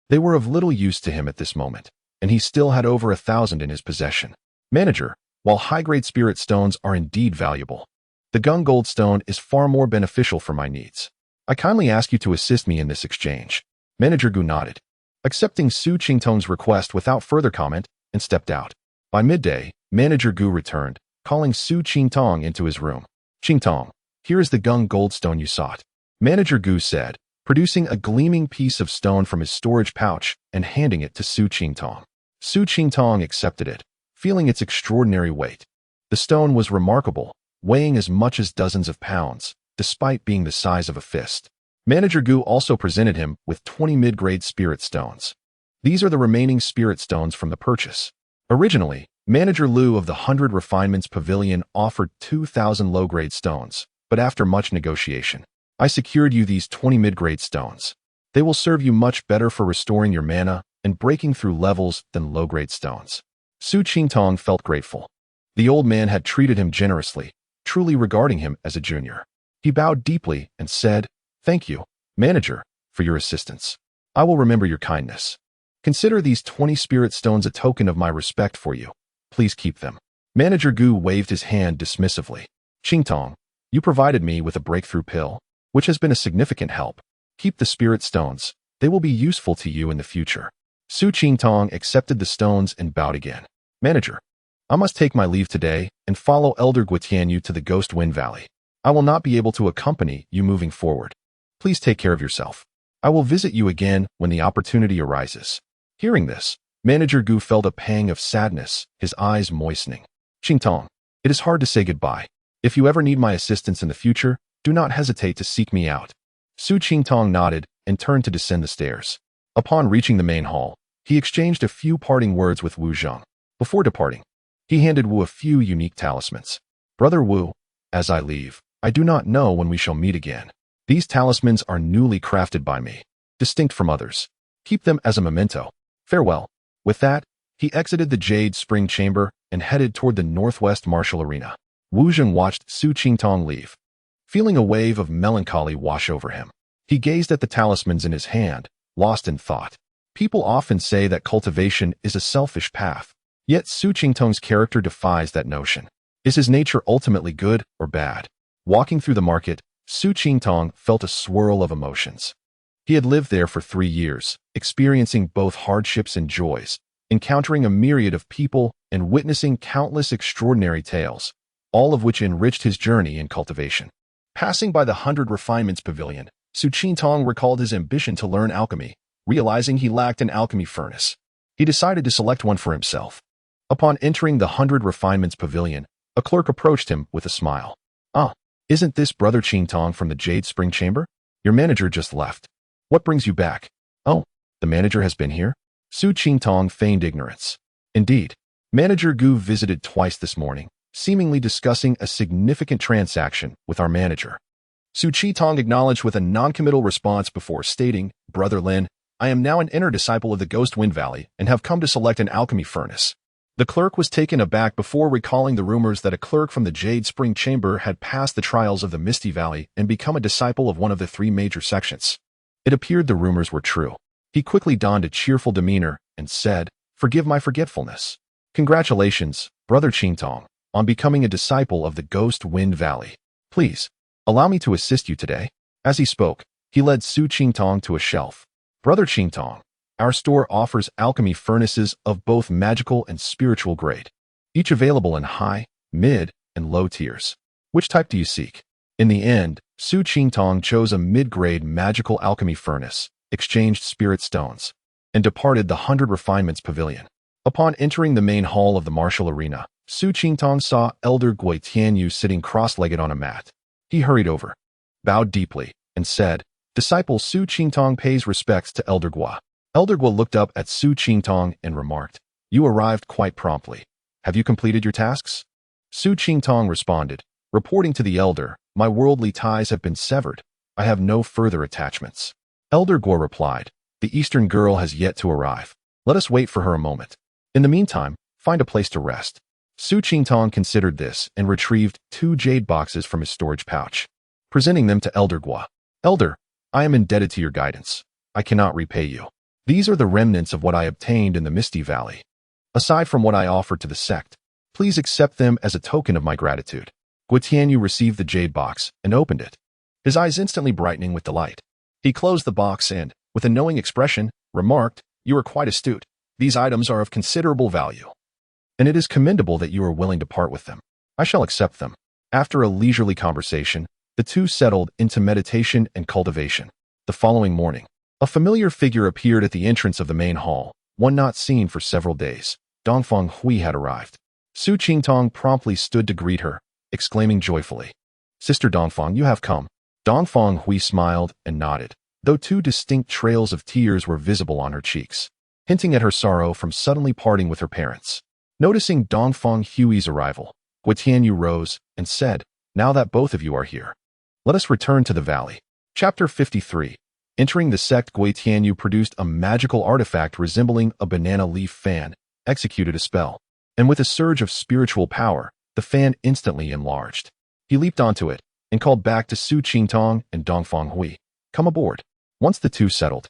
they were of little use to him at this moment, and he still had over 1,000 in his possession. Manager, while high-grade spirit stones are indeed valuable, the gung gold stone is far more beneficial for my needs. I kindly ask you to assist me in this exchange. Manager Gu nodded, accepting Su Qingtong's request without further comment, and stepped out. By midday, Manager Gu returned, calling Su Qingtong into his room. Qingtong, here is the gung gold stone you sought. Manager Gu said, producing a gleaming piece of stone from his storage pouch and handing it to Su Qingtong. Su Qingtong accepted it, feeling its extraordinary weight. The stone was remarkable, weighing as much as dozens of pounds, despite being the size of a fist. Manager Gu also presented him with 20 mid-grade spirit stones. These are the remaining spirit stones from the purchase. Originally, Manager Liu of the 100 Refinements Pavilion offered 2,000 low-grade stones, but after much negotiation, I secured you these 20 mid-grade stones. They will serve you much better for restoring your mana and breaking through levels than low-grade stones. Su Qingtong felt grateful. The old man had treated him generously, truly regarding him as a junior. He bowed deeply and said, "Thank you, Manager, for your assistance. I will remember your kindness. Consider these 20 spirit stones a token of my respect for you. Please keep them." Manager Gu waved his hand dismissively. "Qingtong, you provided me with a breakthrough pill, which has been a significant help. Keep the spirit stones. They will be useful to you in the future." Su Qingtong accepted the stones and bowed again. "Manager, I must take my leave today and follow Elder Guitianyu to the Ghost Wind Valley. I will not be able to accompany you moving forward. Please take care of yourself. I will visit you again when the opportunity arises." Hearing this, Manager Gu felt a pang of sadness, his eyes moistening. "Qingtong, it is hard to say goodbye. If you ever need my assistance in the future, do not hesitate to seek me out." Su Qingtong nodded and turned to descend the stairs. Upon reaching the main hall, he exchanged a few parting words with Wu Zheng. Before departing, he handed Wu a few unique talismans. "Brother Wu, as I leave, I do not know when we shall meet again. These talismans are newly crafted by me, distinct from others. Keep them as a memento. Farewell." With that, he exited the Jade Spring Chamber and headed toward the Northwest Martial Arena. Wu Zheng watched Su Qingtong leave, feeling a wave of melancholy wash over him. He gazed at the talismans in his hand, lost in thought. People often say that cultivation is a selfish path, yet Su Qingtong's character defies that notion. Is his nature ultimately good or bad? Walking through the market, Su Qingtong felt a swirl of emotions. He had lived there for 3 years, experiencing both hardships and joys, encountering a myriad of people and witnessing countless extraordinary tales, all of which enriched his journey in cultivation. Passing by the 100 Refinements Pavilion, Su Qingtong recalled his ambition to learn alchemy, realizing he lacked an alchemy furnace. He decided to select one for himself. Upon entering the 100 Refinements Pavilion, a clerk approached him with a smile. Ah, isn't this Brother Qing Tong from the Jade Spring Chamber? Your manager just left. What brings you back? Oh, the manager has been here? Su Qing Tong feigned ignorance. Indeed, Manager Gu visited twice this morning, seemingly discussing a significant transaction with our manager. Su Qi Tong acknowledged with a noncommittal response before stating, Brother Lin, I am now an inner disciple of the Ghost Wind Valley and have come to select an alchemy furnace. The clerk was taken aback before recalling the rumors that a clerk from the Jade Spring Chamber had passed the trials of the Misty Valley and become a disciple of one of the three major sections. It appeared the rumors were true. He quickly donned a cheerful demeanor and said, Forgive my forgetfulness. Congratulations, Brother Qing Tong, on becoming a disciple of the Ghost Wind Valley. Please, allow me to assist you today. As he spoke, he led Su Qing Tong to a shelf. Brother Qing Tong, our store offers alchemy furnaces of both magical and spiritual grade, each available in high, mid, and low tiers. Which type do you seek? In the end, Su Qing Tong chose a mid-grade magical alchemy furnace, exchanged spirit stones, and departed the 100 Refinements Pavilion. Upon entering the main hall of the martial arena, Su Qing Tong saw Elder Gui Tianyu sitting cross-legged on a mat. He hurried over, bowed deeply, and said, Disciple Su Qing Tong pays respects to Elder Gua. Elder Gua looked up at Su Qing Tong and remarked, You arrived quite promptly. Have you completed your tasks? Su Qing Tong responded, reporting to the elder, My worldly ties have been severed. I have no further attachments. Elder Gua replied, The Eastern girl has yet to arrive. Let us wait for her a moment. In the meantime, find a place to rest. Su Qing Tong considered this and retrieved 2 jade boxes from his storage pouch, presenting them to Elder Gua. Elder, I am indebted to your guidance. I cannot repay you. These are the remnants of what I obtained in the Misty Valley. Aside from what I offered to the sect, please accept them as a token of my gratitude. Gui Tianyu received the jade box and opened it, his eyes instantly brightening with delight. He closed the box and, with a knowing expression, remarked, You are quite astute. These items are of considerable value, and it is commendable that you are willing to part with them. I shall accept them. After a leisurely conversation, the two settled into meditation and cultivation. The following morning, a familiar figure appeared at the entrance of the main hall, one not seen for several days. Dongfang Hui had arrived. Su Qing Tong promptly stood to greet her, exclaiming joyfully, Sister Dongfang, you have come. Dongfang Hui smiled and nodded, though 2 distinct trails of tears were visible on her cheeks, hinting at her sorrow from suddenly parting with her parents. Noticing Dongfang Hui's arrival, Gui Tianyu rose and said, Now that both of you are here, let us return to the valley. Chapter 53. Entering the sect, Gui Tianyu produced a magical artifact resembling a banana leaf fan, executed a spell, and with a surge of spiritual power, the fan instantly enlarged. He leaped onto it and called back to Su Qing Tong and Dongfang Hui, Come aboard. Once the two settled,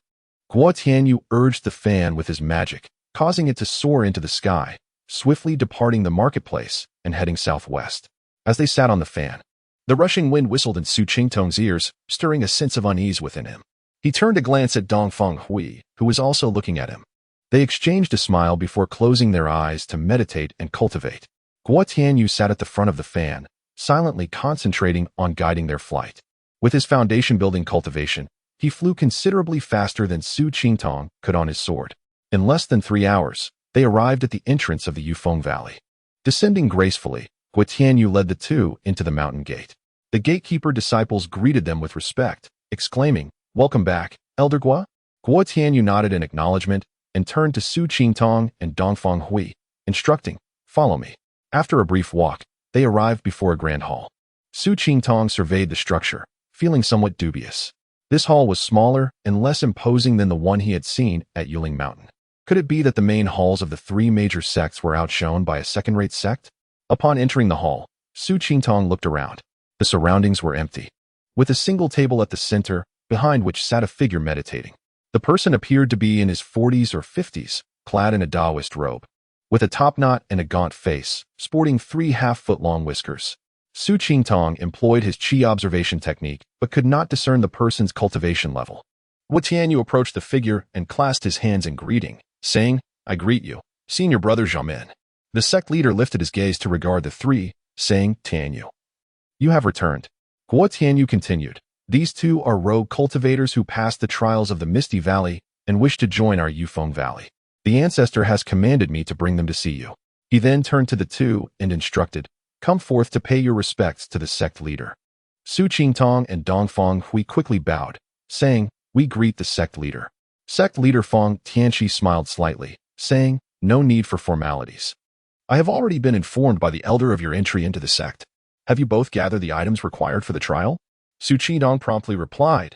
Gui Tianyu urged the fan with his magic, causing it to soar into the sky, swiftly departing the marketplace and heading southwest. As they sat on the fan, the rushing wind whistled in Su Qing Tong's ears, stirring a sense of unease within him. He turned to glance at Dongfang Hui, who was also looking at him. They exchanged a smile before closing their eyes to meditate and cultivate. Gui Tianyu sat at the front of the fan, silently concentrating on guiding their flight. With his foundation-building cultivation, he flew considerably faster than Su Qing Tong could on his sword. In less than 3 hours, they arrived at the entrance of the Yufeng Valley. Descending gracefully, Gui Tianyu led the two into the mountain gate. The gatekeeper disciples greeted them with respect, exclaiming, Welcome back, Elder Gua. Gui Tianyu nodded in acknowledgement and turned to Su Qing Tong and Dongfang Hui, instructing, Follow me. After a brief walk, they arrived before a grand hall. Su Qing Tong surveyed the structure, feeling somewhat dubious. This hall was smaller and less imposing than the one he had seen at Yuling Mountain. Could it be that the main halls of the 3 major sects were outshone by a second-rate sect? Upon entering the hall, Su Qing Tong looked around. The surroundings were empty, with a single table at the center, behind which sat a figure meditating. The person appeared to be in his 40s or 50s, clad in a Taoist robe, with a topknot and a gaunt face, sporting 3 half-foot-long whiskers. Su Qing Tong employed his qi observation technique, but could not discern the person's cultivation level. Gui Tianyu approached the figure and clasped his hands in greeting, saying, I greet you, senior brother Xiamen. The sect leader lifted his gaze to regard the 3, saying, Tianyu, you have returned. Gui Tianyu continued, These 2 are rogue cultivators who passed the trials of the Misty Valley and wish to join our Yufeng Valley. The ancestor has commanded me to bring them to see you. He then turned to the 2 and instructed, Come forth to pay your respects to the sect leader." Su Qingtong and Dongfang Hui quickly bowed, saying, "We greet the sect leader." Sect leader Fang Tianqi smiled slightly, saying, "No need for formalities. I have already been informed by the elder of your entry into the sect. Have you both gathered the items required for the trial?" Su Qidong promptly replied,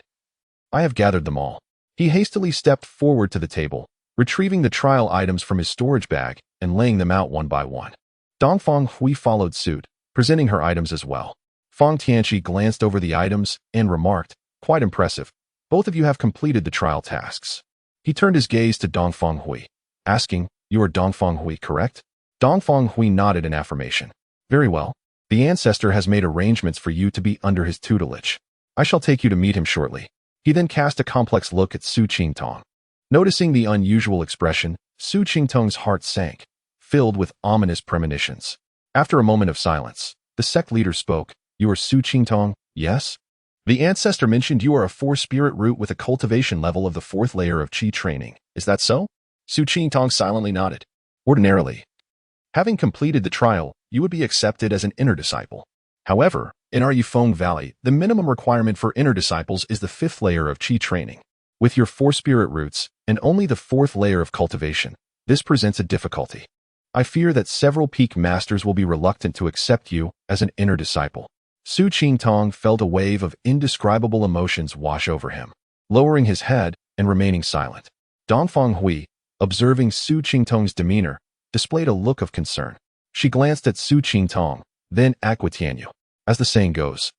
"I have gathered them all." He hastily stepped forward to the table, retrieving the trial items from his storage bag and laying them out one by one. Dongfang Hui followed suit, presenting her items as well. Fang Tianqi glanced over the items and remarked, "Quite impressive. Both of you have completed the trial tasks." He turned his gaze to Dongfang Hui, asking, "You are Dongfang Hui, correct?" Dongfang Hui nodded in affirmation. "Very well. The ancestor has made arrangements for you to be under his tutelage. I shall take you to meet him shortly." He then cast a complex look at Su Qingtong. Noticing the unusual expression, Su Qingtong's heart sank, filled with ominous premonitions. After a moment of silence, the sect leader spoke, "You are Su Qingtong, yes? The ancestor mentioned you are a 4-spirit root with a cultivation level of the 4th layer of Qi training. Is that so?" Su Qingtong silently nodded. "Ordinarily, having completed the trial, you would be accepted as an inner disciple. However, in our Yufeng Valley, the minimum requirement for inner disciples is the 5th layer of Qi training. With your 4 spirit roots and only the 4th layer of cultivation, this presents a difficulty. I fear that several peak masters will be reluctant to accept you as an inner disciple." Su Qingtong felt a wave of indescribable emotions wash over him, lowering his head and remaining silent. Dongfang Hui, observing Su Qingtong's demeanor, displayed a look of concern. She glanced at Su Qingtong, then at Guo Tianyu. As the saying goes,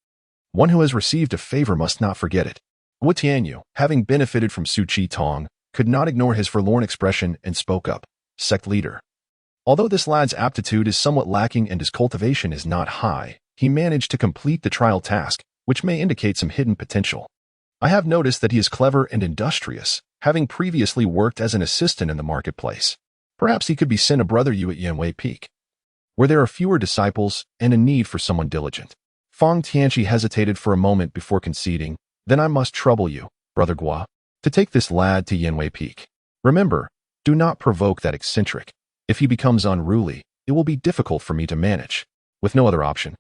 one who has received a favor must not forget it. Guo Tianyu, having benefited from Su Qingtong, could not ignore his forlorn expression and spoke up, "Sect leader. Although this lad's aptitude is somewhat lacking and his cultivation is not high, he managed to complete the trial task, which may indicate some hidden potential. I have noticed that he is clever and industrious, having previously worked as an assistant in the marketplace. Perhaps he could be sent a brother you at Yanwei Peak, where there are fewer disciples and a need for someone diligent." Fang Tianqi hesitated for a moment before conceding, "Then I must trouble you, Brother Guo, to take this lad to Yanwei Peak. Remember, do not provoke that eccentric. If he becomes unruly, it will be difficult for me to manage." With no other option,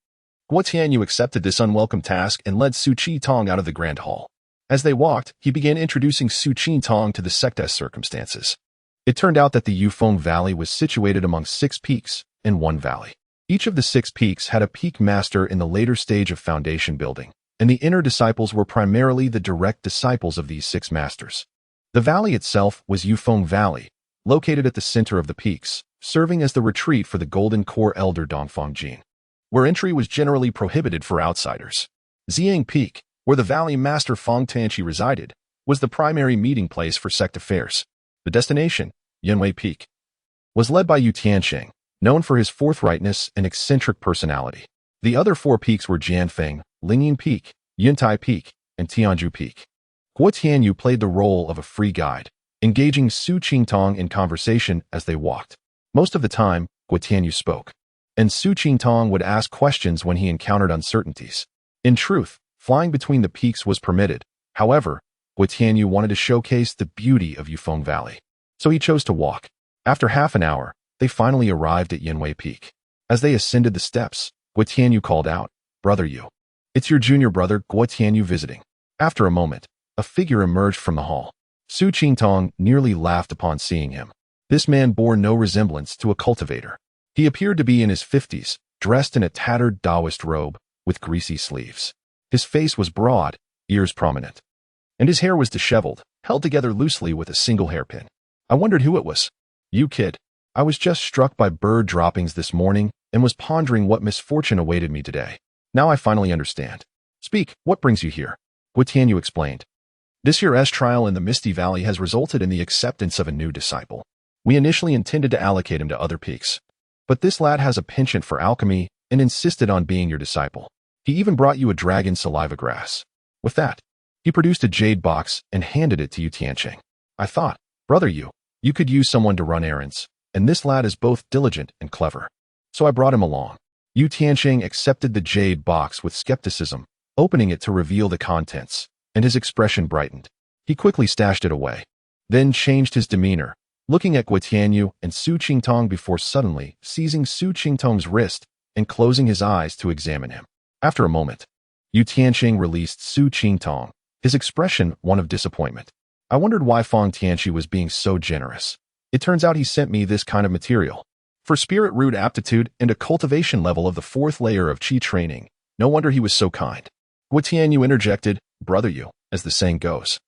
Guo Tianyu accepted this unwelcome task and led Su Qingtong out of the grand hall. As they walked, he began introducing Su Qingtong to the sect's circumstances. It turned out that the Yufeng Valley was situated among 6 peaks in one valley. Each of the 6 peaks had a peak master in the later stage of foundation building, and the inner disciples were primarily the direct disciples of these 6 masters. The valley itself was Yufeng Valley, located at the center of the peaks, serving as the retreat for the Golden Core Elder Dongfang Jin, where entry was generally prohibited for outsiders. Xiang Peak, where the Valley Master Fang Tianqi resided, was the primary meeting place for sect affairs. The destination, Yanwei Peak, was led by Yu Tiansheng, known for his forthrightness and eccentric personality. The other 4 peaks were Jianfeng, Lingyin Peak, Yuntai Peak, and Tianju Peak. Guo Tianyu played the role of a free guide, engaging Su Qingtong in conversation as they walked. Most of the time, Guo Tianyu spoke, and Su Qingtong would ask questions when he encountered uncertainties. In truth, flying between the peaks was permitted. However, Guo Tianyu wanted to showcase the beauty of Yufeng Valley, so he chose to walk. After half an hour, they finally arrived at Yanwei Peak. As they ascended the steps, Guo Tianyu called out, "Brother Yu. It's your junior brother Guo Tianyu visiting." After a moment, a figure emerged from the hall. Su Qingtong nearly laughed upon seeing him. This man bore no resemblance to a cultivator. He appeared to be in his 50s, dressed in a tattered Taoist robe with greasy sleeves. His face was broad, ears prominent, and his hair was disheveled, held together loosely with a single hairpin. I wondered who it was. "You kid. I was just struck by bird droppings this morning and was pondering what misfortune awaited me today. Now I finally understand. Speak, what brings you here?" Guo Tianyu explained. "This year's trial in the Misty Valley has resulted in the acceptance of a new disciple. We initially intended to allocate him to other peaks, but this lad has a penchant for alchemy and insisted on being your disciple. He even brought you a dragon saliva grass. With that, he produced a jade box and handed it to Yu Tiansheng. I thought, Brother Yu, you could use someone to run errands, and this lad is both diligent and clever. So I brought him along." Yu Tiansheng accepted the jade box with skepticism, opening it to reveal the contents, and his expression brightened. He quickly stashed it away, then changed his demeanor, looking at Guo Tianyu and Su Qingtong before suddenly seizing Su Qingtong's wrist and closing his eyes to examine him. After a moment, Yu Tianqing released Su Qingtong, his expression one of disappointment. I wondered why Feng Tianqi was being so generous. It turns out he sent me this kind of material. For spirit root aptitude and a cultivation level of the 4th layer of qi training, no wonder he was so kind. Guo Tianyu interjected, brother Yu, as the saying goes.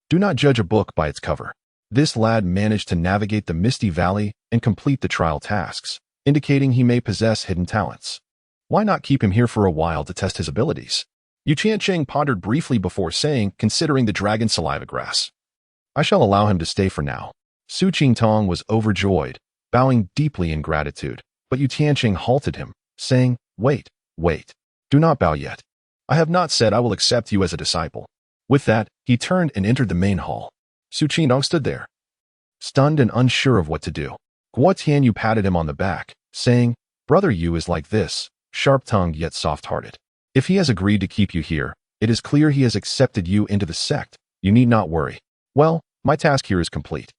Do not judge a book by its cover. This lad managed to navigate the Misty Valley and complete the trial tasks, indicating he may possess hidden talents. Why not keep him here for a while to test his abilities? Yu Tianqing pondered briefly before saying, considering the dragon saliva grass. I shall allow him to stay for now. Su Qingtong was overjoyed, bowing deeply in gratitude, but Yu Tianqing halted him, saying, wait, do not bow yet. I have not said I will accept you as a disciple. With that, he turned and entered the main hall. Su Qingtong stood there, stunned and unsure of what to do. Guo Tianyu patted him on the back, saying, brother Yu is like this, sharp-tongued yet soft-hearted. If he has agreed to keep you here, it is clear he has accepted you into the sect. You need not worry. Well, my task here is complete.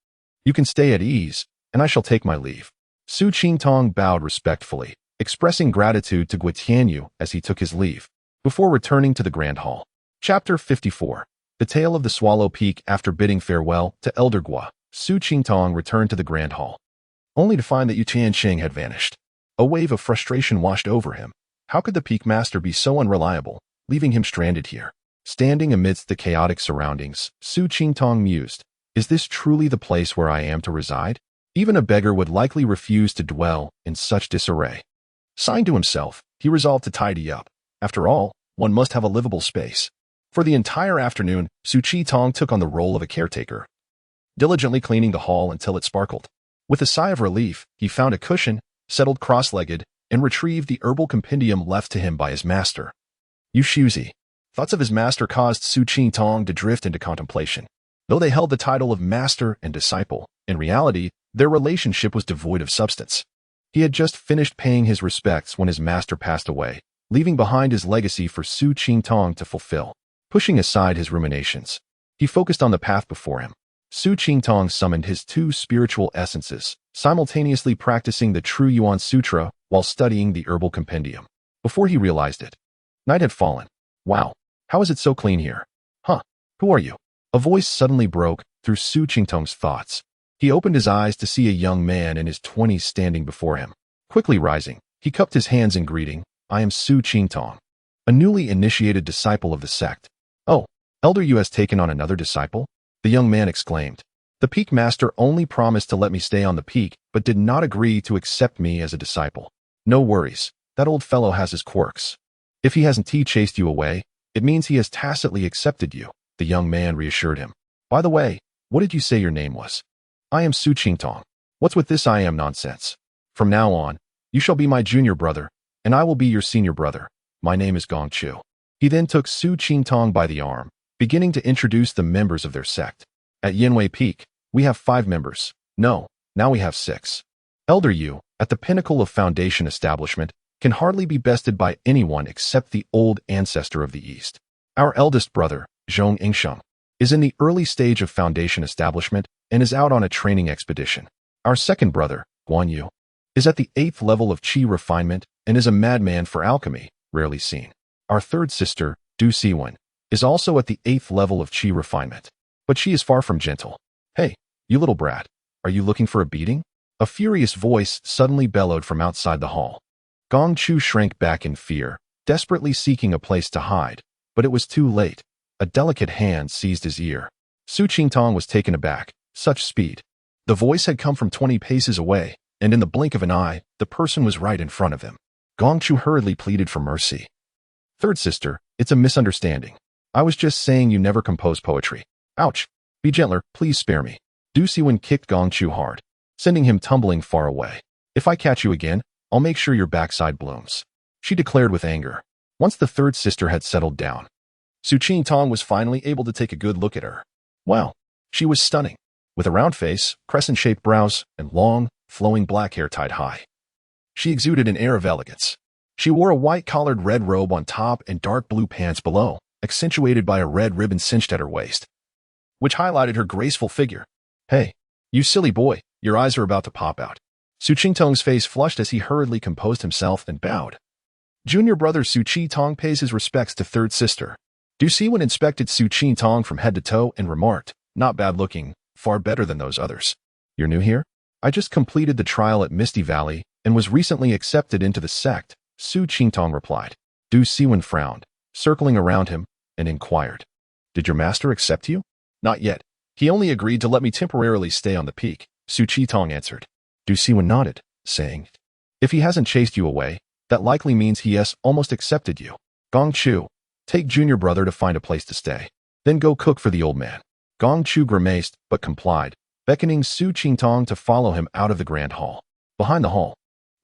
You can stay at ease, and I shall take my leave. Su Qingtong bowed respectfully, expressing gratitude to Guo Tianyu as he took his leave, before returning to the Grand Hall. Chapter 54. The Tale of the Swallow Peak. After bidding farewell to Elder Guo, Su Qingtong returned to the Grand Hall, only to find that Yu Tianqing had vanished. A wave of frustration washed over him. How could the Peak Master be so unreliable, leaving him stranded here? Standing amidst the chaotic surroundings, Su Qingtong mused, is this truly the place where I am to reside? Even a beggar would likely refuse to dwell in such disarray. Sighing to himself, he resolved to tidy up. After all, one must have a livable space. For the entire afternoon, Su Qingtong took on the role of a caretaker, diligently cleaning the hall until it sparkled. With a sigh of relief, he found a cushion, settled cross-legged, and retrieved the herbal compendium left to him by his master. Yu Shuzi. Thoughts of his master caused Su Qingtong to drift into contemplation. Though they held the title of master and disciple, in reality, their relationship was devoid of substance. He had just finished paying his respects when his master passed away, leaving behind his legacy for Su Qingtong to fulfill. Pushing aside his ruminations, he focused on the path before him. Su Qingtong summoned his 2 spiritual essences, simultaneously practicing the True Yuan Sutra while studying the herbal compendium. Before he realized it, night had fallen. Wow, how is it so clean here? Huh, who are you? A voice suddenly broke through Su Qingtong's thoughts. He opened his eyes to see a young man in his 20s standing before him. Quickly rising, he cupped his hands in greeting. I am Su Qingtong, a newly initiated disciple of the sect. Oh, Elder Yu has taken on another disciple? The young man exclaimed. The Peak Master only promised to let me stay on the peak, but did not agree to accept me as a disciple. No worries, that old fellow has his quirks. If he hasn't chased you away, it means he has tacitly accepted you, the young man reassured him. By the way, what did you say your name was? I am Su Qingtong. What's with this I am nonsense? From now on, you shall be my junior brother, and I will be your senior brother. My name is Gong Chu. He then took Su Qingtong by the arm, beginning to introduce the members of their sect. At Yinwei Peak, we have 5 members. No, now we have 6. Elder Yu, at the pinnacle of Foundation establishment, can hardly be bested by anyone except the old ancestor of the East. Our eldest brother, Zhong Yingsheng, is in the early stage of Foundation establishment and is out on a training expedition. Our second brother, Guan Yu, is at the 8th level of qi refinement and is a madman for alchemy, rarely seen. Our third sister, Du Siwen, is also at the 8th level of qi refinement, but she is far from gentle. Hey, you little brat, are you looking for a beating? A furious voice suddenly bellowed from outside the hall. Gong Chu shrank back in fear, desperately seeking a place to hide, but it was too late. A delicate hand seized his ear. Su Qingtong was taken aback. Such speed. The voice had come from 20 paces away, and in the blink of an eye, the person was right in front of him. Gong Chu hurriedly pleaded for mercy. Third sister, it's a misunderstanding. I was just saying you never compose poetry. Ouch. Be gentler, please spare me. Du Siwen kicked Gong Chu hard, sending him tumbling far away. If I catch you again, I'll make sure your backside blooms, she declared with anger. Once the third sister had settled down, Su Qingtong was finally able to take a good look at her. Wow, she was stunning, with a round face, crescent-shaped brows, and long, flowing black hair tied high. She exuded an air of elegance. She wore a white-collared red robe on top and dark blue pants below, accentuated by a red ribbon cinched at her waist, which highlighted her graceful figure. Hey, you silly boy, your eyes are about to pop out. Su Qingtong's face flushed as he hurriedly composed himself and bowed. Junior brother Su Qi-tong pays his respects to third sister. Du Siwen inspected Su Qi-tong from head to toe and remarked, "Not bad looking, far better than those others. You're new here? I just completed the trial at Misty Valley and was recently accepted into the sect," Su Qi-tong replied. Du Siwen frowned, circling around him, and inquired, "Did your master accept you?" "Not yet. He only agreed to let me temporarily stay on the peak," Su Qi-tong answered. Du Siwen nodded, saying, "If he hasn't chased you away, that likely means he has almost accepted you. Gong Chu, take junior brother to find a place to stay. Then go cook for the old man." Gong Chu grimaced, but complied, beckoning Su Qi-tong to follow him out of the grand hall. Behind the hall,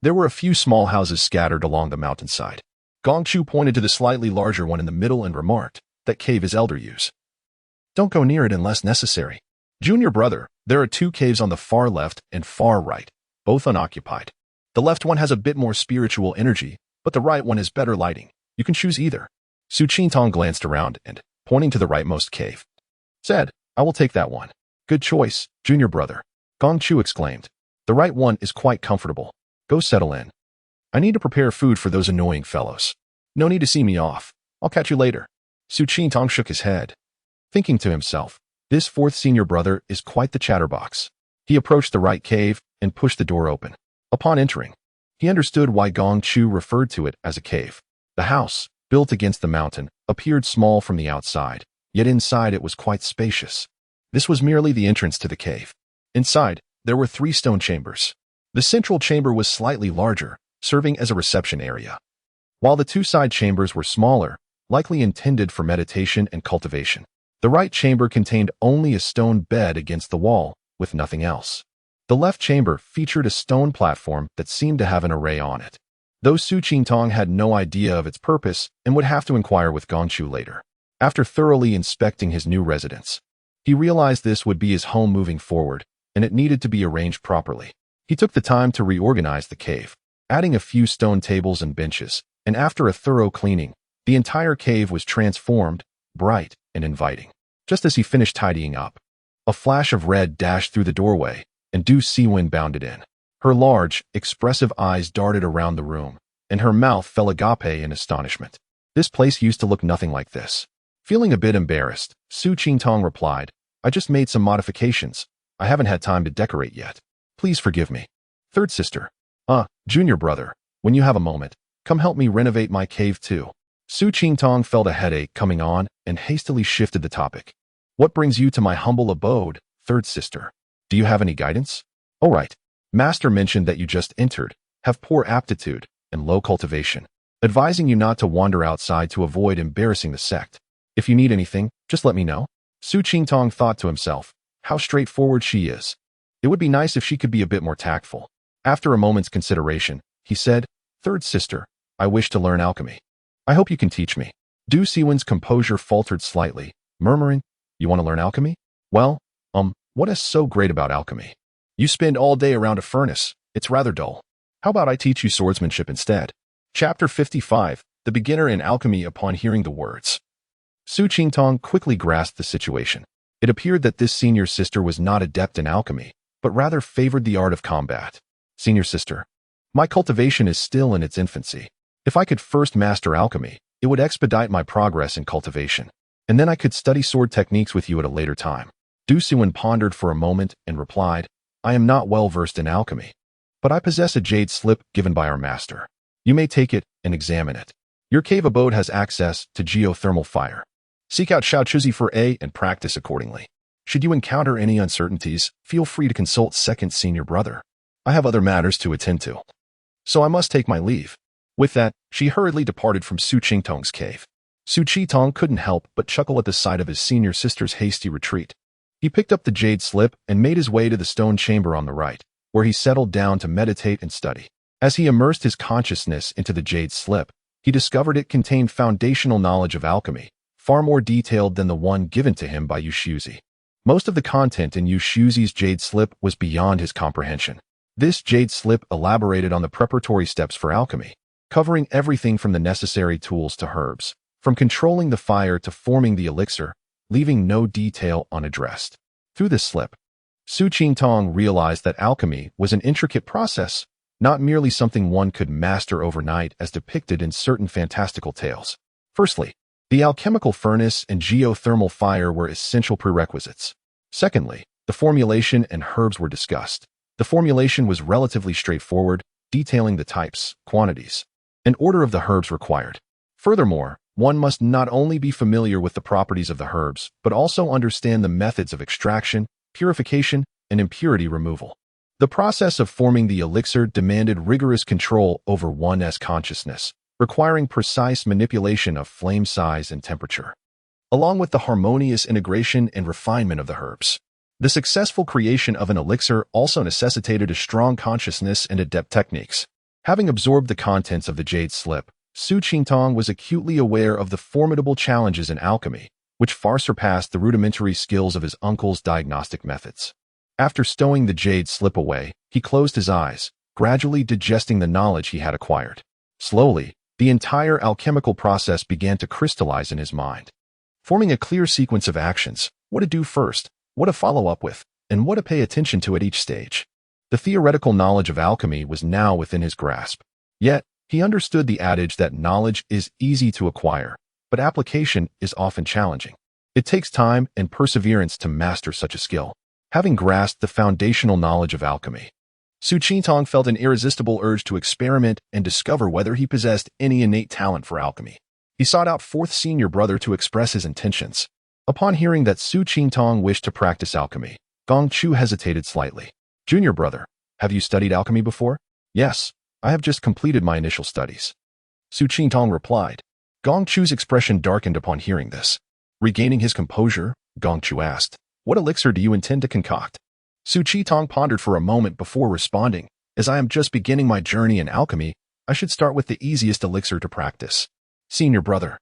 there were a few small houses scattered along the mountainside. Gong Chu pointed to the slightly larger one in the middle and remarked, "That cave is elder use. Don't go near it unless necessary. Junior brother, there are 2 caves on the far left and far right, both unoccupied. The left one has a bit more spiritual energy, but the right one has better lighting. You can choose either." Su Qi-tong glanced around and, pointing to the rightmost cave, said, "I will take that one." "Good choice, junior brother," Gong Chu exclaimed. "The right one is quite comfortable. Go settle in. I need to prepare food for those annoying fellows. No need to see me off. I'll catch you later." Su Qi-tong shook his head, thinking to himself, this 4th senior brother is quite the chatterbox. He approached the right cave and pushed the door open. Upon entering, he understood why Gong Chu referred to it as a cave. The house, built against the mountain, appeared small from the outside, yet inside it was quite spacious. This was merely the entrance to the cave. Inside, there were 3 stone chambers. The central chamber was slightly larger, serving as a reception area, while the 2 side chambers were smaller, likely intended for meditation and cultivation. The right chamber contained only a stone bed against the wall, with nothing else. The left chamber featured a stone platform that seemed to have an array on it. Though Su Qi-tong had no idea of its purpose and would have to inquire with Gong Chu later. After thoroughly inspecting his new residence, he realized this would be his home moving forward, and it needed to be arranged properly. He took the time to reorganize the cave, adding a few stone tables and benches, and after a thorough cleaning, the entire cave was transformed, bright and inviting. Just as he finished tidying up, a flash of red dashed through the doorway, and Du Siwen bounded in. Her large, expressive eyes darted around the room, and her mouth fell agape in astonishment. This place used to look nothing like this. Feeling a bit embarrassed, Su Qi-tong replied, "I just made some modifications. I haven't had time to decorate yet. Please forgive me." "Third sister. Junior brother, when you have a moment, come help me renovate my cave too." Su Qi-tong felt a headache coming on and hastily shifted the topic. "What brings you to my humble abode, third sister? Do you have any guidance?" "All right. Master mentioned that you just entered, have poor aptitude, and low cultivation, advising you not to wander outside to avoid embarrassing the sect. If you need anything, just let me know." Su Qi-tong thought to himself, how straightforward she is. It would be nice if she could be a bit more tactful. After a moment's consideration, he said, "Third sister, I wish to learn alchemy. I hope you can teach me." Du Siwen's composure faltered slightly, murmuring, "You want to learn alchemy? Well, what is so great about alchemy? You spend all day around a furnace. It's rather dull. How about I teach you swordsmanship instead?" Chapter 55, The Beginner in Alchemy. Upon hearing the words, Su Qi-tong quickly grasped the situation. It appeared that this senior sister was not adept in alchemy, but rather favored the art of combat. "Senior sister, my cultivation is still in its infancy. If I could first master alchemy, it would expedite my progress in cultivation, and then I could study sword techniques with you at a later time." Du Siwen pondered for a moment and replied, "I am not well versed in alchemy, but I possess a jade slip given by our master. You may take it and examine it. Your cave abode has access to geothermal fire. Seek out Shaochuzi for A and practice accordingly. Should you encounter any uncertainties, feel free to consult second senior brother. I have other matters to attend to, so I must take my leave." With that, she hurriedly departed from Su Qi-tong's cave. Su Qi-tong couldn't help but chuckle at the sight of his senior sister's hasty retreat. He picked up the jade slip and made his way to the stone chamber on the right, where he settled down to meditate and study. As he immersed his consciousness into the jade slip, he discovered it contained foundational knowledge of alchemy, far more detailed than the one given to him by Yushuzi. Most of the content in Yushuzi's jade slip was beyond his comprehension. This jade slip elaborated on the preparatory steps for alchemy, covering everything from the necessary tools to herbs, from controlling the fire to forming the elixir, leaving no detail unaddressed. Through this slip, Su Qingtong realized that alchemy was an intricate process, not merely something one could master overnight as depicted in certain fantastical tales. Firstly, the alchemical furnace and geothermal fire were essential prerequisites. Secondly, the formulation and herbs were discussed. The formulation was relatively straightforward, detailing the types, quantities, and order of the herbs required. Furthermore, one must not only be familiar with the properties of the herbs, but also understand the methods of extraction, purification, and impurity removal. The process of forming the elixir demanded rigorous control over one's consciousness, requiring precise manipulation of flame size and temperature, along with the harmonious integration and refinement of the herbs. The successful creation of an elixir also necessitated a strong consciousness and adept techniques. Having absorbed the contents of the jade slip, Su Qingtong was acutely aware of the formidable challenges in alchemy, which far surpassed the rudimentary skills of his uncle's diagnostic methods. After stowing the jade slip away, he closed his eyes, gradually digesting the knowledge he had acquired. Slowly, the entire alchemical process began to crystallize in his mind, forming a clear sequence of actions: what to do first, what to follow up with, and what to pay attention to at each stage. The theoretical knowledge of alchemy was now within his grasp. Yet, he understood the adage that knowledge is easy to acquire, but application is often challenging. It takes time and perseverance to master such a skill. Having grasped the foundational knowledge of alchemy, Su Qingtong felt an irresistible urge to experiment and discover whether he possessed any innate talent for alchemy. He sought out fourth senior brother to express his intentions. Upon hearing that Su Qingtong wished to practice alchemy, Gong Chu hesitated slightly. "Junior brother, have you studied alchemy before?" "Yes, I have just completed my initial studies," Su Qingtong replied. Gong Chu's expression darkened upon hearing this. Regaining his composure, Gong Chu asked, "What elixir do you intend to concoct?" Su Qingtong pondered for a moment before responding. "As I am just beginning my journey in alchemy, I should start with the easiest elixir to practice. Senior brother,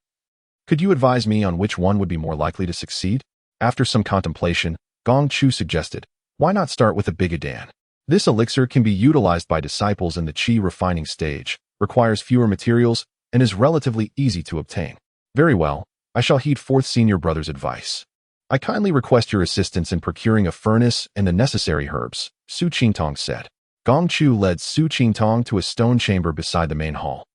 could you advise me on which one would be more likely to succeed?" After some contemplation, Gong Chu suggested, "Why not start with the Bigodan? This elixir can be utilized by disciples in the qi refining stage, requires fewer materials, and is relatively easy to obtain." "Very well, I shall heed fourth senior brother's advice. I kindly request your assistance in procuring a furnace and the necessary herbs," Su Qingtong said. Gong Chu led Su Qingtong to a stone chamber beside the main hall,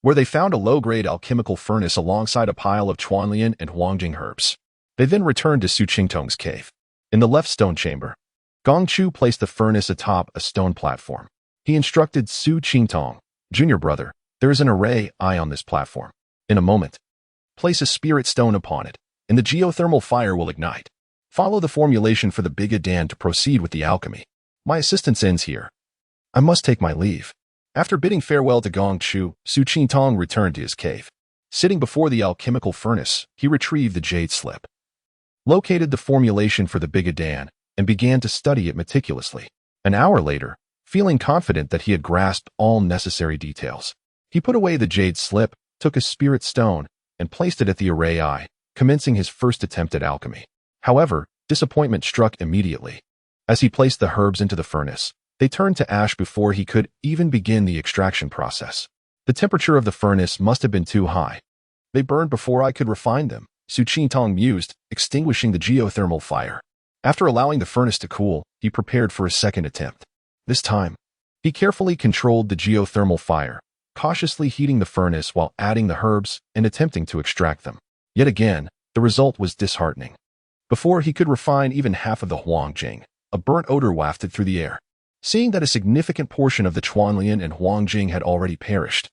where they found a low-grade alchemical furnace alongside a pile of Chuanlian and Huangjing herbs. They then returned to Su Qingtong's cave. In the left stone chamber, Gong Chu placed the furnace atop a stone platform. He instructed Su Qingtong, "Junior brother, there is an array eye on this platform. In a moment, place a spirit stone upon it, and the geothermal fire will ignite. Follow the formulation for the Bigodan to proceed with the alchemy. My assistance ends here. I must take my leave." After bidding farewell to Gong Chu, Su Qingtong returned to his cave. Sitting before the alchemical furnace, he retrieved the jade slip, located the formulation for the Bigodan, and began to study it meticulously. An hour later, feeling confident that he had grasped all necessary details, he put away the jade slip, took a spirit stone, and placed it at the array eye, commencing his first attempt at alchemy. However, disappointment struck immediately. As he placed the herbs into the furnace, they turned to ash before he could even begin the extraction process. The temperature of the furnace must have been too high. "They burned before I could refine them," Su Qingtong mused, extinguishing the geothermal fire. After allowing the furnace to cool, he prepared for a second attempt. This time, he carefully controlled the geothermal fire, cautiously heating the furnace while adding the herbs and attempting to extract them. Yet again, the result was disheartening. Before he could refine even half of the Huangjing, a burnt odor wafted through the air. Seeing that a significant portion of the Chuanlian and Huangjing had already perished,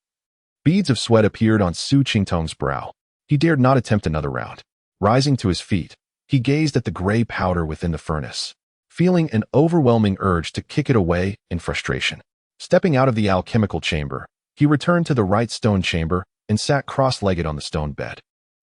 beads of sweat appeared on Su Qingtong's brow. He dared not attempt another round. Rising to his feet, he gazed at the gray powder within the furnace, feeling an overwhelming urge to kick it away in frustration. Stepping out of the alchemical chamber, he returned to the right stone chamber and sat cross-legged on the stone bed.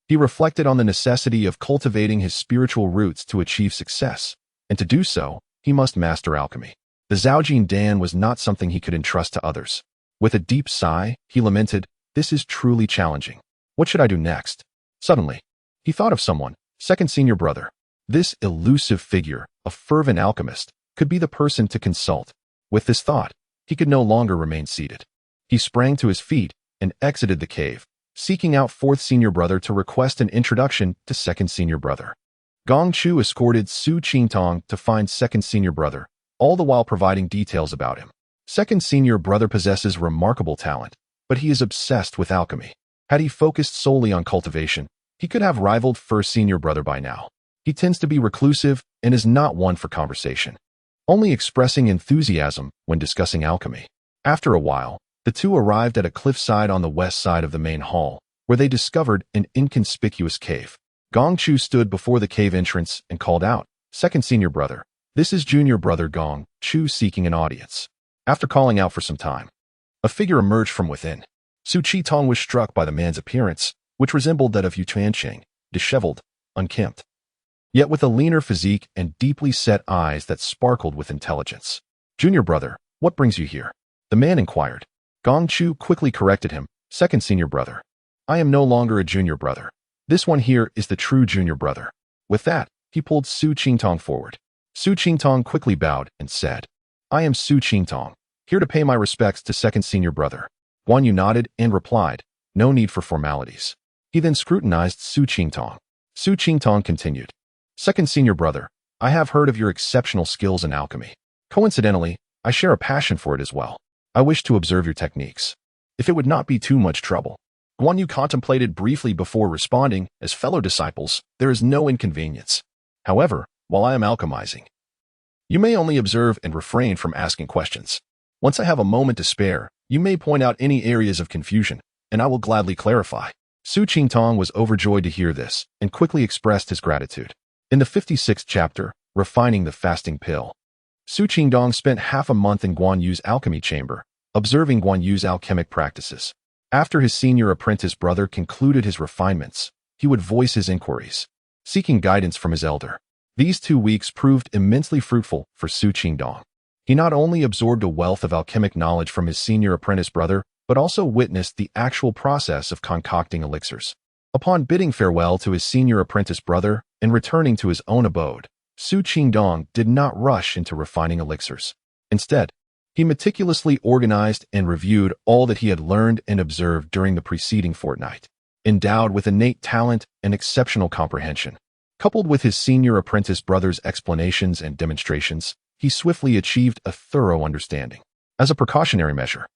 He reflected on the necessity of cultivating his spiritual roots to achieve success, and to do so, he must master alchemy. The Zhaojin Dan was not something he could entrust to others. With a deep sigh, he lamented, "This is truly challenging. What should I do next?" Suddenly, he thought of someone, second senior brother. This elusive figure, a fervent alchemist, could be the person to consult. With this thought, he could no longer remain seated. He sprang to his feet and exited the cave, seeking out fourth senior brother to request an introduction to second senior brother. Gong Chu escorted Su Qingtong to find second senior brother, all the while providing details about him. Second senior brother possesses remarkable talent, but he is obsessed with alchemy. Had he focused solely on cultivation, he could have rivaled first senior brother by now. He tends to be reclusive and is not one for conversation, only expressing enthusiasm when discussing alchemy. After a while, the two arrived at a cliffside on the west side of the main hall, where they discovered an inconspicuous cave. Gong Chu stood before the cave entrance and called out, "Second senior brother, this is junior brother Gong Chu seeking an audience." After calling out for some time, a figure emerged from within. Su Qitong was struck by the man's appearance, which resembled that of Yu Tuanqing, disheveled, unkempt, yet with a leaner physique and deeply set eyes that sparkled with intelligence. "Junior brother, what brings you here?" the man inquired. Gong Chu quickly corrected him, "Second senior brother. I am no longer a junior brother. This one here is the true junior brother." With that, he pulled Su Qingtong forward. Su Qingtong quickly bowed and said, "I am Su Qingtong, here to pay my respects to second senior brother." Guan Yu nodded and replied, "No need for formalities." He then scrutinized Su Qingtong. Su Qingtong continued, "Second senior brother, I have heard of your exceptional skills in alchemy. Coincidentally, I share a passion for it as well. I wish to observe your techniques. If it would not be too much trouble." Guan Yu contemplated briefly before responding, "As fellow disciples, there is no inconvenience. However, while I am alchemizing, you may only observe and refrain from asking questions. Once I have a moment to spare, you may point out any areas of confusion, and I will gladly clarify." Su Qingtong was overjoyed to hear this and quickly expressed his gratitude. In the 56th chapter, Refining the Fasting Pill, Su Qingtong spent half a month in Guan Yu's alchemy chamber, observing Guan Yu's alchemic practices. After his senior apprentice brother concluded his refinements, he would voice his inquiries, seeking guidance from his elder. These 2 weeks proved immensely fruitful for Su Qingtong. He not only absorbed a wealth of alchemic knowledge from his senior apprentice brother, but also witnessed the actual process of concocting elixirs. Upon bidding farewell to his senior apprentice brother and returning to his own abode, Su Qingtong did not rush into refining elixirs. Instead, he meticulously organized and reviewed all that he had learned and observed during the preceding fortnight. Endowed with innate talent and exceptional comprehension, coupled with his senior apprentice brother's explanations and demonstrations, he swiftly achieved a thorough understanding. As a precautionary measure,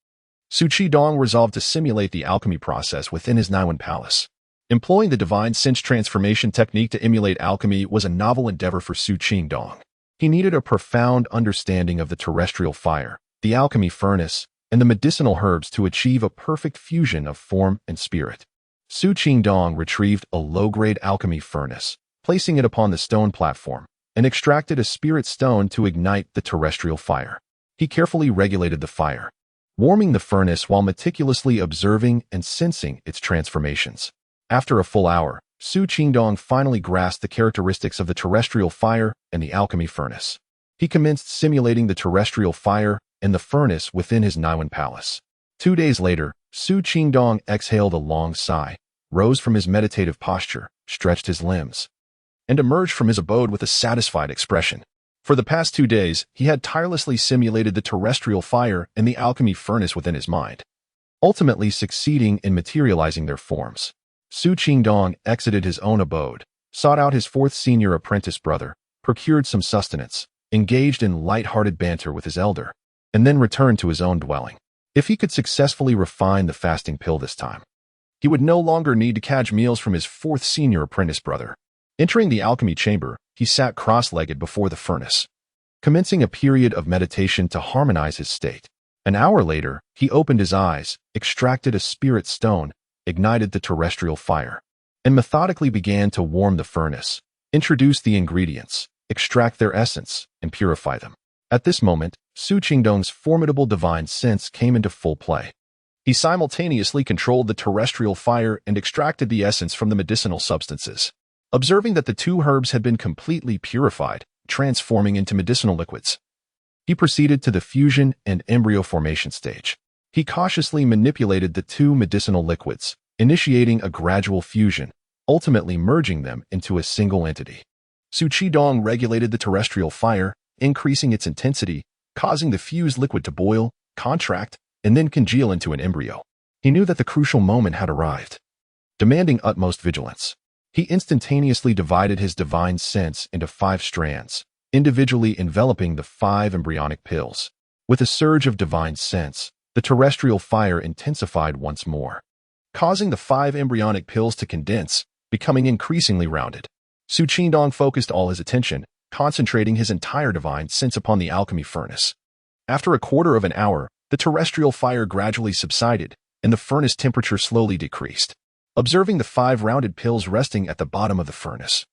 Su Qidong resolved to simulate the alchemy process within his Naiwan palace. Employing the divine sense transformation technique to emulate alchemy was a novel endeavor for Su Qingdong. He needed a profound understanding of the terrestrial fire, the alchemy furnace, and the medicinal herbs to achieve a perfect fusion of form and spirit. Su Qingdong retrieved a low-grade alchemy furnace, placing it upon the stone platform, and extracted a spirit stone to ignite the terrestrial fire. He carefully regulated the fire, warming the furnace while meticulously observing and sensing its transformations. After a full hour, Su Qingdong finally grasped the characteristics of the terrestrial fire and the alchemy furnace. He commenced simulating the terrestrial fire and the furnace within his Naiwan palace. 2 days later, Su Qingdong exhaled a long sigh, rose from his meditative posture, stretched his limbs, and emerged from his abode with a satisfied expression. For the past 2 days, he had tirelessly simulated the terrestrial fire and the alchemy furnace within his mind, ultimately succeeding in materializing their forms. Su Qingdong exited his own abode, sought out his 4th senior apprentice brother, procured some sustenance, engaged in light-hearted banter with his elder, and then returned to his own dwelling. If he could successfully refine the fasting pill this time, he would no longer need to catch meals from his 4th senior apprentice brother. Entering the alchemy chamber, he sat cross-legged before the furnace, commencing a period of meditation to harmonize his state. An hour later, he opened his eyes, extracted a spirit stone, ignited the terrestrial fire, and methodically began to warm the furnace, introduce the ingredients, extract their essence, and purify them. At this moment, Su Qingdong's formidable divine sense came into full play. He simultaneously controlled the terrestrial fire and extracted the essence from the medicinal substances. Observing that the 2 herbs had been completely purified, transforming into medicinal liquids, he proceeded to the fusion and embryo formation stage. He cautiously manipulated the 2 medicinal liquids, initiating a gradual fusion, ultimately merging them into a single entity. Su Qidong regulated the terrestrial fire, increasing its intensity, causing the fused liquid to boil, contract, and then congeal into an embryo. He knew that the crucial moment had arrived, demanding utmost vigilance. He instantaneously divided his divine sense into 5 strands, individually enveloping the 5 embryonic pills. With a surge of divine sense, the terrestrial fire intensified once more, causing the 5 embryonic pills to condense, becoming increasingly rounded. Su Qingdong focused all his attention, concentrating his entire divine sense upon the alchemy furnace. After a quarter of an hour, the terrestrial fire gradually subsided, and the furnace temperature slowly decreased. Observing the 5 rounded pills resting at the bottom of the furnace,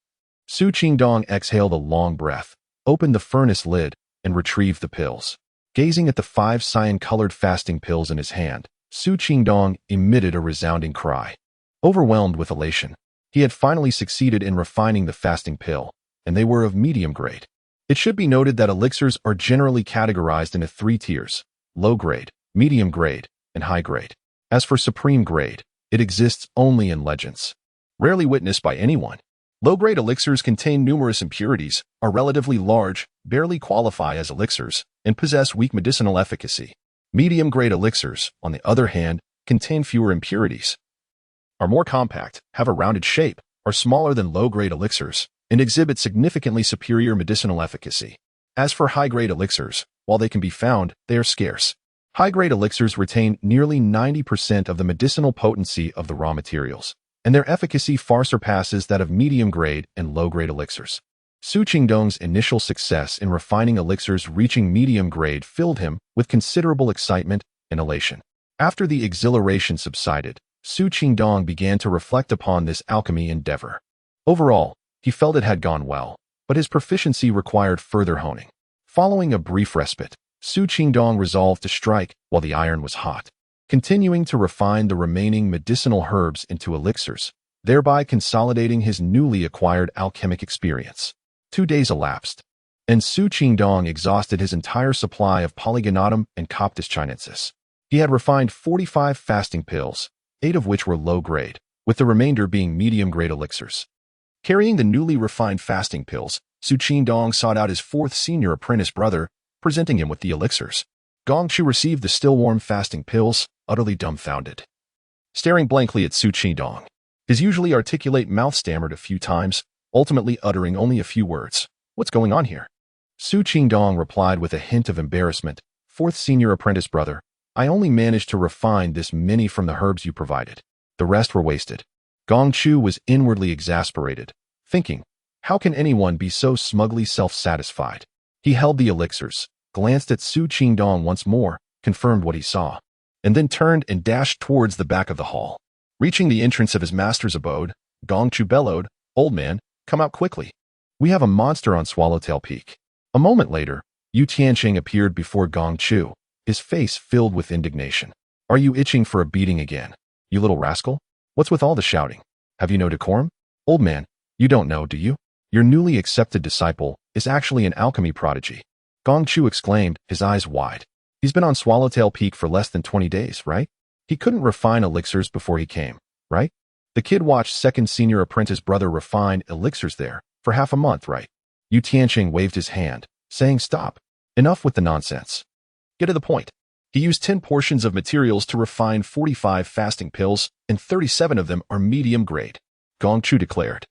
Su Qingdong exhaled a long breath, opened the furnace lid, and retrieved the pills. Gazing at the 5 cyan-colored fasting pills in his hand, Su Qingdong emitted a resounding cry. Overwhelmed with elation, he had finally succeeded in refining the fasting pill, and they were of medium grade. It should be noted that elixirs are generally categorized into 3 tiers: low grade, medium grade, and high grade. As for supreme grade, it exists only in legends, rarely witnessed by anyone. Low-grade elixirs contain numerous impurities, are relatively large, barely qualify as elixirs, and possess weak medicinal efficacy. Medium-grade elixirs, on the other hand, contain fewer impurities, are more compact, have a rounded shape, are smaller than low-grade elixirs, and exhibit significantly superior medicinal efficacy. As for high-grade elixirs, while they can be found, they are scarce. High-grade elixirs retain nearly 90% of the medicinal potency of the raw materials, and their efficacy far surpasses that of medium-grade and low-grade elixirs. Su Qingdong's initial success in refining elixirs reaching medium grade filled him with considerable excitement and elation. After the exhilaration subsided, Su Qingdong began to reflect upon this alchemy endeavor. Overall, he felt it had gone well, but his proficiency required further honing. Following a brief respite, Su Qingdong resolved to strike while the iron was hot, continuing to refine the remaining medicinal herbs into elixirs, thereby consolidating his newly acquired alchemic experience. 2 days elapsed, and Su Qingdong exhausted his entire supply of polygonatum and coptis chinensis. He had refined 45 fasting pills, 8 of which were low grade, with the remainder being medium-grade elixirs. Carrying the newly refined fasting pills, Su Qingdong sought out his 4th senior apprentice brother, presenting him with the elixirs. Gongchu received the still-warm fasting pills, utterly dumbfounded, staring blankly at Su Qingdong. His usually articulate mouth stammered a few times, ultimately uttering only a few words. "What's going on here?" Su Qingdong replied with a hint of embarrassment. 4th senior apprentice brother, I only managed to refine this many from the herbs you provided. The rest were wasted. Gongchu was inwardly exasperated, thinking, how can anyone be so smugly self-satisfied? He held the elixirs, glanced at Su Qingdong once more, confirmed what he saw, and then turned and dashed towards the back of the hall. Reaching the entrance of his master's abode, Gongchu bellowed, "Old man, come out quickly. We have a monster on Swallowtail Peak." A moment later, Yu Tianqing appeared before Gongchu, his face filled with indignation. "Are you itching for a beating again, you little rascal? What's with all the shouting? Have you no decorum? Old man, you don't know, do you? Your newly accepted disciple is actually an alchemy prodigy." Gongchu exclaimed, his eyes wide. "He's been on Swallowtail Peak for less than 20 days, right? He couldn't refine elixirs before he came, right? The kid watched 2nd senior apprentice brother refine elixirs there for half a month, right?" Yu Tianqing waved his hand, saying, "Stop. Enough with the nonsense. Get to the point." He used 10 portions of materials to refine 45 fasting pills, and 37 of them are medium grade, Gongchu declared.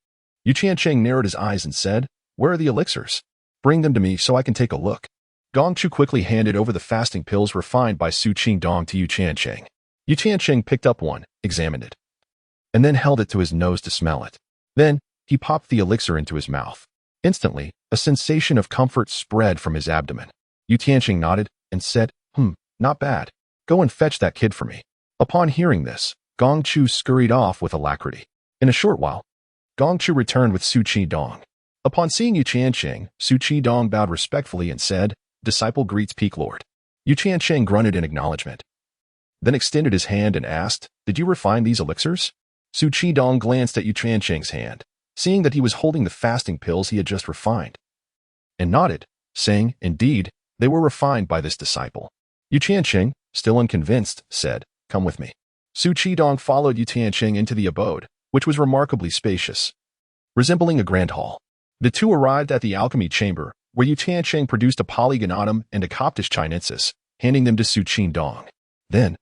Yu Tianqing narrowed his eyes and said, "Where are the elixirs? Bring them to me so I can take a look." Gongchu quickly handed over the fasting pills refined by Su Qingdong to Yu Tianqing. Yu Tianqing picked up one, examined it, and then held it to his nose to smell it. Then, he popped the elixir into his mouth. Instantly, a sensation of comfort spread from his abdomen. Yu Tianqing nodded and said, not bad. Go and fetch that kid for me." Upon hearing this, Gongchu scurried off with alacrity. In a short while, Gongchu returned with Su Qingdong. Upon seeing Yu Tianqing, Su Qingdong bowed respectfully and said, "Disciple greets Peak Lord." Yu Tianqing grunted in acknowledgement, then extended his hand and asked, "Did you refine these elixirs?" Su Qingdong glanced at Yu Tianqing's hand, seeing that he was holding the fasting pills he had just refined, and nodded, saying, "Indeed, they were refined by this disciple." Yu Tianqing, still unconvinced, said, "Come with me." Su Qingdong followed Yu Tianqing into the abode, which was remarkably spacious, resembling a grand hall. The two arrived at the alchemy chamber, where Yu Tianqing produced a polygonatum and a coptis chinensis, handing them to Su Qingdong. Then,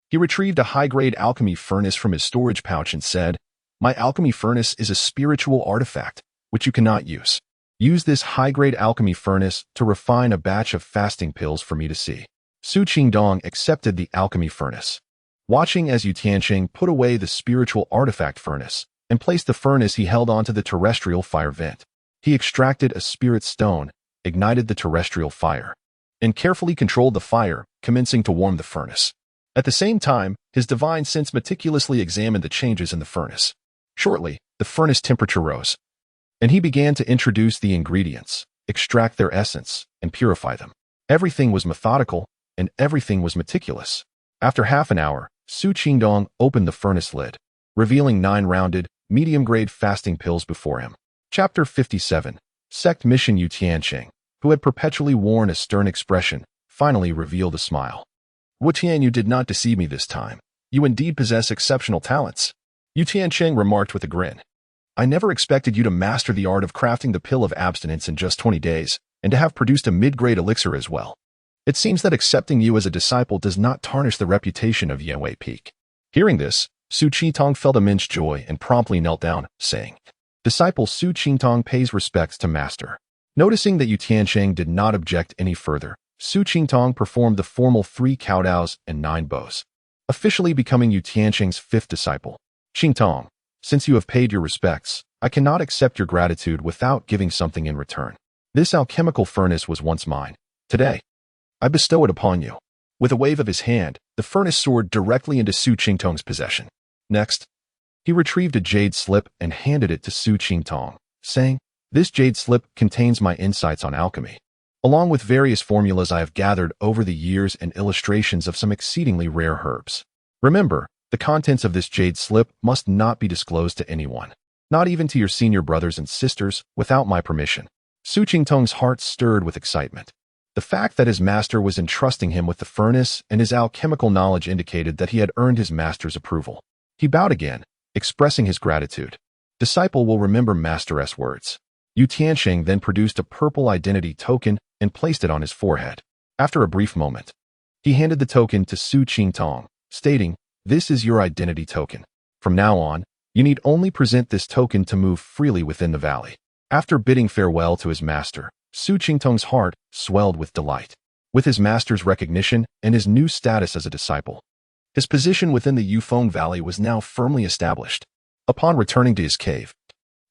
he retrieved a high-grade alchemy furnace from his storage pouch and said, My alchemy furnace is a spiritual artifact, which you cannot use. Use this high-grade alchemy furnace to refine a batch of fasting pills for me to see. Su Qingdong accepted the alchemy furnace. Watching as Yu Tianqing put away the spiritual artifact furnace and placed the furnace he held onto the terrestrial fire vent. He extracted a spirit stone, ignited the terrestrial fire, and carefully controlled the fire, commencing to warm the furnace. At the same time, his divine sense meticulously examined the changes in the furnace. Shortly, the furnace temperature rose, and he began to introduce the ingredients, extract their essence, and purify them. Everything was methodical, and everything was meticulous. After half an hour, Su Qingdong opened the furnace lid, revealing 9 rounded, medium-grade fasting pills before him. Chapter 57. Sect Mission. Yu Tianqing, who had perpetually worn a stern expression, finally revealed a smile. Wu Tian, you did not deceive me this time. You indeed possess exceptional talents. Yu Tianqing remarked with a grin. I never expected you to master the art of crafting the pill of abstinence in just 20 days, and to have produced a mid-grade elixir as well. It seems that accepting you as a disciple does not tarnish the reputation of Yanwei Peak. Hearing this, Su Qingtong felt immense joy and promptly knelt down, saying, Disciple Su Qingtong pays respects to Master. Noticing that Yu Tianqing did not object any further, Su Qingtong performed the formal 3 kowtows and 9 bows, officially becoming Yu Tianqing's 5th disciple. Qingtong, since you have paid your respects, I cannot accept your gratitude without giving something in return. This alchemical furnace was once mine. Today, I bestow it upon you. With a wave of his hand, the furnace soared directly into Su Qingtong's possession. Next, he retrieved a jade slip and handed it to Su Qingtong, saying, This jade slip contains my insights on alchemy, along with various formulas I have gathered over the years and illustrations of some exceedingly rare herbs. Remember, the contents of this jade slip must not be disclosed to anyone, not even to your senior brothers and sisters, without my permission. Su Qingtong's heart stirred with excitement. The fact that his master was entrusting him with the furnace and his alchemical knowledge indicated that he had earned his master's approval. He bowed again, expressing his gratitude. Disciple will remember Master's words. Yu Tianqing then produced a purple identity token and placed it on his forehead. After a brief moment, he handed the token to Su Qingtong, stating, This is your identity token. From now on, you need only present this token to move freely within the valley. After bidding farewell to his master, Su Qingtong's heart swelled with delight. With his master's recognition and his new status as a disciple, his position within the Yufeng Valley was now firmly established. Upon returning to his cave,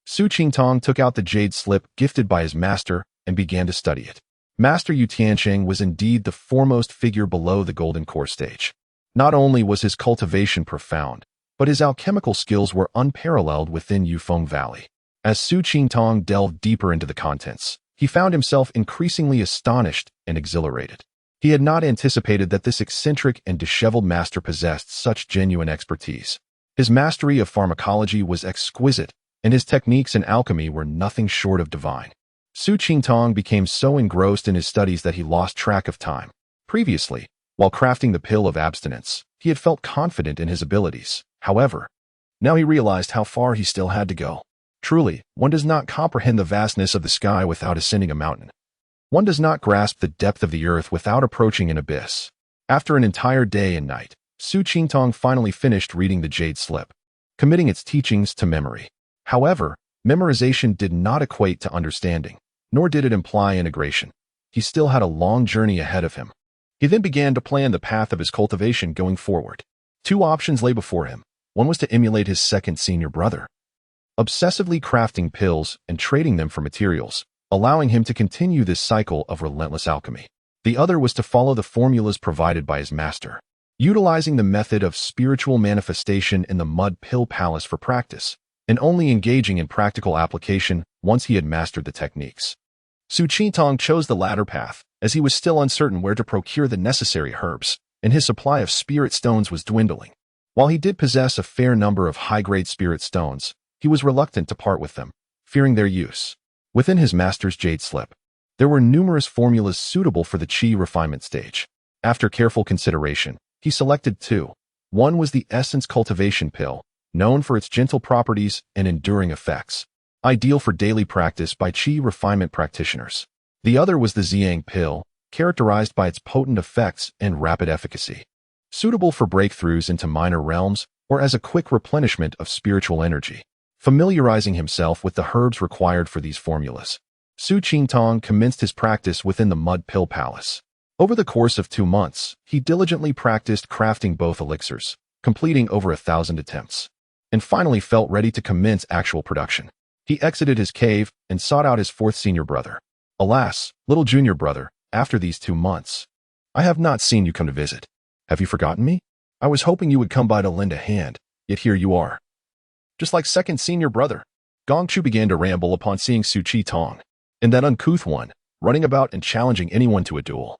Su Qingtong took out the jade slip gifted by his master and began to study it. Master Yu Tianqing was indeed the foremost figure below the golden core stage. Not only was his cultivation profound, but his alchemical skills were unparalleled within Yufeng Valley. As Su Qingtong delved deeper into the contents, he found himself increasingly astonished and exhilarated. He had not anticipated that this eccentric and disheveled master possessed such genuine expertise. His mastery of pharmacology was exquisite, and his techniques in alchemy were nothing short of divine. Su Qingtong became so engrossed in his studies that he lost track of time. Previously, while crafting the pill of abstinence, he had felt confident in his abilities. However, now he realized how far he still had to go. Truly, one does not comprehend the vastness of the sky without ascending a mountain. One does not grasp the depth of the earth without approaching an abyss. After an entire day and night, Su Qingtong finally finished reading the jade slip, committing its teachings to memory. However, memorization did not equate to understanding, nor did it imply integration. He still had a long journey ahead of him. He then began to plan the path of his cultivation going forward. 2 options lay before him. One was to emulate his second senior brother, obsessively crafting pills and trading them for materials, allowing him to continue this cycle of relentless alchemy. The other was to follow the formulas provided by his master, utilizing the method of spiritual manifestation in the Mud Pill Palace for practice, and only engaging in practical application once he had mastered the techniques. Su Qingtong chose the latter path, as he was still uncertain where to procure the necessary herbs, and his supply of spirit stones was dwindling. While he did possess a fair number of high-grade spirit stones, he was reluctant to part with them, fearing their use. Within his master's jade slip, there were numerous formulas suitable for the qi refinement stage. After careful consideration, he selected 2. One was the essence cultivation pill, known for its gentle properties and enduring effects, ideal for daily practice by qi refinement practitioners. The other was the Ziyang pill, characterized by its potent effects and rapid efficacy, suitable for breakthroughs into minor realms or as a quick replenishment of spiritual energy. Familiarizing himself with the herbs required for these formulas, Su Qingtong commenced his practice within the Mud Pill Palace. Over the course of 2 months, he diligently practiced crafting both elixirs, completing over 1,000 attempts, and finally felt ready to commence actual production. He exited his cave and sought out his fourth senior brother. Alas, little junior brother, after these 2 months, I have not seen you come to visit. Have you forgotten me? I was hoping you would come by to lend a hand, yet here you are. Just like second senior brother, Gongchu began to ramble upon seeing Su Qi-tong, and that uncouth one, running about and challenging anyone to a duel.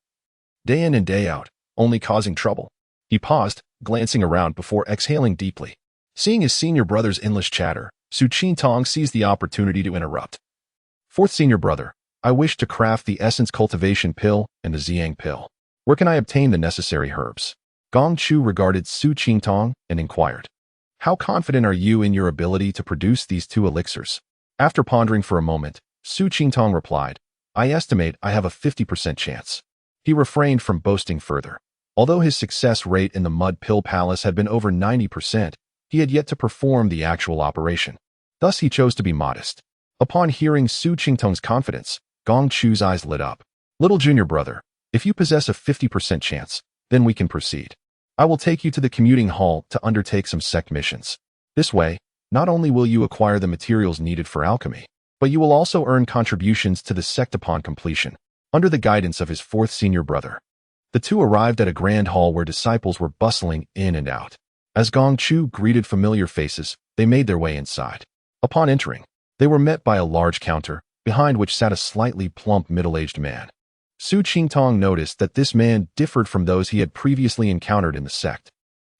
Day in and day out, only causing trouble. He paused, glancing around before exhaling deeply. Seeing his senior brother's endless chatter, Su Qi-tong seized the opportunity to interrupt. Fourth senior brother, I wish to craft the essence cultivation pill and the Ziyang pill. Where can I obtain the necessary herbs? Gongchu regarded Su Qi-tong and inquired. How confident are you in your ability to produce these 2 elixirs? After pondering for a moment, Su Qi-tong replied, I estimate I have a 50% chance. He refrained from boasting further. Although his success rate in the Mud Pill Palace had been over 90%, he had yet to perform the actual operation. Thus he chose to be modest. Upon hearing Su Qingtong's confidence, Gongchu's eyes lit up. Little junior brother, if you possess a 50% chance, then we can proceed. I will take you to the commuting hall to undertake some sect missions. This way, not only will you acquire the materials needed for alchemy, but you will also earn contributions to the sect upon completion, under the guidance of his fourth senior brother. The two arrived at a grand hall where disciples were bustling in and out. As Gongchu greeted familiar faces, they made their way inside. Upon entering, they were met by a large counter, behind which sat a slightly plump middle-aged man. Su Qingtong noticed that this man differed from those he had previously encountered in the sect.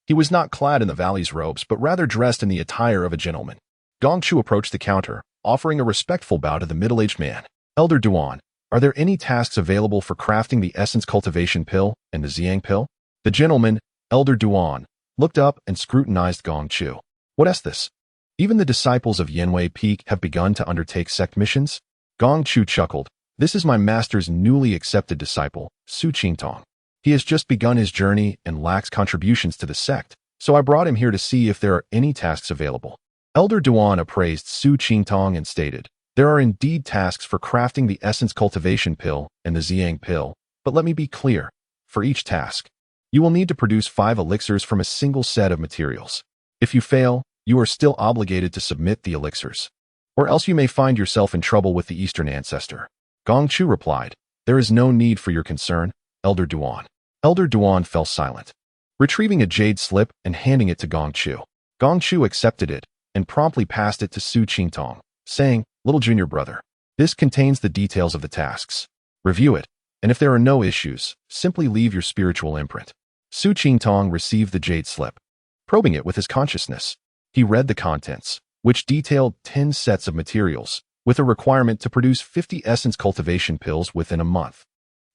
He was not clad in the valley's robes, but rather dressed in the attire of a gentleman. Gongchu approached the counter, offering a respectful bow to the middle-aged man. Elder Duan, are there any tasks available for crafting the essence cultivation pill and the Ziyang pill? The gentleman, Elder Duan, looked up and scrutinized Gongchu. What is this? Even the disciples of Yanwei Peak have begun to undertake sect missions? Gongchu chuckled. This is my master's newly accepted disciple, Su Qingtong. He has just begun his journey and lacks contributions to the sect, so I brought him here to see if there are any tasks available. Elder Duan appraised Su Qingtong and stated, there are indeed tasks for crafting the essence cultivation pill and the Ziyang pill, but let me be clear. For each task, you will need to produce 5 elixirs from a single set of materials. If you fail, you are still obligated to submit the elixirs, or else you may find yourself in trouble with the Eastern Ancestor. Gongchu replied, there is no need for your concern, Elder Duan. Elder Duan fell silent, retrieving a jade slip and handing it to Gongchu. Gongchu accepted it and promptly passed it to Su Qingtong, saying, little junior brother, this contains the details of the tasks. Review it, and if there are no issues, simply leave your spiritual imprint. Su Qingtong received the jade slip. Probing it with his consciousness, he read the contents, which detailed 10 sets of materials, with a requirement to produce 50 essence cultivation pills within a month.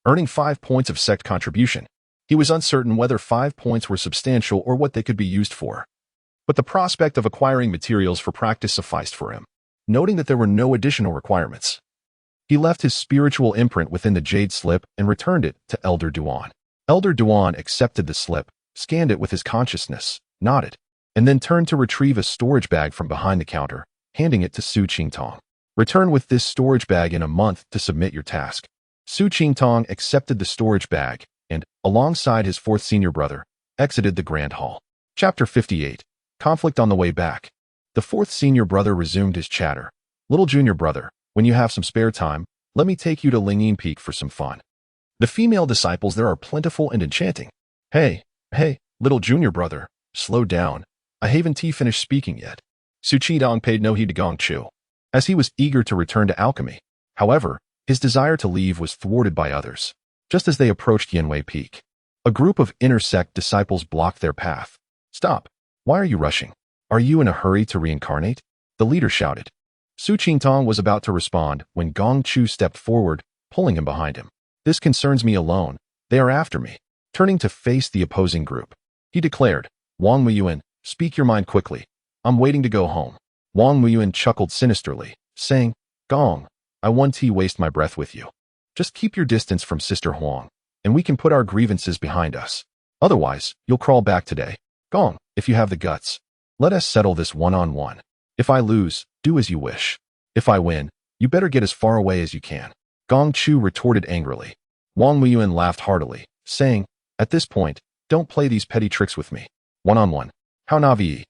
Earning 5 points of sect contribution, he was uncertain whether 5 points were substantial or what they could be used for. But the prospect of acquiring materials for practice sufficed for him. Noting that there were no additional requirements, he left his spiritual imprint within the jade slip and returned it to Elder Duan. Elder Duan accepted the slip, scanned it with his consciousness, nodded, and then turned to retrieve a storage bag from behind the counter, handing it to Su Qingtong. Return with this storage bag in a month to submit your task. Su Qingtong accepted the storage bag and, alongside his fourth senior brother, exited the grand hall. Chapter 58. Conflict on the way back. The fourth senior brother resumed his chatter. Little junior brother, when you have some spare time, let me take you to Lingyin Peak for some fun. The female disciples there are plentiful and enchanting. Hey, little junior brother, slow down. I haven't finished speaking yet. Su Qidong paid no heed to Gongchu, as he was eager to return to alchemy. However, his desire to leave was thwarted by others. Just as they approached Yanwei Peak, a group of inner sect disciples blocked their path. Stop. Why are you rushing? Are you in a hurry to reincarnate? The leader shouted. Su Qingtong was about to respond when Gongchu stepped forward, pulling him behind him. This concerns me alone. They are after me. Turning to face the opposing group, he declared, Wang Muyuan, speak your mind quickly. I'm waiting to go home. Wang Muyuan chuckled sinisterly, saying, Gong, I won't waste my breath with you. Just keep your distance from Sister Huang, and we can put our grievances behind us. Otherwise, you'll crawl back today. Gong, If you have the guts, let us settle this one-on-one. If I lose, do as you wish. If I win, you better get as far away as you can. Gong Chu retorted angrily. Wang Muyuan laughed heartily, saying, at this point, don't play these petty tricks with me. One-on-one. How Navi?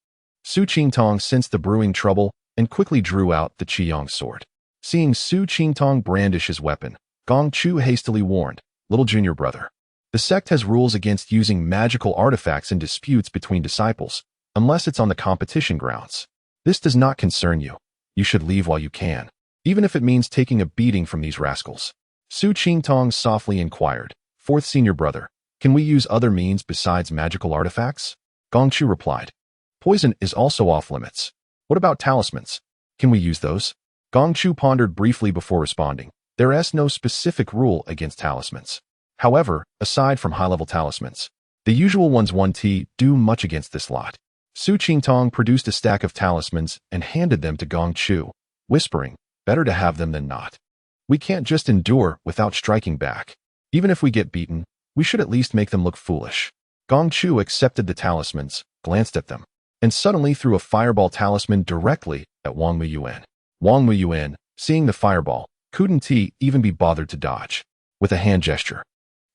Su Qingtong sensed the brewing trouble and quickly drew out the Qiyong sword. Seeing Su Qingtong brandish his weapon, Gong Chu hastily warned, little junior brother. The sect has rules against using magical artifacts in disputes between disciples, unless it's on the competition grounds. This does not concern you. You should leave while you can, even if it means taking a beating from these rascals. Su Qingtong softly inquired, fourth senior brother, can we use other means besides magical artifacts? Gong Chu replied, poison is also off limits. What about talismans? Can we use those? Gong Chu pondered briefly before responding. There is no specific rule against talismans. However, aside from high-level talismans, the usual ones 1T do much against this lot. Su Qingtong produced a stack of talismans and handed them to Gong Chu, whispering, better to have them than not. We can't just endure without striking back. Even if we get beaten, we should at least make them look foolish. Gong Chu accepted the talismans, glanced at them, and suddenly threw a fireball talisman directly at Wang Muyuan. Wang Muyuan, seeing the fireball, couldn't even be bothered to dodge. With a hand gesture,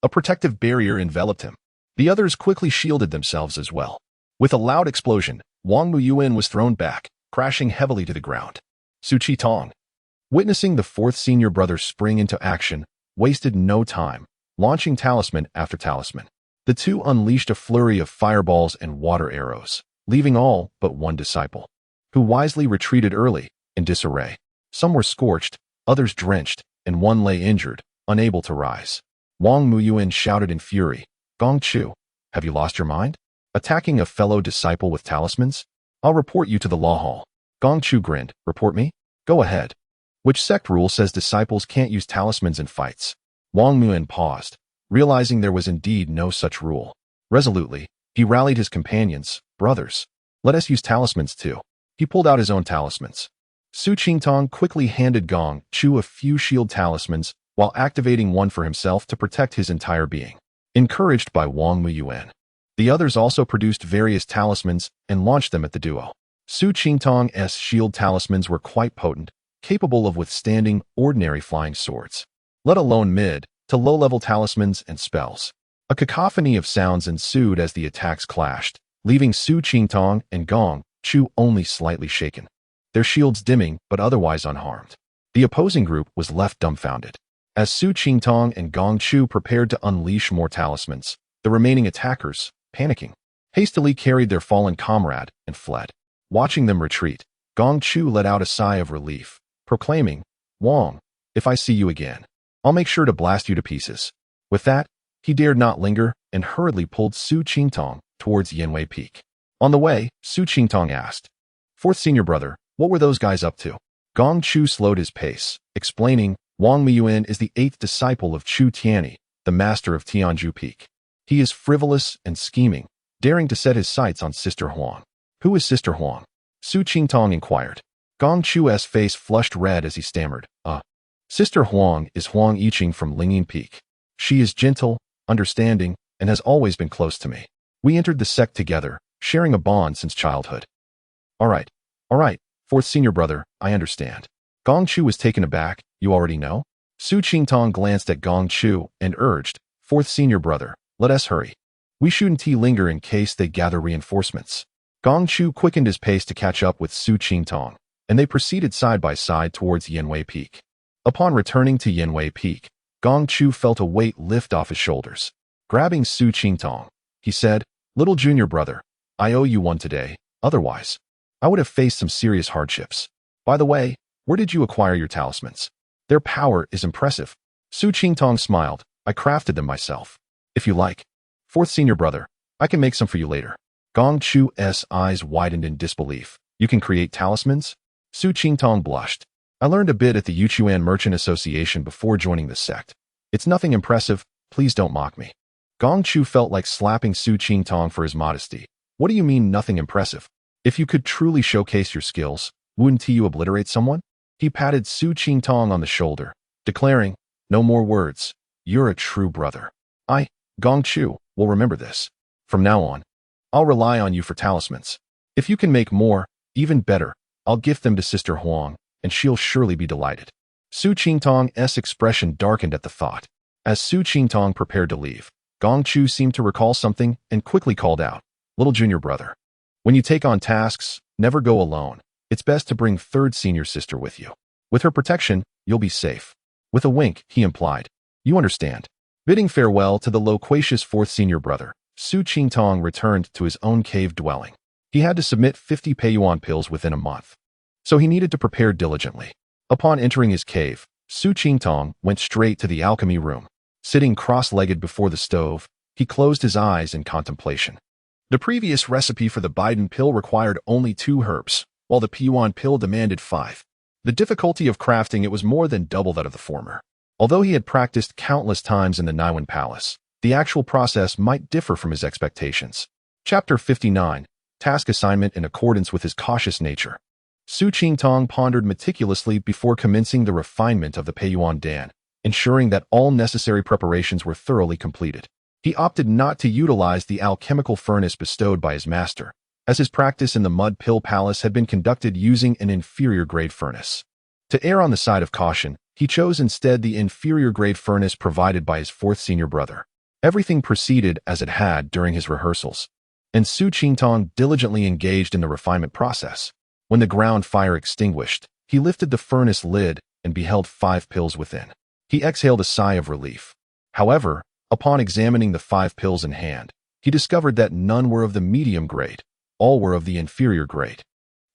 a protective barrier enveloped him. The others quickly shielded themselves as well. With a loud explosion, Wang Muyuan was thrown back, crashing heavily to the ground. Su Qingtong, witnessing the fourth senior brother spring into action, wasted no time, launching talisman after talisman. The two unleashed a flurry of fireballs and water arrows, leaving all but one disciple, who wisely retreated early, in disarray. Some were scorched, others drenched, and one lay injured, unable to rise. Wang Muyuan shouted in fury, Gong Chu, have you lost your mind? Attacking a fellow disciple with talismans? I'll report you to the law hall. Gong Chu grinned, report me? Go ahead. Which sect rule says disciples can't use talismans in fights? Wang Muyuan paused, realizing there was indeed no such rule. Resolutely, he rallied his companions, brothers. Let us use talismans too. He pulled out his own talismans. Su Qingtong quickly handed Gong Chu a few shield talismans while activating one for himself to protect his entire being. Encouraged by Wang Muyuan, the others also produced various talismans and launched them at the duo. Su Qingtong's shield talismans were quite potent, capable of withstanding ordinary flying swords, let alone mid to low-level talismans and spells. A cacophony of sounds ensued as the attacks clashed, leaving Su Qingtong and Gong Chu only slightly shaken, their shields dimming but otherwise unharmed. The opposing group was left dumbfounded. As Su Qingtong and Gong Chu prepared to unleash more talismans, the remaining attackers, panicking, hastily carried their fallen comrade and fled. Watching them retreat, Gong Chu let out a sigh of relief, proclaiming, Wang, if I see you again, I'll make sure to blast you to pieces. With that, he dared not linger and hurriedly pulled Su Qingtong towards Yanwei Peak. On the way, Su Qingtong asked, fourth senior brother, what were those guys up to? Gong Chu slowed his pace, explaining, Wang Muyuan is the 8th disciple of Chu Tianyi, the master of Tianzhu Peak. He is frivolous and scheming, daring to set his sights on Sister Huang. Who is Sister Huang? Su Qingtong inquired. Gong Chu's face flushed red as he stammered, Sister Huang is Huang Yiqing from Lingyin Peak. She is gentle, understanding, and has always been close to me. We entered the sect together, sharing a bond since childhood. All right, fourth senior brother, I understand. Gong Chu was taken aback. You already know? Su Qingtong glanced at Gong Chu and urged, fourth senior brother, let us hurry. We shouldn't linger in case they gather reinforcements. Gong Chu quickened his pace to catch up with Su Qingtong, and they proceeded side by side towards Yanwei Peak. Upon returning to Yanwei Peak, Gong Chu felt a weight lift off his shoulders. Grabbing Su Qingtong, he said, little junior brother, I owe you one today, otherwise, I would have faced some serious hardships. By the way, where did you acquire your talismans? Their power is impressive. Su Qingtong smiled, I crafted them myself. If you like, fourth senior brother, I can make some for you later. Gong Chu's eyes widened in disbelief. You can create talismans? Su Qingtong blushed. I learned a bit at the Yuchuan Merchant Association before joining the sect. It's nothing impressive, please don't mock me. Gong Chu felt like slapping Su Qingtong for his modesty. What do you mean nothing impressive? If you could truly showcase your skills, wouldn't you obliterate someone? He patted Su Qingtong on the shoulder, declaring, no more words, you're a true brother. I, Gong Chu, will remember this. From now on, I'll rely on you for talismans. If you can make more, even better, I'll gift them to Sister Huang, and she'll surely be delighted. Su Qingtong's expression darkened at the thought. As Su Qingtong prepared to leave, Gong Chu seemed to recall something and quickly called out, "Little junior brother, when you take on tasks, never go alone. It's best to bring third senior sister with you. With her protection, you'll be safe." With a wink, he implied, "You understand." Bidding farewell to the loquacious fourth senior brother, Su Qingtong returned to his own cave dwelling. He had to submit 50 Peiyuan pills within a month, so he needed to prepare diligently. Upon entering his cave, Su Qingtong went straight to the alchemy room. Sitting cross-legged before the stove, he closed his eyes in contemplation. The previous recipe for the Biden pill required only 2 herbs, while the Peiyuan pill demanded 5. The difficulty of crafting it was more than double that of the former. Although he had practiced countless times in the Naiwan Palace, the actual process might differ from his expectations. Chapter 59. Task assignment in accordance with his cautious nature. Su Qingtong pondered meticulously before commencing the refinement of the Peiyuan Dan, ensuring that all necessary preparations were thoroughly completed. He opted not to utilize the alchemical furnace bestowed by his master, as his practice in the Mud Pill Palace had been conducted using an inferior-grade furnace. To err on the side of caution, he chose instead the inferior-grade furnace provided by his fourth senior brother. Everything proceeded as it had during his rehearsals, and Su Qingtong diligently engaged in the refinement process. When the ground fire extinguished, he lifted the furnace lid and beheld 5 pills within. He exhaled a sigh of relief. However, upon examining the 5 pills in hand, he discovered that none were of the medium grade. All were of the inferior grade.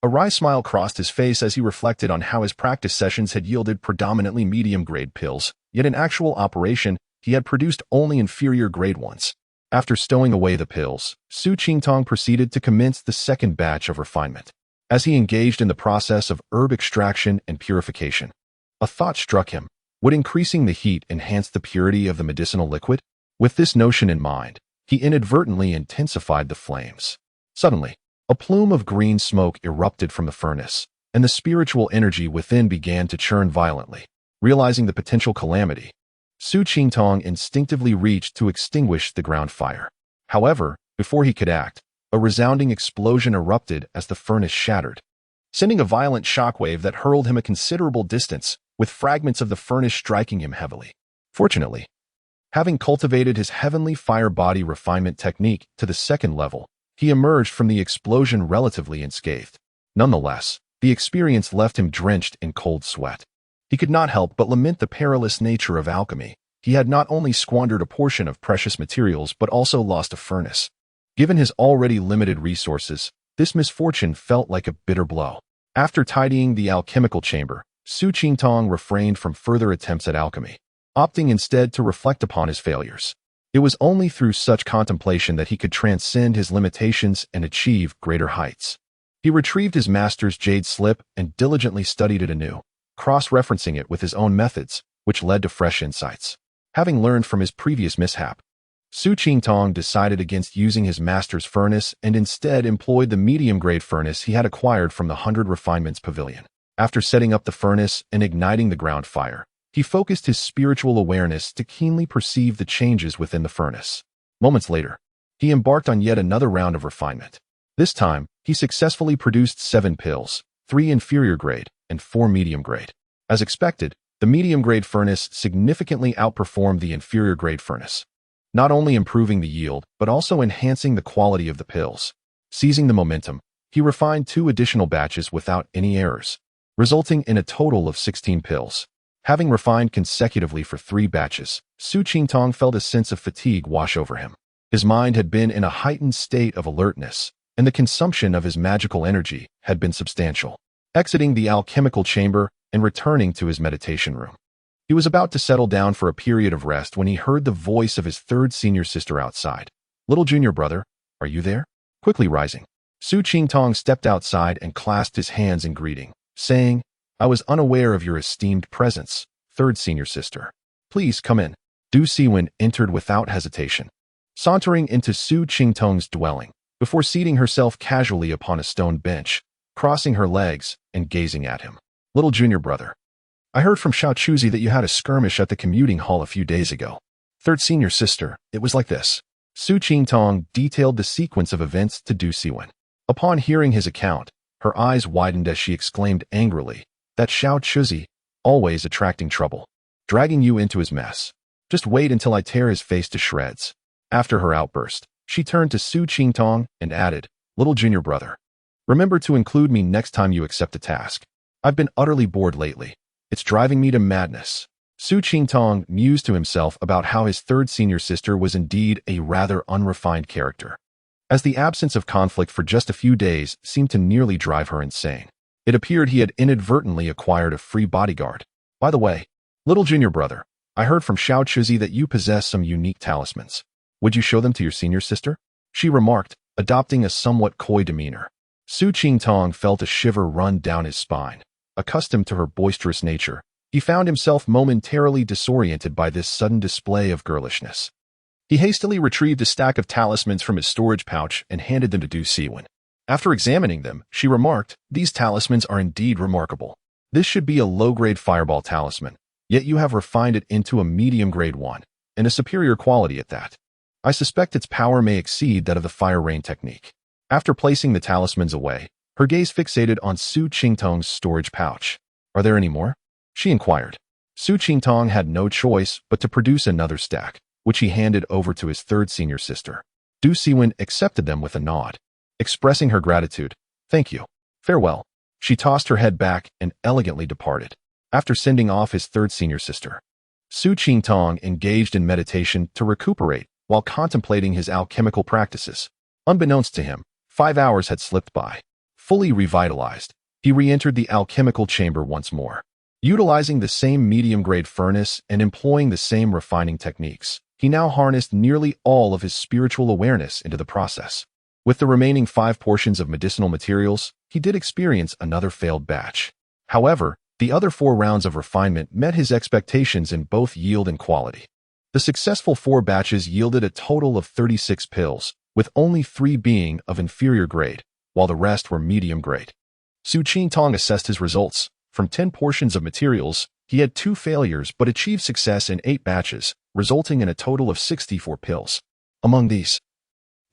A wry smile crossed his face as he reflected on how his practice sessions had yielded predominantly medium-grade pills, yet in actual operation, he had produced only inferior-grade ones. After stowing away the pills, Su Qingtong proceeded to commence the second batch of refinement. As he engaged in the process of herb extraction and purification, a thought struck him. Would increasing the heat enhance the purity of the medicinal liquid? With this notion in mind, he inadvertently intensified the flames. Suddenly, a plume of green smoke erupted from the furnace, and the spiritual energy within began to churn violently. Realizing the potential calamity, Su Qingtong instinctively reached to extinguish the ground fire. However, before he could act, a resounding explosion erupted as the furnace shattered, sending a violent shockwave that hurled him a considerable distance, with fragments of the furnace striking him heavily. Fortunately, having cultivated his heavenly fire body refinement technique to the second level, he emerged from the explosion relatively unscathed. Nonetheless, the experience left him drenched in cold sweat. He could not help but lament the perilous nature of alchemy. He had not only squandered a portion of precious materials but also lost a furnace. Given his already limited resources, this misfortune felt like a bitter blow. After tidying the alchemical chamber, Su Qingtong refrained from further attempts at alchemy, opting instead to reflect upon his failures. It was only through such contemplation that he could transcend his limitations and achieve greater heights. He retrieved his master's jade slip and diligently studied it anew, cross-referencing it with his own methods, which led to fresh insights. Having learned from his previous mishap, Su Qingtong decided against using his master's furnace and instead employed the medium-grade furnace he had acquired from the 100 Refinements Pavilion. After setting up the furnace and igniting the ground fire, he focused his spiritual awareness to keenly perceive the changes within the furnace. Moments later, he embarked on yet another round of refinement. This time, he successfully produced 7 pills, 3 inferior grade and 4 medium grade. As expected, the medium grade furnace significantly outperformed the inferior grade furnace, not only improving the yield, but also enhancing the quality of the pills. Seizing the momentum, he refined 2 additional batches without any errors, resulting in a total of 16 pills. Having refined consecutively for 3 batches, Su Qingtong felt a sense of fatigue wash over him. His mind had been in a heightened state of alertness, and the consumption of his magical energy had been substantial. Exiting the alchemical chamber and returning to his meditation room, he was about to settle down for a period of rest when he heard the voice of his third senior sister outside. "Little junior brother, are you there?" Quickly rising, Su Qingtong stepped outside and clasped his hands in greeting, saying, "I was unaware of your esteemed presence, third senior sister. Please come in." Du Siwen entered without hesitation, sauntering into Su Qingtong's dwelling, before seating herself casually upon a stone bench, crossing her legs and gazing at him. "Little junior brother, I heard from Xiao Chuzi that you had a skirmish at the commuting hall a few days ago." "Third senior sister, it was like this. Su Qingtong detailed the sequence of events to Du Siwen. Upon hearing his account, her eyes widened as she exclaimed angrily, "That Xiao Chuzi, always attracting trouble, dragging you into his mess. Just wait until I tear his face to shreds." After her outburst, she turned to Su Qingtong and added, "Little junior brother, remember to include me next time you accept a task. I've been utterly bored lately. It's driving me to madness." Su Qingtong mused to himself about how his third senior sister was indeed a rather unrefined character, as the absence of conflict for just a few days seemed to nearly drive her insane. It appeared he had inadvertently acquired a free bodyguard. "By the way, little junior brother, I heard from Xiao Chuzi that you possess some unique talismans. Would you show them to your senior sister?" she remarked, adopting a somewhat coy demeanor. Su Qingtong felt a shiver run down his spine. Accustomed to her boisterous nature, he found himself momentarily disoriented by this sudden display of girlishness. He hastily retrieved a stack of talismans from his storage pouch and handed them to Du Siwen. After examining them, she remarked, "These talismans are indeed remarkable. This should be a low-grade fireball talisman, yet you have refined it into a medium-grade one, and a superior quality at that. I suspect its power may exceed that of the fire rain technique." After placing the talismans away, her gaze fixated on Su Qingtong's storage pouch. "Are there any more?" she inquired. Su Qingtong had no choice but to produce another stack, which he handed over to his third senior sister. Du Siwen accepted them with a nod. Expressing her gratitude, "Thank you. Farewell." She tossed her head back and elegantly departed. After sending off his third senior sister, Su Qingtong engaged in meditation to recuperate while contemplating his alchemical practices. Unbeknownst to him, 5 hours had slipped by. Fully revitalized, he re-entered the alchemical chamber once more. Utilizing the same medium-grade furnace and employing the same refining techniques, he now harnessed nearly all of his spiritual awareness into the process. With the remaining 5 portions of medicinal materials, he did experience another failed batch. However, the other 4 rounds of refinement met his expectations in both yield and quality. The successful 4 batches yielded a total of 36 pills, with only 3 being of inferior grade, while the rest were medium grade. Su Qingtong assessed his results. From 10 portions of materials, he had 2 failures but achieved success in 8 batches, resulting in a total of 64 pills. Among these,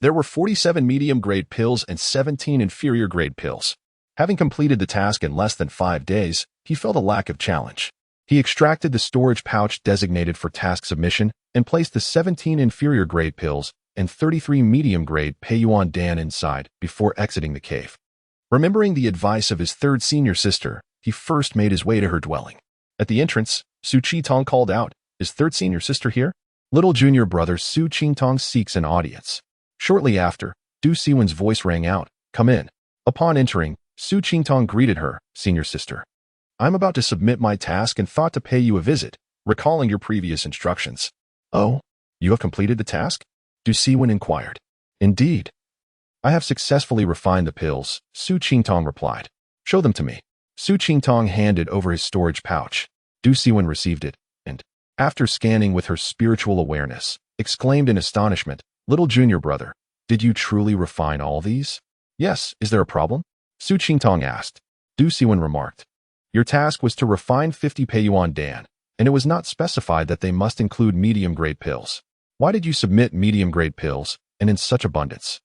there were 47 medium-grade pills and 17 inferior-grade pills. Having completed the task in less than 5 days, he felt a lack of challenge. He extracted the storage pouch designated for task submission and placed the 17 inferior-grade pills and 33 medium-grade Peiyuan Dan inside before exiting the cave. Remembering the advice of his third senior sister, he first made his way to her dwelling. At the entrance, Su Qingtong called out, "Is third senior sister here?" "Little junior brother Su Qingtong seeks an audience." Shortly after, Du Siwen's voice rang out, "Come in." Upon entering, Su Qingtong greeted her, "Senior sister, I'm about to submit my task and thought to pay you a visit, recalling your previous instructions." "Oh, you have completed the task?" Du Siwen inquired. "Indeed. I have successfully refined the pills," Su Qingtong replied. "Show them to me." Su Qingtong handed over his storage pouch. Du Siwen received it, and, after scanning with her spiritual awareness, exclaimed in astonishment, "Little junior brother, did you truly refine all these?" "Yes, is there a problem?" Su Qingtong asked. Du Siwen remarked, "Your task was to refine 50 Peiyuan Dan, and it was not specified that they must include medium-grade pills. Why did you submit medium-grade pills, and in such abundance?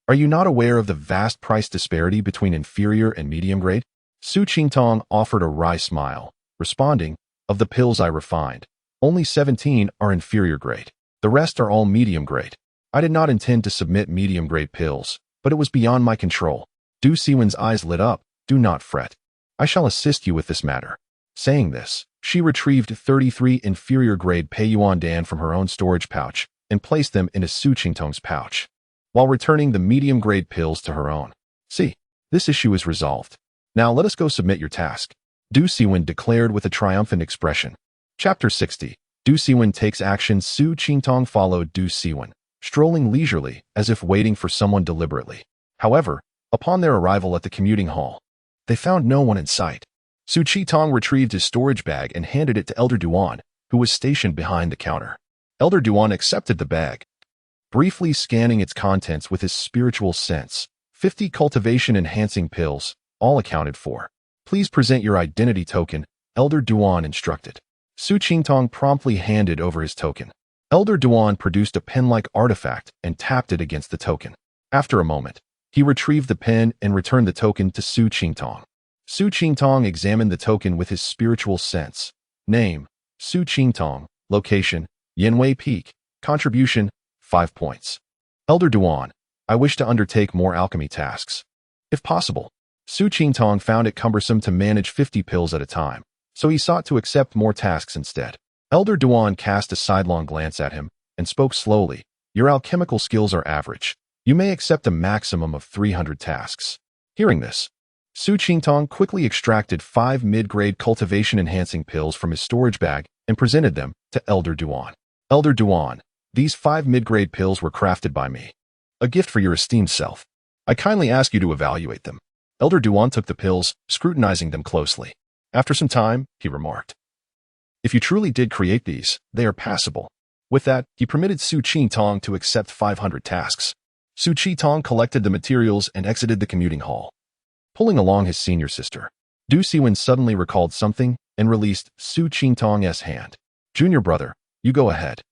Are you not aware of the vast price disparity between inferior and medium-grade?" Su Qingtong offered a wry smile, responding, "Of the pills I refined, only 17 are inferior grade. The rest are all medium grade. I did not intend to submit medium grade pills, but it was beyond my control." Du Siwen's eyes lit up. "Do not fret. I shall assist you with this matter." Saying this, she retrieved 33 inferior grade Peiyuan Dan from her own storage pouch and placed them into Su Qingtong's pouch, while returning the medium grade pills to her own. "See, this issue is resolved. Now let us go submit your task," Du Siwen declared with a triumphant expression. Chapter 60. Du Siwen takes action. Su Qingtong followed Du Siwen, strolling leisurely as if waiting for someone deliberately. However, upon their arrival at the commuting hall, they found no one in sight. Su Qingtong retrieved his storage bag and handed it to Elder Duan, who was stationed behind the counter. Elder Duan accepted the bag, briefly scanning its contents with his spiritual sense. 50 cultivation-enhancing pills, all accounted for. "Please present your identity token," Elder Duan instructed. Su Qingtong promptly handed over his token. Elder Duan produced a pen-like artifact and tapped it against the token. After a moment, he retrieved the pen and returned the token to Su Qingtong. Su Qingtong examined the token with his spiritual sense. Name: Su Qingtong. Location: Yanwei Peak. Contribution: 5 points. Elder Duan, I wish to undertake more alchemy tasks. If possible. Su Qingtong found it cumbersome to manage 50 pills at a time, so he sought to accept more tasks instead. Elder Duan cast a sidelong glance at him and spoke slowly. Your alchemical skills are average. You may accept a maximum of 300 tasks. Hearing this, Su Qingtong quickly extracted 5 mid-grade cultivation-enhancing pills from his storage bag and presented them to Elder Duan. Elder Duan, these 5 mid-grade pills were crafted by me. A gift for your esteemed self. I kindly ask you to evaluate them. Elder Duan took the pills, scrutinizing them closely. After some time, he remarked, if you truly did create these, they are passable. With that, he permitted Su Qingtong to accept 500 tasks. Su Qingtong collected the materials and exited the commuting hall. Pulling along his senior sister, Du Siwen suddenly recalled something and released Su Qingtong's hand. Junior brother, you go ahead.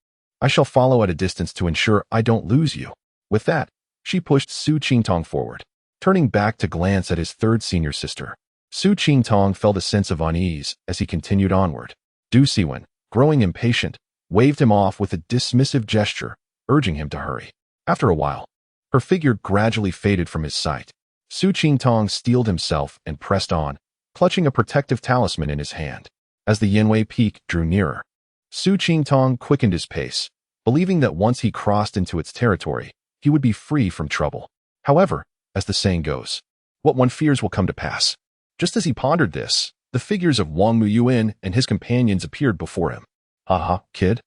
I shall follow at a distance to ensure I don't lose you. With that, she pushed Su Qingtong forward, turning back to glance at his third senior sister. Su Qingtong felt a sense of unease as he continued onward. Du Siwen, growing impatient, waved him off with a dismissive gesture, urging him to hurry. After a while, her figure gradually faded from his sight. Su Qingtong steeled himself and pressed on, clutching a protective talisman in his hand. As the Yanwei Peak drew nearer, Su Qingtong quickened his pace, believing that once he crossed into its territory, he would be free from trouble. However, as the saying goes, what one fears will come to pass. Just as he pondered this, the figures of Wang Muyuan and his companions appeared before him. Haha, kid.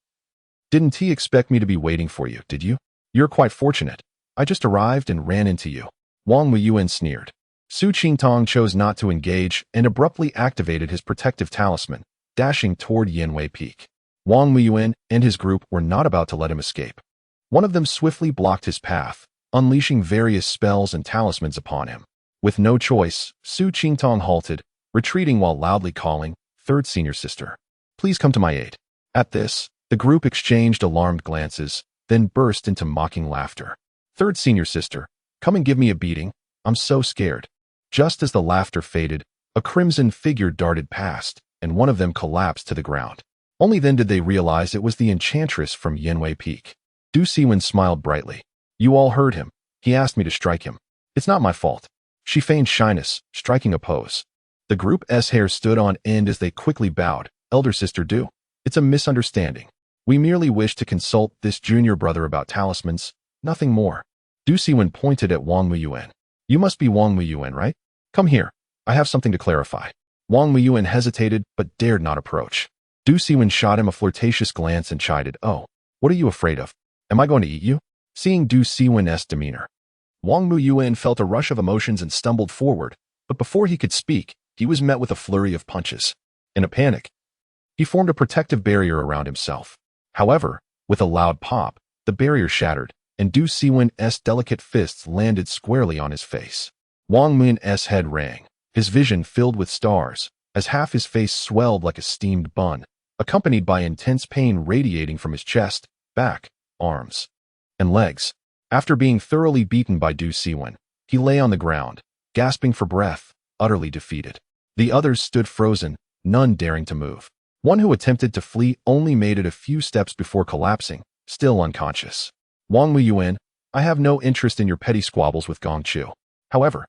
Didn't he expect me to be waiting for you, did you? You're quite fortunate. I just arrived and ran into you. Wang Muyuan sneered. Su Qingtong chose not to engage and abruptly activated his protective talisman, dashing toward Yanwei Peak. Wang Muyuan and his group were not about to let him escape. One of them swiftly blocked his path, unleashing various spells and talismans upon him. With no choice, Su Qingtong halted, retreating while loudly calling, third senior sister, please come to my aid. At this, the group exchanged alarmed glances, then burst into mocking laughter. Third senior sister, come and give me a beating. I'm so scared. Just as the laughter faded, a crimson figure darted past, and one of them collapsed to the ground. Only then did they realize it was the enchantress from Yanwei Peak. Du Siwen smiled brightly. You all heard him. He asked me to strike him. It's not my fault. She feigned shyness, striking a pose. The group's hair stood on end as they quickly bowed. Elder sister Du, it's a misunderstanding. We merely wish to consult this junior brother about talismans, nothing more. Du Siwen pointed at Wang Muyuan. You must be Wang Muyuan, right? Come here. I have something to clarify. Wang Muyuan hesitated but dared not approach. Du Siwen shot him a flirtatious glance and chided, oh, what are you afraid of? Am I going to eat you? Seeing Du Siwen's demeanor, Wang Muyuan felt a rush of emotions and stumbled forward, but before he could speak, he was met with a flurry of punches. In a panic, he formed a protective barrier around himself. However, with a loud pop, the barrier shattered, and Du Siwen's delicate fists landed squarely on his face. Wang Muyuan's head rang, his vision filled with stars, as half his face swelled like a steamed bun, accompanied by intense pain radiating from his chest, back, arms, and legs. After being thoroughly beaten by Du Siwen, he lay on the ground, gasping for breath, utterly defeated. The others stood frozen, none daring to move. One who attempted to flee only made it a few steps before collapsing, still unconscious. Wang Muyuan, I have no interest in your petty squabbles with Gong Chu. However,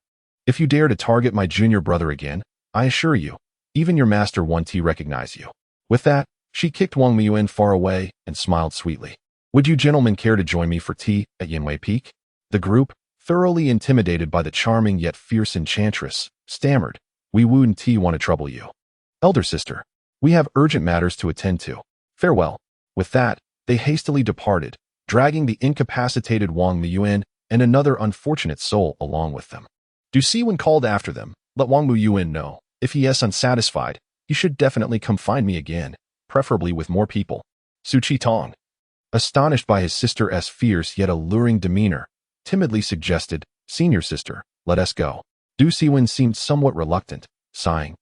if you dare to target my junior brother again, I assure you, even your master 1T recognize you. With that, she kicked Wang Muyuan far away and smiled sweetly. Would you gentlemen care to join me for tea at Yanwei Peak? The group, thoroughly intimidated by the charming yet fierce enchantress, stammered, we wouldn't want to trouble you. Elder sister, we have urgent matters to attend to. Farewell. With that, they hastily departed, dragging the incapacitated Wang Muyuan and another unfortunate soul along with them. Du Siwen called after them, let Wang Muyuan know, if he is unsatisfied, he should definitely come find me again, preferably with more people. Su Qingtong, astonished by his sister's fierce yet alluring demeanor, timidly suggested, senior sister, let us go. Du Siwen seemed somewhat reluctant, sighing.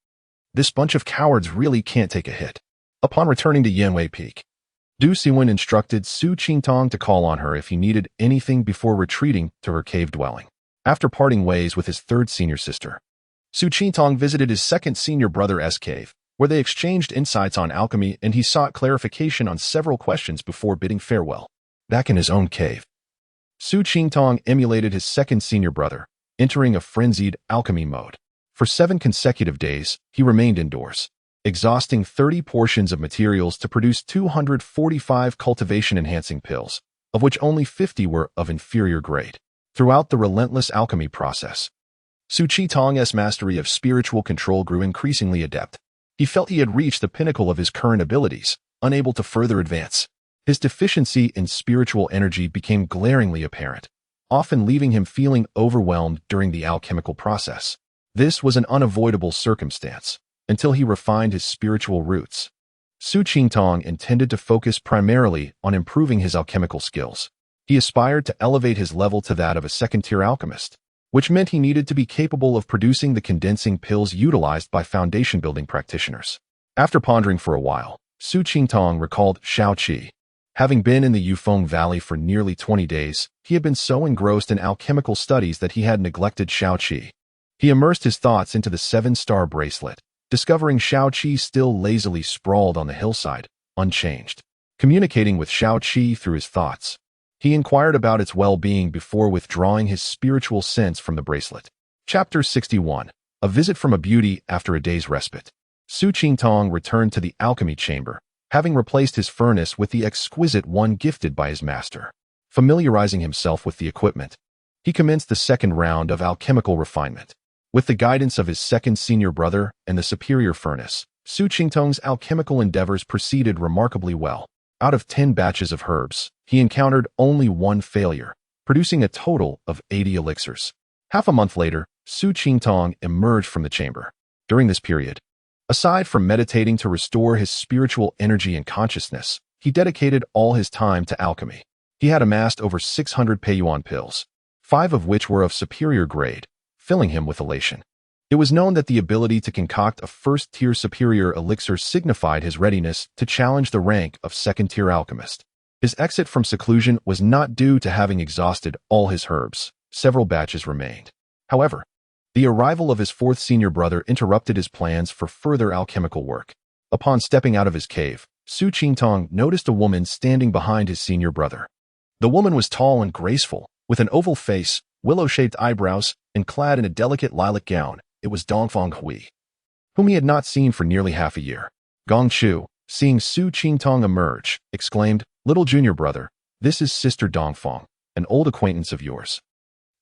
This bunch of cowards really can't take a hit. Upon returning to Yanwei Peak, Du Siwen instructed Su Qingtong to call on her if he needed anything before retreating to her cave dwelling. After parting ways with his third senior sister, Su Qingtong visited his second senior brother's cave, where they exchanged insights on alchemy and he sought clarification on several questions before bidding farewell. Back in his own cave, Su Qingtong emulated his second senior brother, entering a frenzied alchemy mode. For 7 consecutive days, he remained indoors, exhausting 30 portions of materials to produce 245 cultivation-enhancing pills, of which only 50 were of inferior grade. Throughout the relentless alchemy process, Su Qingtong's mastery of spiritual control grew increasingly adept. He felt he had reached the pinnacle of his current abilities, unable to further advance. His deficiency in spiritual energy became glaringly apparent, often leaving him feeling overwhelmed during the alchemical process. This was an unavoidable circumstance, until he refined his spiritual roots. Su Qingtong intended to focus primarily on improving his alchemical skills. He aspired to elevate his level to that of a second-tier alchemist, which meant he needed to be capable of producing the condensing pills utilized by foundation-building practitioners. After pondering for a while, Su Qingtong recalled Shaoqi. Having been in the Yufeng Valley for nearly 20 days, he had been so engrossed in alchemical studies that he had neglected Shaoqi. He immersed his thoughts into the 7-star bracelet, discovering Shaoqi still lazily sprawled on the hillside, unchanged. Communicating with Shaoqi through his thoughts, he inquired about its well-being before withdrawing his spiritual sense from the bracelet. Chapter 61. A Visit from a Beauty After a Day's Respite. Su Qingtong returned to the alchemy chamber, having replaced his furnace with the exquisite one gifted by his master. Familiarizing himself with the equipment, he commenced the second round of alchemical refinement. With the guidance of his second senior brother and the superior furnace, Su Qingtong's alchemical endeavors proceeded remarkably well. Out of 10 batches of herbs, he encountered only 1 failure, producing a total of 80 elixirs. Half a month later, Su Qingtong emerged from the chamber. During this period, aside from meditating to restore his spiritual energy and consciousness, he dedicated all his time to alchemy. He had amassed over 600 Peiyuan pills, 5 of which were of superior grade, filling him with elation. It was known that the ability to concoct a first-tier superior elixir signified his readiness to challenge the rank of second-tier alchemist. His exit from seclusion was not due to having exhausted all his herbs. Several batches remained. However, the arrival of his fourth senior brother interrupted his plans for further alchemical work. Upon stepping out of his cave, Su Qingtong noticed a woman standing behind his senior brother. The woman was tall and graceful, with an oval face, willow-shaped eyebrows, and clad in a delicate lilac gown. It was Dongfang Hui, whom he had not seen for nearly half a year. Gong Chu, seeing Su Qingtong emerge, exclaimed, "Little junior brother, this is Sister Dongfang, an old acquaintance of yours,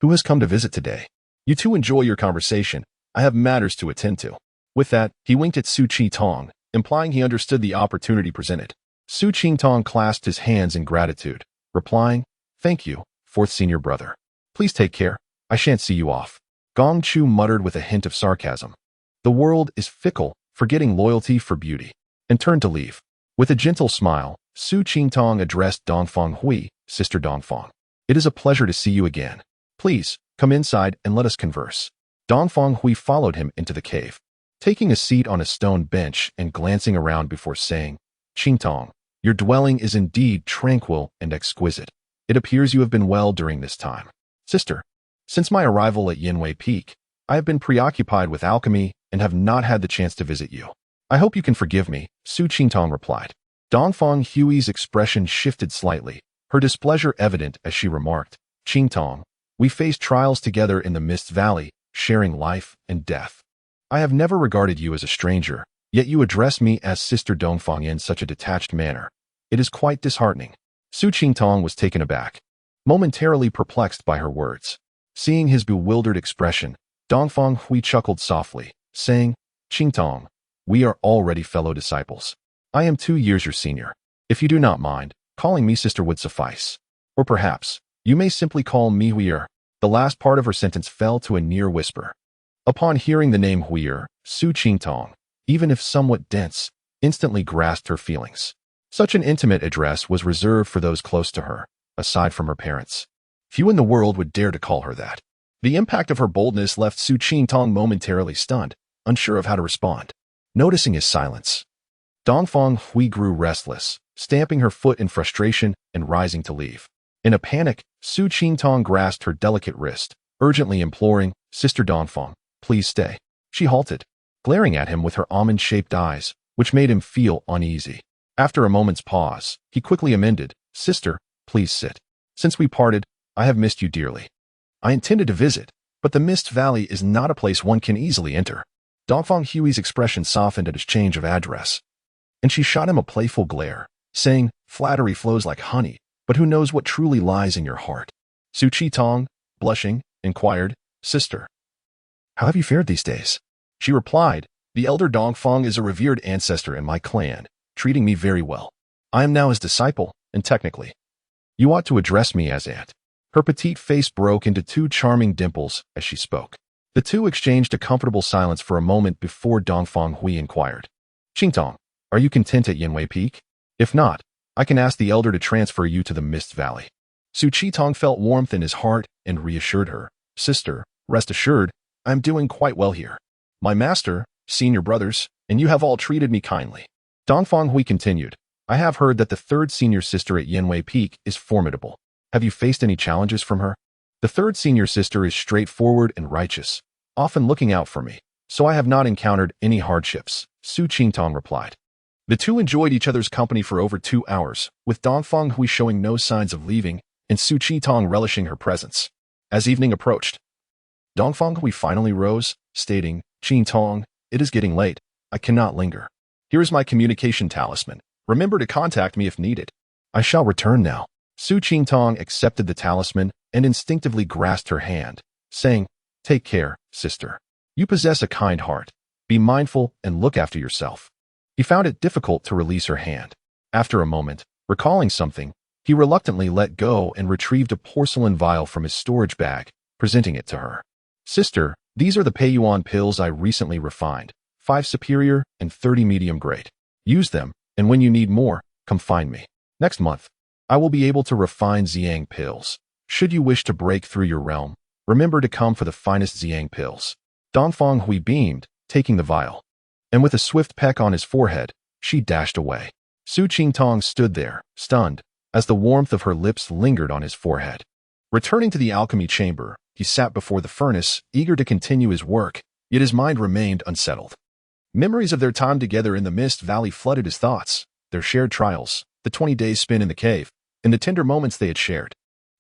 who has come to visit today. You two enjoy your conversation. I have matters to attend to." With that, he winked at Su Qingtong, implying he understood the opportunity presented. Su Qingtong clasped his hands in gratitude, replying, "Thank you, fourth senior brother. Please take care. I shan't see you off." Gong Chu muttered with a hint of sarcasm. "The world is fickle, forgetting loyalty for beauty," and turned to leave. With a gentle smile, Su Qingtong addressed Dongfang Hui, "Sister Dongfang. It is a pleasure to see you again. Please, come inside and let us converse." Dongfang Hui followed him into the cave, taking a seat on a stone bench and glancing around before saying, "Qingtong, your dwelling is indeed tranquil and exquisite. It appears you have been well during this time. Sister, since my arrival at Yinwei Peak, I have been preoccupied with alchemy and have not had the chance to visit you. I hope you can forgive me," Su Qingtong replied. Dongfang Hui's expression shifted slightly, her displeasure evident as she remarked, "Qingtong, we faced trials together in the Mist Valley, sharing life and death. I have never regarded you as a stranger, yet you address me as Sister Dongfang in such a detached manner. It is quite disheartening." Su Qingtong was taken aback, momentarily perplexed by her words. Seeing his bewildered expression, Dongfang Hui chuckled softly, saying, "Qingtong, we are already fellow disciples. I am 2 years your senior. If you do not mind, calling me sister would suffice. Or perhaps, you may simply call me Huier." The last part of her sentence fell to a near whisper. Upon hearing the name Huier, Su Qingtong, even if somewhat dense, instantly grasped her feelings. Such an intimate address was reserved for those close to her, aside from her parents. Few in the world would dare to call her that. The impact of her boldness left Su Qingtong momentarily stunned, unsure of how to respond. Noticing his silence, Dongfang Hui grew restless, stamping her foot in frustration and rising to leave. In a panic, Su Qingtong grasped her delicate wrist, urgently imploring, "Sister Dongfang, please stay." She halted, glaring at him with her almond-shaped eyes, which made him feel uneasy. After a moment's pause, he quickly amended, "Sister, please sit. Since we parted, I have missed you dearly. I intended to visit, but the Mist Valley is not a place one can easily enter." Dongfang Hui's expression softened at his change of address, and she shot him a playful glare, saying, "Flattery flows like honey, but who knows what truly lies in your heart?" Su Qingtong, blushing, inquired, "Sister, how have you fared these days?" She replied, "The elder Dongfang is a revered ancestor in my clan, treating me very well. I am now his disciple, and technically, you ought to address me as aunt." Her petite face broke into two charming dimples as she spoke. The two exchanged a comfortable silence for a moment before Dongfang Hui inquired, "Qingtong, are you content at Yanwei Peak? If not, I can ask the elder to transfer you to the Mist Valley." Su Qingtong felt warmth in his heart and reassured her, "Sister, rest assured, I am doing quite well here. My master, senior brothers, and you have all treated me kindly." Dongfang Hui continued, "I have heard that the third senior sister at Yanwei Peak is formidable. Have you faced any challenges from her?" "The third senior sister is straightforward and righteous, often looking out for me, so I have not encountered any hardships," Su Qingtong replied. The two enjoyed each other's company for over 2 hours, with Dongfang Hui showing no signs of leaving and Su Qingtong relishing her presence. As evening approached, Dongfang Hui finally rose, stating, "Qingtong, it is getting late. I cannot linger. Here is my communication talisman. Remember to contact me if needed." "I shall return now." Su Qingtong accepted the talisman and instinctively grasped her hand, saying, "Take care, sister. You possess a kind heart. Be mindful and look after yourself." He found it difficult to release her hand. After a moment, recalling something, he reluctantly let go and retrieved a porcelain vial from his storage bag, presenting it to her. "Sister, these are the Peiyuan pills I recently refined, 5 superior and 30 medium grade. Use them, and when you need more, come find me. Next month, I will be able to refine Xiang pills. Should you wish to break through your realm, remember to come for the finest Xiang pills." Dongfang Hui beamed, taking the vial, and with a swift peck on his forehead, she dashed away. Su Qingtong stood there, stunned, as the warmth of her lips lingered on his forehead. Returning to the alchemy chamber, he sat before the furnace, eager to continue his work, yet his mind remained unsettled. Memories of their time together in the Mist Valley flooded his thoughts, their shared trials, the 20 days spent in the cave, and the tender moments they had shared.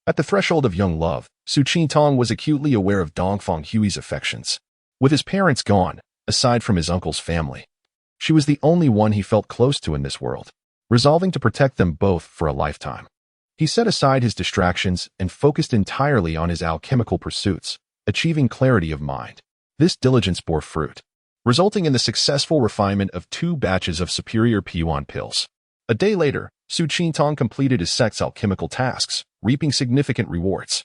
At the threshold of young love, Su Qingtong was acutely aware of Dongfang Hui's affections. With his parents gone, aside from his uncle's family, she was the only one he felt close to in this world, resolving to protect them both for a lifetime. He set aside his distractions and focused entirely on his alchemical pursuits, achieving clarity of mind. This diligence bore fruit, resulting in the successful refinement of 2 batches of superior Peiyuan pills. A day later, Su Qingtong completed his sect's alchemical tasks, reaping significant rewards.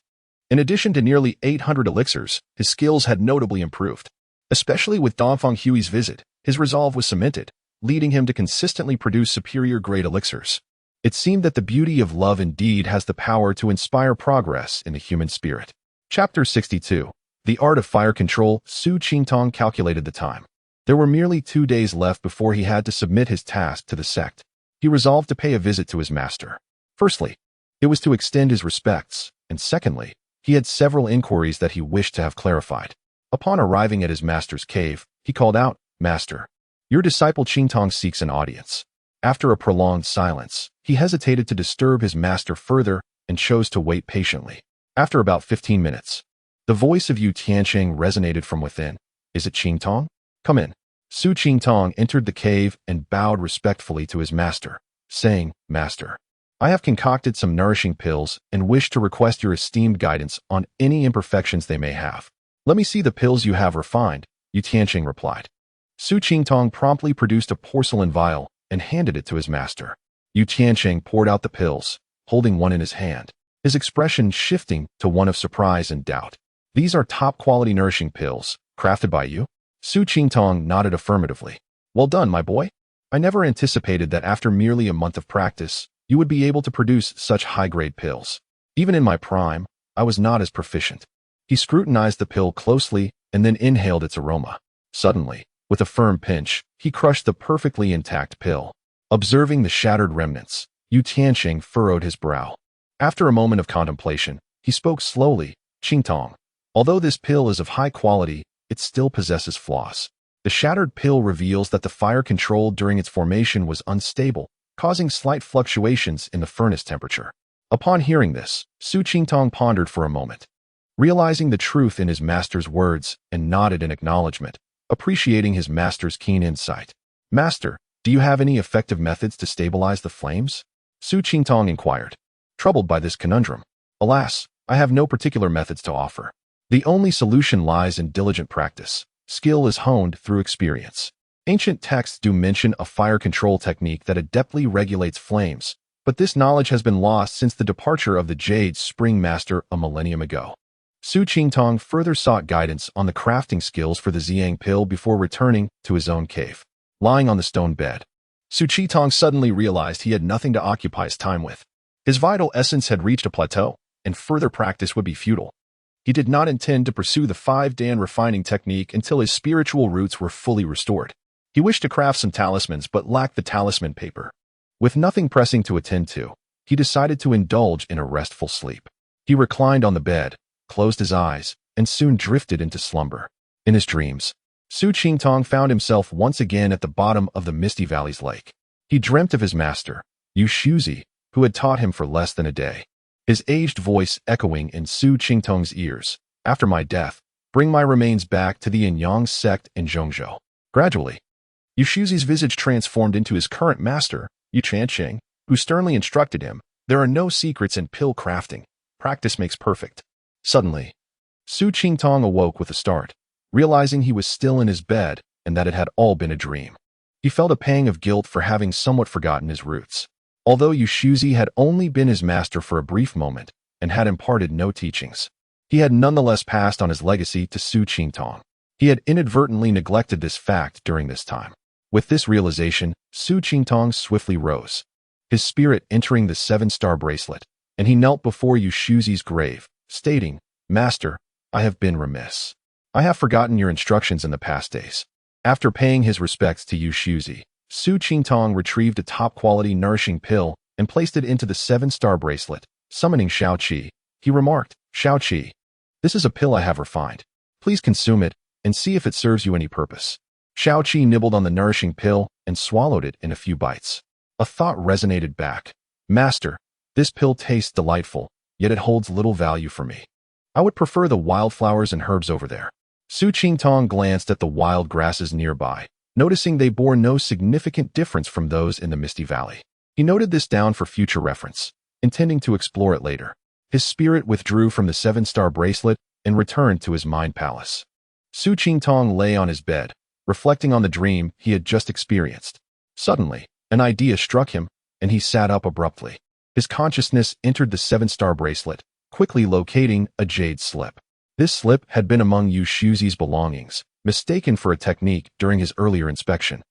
In addition to nearly 800 elixirs, his skills had notably improved. Especially with Dongfang Hui's visit, his resolve was cemented, leading him to consistently produce superior-grade elixirs. It seemed that the beauty of love indeed has the power to inspire progress in the human spirit. Chapter 62. The Art of Fire Control. Su Qingtong calculated the time. There were merely 2 days left before he had to submit his task to the sect. He resolved to pay a visit to his master. Firstly, it was to extend his respects, and secondly, he had several inquiries that he wished to have clarified. Upon arriving at his master's cave, he called out, "Master, your disciple Qingtong seeks an audience." After a prolonged silence, he hesitated to disturb his master further and chose to wait patiently. After about 15 minutes, the voice of Yu Tianqing resonated from within. "Is it Qingtong? Come in." Su Qingtong entered the cave and bowed respectfully to his master, saying, "Master, I have concocted some nourishing pills and wish to request your esteemed guidance on any imperfections they may have." "Let me see the pills you have refined," Yu Tianqing replied. Su Qingtong promptly produced a porcelain vial and handed it to his master. Yu Tianqing poured out the pills, holding one in his hand, his expression shifting to one of surprise and doubt. "These are top-quality nourishing pills, crafted by you?" Su Qingtong nodded affirmatively. "Well done, my boy. I never anticipated that after merely a month of practice, you would be able to produce such high-grade pills. Even in my prime, I was not as proficient." He scrutinized the pill closely and then inhaled its aroma. Suddenly, with a firm pinch, he crushed the perfectly intact pill. Observing the shattered remnants, Yu Tianqing furrowed his brow. After a moment of contemplation, he spoke slowly, Qingtong. Although this pill is of high quality, it still possesses flaws. The shattered pill reveals that the fire control during its formation was unstable, causing slight fluctuations in the furnace temperature. Upon hearing this, Su Qingtong pondered for a moment, realizing the truth in his master's words, and nodded in acknowledgement, appreciating his master's keen insight. Master, do you have any effective methods to stabilize the flames? Su Qingtong inquired, troubled by this conundrum. Alas, I have no particular methods to offer. The only solution lies in diligent practice. Skill is honed through experience. Ancient texts do mention a fire control technique that adeptly regulates flames, but this knowledge has been lost since the departure of the Jade Spring Master a millennium ago. Su Qingtong further sought guidance on the crafting skills for the Xiang pill before returning to his own cave. Lying on the stone bed, Su Qingtong suddenly realized he had nothing to occupy his time with. His vital essence had reached a plateau, and further practice would be futile. He did not intend to pursue the 5-Dan refining technique until his spiritual roots were fully restored. He wished to craft some talismans but lacked the talisman paper. With nothing pressing to attend to, he decided to indulge in a restful sleep. He reclined on the bed, closed his eyes, and soon drifted into slumber. In his dreams, Su Qingtong found himself once again at the bottom of the Misty Valley's lake. He dreamt of his master, Yu Shuzi, who had taught him for less than a day. His aged voice echoing in Su Qingtong's ears, "After my death, bring my remains back to the Yin-Yang sect in Zhongzhou." Gradually, Yu Shuzi's visage transformed into his current master, Yu Tianqing, who sternly instructed him, "There are no secrets in pill crafting. Practice makes perfect." Suddenly, Su Qingtong awoke with a start, realizing he was still in his bed and that it had all been a dream. He felt a pang of guilt for having somewhat forgotten his roots. Although Yu Shuzi had only been his master for a brief moment and had imparted no teachings, he had nonetheless passed on his legacy to Su Qingtong. He had inadvertently neglected this fact during this time. With this realization, Su Qingtong swiftly rose, his spirit entering the 7-star bracelet, and he knelt before Yu Shuzi's grave, stating, "Master, I have been remiss. I have forgotten your instructions in the past days." After paying his respects to Yu Shuzi, Su Qingtong retrieved a top-quality nourishing pill and placed it into the 7-star bracelet. Summoning Shao Qi, he remarked, "Shao Qi, this is a pill I have refined. Please consume it and see if it serves you any purpose." Shao Qi nibbled on the nourishing pill and swallowed it in a few bites. A thought resonated back. "Master, this pill tastes delightful, yet it holds little value for me. I would prefer the wildflowers and herbs over there." Su Qingtong glanced at the wild grasses nearby, noticing they bore no significant difference from those in the Misty Valley. He noted this down for future reference, intending to explore it later. His spirit withdrew from the 7-star bracelet and returned to his mind palace. Su Qingtong lay on his bed, reflecting on the dream he had just experienced. Suddenly, an idea struck him, and he sat up abruptly. His consciousness entered the 7-star bracelet, quickly locating a jade slip. This slip had been among Yu Shuzi's belongings, mistaken for a technique during his earlier inspection.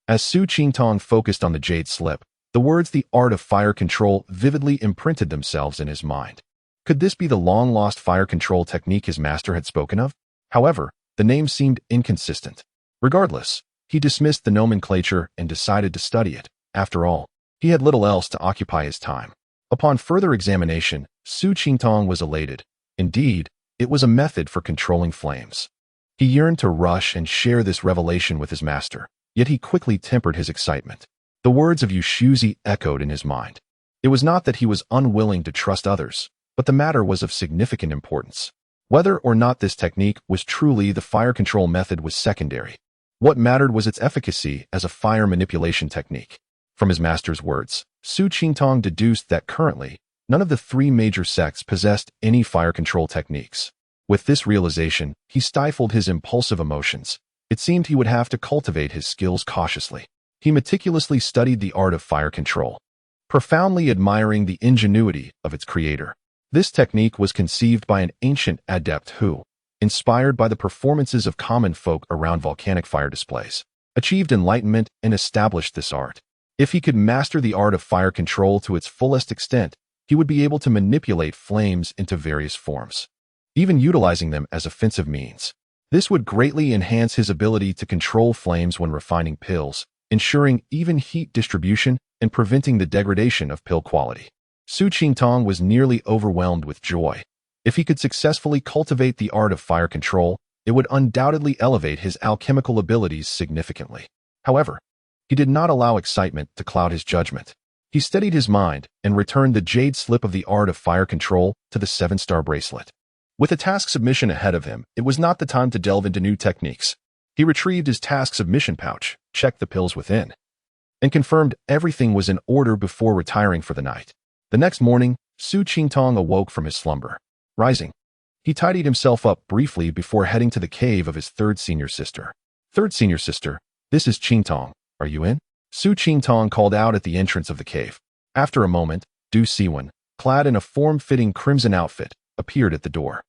As Su Qingtong focused on the jade slip, the words "the art of fire control" vividly imprinted themselves in his mind. Could this be the long-lost fire control technique his master had spoken of? However, the name seemed inconsistent. Regardless, he dismissed the nomenclature and decided to study it. After all, he had little else to occupy his time. Upon further examination, Su Qingtong was elated. Indeed, it was a method for controlling flames. He yearned to rush and share this revelation with his master, yet he quickly tempered his excitement. The words of Yu Shuzi echoed in his mind. It was not that he was unwilling to trust others, but the matter was of significant importance. Whether or not this technique was truly the fire control method was secondary. What mattered was its efficacy as a fire manipulation technique. From his master's words, Su Qingtong deduced that currently, none of the 3 major sects possessed any fire control techniques. With this realization, he stifled his impulsive emotions. It seemed he would have to cultivate his skills cautiously. He meticulously studied the art of fire control, profoundly admiring the ingenuity of its creator. This technique was conceived by an ancient adept who, inspired by the performances of common folk around volcanic fire displays, achieved enlightenment and established this art. If he could master the art of fire control to its fullest extent, he would be able to manipulate flames into various forms, even utilizing them as offensive means. This would greatly enhance his ability to control flames when refining pills, ensuring even heat distribution and preventing the degradation of pill quality. Su Qingtong was nearly overwhelmed with joy. If he could successfully cultivate the art of fire control, it would undoubtedly elevate his alchemical abilities significantly. However, he did not allow excitement to cloud his judgment. He steadied his mind and returned the jade slip of the art of fire control to the 7-star bracelet. With a task submission ahead of him, it was not the time to delve into new techniques. He retrieved his task submission pouch, checked the pills within, and confirmed everything was in order before retiring for the night. The next morning, Su Qingtong awoke from his slumber. Rising, he tidied himself up briefly before heading to the cave of his third senior sister. Third senior sister, this is Qingtong. Are you in? Su Qingtong called out at the entrance of the cave. After a moment, Du Siwen, clad in a form-fitting crimson outfit, appeared at the door.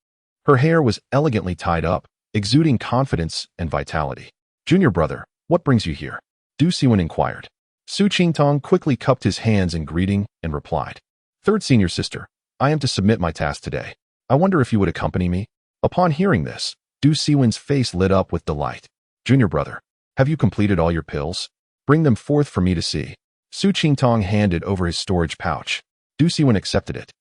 Her hair was elegantly tied up, exuding confidence and vitality. Junior brother, what brings you here? Du Siwen inquired. Su Qingtong quickly cupped his hands in greeting and replied. Third senior sister, I am to submit my task today. I wonder if you would accompany me? Upon hearing this, Du Siwen's face lit up with delight. Junior brother, have you completed all your pills? Bring them forth for me to see. Su Qingtong handed over his storage pouch. Du Siwen accepted it,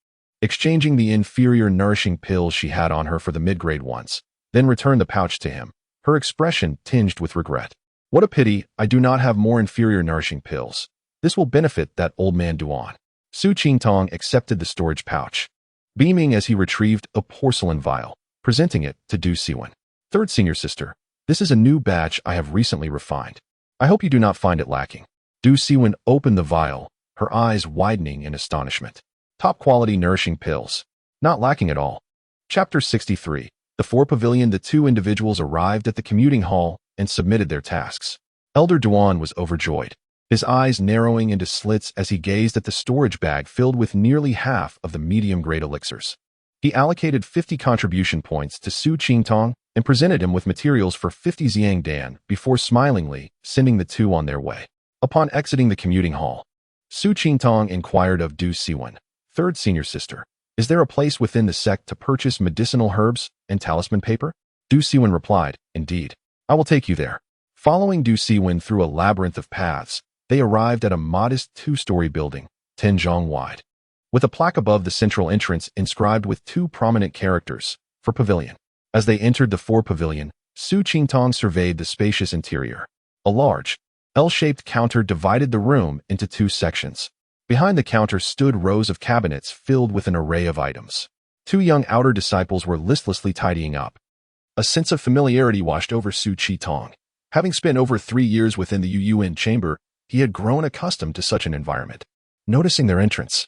exchanging the inferior nourishing pills she had on her for the mid-grade ones, then returned the pouch to him, her expression tinged with regret. What a pity I do not have more inferior nourishing pills. This will benefit that old man Duan. Su Qingtong accepted the storage pouch, beaming as he retrieved a porcelain vial, presenting it to Du Siwen. Third senior sister, this is a new batch I have recently refined. I hope you do not find it lacking. Du Siwen opened the vial, her eyes widening in astonishment. Top-quality nourishing pills. Not lacking at all. Chapter 63. The 4 Pavilion. The two individuals arrived at the commuting hall and submitted their tasks. Elder Duan was overjoyed, his eyes narrowing into slits as he gazed at the storage bag filled with nearly half of the medium-grade elixirs. He allocated 50 contribution points to Su Qingtong and presented him with materials for 50 Xiang Dan before smilingly sending the two on their way. Upon exiting the commuting hall, Su Qingtong inquired of Du Siwen, third senior sister, is there a place within the sect to purchase medicinal herbs and talisman paper? Du Siwen replied, indeed. I will take you there. Following Du Siwen through a labyrinth of paths, they arrived at a modest 2-story building, 10 zhang wide, with a plaque above the central entrance inscribed with 2 prominent characters, for pavilion. As they entered the 4 Pavilion, Su Qingtong surveyed the spacious interior. A large, L-shaped counter divided the room into 2 sections. Behind the counter stood rows of cabinets filled with an array of items. 2 young outer disciples were listlessly tidying up. A sense of familiarity washed over Su Qingtong. Having spent over 3 years within the Yuyuan chamber, he had grown accustomed to such an environment. Noticing their entrance,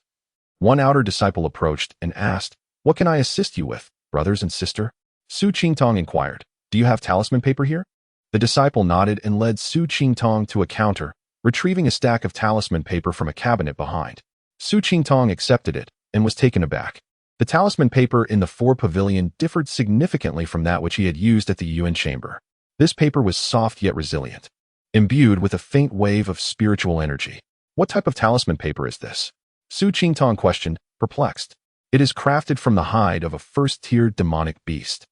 one outer disciple approached and asked, what can I assist you with, brothers and sister? Su Qingtong inquired, do you have talisman paper here? The disciple nodded and led Su Qingtong to a counter, retrieving a stack of talisman paper from a cabinet behind. Su Qingtong accepted it and was taken aback. The talisman paper in the 4 Pavilion differed significantly from that which he had used at the Yuan chamber. This paper was soft yet resilient, imbued with a faint wave of spiritual energy. What type of talisman paper is this? Su Qingtong questioned, perplexed. It is crafted from the hide of a first-tier demonic beast,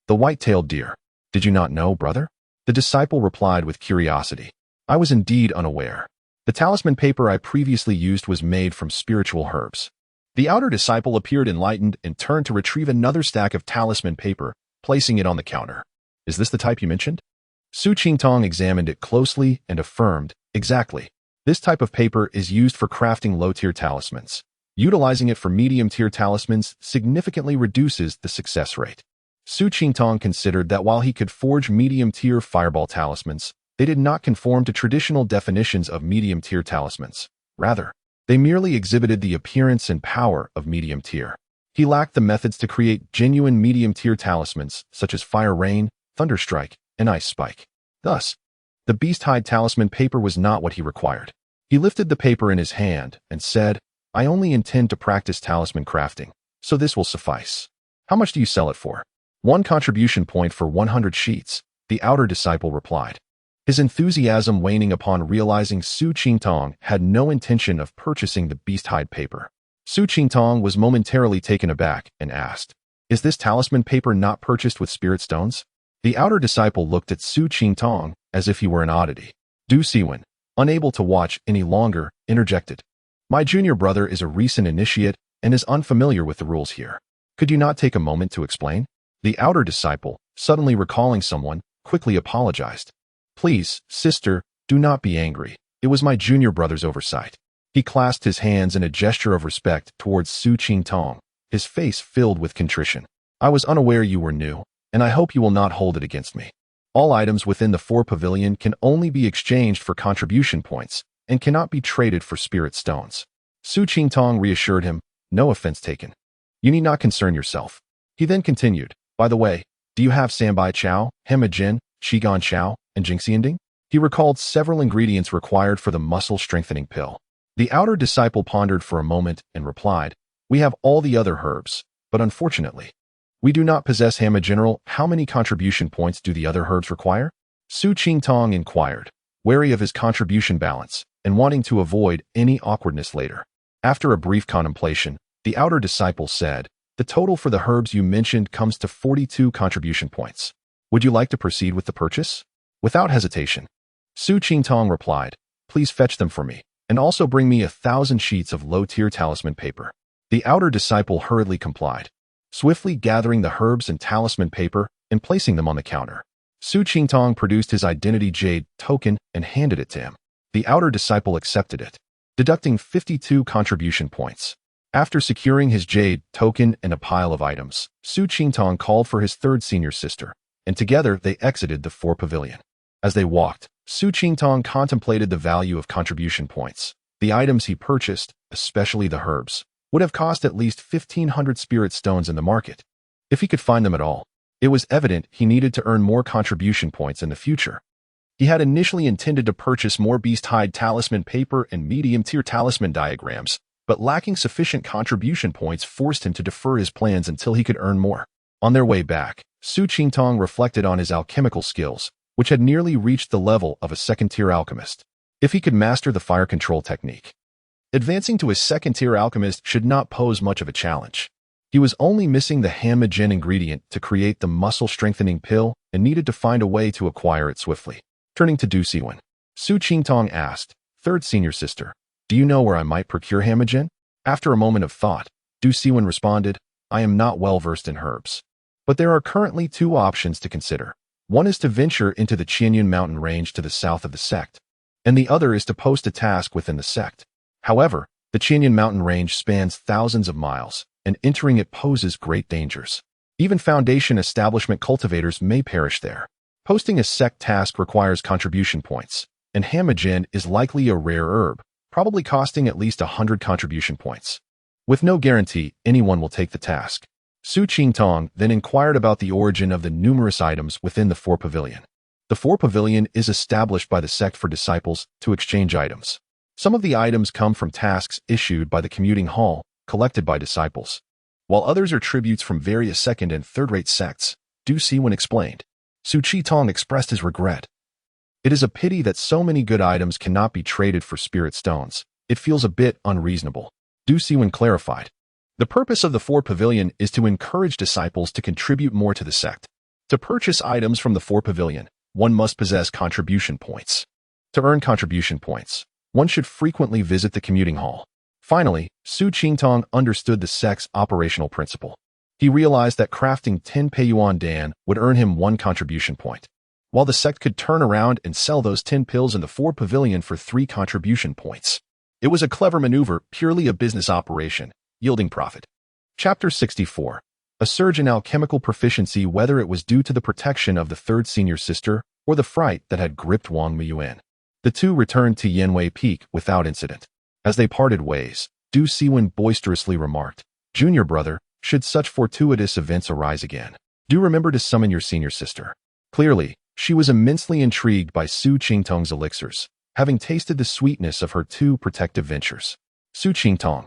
the white-tailed deer. Did you not know, brother? The disciple replied with curiosity. I was indeed unaware. The talisman paper I previously used was made from spiritual herbs. The outer disciple appeared enlightened and turned to retrieve another stack of talisman paper, placing it on the counter. Is this the type you mentioned? Su Qingtong examined it closely and affirmed, exactly. This type of paper is used for crafting low-tier talismans. Utilizing it for medium-tier talismans significantly reduces the success rate. Su Qingtong considered that while he could forge medium-tier fireball talismans, they did not conform to traditional definitions of medium-tier talismans. Rather, they merely exhibited the appearance and power of medium-tier. He lacked the methods to create genuine medium-tier talismans, such as Fire Rain, Thunderstrike, and Ice Spike. Thus, the beast-hide talisman paper was not what he required. He lifted the paper in his hand and said, I only intend to practice talisman crafting, so this will suffice. How much do you sell it for? 1 contribution point for 100 sheets, the outer disciple replied. His enthusiasm waning upon realizing Su Qingtong had no intention of purchasing the beast-hide paper. Su Qingtong was momentarily taken aback and asked, is this talisman paper not purchased with spirit stones? The outer disciple looked at Su Qingtong as if he were an oddity. Du Siwen, unable to watch any longer, interjected. My junior brother is a recent initiate and is unfamiliar with the rules here. Could you not take a moment to explain? The outer disciple, suddenly recalling someone, quickly apologized. Please, sister, do not be angry. It was my junior brother's oversight. He clasped his hands in a gesture of respect towards Su Qingtong, his face filled with contrition. I was unaware you were new, and I hope you will not hold it against me. All items within the 4 pavilion can only be exchanged for contribution points and cannot be traded for spirit stones. Su Qingtong reassured him, no offense taken. You need not concern yourself. He then continued, by the way, do you have Sambai Chow, Hema Jin, Shigan Chow, and Jingxianding? He recalled several ingredients required for the muscle-strengthening pill. The outer disciple pondered for a moment and replied, we have all the other herbs, but unfortunately, we do not possess Hema General. How many contribution points do the other herbs require? Su Qingtong inquired, wary of his contribution balance and wanting to avoid any awkwardness later. After a brief contemplation, the outer disciple said, the total for the herbs you mentioned comes to 42 contribution points. Would you like to proceed with the purchase? Without hesitation, Su Qingtong replied, please fetch them for me, and also bring me 1,000 sheets of low-tier talisman paper. The outer disciple hurriedly complied, swiftly gathering the herbs and talisman paper and placing them on the counter. Su Qingtong produced his identity jade token and handed it to him. The outer disciple accepted it, deducting 52 contribution points. After securing his jade token and a pile of items, Su Qingtong called for his third senior sister, and together they exited the 4 pavilion. As they walked, Su Qingtong contemplated the value of contribution points. The items he purchased, especially the herbs, would have cost at least 1,500 spirit stones in the market. If he could find them at all, it was evident he needed to earn more contribution points in the future. He had initially intended to purchase more beast-hide talisman paper and medium-tier talisman diagrams, but lacking sufficient contribution points forced him to defer his plans until he could earn more. On their way back, Su Qingtong reflected on his alchemical skills, which had nearly reached the level of a second-tier alchemist. If he could master the fire control technique, advancing to a second-tier alchemist should not pose much of a challenge. He was only missing the Hema Jin ingredient to create the muscle-strengthening pill and needed to find a way to acquire it swiftly. Turning to Du Siwen, Su Qingtong asked, third senior sister, do you know where I might procure Hema Jin? After a moment of thought, Du Siwen responded, I am not well versed in herbs. But there are currently 2 options to consider. One is to venture into the Qianyun mountain range to the south of the sect, and the other is to post a task within the sect. However, the Qianyun mountain range spans thousands of miles, and entering it poses great dangers. Even Foundation establishment cultivators may perish there. Posting a sect task requires contribution points, and Hema Jin is likely a rare herb, probably costing at least 100 contribution points. With no guarantee anyone will take the task. Su Qingtong then inquired about the origin of the numerous items within the 4 pavilion. The 4 pavilion is established by the sect for disciples to exchange items. Some of the items come from tasks issued by the commuting hall, collected by disciples, while others are tributes from various second- and third-rate sects. Du Siwen explained. Su Qingtong expressed his regret. It is a pity that so many good items cannot be traded for spirit stones. It feels a bit unreasonable. Du Siwen clarified. The purpose of the 4 pavilion is to encourage disciples to contribute more to the sect. To purchase items from the 4 pavilion, one must possess contribution points. To earn contribution points, one should frequently visit the commuting hall. Finally, Su Qingtong understood the sect's operational principle. He realized that crafting 10 Peiyuan Dan would earn him 1 contribution point, while the sect could turn around and sell those 10 pills in the 4 pavilion for 3 contribution points. It was a clever maneuver, purely a business operation, yielding profit. Chapter 64. A surge in alchemical proficiency, whether it was due to the protection of the third senior sister or the fright that had gripped Wang Miyuan. The two returned to Yanwei Peak without incident. As they parted ways, Du Siwen boisterously remarked, Junior brother, should such fortuitous events arise again, do remember to summon your senior sister. Clearly, she was immensely intrigued by Su Qingtong's elixirs, having tasted the sweetness of her 2 protective ventures. Su Qingtong,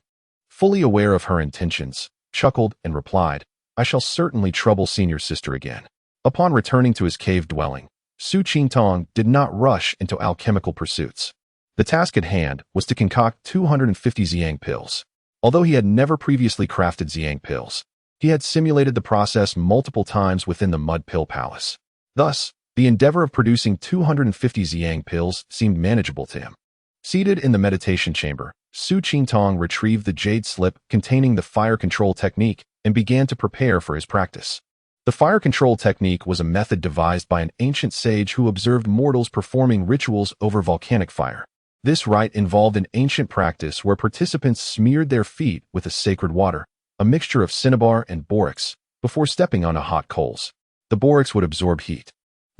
fully aware of her intentions, chuckled and replied, I shall certainly trouble senior sister again. Upon returning to his cave dwelling, Su Qingtong did not rush into alchemical pursuits. The task at hand was to concoct 250 Xiang pills. Although he had never previously crafted Xiang pills, he had simulated the process multiple times within the Mud Pill Palace. Thus, the endeavor of producing 250 Xiang pills seemed manageable to him. Seated in the meditation chamber, Su Qingtong retrieved the jade slip containing the fire control technique and began to prepare for his practice. The fire control technique was a method devised by an ancient sage who observed mortals performing rituals over volcanic fire. This rite involved an ancient practice where participants smeared their feet with a sacred water, a mixture of cinnabar and borax, before stepping onto hot coals. The borax would absorb heat,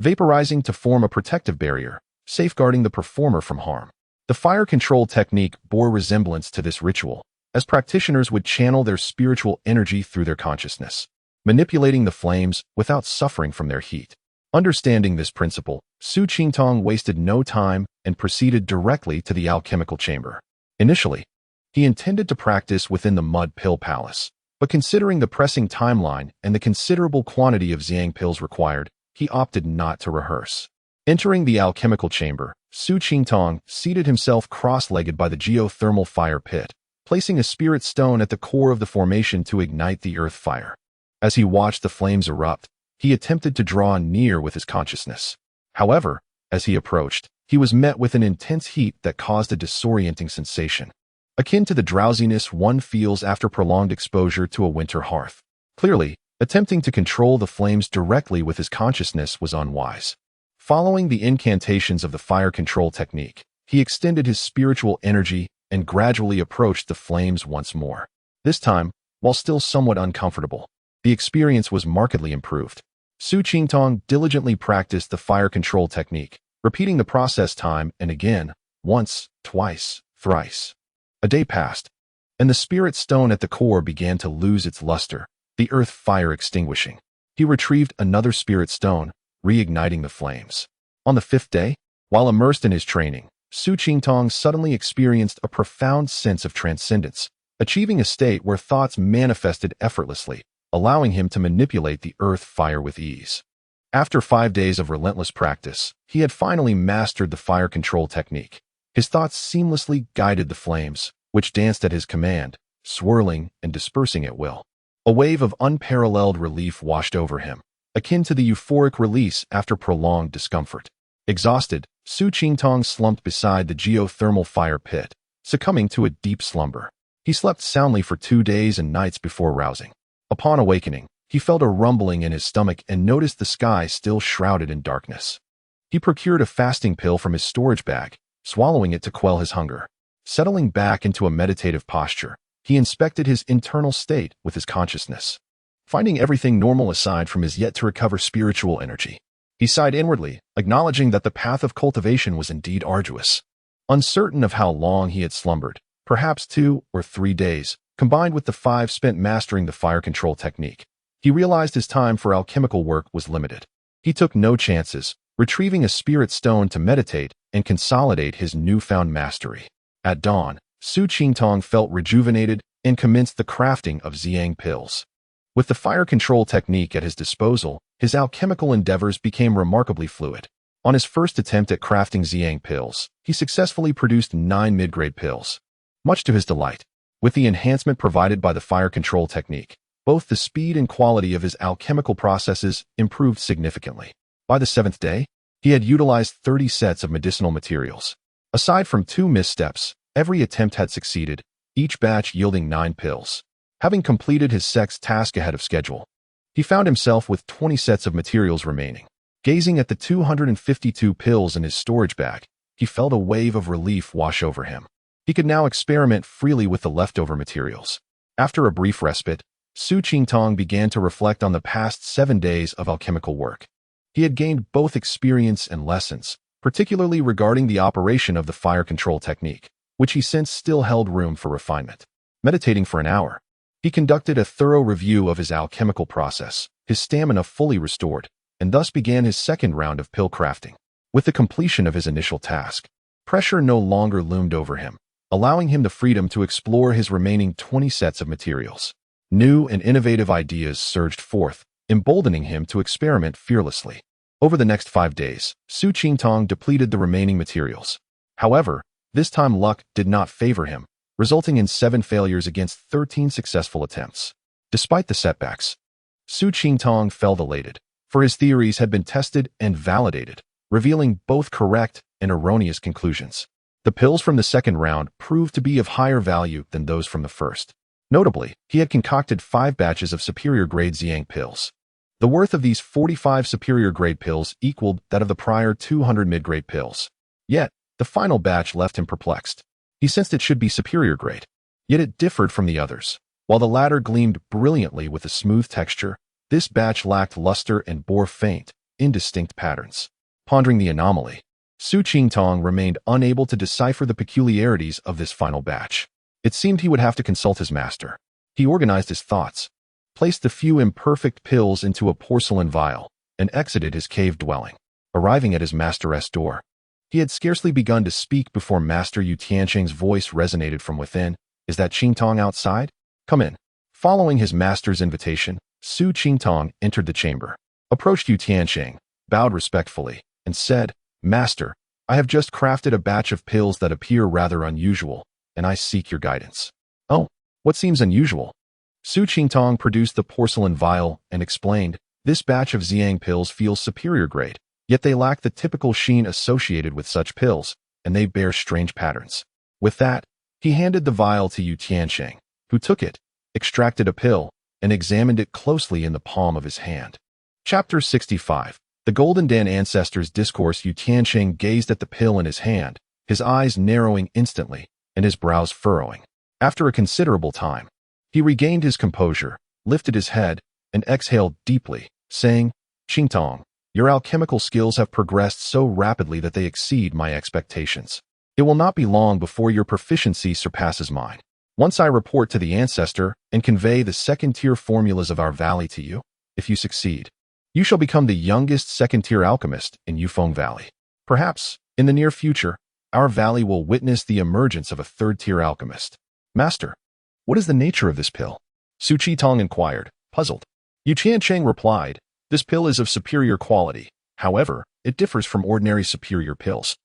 vaporizing to form a protective barrier, safeguarding the performer from harm. The fire control technique bore resemblance to this ritual, as practitioners would channel their spiritual energy through their consciousness, manipulating the flames without suffering from their heat. Understanding this principle, Su Qingtong wasted no time and proceeded directly to the alchemical chamber. Initially, he intended to practice within the mud pill palace, but considering the pressing timeline and the considerable quantity of Xiang pills required, he opted not to rehearse. Entering the alchemical chamber, Su Qingtong seated himself cross-legged by the geothermal fire pit, placing a spirit stone at the core of the formation to ignite the earth fire. As he watched the flames erupt, he attempted to draw near with his consciousness. However, as he approached, he was met with an intense heat that caused a disorienting sensation, akin to the drowsiness one feels after prolonged exposure to a winter hearth. Clearly, attempting to control the flames directly with his consciousness was unwise. Following the incantations of the fire control technique, he extended his spiritual energy and gradually approached the flames once more. This time, while still somewhat uncomfortable, the experience was markedly improved. Su Qingtong diligently practiced the fire control technique, repeating the process time and again, once, twice, thrice. A day passed, and the spirit stone at the core began to lose its luster, the earth fire extinguishing. He retrieved another spirit stone, reigniting the flames. On the 5th day, while immersed in his training, Su Qingtong suddenly experienced a profound sense of transcendence, achieving a state where thoughts manifested effortlessly, allowing him to manipulate the earth fire with ease. After 5 days of relentless practice, he had finally mastered the fire control technique. His thoughts seamlessly guided the flames, which danced at his command, swirling and dispersing at will. A wave of unparalleled relief washed over him, akin to the euphoric release after prolonged discomfort. Exhausted, Su Qingtong slumped beside the geothermal fire pit, succumbing to a deep slumber. He slept soundly for 2 days and nights before rousing. Upon awakening, he felt a rumbling in his stomach and noticed the sky still shrouded in darkness. He procured a fasting pill from his storage bag, swallowing it to quell his hunger. Settling back into a meditative posture, he inspected his internal state with his consciousness. Finding everything normal aside from his yet-to-recover spiritual energy, he sighed inwardly, acknowledging that the path of cultivation was indeed arduous. Uncertain of how long he had slumbered, perhaps 2 or 3 days, combined with the 5 spent mastering the fire control technique, he realized his time for alchemical work was limited. He took no chances, retrieving a spirit stone to meditate and consolidate his newfound mastery. At dawn, Su Qingtong felt rejuvenated and commenced the crafting of Xiang pills. With the fire control technique at his disposal, his alchemical endeavors became remarkably fluid. On his first attempt at crafting Xiang pills, he successfully produced 9 mid-grade pills. Much to his delight, with the enhancement provided by the fire control technique, both the speed and quality of his alchemical processes improved significantly. By the 7th day, he had utilized 30 sets of medicinal materials. Aside from 2 missteps, every attempt had succeeded, each batch yielding 9 pills. Having completed his sex task ahead of schedule, he found himself with 20 sets of materials remaining. Gazing at the 252 pills in his storage bag, he felt a wave of relief wash over him. He could now experiment freely with the leftover materials. After a brief respite, Su Qingtong began to reflect on the past 7 days of alchemical work. He had gained both experience and lessons, particularly regarding the operation of the fire control technique, which he sensed still held room for refinement. Meditating for an hour, he conducted a thorough review of his alchemical process, his stamina fully restored, and thus began his second round of pill crafting. With the completion of his initial task, pressure no longer loomed over him, allowing him the freedom to explore his remaining 20 sets of materials. New and innovative ideas surged forth, emboldening him to experiment fearlessly. Over the next 5 days, Su Qingtong depleted the remaining materials. However, this time luck did not favor him, resulting in 7 failures against 13 successful attempts. Despite the setbacks, Su Qingtong felt elated, for his theories had been tested and validated, revealing both correct and erroneous conclusions. The pills from the second round proved to be of higher value than those from the first. Notably, he had concocted 5 batches of superior-grade Xiang pills. The worth of these 45 superior-grade pills equaled that of the prior 200 mid-grade pills. Yet, the final batch left him perplexed. He sensed it should be superior-grade, yet it differed from the others. While the latter gleamed brilliantly with a smooth texture, this batch lacked luster and bore faint, indistinct patterns. Pondering the anomaly, Su Qingtong remained unable to decipher the peculiarities of this final batch. It seemed he would have to consult his master. He organized his thoughts, placed the few imperfect pills into a porcelain vial, and exited his cave dwelling. Arriving at his master's door, he had scarcely begun to speak before Master Yu Tianqing's voice resonated from within. "Is that Qingtong outside? Come in." Following his master's invitation, Su Qingtong entered the chamber, approached Yu Tianqing, bowed respectfully, and said, "Master, I have just crafted a batch of pills that appear rather unusual, and I seek your guidance." "Oh, what seems unusual?" Su Qingtong produced the porcelain vial and explained, "This batch of Xiang pills feels superior grade, yet they lack the typical sheen associated with such pills, and they bear strange patterns." With that, he handed the vial to Yu Tianqing, who took it, extracted a pill, and examined it closely in the palm of his hand. Chapter 65. The Golden Dan Ancestors Discourse. Yu Tianqing gazed at the pill in his hand, his eyes narrowing instantly, and his brows furrowing. After a considerable time, he regained his composure, lifted his head, and exhaled deeply, saying, "Qingtong, your alchemical skills have progressed so rapidly that they exceed my expectations. It will not be long before your proficiency surpasses mine. Once I report to the ancestor and convey the second-tier formulas of our valley to you, if you succeed, you shall become the youngest second-tier alchemist in Yufeng Valley. Perhaps, in the near future, our valley will witness the emergence of a third-tier alchemist." "Master, what is the nature of this pill?" Su Qingtong inquired, puzzled. Yu Tianqing replied, "This pill is of superior quality. However, it differs from ordinary superior pills,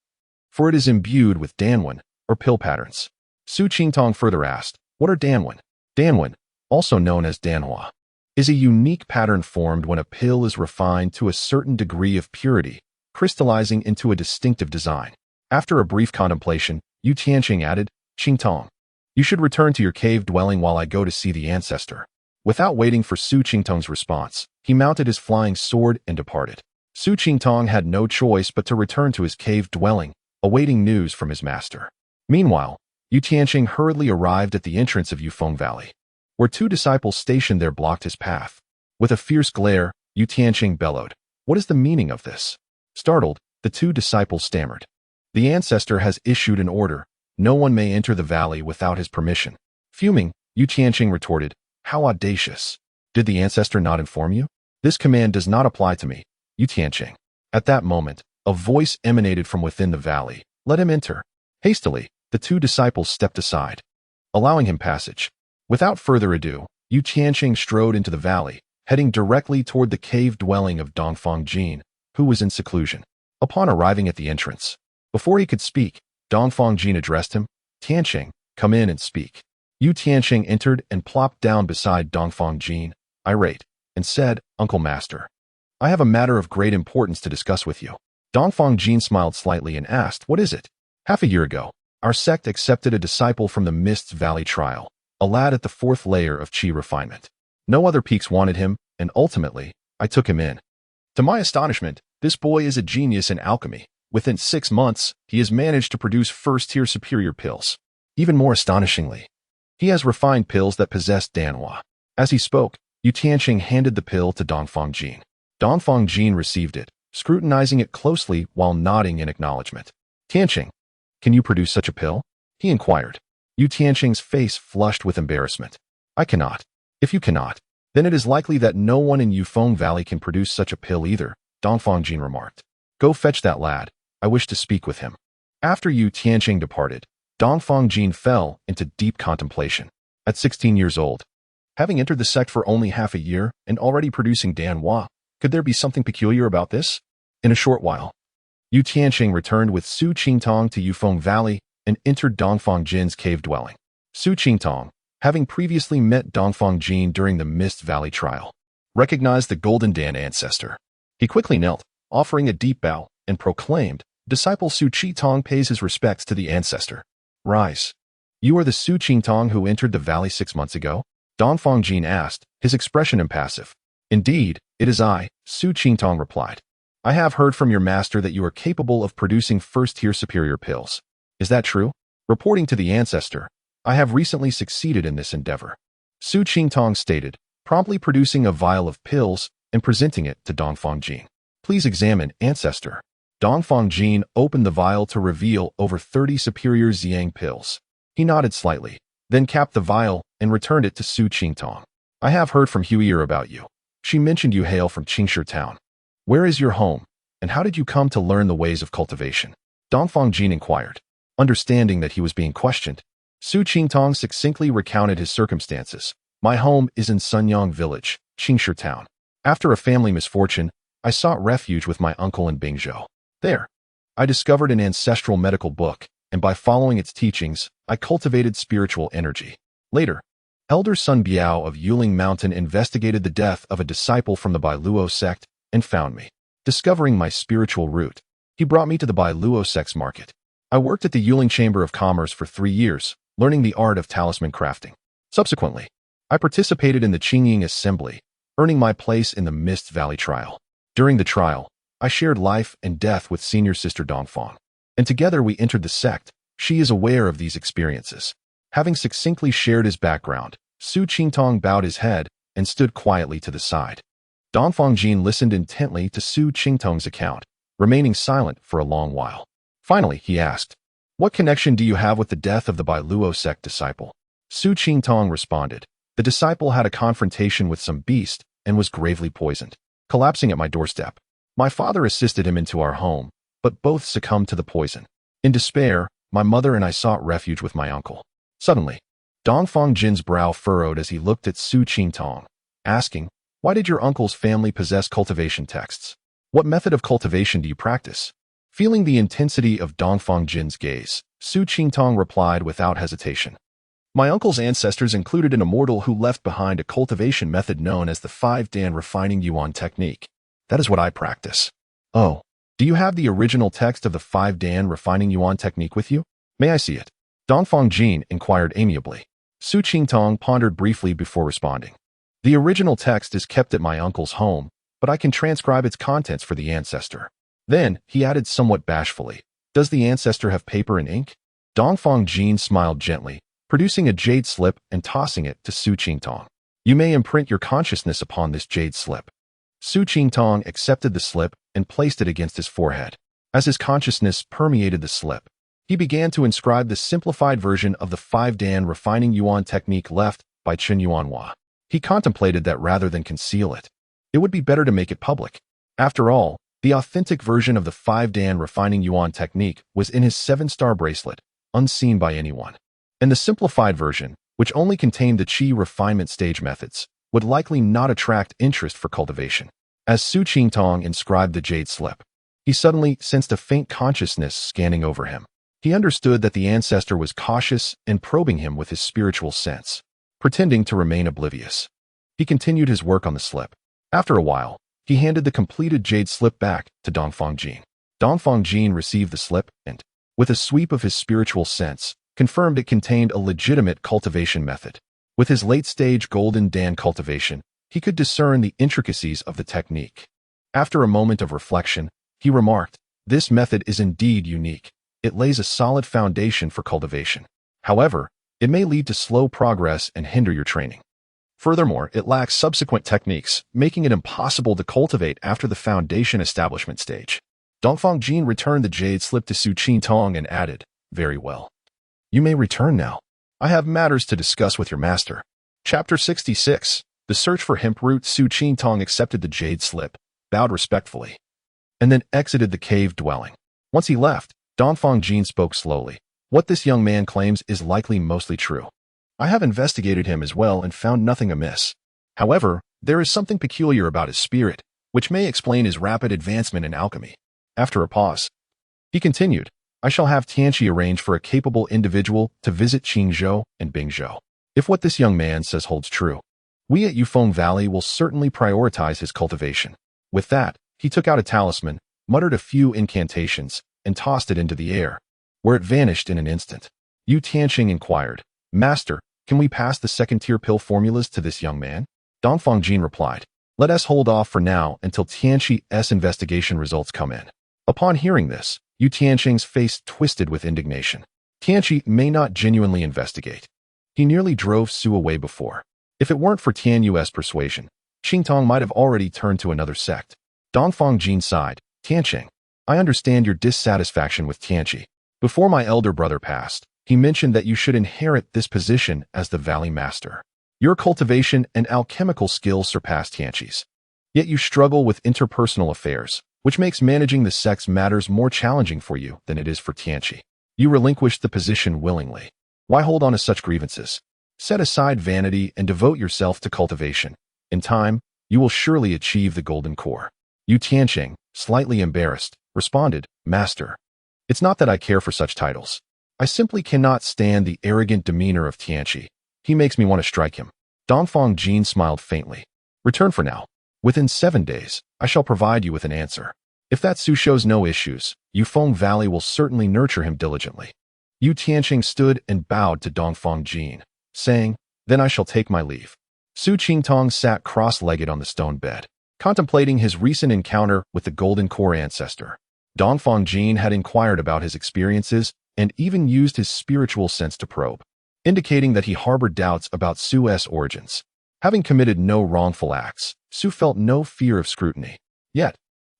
for it is imbued with Danwen, or pill patterns." Su Qingtong further asked, "What are Danwen?" Danwen, also known as Danhua, is a unique pattern formed when a pill is refined to a certain degree of purity, crystallizing into a distinctive design. After a brief contemplation, Yu Tianqing added, "Qingtong, you should return to your cave dwelling while I go to see the ancestor." Without waiting for Su Qingtong's response, he mounted his flying sword and departed. Su Qingtong had no choice but to return to his cave dwelling, awaiting news from his master. Meanwhile, Yu Tianqing hurriedly arrived at the entrance of Yufeng Valley, where 2 disciples stationed there blocked his path. With a fierce glare, Yu Tianqing bellowed, "What is the meaning of this?" Startled, the 2 disciples stammered, "The ancestor has issued an order. No one may enter the valley without his permission." Fuming, Yu Tianqing retorted, "How audacious! Did the ancestor not inform you? This command does not apply to me, Yu Tianqing." At that moment, a voice emanated from within the valley. "Let him enter." Hastily, the 2 disciples stepped aside, allowing him passage. Without further ado, Yu Tianqing strode into the valley, heading directly toward the cave dwelling of Dongfang Jin, who was in seclusion. Upon arriving at the entrance, before he could speak, Dongfang Jin addressed him, "Tianqing, come in and speak." Yu Tianqing entered and plopped down beside Dongfang Jin, irate, and said, "Uncle Master, I have a matter of great importance to discuss with you." Dongfang Jin smiled slightly and asked, "What is it?" "Half a year ago, our sect accepted a disciple from the Mists Valley trial, a lad at the 4th layer of Qi refinement. No other peaks wanted him, and ultimately, I took him in. To my astonishment, this boy is a genius in alchemy. Within 6 months, he has managed to produce first-tier superior pills. Even more astonishingly, he has refined pills that possess Danhua." As he spoke, Yu Tianqing handed the pill to Dongfang Jin. Dongfang Jin received it, scrutinizing it closely while nodding in acknowledgement. "Tianqing, can you produce such a pill?" he inquired. Yu Tianqing's face flushed with embarrassment. "I cannot. If you cannot, then it is likely that no one in Yufeng Valley can produce such a pill either," Dongfang Jin remarked. "Go fetch that lad. I wish to speak with him." After Yu Tianqing departed, Dongfang Jin fell into deep contemplation. At 16 years old, having entered the sect for only half a year and already producing Danhua, could there be something peculiar about this? In a short while, Yu Tianqing returned with Su Qingtong to Yufeng Valley and entered Dongfang Jin's cave dwelling. Su Qingtong, having previously met Dongfang Jin during the Mist Valley trial, recognized the Golden Dan ancestor. He quickly knelt, offering a deep bow, and proclaimed, Disciple Su Qitong pays his respects to the ancestor. Rise. You are the Su Qingtong who entered the valley 6 months ago? Dongfang Jin asked, his expression impassive. Indeed, it is I, Su Qingtong replied. I have heard from your master that you are capable of producing first-tier superior pills. Is that true? Reporting to the ancestor, I have recently succeeded in this endeavor. Su Qingtong stated, promptly producing a vial of pills and presenting it to Dongfang Jin. Please examine, ancestor. Dongfang Jin opened the vial to reveal over 30 superior Xiang pills. He nodded slightly, then capped the vial and returned it to Su Qingtong. I have heard from Huier about you. She mentioned you hail from Qingshi town. Where is your home, and how did you come to learn the ways of cultivation? Dongfang Jin inquired. Understanding that he was being questioned, Su Qingtong succinctly recounted his circumstances. My home is in Sunyang village, Qingshi town. After a family misfortune, I sought refuge with my uncle in Bingzhou. There, I discovered an ancestral medical book, and by following its teachings, I cultivated spiritual energy. Later, Elder Sun Biao of Yuling Mountain investigated the death of a disciple from the Bailuo sect and found me. Discovering my spiritual root, he brought me to the Bailuo sect's market. I worked at the Yuling Chamber of Commerce for 3 years, learning the art of talisman crafting. Subsequently, I participated in the Qingying Assembly, earning my place in the Mist Valley trial. During the trial, I shared life and death with senior sister Dongfang, and together we entered the sect. She is aware of these experiences. Having succinctly shared his background, Su Qingtong bowed his head and stood quietly to the side. Dongfang Jin listened intently to Su Qingtong's account, remaining silent for a long while. Finally, he asked, what connection do you have with the death of the Bailuo sect disciple? Su Qingtong responded, the disciple had a confrontation with some beast and was gravely poisoned, collapsing at my doorstep. My father assisted him into our home, but both succumbed to the poison. In despair, my mother and I sought refuge with my uncle. Suddenly, Dongfang Jin's brow furrowed as he looked at Su Qingtong, asking, why did your uncle's family possess cultivation texts? What method of cultivation do you practice? Feeling the intensity of Dongfang Jin's gaze, Su Qingtong replied without hesitation. My uncle's ancestors included an immortal who left behind a cultivation method known as the 5-Dan refining yuan technique. That is what I practice. Oh, do you have the original text of the 5-Dan refining yuan technique with you? May I see it? Dongfang Jin inquired amiably. Su Qingtong pondered briefly before responding. The original text is kept at my uncle's home, but I can transcribe its contents for the ancestor. Then, he added somewhat bashfully, does the ancestor have paper and ink? Dongfang Jin smiled gently, producing a jade slip and tossing it to Su Qingtong. You may imprint your consciousness upon this jade slip. Su Qingtong accepted the slip and placed it against his forehead. As his consciousness permeated the slip, he began to inscribe the simplified version of the 5-Dan refining yuan technique left by Chen Yuanhua. He contemplated that rather than conceal it, it would be better to make it public. After all, the authentic version of the 5-Dan refining yuan technique was in his 7-star bracelet, unseen by anyone. And the simplified version, which only contained the qi refinement stage methods, would likely not attract interest for cultivation. As Su Qingtong inscribed the jade slip, he suddenly sensed a faint consciousness scanning over him. He understood that the ancestor was cautious and probing him with his spiritual sense, pretending to remain oblivious. He continued his work on the slip. After a while, he handed the completed jade slip back to Dongfang Jin. Dongfang Jin received the slip and, with a sweep of his spiritual sense, confirmed it contained a legitimate cultivation method. With his late-stage golden Dan cultivation, he could discern the intricacies of the technique. After a moment of reflection, he remarked, this method is indeed unique. It lays a solid foundation for cultivation. However, it may lead to slow progress and hinder your training. Furthermore, it lacks subsequent techniques, making it impossible to cultivate after the foundation establishment stage. Dongfang Jin returned the jade slip to Su Qingtong and added, very well. You may return now. I have matters to discuss with your master. Chapter 66. The Search for Hemp Root. Su Qingtong accepted the jade slip, bowed respectfully, and then exited the cave dwelling. Once he left, Dongfang Jin spoke slowly. What this young man claims is likely mostly true. I have investigated him as well and found nothing amiss. However, there is something peculiar about his spirit, which may explain his rapid advancement in alchemy. After a pause, he continued, I shall have Tianqi arrange for a capable individual to visit Qingzhou and Bingzhou. If what this young man says holds true, we at Yufeng Valley will certainly prioritize his cultivation. With that, he took out a talisman, muttered a few incantations, and tossed it into the air, where it vanished in an instant. Yu Tianqing inquired, "Master, can we pass the second-tier pill formulas to this young man?" Dongfang Jin replied, "Let us hold off for now until Tianqi's investigation results come in." Upon hearing this, Yu Tianqing's face twisted with indignation. Tianqi may not genuinely investigate. He nearly drove Su away before. If it weren't for Tian Yu's persuasion, Qingtong might have already turned to another sect. Dongfang Jin sighed, "Tianqing, I understand your dissatisfaction with Tianqi. Before my elder brother passed, he mentioned that you should inherit this position as the Valley Master. Your cultivation and alchemical skills surpass Tianqi's. Yet you struggle with interpersonal affairs, which makes managing the sect's matters more challenging for you than it is for Tianqi. You relinquished the position willingly. Why hold on to such grievances? Set aside vanity and devote yourself to cultivation. In time, you will surely achieve the golden core." Yu Tianqing, slightly embarrassed, responded, "Master, it's not that I care for such titles. I simply cannot stand the arrogant demeanor of Tianqi. He makes me want to strike him." Dongfang Jin smiled faintly. "Return for now. Within 7 days, I shall provide you with an answer. If that Su shows no issues, Yufeng Valley will certainly nurture him diligently." Yu Tianqing stood and bowed to Dongfang Jin, saying, "Then I shall take my leave." Su Qingtong sat cross-legged on the stone bed, contemplating his recent encounter with the Golden Core ancestor. Dongfang Jin had inquired about his experiences and even used his spiritual sense to probe, indicating that he harbored doubts about Su's origins. Having committed no wrongful acts, Su felt no fear of scrutiny. Yet,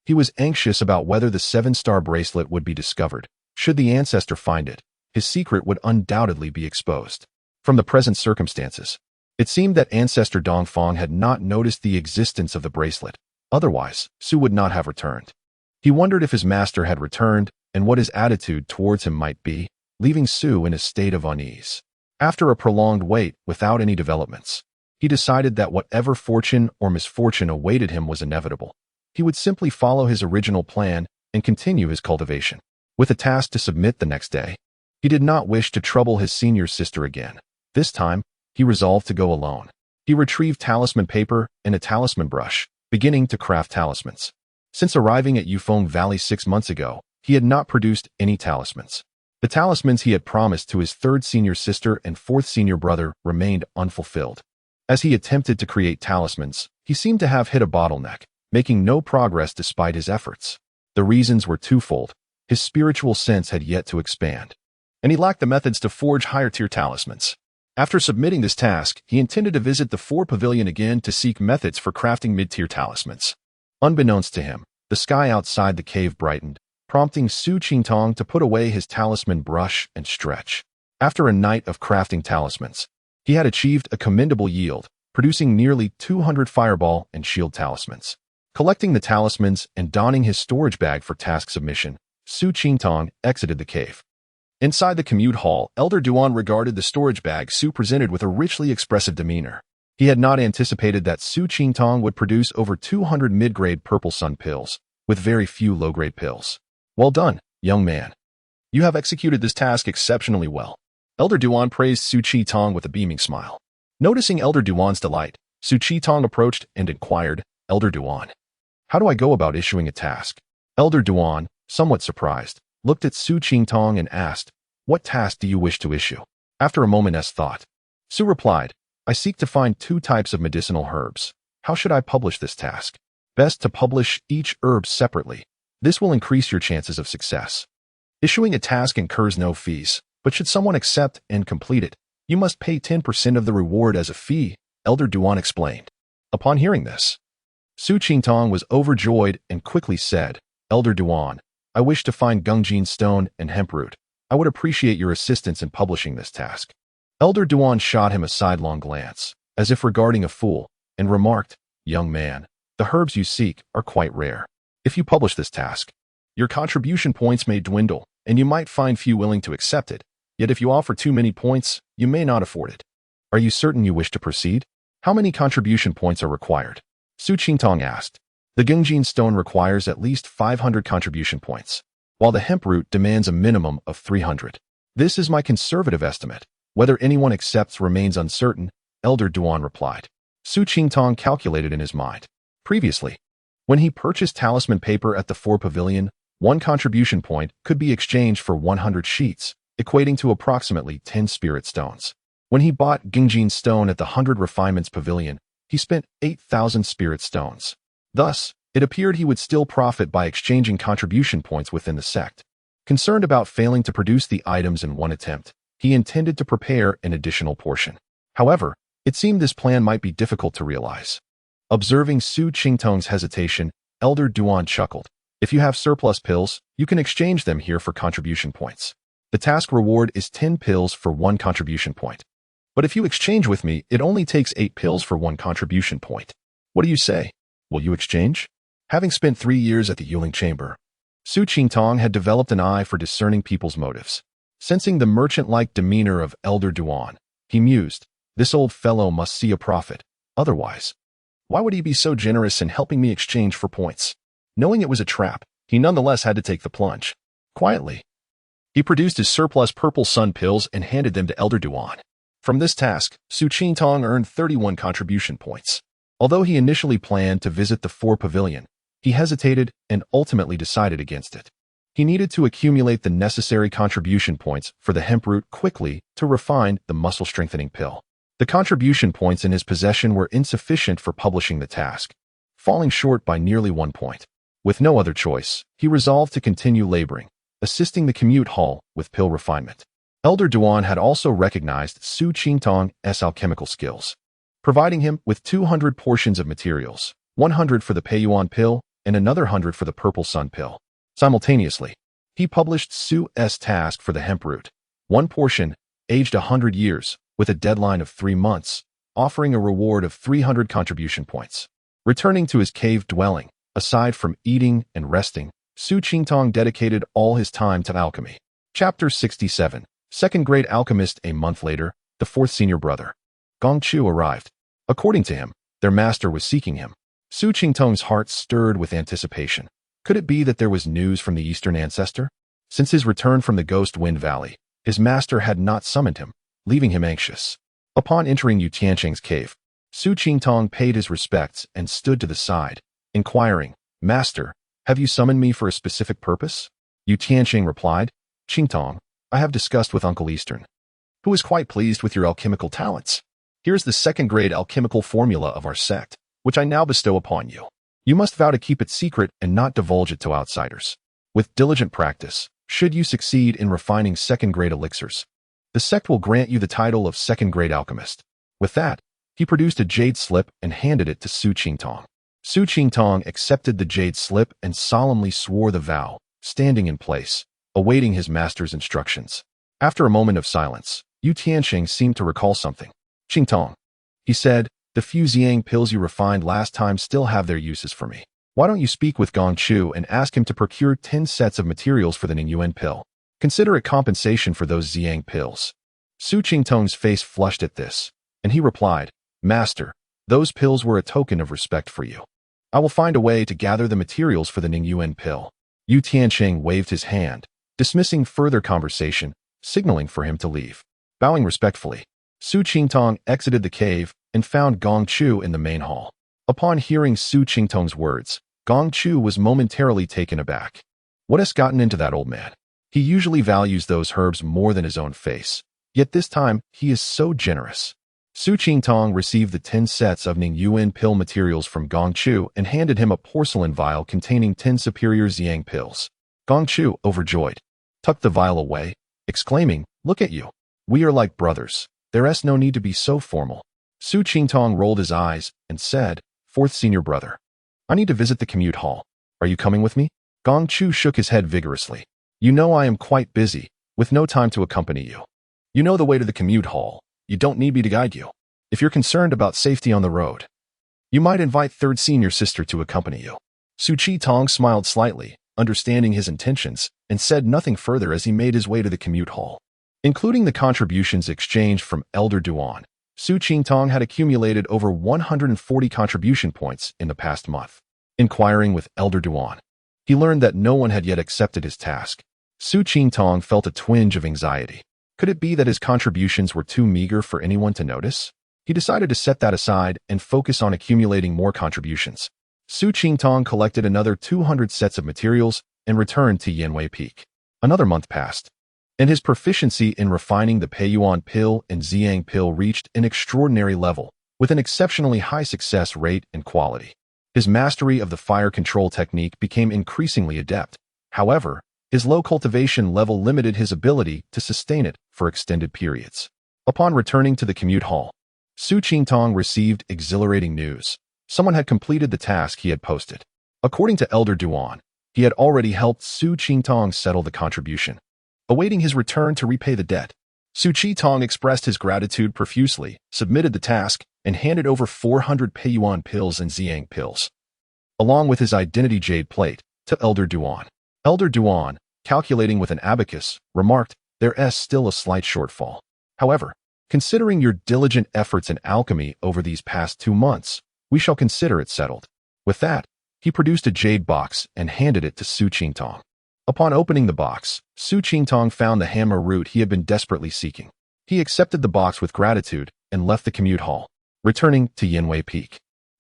he was anxious about whether the 7-star bracelet would be discovered. Should the ancestor find it, his secret would undoubtedly be exposed. From the present circumstances, it seemed that Ancestor Dongfang had not noticed the existence of the bracelet. Otherwise, Su would not have returned. He wondered if his master had returned and what his attitude towards him might be, leaving Su in a state of unease. After a prolonged wait without any developments, he decided that whatever fortune or misfortune awaited him was inevitable. He would simply follow his original plan and continue his cultivation. With a task to submit the next day, he did not wish to trouble his senior sister again. This time, he resolved to go alone. He retrieved talisman paper and a talisman brush, beginning to craft talismans. Since arriving at Yufeng Valley 6 months ago, he had not produced any talismans. The talismans he had promised to his 3rd senior sister and 4th senior brother remained unfulfilled. As he attempted to create talismans, he seemed to have hit a bottleneck, making no progress despite his efforts. The reasons were twofold. His spiritual sense had yet to expand, and he lacked the methods to forge higher-tier talismans. After submitting this task, he intended to visit the 4 Pavilion again to seek methods for crafting mid-tier talismans. Unbeknownst to him, the sky outside the cave brightened, prompting Su Qingtong to put away his talisman brush and stretch. After a night of crafting talismans, he had achieved a commendable yield, producing nearly 200 fireball and shield talismans. Collecting the talismans and donning his storage bag for task submission, Su Qingtong exited the cave. Inside the commute hall, Elder Duan regarded the storage bag Su presented with a richly expressive demeanor. He had not anticipated that Su Qingtong would produce over 200 mid-grade purple sun pills, with very few low-grade pills. "Well done, young man. You have executed this task exceptionally well." Elder Duan praised Su Qingtong with a beaming smile. Noticing Elder Duan's delight, Su Qingtong approached and inquired, "Elder Duan, how do I go about issuing a task?" Elder Duan, somewhat surprised, looked at Su Qingtong and asked, "What task do you wish to issue?" After a moment's thought, Su replied, "I seek to find 2 types of medicinal herbs. How should I publish this task?" "Best to publish each herb separately. This will increase your chances of success. Issuing a task incurs no fees, but should someone accept and complete it, you must pay 10% of the reward as a fee," Elder Duan explained. Upon hearing this, Su Qingtong was overjoyed and quickly said, "Elder Duan, I wish to find Gungjin stone and hemproot. I would appreciate your assistance in publishing this task." Elder Duan shot him a sidelong glance, as if regarding a fool, and remarked, "Young man, the herbs you seek are quite rare. If you publish this task, your contribution points may dwindle, and you might find few willing to accept it. Yet if you offer too many points, you may not afford it. Are you certain you wish to proceed? How many contribution points are required?" Su Qingtong asked. "The Gungjin stone requires at least 500 contribution points, while the hemproot demands a minimum of 300. This is my conservative estimate. Whether anyone accepts remains uncertain," Elder Duan replied. Su Qingtong calculated in his mind. Previously, when he purchased talisman paper at the 4 Pavilion, One contribution point could be exchanged for 100 sheets, equating to approximately 10 spirit stones. When he bought Gingjin's stone at the 100 Refinements Pavilion, he spent 8,000 spirit stones. Thus, it appeared he would still profit by exchanging contribution points within the sect. Concerned about failing to produce the items in one attempt, he intended to prepare an additional portion. However, it seemed this plan might be difficult to realize. Observing Su Qingtong's hesitation, Elder Duan chuckled. If you have surplus pills, you can exchange them here for contribution points. The task reward is 10 pills for 1 contribution point. But if you exchange with me, it only takes 8 pills for 1 contribution point. What do you say? Will you exchange? Having spent 3 years at the Yuling Chamber, Su Qingtong had developed an eye for discerning people's motives. Sensing the merchant-like demeanor of Elder Duan, he mused, this old fellow must see a profit. Otherwise, why would he be so generous in helping me exchange for points? Knowing it was a trap, he nonetheless had to take the plunge. Quietly, he produced his surplus purple sun pills and handed them to Elder Duan. From this task, Su Qingtong earned 31 contribution points. Although he initially planned to visit the 4 Pavilion, he hesitated and ultimately decided against it. He needed to accumulate the necessary contribution points for the hemp root quickly to refine the muscle-strengthening pill. The contribution points in his possession were insufficient for publishing the task, falling short by nearly 1 point. With no other choice, he resolved to continue laboring, assisting the commute hall with pill refinement. Elder Duan had also recognized Su Qingtong's alchemical skills, providing him with 200 portions of materials, 100 for the Peiyuan pill and another 100 for the purple sun pill. Simultaneously, he published Su's task for the hemp root, 1 portion, aged 100 years, with a deadline of 3 months, offering a reward of 300 contribution points. Returning to his cave dwelling, aside from eating and resting, Su Qingtong dedicated all his time to alchemy. Chapter 67. Second grade alchemist. A month later, the 4th senior brother, Gong Chu, arrived. According to him, their master was seeking him. Su Qingtong's heart stirred with anticipation. Could it be that there was news from the Eastern ancestor? Since his return from the Ghost Wind Valley, his master had not summoned him, leaving him anxious. Upon entering Yu Tianqing's cave, Su Qingtong paid his respects and stood to the side, inquiring, Master, have you summoned me for a specific purpose? Yu Tianqing replied, Qingtong, I have discussed with Uncle Eastern, who is quite pleased with your alchemical talents. Here's the 2nd grade alchemical formula of our sect, which I now bestow upon you. You must vow to keep it secret and not divulge it to outsiders. With diligent practice, should you succeed in refining 2nd grade elixirs, the sect will grant you the title of 2nd grade alchemist. With that, he produced a jade slip and handed it to Su Qingtong. Su Qingtong accepted the jade slip and solemnly swore the vow, standing in place, awaiting his master's instructions. After a moment of silence, Yu Tianqing seemed to recall something. Qingtong, he said, the few Xiang pills you refined last time still have their uses for me. Why don't you speak with Gong Chu and ask him to procure 10 sets of materials for the Ningyuan pill? Consider it compensation for those Xiang pills. Su Qingtong's face flushed at this, and he replied, Master, those pills were a token of respect for you. I will find a way to gather the materials for the Ningyuan pill. Yu Tianqing waved his hand, dismissing further conversation, signaling for him to leave. Bowing respectfully, Su Qingtong exited the cave and found Gong Chu in the main hall. Upon hearing Su Qingtong's words, Gong Chu was momentarily taken aback. What has gotten into that old man? He usually values those herbs more than his own face, yet this time he is so generous. Su Qingtong received the 10 sets of Ningyuan pill materials from Gong Chu and handed him a porcelain vial containing 10 superior Xiang pills. Gong Chu, overjoyed, tucked the vial away, exclaiming, Look at you. We are like brothers. There's no need to be so formal. Su Qingtong rolled his eyes and said, 4th senior brother, I need to visit the commute hall. Are you coming with me? Gong Chu shook his head vigorously. You know I am quite busy, with no time to accompany you. You know the way to the commute hall. You don't need me to guide you. If you're concerned about safety on the road, you might invite 3rd senior sister to accompany you. Su Qingtong smiled slightly, understanding his intentions, and said nothing further as he made his way to the commute hall. Including the contributions exchanged from Elder Duan, Su Qingtong had accumulated over 140 contribution points in the past month. Inquiring with Elder Duan, he learned that no one had yet accepted his task. Su Qingtong felt a twinge of anxiety. Could it be that his contributions were too meager for anyone to notice? He decided to set that aside and focus on accumulating more contributions. Su Qingtong collected another 200 sets of materials and returned to Yanwei Peak. Another month passed, and his proficiency in refining the Peiyuan pill and Xiang pill reached an extraordinary level, with an exceptionally high success rate and quality. His mastery of the fire control technique became increasingly adept. However, his low cultivation level limited his ability to sustain it for extended periods. Upon returning to the commute hall, Su Qingtong received exhilarating news. Someone had completed the task he had posted. According to Elder Duan, he had already helped Su Qingtong settle the contribution, awaiting his return to repay the debt. Su Qingtong expressed his gratitude profusely, submitted the task, and handed over 400 Peiyuan pills and Xiang pills, along with his identity jade plate, to Elder Duan. Elder Duan, calculating with an abacus, remarked, "There's still a slight shortfall. However, considering your diligent efforts in alchemy over these past 2 months, we shall consider it settled." With that, he produced a jade box and handed it to Su Qingtong. Upon opening the box, Su Qingtong found the hammer root he had been desperately seeking. He accepted the box with gratitude and left the commute hall, returning to Yanwei Peak.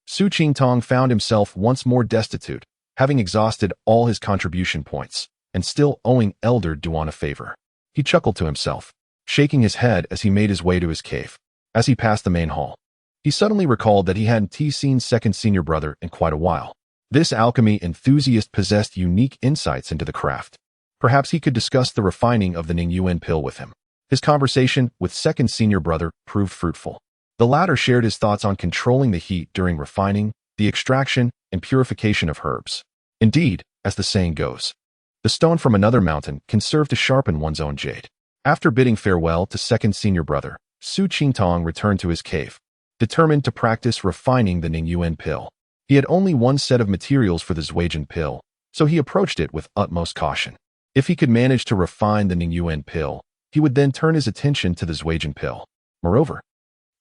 Su Qingtong found himself once more destitute, having exhausted all his contribution points, and still owing Elder Duan a favor. He chuckled to himself, shaking his head as he made his way to his cave. As he passed the main hall, he suddenly recalled that he hadn't seen second senior brother in quite a while. This alchemy enthusiast possessed unique insights into the craft. Perhaps he could discuss the refining of the Ningyuan pill with him. His conversation with second senior brother proved fruitful. The latter shared his thoughts on controlling the heat during refining, the extraction, and purification of herbs. Indeed, as the saying goes, the stone from another mountain can serve to sharpen one's own jade. After bidding farewell to second senior brother, Su Qingtong returned to his cave, determined to practice refining the Ningyuan pill. He had only one set of materials for the Zhuijian pill, so he approached it with utmost caution. If he could manage to refine the Ningyuan pill, he would then turn his attention to the Zhuijian pill. Moreover,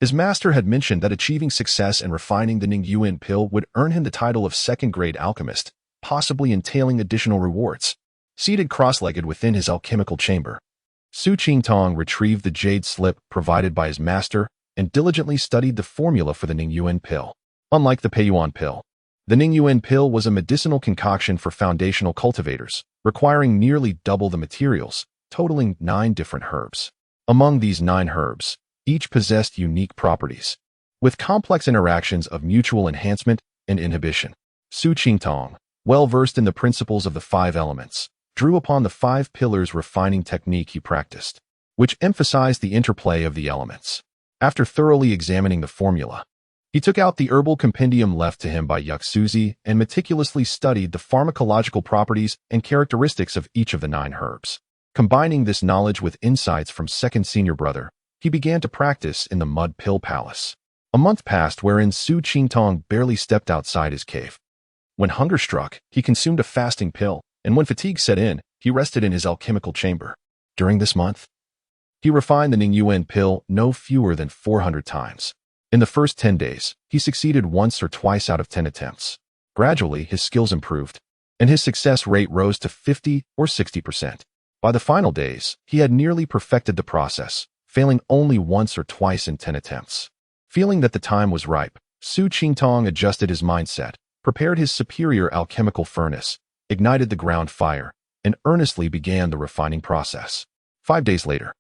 his master had mentioned that achieving success in refining the Ningyuan pill would earn him the title of second-grade alchemist, possibly entailing additional rewards. Seated cross-legged within his alchemical chamber, Su Qingtong retrieved the jade slip provided by his master and diligently studied the formula for the Ningyuan pill. Unlike the Peiyuan pill, the Ningyuan pill was a medicinal concoction for foundational cultivators, requiring nearly double the materials, totaling 9 different herbs. Among these 9 herbs, each possessed unique properties, with complex interactions of mutual enhancement and inhibition. Su Qingtong, well versed in the principles of the 5 elements, drew upon the 5 pillars refining technique he practiced, which emphasized the interplay of the elements. After thoroughly examining the formula, he took out the herbal compendium left to him by Yuxuzi and meticulously studied the pharmacological properties and characteristics of each of the 9 herbs. Combining this knowledge with insights from second senior brother, he began to practice in the Mud Pill Palace. A month passed wherein Su Qingtong barely stepped outside his cave. When hunger struck, he consumed a fasting pill, and when fatigue set in, he rested in his alchemical chamber. During this month, he refined the Ningyuan pill no fewer than 400 times. In the first 10 days, he succeeded once or twice out of 10 attempts. Gradually, his skills improved, and his success rate rose to 50 or 60%. By the final days, he had nearly perfected the process, failing only once or twice in 10 attempts. Feeling that the time was ripe, Su Qingtong adjusted his mindset, prepared his superior alchemical furnace, ignited the ground fire, and earnestly began the refining process. 5 days later,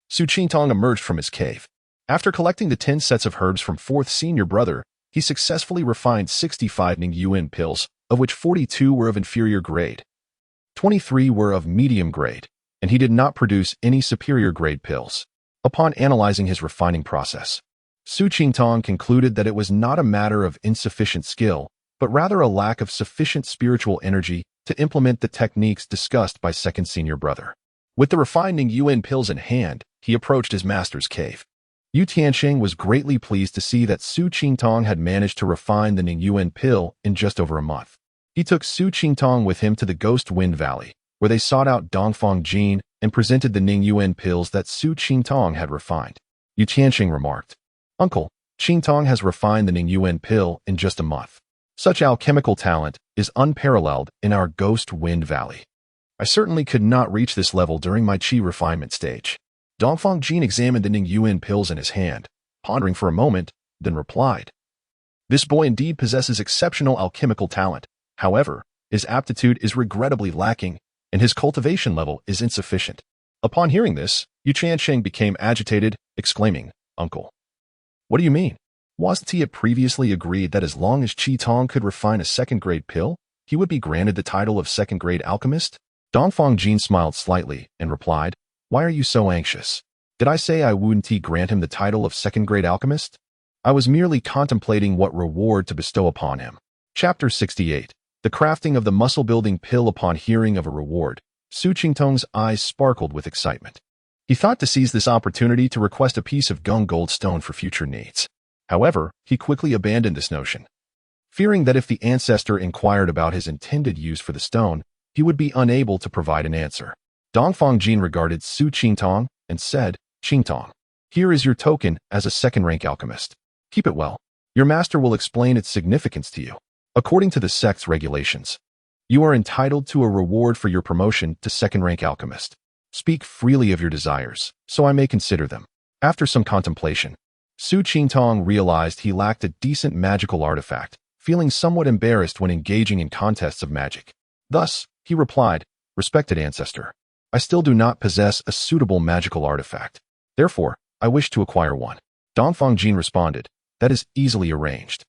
Su Qingtong emerged from his cave. After collecting the 10 sets of herbs from fourth senior brother, he successfully refined 65 Ningyuan pills, of which 42 were of inferior grade. 23 were of medium grade, and he did not produce any superior grade pills. Upon analyzing his refining process, Su Qingtong concluded that it was not a matter of insufficient skill, but rather a lack of sufficient spiritual energy to implement the techniques discussed by second senior brother. With the refined Ningyuan pills in hand, he approached his master's cave. Yu Tiansheng was greatly pleased to see that Su Qingtong had managed to refine the Ningyuan pill in just over a month. He took Su Qingtong with him to the Ghost Wind Valley, where they sought out Dongfang Jin and presented the Ningyuan pills that Su Qingtong had refined. Yu Tiansheng remarked, "Uncle, Qingtong has refined the Ningyuan pill in just a month. Such alchemical talent is unparalleled in our Ghost Wind Valley. I certainly could not reach this level during my qi refinement stage." Dongfang Jin examined the Ningyuan pills in his hand, pondering for a moment, then replied, "This boy indeed possesses exceptional alchemical talent. However, his aptitude is regrettably lacking, and his cultivation level is insufficient. Upon hearing this, Yu Qiansheng became agitated, exclaiming, "Uncle, what do you mean? Wasn't he previously agreed that as long as Qi Tong could refine a second-grade pill, he would be granted the title of second-grade alchemist?" Dongfang Jin smiled slightly and replied, "Why are you so anxious? Did I say I wouldn't grant him the title of second-grade alchemist? I was merely contemplating what reward to bestow upon him." Chapter 68. The crafting of the muscle-building pill. Upon hearing of a reward, Su Qingtong's eyes sparkled with excitement. He thought to seize this opportunity to request a piece of Gung Gold stone for future needs. However, he quickly abandoned this notion, fearing that if the ancestor inquired about his intended use for the stone, he would be unable to provide an answer. Dongfang Jin regarded Su Qingtong and said, "Qingtong, here is your token as a second-rank alchemist. Keep it well. Your master will explain its significance to you. According to the sect's regulations, you are entitled to a reward for your promotion to second-rank alchemist. Speak freely of your desires, so I may consider them." After some contemplation, Su Qingtong realized he lacked a decent magical artifact, feeling somewhat embarrassed when engaging in contests of magic. Thus, he replied, "Respected ancestor, I still do not possess a suitable magical artifact. Therefore, I wish to acquire one." Dongfang Jin responded, "That is easily arranged.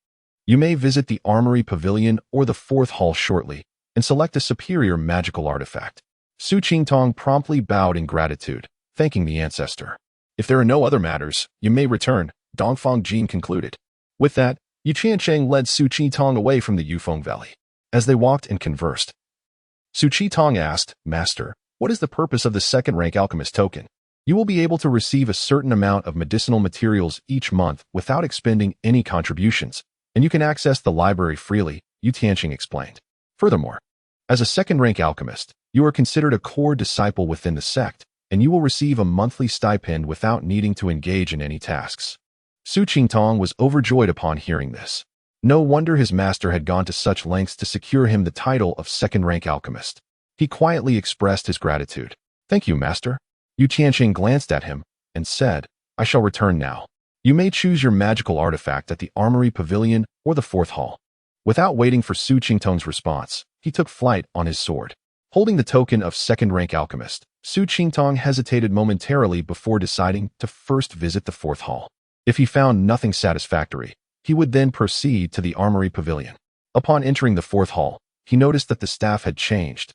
You may visit the Armory Pavilion or the 4th Hall shortly and select a superior magical artifact." Su Qingtong promptly bowed in gratitude, thanking the ancestor. "If there are no other matters, you may return," Dongfang Jin concluded. With that, Yu Qiansheng led Su Qingtong away from the Yufeng Valley. As they walked and conversed, Su Qingtong asked, "Master, what is the purpose of the second-rank alchemist token? You will be able to receive a certain amount of medicinal materials each month without expending any contributions, and you can access the library freely," Yu Tianxing explained. "Furthermore, as a second-rank alchemist, you are considered a core disciple within the sect, and you will receive a monthly stipend without needing to engage in any tasks." Su Qingtong was overjoyed upon hearing this. No wonder his master had gone to such lengths to secure him the title of second-rank alchemist. He quietly expressed his gratitude. "Thank you, master." Yu Tianxing glanced at him and said, "I shall return now. You may choose your magical artifact at the Armory Pavilion or the 4th Hall." Without waiting for Su Qingtong's response, he took flight on his sword. Holding the token of second-rank alchemist, Su Qingtong hesitated momentarily before deciding to first visit the 4th Hall. If he found nothing satisfactory, he would then proceed to the Armory Pavilion. Upon entering the 4th Hall, he noticed that the staff had changed,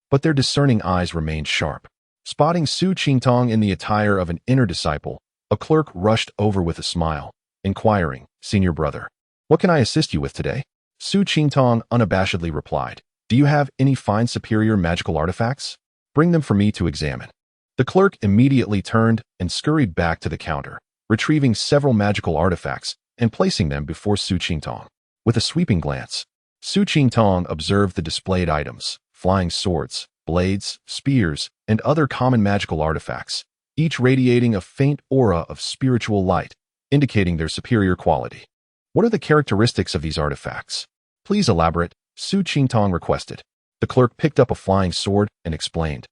but their discerning eyes remained sharp. Spotting Su Qingtong in the attire of an inner disciple, a clerk rushed over with a smile, inquiring, "Senior brother, what can I assist you with today?" Su Qingtong unabashedly replied, "Do you have any fine superior magical artifacts? Bring them for me to examine." The clerk immediately turned and scurried back to the counter, retrieving several magical artifacts and placing them before Su Qingtong. With a sweeping glance, Su Qingtong observed the displayed items: flying swords, blades, spears, and other common magical artifacts, each radiating a faint aura of spiritual light, indicating their superior quality. "What are the characteristics of these artifacts? Please elaborate," Su Qingtong requested. The clerk picked up a flying sword and explained,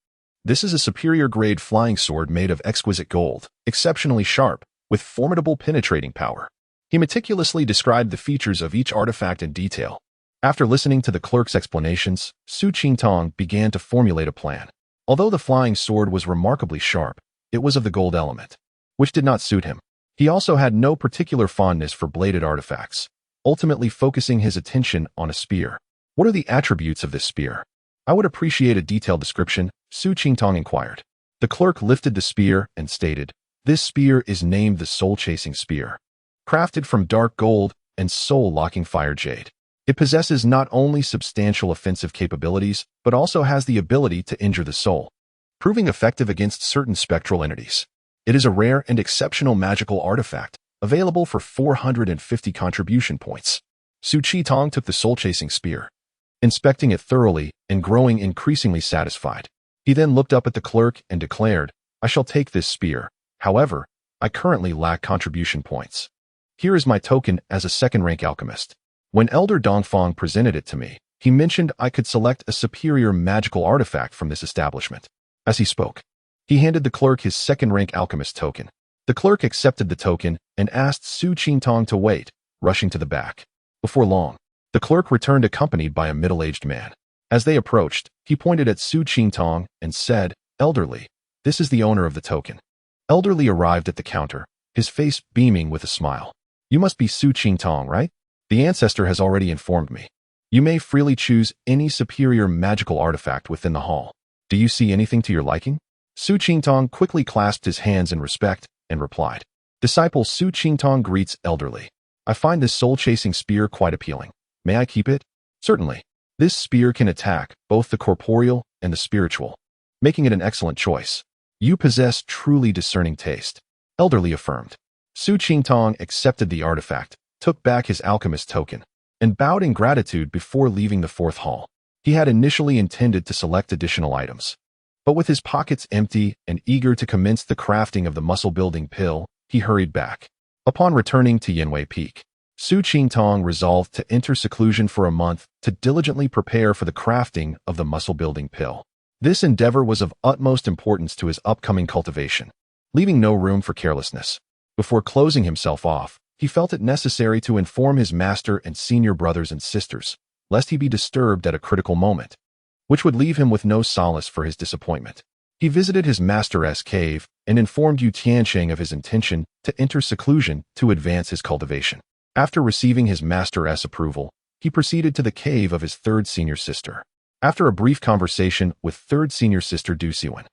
"This is a superior-grade flying sword made of exquisite gold, exceptionally sharp, with formidable penetrating power." He meticulously described the features of each artifact in detail. After listening to the clerk's explanations, Su Qingtong began to formulate a plan. Although the flying sword was remarkably sharp, it was of the gold element, which did not suit him. He also had no particular fondness for bladed artifacts, ultimately focusing his attention on a spear. "What are the attributes of this spear? I would appreciate a detailed description," Su Qingtong inquired. The clerk lifted the spear and stated, "This spear is named the Soul-Chasing Spear, crafted from dark gold and soul-locking fire jade. It possesses not only substantial offensive capabilities, but also has the ability to injure the soul, proving effective against certain spectral entities. It is a rare and exceptional magical artifact, available for 450 contribution points." Su Qingtong took the soul-chasing spear, inspecting it thoroughly and growing increasingly satisfied. He then looked up at the clerk and declared, "I shall take this spear. However, I currently lack contribution points. Here is my token as a second-rank alchemist." When Elder Dongfang presented it to me, he mentioned I could select a superior magical artifact from this establishment. As he spoke, he handed the clerk his second-rank alchemist token. The clerk accepted the token and asked Su Qingtong to wait, rushing to the back. Before long, the clerk returned accompanied by a middle-aged man. As they approached, he pointed at Su Qingtong and said, "Elderly, this is the owner of the token." Elderly arrived at the counter, his face beaming with a smile. "You must be Su Qingtong, right? The ancestor has already informed me. You may freely choose any superior magical artifact within the hall. Do you see anything to your liking?" Su Qingtong quickly clasped his hands in respect and replied, "Disciple Su Qingtong greets Elderly. I find this soul-chasing spear quite appealing. May I keep it?" "Certainly. This spear can attack both the corporeal and the spiritual, making it an excellent choice. You possess truly discerning taste," Elderly affirmed. Su Qingtong accepted the artifact, took back his alchemist token, and bowed in gratitude before leaving the fourth hall. He had initially intended to select additional items, but with his pockets empty and eager to commence the crafting of the muscle-building pill, he hurried back. Upon returning to Yanwei Peak, Su Qingtong resolved to enter seclusion for a month to diligently prepare for the crafting of the muscle-building pill. This endeavor was of utmost importance to his upcoming cultivation, leaving no room for carelessness. Before closing himself off, he felt it necessary to inform his master and senior brothers and sisters, lest he be disturbed at a critical moment, which would leave him with no solace for his disappointment. He visited his master's cave and informed Yu Tiansheng of his intention to enter seclusion to advance his cultivation. After receiving his master's approval, he proceeded to the cave of his third senior sister. After a brief conversation with third senior sister Du Siwen,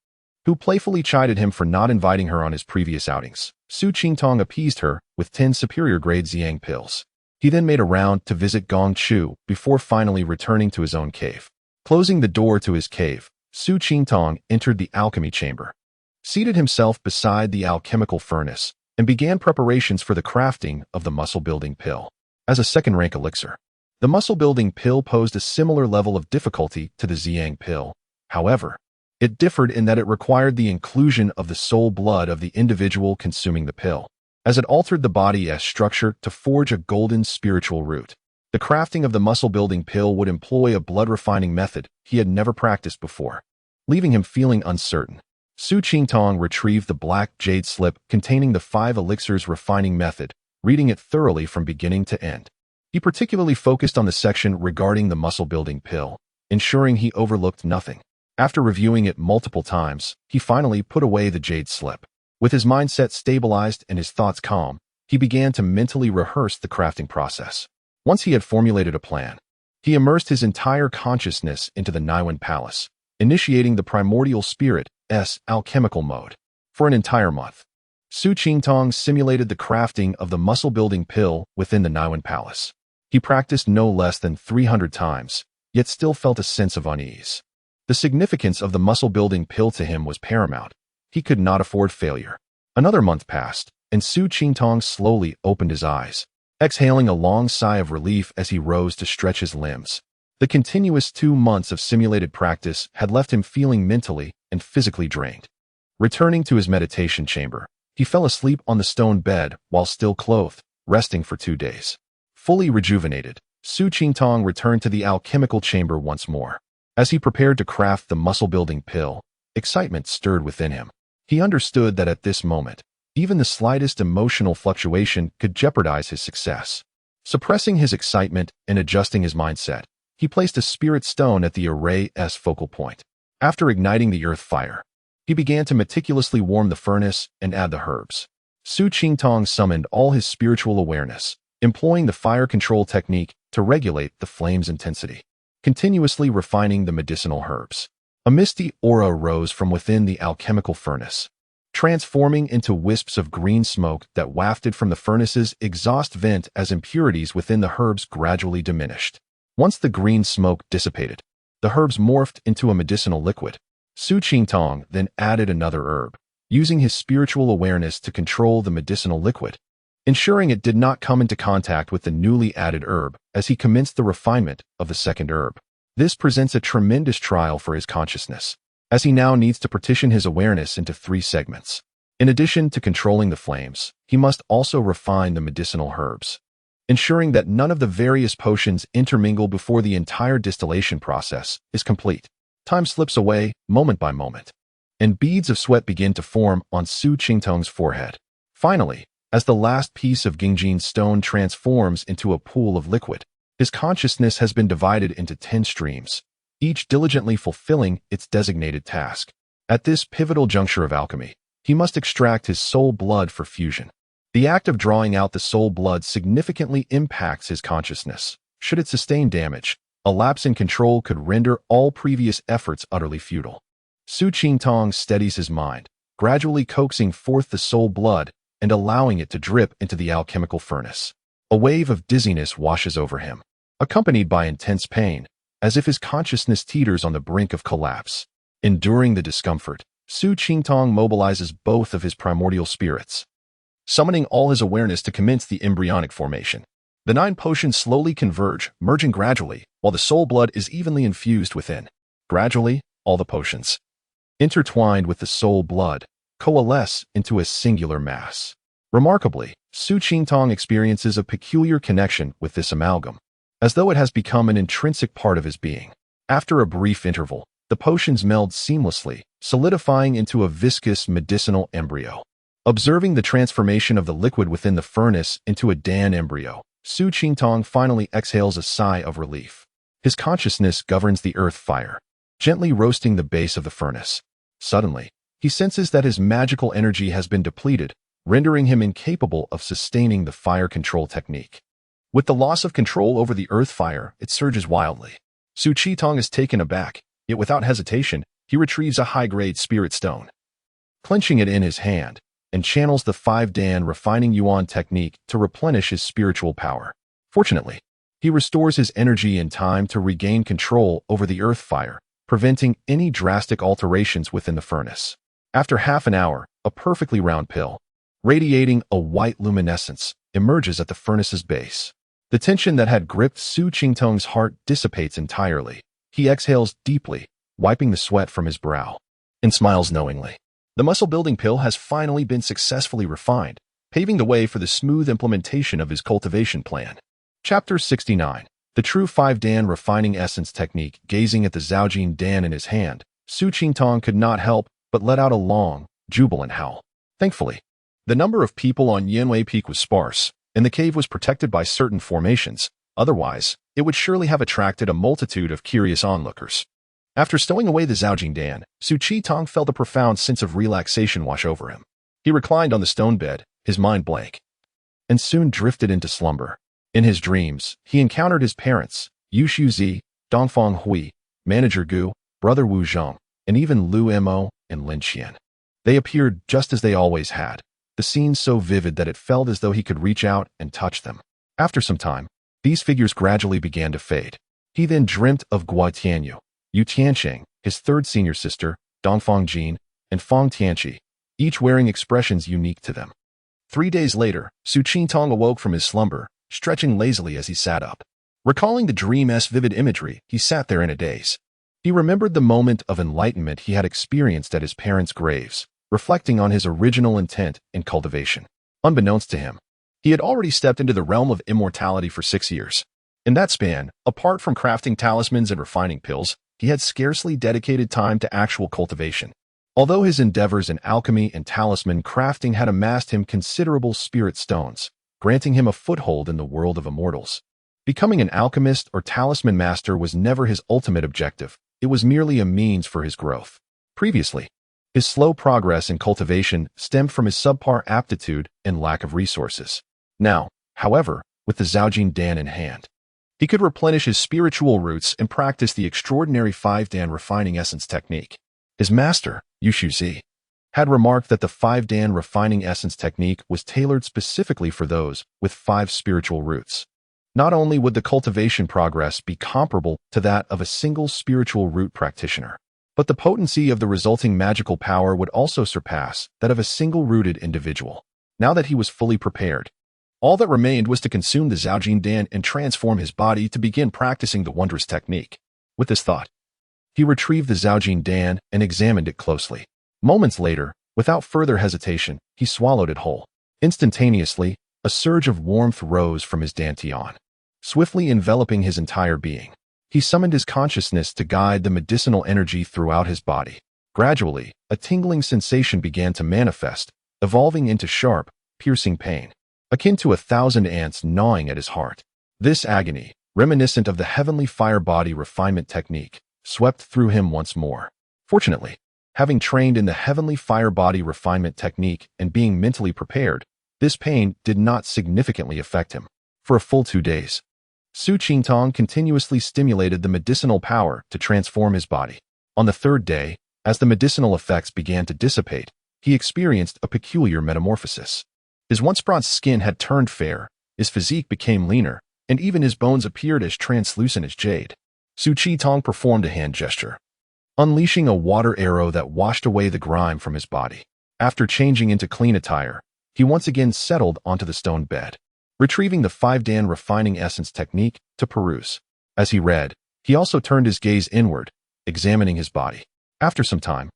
who playfully chided him for not inviting her on his previous outings, Su Qingtong appeased her with 10 superior-grade Xiang pills. He then made a round to visit Gong Chu before finally returning to his own cave. Closing the door to his cave, Su Qingtong entered the alchemy chamber, seated himself beside the alchemical furnace, and began preparations for the crafting of the muscle-building pill. As a second-rank elixir, the muscle-building pill posed a similar level of difficulty to the Xiang pill. However, it differed in that it required the inclusion of the soul blood of the individual consuming the pill, as it altered the body's structure to forge a golden spiritual root. The crafting of the muscle-building pill would employ a blood-refining method he had never practiced before, leaving him feeling uncertain. Su Qingtong retrieved the black jade slip containing the 5 elixirs refining method, reading it thoroughly from beginning to end. He particularly focused on the section regarding the muscle-building pill, ensuring he overlooked nothing. After reviewing it multiple times, he finally put away the jade slip. With his mindset stabilized and his thoughts calm, he began to mentally rehearse the crafting process. Once he had formulated a plan, he immersed his entire consciousness into the Niwen Palace, initiating the primordial spirit's alchemical mode. For an entire month, Su Qingtong simulated the crafting of the muscle-building pill within the Niwen Palace. He practiced no less than 300 times, yet still felt a sense of unease. The significance of the muscle-building pill to him was paramount. He could not afford failure. Another month passed, and Su Qingtong slowly opened his eyes, exhaling a long sigh of relief as he rose to stretch his limbs. The continuous 2 months of simulated practice had left him feeling mentally and physically drained. Returning to his meditation chamber, he fell asleep on the stone bed while still clothed, resting for 2 days. Fully rejuvenated, Su Qingtong returned to the alchemical chamber once more. As he prepared to craft the muscle-building pill, excitement stirred within him. He understood that at this moment, even the slightest emotional fluctuation could jeopardize his success. Suppressing his excitement and adjusting his mindset, he placed a spirit stone at the array's focal point. After igniting the earth fire, he began to meticulously warm the furnace and add the herbs. Su Qingtong summoned all his spiritual awareness, employing the fire control technique to regulate the flame's intensity, continuously refining the medicinal herbs. A misty aura rose from within the alchemical furnace, transforming into wisps of green smoke that wafted from the furnace's exhaust vent as impurities within the herbs gradually diminished. Once the green smoke dissipated, the herbs morphed into a medicinal liquid. Su Qingtong then added another herb, using his spiritual awareness to control the medicinal liquid, ensuring it did not come into contact with the newly added herb as he commenced the refinement of the second herb. This presents a tremendous trial for his consciousness, as he now needs to partition his awareness into 3 segments. In addition to controlling the flames, he must also refine the medicinal herbs, ensuring that none of the various potions intermingle before the entire distillation process is complete. Time slips away, moment by moment, and beads of sweat begin to form on Su Qingtong's forehead. Finally, as the last piece of Gingjin stone transforms into a pool of liquid, his consciousness has been divided into 10 streams, each diligently fulfilling its designated task. At this pivotal juncture of alchemy, he must extract his soul blood for fusion. The act of drawing out the soul blood significantly impacts his consciousness. Should it sustain damage, a lapse in control could render all previous efforts utterly futile. Su Qingtong steadies his mind, gradually coaxing forth the soul blood and allowing it to drip into the alchemical furnace. A wave of dizziness washes over him, accompanied by intense pain, as if his consciousness teeters on the brink of collapse. Enduring the discomfort, Su Qingtong mobilizes both of his primordial spirits, summoning all his awareness to commence the embryonic formation. The 9 potions slowly converge, merging gradually, while the soul blood is evenly infused within. Gradually, all the potions, intertwined with the soul blood, coalesce into a singular mass. Remarkably, Su Qingtong experiences a peculiar connection with this amalgam, as though it has become an intrinsic part of his being. After a brief interval, the potions meld seamlessly, solidifying into a viscous medicinal embryo. Observing the transformation of the liquid within the furnace into a Dan embryo, Su Qingtong finally exhales a sigh of relief. His consciousness governs the earth fire, gently roasting the base of the furnace. Suddenly, he senses that his magical energy has been depleted, rendering him incapable of sustaining the fire control technique. With the loss of control over the earth fire, it surges wildly. Su Qingtong is taken aback, yet without hesitation, he retrieves a high-grade spirit stone. Clenching it in his hand, and channels the 5-Dan refining yuan technique to replenish his spiritual power. Fortunately, he restores his energy in time to regain control over the earth fire, preventing any drastic alterations within the furnace. After half an hour, a perfectly round pill, radiating a white luminescence, emerges at the furnace's base. The tension that had gripped Su Qingtong's heart dissipates entirely. He exhales deeply, wiping the sweat from his brow, and smiles knowingly. The muscle-building pill has finally been successfully refined, paving the way for the smooth implementation of his cultivation plan. Chapter 69. The True 5-Dan Refining Essence Technique. Gazing at the Zhaojin Dan in his hand, Su Qingtong could not help but let out a long, jubilant howl. Thankfully, the number of people on Yanwei Peak was sparse, and the cave was protected by certain formations. Otherwise, it would surely have attracted a multitude of curious onlookers. After stowing away the Zhaojin Dan, Su Qingtong felt a profound sense of relaxation wash over him. He reclined on the stone bed, his mind blank, and soon drifted into slumber. In his dreams, he encountered his parents, Yu Shuzi, Dongfang Hui, Manager Gu, Brother Wu Zhong, and even Lu Mo and Lin Qian. They appeared just as they always had, the scene so vivid that it felt as though he could reach out and touch them. After some time, these figures gradually began to fade. He then dreamt of Guo Tianyu, Yu Tiansheng, his third senior sister, Dongfang Jin, and Fang Tianqi, each wearing expressions unique to them. 3 days later, Su Qingtong awoke from his slumber, stretching lazily as he sat up. Recalling the dream's vivid imagery, he sat there in a daze. He remembered the moment of enlightenment he had experienced at his parents' graves, reflecting on his original intent in cultivation. Unbeknownst to him, he had already stepped into the realm of immortality for 6 years. In that span, apart from crafting talismans and refining pills, he had scarcely dedicated time to actual cultivation. Although his endeavors in alchemy and talisman crafting had amassed him considerable spirit stones, granting him a foothold in the world of immortals, becoming an alchemist or talisman master was never his ultimate objective. It was merely a means for his growth. Previously, his slow progress in cultivation stemmed from his subpar aptitude and lack of resources. Now, however, with the Zhaojin Dan in hand, he could replenish his spiritual roots and practice the extraordinary 5-Dan refining essence technique. His master, Yu Shuzi, had remarked that the 5-Dan refining essence technique was tailored specifically for those with 5 spiritual roots. Not only would the cultivation progress be comparable to that of a single spiritual root practitioner, but the potency of the resulting magical power would also surpass that of a single-rooted individual. Now that he was fully prepared, all that remained was to consume the Zhaojin Dan and transform his body to begin practicing the wondrous technique. With this thought, he retrieved the Zhaojin Dan and examined it closely. Moments later, without further hesitation, he swallowed it whole. Instantaneously, a surge of warmth rose from his dantian, swiftly enveloping his entire being. He summoned his consciousness to guide the medicinal energy throughout his body. Gradually, a tingling sensation began to manifest, evolving into sharp, piercing pain, akin to 1,000 ants gnawing at his heart. This agony, reminiscent of the heavenly fire body refinement technique, swept through him once more. Fortunately, having trained in the heavenly fire body refinement technique and being mentally prepared, this pain did not significantly affect him. For a full 2 days, Su Qingtong continuously stimulated the medicinal power to transform his body. On the 3rd day, as the medicinal effects began to dissipate, he experienced a peculiar metamorphosis. His once bronze skin had turned fair, his physique became leaner, and even his bones appeared as translucent as jade. Su Qingtong performed a hand gesture, unleashing a water arrow that washed away the grime from his body. After changing into clean attire, he once again settled onto the stone bed, retrieving the 5-Dan refining essence technique to peruse. As he read, he also turned his gaze inward, examining his body. After some time,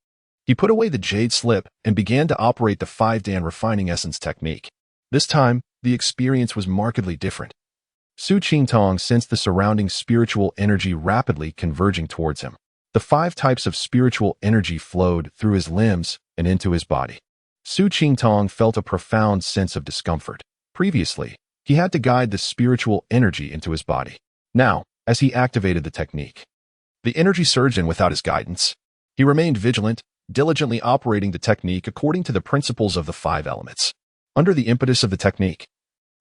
he put away the jade slip and began to operate the 5-Dan refining essence technique. This time, the experience was markedly different. Su Qingtong sensed the surrounding spiritual energy rapidly converging towards him. The 5 types of spiritual energy flowed through his limbs and into his body. Su Qingtong felt a profound sense of discomfort. Previously, he had to guide the spiritual energy into his body. Now, as he activated the technique, the energy surged in without his guidance. He remained vigilant, diligently operating the technique according to the principles of the 5 elements. Under the impetus of the technique,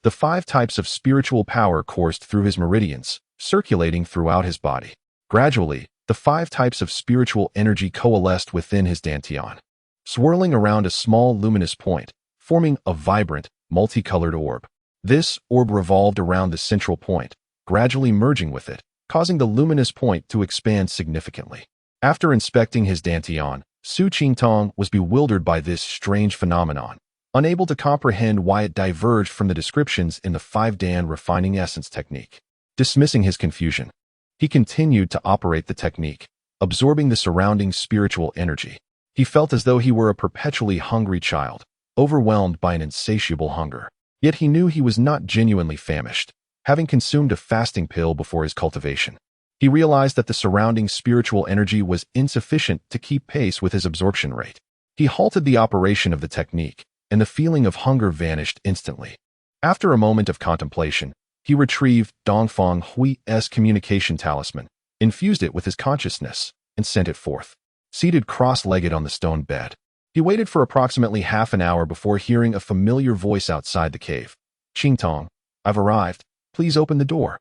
the 5 types of spiritual power coursed through his meridians, circulating throughout his body. Gradually, the 5 types of spiritual energy coalesced within his dantian, swirling around a small luminous point, forming a vibrant, multicolored orb. This orb revolved around the central point, gradually merging with it, causing the luminous point to expand significantly. After inspecting his dantian, Su Qingtong was bewildered by this strange phenomenon, unable to comprehend why it diverged from the descriptions in the 5-Dan refining essence technique. Dismissing his confusion, he continued to operate the technique, absorbing the surrounding spiritual energy. He felt as though he were a perpetually hungry child, overwhelmed by an insatiable hunger. Yet he knew he was not genuinely famished, having consumed a fasting pill before his cultivation. He realized that the surrounding spiritual energy was insufficient to keep pace with his absorption rate. He halted the operation of the technique, and the feeling of hunger vanished instantly. After a moment of contemplation, he retrieved Dongfang Hui's communication talisman, infused it with his consciousness, and sent it forth. Seated cross-legged on the stone bed, he waited for approximately half an hour before hearing a familiar voice outside the cave. "Qingtong, I've arrived. Please open the door."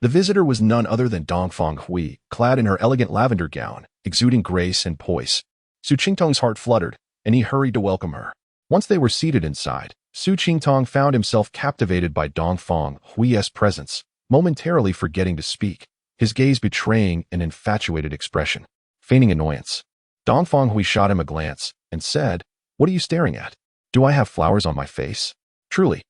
The visitor was none other than Dongfang Hui, clad in her elegant lavender gown, exuding grace and poise. Su Qingtong's heart fluttered, and he hurried to welcome her. Once they were seated inside, Su Qingtong found himself captivated by Dongfang Hui's presence, momentarily forgetting to speak, his gaze betraying an infatuated expression. Feigning annoyance, Dongfang Hui shot him a glance and said, "What are you staring at? Do I have flowers on my face?" Truly,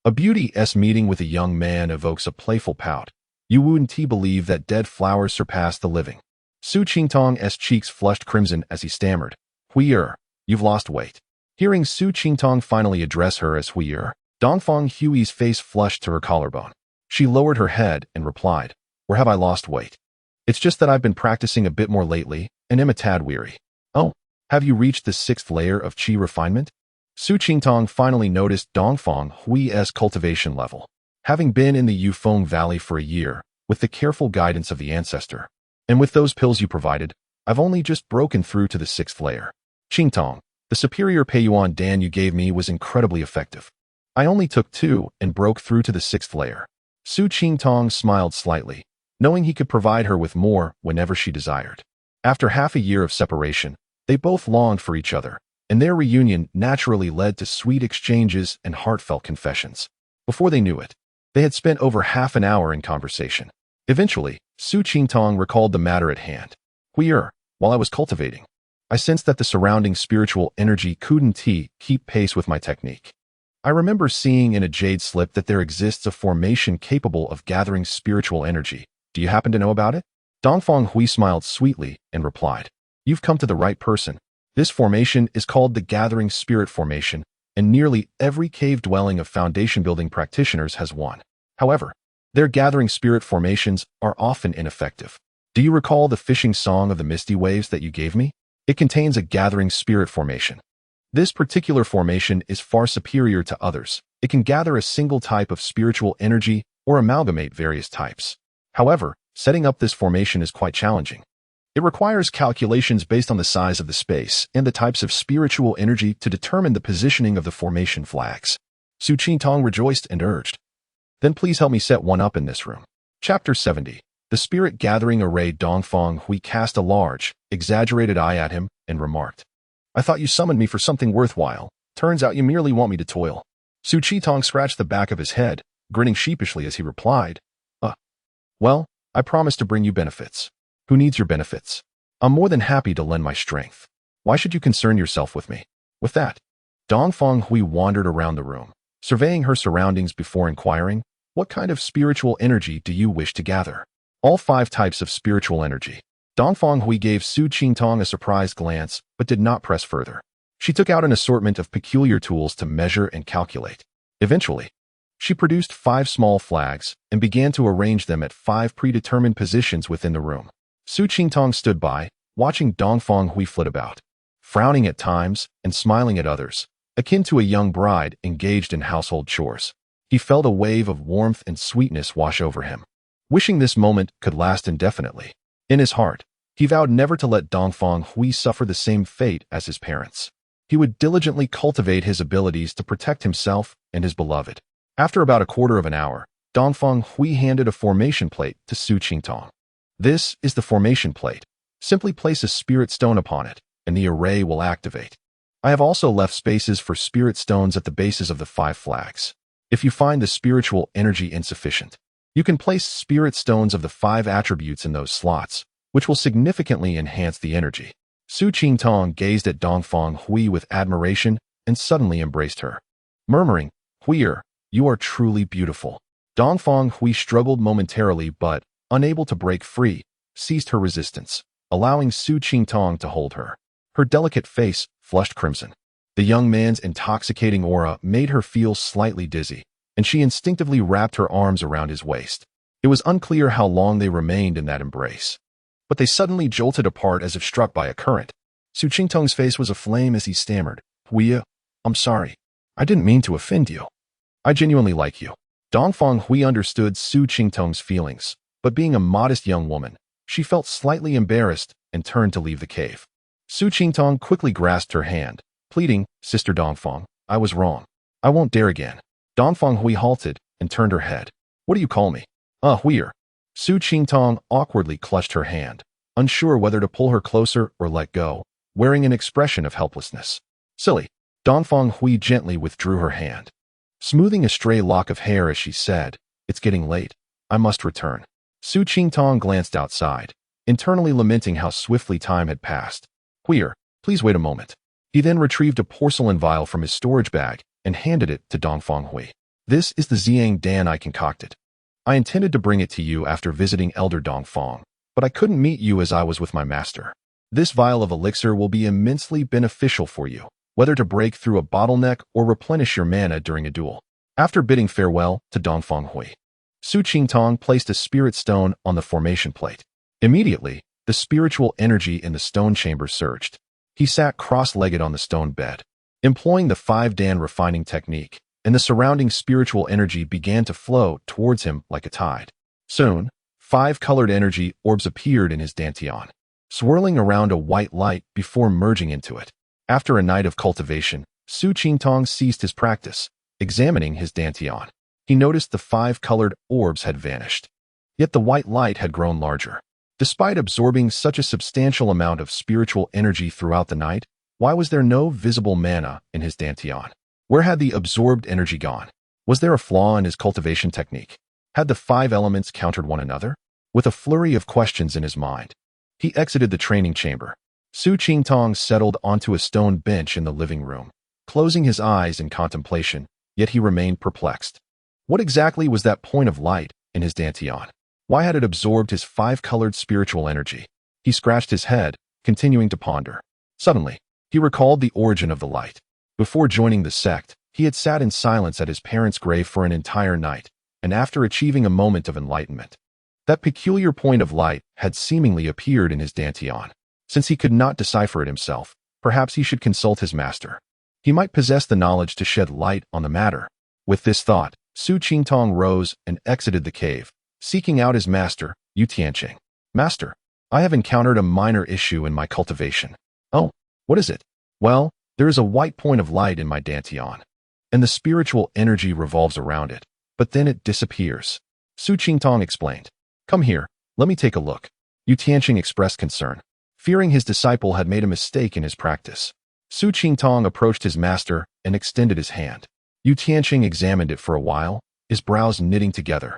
a beauty's meeting with a young man evokes a playful pout. You wouldn't believe that dead flowers surpass the living. Su Qingtong's cheeks flushed crimson as he stammered, "Hui'er, you've lost weight." Hearing Su Qingtong finally address her as Hui'er, Dongfang Hui's face flushed to her collarbone. She lowered her head and replied, "Where have I lost weight? It's just that I've been practicing a bit more lately and am a tad weary." "Oh, have you reached the 6th layer of qi refinement?" Su Qingtong finally noticed Dongfang Hui's cultivation level. Having been in the Yufeng Valley for a year, with the careful guidance of the ancestor, and with those pills you provided, I've only just broken through to the 6th layer. "Qingtong, the superior Peiyuan Dan you gave me was incredibly effective. I only took 2 and broke through to the 6th layer." Su Qingtong smiled slightly, knowing he could provide her with more whenever she desired. After half a year of separation, they both longed for each other, and their reunion naturally led to sweet exchanges and heartfelt confessions. Before they knew it, they had spent over half an hour in conversation. Eventually, Su Qingtong recalled the matter at hand. "Hui'er, while I was cultivating, I sensed that the surrounding spiritual energy couldn't keep pace with my technique. I remember seeing in a jade slip that there exists a formation capable of gathering spiritual energy. Do you happen to know about it?" Dongfang Hui smiled sweetly and replied, "You've come to the right person. This formation is called the Gathering Spirit Formation, and nearly every cave dwelling of foundation building practitioners has one. However, their gathering spirit formations are often ineffective. Do you recall the fishing song of the misty waves that you gave me? It contains a gathering spirit formation. This particular formation is far superior to others. It can gather a single type of spiritual energy or amalgamate various types. However, setting up this formation is quite challenging. It requires calculations based on the size of the space and the types of spiritual energy to determine the positioning of the formation flags. Su Qingtong rejoiced and urged, "Then please help me set one up in this room." Chapter 70. The spirit gathering array. Dongfang Hui cast a large, exaggerated eye at him and remarked, "I thought you summoned me for something worthwhile. Turns out you merely want me to toil." Su Qingtong scratched the back of his head, grinning sheepishly as he replied, Well, I promise to bring you benefits." "Who needs your benefits? I'm more than happy to lend my strength. Why should you concern yourself with me?" With that, Dongfang Hui wandered around the room, surveying her surroundings before inquiring, "What kind of spiritual energy do you wish to gather?" "All 5 types of spiritual energy." Dongfang Hui gave Su Qingtong a surprised glance, but did not press further. She took out an assortment of peculiar tools to measure and calculate. Eventually, she produced 5 small flags and began to arrange them at 5 predetermined positions within the room. Su Qingtong stood by, watching Dongfang Hui flit about, frowning at times and smiling at others, akin to a young bride engaged in household chores. He felt a wave of warmth and sweetness wash over him, wishing this moment could last indefinitely. In his heart, he vowed never to let Dongfang Hui suffer the same fate as his parents. He would diligently cultivate his abilities to protect himself and his beloved. After about a quarter of an hour, Dongfang Hui handed a formation plate to Su Qingtong. "This is the formation plate. Simply place a spirit stone upon it, and the array will activate. I have also left spaces for spirit stones at the bases of the 5 flags. If you find the spiritual energy insufficient, you can place spirit stones of the 5 attributes in those slots, which will significantly enhance the energy." Su Qingtong gazed at Dongfang Hui with admiration and suddenly embraced her, murmuring, "Huier, you are truly beautiful." Dongfang Hui struggled momentarily but, unable to break free, ceased her resistance, allowing Su Qingtong to hold her. Her delicate face flushed crimson. The young man's intoxicating aura made her feel slightly dizzy, and she instinctively wrapped her arms around his waist. It was unclear how long they remained in that embrace, but they suddenly jolted apart as if struck by a current. Su Qingtong's face was aflame as he stammered, "Huiya, I'm sorry. I didn't mean to offend you. I genuinely like you." Dongfang Hui understood Su Qingtong's feelings, but being a modest young woman, she felt slightly embarrassed and turned to leave the cave. Su Qingtong quickly grasped her hand, pleading, "Sister Dongfang, I was wrong. I won't dare again." Dongfang Hui halted and turned her head. "What do you call me?" Huier." Su Qingtong awkwardly clutched her hand, unsure whether to pull her closer or let go, wearing an expression of helplessness. "Silly." Dongfang Hui gently withdrew her hand, smoothing a stray lock of hair as she said, "It's getting late. I must return." Su Qingtong glanced outside, internally lamenting how swiftly time had passed. "Huier, please wait a moment." He then retrieved a porcelain vial from his storage bag and handed it to Dongfang Hui. "This is the Xiang Dan I concocted. I intended to bring it to you after visiting Elder Dongfang, but I couldn't meet you as I was with my master. This vial of elixir will be immensely beneficial for you, whether to break through a bottleneck or replenish your mana during a duel." After bidding farewell to Dongfang Hui, Su Qingtong placed a spirit stone on the formation plate. Immediately, the spiritual energy in the stone chamber surged. He sat cross-legged on the stone bed, employing the 5-Dan refining technique, and the surrounding spiritual energy began to flow towards him like a tide. Soon, 5 colored energy orbs appeared in his dantian, swirling around a white light before merging into it. After a night of cultivation, Su Qingtong ceased his practice, examining his dantian. He noticed the 5 colored orbs had vanished, yet the white light had grown larger. Despite absorbing such a substantial amount of spiritual energy throughout the night, why was there no visible mana in his dantian? Where had the absorbed energy gone? Was there a flaw in his cultivation technique? Had the 5 elements countered one another? With a flurry of questions in his mind, he exited the training chamber. Su Qingtong settled onto a stone bench in the living room, closing his eyes in contemplation, yet he remained perplexed. What exactly was that point of light in his dantian? Why had it absorbed his 5-colored spiritual energy? He scratched his head, continuing to ponder. Suddenly, he recalled the origin of the light. Before joining the sect, he had sat in silence at his parents' grave for an entire night, and after achieving a moment of enlightenment, that peculiar point of light had seemingly appeared in his dantian. Since he could not decipher it himself, perhaps he should consult his master. He might possess the knowledge to shed light on the matter. With this thought, Su Qingtong rose and exited the cave, seeking out his master, Yu Tianqing. "Master, I have encountered a minor issue in my cultivation. Oh, what is it? Well, there is a white point of light in my dantian, and the spiritual energy revolves around it, but then it disappears. Su Qingtong explained. Come here, let me take a look. Yu Tianqing expressed concern, fearing his disciple had made a mistake in his practice. Su Qingtong approached his master and extended his hand. Yu Tianqing examined it for a while, his brows knitting together.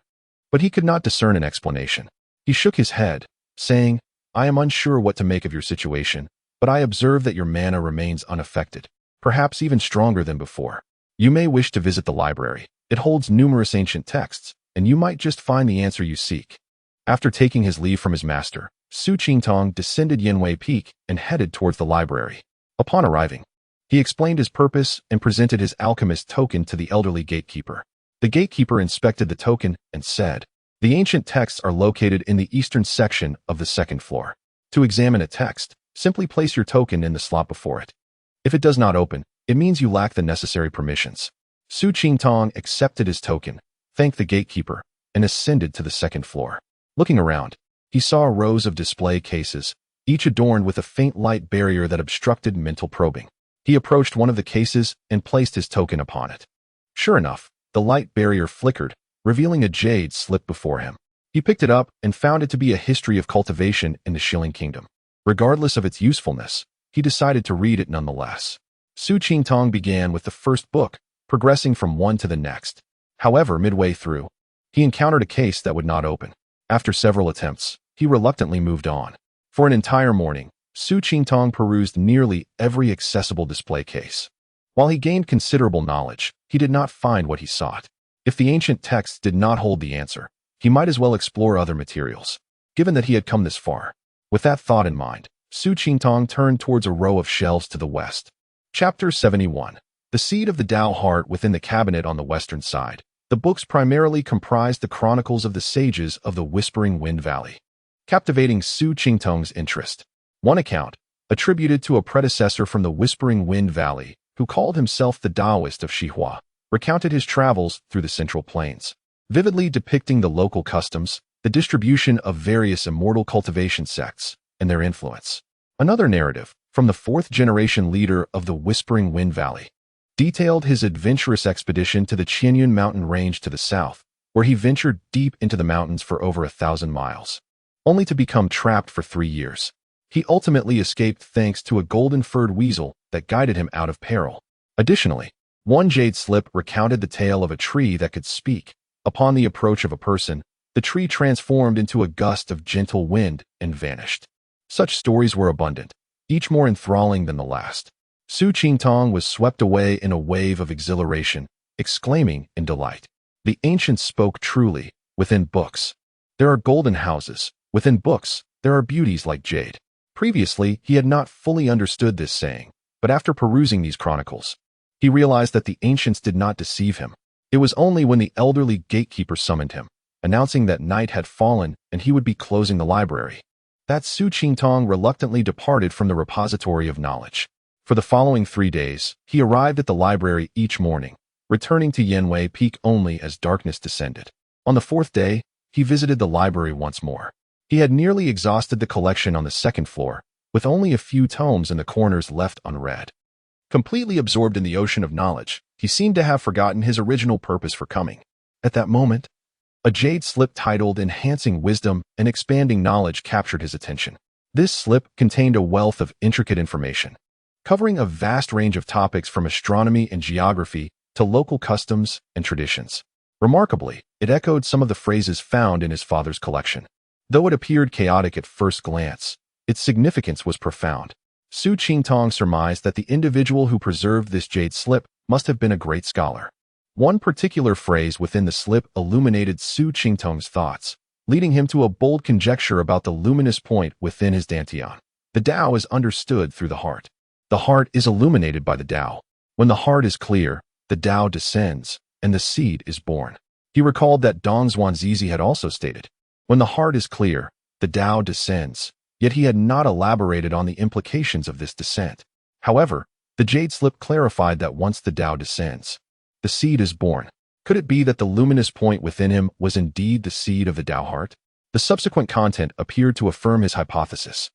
But he could not discern an explanation. He shook his head, saying, I am unsure what to make of your situation, but I observe that your mana remains unaffected, perhaps even stronger than before. You may wish to visit the library. It holds numerous ancient texts, and you might just find the answer you seek. After taking his leave from his master, Su Qingtong descended Yanwei Peak and headed towards the library. Upon arriving, he explained his purpose and presented his alchemist token to the elderly gatekeeper. The gatekeeper inspected the token and said, the ancient texts are located in the eastern section of the second floor. To examine a text, simply place your token in the slot before it. If it does not open, it means you lack the necessary permissions. Su Qingtong accepted his token, thanked the gatekeeper, and ascended to the second floor. Looking around, he saw rows of display cases, each adorned with a faint light barrier that obstructed mental probing. He approached one of the cases and placed his token upon it. Sure enough, the light barrier flickered, revealing a jade slip before him. He picked it up and found it to be a history of cultivation in the Shilling Kingdom. Regardless of its usefulness, he decided to read it nonetheless. Su Qingtong began with the first book, progressing from one to the next. However, midway through, he encountered a case that would not open. After several attempts, he reluctantly moved on. For an entire morning, Su Qingtong perused nearly every accessible display case. While he gained considerable knowledge, he did not find what he sought. If the ancient texts did not hold the answer, he might as well explore other materials, given that he had come this far. With that thought in mind, Su Qingtong turned towards a row of shelves to the west. Chapter 71. The Seed of the Tao Heart within the cabinet on the western side. The books primarily comprised the chronicles of the sages of the Whispering Wind Valley, captivating Su Qingtong's interest. One account, attributed to a predecessor from the Whispering Wind Valley, who called himself the Taoist of Xihua, recounted his travels through the Central Plains, vividly depicting the local customs, the distribution of various immortal cultivation sects, and their influence. Another narrative, from the fourth-generation leader of the Whispering Wind Valley, detailed his adventurous expedition to the Qianyun mountain range to the south, where he ventured deep into the mountains for over 1,000 miles, only to become trapped for 3 years. He ultimately escaped thanks to a golden-furred weasel that guided him out of peril. Additionally, one jade slip recounted the tale of a tree that could speak. Upon the approach of a person, the tree transformed into a gust of gentle wind and vanished. Such stories were abundant, each more enthralling than the last. Su Qingtong was swept away in a wave of exhilaration, exclaiming in delight, the ancients spoke truly. Within books, there are golden houses. Within books, there are beauties like jade. Previously, he had not fully understood this saying, but after perusing these chronicles, he realized that the ancients did not deceive him. It was only when the elderly gatekeeper summoned him, announcing that night had fallen and he would be closing the library, that Su Qingtong reluctantly departed from the repository of knowledge. For the following 3 days, he arrived at the library each morning, returning to Yanwei Peak only as darkness descended. On the 4th day, he visited the library once more. He had nearly exhausted the collection on the 2nd floor, with only a few tomes in the corners left unread. Completely absorbed in the ocean of knowledge, he seemed to have forgotten his original purpose for coming. At that moment, a jade slip titled Enhancing Wisdom and Expanding Knowledge captured his attention. This slip contained a wealth of intricate information, covering a vast range of topics from astronomy and geography to local customs and traditions. Remarkably, it echoed some of the phrases found in his father's collection. Though it appeared chaotic at first glance, its significance was profound. Su Qingtong surmised that the individual who preserved this jade slip must have been a great scholar. One particular phrase within the slip illuminated Su Qingtong's thoughts, leading him to a bold conjecture about the luminous point within his dantian. The Tao is understood through the heart. The heart is illuminated by the Tao. When the heart is clear, the Tao descends, and the seed is born. He recalled that Dong Zhuangzizi had also stated, when the heart is clear, the Tao descends, yet he had not elaborated on the implications of this descent. However, the jade slip clarified that once the Tao descends, the seed is born. Could it be that the luminous point within him was indeed the seed of the Tao heart? The subsequent content appeared to affirm his hypothesis.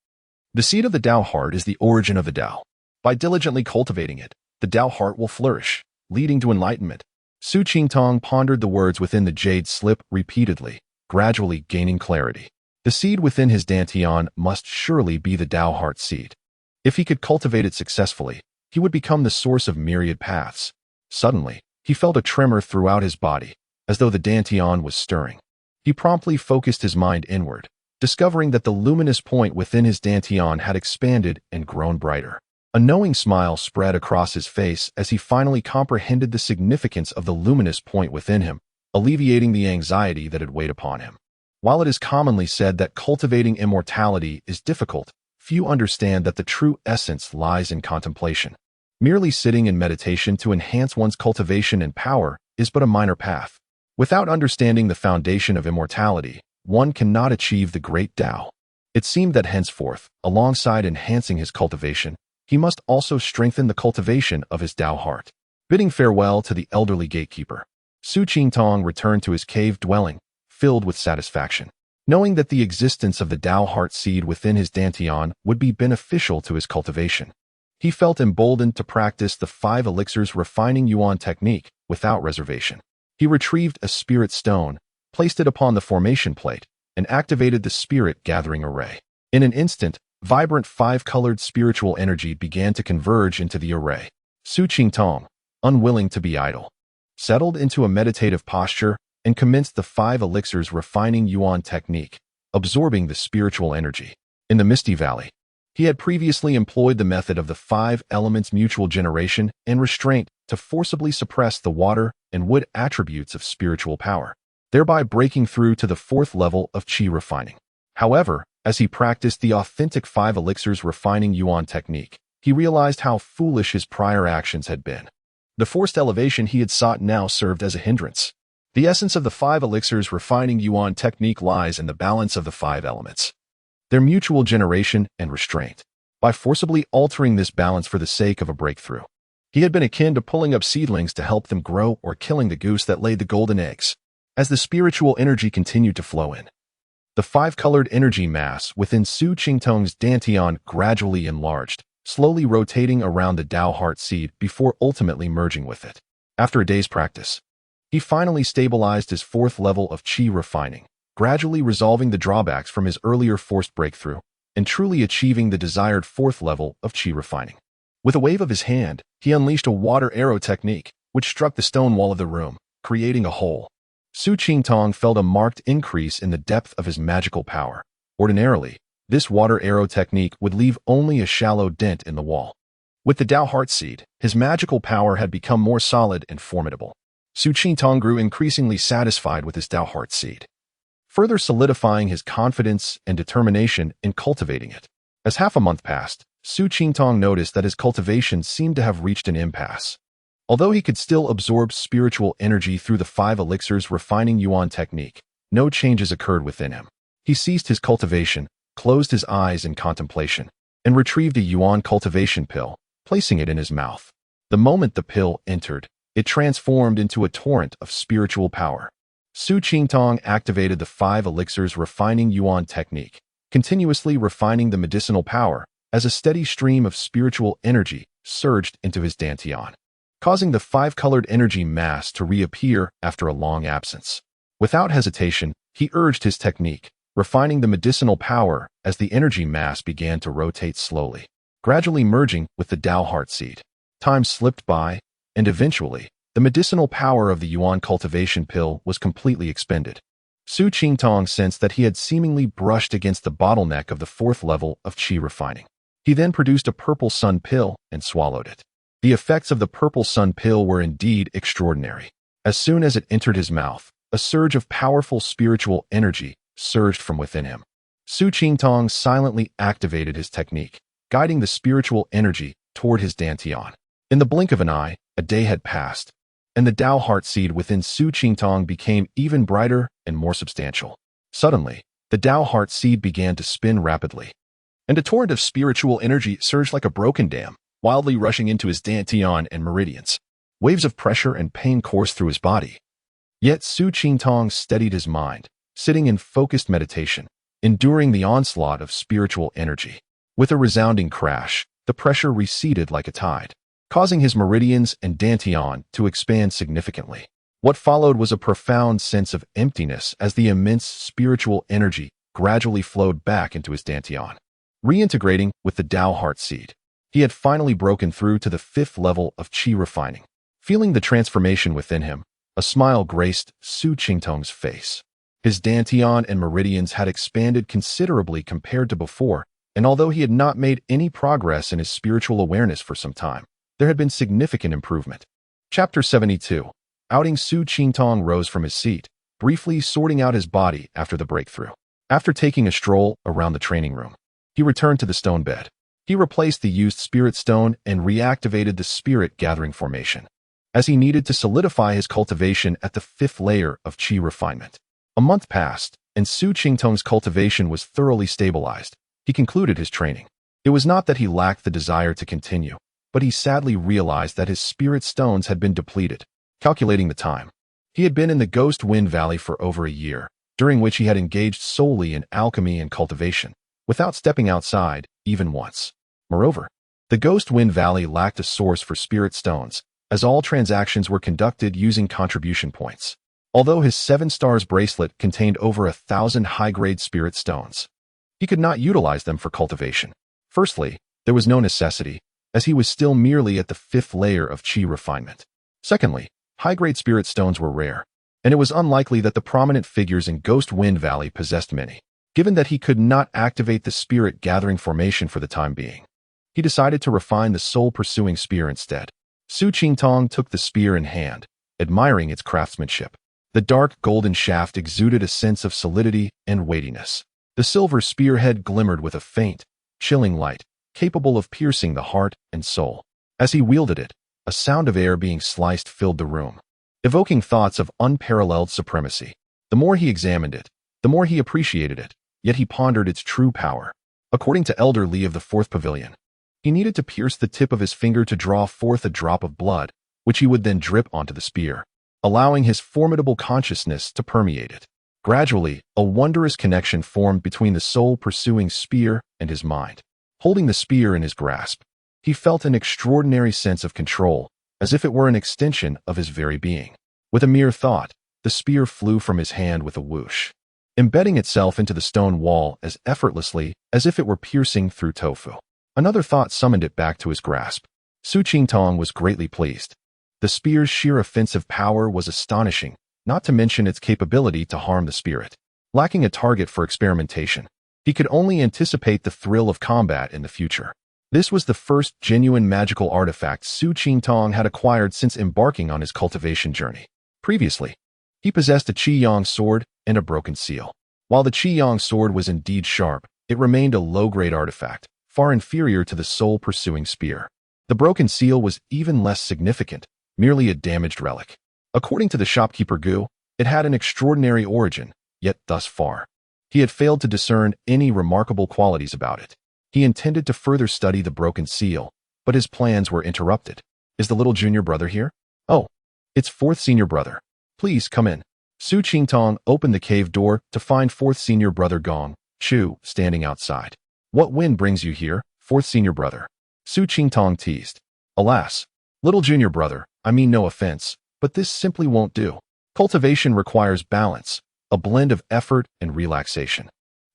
The seed of the Tao heart is the origin of the Tao. By diligently cultivating it, the Tao heart will flourish, leading to enlightenment. Su Qingtong pondered the words within the jade slip repeatedly, gradually gaining clarity. The seed within his dantian must surely be the Tao heart seed. If he could cultivate it successfully, he would become the source of myriad paths. Suddenly, he felt a tremor throughout his body, as though the dantian was stirring. He promptly focused his mind inward, discovering that the luminous point within his dantian had expanded and grown brighter. A knowing smile spread across his face as he finally comprehended the significance of the luminous point within him, alleviating the anxiety that had weighed upon him. While it is commonly said that cultivating immortality is difficult, few understand that the true essence lies in contemplation. Merely sitting in meditation to enhance one's cultivation and power is but a minor path. Without understanding the foundation of immortality, one cannot achieve the great Tao. It seemed that henceforth, alongside enhancing his cultivation, he must also strengthen the cultivation of his Tao heart. Bidding farewell to the elderly gatekeeper, Su Qingtong returned to his cave dwelling, filled with satisfaction. Knowing that the existence of the Tao heart seed within his dantian would be beneficial to his cultivation, he felt emboldened to practice the 5 elixirs refining yuan technique without reservation. He retrieved a spirit stone, placed it upon the formation plate, and activated the spirit gathering array. In an instant, vibrant 5-colored spiritual energy began to converge into the array. Su Qingtong, unwilling to be idle, settled into a meditative posture and commenced the 5 elixirs refining yuan technique, absorbing the spiritual energy. In the Misty Valley, he had previously employed the method of the 5 elements mutual generation and restraint to forcibly suppress the water and wood attributes of spiritual power, thereby breaking through to the 4th level of qi refining. However, as he practiced the authentic 5 elixirs refining yuan technique, he realized how foolish his prior actions had been. The forced elevation he had sought now served as a hindrance. The essence of the 5 elixirs refining yuan technique lies in the balance of the 5 elements, their mutual generation and restraint. By forcibly altering this balance for the sake of a breakthrough, he had been akin to pulling up seedlings to help them grow or killing the goose that laid the golden eggs. As the spiritual energy continued to flow in, the 5-colored energy mass within Su Qingtong's dantian gradually enlarged, slowly rotating around the Tao heart seed before ultimately merging with it. After a day's practice, he finally stabilized his 4th level of qi refining, gradually resolving the drawbacks from his earlier forced breakthrough and truly achieving the desired 4th level of qi refining. With a wave of his hand, he unleashed a water arrow technique, which struck the stone wall of the room, creating a hole. Su Qingtong felt a marked increase in the depth of his magical power. Ordinarily, this water arrow technique would leave only a shallow dent in the wall. With the Tao heart seed, his magical power had become more solid and formidable. Su Qingtong grew increasingly satisfied with his Tao heart seed, further solidifying his confidence and determination in cultivating it. As half a month passed, Su Qingtong noticed that his cultivation seemed to have reached an impasse. Although he could still absorb spiritual energy through the 5 elixirs refining yuan technique, no changes occurred within him. He ceased his cultivation, closed his eyes in contemplation, and retrieved a yuan cultivation pill, placing it in his mouth. The moment the pill entered, it transformed into a torrent of spiritual power. Su Qingtong activated the 5 elixirs refining yuan technique, continuously refining the medicinal power as a steady stream of spiritual energy surged into his dantian, causing the 5-colored energy mass to reappear after a long absence. Without hesitation, he urged his technique, refining the medicinal power as the energy mass began to rotate slowly, gradually merging with the Tao heart seed. Time slipped by, and eventually, the medicinal power of the yuan cultivation pill was completely expended. Su Qingtong sensed that he had seemingly brushed against the bottleneck of the 4th level of qi refining. He then produced a purple sun pill and swallowed it. The effects of the purple sun pill were indeed extraordinary. As soon as it entered his mouth, a surge of powerful spiritual energy surged from within him. Su Qingtong silently activated his technique, guiding the spiritual energy toward his dantian. In the blink of an eye, a day had passed, and the Tao heart seed within Su Qingtong became even brighter and more substantial. Suddenly, the Tao heart seed began to spin rapidly, and a torrent of spiritual energy surged like a broken dam, wildly rushing into his dantian and meridians. Waves of pressure and pain coursed through his body. Yet Su Qingtong steadied his mind, sitting in focused meditation, enduring the onslaught of spiritual energy. With a resounding crash, the pressure receded like a tide, causing his meridians and dantian to expand significantly. What followed was a profound sense of emptiness as the immense spiritual energy gradually flowed back into his dantian, reintegrating with the Tao heart seed. He had finally broken through to the 5th level of qi refining. Feeling the transformation within him, a smile graced Su Qingtong's face. His dantian and meridians had expanded considerably compared to before, and although he had not made any progress in his spiritual awareness for some time, there had been significant improvement. Chapter 72. Outing. Su Qingtong rose from his seat, briefly sorting out his body after the breakthrough. After taking a stroll around the training room, he returned to the stone bed. He replaced the used spirit stone and reactivated the spirit gathering formation, as he needed to solidify his cultivation at the 5th layer of qi refinement. A month passed, and Su Qingtong's cultivation was thoroughly stabilized. He concluded his training. It was not that he lacked the desire to continue, but he sadly realized that his spirit stones had been depleted. Calculating the time, he had been in the Ghost Wind Valley for over a year, during which he had engaged solely in alchemy and cultivation, without stepping outside, even once. Moreover, the Ghost Wind Valley lacked a source for spirit stones, as all transactions were conducted using contribution points. Although his 7 stars bracelet contained over 1,000 high-grade spirit stones, he could not utilize them for cultivation. Firstly, there was no necessity, as he was still merely at the 5th layer of qi refinement. Secondly, high-grade spirit stones were rare, and it was unlikely that the prominent figures in Ghost Wind Valley possessed many. Given that he could not activate the spirit gathering formation for the time being, he decided to refine the soul-pursuing spear instead. Su Qingtong took the spear in hand, admiring its craftsmanship. The dark golden shaft exuded a sense of solidity and weightiness. The silver spearhead glimmered with a faint, chilling light, capable of piercing the heart and soul. As he wielded it, a sound of air being sliced filled the room, evoking thoughts of unparalleled supremacy. The more he examined it, the more he appreciated it, yet he pondered its true power. According to Elder Li of the 4th Pavilion, he needed to pierce the tip of his finger to draw forth a drop of blood, which he would then drip onto the spear, allowing his formidable consciousness to permeate it. Gradually, a wondrous connection formed between the soul-pursuing spear and his mind. Holding the spear in his grasp, he felt an extraordinary sense of control, as if it were an extension of his very being. With a mere thought, the spear flew from his hand with a whoosh, embedding itself into the stone wall as effortlessly as if it were piercing through tofu. Another thought summoned it back to his grasp. Su Qingtong was greatly pleased. The spear's sheer offensive power was astonishing, not to mention its capability to harm the spirit. Lacking a target for experimentation, he could only anticipate the thrill of combat in the future. This was the first genuine magical artifact Su Qingtong had acquired since embarking on his cultivation journey. Previously, he possessed a Qiyang sword and a broken seal. While the Qiyang sword was indeed sharp, it remained a low-grade artifact, far inferior to the soul-pursuing spear. The broken seal was even less significant, merely a damaged relic. According to the shopkeeper Gu, it had an extraordinary origin, yet thus far, he had failed to discern any remarkable qualities about it. He intended to further study the broken seal, but his plans were interrupted. Is the little junior brother here? Oh, it's 4th senior brother. Please come in. Su Qingtong opened the cave door to find 4th senior brother Gong Chu standing outside. What wind brings you here, 4th senior brother? Su Qingtong teased. Alas, little junior brother, I mean no offense, but this simply won't do. Cultivation requires balance, a blend of effort and relaxation.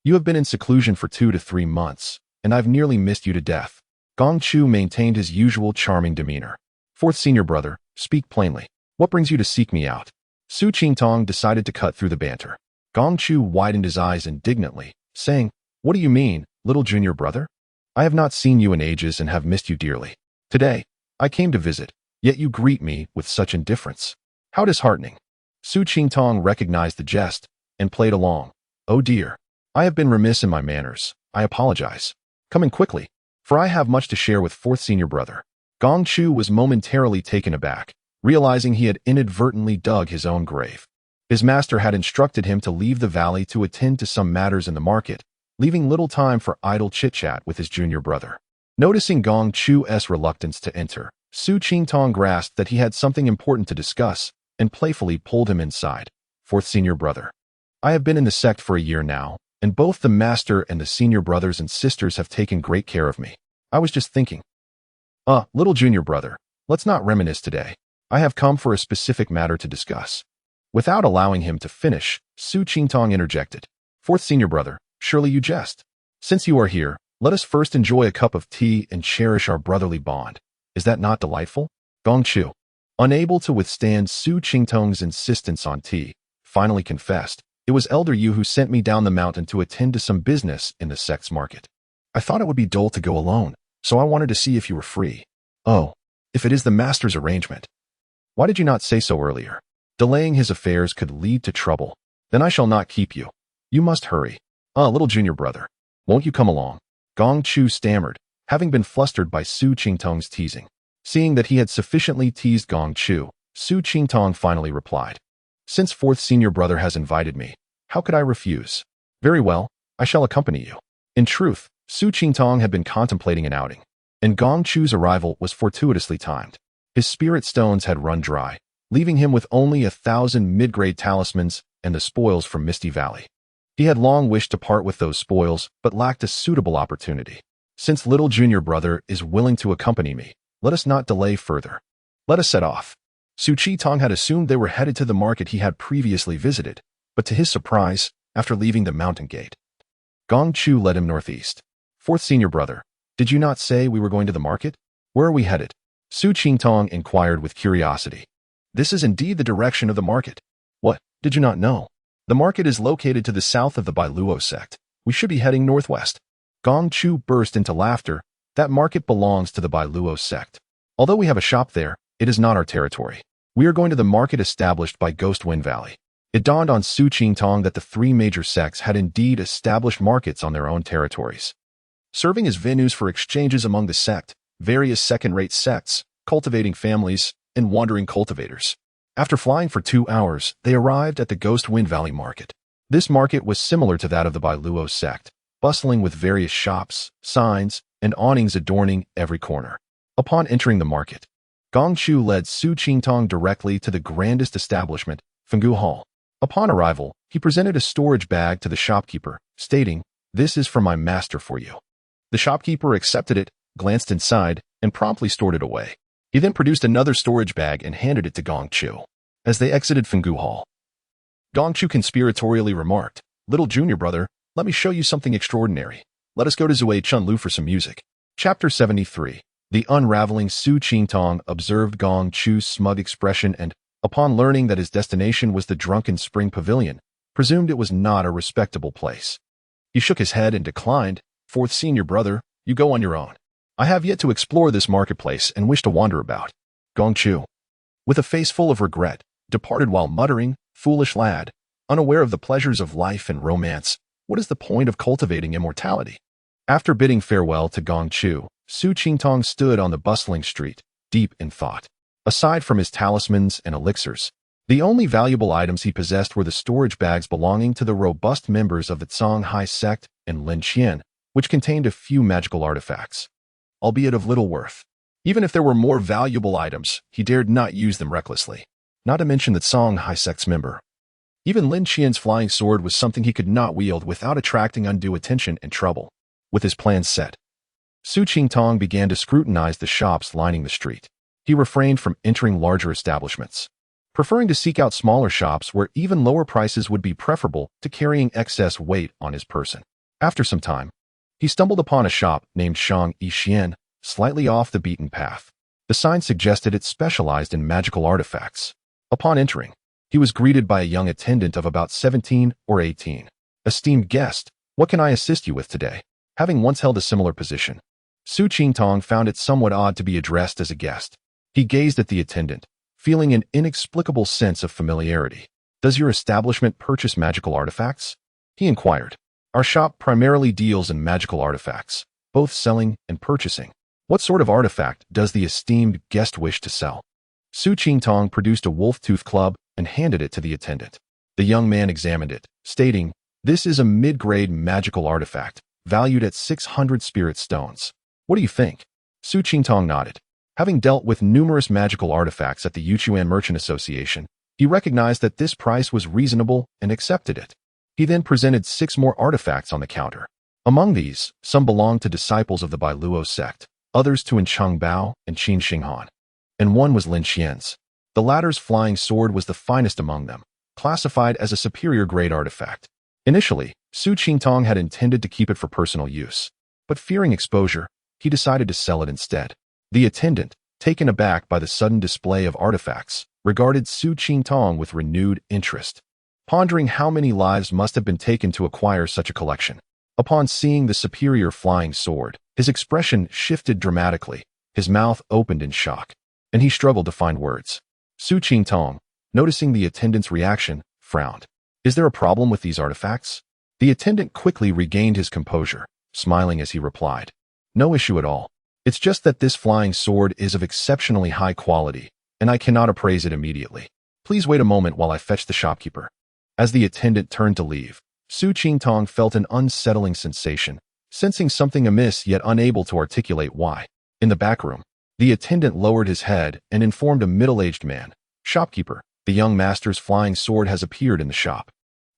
You have been in seclusion for 2 to 3 months, and I've nearly missed you to death. Gong Chu maintained his usual charming demeanor. 4th senior brother, speak plainly. What brings you to seek me out? Su Qingtong decided to cut through the banter. Gong Chu widened his eyes indignantly, saying, What do you mean, little junior brother? I have not seen you in ages and have missed you dearly. Today, I came to visit, yet you greet me with such indifference. How disheartening. Su Qingtong recognized the jest and played along. Oh dear, I have been remiss in my manners. I apologize. Come in quickly, for I have much to share with 4th senior brother. Gong Chu was momentarily taken aback, realizing he had inadvertently dug his own grave. His master had instructed him to leave the valley to attend to some matters in the market, leaving little time for idle chit-chat with his junior brother. Noticing Gong Chu's reluctance to enter, Su Qingtong grasped that he had something important to discuss and playfully pulled him inside. 4th senior brother. I have been in the sect for a year now, and both the master and the senior brothers and sisters have taken great care of me. I was just thinking. Little junior brother, let's not reminisce today. I have come for a specific matter to discuss. Without allowing him to finish, Su Qingtong interjected. Fourth senior brother, surely you jest. Since you are here, let us first enjoy a cup of tea and cherish our brotherly bond. Is that not delightful? Gong Chu, unable to withstand Su Qingtong's insistence on tea, finally confessed, it was Elder Yu who sent me down the mountain to attend to some business in the sect's market. I thought it would be dull to go alone, so I wanted to see if you were free. Oh, if it is the master's arrangement. Why did you not say so earlier? Delaying his affairs could lead to trouble. Then I shall not keep you. You must hurry. Little junior brother, won't you come along? Gong Chu stammered, having been flustered by Su Qingtong's teasing. Seeing that he had sufficiently teased Gong Chu, Su Qingtong finally replied. Since fourth senior brother has invited me, how could I refuse? Very well, I shall accompany you. In truth, Su Qingtong had been contemplating an outing, and Gong Chu's arrival was fortuitously timed. His spirit stones had run dry, leaving him with only 1,000 mid-grade talismans and the spoils from Misty Valley. He had long wished to part with those spoils, but lacked a suitable opportunity. Since little junior brother is willing to accompany me, let us not delay further. Let us set off. Su Qingtong had assumed they were headed to the market he had previously visited, but to his surprise, after leaving the mountain gate, Gong Chu led him northeast. Fourth senior brother, did you not say we were going to the market? Where are we headed? Su Qingtong inquired with curiosity. This is indeed the direction of the market. What, did you not know? The market is located to the south of the Bailuo sect. We should be heading northwest. Gong Chu burst into laughter. That market belongs to the Bailuo sect. Although we have a shop there, it is not our territory. We are going to the market established by Ghost Wind Valley. It dawned on Su Qingtong that the three major sects had indeed established markets on their own territories, serving as venues for exchanges among the sect, various second-rate sects, cultivating families, and wandering cultivators. After flying for 2 hours, they arrived at the Ghost Wind Valley market. This market was similar to that of the Bailuo sect, bustling with various shops, signs, and awnings adorning every corner. Upon entering the market, Gong Chu led Su Qingtong directly to the grandest establishment, Fenggu Hall. Upon arrival, he presented a storage bag to the shopkeeper, stating, "This is from my master for you." The shopkeeper accepted it, glanced inside, and promptly stored it away. He then produced another storage bag and handed it to Gong Chu. As they exited Fenggu Hall, Gong Chu conspiratorially remarked, "Little junior brother, let me show you something extraordinary. Let us go to Zui Chunlu for some music." Chapter 73. The unraveling. Su Qingtong observed Gong Chu's smug expression and, upon learning that his destination was the Drunken Spring Pavilion, presumed it was not a respectable place. He shook his head and declined. "Fourth senior brother, you go on your own. I have yet to explore this marketplace and wish to wander about." Gong Chu, with a face full of regret, departed while muttering, "Foolish lad, unaware of the pleasures of life and romance, what is the point of cultivating immortality?" After bidding farewell to Gong Chu, Su Qingtong stood on the bustling street, deep in thought. Aside from his talismans and elixirs, the only valuable items he possessed were the storage bags belonging to the robust members of the Zonghai sect and Lin Qian, which contained a few magical artifacts, albeit of little worth. Even if there were more valuable items, he dared not use them recklessly, not to mention the Zonghai sect's member. Even Lin Qian's flying sword was something he could not wield without attracting undue attention and trouble. With his plans set, Su Qingtong began to scrutinize the shops lining the street. He refrained from entering larger establishments, preferring to seek out smaller shops where even lower prices would be preferable to carrying excess weight on his person. After some time, he stumbled upon a shop named Shang Yixian, slightly off the beaten path. The sign suggested it specialized in magical artifacts. Upon entering, he was greeted by a young attendant of about 17 or 18. "Esteemed guest, what can I assist you with today?" Having once held a similar position, Su Qingtong found it somewhat odd to be addressed as a guest. He gazed at the attendant, feeling an inexplicable sense of familiarity. "Does your establishment purchase magical artifacts?" he inquired. "Our shop primarily deals in magical artifacts, both selling and purchasing." "What sort of artifact does the esteemed guest wish to sell?" Su Qingtong produced a wolf-tooth club and handed it to the attendant. The young man examined it, stating, "This is a mid-grade magical artifact, valued at 600 spirit stones. What do you think?" Su Qingtong nodded. Having dealt with numerous magical artifacts at the Yuchuan Merchant Association, he recognized that this price was reasonable and accepted it. He then presented 6 more artifacts on the counter. Among these, some belonged to disciples of the Bailuo sect, others to Encheng Bao and Qin Xinghan, and one was Lin Xian's. The latter's flying sword was the finest among them, classified as a superior grade artifact. Initially, Su Qingtong had intended to keep it for personal use, but fearing exposure, he decided to sell it instead. The attendant, taken aback by the sudden display of artifacts, regarded Su Qingtong with renewed interest, pondering how many lives must have been taken to acquire such a collection. Upon seeing the superior flying sword, his expression shifted dramatically, his mouth opened in shock, and he struggled to find words. Su Qingtong, noticing the attendant's reaction, frowned. Is there a problem with these artifacts? The attendant quickly regained his composure, smiling as he replied. No issue at all. It's just that this flying sword is of exceptionally high quality, and I cannot appraise it immediately. Please wait a moment while I fetch the shopkeeper. As the attendant turned to leave, Su Qingtong felt an unsettling sensation, sensing something amiss yet unable to articulate why. In the back room, the attendant lowered his head and informed a middle-aged man, "Shopkeeper, the young master's flying sword has appeared in the shop.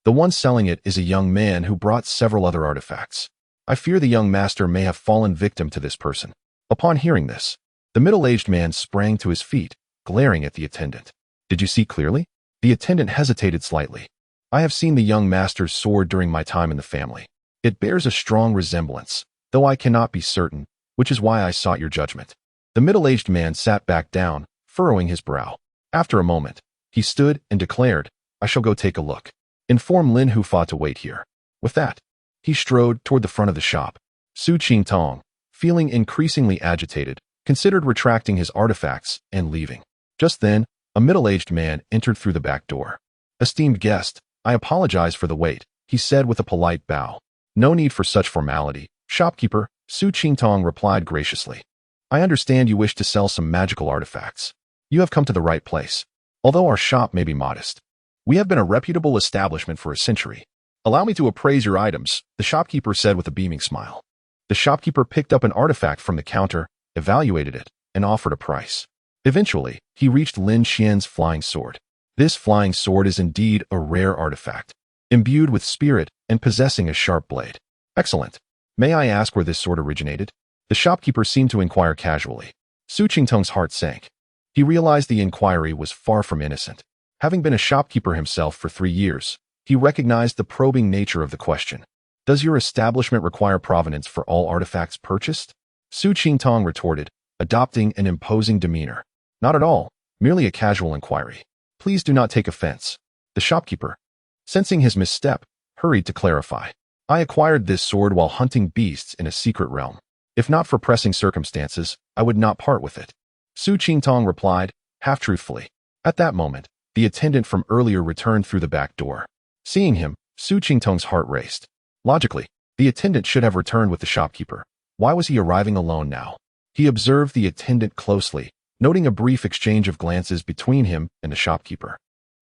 The one selling it is a young man who brought several other artifacts. I fear the young master may have fallen victim to this person." Upon hearing this, the middle-aged man sprang to his feet, glaring at the attendant. "Did you see clearly?" The attendant hesitated slightly. "I have seen the young master's sword during my time in the family. It bears a strong resemblance, though I cannot be certain, which is why I sought your judgment." The middle-aged man sat back down, furrowing his brow. After a moment, he stood and declared, "I shall go take a look. Inform Lin Hufei to wait here." With that, he strode toward the front of the shop. Su Qingtong, feeling increasingly agitated, considered retracting his artifacts and leaving. Just then, a middle-aged man entered through the back door. "Esteemed guest, I apologize for the wait," he said with a polite bow. "No need for such formality, shopkeeper," Su Qingtong replied graciously. "I understand you wish to sell some magical artifacts. You have come to the right place. Although our shop may be modest, we have been a reputable establishment for a century. Allow me to appraise your items," the shopkeeper said with a beaming smile. The shopkeeper picked up an artifact from the counter, evaluated it, and offered a price. Eventually, he reached Lin Xian's flying sword. This flying sword is indeed a rare artifact, imbued with spirit and possessing a sharp blade. "Excellent. May I ask where this sword originated?" The shopkeeper seemed to inquire casually. Su Qingtong's heart sank. He realized the inquiry was far from innocent. Having been a shopkeeper himself for 3 years, he recognized the probing nature of the question. "Does your establishment require provenance for all artifacts purchased?" Su Qingtong retorted, adopting an imposing demeanor. "Not at all, merely a casual inquiry. Please do not take offense." The shopkeeper, sensing his misstep, hurried to clarify. "I acquired this sword while hunting beasts in a secret realm. If not for pressing circumstances, I would not part with it." Su Qingtong replied, half-truthfully. At that moment, the attendant from earlier returned through the back door. Seeing him, Su Qingtong's heart raced. Logically, the attendant should have returned with the shopkeeper. Why was he arriving alone now? He observed the attendant closely, noting a brief exchange of glances between him and the shopkeeper.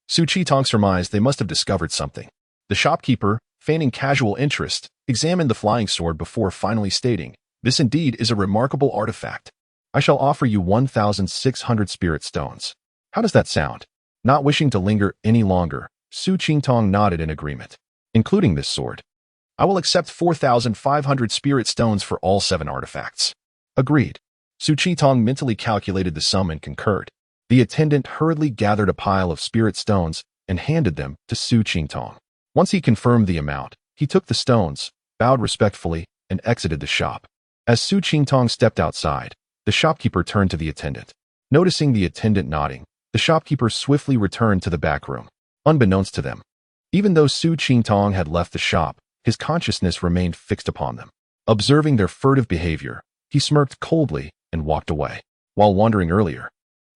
Su Qingtong surmised they must have discovered something. The shopkeeper, feigning casual interest, examined the flying sword before finally stating, "This indeed is a remarkable artifact. I shall offer you 1,600 spirit stones. How does that sound?" Not wishing to linger any longer, Su Qingtong nodded in agreement. "Including this sword, I will accept 4,500 spirit stones for all 7 artifacts." Agreed. Su Qingtong mentally calculated the sum and concurred. The attendant hurriedly gathered a pile of spirit stones and handed them to Su Qingtong. Once he confirmed the amount, he took the stones, bowed respectfully, and exited the shop. As Su Qingtong stepped outside, the shopkeeper turned to the attendant. Noticing the attendant nodding, the shopkeeper swiftly returned to the back room. Unbeknownst to them, even though Su Qingtong had left the shop, his consciousness remained fixed upon them. Observing their furtive behavior, he smirked coldly and walked away. While wandering earlier,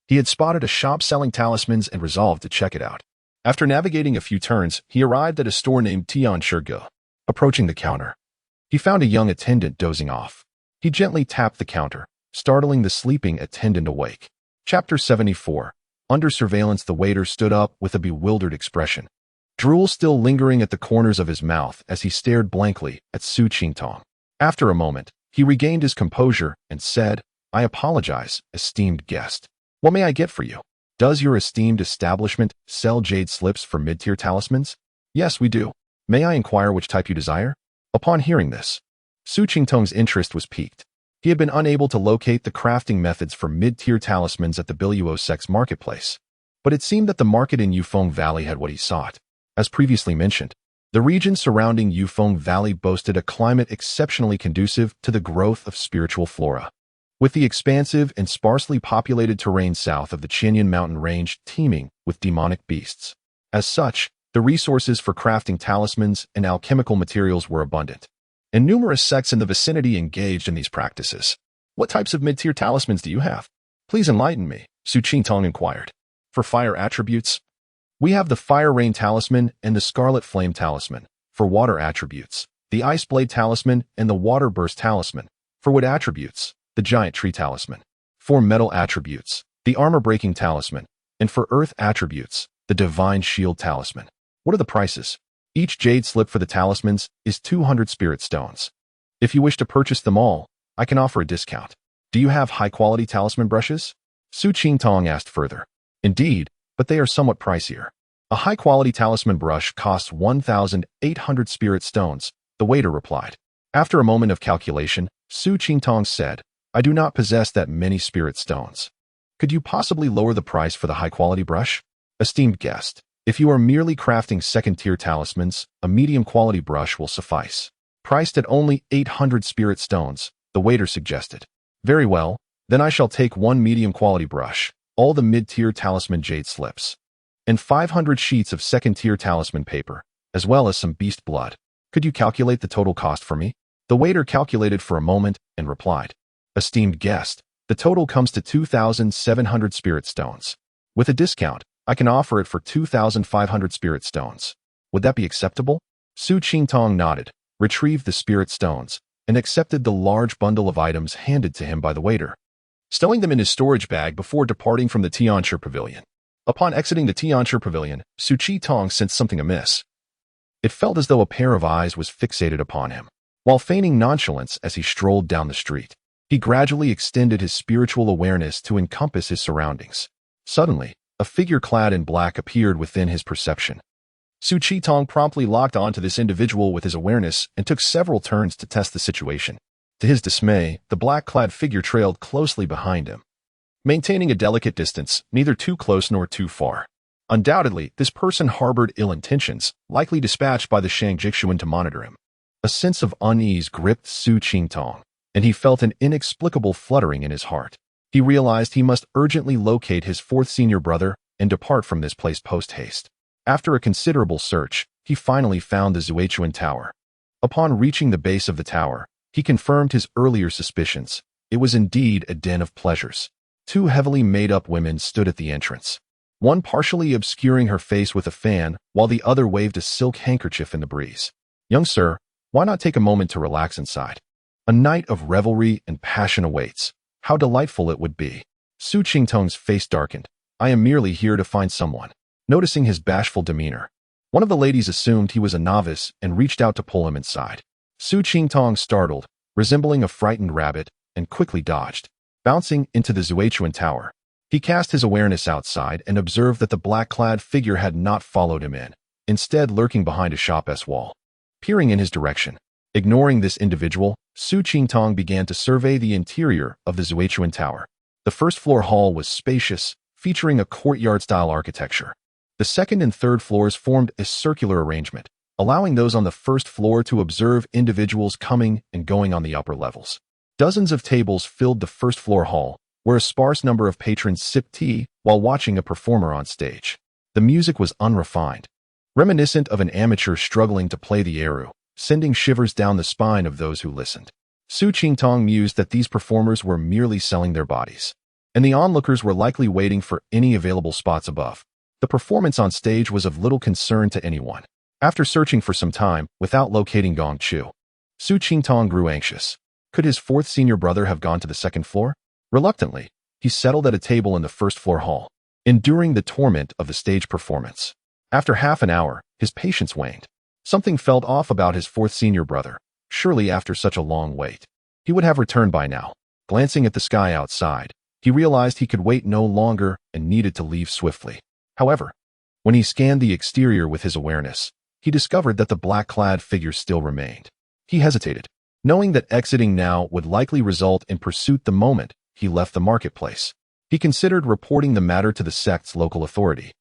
he had spotted a shop selling talismans and resolved to check it out. After navigating a few turns, he arrived at a store named Tian Shige. Approaching the counter, he found a young attendant dozing off. He gently tapped the counter, startling the sleeping attendant awake. Chapter 74. Under surveillance, the waiter stood up with a bewildered expression, drool still lingering at the corners of his mouth as he stared blankly at Su Qingtong. After a moment, he regained his composure and said, "I apologize, esteemed guest. What may I get for you? Does your esteemed establishment sell jade slips for mid-tier talismans?" "Yes, we do. May I inquire which type you desire? Upon hearing this, Su Qingtong's interest was piqued. He had been unable to locate the crafting methods for mid-tier talismans at the Biluo-Sex marketplace, but it seemed that the market in Yufeng Valley had what he sought. As previously mentioned, the region surrounding Yufeng Valley boasted a climate exceptionally conducive to the growth of spiritual flora, with the expansive and sparsely populated terrain south of the Qianyan mountain range teeming with demonic beasts. As such, the resources for crafting talismans and alchemical materials were abundant, and numerous sects in the vicinity engaged in these practices. What types of mid-tier talismans do you have? Please enlighten me, Su Qingtong inquired. For fire attributes, we have the Fire Rain Talisman and the Scarlet Flame Talisman. For water attributes, the Ice Blade Talisman and the Water Burst Talisman. For wood attributes, the Giant Tree Talisman. For metal attributes, the Armor Breaking Talisman. And for earth attributes, the Divine Shield Talisman. What are the prices? Each jade slip for the talismans is 200 spirit stones. If you wish to purchase them all, I can offer a discount. Do you have high-quality talisman brushes? Su Qingtong asked further. Indeed, but they are somewhat pricier. A high-quality talisman brush costs 1,800 spirit stones, the waiter replied. After a moment of calculation, Su Qingtong said, I do not possess that many spirit stones. Could you possibly lower the price for the high-quality brush? Esteemed guest, if you are merely crafting second-tier talismans, a medium-quality brush will suffice. Priced at only 800 spirit stones, the waiter suggested. Very well, then I shall take one medium-quality brush, all the mid-tier talisman jade slips, and 500 sheets of second-tier talisman paper, as well as some beast blood. Could you calculate the total cost for me? The waiter calculated for a moment and replied, Esteemed guest, the total comes to 2,700 spirit stones. With a discount, I can offer it for 2,500 spirit stones. Would that be acceptable? Su Qingtong nodded, retrieved the spirit stones, and accepted the large bundle of items handed to him by the waiter, stowing them in his storage bag before departing from the Tianshi Pavilion. Upon exiting the Tianshi Pavilion, Su Qingtong sensed something amiss. It felt as though a pair of eyes was fixated upon him. While feigning nonchalance as he strolled down the street, he gradually extended his spiritual awareness to encompass his surroundings. Suddenly, a figure clad in black appeared within his perception. Su Qingtong promptly locked onto this individual with his awareness and took several turns to test the situation. To his dismay, the black-clad figure trailed closely behind him, maintaining a delicate distance, neither too close nor too far. Undoubtedly, this person harbored ill intentions, likely dispatched by the Shangjixuan to monitor him. A sense of unease gripped Su Qingtong, and he felt an inexplicable fluttering in his heart. He realized he must urgently locate his fourth senior brother and depart from this place post-haste. After a considerable search, he finally found the Zuichuan Tower. Upon reaching the base of the tower, he confirmed his earlier suspicions. It was indeed a den of pleasures. Two heavily made-up women stood at the entrance, one partially obscuring her face with a fan, while the other waved a silk handkerchief in the breeze. Young sir, why not take a moment to relax inside? A night of revelry and passion awaits. How delightful it would be. Su Qingtong's face darkened. I am merely here to find someone. Noticing his bashful demeanor, one of the ladies assumed he was a novice and reached out to pull him inside. Su Qingtong startled, resembling a frightened rabbit, and quickly dodged, bouncing into the Zuichuan Tower. He cast his awareness outside and observed that the black-clad figure had not followed him in, instead lurking behind a shop's wall. Peering in his direction, ignoring this individual, Su Qingtong began to survey the interior of the Zuichuan Tower. The first-floor hall was spacious, featuring a courtyard-style architecture. The second and third floors formed a circular arrangement, allowing those on the first floor to observe individuals coming and going on the upper levels. Dozens of tables filled the first-floor hall, where a sparse number of patrons sipped tea while watching a performer on stage. The music was unrefined, reminiscent of an amateur struggling to play the eru, sending shivers down the spine of those who listened. Su Qingtong mused that these performers were merely selling their bodies, and the onlookers were likely waiting for any available spots above. The performance on stage was of little concern to anyone. After searching for some time without locating Gong Chu, Su Qingtong grew anxious. Could his fourth senior brother have gone to the second floor? Reluctantly, he settled at a table in the first-floor hall, enduring the torment of the stage performance. After half an hour, his patience waned. Something felt off about his fourth senior brother. Surely after such a long wait, he would have returned by now. Glancing at the sky outside, he realized he could wait no longer and needed to leave swiftly. However, when he scanned the exterior with his awareness, he discovered that the black-clad figure still remained. He hesitated, knowing that exiting now would likely result in pursuit the moment he left the marketplace. He considered reporting the matter to the sect's local authority,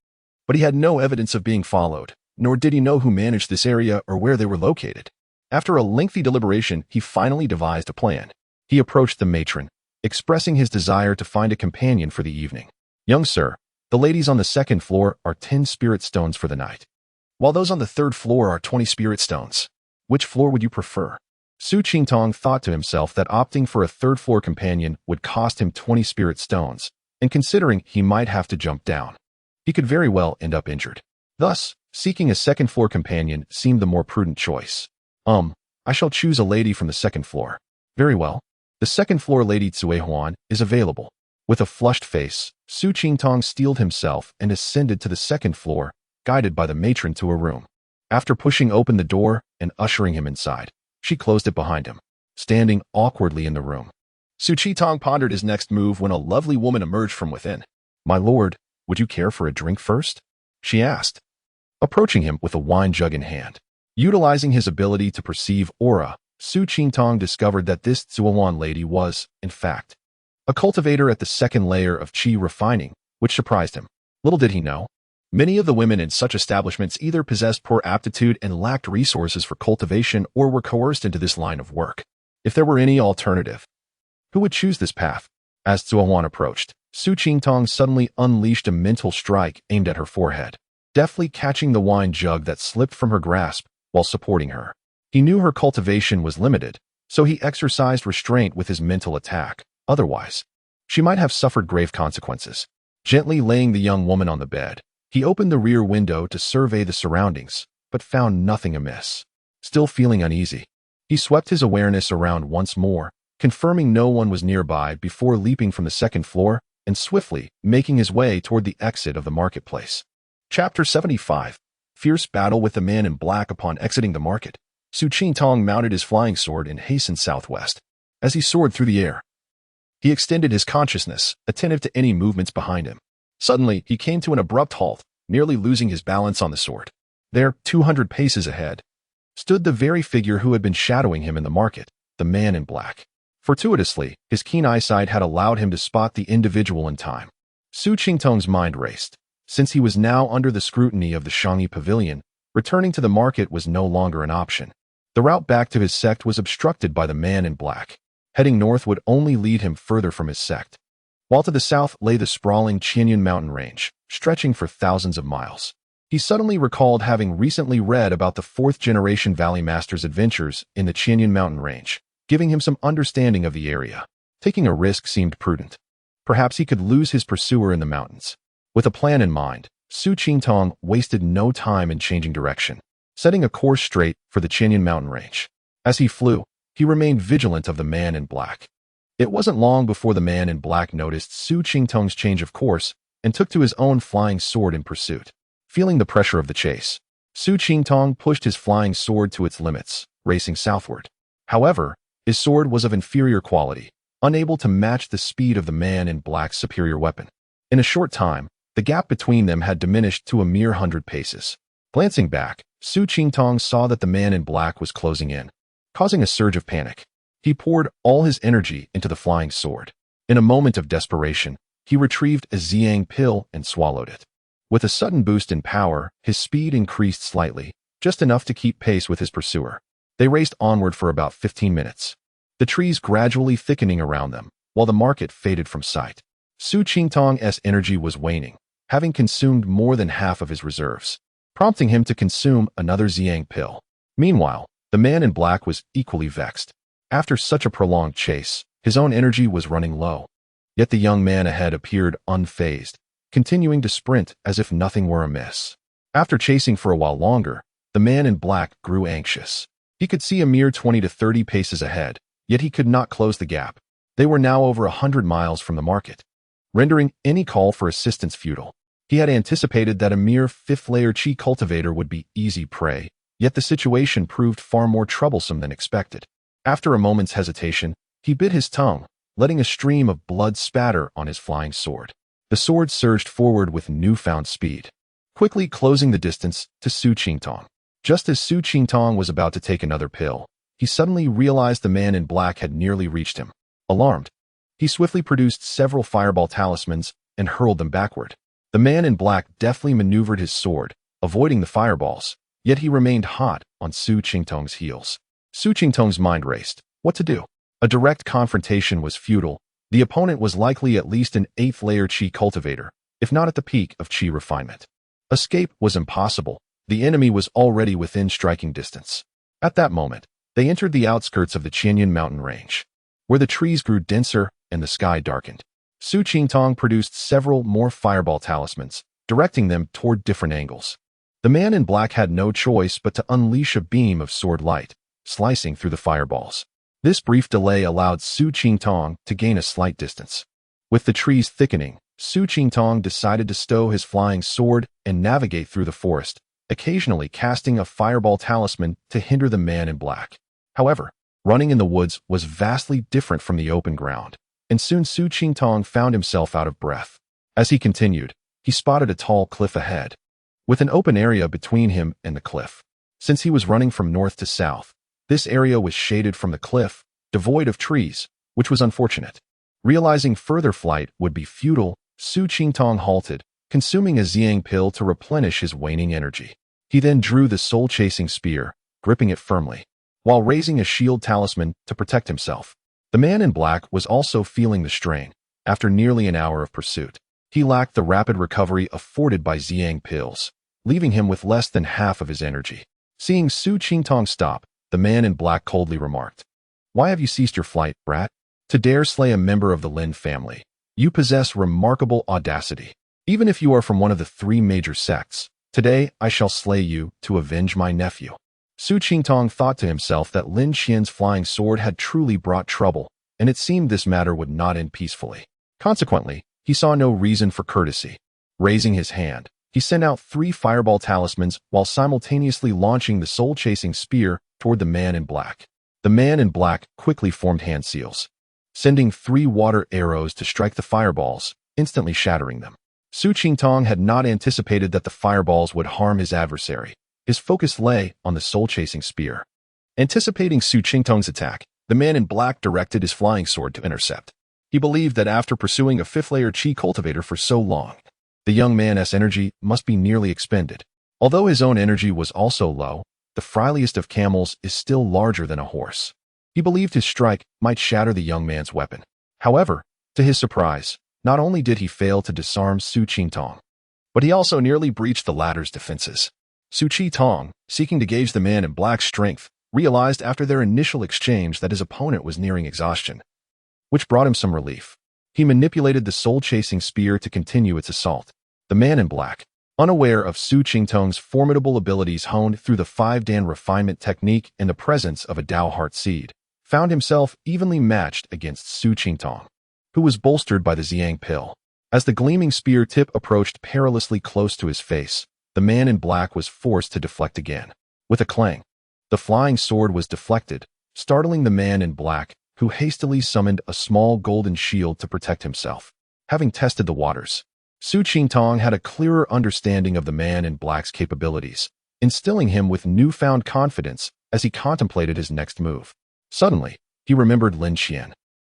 but he had no evidence of being followed, nor did he know who managed this area or where they were located. After a lengthy deliberation, he finally devised a plan. He approached the matron, expressing his desire to find a companion for the evening. "Young sir, the ladies on the second floor are 10 spirit stones for the night, while those on the third floor are 20 spirit stones. Which floor would you prefer?" Su Qingtong thought to himself that opting for a third-floor companion would cost him 20 spirit stones, and considering he might have to jump down, he could very well end up injured. Thus, seeking a second-floor companion seemed the more prudent choice. I shall choose a lady from the second floor." "Very well. The second-floor lady Cui Huan is available." With a flushed face, Su Qingtong steeled himself and ascended to the second floor, guided by the matron to a room. After pushing open the door and ushering him inside, she closed it behind him, standing awkwardly in the room. Su Qingtong pondered his next move when a lovely woman emerged from within. "My lord, would you care for a drink first?" she asked, approaching him with a wine jug in hand. Utilizing his ability to perceive aura, Su Qingtong discovered that this Zuowan lady was, in fact, a cultivator at the second layer of qi refining, which surprised him. Little did he know, many of the women in such establishments either possessed poor aptitude and lacked resources for cultivation or were coerced into this line of work. If there were any alternative, who would choose this path? As Zuowan approached, Su Qingtong suddenly unleashed a mental strike aimed at her forehead, deftly catching the wine jug that slipped from her grasp while supporting her. He knew her cultivation was limited, so he exercised restraint with his mental attack. Otherwise, she might have suffered grave consequences. Gently laying the young woman on the bed, he opened the rear window to survey the surroundings, but found nothing amiss. Still feeling uneasy, he swept his awareness around once more, confirming no one was nearby before leaping from the second floor and swiftly making his way toward the exit of the marketplace. Chapter 75. Fierce battle with the man in black. Upon exiting the market, Su Qingtong mounted his flying sword and hastened southwest. As he soared through the air, he extended his consciousness, attentive to any movements behind him. Suddenly, he came to an abrupt halt, nearly losing his balance on the sword. There, 200 paces ahead, stood the very figure who had been shadowing him in the market, the man in black. Fortuitously, his keen eyesight had allowed him to spot the individual in time. Su Qingtong's mind raced. Since he was now under the scrutiny of the Shangyi Pavilion, returning to the market was no longer an option. The route back to his sect was obstructed by the man in black. Heading north would only lead him further from his sect. While to the south lay the sprawling Qianyan mountain range, stretching for thousands of miles. He suddenly recalled having recently read about the fourth-generation Valley Master's adventures in the Qianyan mountain range, giving him some understanding of the area. Taking a risk seemed prudent. Perhaps he could lose his pursuer in the mountains. With a plan in mind, Su Qingtong wasted no time in changing direction, setting a course straight for the Qianyan mountain range. As he flew, he remained vigilant of the man in black. It wasn't long before the man in black noticed Su Qingtong's change of course and took to his own flying sword in pursuit. Feeling the pressure of the chase, Su Qingtong pushed his flying sword to its limits, racing southward. However, his sword was of inferior quality, unable to match the speed of the man in black's superior weapon. In a short time, the gap between them had diminished to a mere 100 paces. Glancing back, Su Qingtong saw that the man in black was closing in, causing a surge of panic. He poured all his energy into the flying sword. In a moment of desperation, he retrieved a Ziyang pill and swallowed it. With a sudden boost in power, his speed increased slightly, just enough to keep pace with his pursuer. They raced onward for about 15 minutes, the trees gradually thickening around them, while the market faded from sight. Su Qingtong's energy was waning, having consumed more than half of his reserves, prompting him to consume another Ziyang pill. Meanwhile, the man in black was equally vexed. After such a prolonged chase, his own energy was running low. Yet the young man ahead appeared unfazed, continuing to sprint as if nothing were amiss. After chasing for a while longer, the man in black grew anxious. He could see a mere 20 to 30 paces ahead, yet he could not close the gap. They were now over 100 miles from the market, rendering any call for assistance futile. He had anticipated that a mere fifth-layer qi cultivator would be easy prey, yet the situation proved far more troublesome than expected. After a moment's hesitation, he bit his tongue, letting a stream of blood spatter on his flying sword. The sword surged forward with newfound speed, quickly closing the distance to Su Qingtong. Just as Su Qingtong was about to take another pill, he suddenly realized the man in black had nearly reached him. Alarmed, he swiftly produced several fireball talismans and hurled them backward. The man in black deftly maneuvered his sword, avoiding the fireballs, yet he remained hot on Su Qingtong's heels. Su Qingtong's mind raced. What to do? A direct confrontation was futile. The opponent was likely at least an 8th-layer Qi cultivator, if not at the peak of Qi refinement. Escape was impossible. The enemy was already within striking distance. At that moment, they entered the outskirts of the Qianyan mountain range, where the trees grew denser and the sky darkened. Su Qingtong produced several more fireball talismans, directing them toward different angles. The man in black had no choice but to unleash a beam of sword light, slicing through the fireballs. This brief delay allowed Su Qingtong to gain a slight distance. With the trees thickening, Su Qingtong decided to stow his flying sword and navigate through the forest, occasionally casting a fireball talisman to hinder the man in black. However, running in the woods was vastly different from the open ground, and soon Su Qingtong found himself out of breath. As he continued, he spotted a tall cliff ahead, with an open area between him and the cliff. Since he was running from north to south, this area was shaded from the cliff, devoid of trees, which was unfortunate. Realizing further flight would be futile, Su Qingtong halted, consuming a Xiang pill to replenish his waning energy. He then drew the soul-chasing spear, gripping it firmly, while raising a shield talisman to protect himself. The man in black was also feeling the strain. After nearly an hour of pursuit, he lacked the rapid recovery afforded by Xiang pills, leaving him with less than half of his energy. Seeing Su Qingtong stop, the man in black coldly remarked, "Why have you ceased your flight, brat? To dare slay a member of the Lin family, you possess remarkable audacity. Even if you are from one of the 3 major sects, today I shall slay you to avenge my nephew." Su Qingtong thought to himself that Lin Qian's flying sword had truly brought trouble, and it seemed this matter would not end peacefully. Consequently, he saw no reason for courtesy. Raising his hand, he sent out 3 fireball talismans while simultaneously launching the soul-chasing spear toward the man in black. The man in black quickly formed hand seals, sending 3 water arrows to strike the fireballs, instantly shattering them. Su Qingtong had not anticipated that the fireballs would harm his adversary. His focus lay on the soul-chasing spear. Anticipating Su Qingtong's attack, the man in black directed his flying sword to intercept. He believed that after pursuing a 5th-layer Qi cultivator for so long, the young man's energy must be nearly expended. Although his own energy was also low, the friliest of camels is still larger than a horse. He believed his strike might shatter the young man's weapon. However, to his surprise, not only did he fail to disarm Su Qingtong, but he also nearly breached the latter's defenses. Su Qingtong, seeking to gauge the man in black's strength, realized after their initial exchange that his opponent was nearing exhaustion, which brought him some relief. He manipulated the soul-chasing spear to continue its assault. The man in black, unaware of Su Qingtong's formidable abilities honed through the 5-Dan refinement technique in the presence of a Dao heart seed, found himself evenly matched against Su Qingtong, who was bolstered by the Xiang pill. As the gleaming spear tip approached perilously close to his face, the man in black was forced to deflect again. With a clang, the flying sword was deflected, startling the man in black, who hastily summoned a small golden shield to protect himself. Having tested the waters, Su Qingtong had a clearer understanding of the man in black's capabilities, instilling him with newfound confidence as he contemplated his next move. Suddenly, he remembered Lin Qian.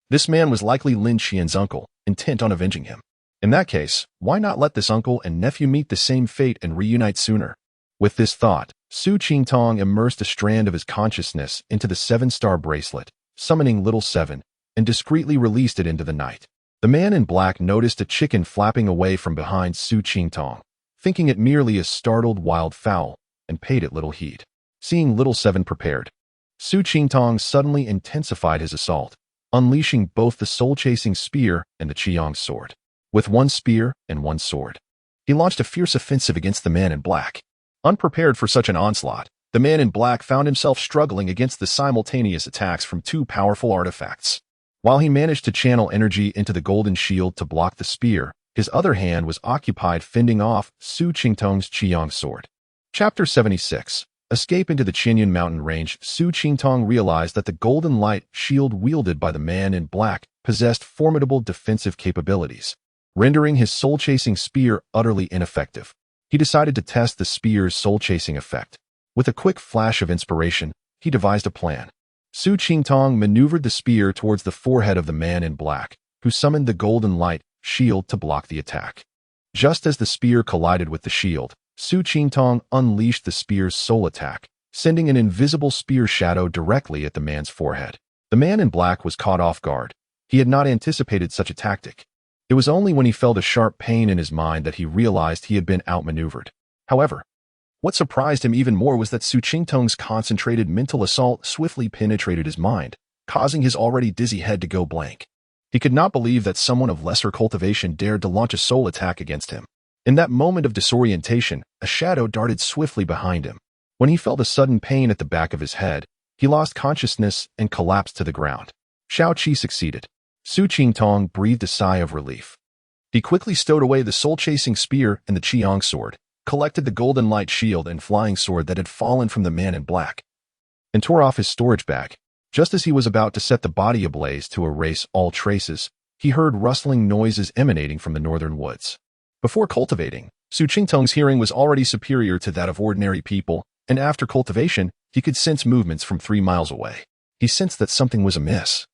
This man was likely Lin Qian's uncle, intent on avenging him. In that case, why not let this uncle and nephew meet the same fate and reunite sooner? With this thought, Su Qingtong immersed a strand of his consciousness into the 7-star bracelet, summoning Little Seven, and discreetly released it into the night. The man in black noticed a chicken flapping away from behind Su Qingtong, thinking it merely a startled wild fowl, and paid it little heed. Seeing Little Seven prepared, Su Qingtong suddenly intensified his assault, unleashing both the soul-chasing spear and the Qiang sword. With 1 spear and 1 sword, he launched a fierce offensive against the man in black. Unprepared for such an onslaught, the man in black found himself struggling against the simultaneous attacks from 2 powerful artifacts. While he managed to channel energy into the golden shield to block the spear, his other hand was occupied fending off Su Qingtong's Qiang sword. Chapter 76. Escape into the Qianyan mountain range. Su Qingtong realized that the golden light shield wielded by the man in black possessed formidable defensive capabilities, rendering his soul-chasing spear utterly ineffective. He decided to test the spear's soul-chasing effect. With a quick flash of inspiration, he devised a plan. Su Qingtong maneuvered the spear towards the forehead of the man in black, who summoned the golden light shield to block the attack. Just as the spear collided with the shield, Su Qingtong unleashed the spear's soul attack, sending an invisible spear shadow directly at the man's forehead. The man in black was caught off guard. He had not anticipated such a tactic. It was only when he felt a sharp pain in his mind that he realized he had been outmaneuvered. However, what surprised him even more was that Su Qingtong's concentrated mental assault swiftly penetrated his mind, causing his already dizzy head to go blank. He could not believe that someone of lesser cultivation dared to launch a soul attack against him. In that moment of disorientation, a shadow darted swiftly behind him. When he felt a sudden pain at the back of his head, he lost consciousness and collapsed to the ground. Shao Qi succeeded. Su Qingtong breathed a sigh of relief. He quickly stowed away the soul-chasing spear and the Qiang sword, collected the golden light shield and flying sword that had fallen from the man in black, and tore off his storage bag. Just as he was about to set the body ablaze to erase all traces, he heard rustling noises emanating from the northern woods. Before cultivating, Su Qingtong's hearing was already superior to that of ordinary people, and after cultivation, he could sense movements from 3 miles away. He sensed that something was amiss.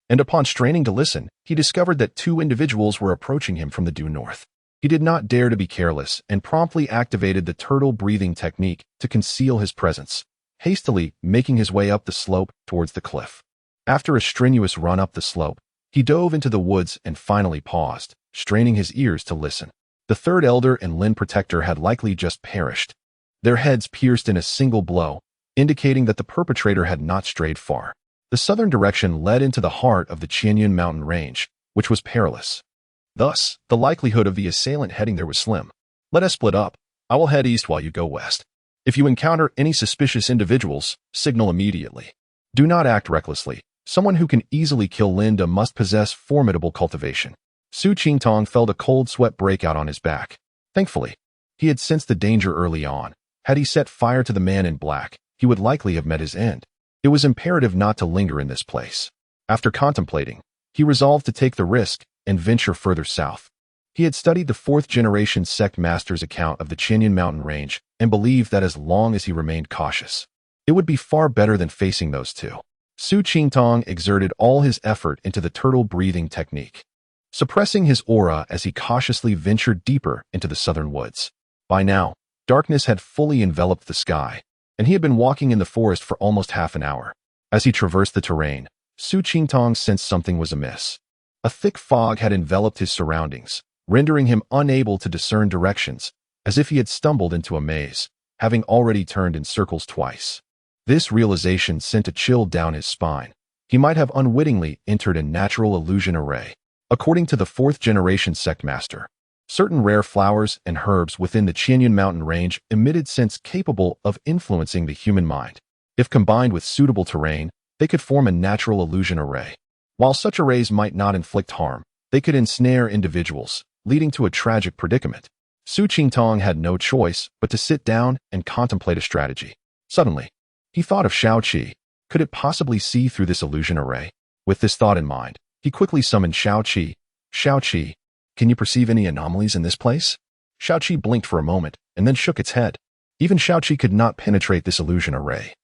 And upon straining to listen, he discovered that 2 individuals were approaching him from the due north. He did not dare to be careless and promptly activated the turtle breathing technique to conceal his presence, hastily making his way up the slope towards the cliff. After a strenuous run up the slope, he dove into the woods and finally paused, straining his ears to listen. The third elder and Lin Protector had likely just perished, their heads pierced in a single blow, indicating that the perpetrator had not strayed far. The southern direction led into the heart of the Qianyun mountain range, which was perilous. Thus, the likelihood of the assailant heading there was slim. Let us split up. I will head east while you go west. If you encounter any suspicious individuals, signal immediately. Do not act recklessly. Someone who can easily kill Linda must possess formidable cultivation. Su Qingtong felt a cold sweat break out on his back. Thankfully, he had sensed the danger early on. Had he set fire to the man in black, he would likely have met his end. It was imperative not to linger in this place. After contemplating, he resolved to take the risk and venture further south. He had studied the 4th-generation sect master's account of the Qianyun mountain range and believed that as long as he remained cautious, it would be far better than facing those 2. Su Qingtong exerted all his effort into the turtle breathing technique, suppressing his aura as he cautiously ventured deeper into the southern woods. By now, darkness had fully enveloped the sky, and he had been walking in the forest for almost half an hour. As he traversed the terrain, Su Qingtong sensed something was amiss. A thick fog had enveloped his surroundings, rendering him unable to discern directions, as if he had stumbled into a maze, having already turned in circles twice. This realization sent a chill down his spine. He might have unwittingly entered a natural illusion array. According to the 4th-generation sect master, certain rare flowers and herbs within the Qianyun mountain range emitted scents capable of influencing the human mind. If combined with suitable terrain, they could form a natural illusion array. While such arrays might not inflict harm, they could ensnare individuals, leading to a tragic predicament. Su Qingtong had no choice but to sit down and contemplate a strategy. Suddenly, he thought of Shao Qi. Could it possibly see through this illusion array? With this thought in mind, he quickly summoned Shao Qi. Shao Qi, can you perceive any anomalies in this place? Shao Qi blinked for a moment and then shook its head. Even Shao Qi could not penetrate this illusion array,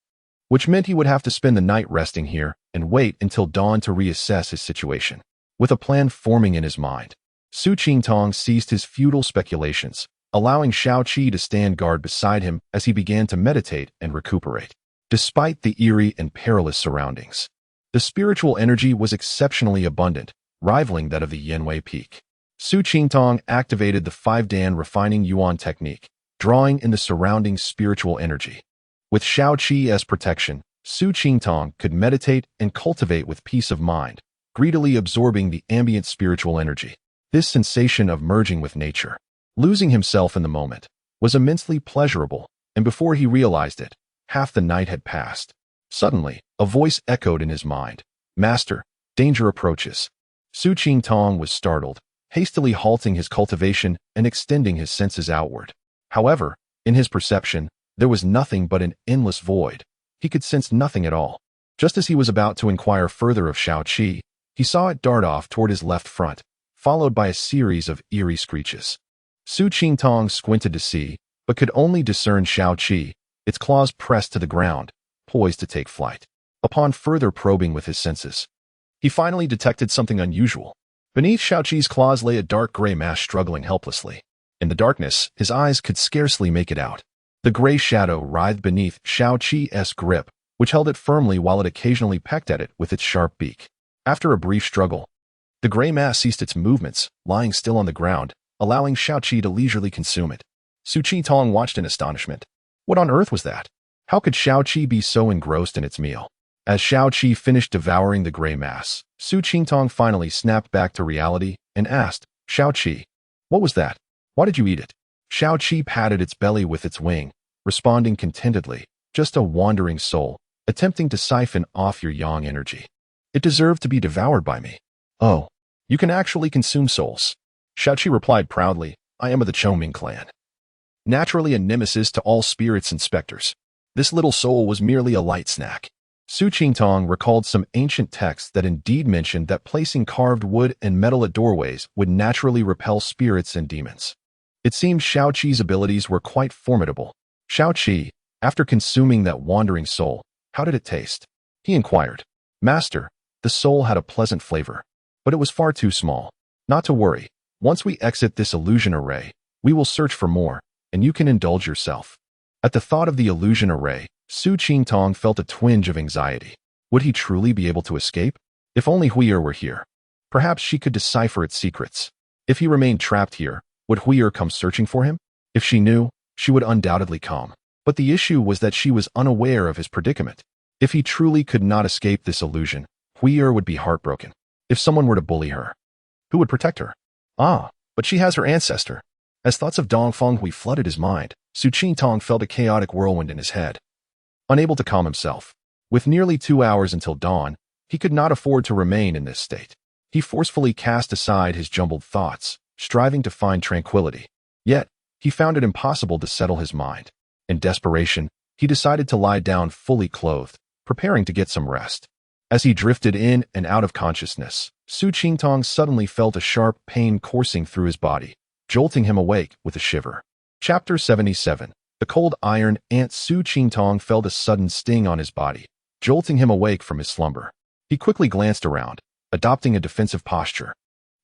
which meant he would have to spend the night resting here and wait until dawn to reassess his situation. With a plan forming in his mind, Su Qingtong ceased his futile speculations, allowing Shao Qi to stand guard beside him as he began to meditate and recuperate. Despite the eerie and perilous surroundings, the spiritual energy was exceptionally abundant, rivaling that of the Yanwei Peak. Su Qingtong activated the 5-Dan refining yuan technique, drawing in the surrounding spiritual energy. With Shao Qi as protection, Su Qingtong could meditate and cultivate with peace of mind, greedily absorbing the ambient spiritual energy. This sensation of merging with nature, losing himself in the moment, was immensely pleasurable, and before he realized it, half the night had passed. Suddenly, a voice echoed in his mind. "Master, danger approaches." Su Qingtong was startled, hastily halting his cultivation and extending his senses outward. However, in his perception, there was nothing but an endless void. He could sense nothing at all. Just as he was about to inquire further of Shao Qi, he saw it dart off toward his left front, followed by a series of eerie screeches. Su Qingtong squinted to see, but could only discern Shao Qi. its claws pressed to the ground, poised to take flight. Upon further probing with his senses, he finally detected something unusual. Beneath Xiaoqi's claws lay a dark gray mass struggling helplessly. In the darkness, his eyes could scarcely make it out. The gray shadow writhed beneath Xiaoqi's grip, which held it firmly while it occasionally pecked at it with its sharp beak. After a brief struggle, the gray mass ceased its movements, lying still on the ground, allowing Xiaoqi to leisurely consume it. Su Qitong watched in astonishment. What on earth was that? How could Xiaoqi be so engrossed in its meal? As Xiaoqi finished devouring the gray mass, Su Qitong finally snapped back to reality and asked, Xiaoqi, what was that? Why did you eat it? Xiaoqi patted its belly with its wing, responding contentedly, just a wandering soul, attempting to siphon off your yang energy. It deserved to be devoured by me. Oh, you can actually consume souls. Xiaoqi replied proudly, I am of the Choming clan. Naturally a nemesis to all spirits and specters. This little soul was merely a light snack. Su Qingtong recalled some ancient texts that indeed mentioned that placing carved wood and metal at doorways would naturally repel spirits and demons. It seemed Xiaoqi's abilities were quite formidable. Xiaoqi, after consuming that wandering soul, how did it taste? He inquired. Master, the soul had a pleasant flavor, but it was far too small. Not to worry. Once we exit this illusion array, we will search for more, and you can indulge yourself. At the thought of the illusion array, Su Qingtong felt a twinge of anxiety. Would he truly be able to escape? If only Hui'er were here. Perhaps she could decipher its secrets. If he remained trapped here, would Hui'er come searching for him? If she knew, she would undoubtedly come. But the issue was that she was unaware of his predicament. If he truly could not escape this illusion, Hui'er would be heartbroken. If someone were to bully her, who would protect her? Ah, but she has her ancestor. As thoughts of Dongfeng Hui flooded his mind, Su Qingtong felt a chaotic whirlwind in his head. Unable to calm himself, with nearly 2 hours until dawn, he could not afford to remain in this state. He forcefully cast aside his jumbled thoughts, striving to find tranquility. Yet, he found it impossible to settle his mind. In desperation, he decided to lie down fully clothed, preparing to get some rest. As he drifted in and out of consciousness, Su Qingtong suddenly felt a sharp pain coursing through his body, jolting him awake with a shiver. Chapter 77. The cold iron ant. Su Qingtong felt a sudden sting on his body, jolting him awake from his slumber. He quickly glanced around, adopting a defensive posture.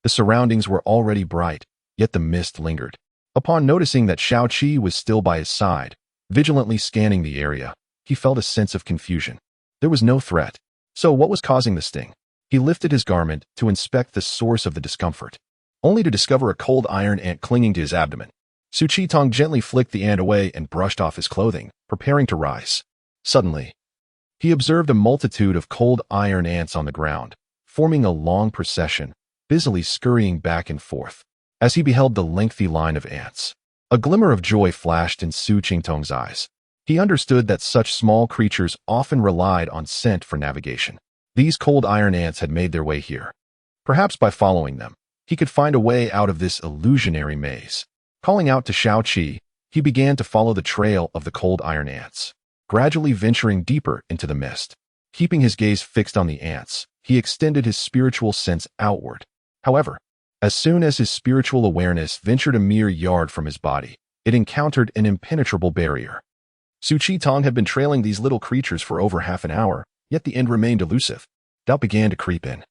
The surroundings were already bright, yet the mist lingered. Upon noticing that Xiaoqi was still by his side, vigilantly scanning the area, he felt a sense of confusion. There was no threat. So what was causing the sting? He lifted his garment to inspect the source of the discomfort, only to discover a cold iron ant clinging to his abdomen. Su Qitong gently flicked the ant away and brushed off his clothing, preparing to rise. Suddenly, he observed a multitude of cold iron ants on the ground, forming a long procession, busily scurrying back and forth. As he beheld the lengthy line of ants, a glimmer of joy flashed in Su Qingtong's eyes. He understood that such small creatures often relied on scent for navigation. These cold iron ants had made their way here. Perhaps by following them, he could find a way out of this illusionary maze. Calling out to Xiaoqi, he began to follow the trail of the cold iron ants, gradually venturing deeper into the mist. Keeping his gaze fixed on the ants, he extended his spiritual sense outward. However, as soon as his spiritual awareness ventured a mere yard from his body, it encountered an impenetrable barrier. Su Qitong had been trailing these little creatures for over half an hour, yet the end remained elusive. Doubt began to creep in.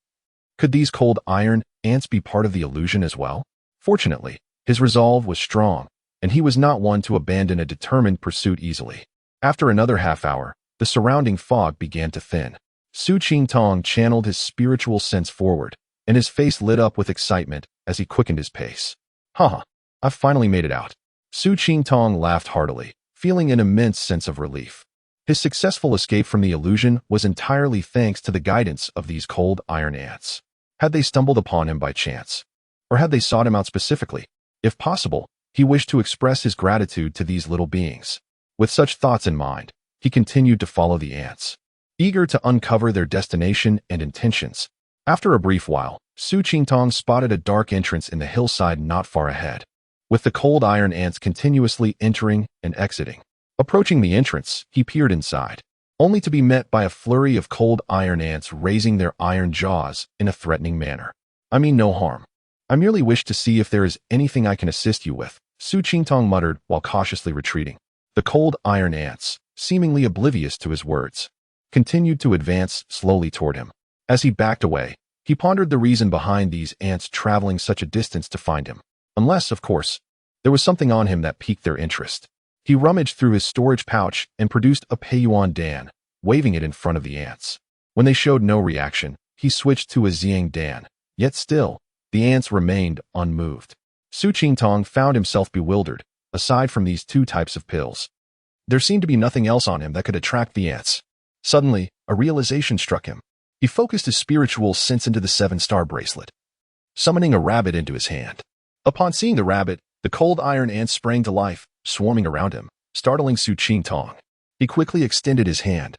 Could these cold iron ants be part of the illusion as well? Fortunately, his resolve was strong, and he was not one to abandon a determined pursuit easily. After another half hour, the surrounding fog began to thin. Su Qingtong channeled his spiritual sense forward, and his face lit up with excitement as he quickened his pace. Haha, I've finally made it out. Su Qingtong laughed heartily, feeling an immense sense of relief. His successful escape from the illusion was entirely thanks to the guidance of these cold iron ants. Had they stumbled upon him by chance? Or had they sought him out specifically? If possible, he wished to express his gratitude to these little beings. With such thoughts in mind, he continued to follow the ants, eager to uncover their destination and intentions. After a brief while, Su Qingtong spotted a dark entrance in the hillside not far ahead, with the cold iron ants continuously entering and exiting. Approaching the entrance, he peered inside, only to be met by a flurry of cold iron ants raising their iron jaws in a threatening manner. I mean no harm. I merely wish to see if there is anything I can assist you with, Su Qingtong muttered while cautiously retreating. The cold iron ants, seemingly oblivious to his words, continued to advance slowly toward him. As he backed away, he pondered the reason behind these ants traveling such a distance to find him. Unless, of course, there was something on him that piqued their interest. He rummaged through his storage pouch and produced a Peiyuan Dan, waving it in front of the ants. When they showed no reaction, he switched to a Xiang Dan. Yet still, the ants remained unmoved. Su Qingtong found himself bewildered. Aside from these two types of pills, there seemed to be nothing else on him that could attract the ants. Suddenly, a realization struck him. He focused his spiritual sense into the 7-star bracelet, summoning a rabbit into his hand. Upon seeing the rabbit, the cold iron ants sprang to life, swarming around him, startling Su Qingtong. He quickly extended his hand,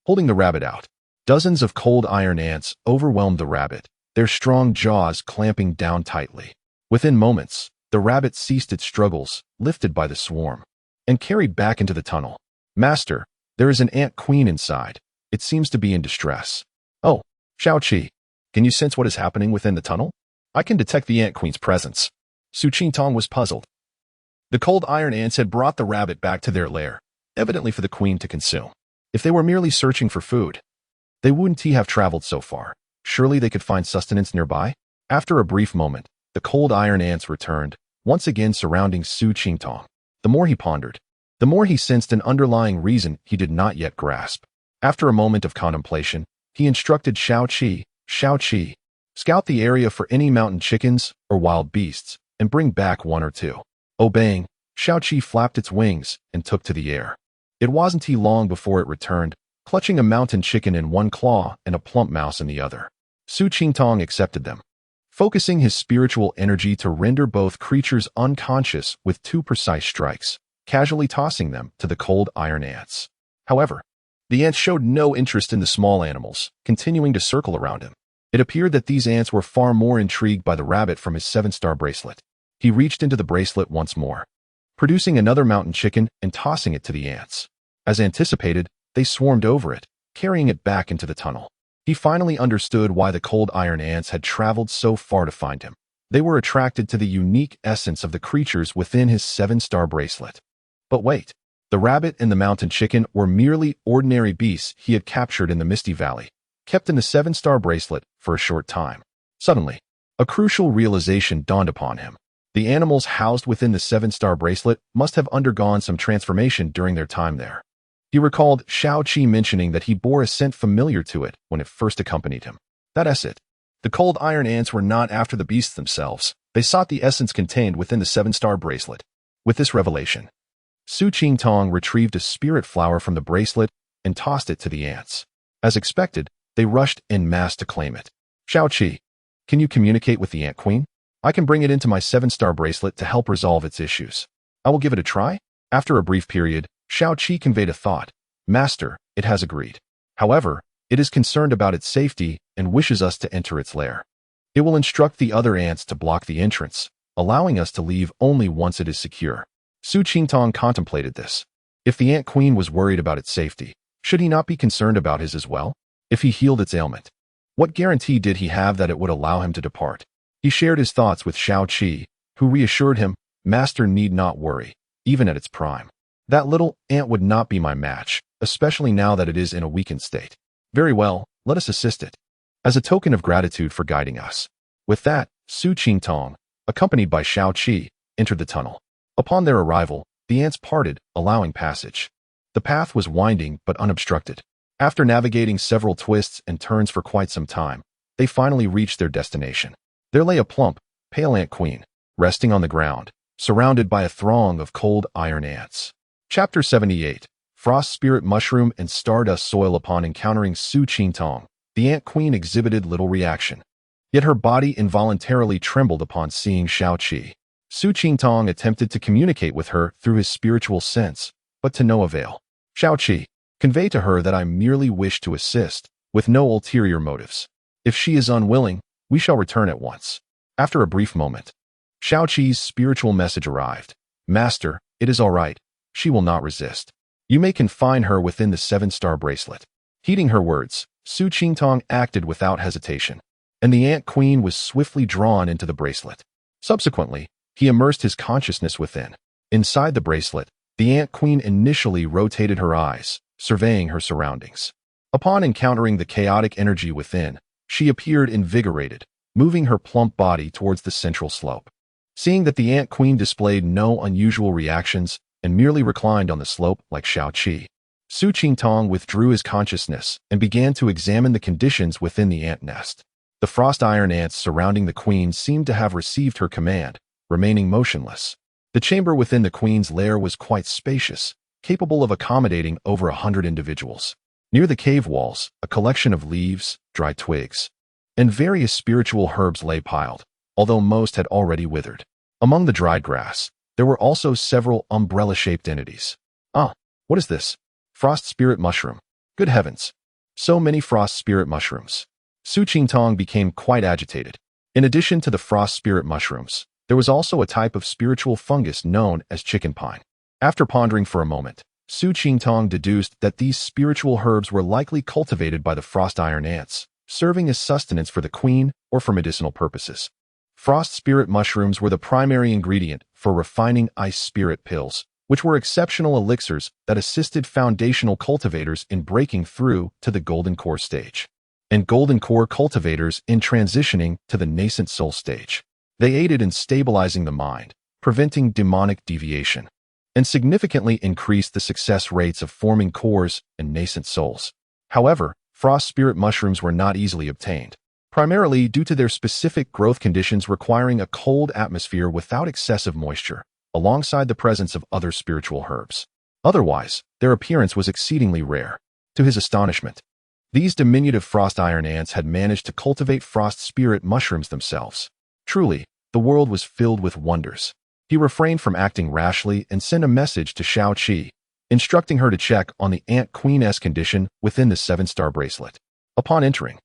holding the rabbit out. Dozens of cold iron ants overwhelmed the rabbit, their strong jaws clamping down tightly. Within moments, the rabbit ceased its struggles, lifted by the swarm, and carried back into the tunnel. Master, there is an ant queen inside. It seems to be in distress. Oh, Xiaoqi, can you sense what is happening within the tunnel? I can detect the ant queen's presence. Su Qingtong was puzzled. The cold iron ants had brought the rabbit back to their lair, evidently for the queen to consume. If they were merely searching for food, they wouldn't have traveled so far. Surely they could find sustenance nearby? After a brief moment, the cold iron ants returned, once again surrounding Su Qingtong. The more he pondered, the more he sensed an underlying reason he did not yet grasp. After a moment of contemplation, he instructed Xiaoqi, scout the area for any mountain chickens or wild beasts, and bring back one or two. Obeying, Xiaoqi flapped its wings and took to the air. It wasn't long before it returned, clutching a mountain chicken in one claw and a plump mouse in the other. Su Qingtong accepted them, focusing his spiritual energy to render both creatures unconscious with 2 precise strikes, casually tossing them to the cold iron ants. However, the ants showed no interest in the small animals, continuing to circle around him. It appeared that these ants were far more intrigued by the rabbit from his 7-star bracelet. He reached into the bracelet once more, producing another mountain chicken and tossing it to the ants. As anticipated, they swarmed over it, carrying it back into the tunnel. He finally understood why the cold iron ants had traveled so far to find him. They were attracted to the unique essence of the creatures within his 7-star bracelet. But wait, the rabbit and the mountain chicken were merely ordinary beasts he had captured in the Misty Valley, kept in the 7-star bracelet for a short time. Suddenly, a crucial realization dawned upon him. The animals housed within the 7-star bracelet must have undergone some transformation during their time there. He recalled Xiaoqi mentioning that he bore a scent familiar to it when it first accompanied him. That's it. The cold iron ants were not after the beasts themselves. They sought the essence contained within the 7-star bracelet. With this revelation, Su Qingtong retrieved a spirit flower from the bracelet and tossed it to the ants. As expected, they rushed en masse to claim it. Xiaoqi, can you communicate with the ant queen? I can bring it into my 7-star bracelet to help resolve its issues. I will give it a try. After a brief period, Xiaoqi conveyed a thought. Master, it has agreed. However, it is concerned about its safety and wishes us to enter its lair. It will instruct the other ants to block the entrance, allowing us to leave only once it is secure. Su Qingtong contemplated this. If the ant queen was worried about its safety, should he not be concerned about his as well? If he healed its ailment, what guarantee did he have that it would allow him to depart? He shared his thoughts with Xiaoqi, who reassured him, Master need not worry, even at its prime. That little ant would not be my match, especially now that it is in a weakened state. Very well, let us assist it, as a token of gratitude for guiding us. With that, Su Qingtong, accompanied by Xiaoqi, entered the tunnel. Upon their arrival, the ants parted, allowing passage. The path was winding but unobstructed. After navigating several twists and turns for quite some time, they finally reached their destination. There lay a plump, pale ant queen, resting on the ground, surrounded by a throng of cold iron ants. Chapter 78. Frost Spirit Mushroom and Stardust Soil. Upon encountering Su Qingtong, the ant queen exhibited little reaction. Yet her body involuntarily trembled upon seeing Xiaoqi. Su Qingtong attempted to communicate with her through his spiritual sense, but to no avail. Xiaoqi, convey to her that I merely wish to assist, with no ulterior motives. If she is unwilling, we shall return at once. After a brief moment, Xiaoqi's spiritual message arrived. Master, it is all right. She will not resist. You may confine her within the 7-star bracelet. Heeding her words, Su Qingtong acted without hesitation, and the ant queen was swiftly drawn into the bracelet. Subsequently, he immersed his consciousness within. Inside the bracelet, The Ant Queen initially rotated her eyes, surveying her surroundings. Upon encountering the chaotic energy within, she appeared invigorated, moving her plump body towards the central slope. Seeing that the Ant Queen displayed no unusual reactions and merely reclined on the slope like Shao-Chi, Su Qingtong withdrew his consciousness and began to examine the conditions within the ant nest. The frost iron ants surrounding the queen seemed to have received her command, remaining motionless. The chamber within the queen's lair was quite spacious, capable of accommodating over 100 individuals. Near the cave walls, a collection of leaves, dry twigs, and various spiritual herbs lay piled, although most had already withered. Among the dried grass, there were also several umbrella-shaped entities. Ah, what is this? Frost spirit mushroom. Good heavens! So many frost spirit mushrooms. Su Qingtong became quite agitated. In addition to the frost spirit mushrooms, there was also a type of spiritual fungus known as chicken pine. After pondering for a moment, Su Qingtong deduced that these spiritual herbs were likely cultivated by the frost iron ants, serving as sustenance for the queen or for medicinal purposes. Frost spirit mushrooms were the primary ingredient for refining ice spirit pills, which were exceptional elixirs that assisted foundational cultivators in breaking through to the golden core stage, and golden core cultivators in transitioning to the nascent soul stage. They aided in stabilizing the mind, preventing demonic deviation, and significantly increased the success rates of forming cores and nascent souls. However, frost spirit mushrooms were not easily obtained, primarily due to their specific growth conditions requiring a cold atmosphere without excessive moisture, alongside the presence of other spiritual herbs. Otherwise, their appearance was exceedingly rare. To his astonishment, these diminutive frost iron ants had managed to cultivate frost spirit mushrooms themselves. Truly, the world was filled with wonders. He refrained from acting rashly and sent a message to Shao-Chi, instructing her to check on the Ant Queen's condition within the 7-star bracelet. Upon entering,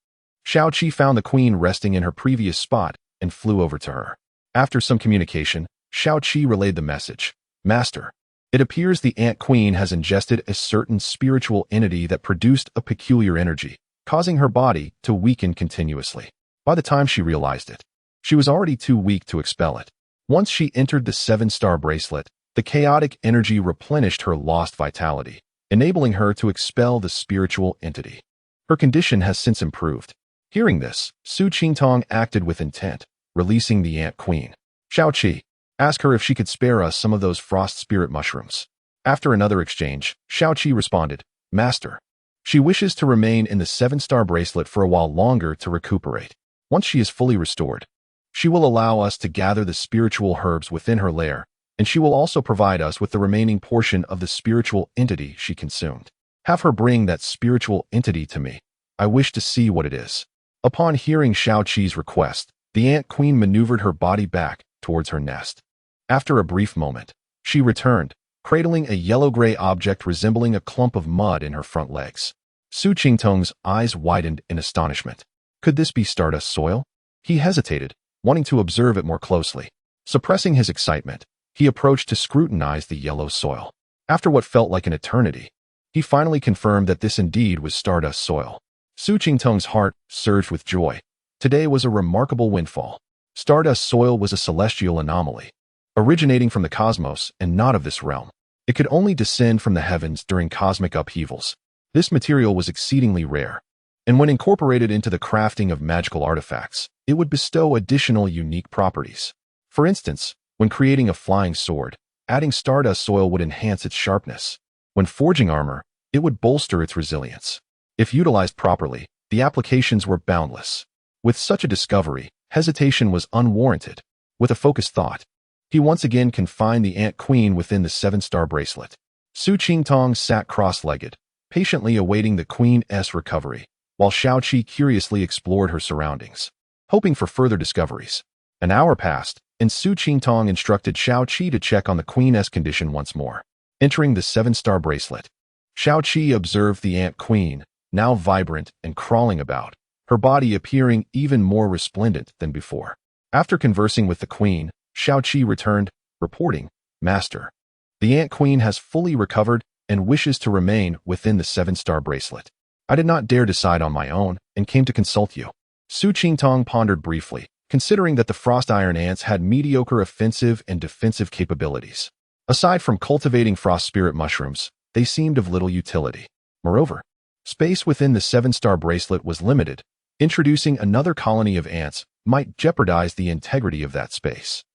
Shao-Chi found the queen resting in her previous spot and flew over to her. After some communication, Shao-Chi relayed the message. Master, it appears the Ant Queen has ingested a certain spiritual entity that produced a peculiar energy, causing her body to weaken continuously. By the time she realized it, she was already too weak to expel it. Once she entered the 7-star bracelet, the chaotic energy replenished her lost vitality, enabling her to expel the spiritual entity. Her condition has since improved. Hearing this, Su Qingtong acted with intent, releasing the Ant Queen. Shao-Chi, ask her if she could spare us some of those frost spirit mushrooms. After another exchange, Shao-Chi responded, Master, she wishes to remain in the 7-star bracelet for a while longer to recuperate. Once she is fully restored, she will allow us to gather the spiritual herbs within her lair, and she will also provide us with the remaining portion of the spiritual entity she consumed. Have her bring that spiritual entity to me. I wish to see what it is. Upon hearing Shao-Chi's request, the Ant Queen maneuvered her body back towards her nest. After a brief moment, she returned, cradling a yellow-gray object resembling a clump of mud in her front legs. Su Qingtong's eyes widened in astonishment. Could this be Stardust soil? He hesitated, wanting to observe it more closely. Suppressing his excitement, he approached to scrutinize the yellow soil. After what felt like an eternity, he finally confirmed that this indeed was Stardust soil. Su Qingtong's heart surged with joy. Today was a remarkable windfall. Stardust soil was a celestial anomaly, originating from the cosmos and not of this realm. It could only descend from the heavens during cosmic upheavals. This material was exceedingly rare, and when incorporated into the crafting of magical artifacts, it would bestow additional unique properties. For instance, when creating a flying sword, adding Stardust soil would enhance its sharpness. When forging armor, it would bolster its resilience. If utilized properly, the applications were boundless. With such a discovery, hesitation was unwarranted. With a focused thought, he once again confined the Ant Queen within the 7-star bracelet. Su Qingtong sat cross-legged, patiently awaiting the Queen's recovery, while Shao-Chi curiously explored her surroundings, hoping for further discoveries. An hour passed, and Su Qingtong instructed Shao-Chi to check on the Queen's condition once more. Entering the 7-star bracelet, Shao-Chi observed the Ant Queen, now vibrant and crawling about, her body appearing even more resplendent than before. After conversing with the Queen, Shao-Chi returned, reporting, Master, the Ant Queen has fully recovered and wishes to remain within the 7-star bracelet. I did not dare decide on my own and came to consult you. Su Qingtong pondered briefly, considering that the frost iron ants had mediocre offensive and defensive capabilities. Aside from cultivating frost spirit mushrooms, they seemed of little utility. Moreover, space within the 7-star bracelet was limited. Introducing another colony of ants might jeopardize the integrity of that space.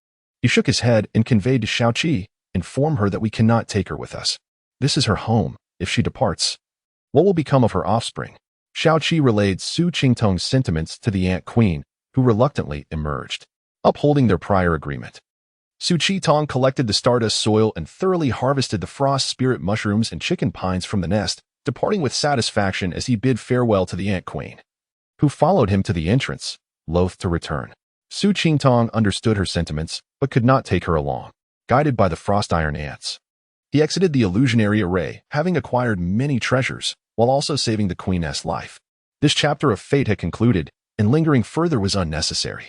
He shook his head and conveyed to Xiaoqi, "Inform her that we cannot take her with us. This is her home. If she departs, what will become of her offspring?" Xiaoqi relayed Su Qingtong's sentiments to the Ant Queen, who reluctantly emerged, upholding their prior agreement. Su Qingtong collected the stardust soil and thoroughly harvested the frost spirit mushrooms and chicken pines from the nest, departing with satisfaction as he bid farewell to the Ant Queen, who followed him to the entrance, loath to return. Su Qingtong understood her sentiments, but could not take her along, guided by the frost iron ants. He exited the illusionary array, having acquired many treasures, while also saving the queen's life. This chapter of fate had concluded, and lingering further was unnecessary.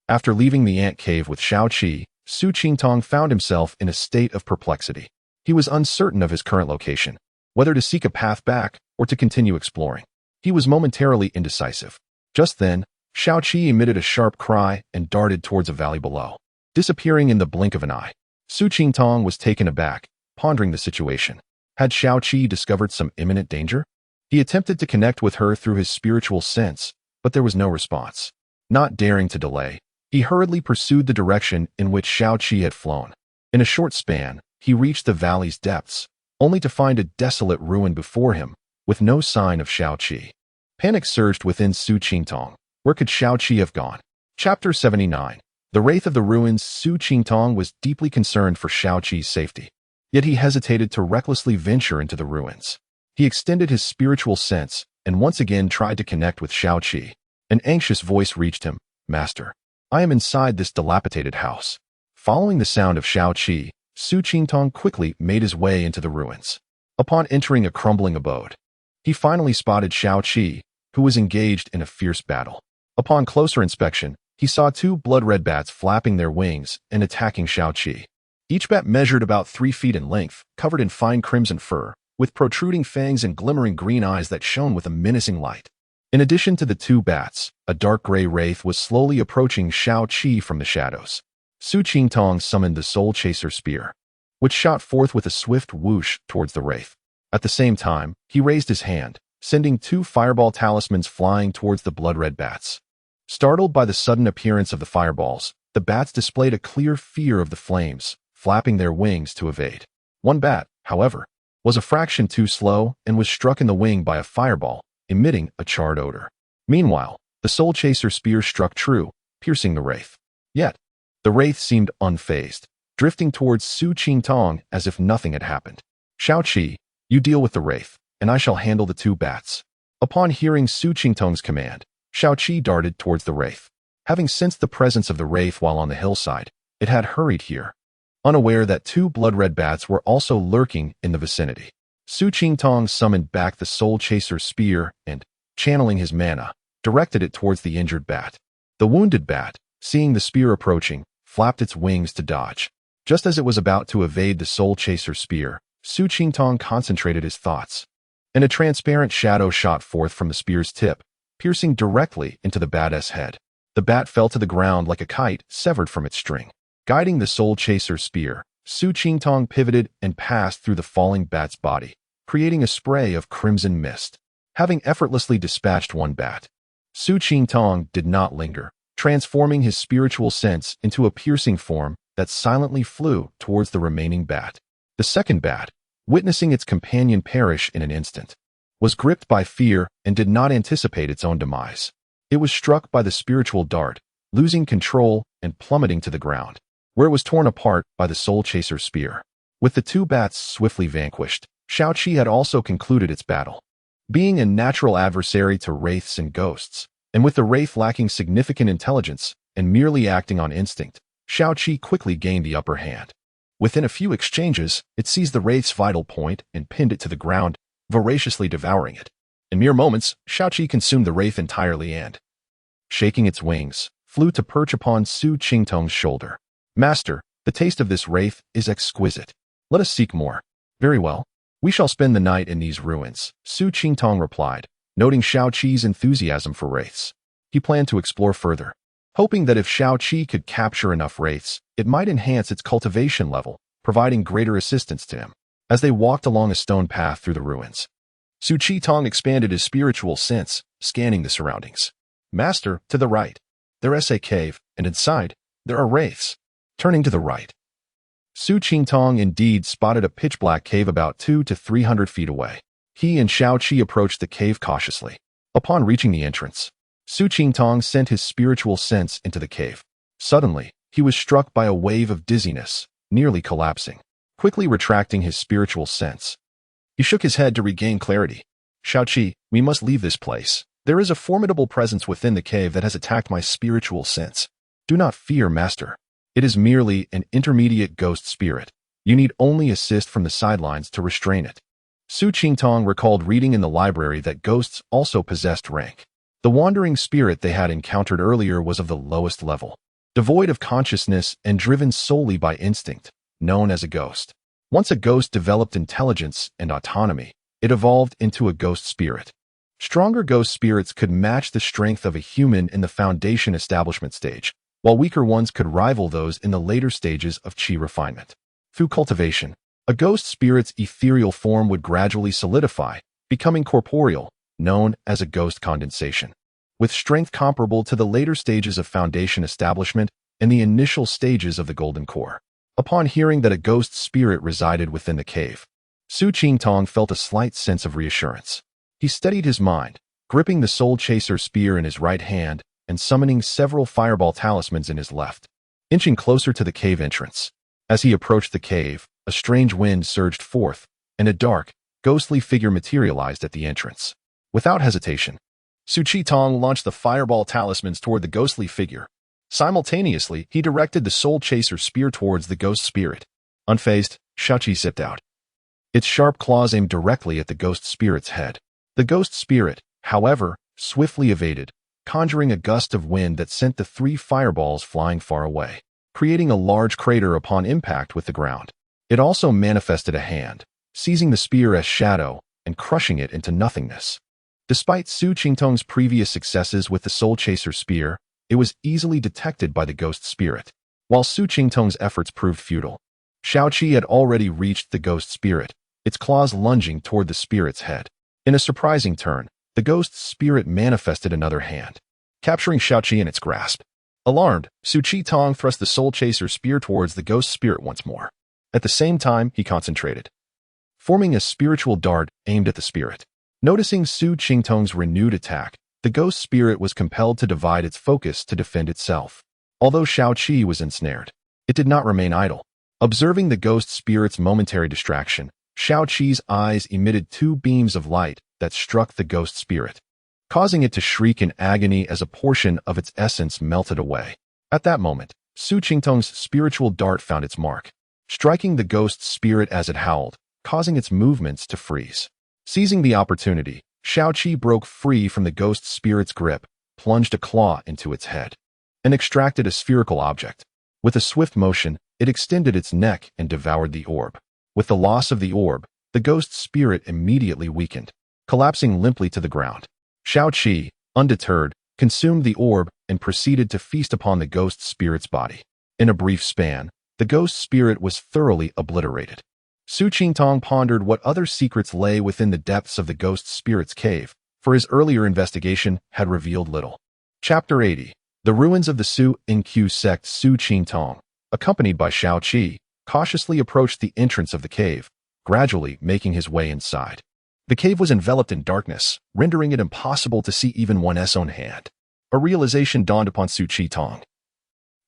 After leaving the ant cave with Xiaoqi, Su Qingtong found himself in a state of perplexity. He was uncertain of his current location, whether to seek a path back or to continue exploring. He was momentarily indecisive. Just then, Xiaoqi emitted a sharp cry and darted towards a valley below, disappearing in the blink of an eye. Su Qingtong was taken aback, pondering the situation. Had Xiaoqi discovered some imminent danger? He attempted to connect with her through his spiritual sense, but there was no response. Not daring to delay, he hurriedly pursued the direction in which Xiaoqi had flown. In a short span, he reached the valley's depths, only to find a desolate ruin before him, with no sign of Xiaoqi. Panic surged within Su Qingtong. Where could Xiaoqi have gone? Chapter 79. The Wraith of the Ruins. Su Qingtong was deeply concerned for Xiaoqi's safety, yet he hesitated to recklessly venture into the ruins. He extended his spiritual sense and once again tried to connect with Xiaoqi. An anxious voice reached him. "Master, I am inside this dilapidated house." Following the sound of Xiaoqi, Su Qingtong quickly made his way into the ruins. Upon entering a crumbling abode, he finally spotted Xiaoqi, who was engaged in a fierce battle. Upon closer inspection, he saw 2 blood-red bats flapping their wings and attacking Xiaoqi. Each bat measured about 3 feet in length, covered in fine crimson fur, with protruding fangs and glimmering green eyes that shone with a menacing light. In addition to the 2 bats, a dark gray wraith was slowly approaching Xiaoqi from the shadows. Su Qingtong summoned the Soul Chaser Spear, which shot forth with a swift whoosh towards the wraith. At the same time, he raised his hand, sending 2 fireball talismans flying towards the blood-red bats. Startled by the sudden appearance of the fireballs, the bats displayed a clear fear of the flames, flapping their wings to evade. One bat, however, was a fraction too slow and was struck in the wing by a fireball, emitting a charred odor. Meanwhile, the Soul Chaser Spear struck true, piercing the wraith. Yet, the wraith seemed unfazed, drifting towards Su Qingtong as if nothing had happened. "Xiaoqi, you deal with the wraith, and I shall handle the 2 bats." Upon hearing Su Qingtong's command, Xiaoqi darted towards the wraith. Having sensed the presence of the wraith while on the hillside, it had hurried here, unaware that 2 blood-red bats were also lurking in the vicinity. Su Qingtong summoned back the Soul Chaser Spear and, channeling his mana, directed it towards the injured bat. The wounded bat, seeing the spear approaching, flapped its wings to dodge. Just as it was about to evade the Soul Chaser Spear, Su Qingtong concentrated his thoughts, and a transparent shadow shot forth from the spear's tip, piercing directly into the bat's head. The bat fell to the ground like a kite severed from its string. Guiding the Soul Chaser Spear, Su Qingtong pivoted and passed through the falling bat's body, creating a spray of crimson mist. Having effortlessly dispatched one bat, Su Qingtong did not linger, transforming his spiritual sense into a piercing form that silently flew towards the remaining bat. The second bat, witnessing its companion perish in an instant, was gripped by fear and did not anticipate its own demise. It was struck by the spiritual dart, losing control and plummeting to the ground, where it was torn apart by the Soul Chaser Spear. With the 2 bats swiftly vanquished, Xiaoqi had also concluded its battle. Being a natural adversary to wraiths and ghosts, and with the wraith lacking significant intelligence and merely acting on instinct, Xiaoqi quickly gained the upper hand. Within a few exchanges, it seized the wraith's vital point and pinned it to the ground, voraciously devouring it. In mere moments, Xiaoqi consumed the wraith entirely and, shaking its wings, flew to perch upon Su Qingtong's shoulder. "Master, the taste of this wraith is exquisite. Let us seek more." "Very well. We shall spend the night in these ruins," Su Qingtong replied, noting Xiaoqi's enthusiasm for wraiths. He planned to explore further, hoping that if Xiaoqi could capture enough wraiths, it might enhance its cultivation level, providing greater assistance to him. As they walked along a stone path through the ruins, Su Chi-tong expanded his spiritual sense, scanning the surroundings. Master, to the right. There's a cave, and inside, there are wraiths. Turning to the right, Su Chi-tong indeed spotted a pitch-black cave about 200 to 300 feet away. He and Xiao Qi approached the cave cautiously. Upon reaching the entrance, Su Chi-tong sent his spiritual sense into the cave. Suddenly, he was struck by a wave of dizziness, nearly collapsing. Quickly retracting his spiritual sense, he shook his head to regain clarity. Xiao Qi, we must leave this place. There is a formidable presence within the cave that has attacked my spiritual sense. Do not fear, Master. It is merely an intermediate ghost spirit. You need only assist from the sidelines to restrain it. Su Chi-tong recalled reading in the library that ghosts also possessed rank. The wandering spirit they had encountered earlier was of the lowest level, devoid of consciousness and driven solely by instinct, known as a ghost. Once a ghost developed intelligence and autonomy, it evolved into a ghost spirit. Stronger ghost spirits could match the strength of a human in the foundation establishment stage, while weaker ones could rival those in the later stages of qi refinement. Through cultivation, a ghost spirit's ethereal form would gradually solidify, becoming corporeal, known as a ghost condensation. With strength comparable to the later stages of foundation establishment and the initial stages of the golden core. Upon hearing that a ghost spirit resided within the cave, Su Chi-tong felt a slight sense of reassurance. He steadied his mind, gripping the soul chaser spear in his right hand and summoning several fireball talismans in his left. Inching closer to the cave entrance. As he approached the cave, a strange wind surged forth, and a dark, ghostly figure materialized at the entrance. Without hesitation, Su Chi-tong launched the fireball talismans toward the ghostly figure. Simultaneously, he directed the soul chaser spear towards the ghost spirit. Unfazed, Xiao Qi zipped out. Its sharp claws aimed directly at the ghost spirit's head. The ghost spirit, however, swiftly evaded, conjuring a gust of wind that sent the 3 fireballs flying far away, creating a large crater upon impact with the ground. It also manifested a hand, seizing the spear as shadow and crushing it into nothingness. Despite Su Chi-tong's previous successes with the soul chaser spear, it was easily detected by the ghost spirit. While Su Chi-tong's efforts proved futile, Xiao Qi had already reached the ghost spirit, its claws lunging toward the spirit's head. In a surprising turn, the ghost spirit manifested another hand, capturing Xiao Qi in its grasp. Alarmed, Su Chi-tong thrust the soul chaser spear towards the ghost spirit once more. At the same time, he concentrated, forming a spiritual dart aimed at the spirit. Noticing Su Chi-tong's renewed attack, the ghost spirit was compelled to divide its focus to defend itself. Although Xiao Qi was ensnared, it did not remain idle. Observing the ghost spirit's momentary distraction, Xiao Qi's eyes emitted 2 beams of light that struck the ghost spirit, causing it to shriek in agony as a portion of its essence melted away. At that moment, Su Chi-tong's spiritual dart found its mark, striking the ghost spirit as it howled, causing its movements to freeze. Seizing the opportunity, Xiao Qi broke free from the ghost spirit's grip, plunged a claw into its head, and extracted a spherical object. With a swift motion, it extended its neck and devoured the orb. With the loss of the orb, the ghost spirit immediately weakened, collapsing limply to the ground. Xiao Qi, undeterred, consumed the orb and proceeded to feast upon the ghost spirit's body. In a brief span, the ghost spirit was thoroughly obliterated. Su Chi-tong pondered what other secrets lay within the depths of the ghost spirit's cave, for his earlier investigation had revealed little. Chapter 80. The Ruins of the Su-in-Q Sect. Su Chi-tong, accompanied by Xiao Qi, cautiously approached the entrance of the cave, gradually making his way inside. The cave was enveloped in darkness, rendering it impossible to see even one's own hand. A realization dawned upon Su Chi-tong.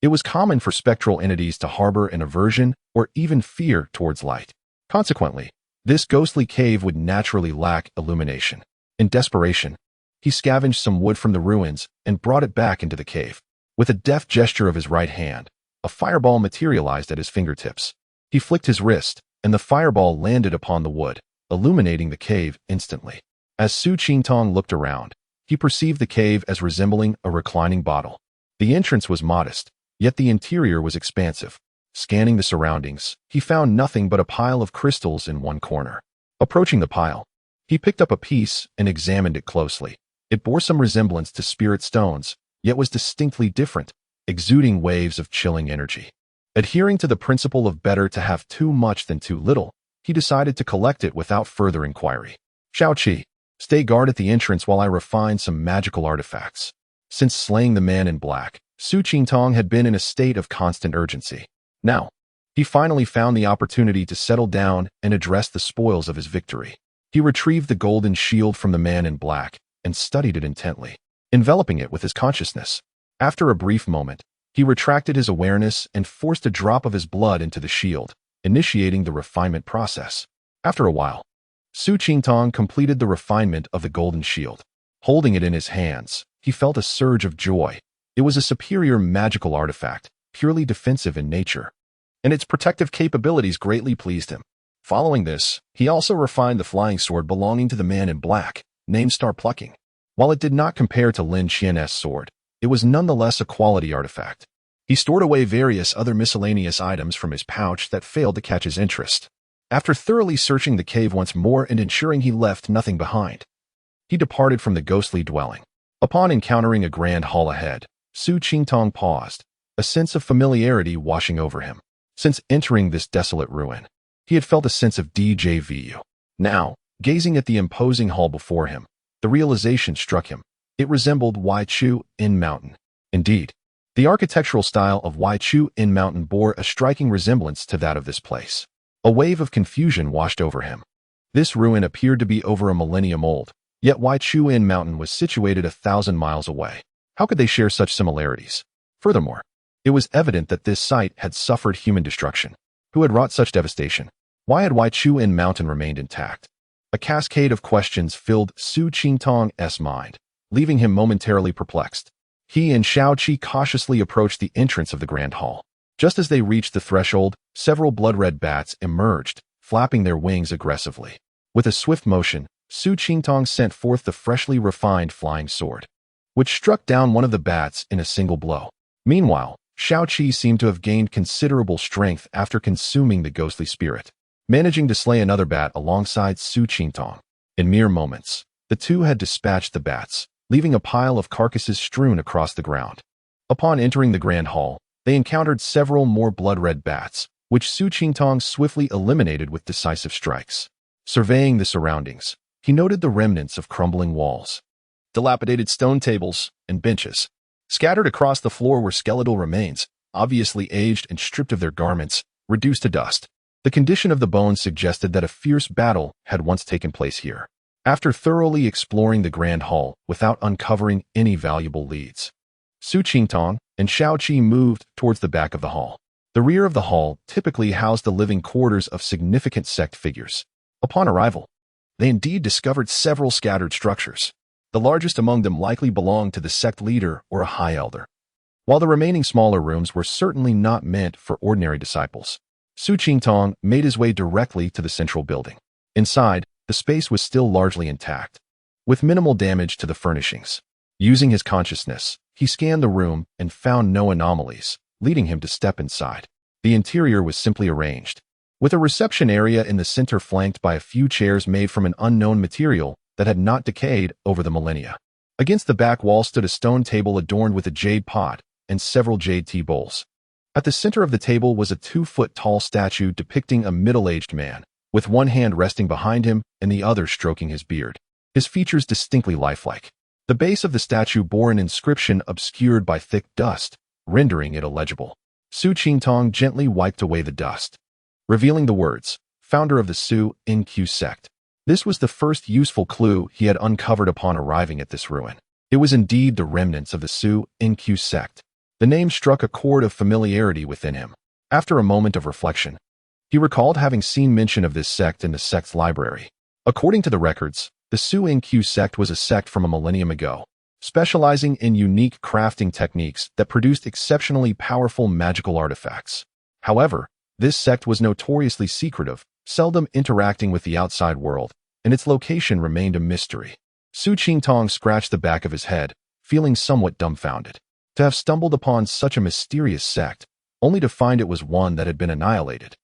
It was common for spectral entities to harbor an aversion or even fear towards light. Consequently, this ghostly cave would naturally lack illumination. In desperation, he scavenged some wood from the ruins and brought it back into the cave. With a deft gesture of his right hand, a fireball materialized at his fingertips. He flicked his wrist, and the fireball landed upon the wood, illuminating the cave instantly. As Su Chi-tong looked around, he perceived the cave as resembling a reclining bottle. The entrance was modest, yet the interior was expansive. Scanning the surroundings, he found nothing but a pile of crystals in one corner. Approaching the pile, he picked up a piece and examined it closely. It bore some resemblance to spirit stones, yet was distinctly different, exuding waves of chilling energy. Adhering to the principle of better to have too much than too little, he decided to collect it without further inquiry. Xiaoqi, stay guard at the entrance while I refine some magical artifacts. Since slaying the man in black, Su Qingtong had been in a state of constant urgency. Now, he finally found the opportunity to settle down and address the spoils of his victory. He retrieved the golden shield from the man in black and studied it intently, enveloping it with his consciousness. After a brief moment, he retracted his awareness and forced a drop of his blood into the shield, initiating the refinement process. After a while, Su Qingtong completed the refinement of the golden shield. Holding it in his hands, he felt a surge of joy. It was a superior magical artifact, purely defensive in nature, and its protective capabilities greatly pleased him. Following this, he also refined the flying sword belonging to the man in black, named Star Plucking. While it did not compare to Lin Qian's sword, it was nonetheless a quality artifact. He stored away various other miscellaneous items from his pouch that failed to catch his interest. After thoroughly searching the cave once more and ensuring he left nothing behind, he departed from the ghostly dwelling. Upon encountering a grand hall ahead, Su Qingtong paused, a sense of familiarity washing over him. Since entering this desolate ruin, he had felt a sense of déjà vu. Now, gazing at the imposing hall before him, the realization struck him. It resembled Waichu in Mountain. Indeed, the architectural style of Waichu in Mountain bore a striking resemblance to that of this place. A wave of confusion washed over him. This ruin appeared to be over a millennium old, yet Waichu in Mountain was situated 1,000 miles away. How could they share such similarities? Furthermore, it was evident that this site had suffered human destruction. Who had wrought such devastation? Why had Waichu in Mountain remained intact? A cascade of questions filled Su Qingtong's mind, leaving him momentarily perplexed. He and Xiaoqi cautiously approached the entrance of the grand hall. Just as they reached the threshold, several blood-red bats emerged, flapping their wings aggressively. With a swift motion, Su Qingtong sent forth the freshly refined flying sword, which struck down one of the bats in a single blow. Meanwhile, Xiaoqi seemed to have gained considerable strength after consuming the ghostly spirit, managing to slay another bat alongside Su Qingtong. In mere moments, the two had dispatched the bats, leaving a pile of carcasses strewn across the ground. Upon entering the grand hall, they encountered several more blood-red bats, which Su Qingtong swiftly eliminated with decisive strikes. Surveying the surroundings, he noted the remnants of crumbling walls, dilapidated stone tables, and benches. Scattered across the floor were skeletal remains, obviously aged and stripped of their garments, reduced to dust. The condition of the bones suggested that a fierce battle had once taken place here. After thoroughly exploring the grand hall without uncovering any valuable leads, Su Qingtong and Xiaoqi moved towards the back of the hall. The rear of the hall typically housed the living quarters of significant sect figures. Upon arrival, they indeed discovered several scattered structures. The largest among them likely belonged to the sect leader or a high elder, while the remaining smaller rooms were certainly not meant for ordinary disciples. Su Qingtong made his way directly to the central building. Inside, the space was still largely intact, with minimal damage to the furnishings. Using his consciousness, he scanned the room and found no anomalies, leading him to step inside. The interior was simply arranged, with a reception area in the center flanked by a few chairs made from an unknown material that had not decayed over the millennia. Against the back wall stood a stone table adorned with a jade pot and several jade tea bowls. At the center of the table was a 2-foot-tall statue depicting a middle-aged man, with one hand resting behind him and the other stroking his beard, his features distinctly lifelike. The base of the statue bore an inscription obscured by thick dust, rendering it illegible. Su Qingtong gently wiped away the dust, revealing the words, "Founder of the Su NQ sect." This was the first useful clue he had uncovered upon arriving at this ruin. It was indeed the remnants of the Su NQ sect. The name struck a chord of familiarity within him. After a moment of reflection, he recalled having seen mention of this sect in the sect's library. According to the records, the Su NQ sect was a sect from a millennium ago, specializing in unique crafting techniques that produced exceptionally powerful magical artifacts. However, this sect was notoriously secretive, seldom interacting with the outside world, and its location remained a mystery. Su Qingtong scratched the back of his head, feeling somewhat dumbfounded. To have stumbled upon such a mysterious sect, only to find it was one that had been annihilated,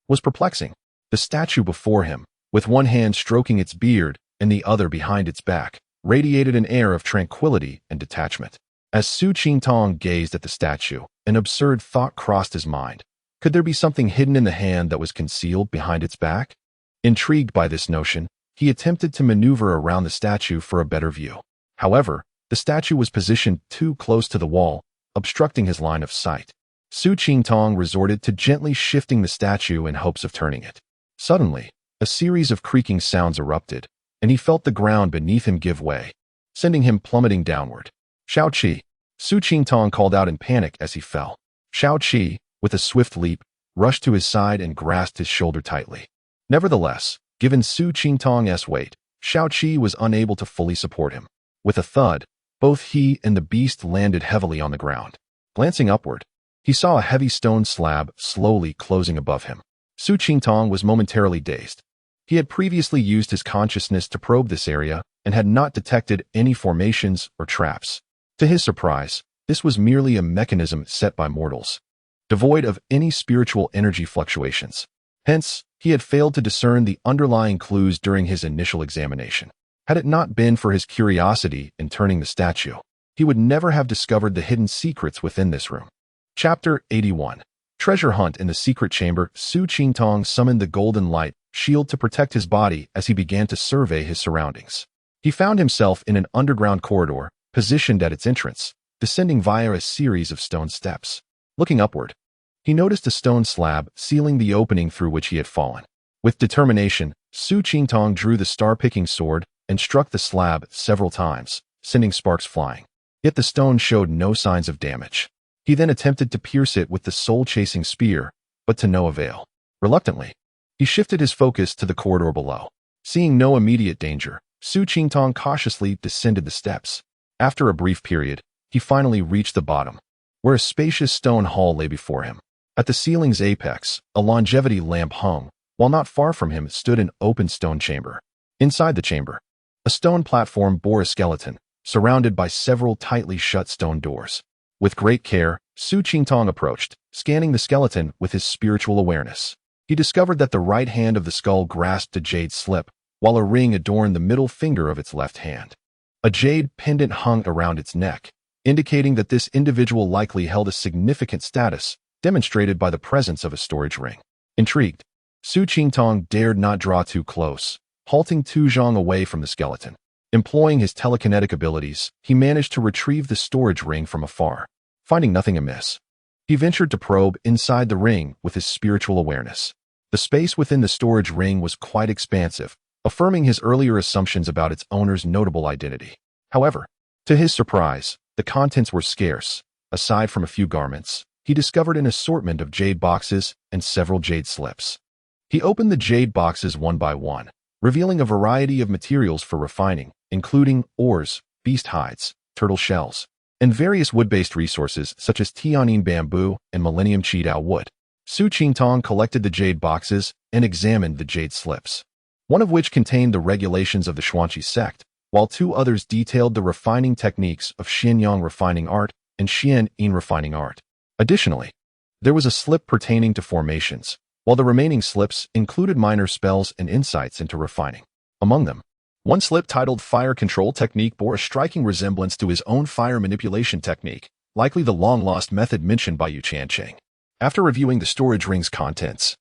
was perplexing. The statue before him, with one hand stroking its beard and the other behind its back, radiated an air of tranquility and detachment. As Su Qingtong gazed at the statue, an absurd thought crossed his mind. Could there be something hidden in the hand that was concealed behind its back? Intrigued by this notion, he attempted to maneuver around the statue for a better view. However, the statue was positioned too close to the wall, obstructing his line of sight. Su Qingtong resorted to gently shifting the statue in hopes of turning it. Suddenly, a series of creaking sounds erupted, and he felt the ground beneath him give way, sending him plummeting downward. Shao Qi! Su Qingtong called out in panic as he fell. Shao Qi, with a swift leap, rushed to his side and grasped his shoulder tightly. Nevertheless, given Su Qingtong's weight, Shao Qi was unable to fully support him. With a thud, both he and the beast landed heavily on the ground. Glancing upward, he saw a heavy stone slab slowly closing above him. Su Qingtong was momentarily dazed. He had previously used his consciousness to probe this area and had not detected any formations or traps. To his surprise, this was merely a mechanism set by mortals, devoid of any spiritual energy fluctuations. Hence, he had failed to discern the underlying clues during his initial examination. Had it not been for his curiosity in turning the statue, he would never have discovered the hidden secrets within this room. Chapter 81. Treasure Hunt in the Secret Chamber. Su Qingtong summoned the golden light shield to protect his body as he began to survey his surroundings. He found himself in an underground corridor, positioned at its entrance, descending via a series of stone steps. Looking upward, he noticed a stone slab sealing the opening through which he had fallen. With determination, Su Qingtong drew the star-picking sword and struck the slab several times, sending sparks flying. Yet the stone showed no signs of damage. He then attempted to pierce it with the soul-chasing spear, but to no avail. Reluctantly, he shifted his focus to the corridor below. Seeing no immediate danger, Su Qingtong cautiously descended the steps. After a brief period, he finally reached the bottom, where a spacious stone hall lay before him. At the ceiling's apex, a longevity lamp hung, while not far from him stood an open stone chamber. Inside the chamber, a stone platform bore a skeleton, surrounded by several tightly shut stone doors. With great care, Su Qingtong approached, scanning the skeleton with his spiritual awareness. He discovered that the right hand of the skull grasped a jade slip, while a ring adorned the middle finger of its left hand. A jade pendant hung around its neck, indicating that this individual likely held a significant status, demonstrated by the presence of a storage ring. Intrigued, Su Qingtong dared not draw too close, halting Tu Zhang away from the skeleton. Employing his telekinetic abilities, he managed to retrieve the storage ring from afar. Finding nothing amiss, he ventured to probe inside the ring with his spiritual awareness. The space within the storage ring was quite expansive, affirming his earlier assumptions about its owner's notable identity. However, to his surprise, the contents were scarce. Aside from a few garments, he discovered an assortment of jade boxes and several jade slips. He opened the jade boxes one by one, revealing a variety of materials for refining, including ores, beast hides, turtle shells, and various wood-based resources such as Tianyin bamboo and Millennium Qidao wood. Su Qingtong collected the jade boxes and examined the jade slips, one of which contained the regulations of the Xuanqi sect, while two others detailed the refining techniques of Xianyang refining art and Xianyin refining art. Additionally, there was a slip pertaining to formations, while the remaining slips included minor spells and insights into refining. Among them, one slip titled Fire Control Technique bore a striking resemblance to his own fire manipulation technique, likely the long-lost method mentioned by Yu Chancheng. After reviewing the storage ring's contents,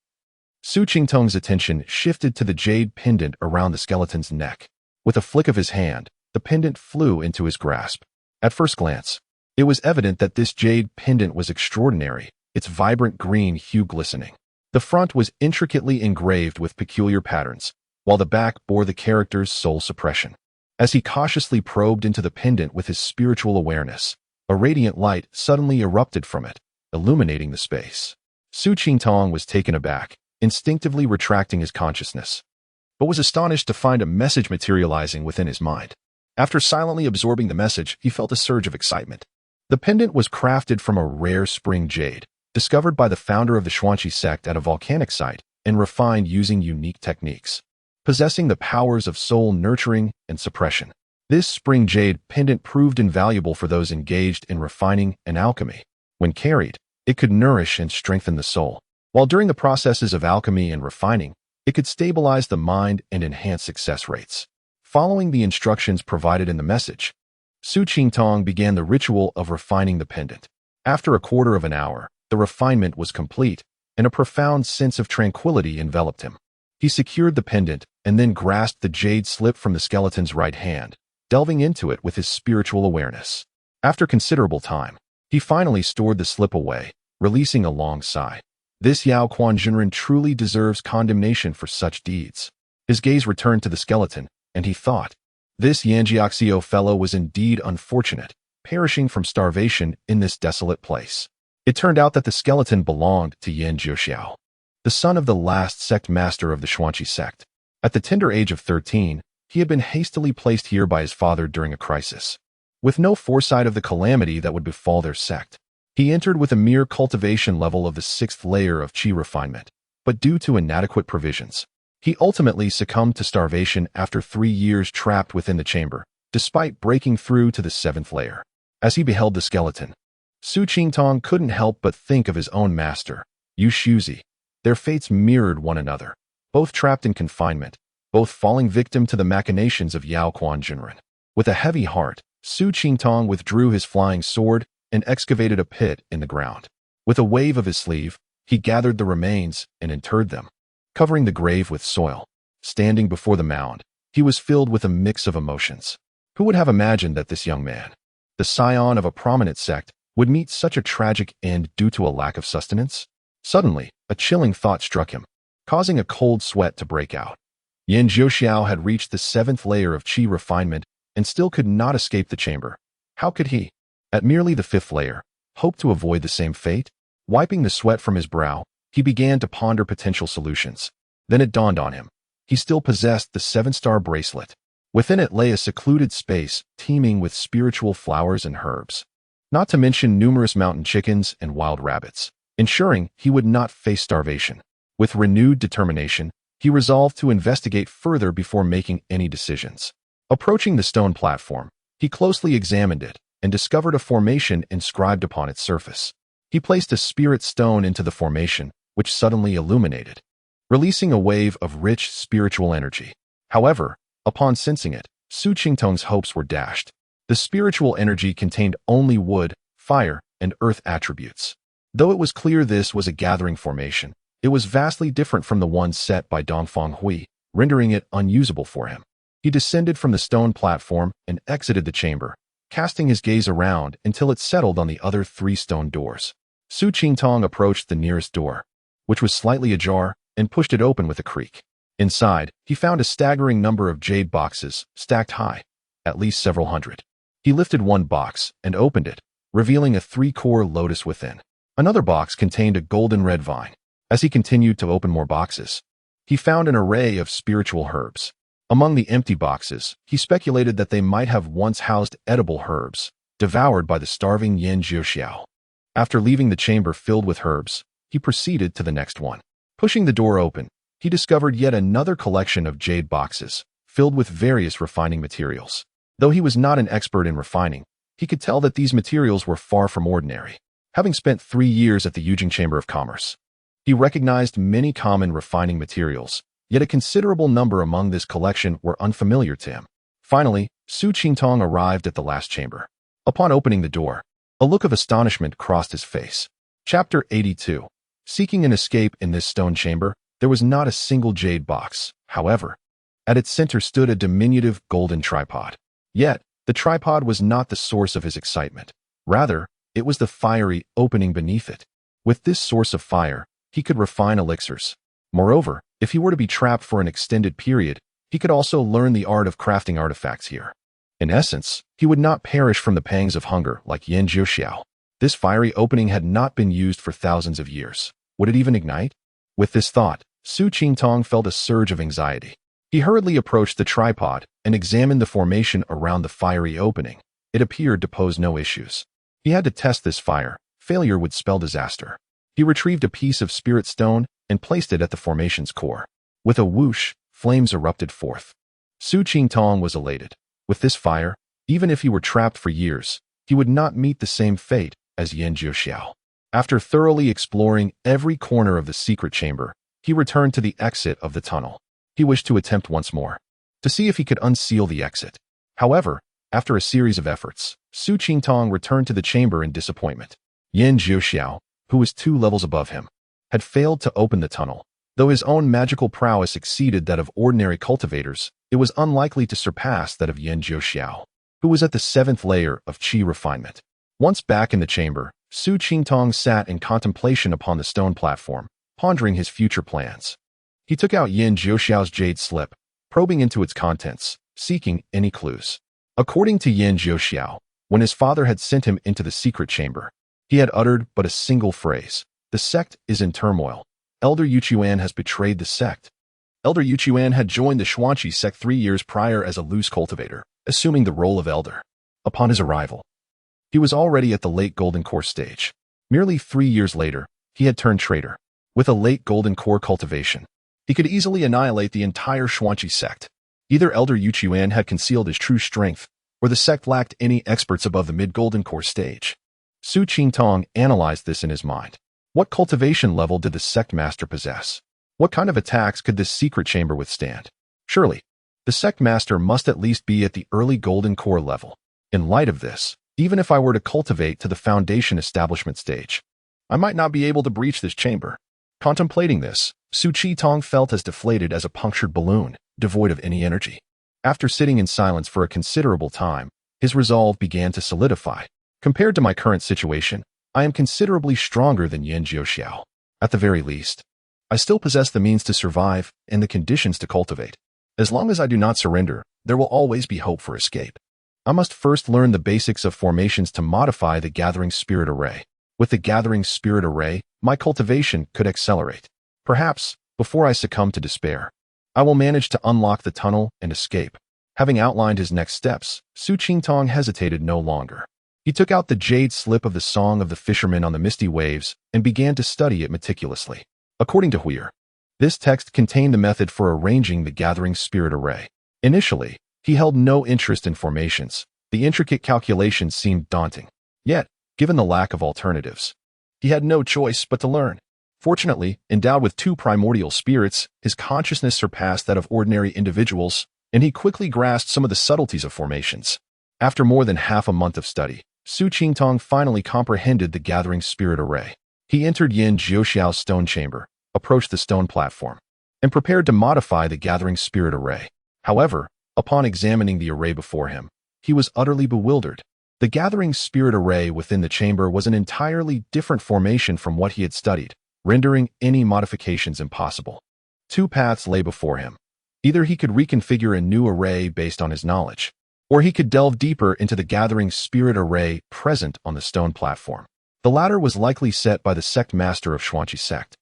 Su Qingtong's attention shifted to the jade pendant around the skeleton's neck. With a flick of his hand, the pendant flew into his grasp. At first glance, it was evident that this jade pendant was extraordinary, its vibrant green hue glistening. The front was intricately engraved with peculiar patterns, while the back bore the characters Soul Suppression. As he cautiously probed into the pendant with his spiritual awareness, a radiant light suddenly erupted from it, illuminating the space. Su Qingtong was taken aback, instinctively retracting his consciousness, but was astonished to find a message materializing within his mind. After silently absorbing the message, he felt a surge of excitement. The pendant was crafted from a rare spring jade, discovered by the founder of the Xuanqi sect at a volcanic site and refined using unique techniques, possessing the powers of soul nurturing and suppression. This spring jade pendant proved invaluable for those engaged in refining and alchemy. When carried, it could nourish and strengthen the soul, while during the processes of alchemy and refining, it could stabilize the mind and enhance success rates. Following the instructions provided in the message, Su Qingtong began the ritual of refining the pendant. After a quarter of an hour, the refinement was complete, and a profound sense of tranquility enveloped him. He secured the pendant and then grasped the jade slip from the skeleton's right hand, delving into it with his spiritual awareness. After considerable time, he finally stored the slip away, releasing a long sigh. This Yao Quan Jinren truly deserves condemnation for such deeds. His gaze returned to the skeleton, and he thought, this Yanjiaxio fellow was indeed unfortunate, perishing from starvation in this desolate place. It turned out that the skeleton belonged to Yan Jiuxiao, the son of the last sect master of the Xuanqi sect. At the tender age of 13, he had been hastily placed here by his father during a crisis. With no foresight of the calamity that would befall their sect, he entered with a mere cultivation level of the 6th layer of qi refinement, but due to inadequate provisions, he ultimately succumbed to starvation after 3 years trapped within the chamber, despite breaking through to the 7th layer. As he beheld the skeleton, Su Qingtong couldn't help but think of his own master, Yu Shuzi. Their fates mirrored one another, both trapped in confinement, both falling victim to the machinations of Yao Quan Jinren. With a heavy heart, Su Qingtong withdrew his flying sword and excavated a pit in the ground. With a wave of his sleeve, he gathered the remains and interred them, covering the grave with soil. Standing before the mound, he was filled with a mix of emotions. Who would have imagined that this young man, the scion of a prominent sect, would meet such a tragic end due to a lack of sustenance? Suddenly, a chilling thought struck him, causing a cold sweat to break out. Yan Jiuxiao had reached the 7th layer of qi refinement and still could not escape the chamber. How could he, at merely the 5th layer, hope to avoid the same fate? Wiping the sweat from his brow, he began to ponder potential solutions. Then it dawned on him. He still possessed the 7-star bracelet. Within it lay a secluded space teeming with spiritual flowers and herbs, not to mention numerous mountain chickens and wild rabbits, ensuring he would not face starvation. With renewed determination, he resolved to investigate further before making any decisions. Approaching the stone platform, he closely examined it and discovered a formation inscribed upon its surface. He placed a spirit stone into the formation, which suddenly illuminated, releasing a wave of rich spiritual energy. However, upon sensing it, Su Qingtong's hopes were dashed. The spiritual energy contained only wood, fire, and earth attributes. Though it was clear this was a gathering formation, it was vastly different from the one set by Dongfang Hui, rendering it unusable for him. He descended from the stone platform and exited the chamber, casting his gaze around until it settled on the other 3 stone doors. Su Qingtong approached the nearest door, which was slightly ajar, and pushed it open with a creak. Inside, he found a staggering number of jade boxes, stacked high, at least several hundred. He lifted one box and opened it, revealing a 3-core lotus within. Another box contained a golden red vine. As he continued to open more boxes, he found an array of spiritual herbs. Among the empty boxes, he speculated that they might have once housed edible herbs, devoured by the starving Yan Jiuxiao. After leaving the chamber filled with herbs, he proceeded to the next one. Pushing the door open, he discovered yet another collection of jade boxes, filled with various refining materials. Though he was not an expert in refining, he could tell that these materials were far from ordinary. Having spent 3 years at the Yujing Chamber of Commerce, he recognized many common refining materials, yet a considerable number among this collection were unfamiliar to him. Finally, Su Qingtong arrived at the last chamber. Upon opening the door, a look of astonishment crossed his face. Chapter 82. Seeking an escape in this stone chamber, there was not a single jade box. However, at its center stood a diminutive golden tripod. Yet, the tripod was not the source of his excitement. Rather, it was the fiery opening beneath it. With this source of fire, he could refine elixirs. Moreover, if he were to be trapped for an extended period, he could also learn the art of crafting artifacts here. In essence, he would not perish from the pangs of hunger like Yan Jiuxiao. This fiery opening had not been used for thousands of years. Would it even ignite? With this thought, Su Qingtong felt a surge of anxiety. He hurriedly approached the tripod and examined the formation around the fiery opening. It appeared to pose no issues. He had to test this fire. Failure would spell disaster. He retrieved a piece of spirit stone and placed it at the formation's core. With a whoosh, flames erupted forth. Su Qingtong was elated. With this fire, even if he were trapped for years, he would not meet the same fate as Yan Jiuxiao. After thoroughly exploring every corner of the secret chamber, he returned to the exit of the tunnel. He wished to attempt once more, to see if he could unseal the exit. However, after a series of efforts, Su Qingtong returned to the chamber in disappointment. Yan Jiuxiao, who was 2 levels above him, had failed to open the tunnel. Though his own magical prowess exceeded that of ordinary cultivators, it was unlikely to surpass that of Yan Jiuxiao, who was at the 7th layer of qi refinement. Once back in the chamber, Su Qingtong sat in contemplation upon the stone platform, pondering his future plans. He took out Yan Jiuxiao's jade slip, probing into its contents, seeking any clues. According to Yan Jiuxiao, when his father had sent him into the secret chamber, he had uttered but a single phrase: "The sect is in turmoil. Elder Yuchuan has betrayed the sect." Elder Yuchuan had joined the Xuanqi sect 3 years prior as a loose cultivator, assuming the role of elder. Upon his arrival, he was already at the late Golden Core stage. Merely 3 years later, he had turned traitor. With a late Golden Core cultivation, he could easily annihilate the entire Xuanqi sect. Either Elder Yuchuan had concealed his true strength, or the sect lacked any experts above the mid-Golden Core stage. Su Qingtong analyzed this in his mind. What cultivation level did the sect master possess? What kind of attacks could this secret chamber withstand? Surely, the sect master must at least be at the early Golden Core level. In light of this, even if I were to cultivate to the foundation establishment stage, I might not be able to breach this chamber. Contemplating this, Su Qingtong felt as deflated as a punctured balloon, devoid of any energy. After sitting in silence for a considerable time, his resolve began to solidify. Compared to my current situation, I am considerably stronger than Yan Jiuxiao. At the very least, I still possess the means to survive and the conditions to cultivate. As long as I do not surrender, there will always be hope for escape. I must first learn the basics of formations to modify the Gathering Spirit Array. With the Gathering Spirit Array, my cultivation could accelerate. Perhaps, before I succumb to despair, I will manage to unlock the tunnel and escape. Having outlined his next steps, Su Qingtong hesitated no longer. He took out the jade slip of the Song of the Fisherman on the Misty Waves and began to study it meticulously. According to Huir, this text contained the method for arranging the Gathering Spirit Array. Initially, he held no interest in formations. The intricate calculations seemed daunting. Yet, given the lack of alternatives, he had no choice but to learn. Fortunately, endowed with 2 primordial spirits, his consciousness surpassed that of ordinary individuals, and he quickly grasped some of the subtleties of formations. After more than half a month of study, Su Qingtong finally comprehended the Gathering Spirit Array. He entered Yan Jiuxiao's stone chamber, approached the stone platform, and prepared to modify the Gathering Spirit Array. However, upon examining the array before him, he was utterly bewildered. The Gathering Spirit Array within the chamber was an entirely different formation from what he had studied, rendering any modifications impossible. 2 paths lay before him. Either he could reconfigure a new array based on his knowledge, or he could delve deeper into the Gathering Spirit Array present on the stone platform. The latter was likely set by the sect master of Xuanqi sect,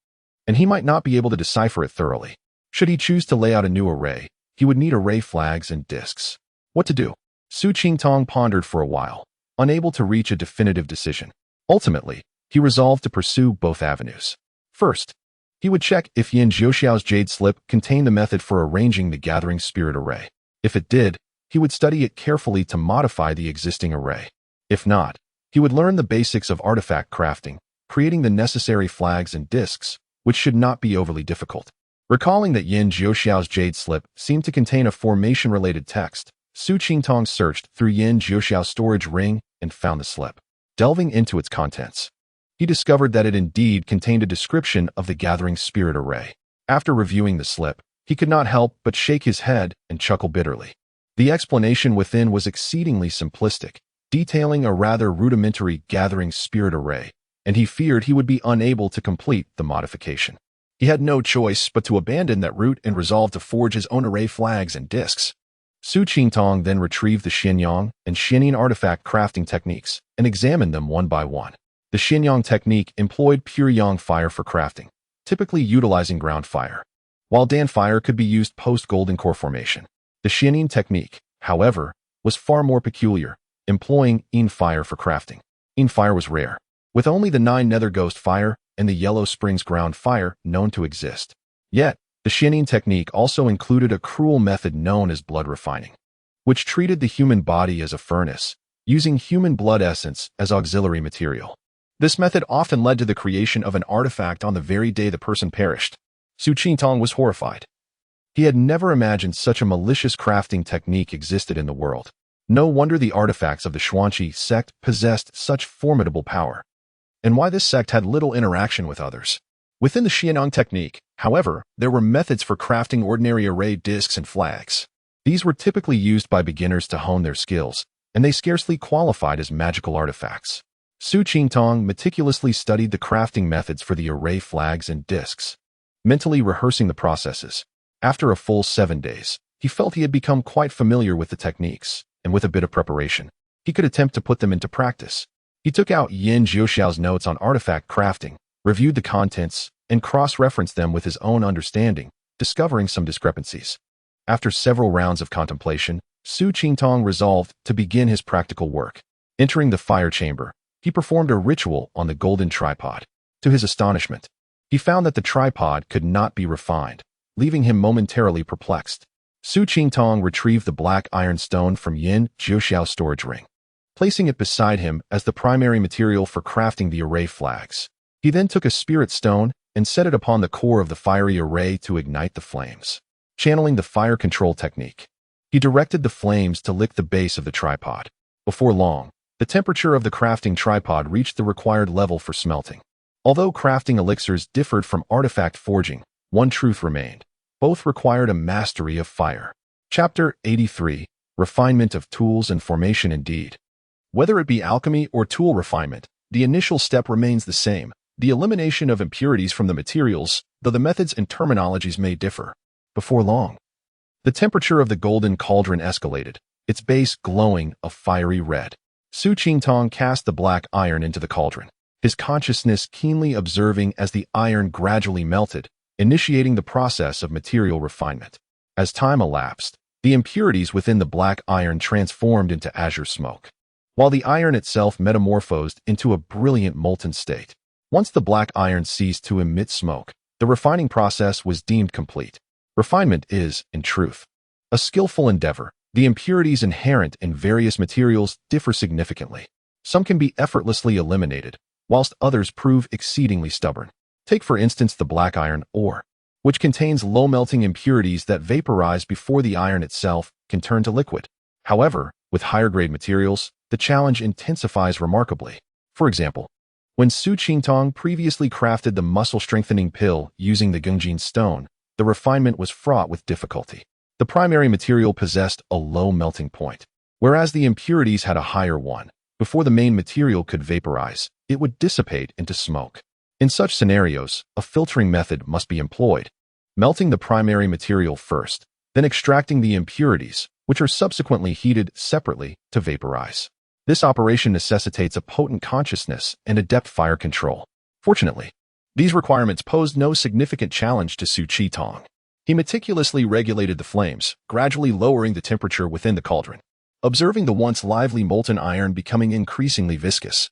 and he might not be able to decipher it thoroughly. Should he choose to lay out a new array, he would need array flags and discs. What to do? Su Qingtong pondered for a while, unable to reach a definitive decision. Ultimately, he resolved to pursue both avenues. First, he would check if Yan Jiuxiao's jade slip contained the method for arranging the Gathering Spirit Array. If it did, he would study it carefully to modify the existing array. If not, he would learn the basics of artifact crafting, creating the necessary flags and discs, which should not be overly difficult. Recalling that Yan Jiuxiao's jade slip seemed to contain a formation-related text, Su Qingtong searched through Yan Jiuxiao's storage ring and found the slip. Delving into its contents, he discovered that it indeed contained a description of the Gathering Spirit Array. After reviewing the slip, he could not help but shake his head and chuckle bitterly. The explanation within was exceedingly simplistic, detailing a rather rudimentary Gathering Spirit Array, and he feared he would be unable to complete the modification. He had no choice but to abandon that route and resolve to forge his own array flags and discs. Su Qingtong then retrieved the Xianyang and Xianying artifact crafting techniques and examined them one by one. The Xianyang technique employed pure yang fire for crafting, typically utilizing ground fire, while Dan fire could be used post-Golden Core formation. The Xianying technique, however, was far more peculiar, employing Yin fire for crafting. Yin fire was rare, with only the 9 Nether Ghost fire and the Yellow Springs ground fire known to exist. Yet, the Xianying technique also included a cruel method known as blood refining, which treated the human body as a furnace, using human blood essence as auxiliary material. This method often led to the creation of an artifact on the very day the person perished. Su Qingtong was horrified. He had never imagined such a malicious crafting technique existed in the world. No wonder the artifacts of the Xuanqi sect possessed such formidable power, and why this sect had little interaction with others. Within the Xianong technique, however, there were methods for crafting ordinary array discs and flags. These were typically used by beginners to hone their skills, and they scarcely qualified as magical artifacts. Su Qingtong meticulously studied the crafting methods for the array flags and discs, mentally rehearsing the processes. After a full 7 days, he felt he had become quite familiar with the techniques, and with a bit of preparation, he could attempt to put them into practice. He took out Yin Jiuxiao's notes on artifact crafting, reviewed the contents, and cross-referenced them with his own understanding, discovering some discrepancies. After several rounds of contemplation, Su Qingtong resolved to begin his practical work. Entering the fire chamber, he performed a ritual on the golden tripod. To his astonishment, he found that the tripod could not be refined, leaving him momentarily perplexed. Su Qingtong retrieved the black iron stone from Yin Jiuxiao's storage ring, placing it beside him as the primary material for crafting the array flags. He then took a spirit stone and set it upon the core of the fiery array to ignite the flames. Channeling the fire control technique, he directed the flames to lick the base of the tripod. Before long, the temperature of the crafting tripod reached the required level for smelting. Although crafting elixirs differed from artifact forging, one truth remained. Both required a mastery of fire. Chapter 83, Refinement of Tools and Formation. Indeed, whether it be alchemy or tool refinement, the initial step remains the same, the elimination of impurities from the materials, though the methods and terminologies may differ. Before long, the temperature of the golden cauldron escalated, its base glowing a fiery red. Su Qingtong cast the black iron into the cauldron, his consciousness keenly observing as the iron gradually melted, initiating the process of material refinement. As time elapsed, the impurities within the black iron transformed into azure smoke, while the iron itself metamorphosed into a brilliant molten state. Once the black iron ceased to emit smoke, the refining process was deemed complete. Refinement is, in truth, a skillful endeavor. The impurities inherent in various materials differ significantly. Some can be effortlessly eliminated, whilst others prove exceedingly stubborn. Take for instance the black iron ore, which contains low-melting impurities that vaporize before the iron itself can turn to liquid. However, with higher-grade materials, the challenge intensifies remarkably. For example, when Su Qingtong previously crafted the muscle-strengthening pill using the Gungjin stone, the refinement was fraught with difficulty. The primary material possessed a low melting point, whereas the impurities had a higher one. Before the main material could vaporize, it would dissipate into smoke. In such scenarios, a filtering method must be employed, melting the primary material first, then extracting the impurities, which are subsequently heated separately to vaporize. This operation necessitates a potent consciousness and adept fire control. Fortunately, these requirements posed no significant challenge to Su Qingtong. He meticulously regulated the flames, gradually lowering the temperature within the cauldron. Observing the once lively molten iron becoming increasingly viscous,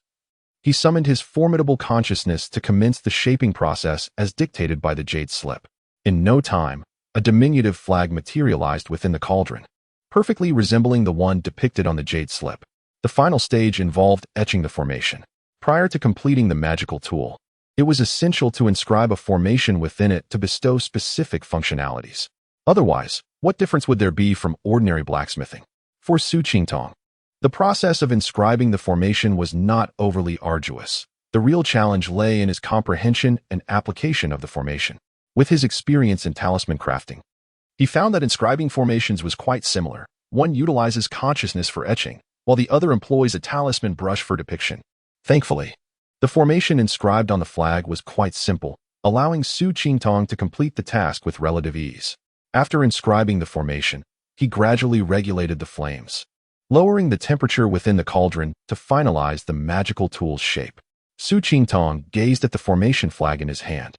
he summoned his formidable consciousness to commence the shaping process as dictated by the jade slip. In no time, a diminutive flag materialized within the cauldron, perfectly resembling the one depicted on the jade slip. The final stage involved etching the formation. Prior to completing the magical tool, it was essential to inscribe a formation within it to bestow specific functionalities. Otherwise, what difference would there be from ordinary blacksmithing? For Su Qingtong, the process of inscribing the formation was not overly arduous. The real challenge lay in his comprehension and application of the formation. With his experience in talisman crafting, he found that inscribing formations was quite similar. One utilizes consciousness for etching, while the other employs a talisman brush for depiction. Thankfully, the formation inscribed on the flag was quite simple, allowing Su Qingtong to complete the task with relative ease. After inscribing the formation, he gradually regulated the flames, lowering the temperature within the cauldron to finalize the magical tool's shape. Su Qingtong gazed at the formation flag in his hand,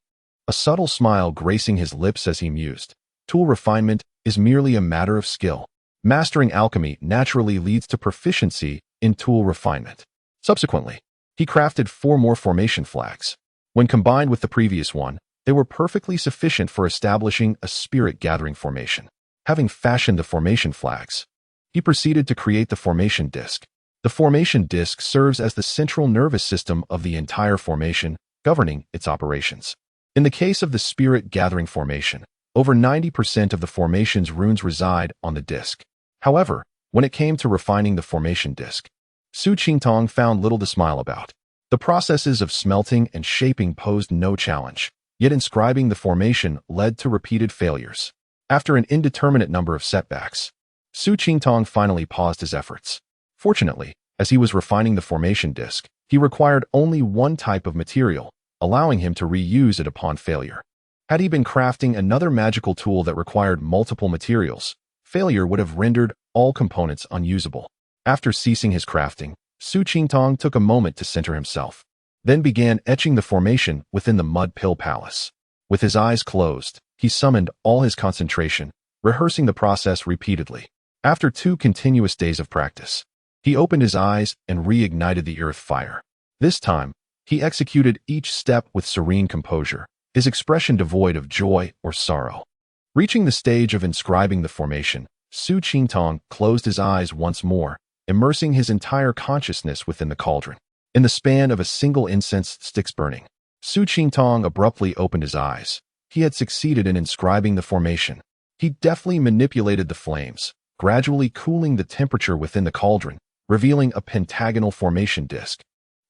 a subtle smile gracing his lips as he mused. Tool refinement is merely a matter of skill. Mastering alchemy naturally leads to proficiency in tool refinement. Subsequently, he crafted 4 more formation flags. When combined with the previous one, they were perfectly sufficient for establishing a spirit-gathering formation. Having fashioned the formation flags, he proceeded to create the formation disc. The formation disc serves as the central nervous system of the entire formation, governing its operations. In the case of the spirit-gathering formation, over 90% of the formation's runes reside on the disc. However, when it came to refining the formation disc, Su Qingtong found little to smile about. The processes of smelting and shaping posed no challenge. Yet inscribing the formation led to repeated failures. After an indeterminate number of setbacks, Su Qingtong finally paused his efforts. Fortunately, as he was refining the formation disc, he required only one type of material, allowing him to reuse it upon failure. Had he been crafting another magical tool that required multiple materials, failure would have rendered all components unusable. After ceasing his crafting, Su Qingtong took a moment to center himself, then began etching the formation within the Mud Pill Palace. With his eyes closed, he summoned all his concentration, rehearsing the process repeatedly. After 2 continuous days of practice, he opened his eyes and reignited the earth fire. This time, he executed each step with serene composure, his expression devoid of joy or sorrow. Reaching the stage of inscribing the formation, Su Qingtong closed his eyes once more, immersing his entire consciousness within the cauldron. In the span of a single incense stick's burning, Su Qingtong abruptly opened his eyes. He had succeeded in inscribing the formation. He deftly manipulated the flames, gradually cooling the temperature within the cauldron, revealing a pentagonal formation disc.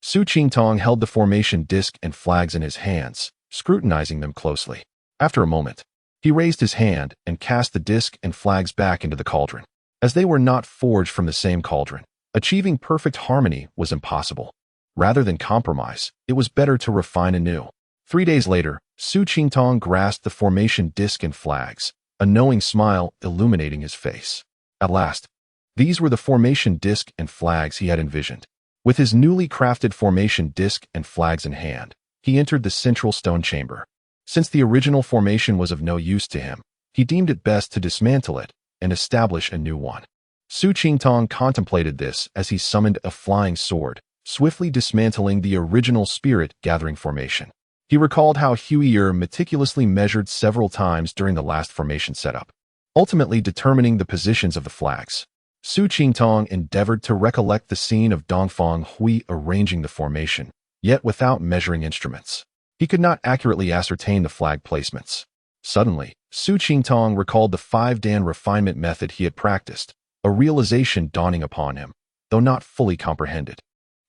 Su Qingtong held the formation disc and flags in his hands, scrutinizing them closely. After a moment, he raised his hand and cast the disc and flags back into the cauldron. As they were not forged from the same cauldron, achieving perfect harmony was impossible. Rather than compromise, it was better to refine anew. 3 days later, Su Qingtong grasped the formation disc and flags, a knowing smile illuminating his face. At last, these were the formation disc and flags he had envisioned. With his newly crafted formation disc and flags in hand, he entered the central stone chamber. Since the original formation was of no use to him, he deemed it best to dismantle it and establish a new one. Su Qingtong contemplated this as he summoned a flying sword, swiftly dismantling the original spirit-gathering formation. He recalled how Huier meticulously measured several times during the last formation setup, ultimately determining the positions of the flags. Su Qingtong endeavored to recollect the scene of Dongfang Hui arranging the formation, yet without measuring instruments. He could not accurately ascertain the flag placements. Suddenly, Su Qingtong recalled the 5-dan refinement method he had practiced, a realization dawning upon him, though not fully comprehended.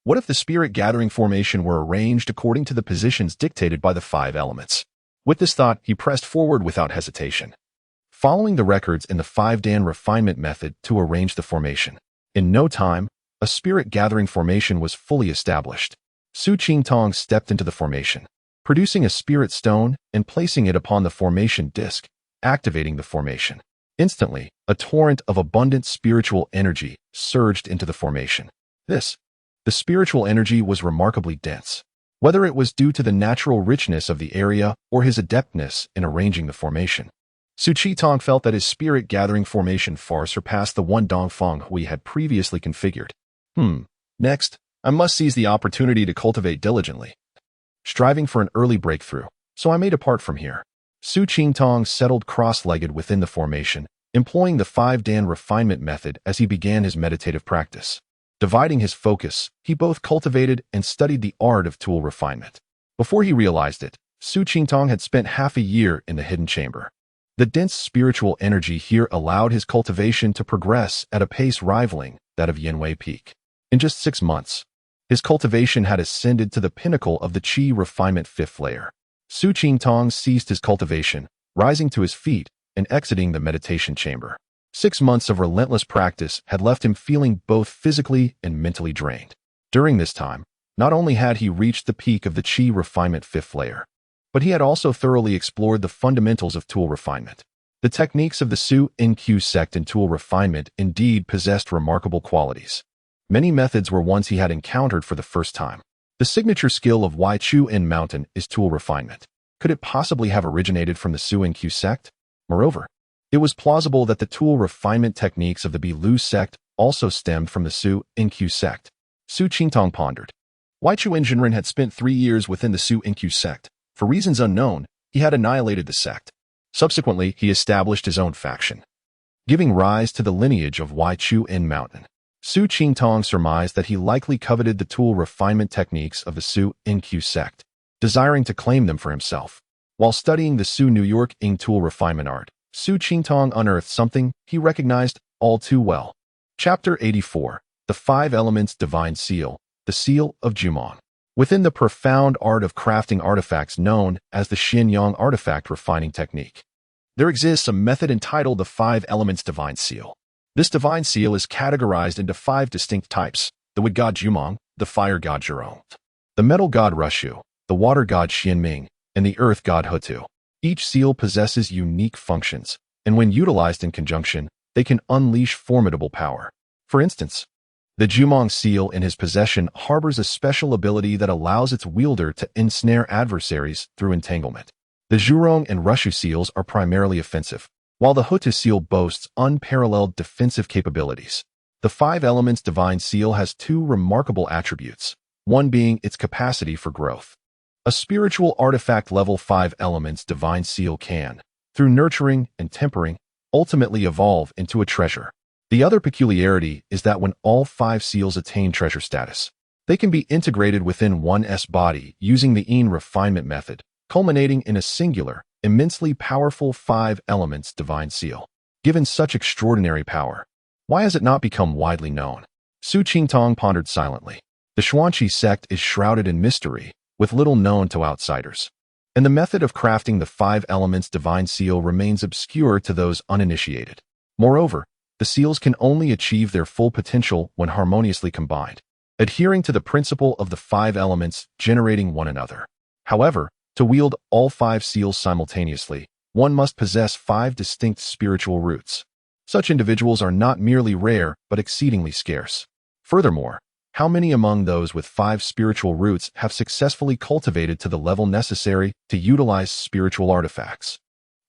What if the spirit-gathering formation were arranged according to the positions dictated by the 5 elements? With this thought, he pressed forward without hesitation, following the records in the 5-dan refinement method to arrange the formation. In no time, a spirit-gathering formation was fully established. Su Qingtong stepped into the formation, producing a spirit stone and placing it upon the formation disc, activating the formation. Instantly, a torrent of abundant spiritual energy surged into the formation. The spiritual energy was remarkably dense. Whether it was due to the natural richness of the area or his adeptness in arranging the formation, Su Qingtong felt that his spirit-gathering formation far surpassed the one Dongfang Hui had previously configured. Next, I must seize the opportunity to cultivate diligently, striving for an early breakthrough, so I may depart from here. Su Qingtong settled cross-legged within the formation, employing the 5-dan refinement method as he began his meditative practice. Dividing his focus, he both cultivated and studied the art of tool refinement. Before he realized it, Su Qingtong had spent half a year in the hidden chamber. The dense spiritual energy here allowed his cultivation to progress at a pace rivaling that of Yanwei Peak. In just 6 months, his cultivation had ascended to the pinnacle of the Qi refinement 5th layer. Su Qingtong ceased his cultivation, rising to his feet and exiting the meditation chamber. 6 months of relentless practice had left him feeling both physically and mentally drained. During this time, not only had he reached the peak of the Qi refinement 5th layer, but he had also thoroughly explored the fundamentals of tool refinement. The techniques of the Su NQ sect in tool refinement indeed possessed remarkable qualities. Many methods were ones he had encountered for the first time. The signature skill of Wai Chu In Mountain is tool refinement. Could it possibly have originated from the Su NQ sect? Moreover, it was plausible that the tool refinement techniques of the Bi-Lu sect also stemmed from the Su NQ sect. Su Qingtong pondered. Wai Chu Jinren had spent 3 years within the Su NQ sect. For reasons unknown, he had annihilated the sect. Subsequently, he established his own faction, giving rise to the lineage of Wai Chu In Mountain. Su Qingtong surmised that he likely coveted the tool refinement techniques of the Su NQ sect, desiring to claim them for himself. While studying the Su New York Ing tool refinement art, Su Qingtong unearthed something he recognized all too well. Chapter 84, The 5 Elements Divine Seal, the Seal of Jumon. within the profound art of crafting artifacts known as the Xianyang artifact refining technique. There exists a method entitled the Five Elements Divine Seal. This divine seal is categorized into 5 distinct types: the wood god Jumong, the fire god Zhurong, the metal god Rushu, the water god Xianming, and the earth god Hutu. Each seal possesses unique functions, and when utilized in conjunction, they can unleash formidable power. For instance, the Jumong seal in his possession harbors a special ability that allows its wielder to ensnare adversaries through entanglement. The Zhurong and Rushu seals are primarily offensive, while the Hutu seal boasts unparalleled defensive capabilities. The Five Elements Divine Seal has 2 remarkable attributes, one being its capacity for growth. A spiritual artifact level 5 Elements Divine Seal can, through nurturing and tempering, ultimately evolve into a treasure. The other peculiarity is that when all 5 seals attain treasure status, they can be integrated within one's body using the Yin refinement method, culminating in a singular, immensely powerful 5 Elements Divine Seal. Given such extraordinary power, why has it not become widely known? Su Qingtong pondered silently. The Xuanqi sect is shrouded in mystery, with little known to outsiders, and the method of crafting the 5 Elements Divine Seal remains obscure to those uninitiated. Moreover, the seals can only achieve their full potential when harmoniously combined, adhering to the principle of the 5 elements generating one another. However, to wield all 5 seals simultaneously, one must possess 5 distinct spiritual roots. Such individuals are not merely rare, but exceedingly scarce. Furthermore, how many among those with 5 spiritual roots have successfully cultivated to the level necessary to utilize spiritual artifacts?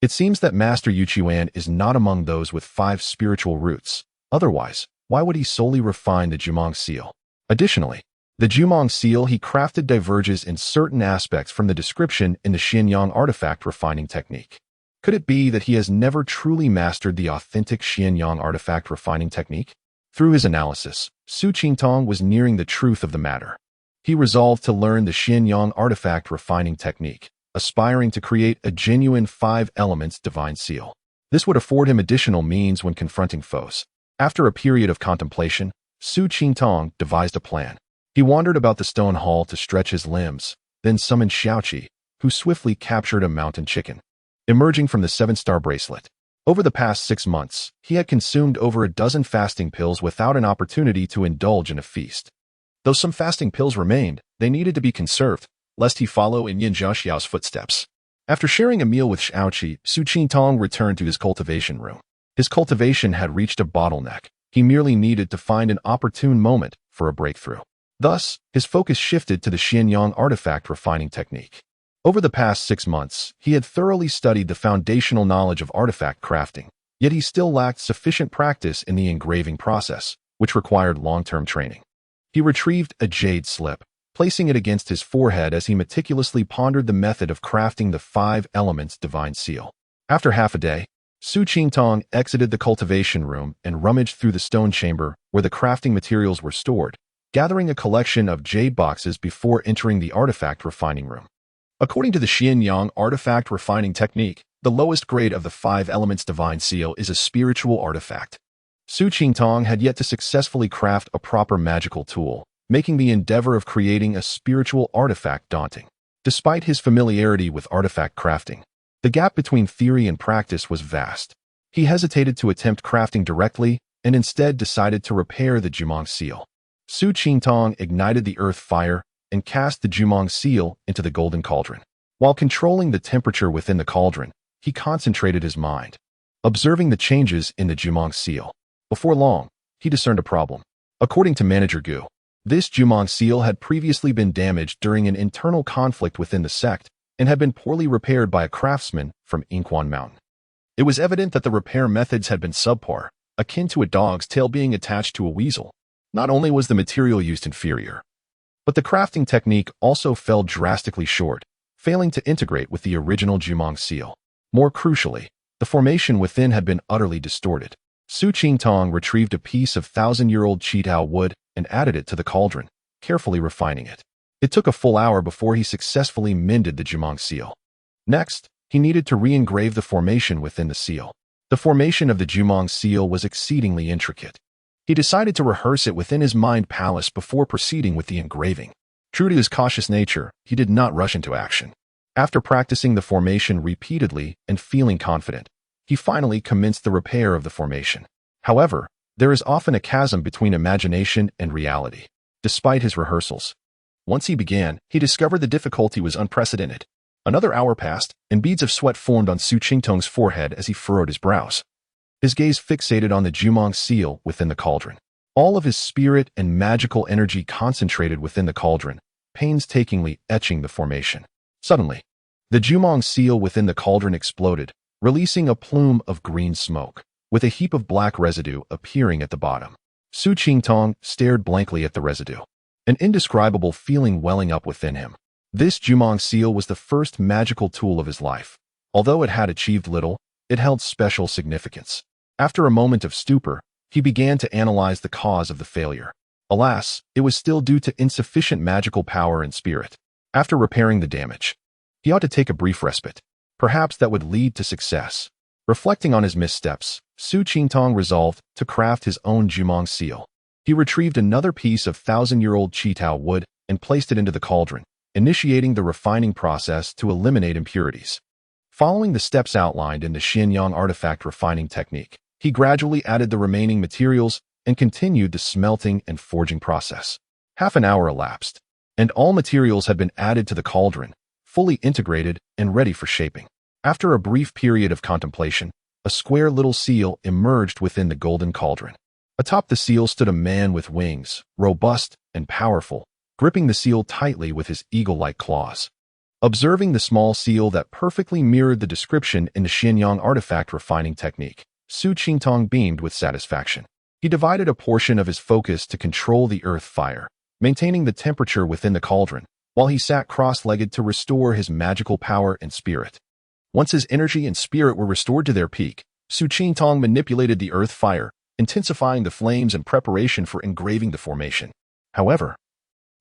It seems that Master Yuqian is not among those with 5 spiritual roots. Otherwise, why would he solely refine the Jumong seal? Additionally, the Jumong seal he crafted diverges in certain aspects from the description in the Xianyang artifact refining technique. Could it be that he has never truly mastered the authentic Xianyang artifact refining technique? Through his analysis, Su Qingtong was nearing the truth of the matter. He resolved to learn the Xianyang artifact refining technique, aspiring to create a genuine 5 Elements Divine Seal. This would afford him additional means when confronting foes. After a period of contemplation, Su Qingtong devised a plan. He wandered about the stone hall to stretch his limbs, then summoned Xiaoqi, who swiftly captured a mountain chicken. Emerging from the 7-star bracelet, over the past 6 months, he had consumed over a dozen fasting pills without an opportunity to indulge in a feast. Though some fasting pills remained, they needed to be conserved, lest he follow in Yin Jiaxiao's footsteps. After sharing a meal with Xiaoqi, Su Qingtong returned to his cultivation room. His cultivation had reached a bottleneck. He merely needed to find an opportune moment for a breakthrough. Thus, his focus shifted to the Xianyang artifact refining technique. Over the past 6 months, he had thoroughly studied the foundational knowledge of artifact crafting, yet he still lacked sufficient practice in the engraving process, which required long-term training. He retrieved a jade slip, placing it against his forehead as he meticulously pondered the method of crafting the 5 Elements Divine Seal. After half a day, Su Qingtong exited the cultivation room and rummaged through the stone chamber where the crafting materials were stored, gathering a collection of jade boxes before entering the artifact refining room. According to the Xianyang artifact refining technique, the lowest grade of the 5 Elements Divine Seal is a spiritual artifact. Su Qingtong had yet to successfully craft a proper magical tool, making the endeavor of creating a spiritual artifact daunting. Despite his familiarity with artifact crafting, the gap between theory and practice was vast. He hesitated to attempt crafting directly and instead decided to repair the Jumong seal. Su Qingtong ignited the earth fire and cast the Jumong seal into the golden cauldron. While controlling the temperature within the cauldron, he concentrated his mind, observing the changes in the Jumong seal. Before long, he discerned a problem. According to Manager Gu, this Jumong seal had previously been damaged during an internal conflict within the sect and had been poorly repaired by a craftsman from Inquan Mountain. It was evident that the repair methods had been subpar, akin to a dog's tail being attached to a weasel. Not only was the material used inferior, but the crafting technique also fell drastically short, failing to integrate with the original Jumong seal. More crucially, the formation within had been utterly distorted. Su Qingtong retrieved a piece of 1,000-year-old Qitao wood and added it to the cauldron, carefully refining it. It took a full hour before he successfully mended the Jumong seal. Next, he needed to re-engrave the formation within the seal. The formation of the Jumong seal was exceedingly intricate. He decided to rehearse it within his mind palace before proceeding with the engraving. True to his cautious nature, he did not rush into action. After practicing the formation repeatedly and feeling confident, he finally commenced the repair of the formation. However, there is often a chasm between imagination and reality. Despite his rehearsals, once he began, he discovered the difficulty was unprecedented. Another hour passed, and beads of sweat formed on Su Qingtong's forehead as he furrowed his brows. His gaze fixated on the Jumong seal within the cauldron. All of his spirit and magical energy concentrated within the cauldron, painstakingly etching the formation. Suddenly, the Jumong seal within the cauldron exploded, releasing a plume of green smoke, with a heap of black residue appearing at the bottom. Su Qingtong stared blankly at the residue, an indescribable feeling welling up within him. This Jumong seal was the first magical tool of his life. Although it had achieved little, it held special significance. After a moment of stupor, he began to analyze the cause of the failure. Alas, it was still due to insufficient magical power and spirit. After repairing the damage, he ought to take a brief respite. Perhaps that would lead to success. Reflecting on his missteps, Su Qingtong resolved to craft his own Jumong seal. He retrieved another piece of 1,000-year-old Qitao wood and placed it into the cauldron, initiating the refining process to eliminate impurities. Following the steps outlined in the Xianyang artifact refining technique, he gradually added the remaining materials and continued the smelting and forging process. Half an hour elapsed, and all materials had been added to the cauldron, fully integrated and ready for shaping. After a brief period of contemplation, a square little seal emerged within the golden cauldron. Atop the seal stood a man with wings, robust and powerful, gripping the seal tightly with his eagle-like claws. Observing the small seal that perfectly mirrored the description in the Xianyang artifact refining technique, Su Qingtong beamed with satisfaction. He divided a portion of his focus to control the earth fire, maintaining the temperature within the cauldron, while he sat cross-legged to restore his magical power and spirit. Once his energy and spirit were restored to their peak, Su Qingtong manipulated the earth fire, intensifying the flames in preparation for engraving the formation. However,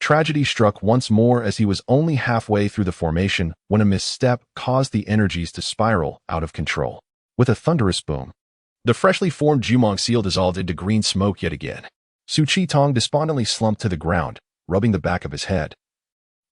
tragedy struck once more as he was only halfway through the formation when a misstep caused the energies to spiral out of control. With a thunderous boom, the freshly formed Jumong seal dissolved into green smoke yet again. Su Qingtong despondently slumped to the ground, rubbing the back of his head.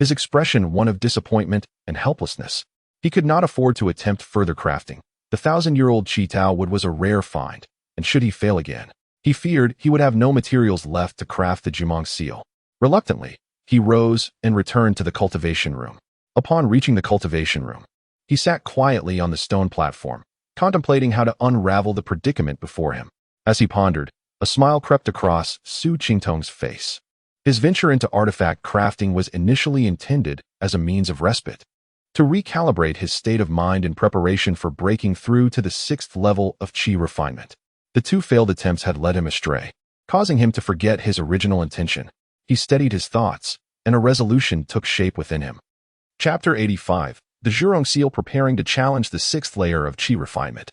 His expression one of disappointment and helplessness. He could not afford to attempt further crafting. The 1,000-year-old Qitao wood was a rare find, and should he fail again, he feared he would have no materials left to craft the Jumong seal. Reluctantly, he rose and returned to the cultivation room. Upon reaching the cultivation room, he sat quietly on the stone platform, contemplating how to unravel the predicament before him. As he pondered, a smile crept across Su Qingtong's face. His venture into artifact crafting was initially intended as a means of respite, to recalibrate his state of mind in preparation for breaking through to the 6th level of Qi refinement. The 2 failed attempts had led him astray, causing him to forget his original intention. He steadied his thoughts, and a resolution took shape within him. Chapter 85. The Zhurong Seal preparing to challenge the 6th layer of Qi refinement.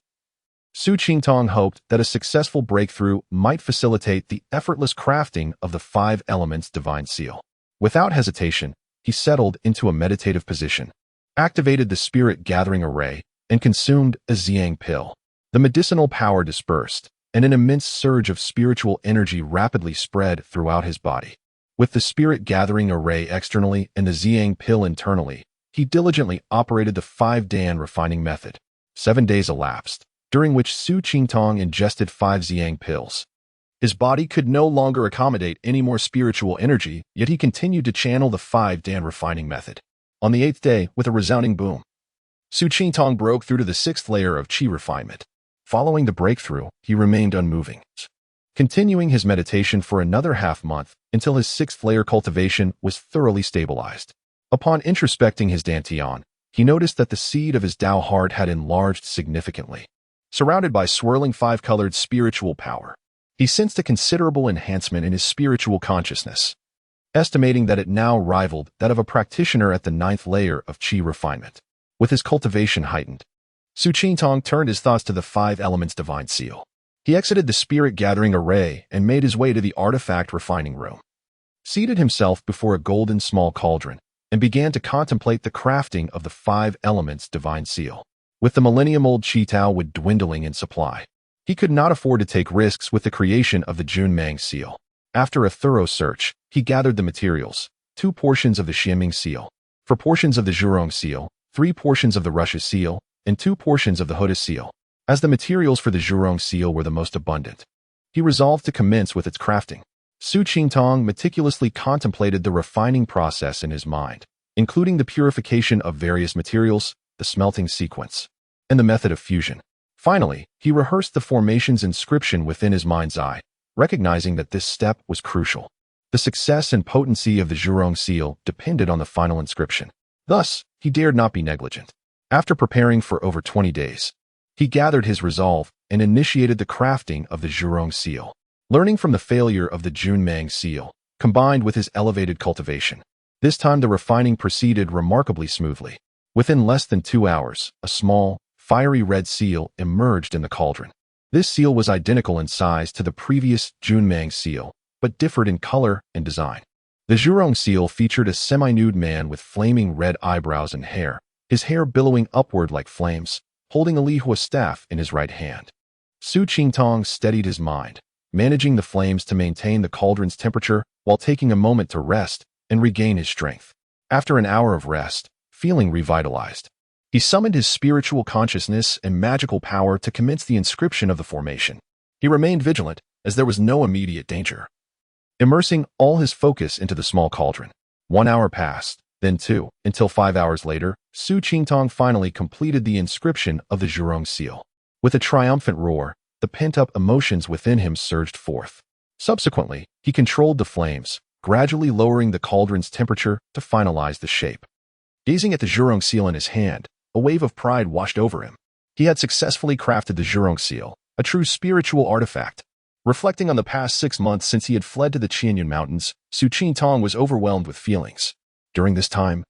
Su Qingtong hoped that a successful breakthrough might facilitate the effortless crafting of the 5 elements divine seal. Without hesitation, he settled into a meditative position, activated the spirit gathering array, and consumed a Xiang pill. The medicinal power dispersed, and an immense surge of spiritual energy rapidly spread throughout his body. With the spirit gathering array externally and the Xiang pill internally, he diligently operated the 5-Dan refining method. 7 days elapsed, during which Su Qingtong ingested 5 Xiang pills. His body could no longer accommodate any more spiritual energy, yet he continued to channel the 5-Dan refining method. On the 8th day, with a resounding boom, Su Qingtong broke through to the 6th layer of Qi refinement. Following the breakthrough, he remained unmoving, continuing his meditation for another half-month until his 6th layer cultivation was thoroughly stabilized. Upon introspecting his dantian, he noticed that the seed of his Tao heart had enlarged significantly. Surrounded by swirling 5-colored spiritual power, he sensed a considerable enhancement in his spiritual consciousness, estimating that it now rivaled that of a practitioner at the 9th layer of Qi refinement. With his cultivation heightened, Su Qingtong turned his thoughts to the 5 elements divine seal. He exited the spirit gathering array and made his way to the artifact refining room. Seated himself before a golden small cauldron, and began to contemplate the crafting of the 5 elements divine seal. With the millennium-old Qitao wood dwindling in supply, he could not afford to take risks with the creation of the Junmang seal. After a thorough search, he gathered the materials, 2 portions of the Xianming seal, 4 portions of the Zhurong seal, 3 portions of the Russia seal, and 2 portions of the Huda seal. As the materials for the Zhurong seal were the most abundant, he resolved to commence with its crafting. Su Qingtong meticulously contemplated the refining process in his mind, including the purification of various materials, the smelting sequence, and the method of fusion. Finally, he rehearsed the formation's inscription within his mind's eye, recognizing that this step was crucial. The success and potency of the Zhurong seal depended on the final inscription. Thus, he dared not be negligent. After preparing for over 20 days, he gathered his resolve and initiated the crafting of the Zhurong seal. Learning from the failure of the Junmang seal, combined with his elevated cultivation, this time the refining proceeded remarkably smoothly. Within less than 2 hours, a small, fiery red seal emerged in the cauldron. This seal was identical in size to the previous Junmang seal, but differed in color and design. The Zhurong seal featured a semi-nude man with flaming red eyebrows and hair, his hair billowing upward like flames, holding a lihua staff in his right hand. Su Qingtong steadied his mind, managing the flames to maintain the cauldron's temperature while taking a moment to rest and regain his strength. After an hour of rest, feeling revitalized, he summoned his spiritual consciousness and magical power to commence the inscription of the formation. He remained vigilant, as there was no immediate danger, immersing all his focus into the small cauldron. 1 hour passed, then 2, until 5 hours later, Su Qingtong finally completed the inscription of the Zhurong seal. With a triumphant roar, the pent-up emotions within him surged forth. Subsequently, he controlled the flames, gradually lowering the cauldron's temperature to finalize the shape. Gazing at the Zhurong seal in his hand, a wave of pride washed over him. He had successfully crafted the Zhurong seal, a true spiritual artifact. Reflecting on the past 6 months since he had fled to the Qianyun Mountains, Su Qingtong was overwhelmed with feelings. During this time,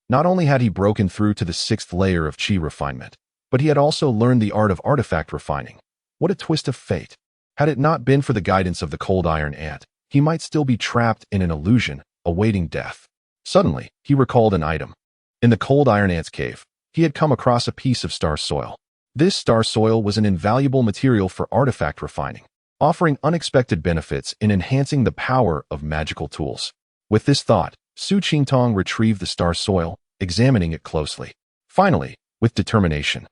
not only had he broken through to the 6th layer of qi refinement, but he had also learned the art of artifact refining. What a twist of fate. Had it not been for the guidance of the cold iron ant, he might still be trapped in an illusion, awaiting death. Suddenly, he recalled an item. In the cold iron ant's cave, he had come across a piece of star soil. This star soil was an invaluable material for artifact refining, offering unexpected benefits in enhancing the power of magical tools. With this thought, Su Qingtong retrieved the star soil, examining it closely. Finally, with determination,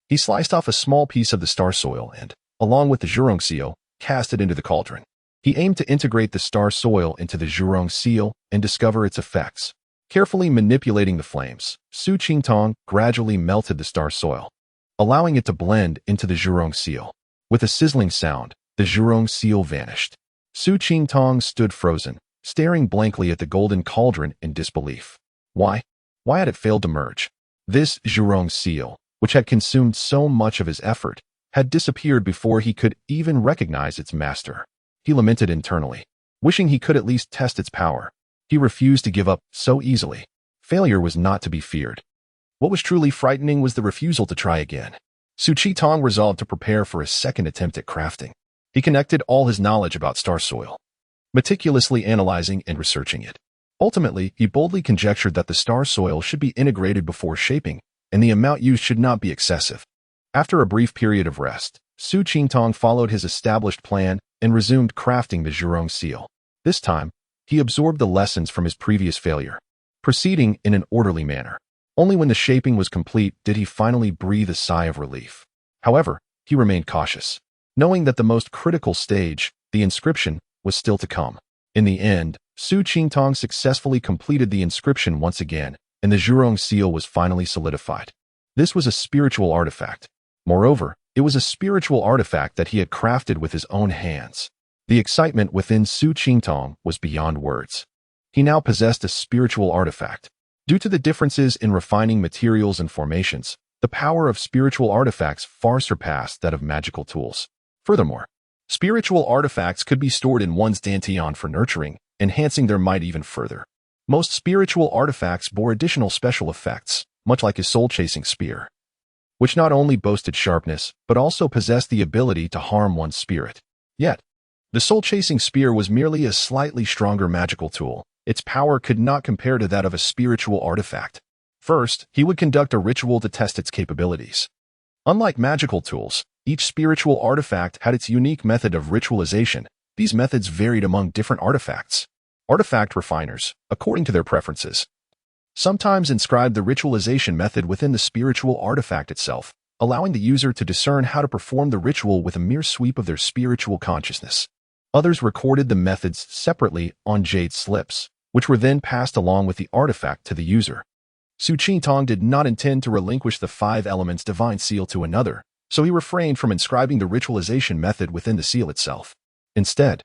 he sliced off a small piece of the star soil and, along with the Zhurong seal, cast it into the cauldron. He aimed to integrate the star soil into the Zhurong seal and discover its effects. Carefully manipulating the flames, Su Qingtong gradually melted the star soil, allowing it to blend into the Zhurong seal. With a sizzling sound, the Zhurong seal vanished. Su Qingtong stood frozen, staring blankly at the golden cauldron in disbelief. Why? Why had it failed to merge? This Zhurong seal, which had consumed so much of his effort, had disappeared before he could even recognize its master. He lamented internally, wishing he could at least test its power. He refused to give up so easily. Failure was not to be feared. What was truly frightening was the refusal to try again. Su Qingtong resolved to prepare for a second attempt at crafting. He connected all his knowledge about star soil, meticulously analyzing and researching it. Ultimately, he boldly conjectured that the star soil should be integrated before shaping, and the amount used should not be excessive. After a brief period of rest, Su Qingtong followed his established plan and resumed crafting the Zhurong seal. This time, he absorbed the lessons from his previous failure, proceeding in an orderly manner. Only when the shaping was complete did he finally breathe a sigh of relief. However, he remained cautious, knowing that the most critical stage, the inscription, was still to come. In the end, Su Qingtong successfully completed the inscription once again, and the Zhurong seal was finally solidified. This was a spiritual artifact. Moreover, it was a spiritual artifact that he had crafted with his own hands. The excitement within Su Qingtong was beyond words. He now possessed a spiritual artifact. Due to the differences in refining materials and formations, the power of spiritual artifacts far surpassed that of magical tools. Furthermore, spiritual artifacts could be stored in one's dantian for nurturing, enhancing their might even further. Most spiritual artifacts bore additional special effects, much like his soul-chasing spear, which not only boasted sharpness, but also possessed the ability to harm one's spirit. Yet, the soul-chasing spear was merely a slightly stronger magical tool. Its power could not compare to that of a spiritual artifact. First, he would conduct a ritual to test its capabilities. Unlike magical tools, each spiritual artifact had its unique method of ritualization. These methods varied among different artifacts. artifact refiners, according to their preferences, sometimes inscribe the ritualization method within the spiritual artifact itself, allowing the user to discern how to perform the ritual with a mere sweep of their spiritual consciousness. Others recorded the methods separately on jade slips, which were then passed along with the artifact to the user. Su Qingtong did not intend to relinquish the 5 elements divine seal to another, so he refrained from inscribing the ritualization method within the seal itself. Instead,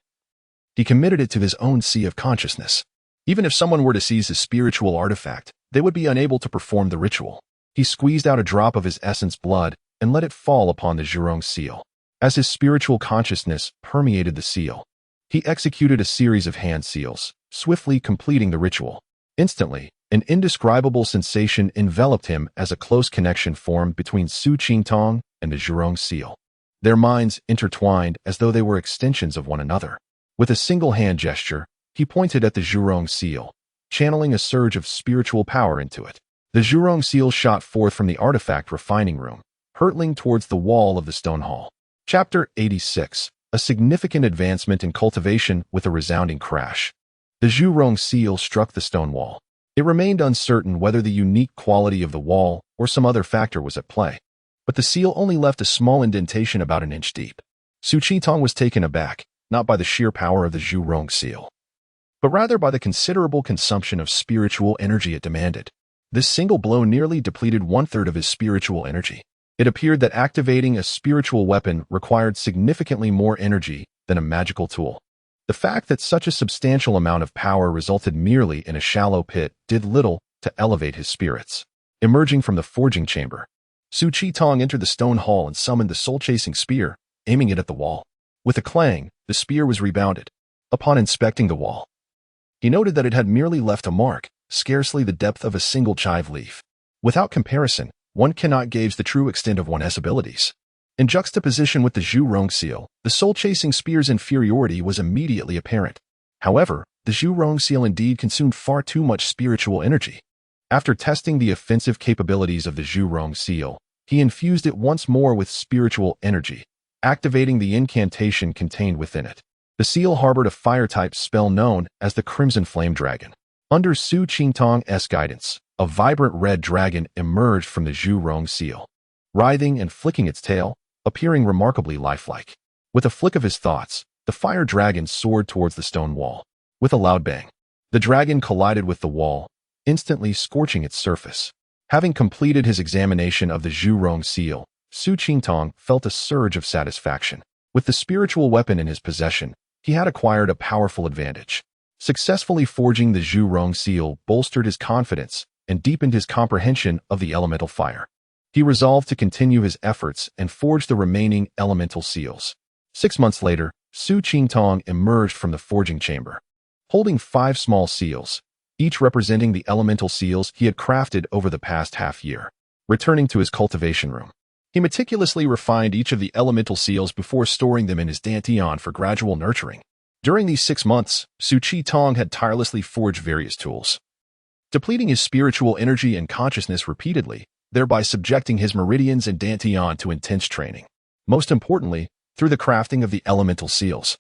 he committed it to his own sea of consciousness. Even if someone were to seize his spiritual artifact, they would be unable to perform the ritual. He squeezed out a drop of his essence blood and let it fall upon the Zhurong seal. As his spiritual consciousness permeated the seal, he executed a series of hand seals, swiftly completing the ritual. Instantly, an indescribable sensation enveloped him as a close connection formed between Su Qingtong and the Zhurong seal. Their minds intertwined as though they were extensions of one another. With a single hand gesture, he pointed at the Zhurong seal, channeling a surge of spiritual power into it. The Zhurong seal shot forth from the artifact refining room, hurtling towards the wall of the stone hall. Chapter 86. A significant advancement in cultivation with a resounding crash. The Zhurong seal struck the stone wall. It remained uncertain whether the unique quality of the wall or some other factor was at play, but the seal only left a small indentation about an inch deep. Su Qingtong was taken aback, not by the sheer power of the Zhurong seal, but rather by the considerable consumption of spiritual energy it demanded. This single blow nearly depleted 1/3 of his spiritual energy. It appeared that activating a spiritual weapon required significantly more energy than a magical tool. The fact that such a substantial amount of power resulted merely in a shallow pit did little to elevate his spirits. Emerging from the forging chamber, Su Qingtong entered the stone hall and summoned the soul-chasing spear, aiming it at the wall. With a clang, the spear was rebounded. Upon inspecting the wall, he noted that it had merely left a mark, scarcely the depth of a single chive leaf. Without comparison, one cannot gauge the true extent of one's abilities. In juxtaposition with the Zhurong seal, the soul-chasing spear's inferiority was immediately apparent. However, the Zhurong seal indeed consumed far too much spiritual energy. After testing the offensive capabilities of the Zhurong seal, he infused it once more with spiritual energy, activating the incantation contained within it. The seal harbored a fire-type spell known as the Crimson Flame Dragon. Under Su Qingtong's guidance, a vibrant red dragon emerged from the Zhurong seal, writhing and flicking its tail, appearing remarkably lifelike. With a flick of his thoughts, the fire dragon soared towards the stone wall. With a loud bang, the dragon collided with the wall, instantly scorching its surface. Having completed his examination of the Zhurong seal, Su Qingtong felt a surge of satisfaction. With the spiritual weapon in his possession, he had acquired a powerful advantage. Successfully forging the Zhurong seal bolstered his confidence and deepened his comprehension of the elemental fire. He resolved to continue his efforts and forge the remaining elemental seals. 6 months later, Su Qingtong emerged from the forging chamber, holding 5 small seals, each representing the elemental seals he had crafted over the past half-year. Returning to his cultivation room, he meticulously refined each of the elemental seals before storing them in his dantian for gradual nurturing. During these 6 months, Su Qingtong had tirelessly forged various tools, depleting his spiritual energy and consciousness repeatedly, thereby subjecting his meridians and dantian to intense training. Most importantly, through the crafting of the elemental seals,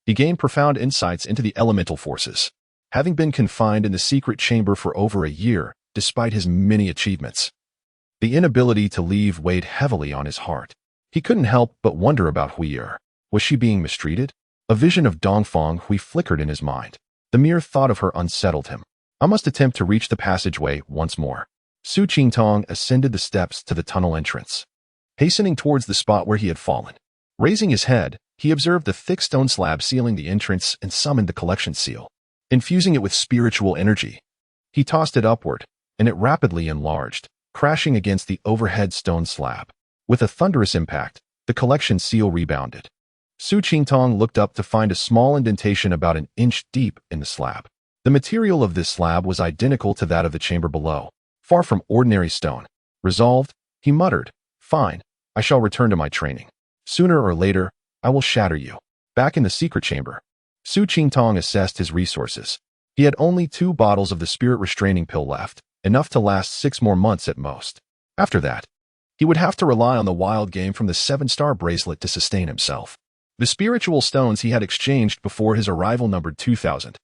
he gained profound insights into the elemental forces. Having been confined in the secret chamber for over a year, despite his many achievements, the inability to leave weighed heavily on his heart. He couldn't help but wonder about Hui'er. Was she being mistreated? A vision of Dongfang Hui flickered in his mind. The mere thought of her unsettled him. I must attempt to reach the passageway once more. Su Qingtong ascended the steps to the tunnel entrance, hastening towards the spot where he had fallen. Raising his head, he observed the thick stone slab sealing the entrance and summoned the collection seal. Infusing it with spiritual energy, he tossed it upward, and it rapidly enlarged, crashing against the overhead stone slab. With a thunderous impact, the collection seal rebounded. Su Qingtong looked up to find a small indentation about an inch deep in the slab. The material of this slab was identical to that of the chamber below, far from ordinary stone. Resolved, he muttered, "Fine, I shall return to my training. Sooner or later, I will shatter you." Back in the secret chamber, Su Qingtong assessed his resources. He had only 2 bottles of the spirit restraining pill left, enough to last 6 more months at most. After that, he would have to rely on the wild game from the 7-star bracelet to sustain himself. The spiritual stones he had exchanged before his arrival numbered 2,000.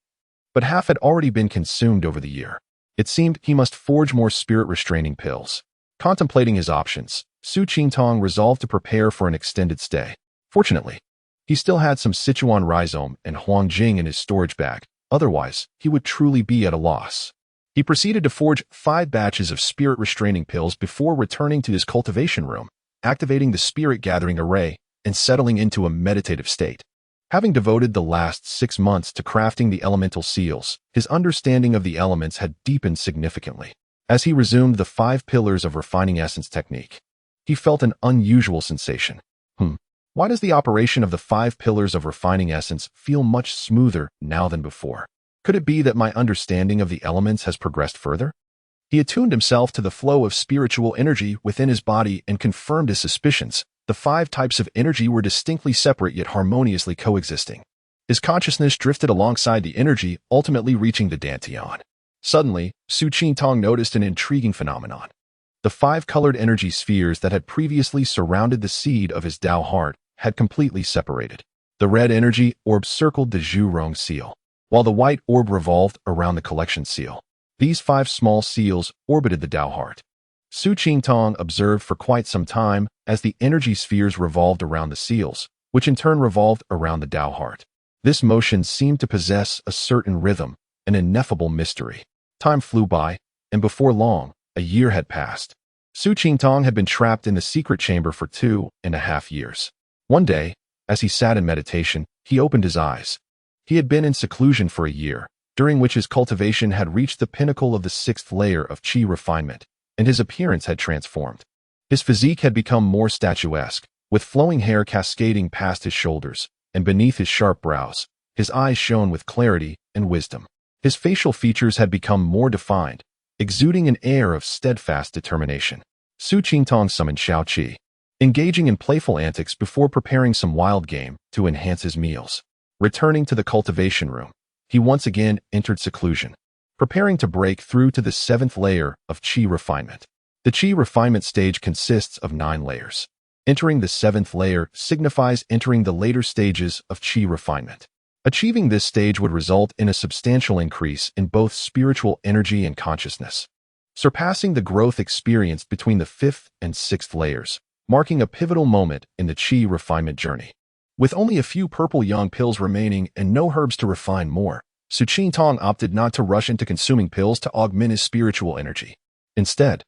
but half had already been consumed over the year. It seemed he must forge more spirit-restraining pills. Contemplating his options, Su Qingtong resolved to prepare for an extended stay. Fortunately, he still had some Sichuan rhizome and Huangjing in his storage bag. Otherwise, he would truly be at a loss. He proceeded to forge 5 batches of spirit-restraining pills before returning to his cultivation room, activating the spirit-gathering array, and settling into a meditative state. Having devoted the last 6 months to crafting the elemental seals, his understanding of the elements had deepened significantly. As he resumed the 5 pillars of refining essence technique, he felt an unusual sensation. Why does the operation of the 5 pillars of refining essence feel much smoother now than before? Could it be that my understanding of the elements has progressed further? He attuned himself to the flow of spiritual energy within his body and confirmed his suspicions. The 5 types of energy were distinctly separate yet harmoniously coexisting. His consciousness drifted alongside the energy, ultimately reaching the Dantian. Suddenly, Su Qingtong noticed an intriguing phenomenon. The 5 colored energy spheres that had previously surrounded the seed of his Tao heart had completely separated. The red energy orb circled the Zhurong seal, while the white orb revolved around the collection seal. These 5 small seals orbited the Tao heart. Su Qingtong observed for quite some time as the energy spheres revolved around the seals, which in turn revolved around the Tao heart. This motion seemed to possess a certain rhythm, an ineffable mystery. Time flew by, and before long, a year had passed. Su Qingtong had been trapped in the secret chamber for 2.5 years. One day, as he sat in meditation, he opened his eyes. He had been in seclusion for a year, during which his cultivation had reached the pinnacle of the 6th layer of qi refinement, and his appearance had transformed. His physique had become more statuesque, with flowing hair cascading past his shoulders, and beneath his sharp brows, his eyes shone with clarity and wisdom. His facial features had become more defined, exuding an air of steadfast determination. Su Qingtong summoned Xiao Qi, engaging in playful antics before preparing some wild game to enhance his meals. Returning to the cultivation room, he once again entered seclusion, preparing to break through to the 7th layer of qi refinement. The qi refinement stage consists of 9 layers. Entering the 7th layer signifies entering the later stages of qi refinement. Achieving this stage would result in a substantial increase in both spiritual energy and consciousness, surpassing the growth experienced between the 5th and 6th layers, marking a pivotal moment in the qi refinement journey. With only a few purple yang pills remaining and no herbs to refine more, Su Qingtong opted not to rush into consuming pills to augment his spiritual energy. Instead,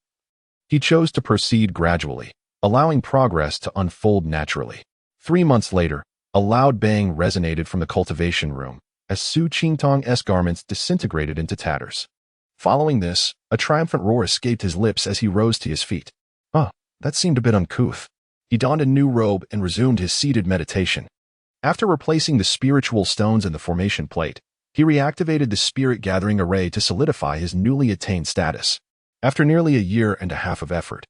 he chose to proceed gradually, allowing progress to unfold naturally. 3 months later, a loud bang resonated from the cultivation room as Su Qingtong's garments disintegrated into tatters. Following this, a triumphant roar escaped his lips as he rose to his feet. That seemed a bit uncouth. He donned a new robe and resumed his seated meditation. After replacing the spiritual stones in the formation plate, he reactivated the spirit-gathering array to solidify his newly attained status. After nearly a year and a half of effort,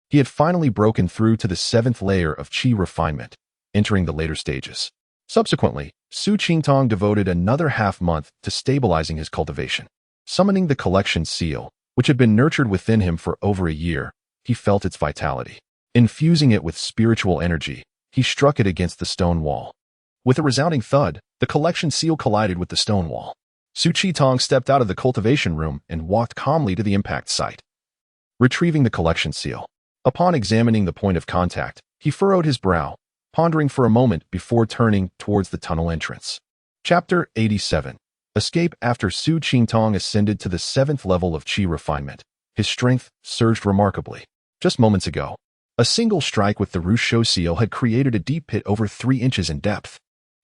he had finally broken through to the 7th layer of qi refinement, entering the later stages. Subsequently, Su Qingtong devoted another half-month to stabilizing his cultivation. Summoning the collection seal, which had been nurtured within him for over a year, he felt its vitality. Infusing it with spiritual energy, he struck it against the stone wall. With a resounding thud, the collection seal collided with the stone wall. Su Qingtong stepped out of the cultivation room and walked calmly to the impact site. Retrieving the collection seal. Upon examining the point of contact, he furrowed his brow, pondering for a moment before turning towards the tunnel entrance. Chapter 87. Escape. After Su Qingtong ascended to the 7th level of qi refinement, his strength surged remarkably. Just moments ago, a single strike with the Rusho seal had created a deep pit over 3 inches in depth.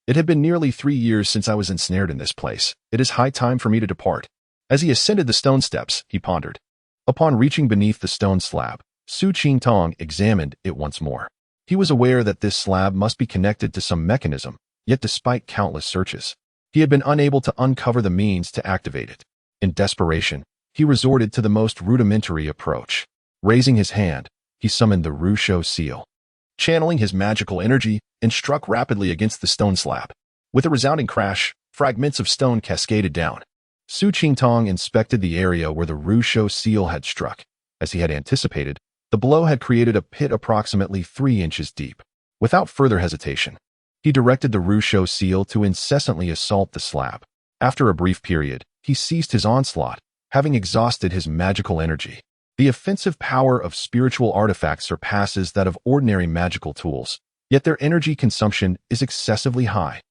It had been nearly 3 years since I was ensnared in this place. It is high time for me to depart. As he ascended the stone steps, he pondered. Upon reaching beneath the stone slab, Su Qingtong examined it once more. He was aware that this slab must be connected to some mechanism, yet despite countless searches, he had been unable to uncover the means to activate it. In desperation, he resorted to the most rudimentary approach. Raising his hand, he summoned the Rusho seal, channeling his magical energy, and struck rapidly against the stone slab. With a resounding crash, fragments of stone cascaded down. Su Qingtong inspected the area where the Rusho seal had struck. As he had anticipated, the blow had created a pit approximately 3 inches deep. Without further hesitation, he directed the Rusho seal to incessantly assault the slab. After a brief period, he ceased his onslaught, having exhausted his magical energy. The offensive power of spiritual artifacts surpasses that of ordinary magical tools, yet their energy consumption is excessively high.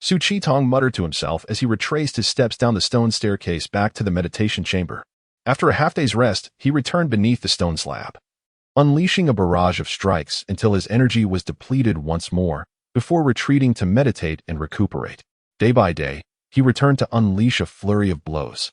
Su Qitong muttered to himself as he retraced his steps down the stone staircase back to the meditation chamber. After a half-day's rest, he returned beneath the stone slab, unleashing a barrage of strikes until his energy was depleted once more, before retreating to meditate and recuperate. Day by day, he returned to unleash a flurry of blows,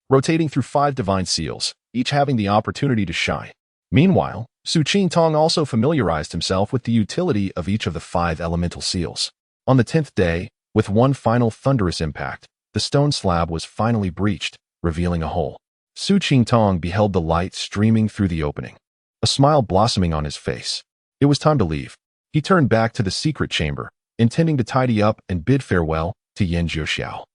rotating through 5 divine seals, each having the opportunity to shine. Meanwhile, Su Qitong also familiarized himself with the utility of each of the 5 elemental seals. On the 10th day, with one final thunderous impact, the stone slab was finally breached, revealing a hole. Su Qitong beheld the light streaming through the opening, a smile blossoming on his face. It was time to leave. He turned back to the secret chamber, intending to tidy up and bid farewell to Yan Jiuxiao.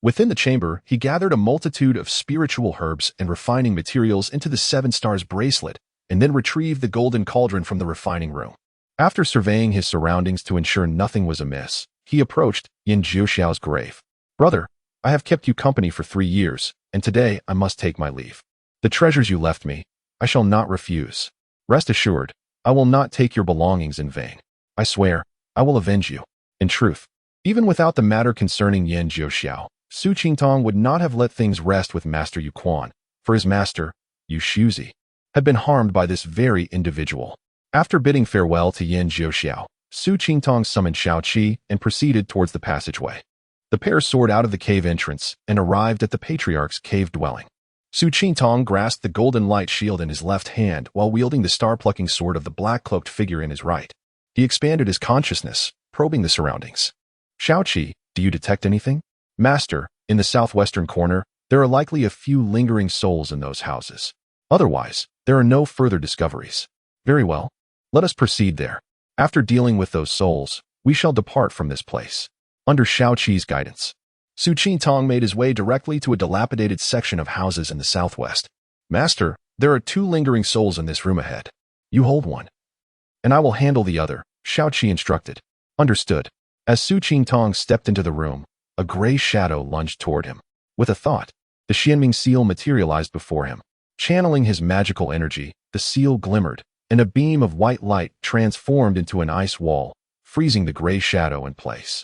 Within the chamber, he gathered a multitude of spiritual herbs and refining materials into the 7 stars bracelet, and then retrieved the golden cauldron from the refining room. After surveying his surroundings to ensure nothing was amiss, he approached Yan Jiuxiao's grave. "Brother, I have kept you company for 3 years, and today I must take my leave. The treasures you left me, I shall not refuse. Rest assured, I will not take your belongings in vain. I swear, I will avenge you." In truth, even without the matter concerning Yan Jiuxiao, Su Qitong would not have let things rest with Master Yu Quan, for his master, Yu Shuzi, had been harmed by this very individual. After bidding farewell to Yan Jiuxiao, Su Qitong summoned Shao Qi and proceeded towards the passageway. The pair soared out of the cave entrance and arrived at the patriarch's cave dwelling. Su Qitong grasped the golden light shield in his left hand while wielding the star-plucking sword of the black-cloaked figure in his right. He expanded his consciousness, probing the surroundings. "Shao Qi, do you detect anything?" "Master, in the southwestern corner, there are likely a few lingering souls in those houses. Otherwise, there are no further discoveries." "Very well. Let us proceed there. After dealing with those souls, we shall depart from this place." Under Shao Qi's guidance, Su Qitong made his way directly to a dilapidated section of houses in the southwest. "Master, there are 2 lingering souls in this room ahead. You hold one, and I will handle the other," Shao Qi instructed. "Understood." As Su Qitong stepped into the room, a gray shadow lunged toward him. With a thought, the Xianming seal materialized before him. Channeling his magical energy, the seal glimmered, and a beam of white light transformed into an ice wall, freezing the gray shadow in place.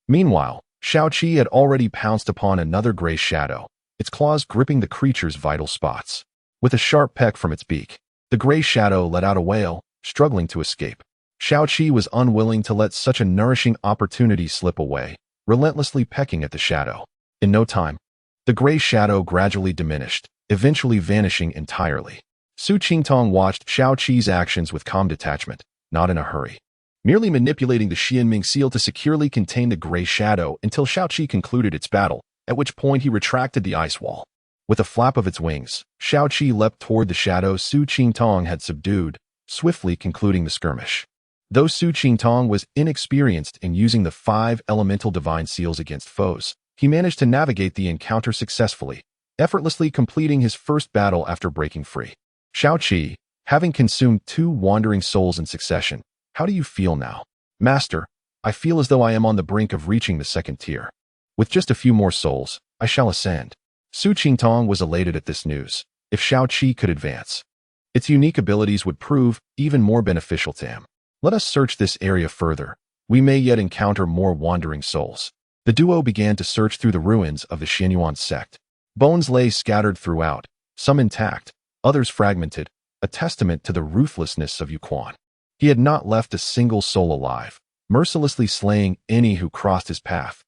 Meanwhile, Shao Qi had already pounced upon another gray shadow, its claws gripping the creature's vital spots. With a sharp peck from its beak, the gray shadow let out a wail, struggling to escape. Shao Qi was unwilling to let such a nourishing opportunity slip away, relentlessly pecking at the shadow. In no time, the gray shadow gradually diminished, eventually vanishing entirely. Su Qitong watched Shao Qi's actions with calm detachment, not in a hurry, merely manipulating the Xianming seal to securely contain the gray shadow until Shao Qi concluded its battle, at which point he retracted the ice wall. With a flap of its wings, Shao Qi leapt toward the shadow Su Qitong had subdued, swiftly concluding the skirmish. Though Su Qitong was inexperienced in using the 5 elemental divine seals against foes, he managed to navigate the encounter successfully, effortlessly completing his first battle after breaking free. "Shao Qi, having consumed 2 wandering souls in succession, how do you feel now?" "Master, I feel as though I am on the brink of reaching the 2nd tier. With just a few more souls, I shall ascend." Su Qitong was elated at this news. If Shao Qi could advance, its unique abilities would prove even more beneficial to him. "Let us search this area further. We may yet encounter more wandering souls." The duo began to search through the ruins of the Xianyuan sect. Bones lay scattered throughout, some intact, others fragmented, a testament to the ruthlessness of Yu Quan. He had not left a single soul alive, mercilessly slaying any who crossed his path.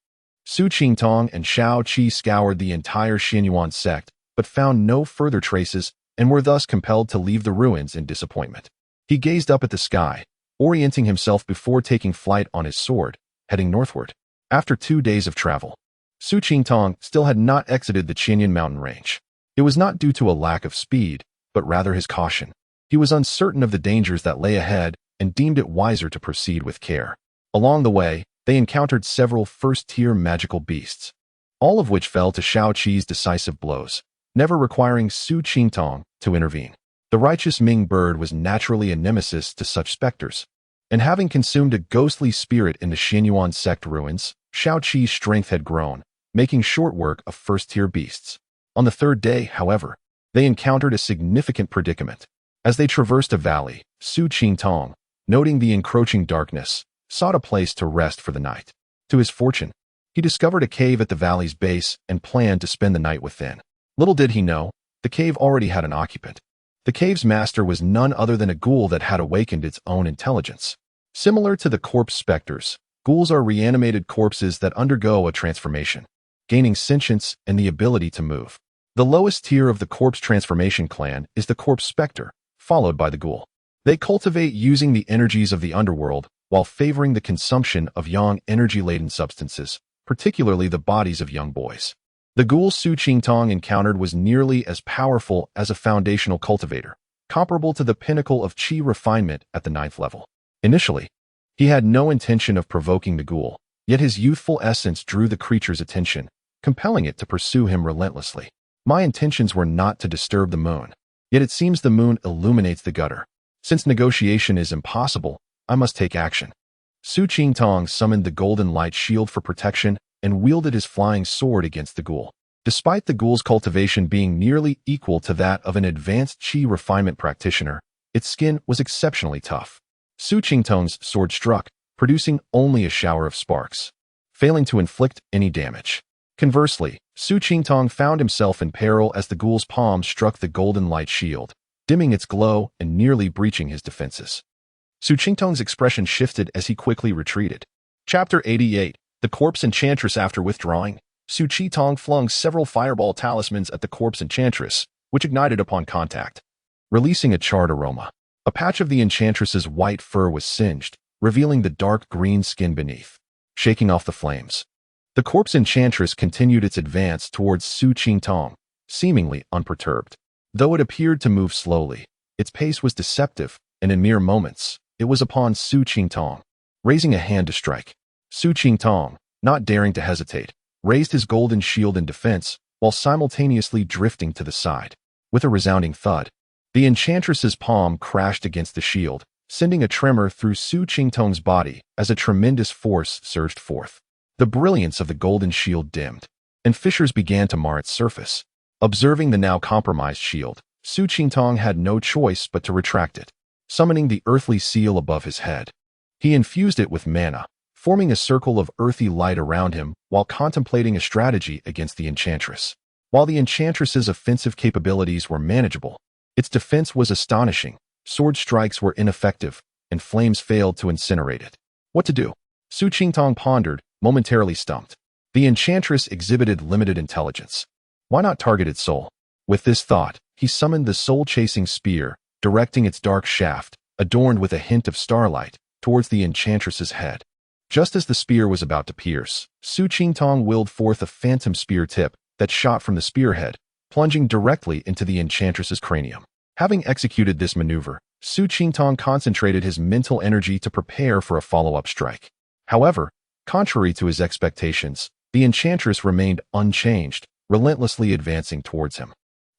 Su Qitong and Shao Qi scoured the entire Xianyuan sect, but found no further traces and were thus compelled to leave the ruins in disappointment. He gazed up at the sky, orienting himself before taking flight on his sword, heading northward. After 2 days of travel, Su Qitong still had not exited the Qinyan mountain range. It was not due to a lack of speed, but rather his caution. He was uncertain of the dangers that lay ahead and deemed it wiser to proceed with care. Along the way, they encountered several first-tier magical beasts, all of which fell to Shao Qi's decisive blows, never requiring Su Qitong to intervene. The righteous Ming bird was naturally a nemesis to such specters, and having consumed a ghostly spirit in the Xianyuan sect ruins, Shao Qi's strength had grown, making short work of first-tier beasts. On the third day, however, they encountered a significant predicament. As they traversed a valley, Su Qingtong, noting the encroaching darkness, sought a place to rest for the night. To his fortune, he discovered a cave at the valley's base and planned to spend the night within. Little did he know, the cave already had an occupant. The cave's master was none other than a ghoul that had awakened its own intelligence. Similar to the corpse specters, ghouls are reanimated corpses that undergo a transformation, gaining sentience and the ability to move. The lowest tier of the corpse transformation clan is the corpse specter, followed by the ghoul. They cultivate using the energies of the underworld while favoring the consumption of young energy-laden substances, particularly the bodies of young boys. The ghoul Su Qingtong encountered was nearly as powerful as a foundational cultivator, comparable to the pinnacle of qi refinement at the 9th level. Initially, he had no intention of provoking the ghoul, yet his youthful essence drew the creature's attention, compelling it to pursue him relentlessly. My intentions were not to disturb the moon, yet it seems the moon illuminates the gutter. Since negotiation is impossible, I must take action. Su Qingtong summoned the golden light shield for protection and wielded his flying sword against the ghoul. Despite the ghoul's cultivation being nearly equal to that of an advanced qi refinement practitioner, its skin was exceptionally tough. Su Qingtong's sword struck, producing only a shower of sparks, failing to inflict any damage. Conversely, Su Qingtong found himself in peril as the ghoul's palm struck the golden light shield, dimming its glow and nearly breaching his defenses. Su Qingtong's expression shifted as he quickly retreated. Chapter 88. The Corpse Enchantress. After withdrawing, Su Qingtong flung several fireball talismans at the Corpse Enchantress, which ignited upon contact, releasing a charred aroma. A patch of the Enchantress's white fur was singed, revealing the dark green skin beneath. Shaking off the flames, the Corpse Enchantress continued its advance towards Su Qingtong, seemingly unperturbed. Though it appeared to move slowly, its pace was deceptive, and in mere moments, it was upon Su Qingtong. Raising a hand to strike, Su Qingtong, not daring to hesitate, raised his golden shield in defense, while simultaneously drifting to the side. With a resounding thud, the Enchantress's palm crashed against the shield, sending a tremor through Su Qingtong's body as a tremendous force surged forth. The brilliance of the golden shield dimmed, and fissures began to mar its surface. Observing the now compromised shield, Su Qingtong had no choice but to retract it, summoning the earthly seal above his head. He infused it with mana, forming a circle of earthy light around him while contemplating a strategy against the Enchantress. While the Enchantress's offensive capabilities were manageable, its defense was astonishing. Sword strikes were ineffective, and flames failed to incinerate it. What to do? Su Qingtong pondered, momentarily stumped. The Enchantress exhibited limited intelligence. Why not target its soul? With this thought, he summoned the soul-chasing spear, directing its dark shaft, adorned with a hint of starlight, towards the Enchantress's head. Just as the spear was about to pierce, Su Qingtong willed forth a phantom spear tip that shot from the spearhead, plunging directly into the Enchantress's cranium. Having executed this maneuver, Su Qingtong concentrated his mental energy to prepare for a follow-up strike. However, contrary to his expectations, the Enchantress remained unchanged, relentlessly advancing towards him.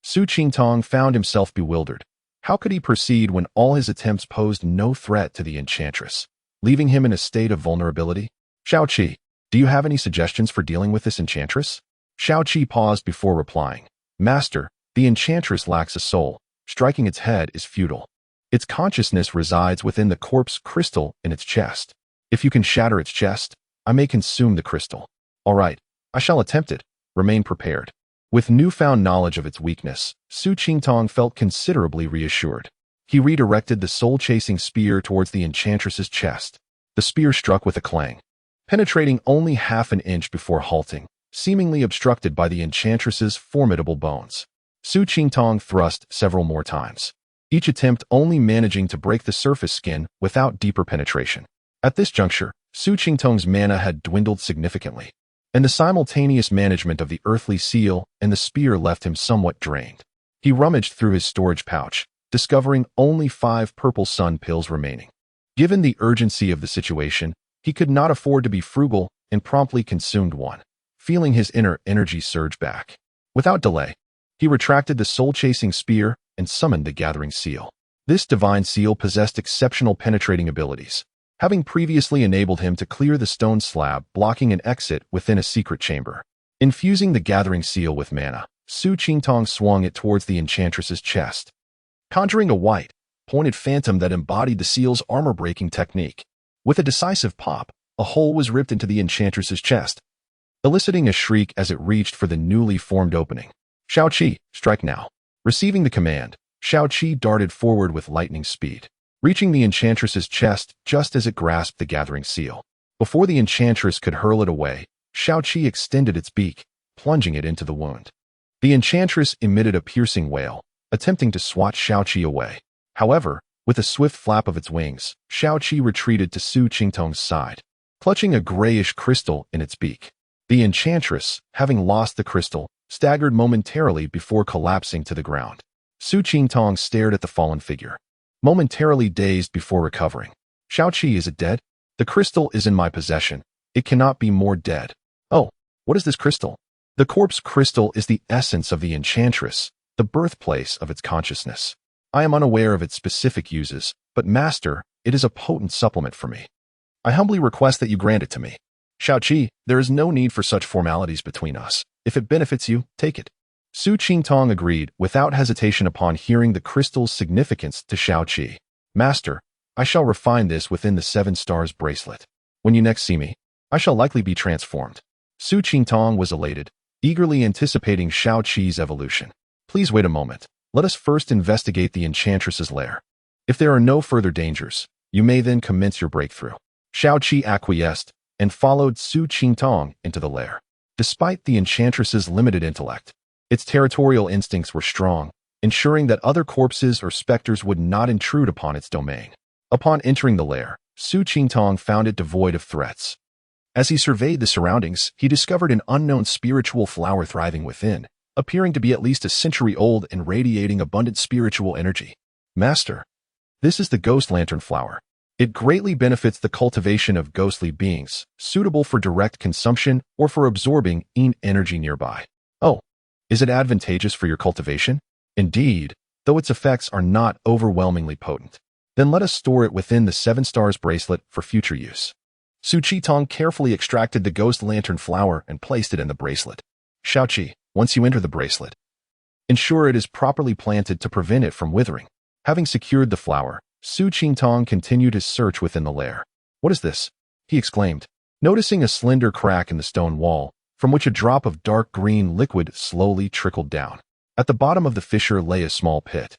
Su Qingtong found himself bewildered. How could he proceed when all his attempts posed no threat to the Enchantress, leaving him in a state of vulnerability? Xiaoqi, do you have any suggestions for dealing with this Enchantress? Xiaoqi paused before replying. Master, the Enchantress lacks a soul. Striking its head is futile. Its consciousness resides within the corpse crystal in its chest. If you can shatter its chest, I may consume the crystal. All right, I shall attempt it. Remain prepared. With newfound knowledge of its weakness, Su Qingtong felt considerably reassured. He redirected the soul-chasing spear towards the Enchantress's chest. The spear struck with a clang, penetrating only half an inch before halting, seemingly obstructed by the Enchantress's formidable bones. Su Qingtong thrust several more times, each attempt only managing to break the surface skin without deeper penetration. At this juncture, Su Qingtong's mana had dwindled significantly, and the simultaneous management of the earthly seal and the spear left him somewhat drained. He rummaged through his storage pouch, discovering only 5 purple sun pills remaining. Given the urgency of the situation, he could not afford to be frugal and promptly consumed one, feeling his inner energy surge back. Without delay, he retracted the soul-chasing spear and summoned the gathering seal. This divine seal possessed exceptional penetrating abilities, having previously enabled him to clear the stone slab blocking an exit within a secret chamber. Infusing the gathering seal with mana, Su Qingtong swung it towards the enchantress's chest, conjuring a white, pointed phantom that embodied the seal's armor-breaking technique. With a decisive pop, a hole was ripped into the enchantress's chest, eliciting a shriek as it reached for the newly formed opening. Shao-Chi, strike now. Receiving the command, Shao-Chi darted forward with lightning speed, reaching the enchantress's chest just as it grasped the gathering seal. Before the enchantress could hurl it away, Shao-Chi extended its beak, plunging it into the wound. The enchantress emitted a piercing wail, attempting to swat Shao-Chi away. However, with a swift flap of its wings, Shao-Chi retreated to Su Qingtong's side, clutching a grayish crystal in its beak. The enchantress, having lost the crystal, staggered momentarily before collapsing to the ground. Su Qingtong stared at the fallen figure, momentarily dazed before recovering. Shao-Chi, is it dead? The crystal is in my possession. It cannot be more dead. Oh, what is this crystal? The corpse crystal is the essence of the enchantress, the birthplace of its consciousness. I am unaware of its specific uses, but master, it is a potent supplement for me. I humbly request that you grant it to me. Shao-Chi, there is no need for such formalities between us. If it benefits you, take it. Su Qingtong agreed without hesitation upon hearing the crystal's significance to Shao-Chi. Master, I shall refine this within the 7 stars bracelet. When you next see me, I shall likely be transformed. Su Qingtong was elated, eagerly anticipating Shao-Chi's evolution. Please wait a moment. Let us first investigate the enchantress's lair. If there are no further dangers, you may then commence your breakthrough. Shao-Chi acquiesced and followed Su Qingtong into the lair. Despite the enchantress's limited intellect, its territorial instincts were strong, ensuring that other corpses or specters would not intrude upon its domain. Upon entering the lair, Su Qingtong found it devoid of threats. As he surveyed the surroundings, he discovered an unknown spiritual flower thriving within, appearing to be at least a century old and radiating abundant spiritual energy. Master, this is the ghost lantern flower. It greatly benefits the cultivation of ghostly beings, suitable for direct consumption or for absorbing energy nearby. Oh, is it advantageous for your cultivation? Indeed, though its effects are not overwhelmingly potent. Then let us store it within the 7 stars bracelet for future use. Su Qingtong carefully extracted the ghost lantern flower and placed it in the bracelet. Shao-Chi, once you enter the bracelet, ensure it is properly planted to prevent it from withering. Having secured the flower, Su Qingtong continued his search within the lair. What is this? He exclaimed, noticing a slender crack in the stone wall, from which a drop of dark green liquid slowly trickled down. At the bottom of the fissure lay a small pit,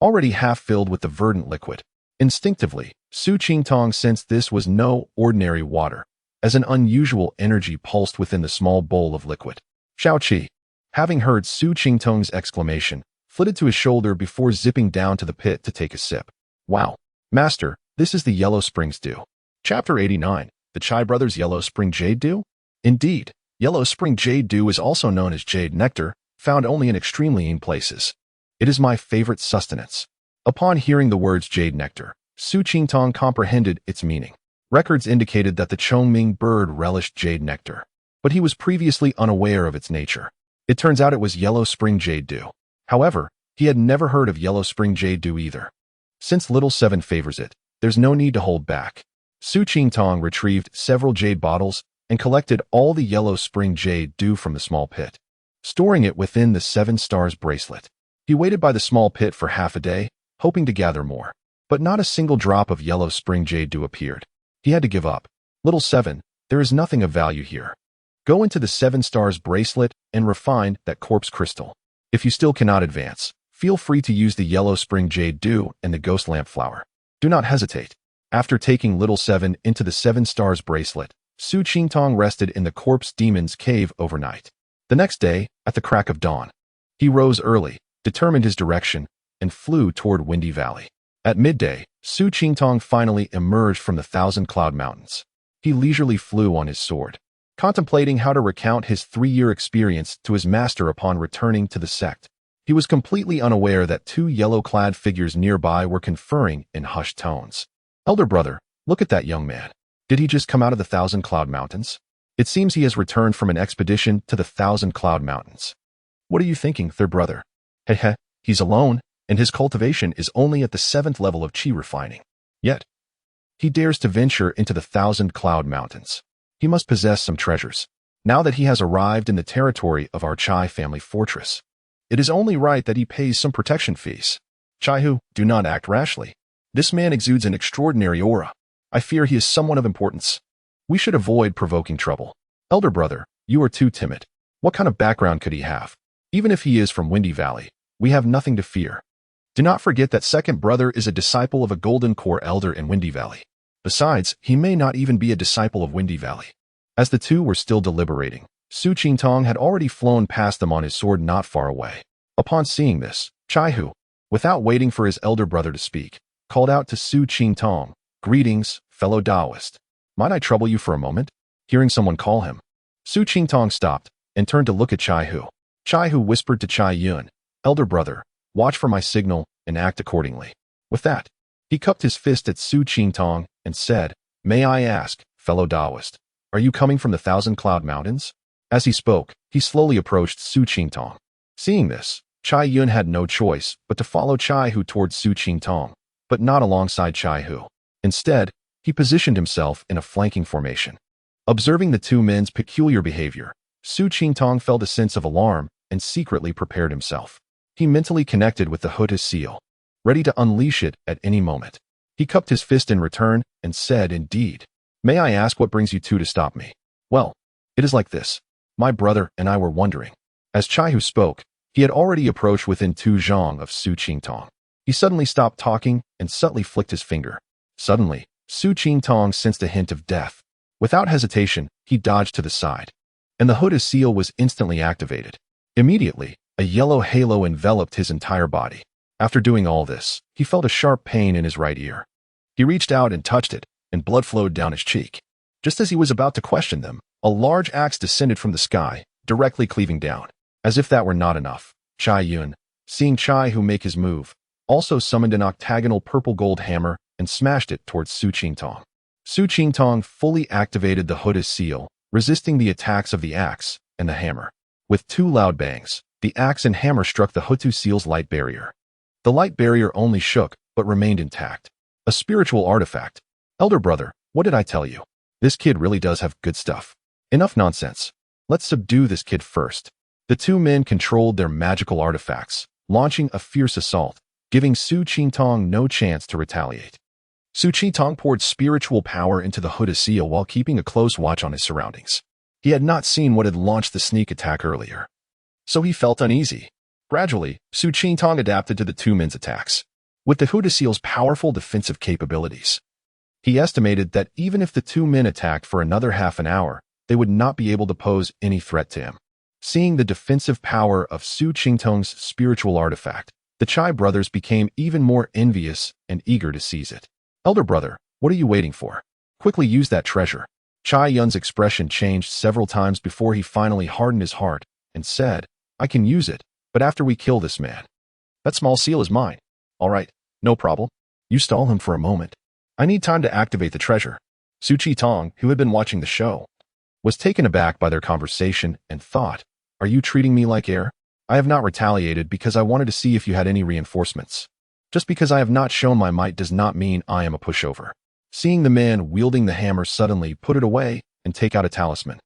already half filled with the verdant liquid. Instinctively, Su Qingtong sensed this was no ordinary water, as an unusual energy pulsed within the small bowl of liquid. Shao-Chi, having heard Su Qingtong's exclamation, flitted to his shoulder before zipping down to the pit to take a sip. Wow, master, this is the Yellow Springs Dew. Chapter 89, The Chai Brothers' Yellow Spring Jade Dew? Indeed, Yellow Spring Jade Dew is also known as jade nectar, found only in extremely lean places. It is my favorite sustenance. Upon hearing the words jade nectar, Su Qingtong comprehended its meaning. Records indicated that the Chongming bird relished jade nectar, but he was previously unaware of its nature. It turns out it was Yellow Spring Jade Dew. However, he had never heard of Yellow Spring Jade Dew either. Since Little Seven favors it, there's no need to hold back. Su Qingtong retrieved several jade bottles and collected all the Yellow Spring Jade Dew from the small pit, storing it within the 7 stars bracelet. He waited by the small pit for half a day, hoping to gather more, but not a single drop of Yellow Spring Jade Dew appeared. He had to give up. Little Seven, there is nothing of value here. Go into the 7 stars bracelet and refine that corpse crystal. If you still cannot advance, feel free to use the Yellow Spring Jade Dew and the Ghost Lamp Flower. Do not hesitate. After taking Little Seven into the 7 stars bracelet, Su Qingtong rested in the corpse demon's cave overnight. The next day, at the crack of dawn, he rose early, determined his direction, and flew toward Windy Valley. At midday, Su Qingtong finally emerged from the Thousand Cloud Mountains. He leisurely flew on his sword, contemplating how to recount his 3-year experience to his master upon returning to the sect. He was completely unaware that 2 yellow-clad figures nearby were conferring in hushed tones. Elder brother, look at that young man. Did he just come out of the Thousand Cloud Mountains? It seems he has returned from an expedition to the Thousand Cloud Mountains. What are you thinking, third brother? Heh, he's alone, and his cultivation is only at the 7th level of chi refining. Yet, he dares to venture into the Thousand Cloud Mountains. He must possess some treasures. Now that he has arrived in the territory of our Chai family fortress, it is only right that he pays some protection fees. Chai-Hu, do not act rashly. This man exudes an extraordinary aura. I fear he is someone of importance. We should avoid provoking trouble. Elder brother, you are too timid. What kind of background could he have? Even if he is from Windy Valley, we have nothing to fear. Do not forget that second brother is a disciple of a Golden Core elder in Windy Valley. Besides, he may not even be a disciple of Windy Valley. As the two were still deliberating, Su Qingtong had already flown past them on his sword not far away. Upon seeing this, Chai-Hu, without waiting for his elder brother to speak, called out to Su Qingtong, "Greetings, fellow Taoist. Might I trouble you for a moment?" Hearing someone call him, Su Qingtong stopped and turned to look at Chai-Hu. Chai-Hu whispered to Chai-Yun, "Elder brother, watch for my signal and act accordingly." With that, he cupped his fist at Su Qingtong and said, "May I ask, fellow Taoist, are you coming from the Thousand Cloud Mountains?" As he spoke, he slowly approached Su Qingtong. Seeing this, Chai-Yun had no choice but to follow Chai-Hu towards Su Qingtong, but not alongside Chai-Hu. Instead, he positioned himself in a flanking formation. Observing the two men's peculiar behavior, Su Qingtong felt a sense of alarm and secretly prepared himself. He mentally connected with the Huta seal, ready to unleash it at any moment. He cupped his fist in return and said, "Indeed. May I ask what brings you two to stop me?" "Well, it is like this. My brother and I were wondering." As Chai-Hu spoke, he had already approached within 2 zhang of Su Qingtong. He suddenly stopped talking and subtly flicked his finger. Suddenly, Su Qingtong sensed a hint of death. Without hesitation, he dodged to the side, and the Huta seal was instantly activated. Immediately, a yellow halo enveloped his entire body. After doing all this, he felt a sharp pain in his right ear. He reached out and touched it, and blood flowed down his cheek. Just as he was about to question them, a large axe descended from the sky, directly cleaving down. As if that were not enough, Chai-Yun, seeing Chai-Hu make his move, also summoned an octagonal purple-gold hammer and smashed it towards Su Qingtong. Su Qingtong fully activated the Huta seal, resisting the attacks of the axe and the hammer. With 2 loud bangs, the axe and hammer struck the Huta seal's light barrier. The light barrier only shook, but remained intact. A spiritual artifact. Elder brother, what did I tell you? This kid really does have good stuff. Enough nonsense. Let's subdue this kid first. The 2 men controlled their magical artifacts, launching a fierce assault, giving Su Qingtong no chance to retaliate. Su Qingtong poured spiritual power into the Huta seal while keeping a close watch on his surroundings. He had not seen what had launched the sneak attack earlier, so he felt uneasy. Gradually, Su Qingtong adapted to the 2 men's attacks. With the Huta seal's powerful defensive capabilities, he estimated that even if the 2 men attacked for another half an hour, they would not be able to pose any threat to him. Seeing the defensive power of Su Qingtong's spiritual artifact, the Chai brothers became even more envious and eager to seize it. "Elder brother, what are you waiting for? Quickly use that treasure." Chai-Yun's expression changed several times before he finally hardened his heart and said, "I can use it, but after we kill this man. That small seal is mine." "All right, no problem. You stall him for a moment. I need time to activate the treasure." Su Qingtong, who had been watching the show, was taken aback by their conversation and thought, "Are you treating me like air? I have not retaliated because I wanted to see if you had any reinforcements. Just because I have not shown my might does not mean I am a pushover." Seeing the man wielding the hammer suddenly put it away and take out a talisman,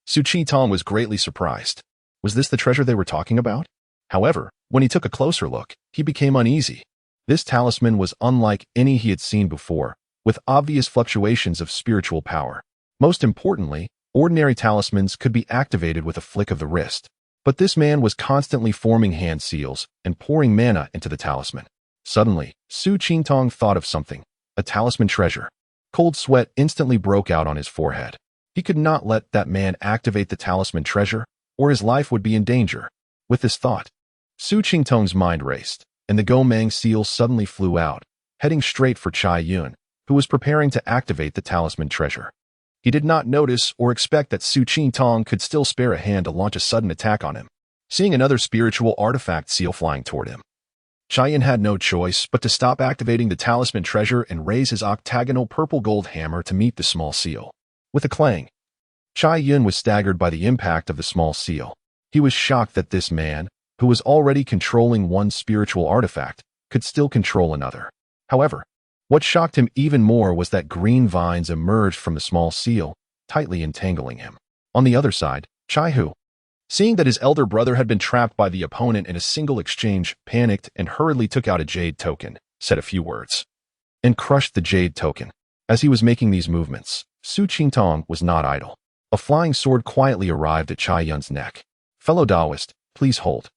Su Qingtong was greatly surprised. Was this the treasure they were talking about? However, when he took a closer look, he became uneasy. This talisman was unlike any he had seen before, with obvious fluctuations of spiritual power. Most importantly, ordinary talismans could be activated with a flick of the wrist. But this man was constantly forming hand seals and pouring mana into the talisman. Suddenly, Su Qingtong thought of something. A talisman treasure. Cold sweat instantly broke out on his forehead. He could not let that man activate the talisman treasure, or his life would be in danger. With this thought, Su Qingtong's mind raced, and the Gomang seal suddenly flew out, heading straight for Chai-Yun, who was preparing to activate the talisman treasure. He did not notice or expect that Su Qingtong could still spare a hand to launch a sudden attack on him. Seeing another spiritual artifact seal flying toward him, Chai-Yun had no choice but to stop activating the talisman treasure and raise his octagonal purple-gold hammer to meet the small seal. With a clang, Chai-Yun was staggered by the impact of the small seal. He was shocked that this man, who was already controlling one spiritual artifact, could still control another. However, what shocked him even more was that green vines emerged from the small seal, tightly entangling him. On the other side, Chai-Hu, seeing that his elder brother had been trapped by the opponent in a single exchange, panicked and hurriedly took out a jade token, said a few words, and crushed the jade token. As he was making these movements, Su Qingtong was not idle. A flying sword quietly arrived at Chai Yun's neck. "Fellow Taoist, please hold."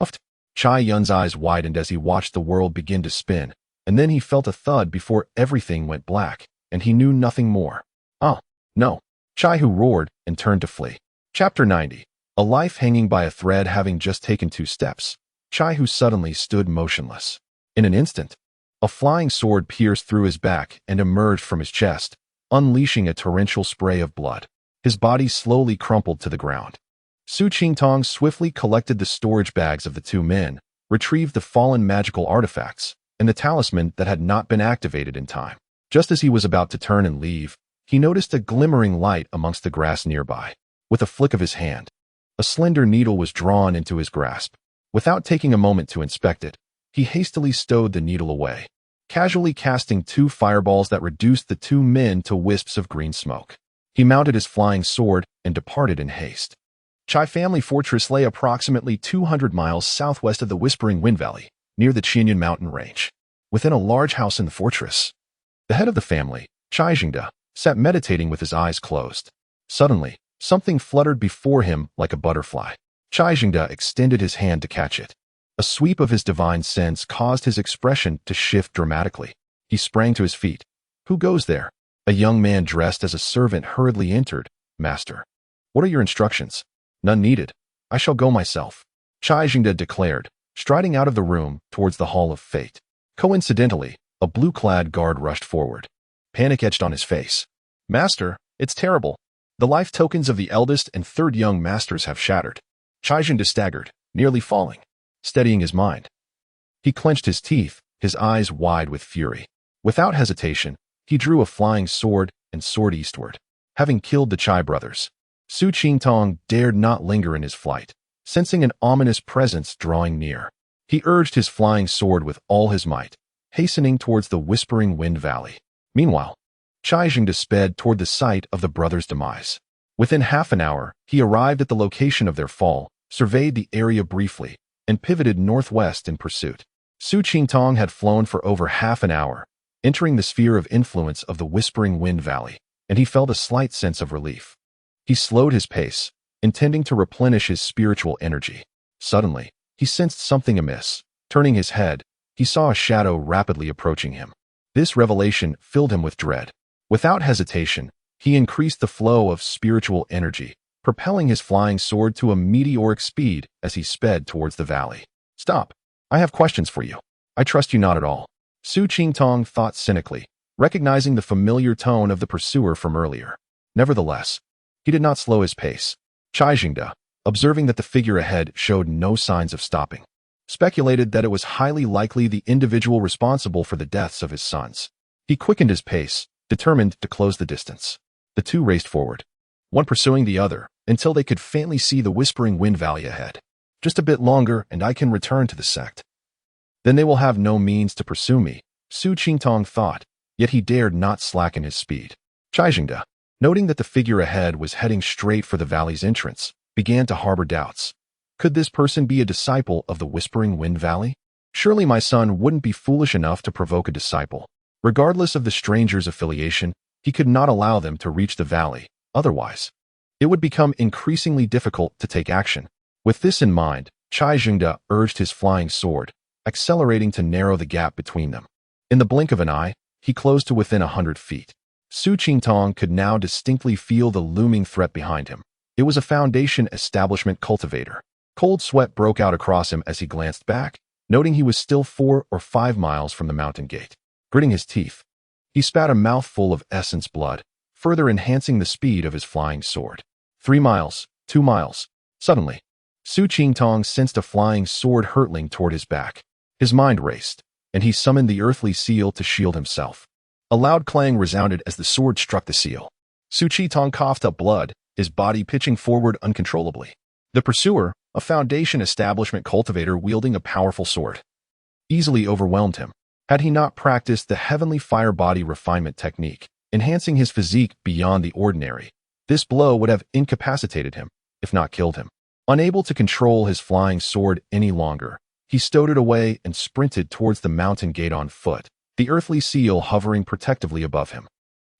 Uft. Chai Yun's eyes widened as he watched the world begin to spin, and then he felt a thud before everything went black, and he knew nothing more. "Oh, no." Chai-Hu roared and turned to flee. Chapter 90. A life hanging by a thread. Having just taken 2 steps, Chai-Hu suddenly stood motionless. In an instant, a flying sword pierced through his back and emerged from his chest, unleashing a torrential spray of blood. His body slowly crumpled to the ground. Su Qingtong swiftly collected the storage bags of the 2 men, retrieved the fallen magical artifacts, and the talisman that had not been activated in time. Just as he was about to turn and leave, he noticed a glimmering light amongst the grass nearby. With a flick of his hand, a slender needle was drawn into his grasp. Without taking a moment to inspect it, he hastily stowed the needle away, casually casting 2 fireballs that reduced the 2 men to wisps of green smoke. He mounted his flying sword and departed in haste. Chai family fortress lay approximately 200 miles southwest of the Whispering Wind Valley, near the Qianyan mountain range. Within a large house in the fortress, the head of the family, Chai Jingde, sat meditating with his eyes closed. Suddenly, something fluttered before him like a butterfly. Chai Jingde extended his hand to catch it. A sweep of his divine sense caused his expression to shift dramatically. He sprang to his feet. "Who goes there?" A young man dressed as a servant hurriedly entered. "Master." "What are your instructions?" "None needed. I shall go myself," Chai Jingde declared, striding out of the room towards the Hall of Fate. Coincidentally, a blue-clad guard rushed forward, panic etched on his face. "Master, it's terrible. The life tokens of the eldest and 3rd young masters have shattered." Chai Jingde staggered, nearly falling. Steadying his mind, he clenched his teeth, his eyes wide with fury. Without hesitation, he drew a flying sword and soared eastward. Having killed the Chai brothers, Su Qingtong dared not linger in his flight, sensing an ominous presence drawing near. He urged his flying sword with all his might, hastening towards the Whispering Wind Valley. Meanwhile, Chai Jingde sped toward the site of the brothers' demise. Within half an hour, he arrived at the location of their fall, surveyed the area briefly, and pivoted northwest in pursuit. Su Qingtong had flown for over half an hour, entering the sphere of influence of the Whispering Wind Valley, and he felt a slight sense of relief. He slowed his pace, intending to replenish his spiritual energy. Suddenly, he sensed something amiss. Turning his head, he saw a shadow rapidly approaching him. This revelation filled him with dread. Without hesitation, he increased the flow of spiritual energy, propelling his flying sword to a meteoric speed as he sped towards the valley. "Stop. I have questions for you. I trust you not at all," Su Qingtong thought cynically, recognizing the familiar tone of the pursuer from earlier. Nevertheless, he did not slow his pace. Chai Jingde, observing that the figure ahead showed no signs of stopping, speculated that it was highly likely the individual responsible for the deaths of his sons. He quickened his pace, determined to close the distance. The 2 raced forward, one pursuing the other, until they could faintly see the Whispering Wind Valley ahead. "Just a bit longer and I can return to the sect. Then they will have no means to pursue me," Su Qingtong thought, yet he dared not slacken his speed. Chai Jingde, noting that the figure ahead was heading straight for the valley's entrance, began to harbor doubts. Could this person be a disciple of the Whispering Wind Valley? Surely my son wouldn't be foolish enough to provoke a disciple. Regardless of the stranger's affiliation, he could not allow them to reach the valley. Otherwise, it would become increasingly difficult to take action. With this in mind, Chai Jingde urged his flying sword, accelerating to narrow the gap between them. In the blink of an eye, he closed to within 100 feet. Su Qingtong could now distinctly feel the looming threat behind him. It was a Foundation establishment cultivator. Cold sweat broke out across him as he glanced back, noting he was still 4 or 5 miles from the mountain gate. Gritting his teeth, he spat a mouthful of essence blood, further enhancing the speed of his flying sword. 3 miles, 2 miles. Suddenly, Su Qingtong sensed a flying sword hurtling toward his back. His mind raced, and he summoned the earthly seal to shield himself. A loud clang resounded as the sword struck the seal. Su Qingtong coughed up blood, his body pitching forward uncontrollably. The pursuer, a Foundation establishment cultivator wielding a powerful sword, easily overwhelmed him. Had he not practiced the heavenly fire body refinement technique, enhancing his physique beyond the ordinary, This blow would have incapacitated him, if not killed him. Unable to control his flying sword any longer, he stowed it away and sprinted towards the mountain gate on foot, the earthly seal hovering protectively above him,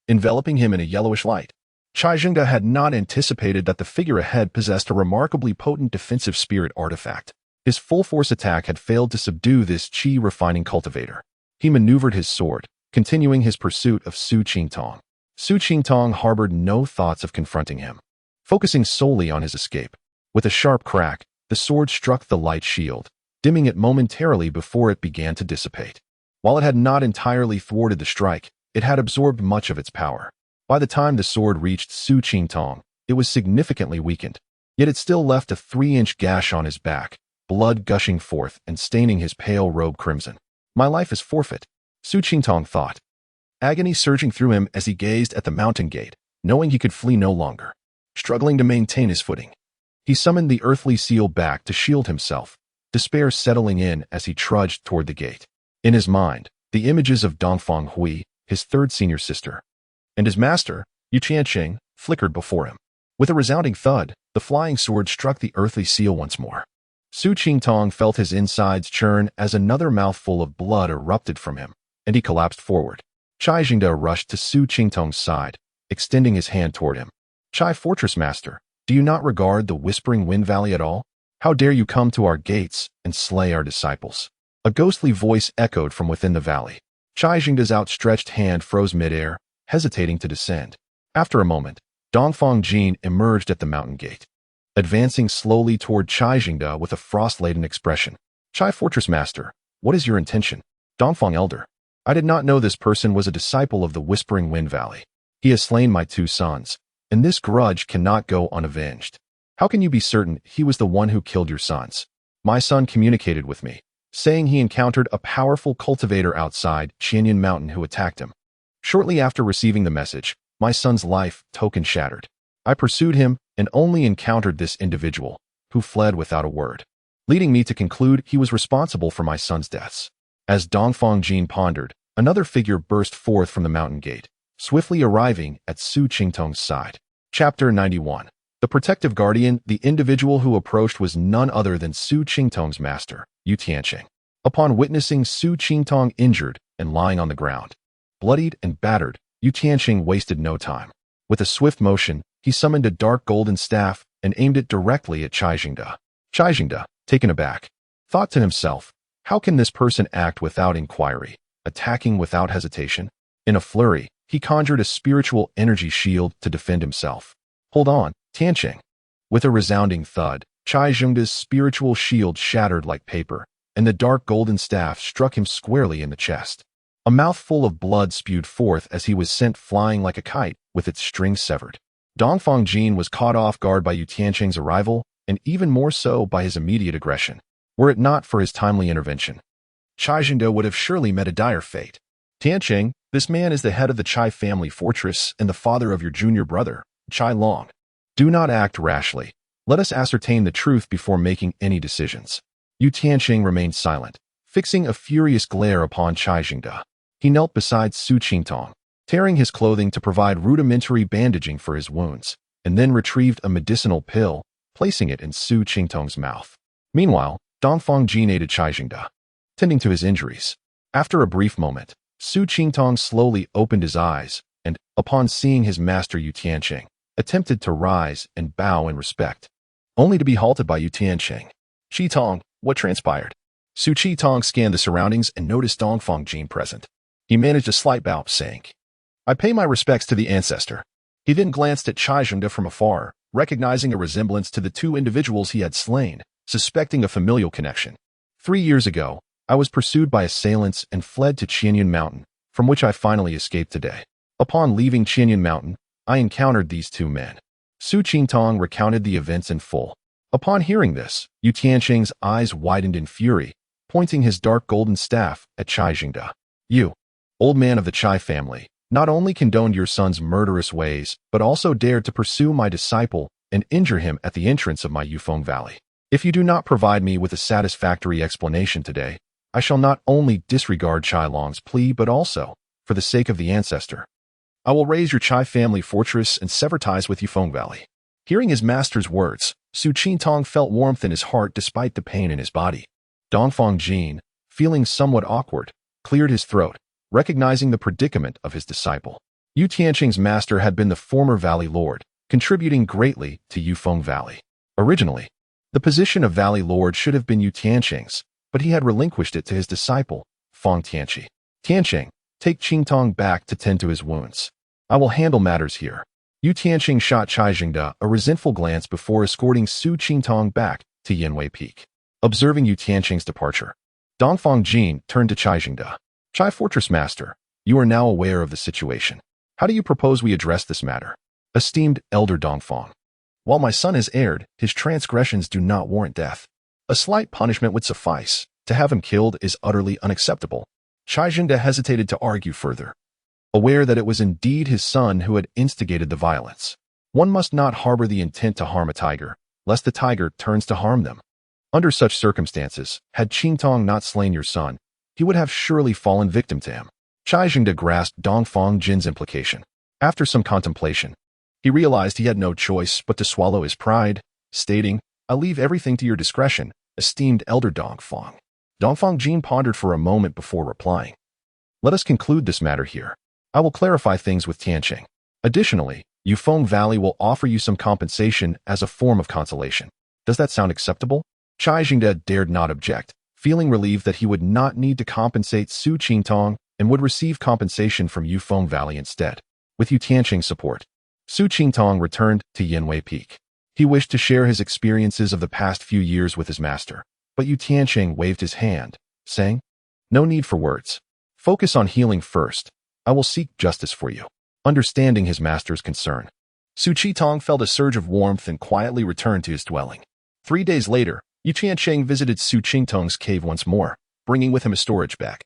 enveloping him in a yellowish light. Chai Jingda had not anticipated that the figure ahead possessed a remarkably potent defensive spirit artifact. His full-force attack had failed to subdue this chi-refining cultivator. He maneuvered his sword, continuing his pursuit of Su Qingtong. Su Qingtong harbored no thoughts of confronting him, focusing solely on his escape. With a sharp crack, the sword struck the light shield, dimming it momentarily before it began to dissipate. While it had not entirely thwarted the strike, it had absorbed much of its power. By the time the sword reached Su Qingtong, it was significantly weakened, yet it still left a 3-inch gash on his back, blood gushing forth and staining his pale robe crimson. My life is forfeit, Su Qingtong thought, agony surging through him as he gazed at the mountain gate, knowing he could flee no longer. Struggling to maintain his footing, he summoned the earthly seal back to shield himself, despair settling in as he trudged toward the gate. In his mind, the images of Dongfang Hui, his third senior sister, and his master, Yu Tianqing, flickered before him. With a resounding thud, the flying sword struck the earthly seal once more. Su Qingtong felt his insides churn as another mouthful of blood erupted from him, and he collapsed forward. Chai Jingda rushed to Su Qingtong's side, extending his hand toward him. Chai Fortress Master, do you not regard the Whispering Wind Valley at all? How dare you come to our gates and slay our disciples? A ghostly voice echoed from within the valley. Chai Jingda's outstretched hand froze midair, hesitating to descend. After a moment, Dongfang Jin emerged at the mountain gate, advancing slowly toward Chai Jingda with a frost-laden expression. Chai Fortress Master, what is your intention? Dongfang Elder, I did not know this person was a disciple of the Whispering Wind Valley. He has slain my 2 sons, and this grudge cannot go unavenged. How can you be certain he was the one who killed your sons? My son communicated with me, saying he encountered a powerful cultivator outside Qianyan Mountain who attacked him. Shortly after receiving the message, my son's life token shattered. I pursued him and only encountered this individual, who fled without a word, leading me to conclude he was responsible for my son's deaths. As Dongfang Jin pondered, another figure burst forth from the mountain gate, swiftly arriving at Su Qingtong's side. Chapter 91. The protective guardian. The individual who approached was none other than Su Qingtong's master, Yu Tianqing. Upon witnessing Su Qingtong injured and lying on the ground, bloodied and battered, Yu Tianqing wasted no time. With a swift motion, he summoned a dark golden staff and aimed it directly at Chai Jingda. Chai Jingda, taken aback, thought to himself, how can this person act without inquiry, attacking without hesitation? In a flurry, he conjured a spiritual energy shield to defend himself. Hold on, Tianqing. With a resounding thud, Chai Jingda's spiritual shield shattered like paper, and the dark golden staff struck him squarely in the chest. A mouthful of blood spewed forth as he was sent flying like a kite, with its strings severed. Dongfang Jin was caught off guard by Yu Tianqing's arrival, and even more so by his immediate aggression. Were it not for his timely intervention, Chai Jingda would have surely met a dire fate. Tianqing, this man is the head of the Chai family fortress and the father of your junior brother, Chai Long. Do not act rashly. Let us ascertain the truth before making any decisions. Yu Tianqing remained silent, fixing a furious glare upon Chai Jingda. He knelt beside Su Qingtong, tearing his clothing to provide rudimentary bandaging for his wounds, and then retrieved a medicinal pill, placing it in Su Qingtong's mouth. Meanwhile, Dongfang Jin aided Chai Jingda, tending to his injuries. After a brief moment, Su Qingtong slowly opened his eyes and, upon seeing his master Yu Tianqing, attempted to rise and bow in respect, only to be halted by Yu Tianqing. Qitong, what transpired? Su Qitong scanned the surroundings and noticed Dongfang Jin present. He managed a slight bow, saying, I pay my respects to the ancestor. He then glanced at Chai Jingda from afar, recognizing a resemblance to the 2 individuals he had slain, suspecting a familial connection. 3 years ago, I was pursued by assailants and fled to Qianyan Mountain, from which I finally escaped today. Upon leaving Qianyan Mountain, I encountered these 2 men. Su Qingtong recounted the events in full. Upon hearing this, Yu Tianqing's eyes widened in fury, pointing his dark golden staff at Chai Jingda. You, old man of the Chai family, not only condoned your son's murderous ways, but also dared to pursue my disciple and injure him at the entrance of my Yufeng Valley. If you do not provide me with a satisfactory explanation today, I shall not only disregard Chai Long's plea but also, for the sake of the ancestor, I will raise your Chai family fortress and sever ties with Yufeng Valley. Hearing his master's words, Su Qingtong felt warmth in his heart despite the pain in his body. Dongfang Jin, feeling somewhat awkward, cleared his throat, recognizing the predicament of his disciple. Yu Tianqing's master had been the former Valley Lord, contributing greatly to Yufeng Valley. Originally, the position of Valley Lord should have been Yu Tianqing's, but he had relinquished it to his disciple, Fang Tianqi. Tianqing, take Qingtong back to tend to his wounds. I will handle matters here. Yu Tianqing shot Cai Jingde a resentful glance before escorting Su Qingtong back to Yanwei Peak. Observing Yu Tianqing's departure, Dongfang Jin turned to Cai Jingde. Chai Fortress Master, you are now aware of the situation. How do you propose we address this matter? Esteemed Elder Dongfang. While my son has erred, his transgressions do not warrant death. A slight punishment would suffice. To have him killed is utterly unacceptable. Cai Jingde hesitated to argue further, aware that it was indeed his son who had instigated the violence. One must not harbor the intent to harm a tiger, lest the tiger turns to harm them. Under such circumstances, had Qingtong not slain your son, he would have surely fallen victim to him. Cai Jingde grasped Dongfang Jin's implication. After some contemplation, he realized he had no choice but to swallow his pride, stating, I leave everything to your discretion, esteemed Elder Dongfang. Dongfang Jin pondered for a moment before replying. Let us conclude this matter here. I will clarify things with Tianqing. Additionally, Yufeng Valley will offer you some compensation as a form of consolation. Does that sound acceptable? Cai Jingde dared not object, feeling relieved that he would not need to compensate Su Qingtong and would receive compensation from Yufeng Valley instead. With Yu Tianqing's support, Su Qingtong returned to Yanwei Peak. He wished to share his experiences of the past few years with his master, but Yu Tianqing waved his hand, saying, No need for words. Focus on healing first. I will seek justice for you. Understanding his master's concern, Su Qingtong felt a surge of warmth and quietly returned to his dwelling. 3 days later, Yu Tianqing visited Su Qingtong's cave once more, bringing with him a storage bag.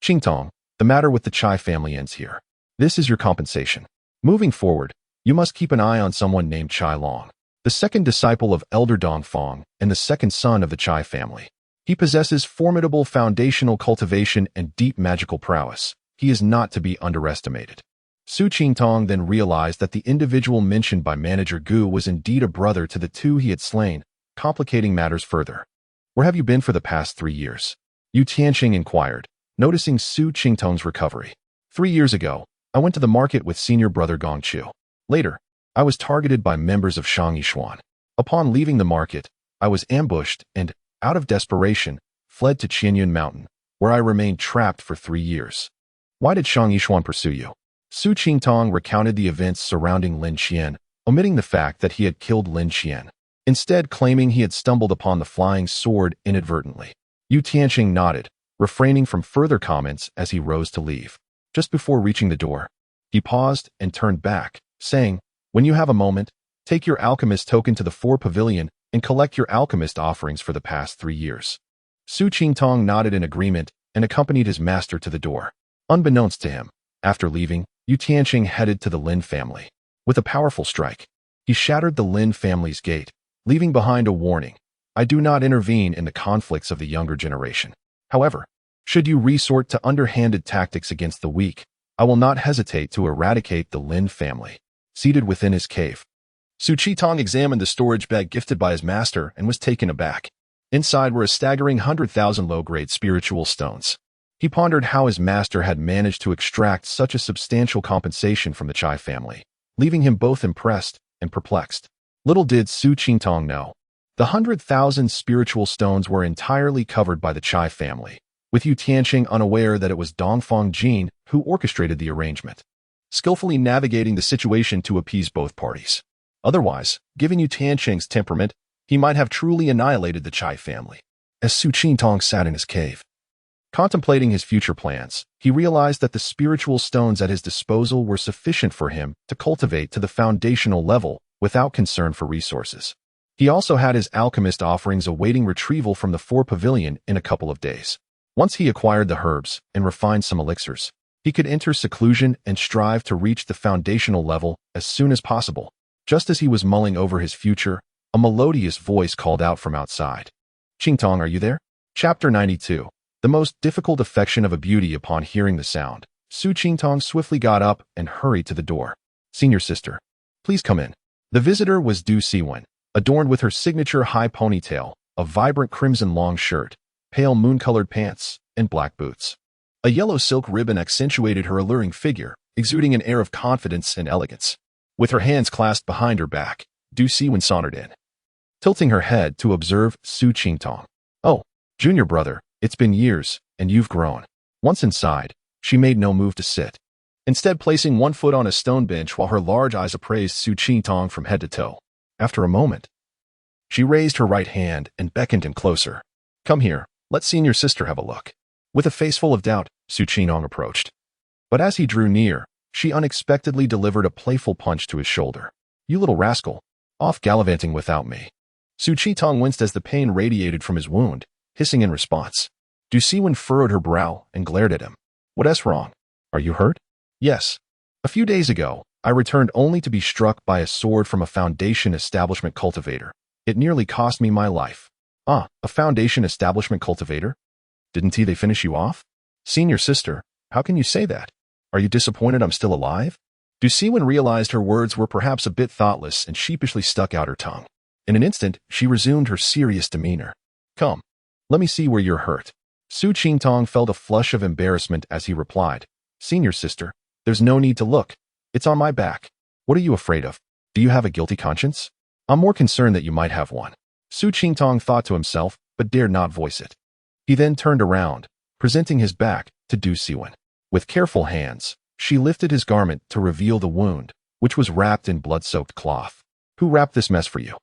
Qingtong, the matter with the Chai family ends here. This is your compensation. Moving forward, you must keep an eye on someone named Chai Long, the second disciple of Elder Dongfang and the second son of the Chai family. He possesses formidable foundational cultivation and deep magical prowess. He is not to be underestimated. Su Qingtong then realized that the individual mentioned by Manager Gu was indeed a brother to the two he had slain, complicating matters further. Where have you been for the past 3 years? Yu Tianqing inquired, noticing Su Qingtong's recovery. 3 years ago, I went to the market with senior brother Gongqiu. Later, I was targeted by members of Shang Yishuan. Upon leaving the market, I was ambushed and, out of desperation, fled to Qianyun Mountain, where I remained trapped for 3 years. Why did Shang Yishuan pursue you? Su Qingtong recounted the events surrounding Lin Qian, omitting the fact that he had killed Lin Qian, instead claiming he had stumbled upon the flying sword inadvertently. Yu Tianqing nodded, refraining from further comments as he rose to leave. Just before reaching the door, he paused and turned back, saying, When you have a moment, take your alchemist token to the 4 pavilion and collect your alchemist offerings for the past 3 years. Su Qingtong nodded in agreement and accompanied his master to the door. Unbeknownst to him, after leaving, Yu Tianqing headed to the Lin family. With a powerful strike, he shattered the Lin family's gate, leaving behind a warning. I do not intervene in the conflicts of the younger generation. However, should you resort to underhanded tactics against the weak, I will not hesitate to eradicate the Lin family. Seated within his cave, Su Qingtong examined the storage bag gifted by his master and was taken aback. Inside were a staggering 100,000 low-grade spiritual stones. He pondered how his master had managed to extract such a substantial compensation from the Chai family, leaving him both impressed and perplexed. Little did Su Qingtong know, the 100,000 spiritual stones were entirely covered by the Chai family, with Yu Tianqing unaware that it was Dongfang Jin who orchestrated the arrangement, skillfully navigating the situation to appease both parties. Otherwise, given Yu Tianqing's temperament, he might have truly annihilated the Chai family. As Su Qingtong sat in his cave, contemplating his future plans, he realized that the spiritual stones at his disposal were sufficient for him to cultivate to the foundational level without concern for resources. He also had his alchemist offerings awaiting retrieval from the 4 pavilion in a couple of days. Once he acquired the herbs and refined some elixirs, he could enter seclusion and strive to reach the foundational level as soon as possible. Just as he was mulling over his future, a melodious voice called out from outside. Qingtong, are you there? Chapter 92. The most difficult affection of a beauty. Upon hearing the sound, Su Qingtong swiftly got up and hurried to the door. Senior sister, please come in. The visitor was Du Siwen, adorned with her signature high ponytail, a vibrant crimson long shirt, pale moon-colored pants, and black boots. A yellow silk ribbon accentuated her alluring figure, exuding an air of confidence and elegance. With her hands clasped behind her back, Du Siwen sauntered in, tilting her head to observe Su Qingtong. Oh, junior brother, it's been years, and you've grown. Once inside, she made no move to sit, instead placing one foot on a stone bench while her large eyes appraised Su Qingtong from head to toe. After a moment, she raised her right hand and beckoned him closer. Come here, let senior sister have a look. With a face full of doubt, Su Qingtong approached. But as he drew near, she unexpectedly delivered a playful punch to his shoulder. You little rascal, off gallivanting without me. Su Qingtong winced as the pain radiated from his wound, hissing in response. Du Siwen furrowed her brow and glared at him. What's wrong? Are you hurt? Yes. A few days ago, I returned only to be struck by a sword from a Foundation establishment cultivator. It nearly cost me my life. Ah, a Foundation establishment cultivator? Didn't they finish you off? Senior sister, how can you say that? Are you disappointed I'm still alive? Du Siwen realized her words were perhaps a bit thoughtless and sheepishly stuck out her tongue. In an instant, she resumed her serious demeanor. Come, let me see where you're hurt. Su Qingtong felt a flush of embarrassment as he replied. Senior sister, there's no need to look. It's on my back. What are you afraid of? Do you have a guilty conscience? I'm more concerned that you might have one. Su Qingtong thought to himself, but dared not voice it. He then turned around, presenting his back to Du Siwen. With careful hands, she lifted his garment to reveal the wound, which was wrapped in blood-soaked cloth. Who wrapped this mess for you?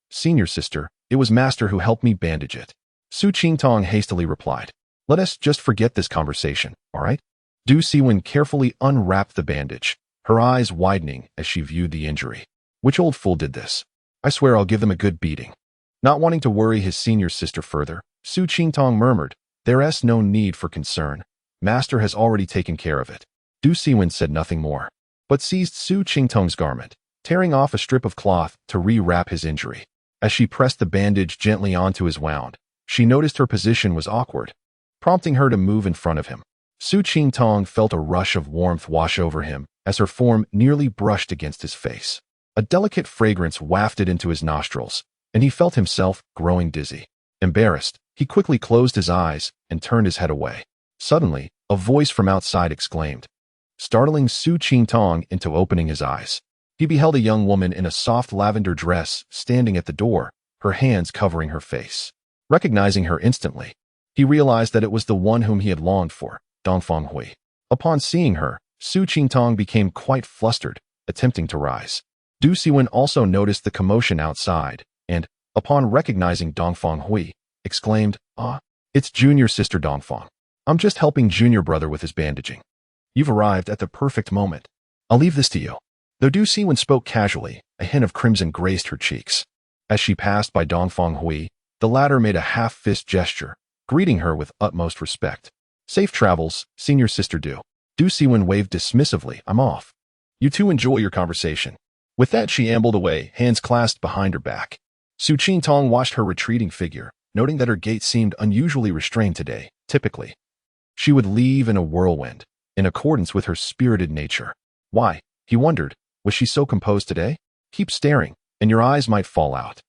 Senior sister, it was master who helped me bandage it. Su Qingtong hastily replied. Let us just forget this conversation, all right? Du Siwen carefully unwrapped the bandage, her eyes widening as she viewed the injury. Which old fool did this? I swear I'll give them a good beating. Not wanting to worry his senior sister further, Su Qingtong murmured, There's no need for concern. Master has already taken care of it. Du Siwen said nothing more, but seized Su Qingtong's garment, tearing off a strip of cloth to re-wrap his injury. As she pressed the bandage gently onto his wound, she noticed her position was awkward, prompting her to move in front of him. Su Qingtong felt a rush of warmth wash over him as her form nearly brushed against his face. A delicate fragrance wafted into his nostrils, and he felt himself growing dizzy. Embarrassed, he quickly closed his eyes and turned his head away. Suddenly, a voice from outside exclaimed, startling Su Qingtong into opening his eyes. He beheld a young woman in a soft lavender dress standing at the door, her hands covering her face. Recognizing her instantly, he realized that it was the one whom he had longed for, Dongfang Hui. Upon seeing her, Su Qingtong became quite flustered, attempting to rise. Du Siwen also noticed the commotion outside, and, upon recognizing Dongfang Hui, exclaimed, it's junior sister Dongfang. I'm just helping junior brother with his bandaging. You've arrived at the perfect moment. I'll leave this to you. Though Du Siwen spoke casually, a hint of crimson graced her cheeks. As she passed by Dongfang Hui, the latter made a half-fist gesture, greeting her with utmost respect. Safe travels, senior sister Du. Du Siwen waved dismissively. I'm off. You two enjoy your conversation. With that, she ambled away, hands clasped behind her back. Su Qingtong watched her retreating figure, noting that her gait seemed unusually restrained today. Typically, she would leave in a whirlwind, in accordance with her spirited nature. Why, he wondered, was she so composed today? Keep staring, and your eyes might fall out.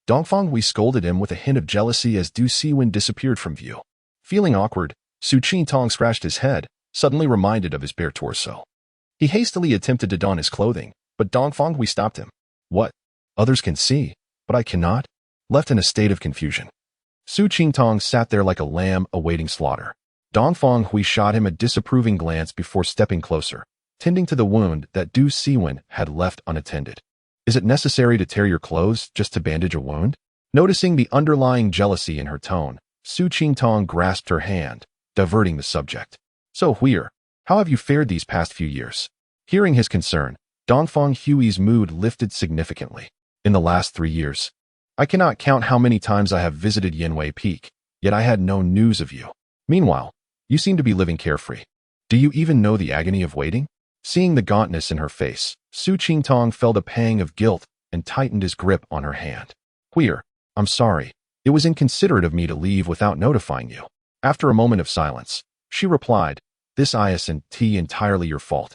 Dongfang Hui scolded him with a hint of jealousy as Du Siwen disappeared from view. Feeling awkward, Su Qingtong scratched his head, suddenly reminded of his bare torso. He hastily attempted to don his clothing, but Dongfang Hui stopped him. What? Others can see, but I cannot? Left in a state of confusion, Su Qingtong sat there like a lamb awaiting slaughter. Dongfang Hui shot him a disapproving glance before stepping closer, tending to the wound that Du Siwen had left unattended. Is it necessary to tear your clothes just to bandage a wound? Noticing the underlying jealousy in her tone, Su Qingtong grasped her hand, diverting the subject. So Huier, how have you fared these past few years? Hearing his concern, Dongfang Hui's mood lifted significantly. In the last 3 years, I cannot count how many times I have visited Yanwei Peak, yet I had no news of you. Meanwhile, you seem to be living carefree. Do you even know the agony of waiting? Seeing the gauntness in her face, Su Qingtong felt a pang of guilt and tightened his grip on her hand. Huier, I'm sorry. It was inconsiderate of me to leave without notifying you. After a moment of silence, she replied, This isn't entirely your fault.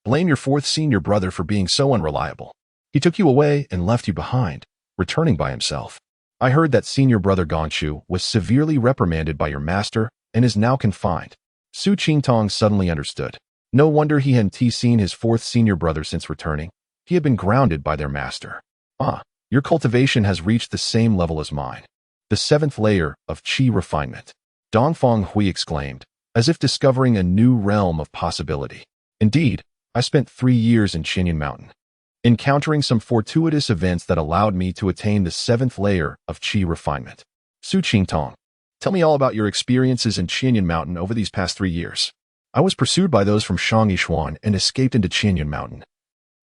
Blame your fourth senior brother for being so unreliable. He took you away and left you behind, returning by himself. I heard that senior brother Gongchu was severely reprimanded by your master and is now confined. Su Qingtong suddenly understood. No wonder he hadn't seen his fourth senior brother since returning. He had been grounded by their master. Your cultivation has reached the same level as mine. The 7th layer of qi refinement. Dongfang Hui exclaimed, as if discovering a new realm of possibility. Indeed, I spent 3 years in Qinyan Mountain, encountering some fortuitous events that allowed me to attain the 7th layer of qi refinement. Su Qingtong, tell me all about your experiences in Qinyan Mountain over these past 3 years. I was pursued by those from Shangyi and escaped into Qinyan Mountain,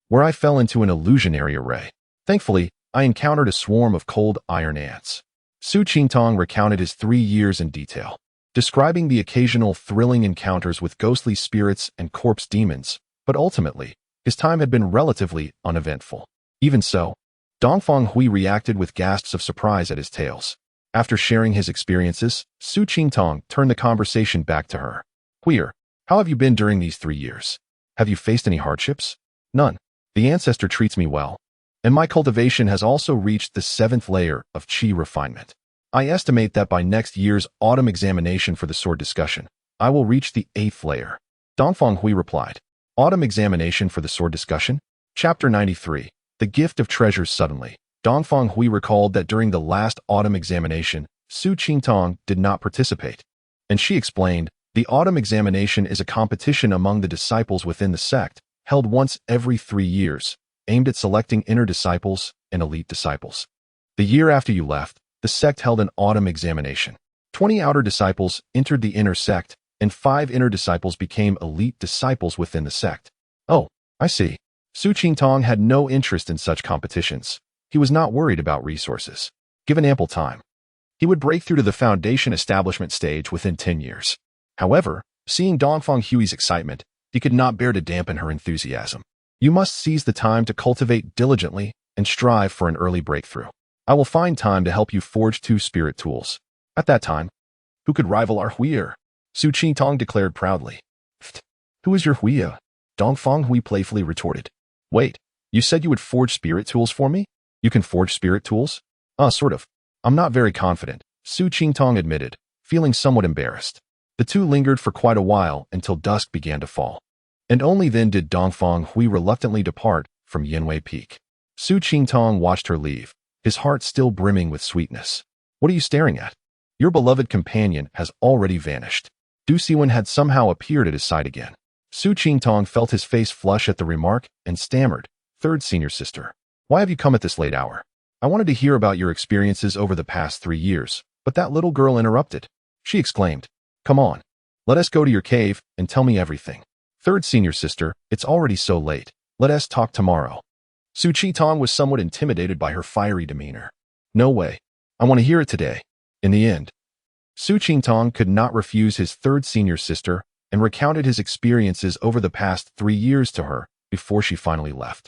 where I fell into an illusionary array. Thankfully, I encountered a swarm of cold iron ants. Su Qingtong recounted his 3 years in detail, describing the occasional thrilling encounters with ghostly spirits and corpse demons, but ultimately, his time had been relatively uneventful. Even so, Dongfang Hui reacted with gasps of surprise at his tales. After sharing his experiences, Su Qingtong turned the conversation back to her. Huier, how have you been during these 3 years? Have you faced any hardships? None. The ancestor treats me well, and my cultivation has also reached the 7th layer of qi refinement. I estimate that by next year's autumn examination for the sword discussion, I will reach the 8th layer. Dongfang Hui replied. Autumn examination for the sword discussion? Chapter 93. The gift of treasures. Suddenly, Dongfang Hui recalled that during the last autumn examination, Su Qingtong did not participate. And she explained, the autumn examination is a competition among the disciples within the sect, held once every 3 years, aimed at selecting inner disciples and elite disciples. The year after you left, the sect held an autumn examination. 20 outer disciples entered the inner sect, and 5 inner disciples became elite disciples within the sect. Oh, I see. Su Qingtong had no interest in such competitions. He was not worried about resources. Given ample time, he would break through to the foundation establishment stage within 10 years. However, seeing Dongfang Hui's excitement, he could not bear to dampen her enthusiasm. You must seize the time to cultivate diligently and strive for an early breakthrough. I will find time to help you forge 2 spirit tools. At that time, who could rival our Huier? Su Qingtong declared proudly. Who is your Huier? Dongfang Hui playfully retorted. Wait, you said you would forge spirit tools for me? You can forge spirit tools? Sort of. I'm not very confident, Su Qingtong admitted, feeling somewhat embarrassed. The two lingered for quite a while until dusk began to fall. And only then did Dongfang Hui reluctantly depart from Yanwei Peak. Su Qingtong watched her leave, his heart still brimming with sweetness. What are you staring at? Your beloved companion has already vanished. Du Siwen had somehow appeared at his side again. Su Qingtong felt his face flush at the remark and stammered, 3rd senior sister. Why have you come at this late hour? I wanted to hear about your experiences over the past 3 years, but that little girl interrupted. She exclaimed, Come on, let us go to your cave and tell me everything. 3rd senior sister, it's already so late. Let us talk tomorrow. Su Qingtong was somewhat intimidated by her fiery demeanor. No way. I want to hear it today. In the end, Su Qingtong could not refuse his 3rd senior sister and recounted his experiences over the past 3 years to her before she finally left.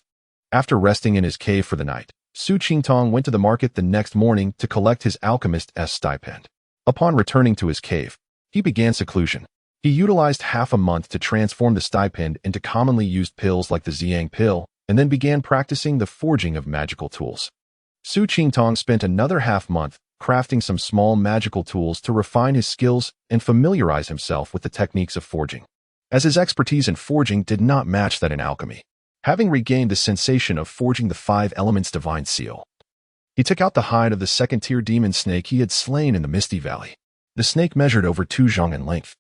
After resting in his cave for the night, Su Qingtong went to the market the next morning to collect his alchemist's stipend. Upon returning to his cave, he began seclusion. He utilized half a month to transform the stipend into commonly used pills like the Xiang pill, and then began practicing the forging of magical tools. Su Qingtong spent another half-month crafting some small magical tools to refine his skills and familiarize himself with the techniques of forging, as his expertise in forging did not match that in alchemy. Having regained the sensation of forging the 5 elements divine seal, he took out the hide of the 2nd-tier demon snake he had slain in the Misty Valley. The snake measured over 2 zhang in length,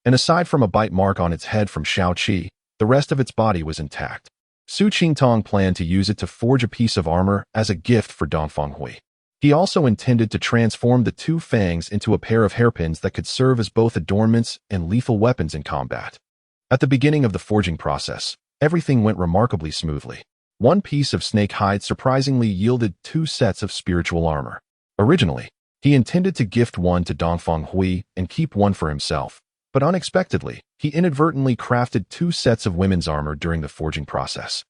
and aside from a bite mark on its head from Shao Qi, the rest of its body was intact. Su Qingtong planned to use it to forge a piece of armor as a gift for Dongfang Hui. He also intended to transform the 2 fangs into a pair of hairpins that could serve as both adornments and lethal weapons in combat. At the beginning of the forging process, everything went remarkably smoothly. 1 piece of snake hide surprisingly yielded 2 sets of spiritual armor. Originally, he intended to gift one to Dongfang Hui and keep one for himself, but unexpectedly, he inadvertently crafted 2 sets of women's armor during the forging process.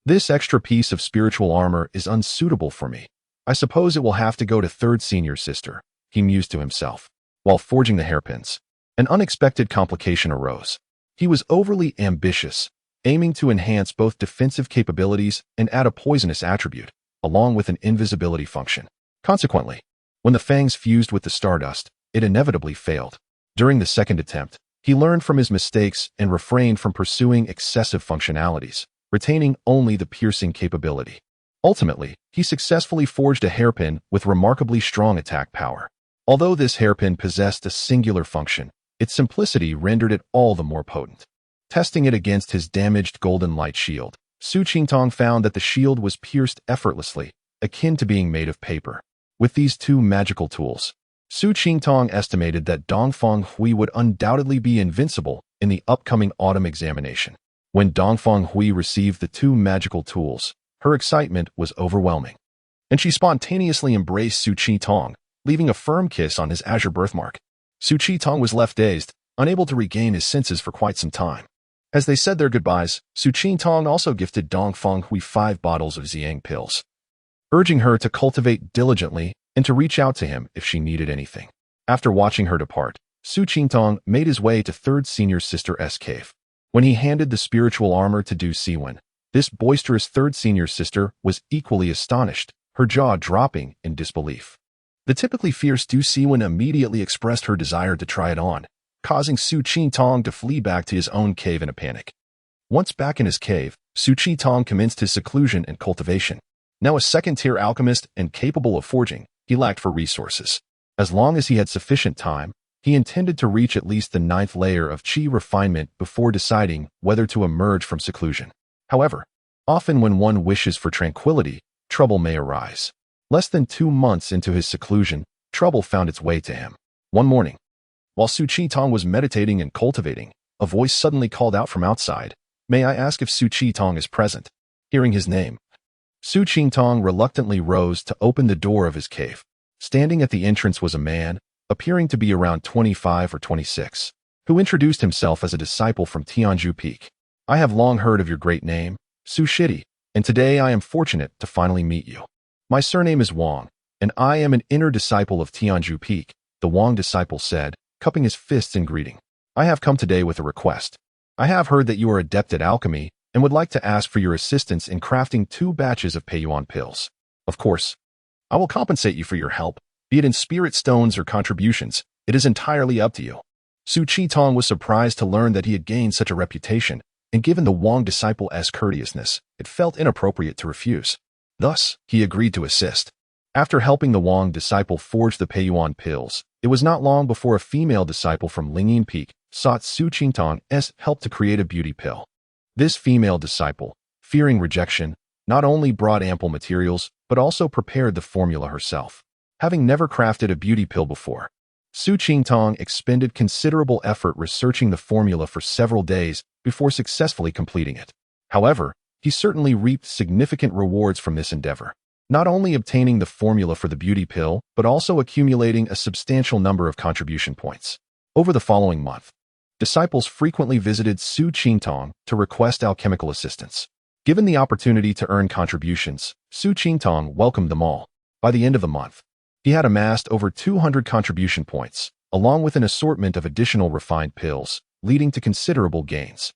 This extra piece of spiritual armor is unsuitable for me. I suppose it will have to go to 3rd senior sister, he mused to himself, while forging the hairpins. An unexpected complication arose. He was overly ambitious, aiming to enhance both defensive capabilities and add a poisonous attribute, along with an invisibility function. Consequently, when the fangs fused with the stardust, it inevitably failed. During the second attempt, he learned from his mistakes and refrained from pursuing excessive functionalities, retaining only the piercing capability. Ultimately, he successfully forged a hairpin with remarkably strong attack power. Although this hairpin possessed a singular function, its simplicity rendered it all the more potent. Testing it against his damaged golden light shield, Su Qingtong found that the shield was pierced effortlessly, akin to being made of paper. With these two magical tools, Su Qingtong estimated that Dongfang Hui would undoubtedly be invincible in the upcoming autumn examination. When Dongfang Hui received the two magical tools, her excitement was overwhelming, and she spontaneously embraced Su Qingtong, leaving a firm kiss on his azure birthmark. Su Qingtong was left dazed, unable to regain his senses for quite some time. As they said their goodbyes, Su Qingtong also gifted Dongfang Hui 5 bottles of Xiang pills, urging her to cultivate diligently and to reach out to him if she needed anything. After watching her depart, Su Qingtong made his way to third senior sister's cave. When he handed the spiritual armor to Du Siwen, this boisterous third senior sister was equally astonished, her jaw dropping in disbelief. The typically fierce Du Siwen immediately expressed her desire to try it on, causing Su Qingtong to flee back to his own cave in a panic. Once back in his cave, Su Qingtong commenced his seclusion and cultivation. Now a second-tier alchemist and capable of forging, he lacked for resources. As long as he had sufficient time, he intended to reach at least the 9th layer of qi refinement before deciding whether to emerge from seclusion. However, often when one wishes for tranquility, trouble may arise. Less than 2 months into his seclusion, trouble found its way to him. One morning, while Su Qingtong was meditating and cultivating, a voice suddenly called out from outside, "May I ask if Su Qingtong is present?" Hearing his name, Su Qingtong reluctantly rose to open the door of his cave. Standing at the entrance was a man, appearing to be around 25 or 26, who introduced himself as a disciple from Tianju Peak. "I have long heard of your great name, Su Shidi, and today I am fortunate to finally meet you. My surname is Wang, and I am an inner disciple of Tianju Peak," the Wang disciple said, cupping his fists in greeting. "I have come today with a request. I have heard that you are adept at alchemy and would like to ask for your assistance in crafting 2 batches of Peiyuan pills. Of course, I will compensate you for your help, be it in spirit stones or contributions. It is entirely up to you." Su Qingtong was surprised to learn that he had gained such a reputation, and given the Wang disciple's courteousness, it felt inappropriate to refuse. Thus, he agreed to assist. After helping the Wang disciple forge the Peiyuan pills, it was not long before a female disciple from Lingyin Peak sought Su Qingtong's help to create a beauty pill. This female disciple, fearing rejection, not only brought ample materials, but also prepared the formula herself. Having never crafted a beauty pill before, Su Qingtong expended considerable effort researching the formula for several days before successfully completing it. However, he certainly reaped significant rewards from this endeavor, not only obtaining the formula for the beauty pill, but also accumulating a substantial number of contribution points. Over the following month, disciples frequently visited Su Qingtong to request alchemical assistance. Given the opportunity to earn contributions, Su Qingtong welcomed them all. By the end of the month, he had amassed over 200 contribution points, along with an assortment of additional refined pills, leading to considerable gains.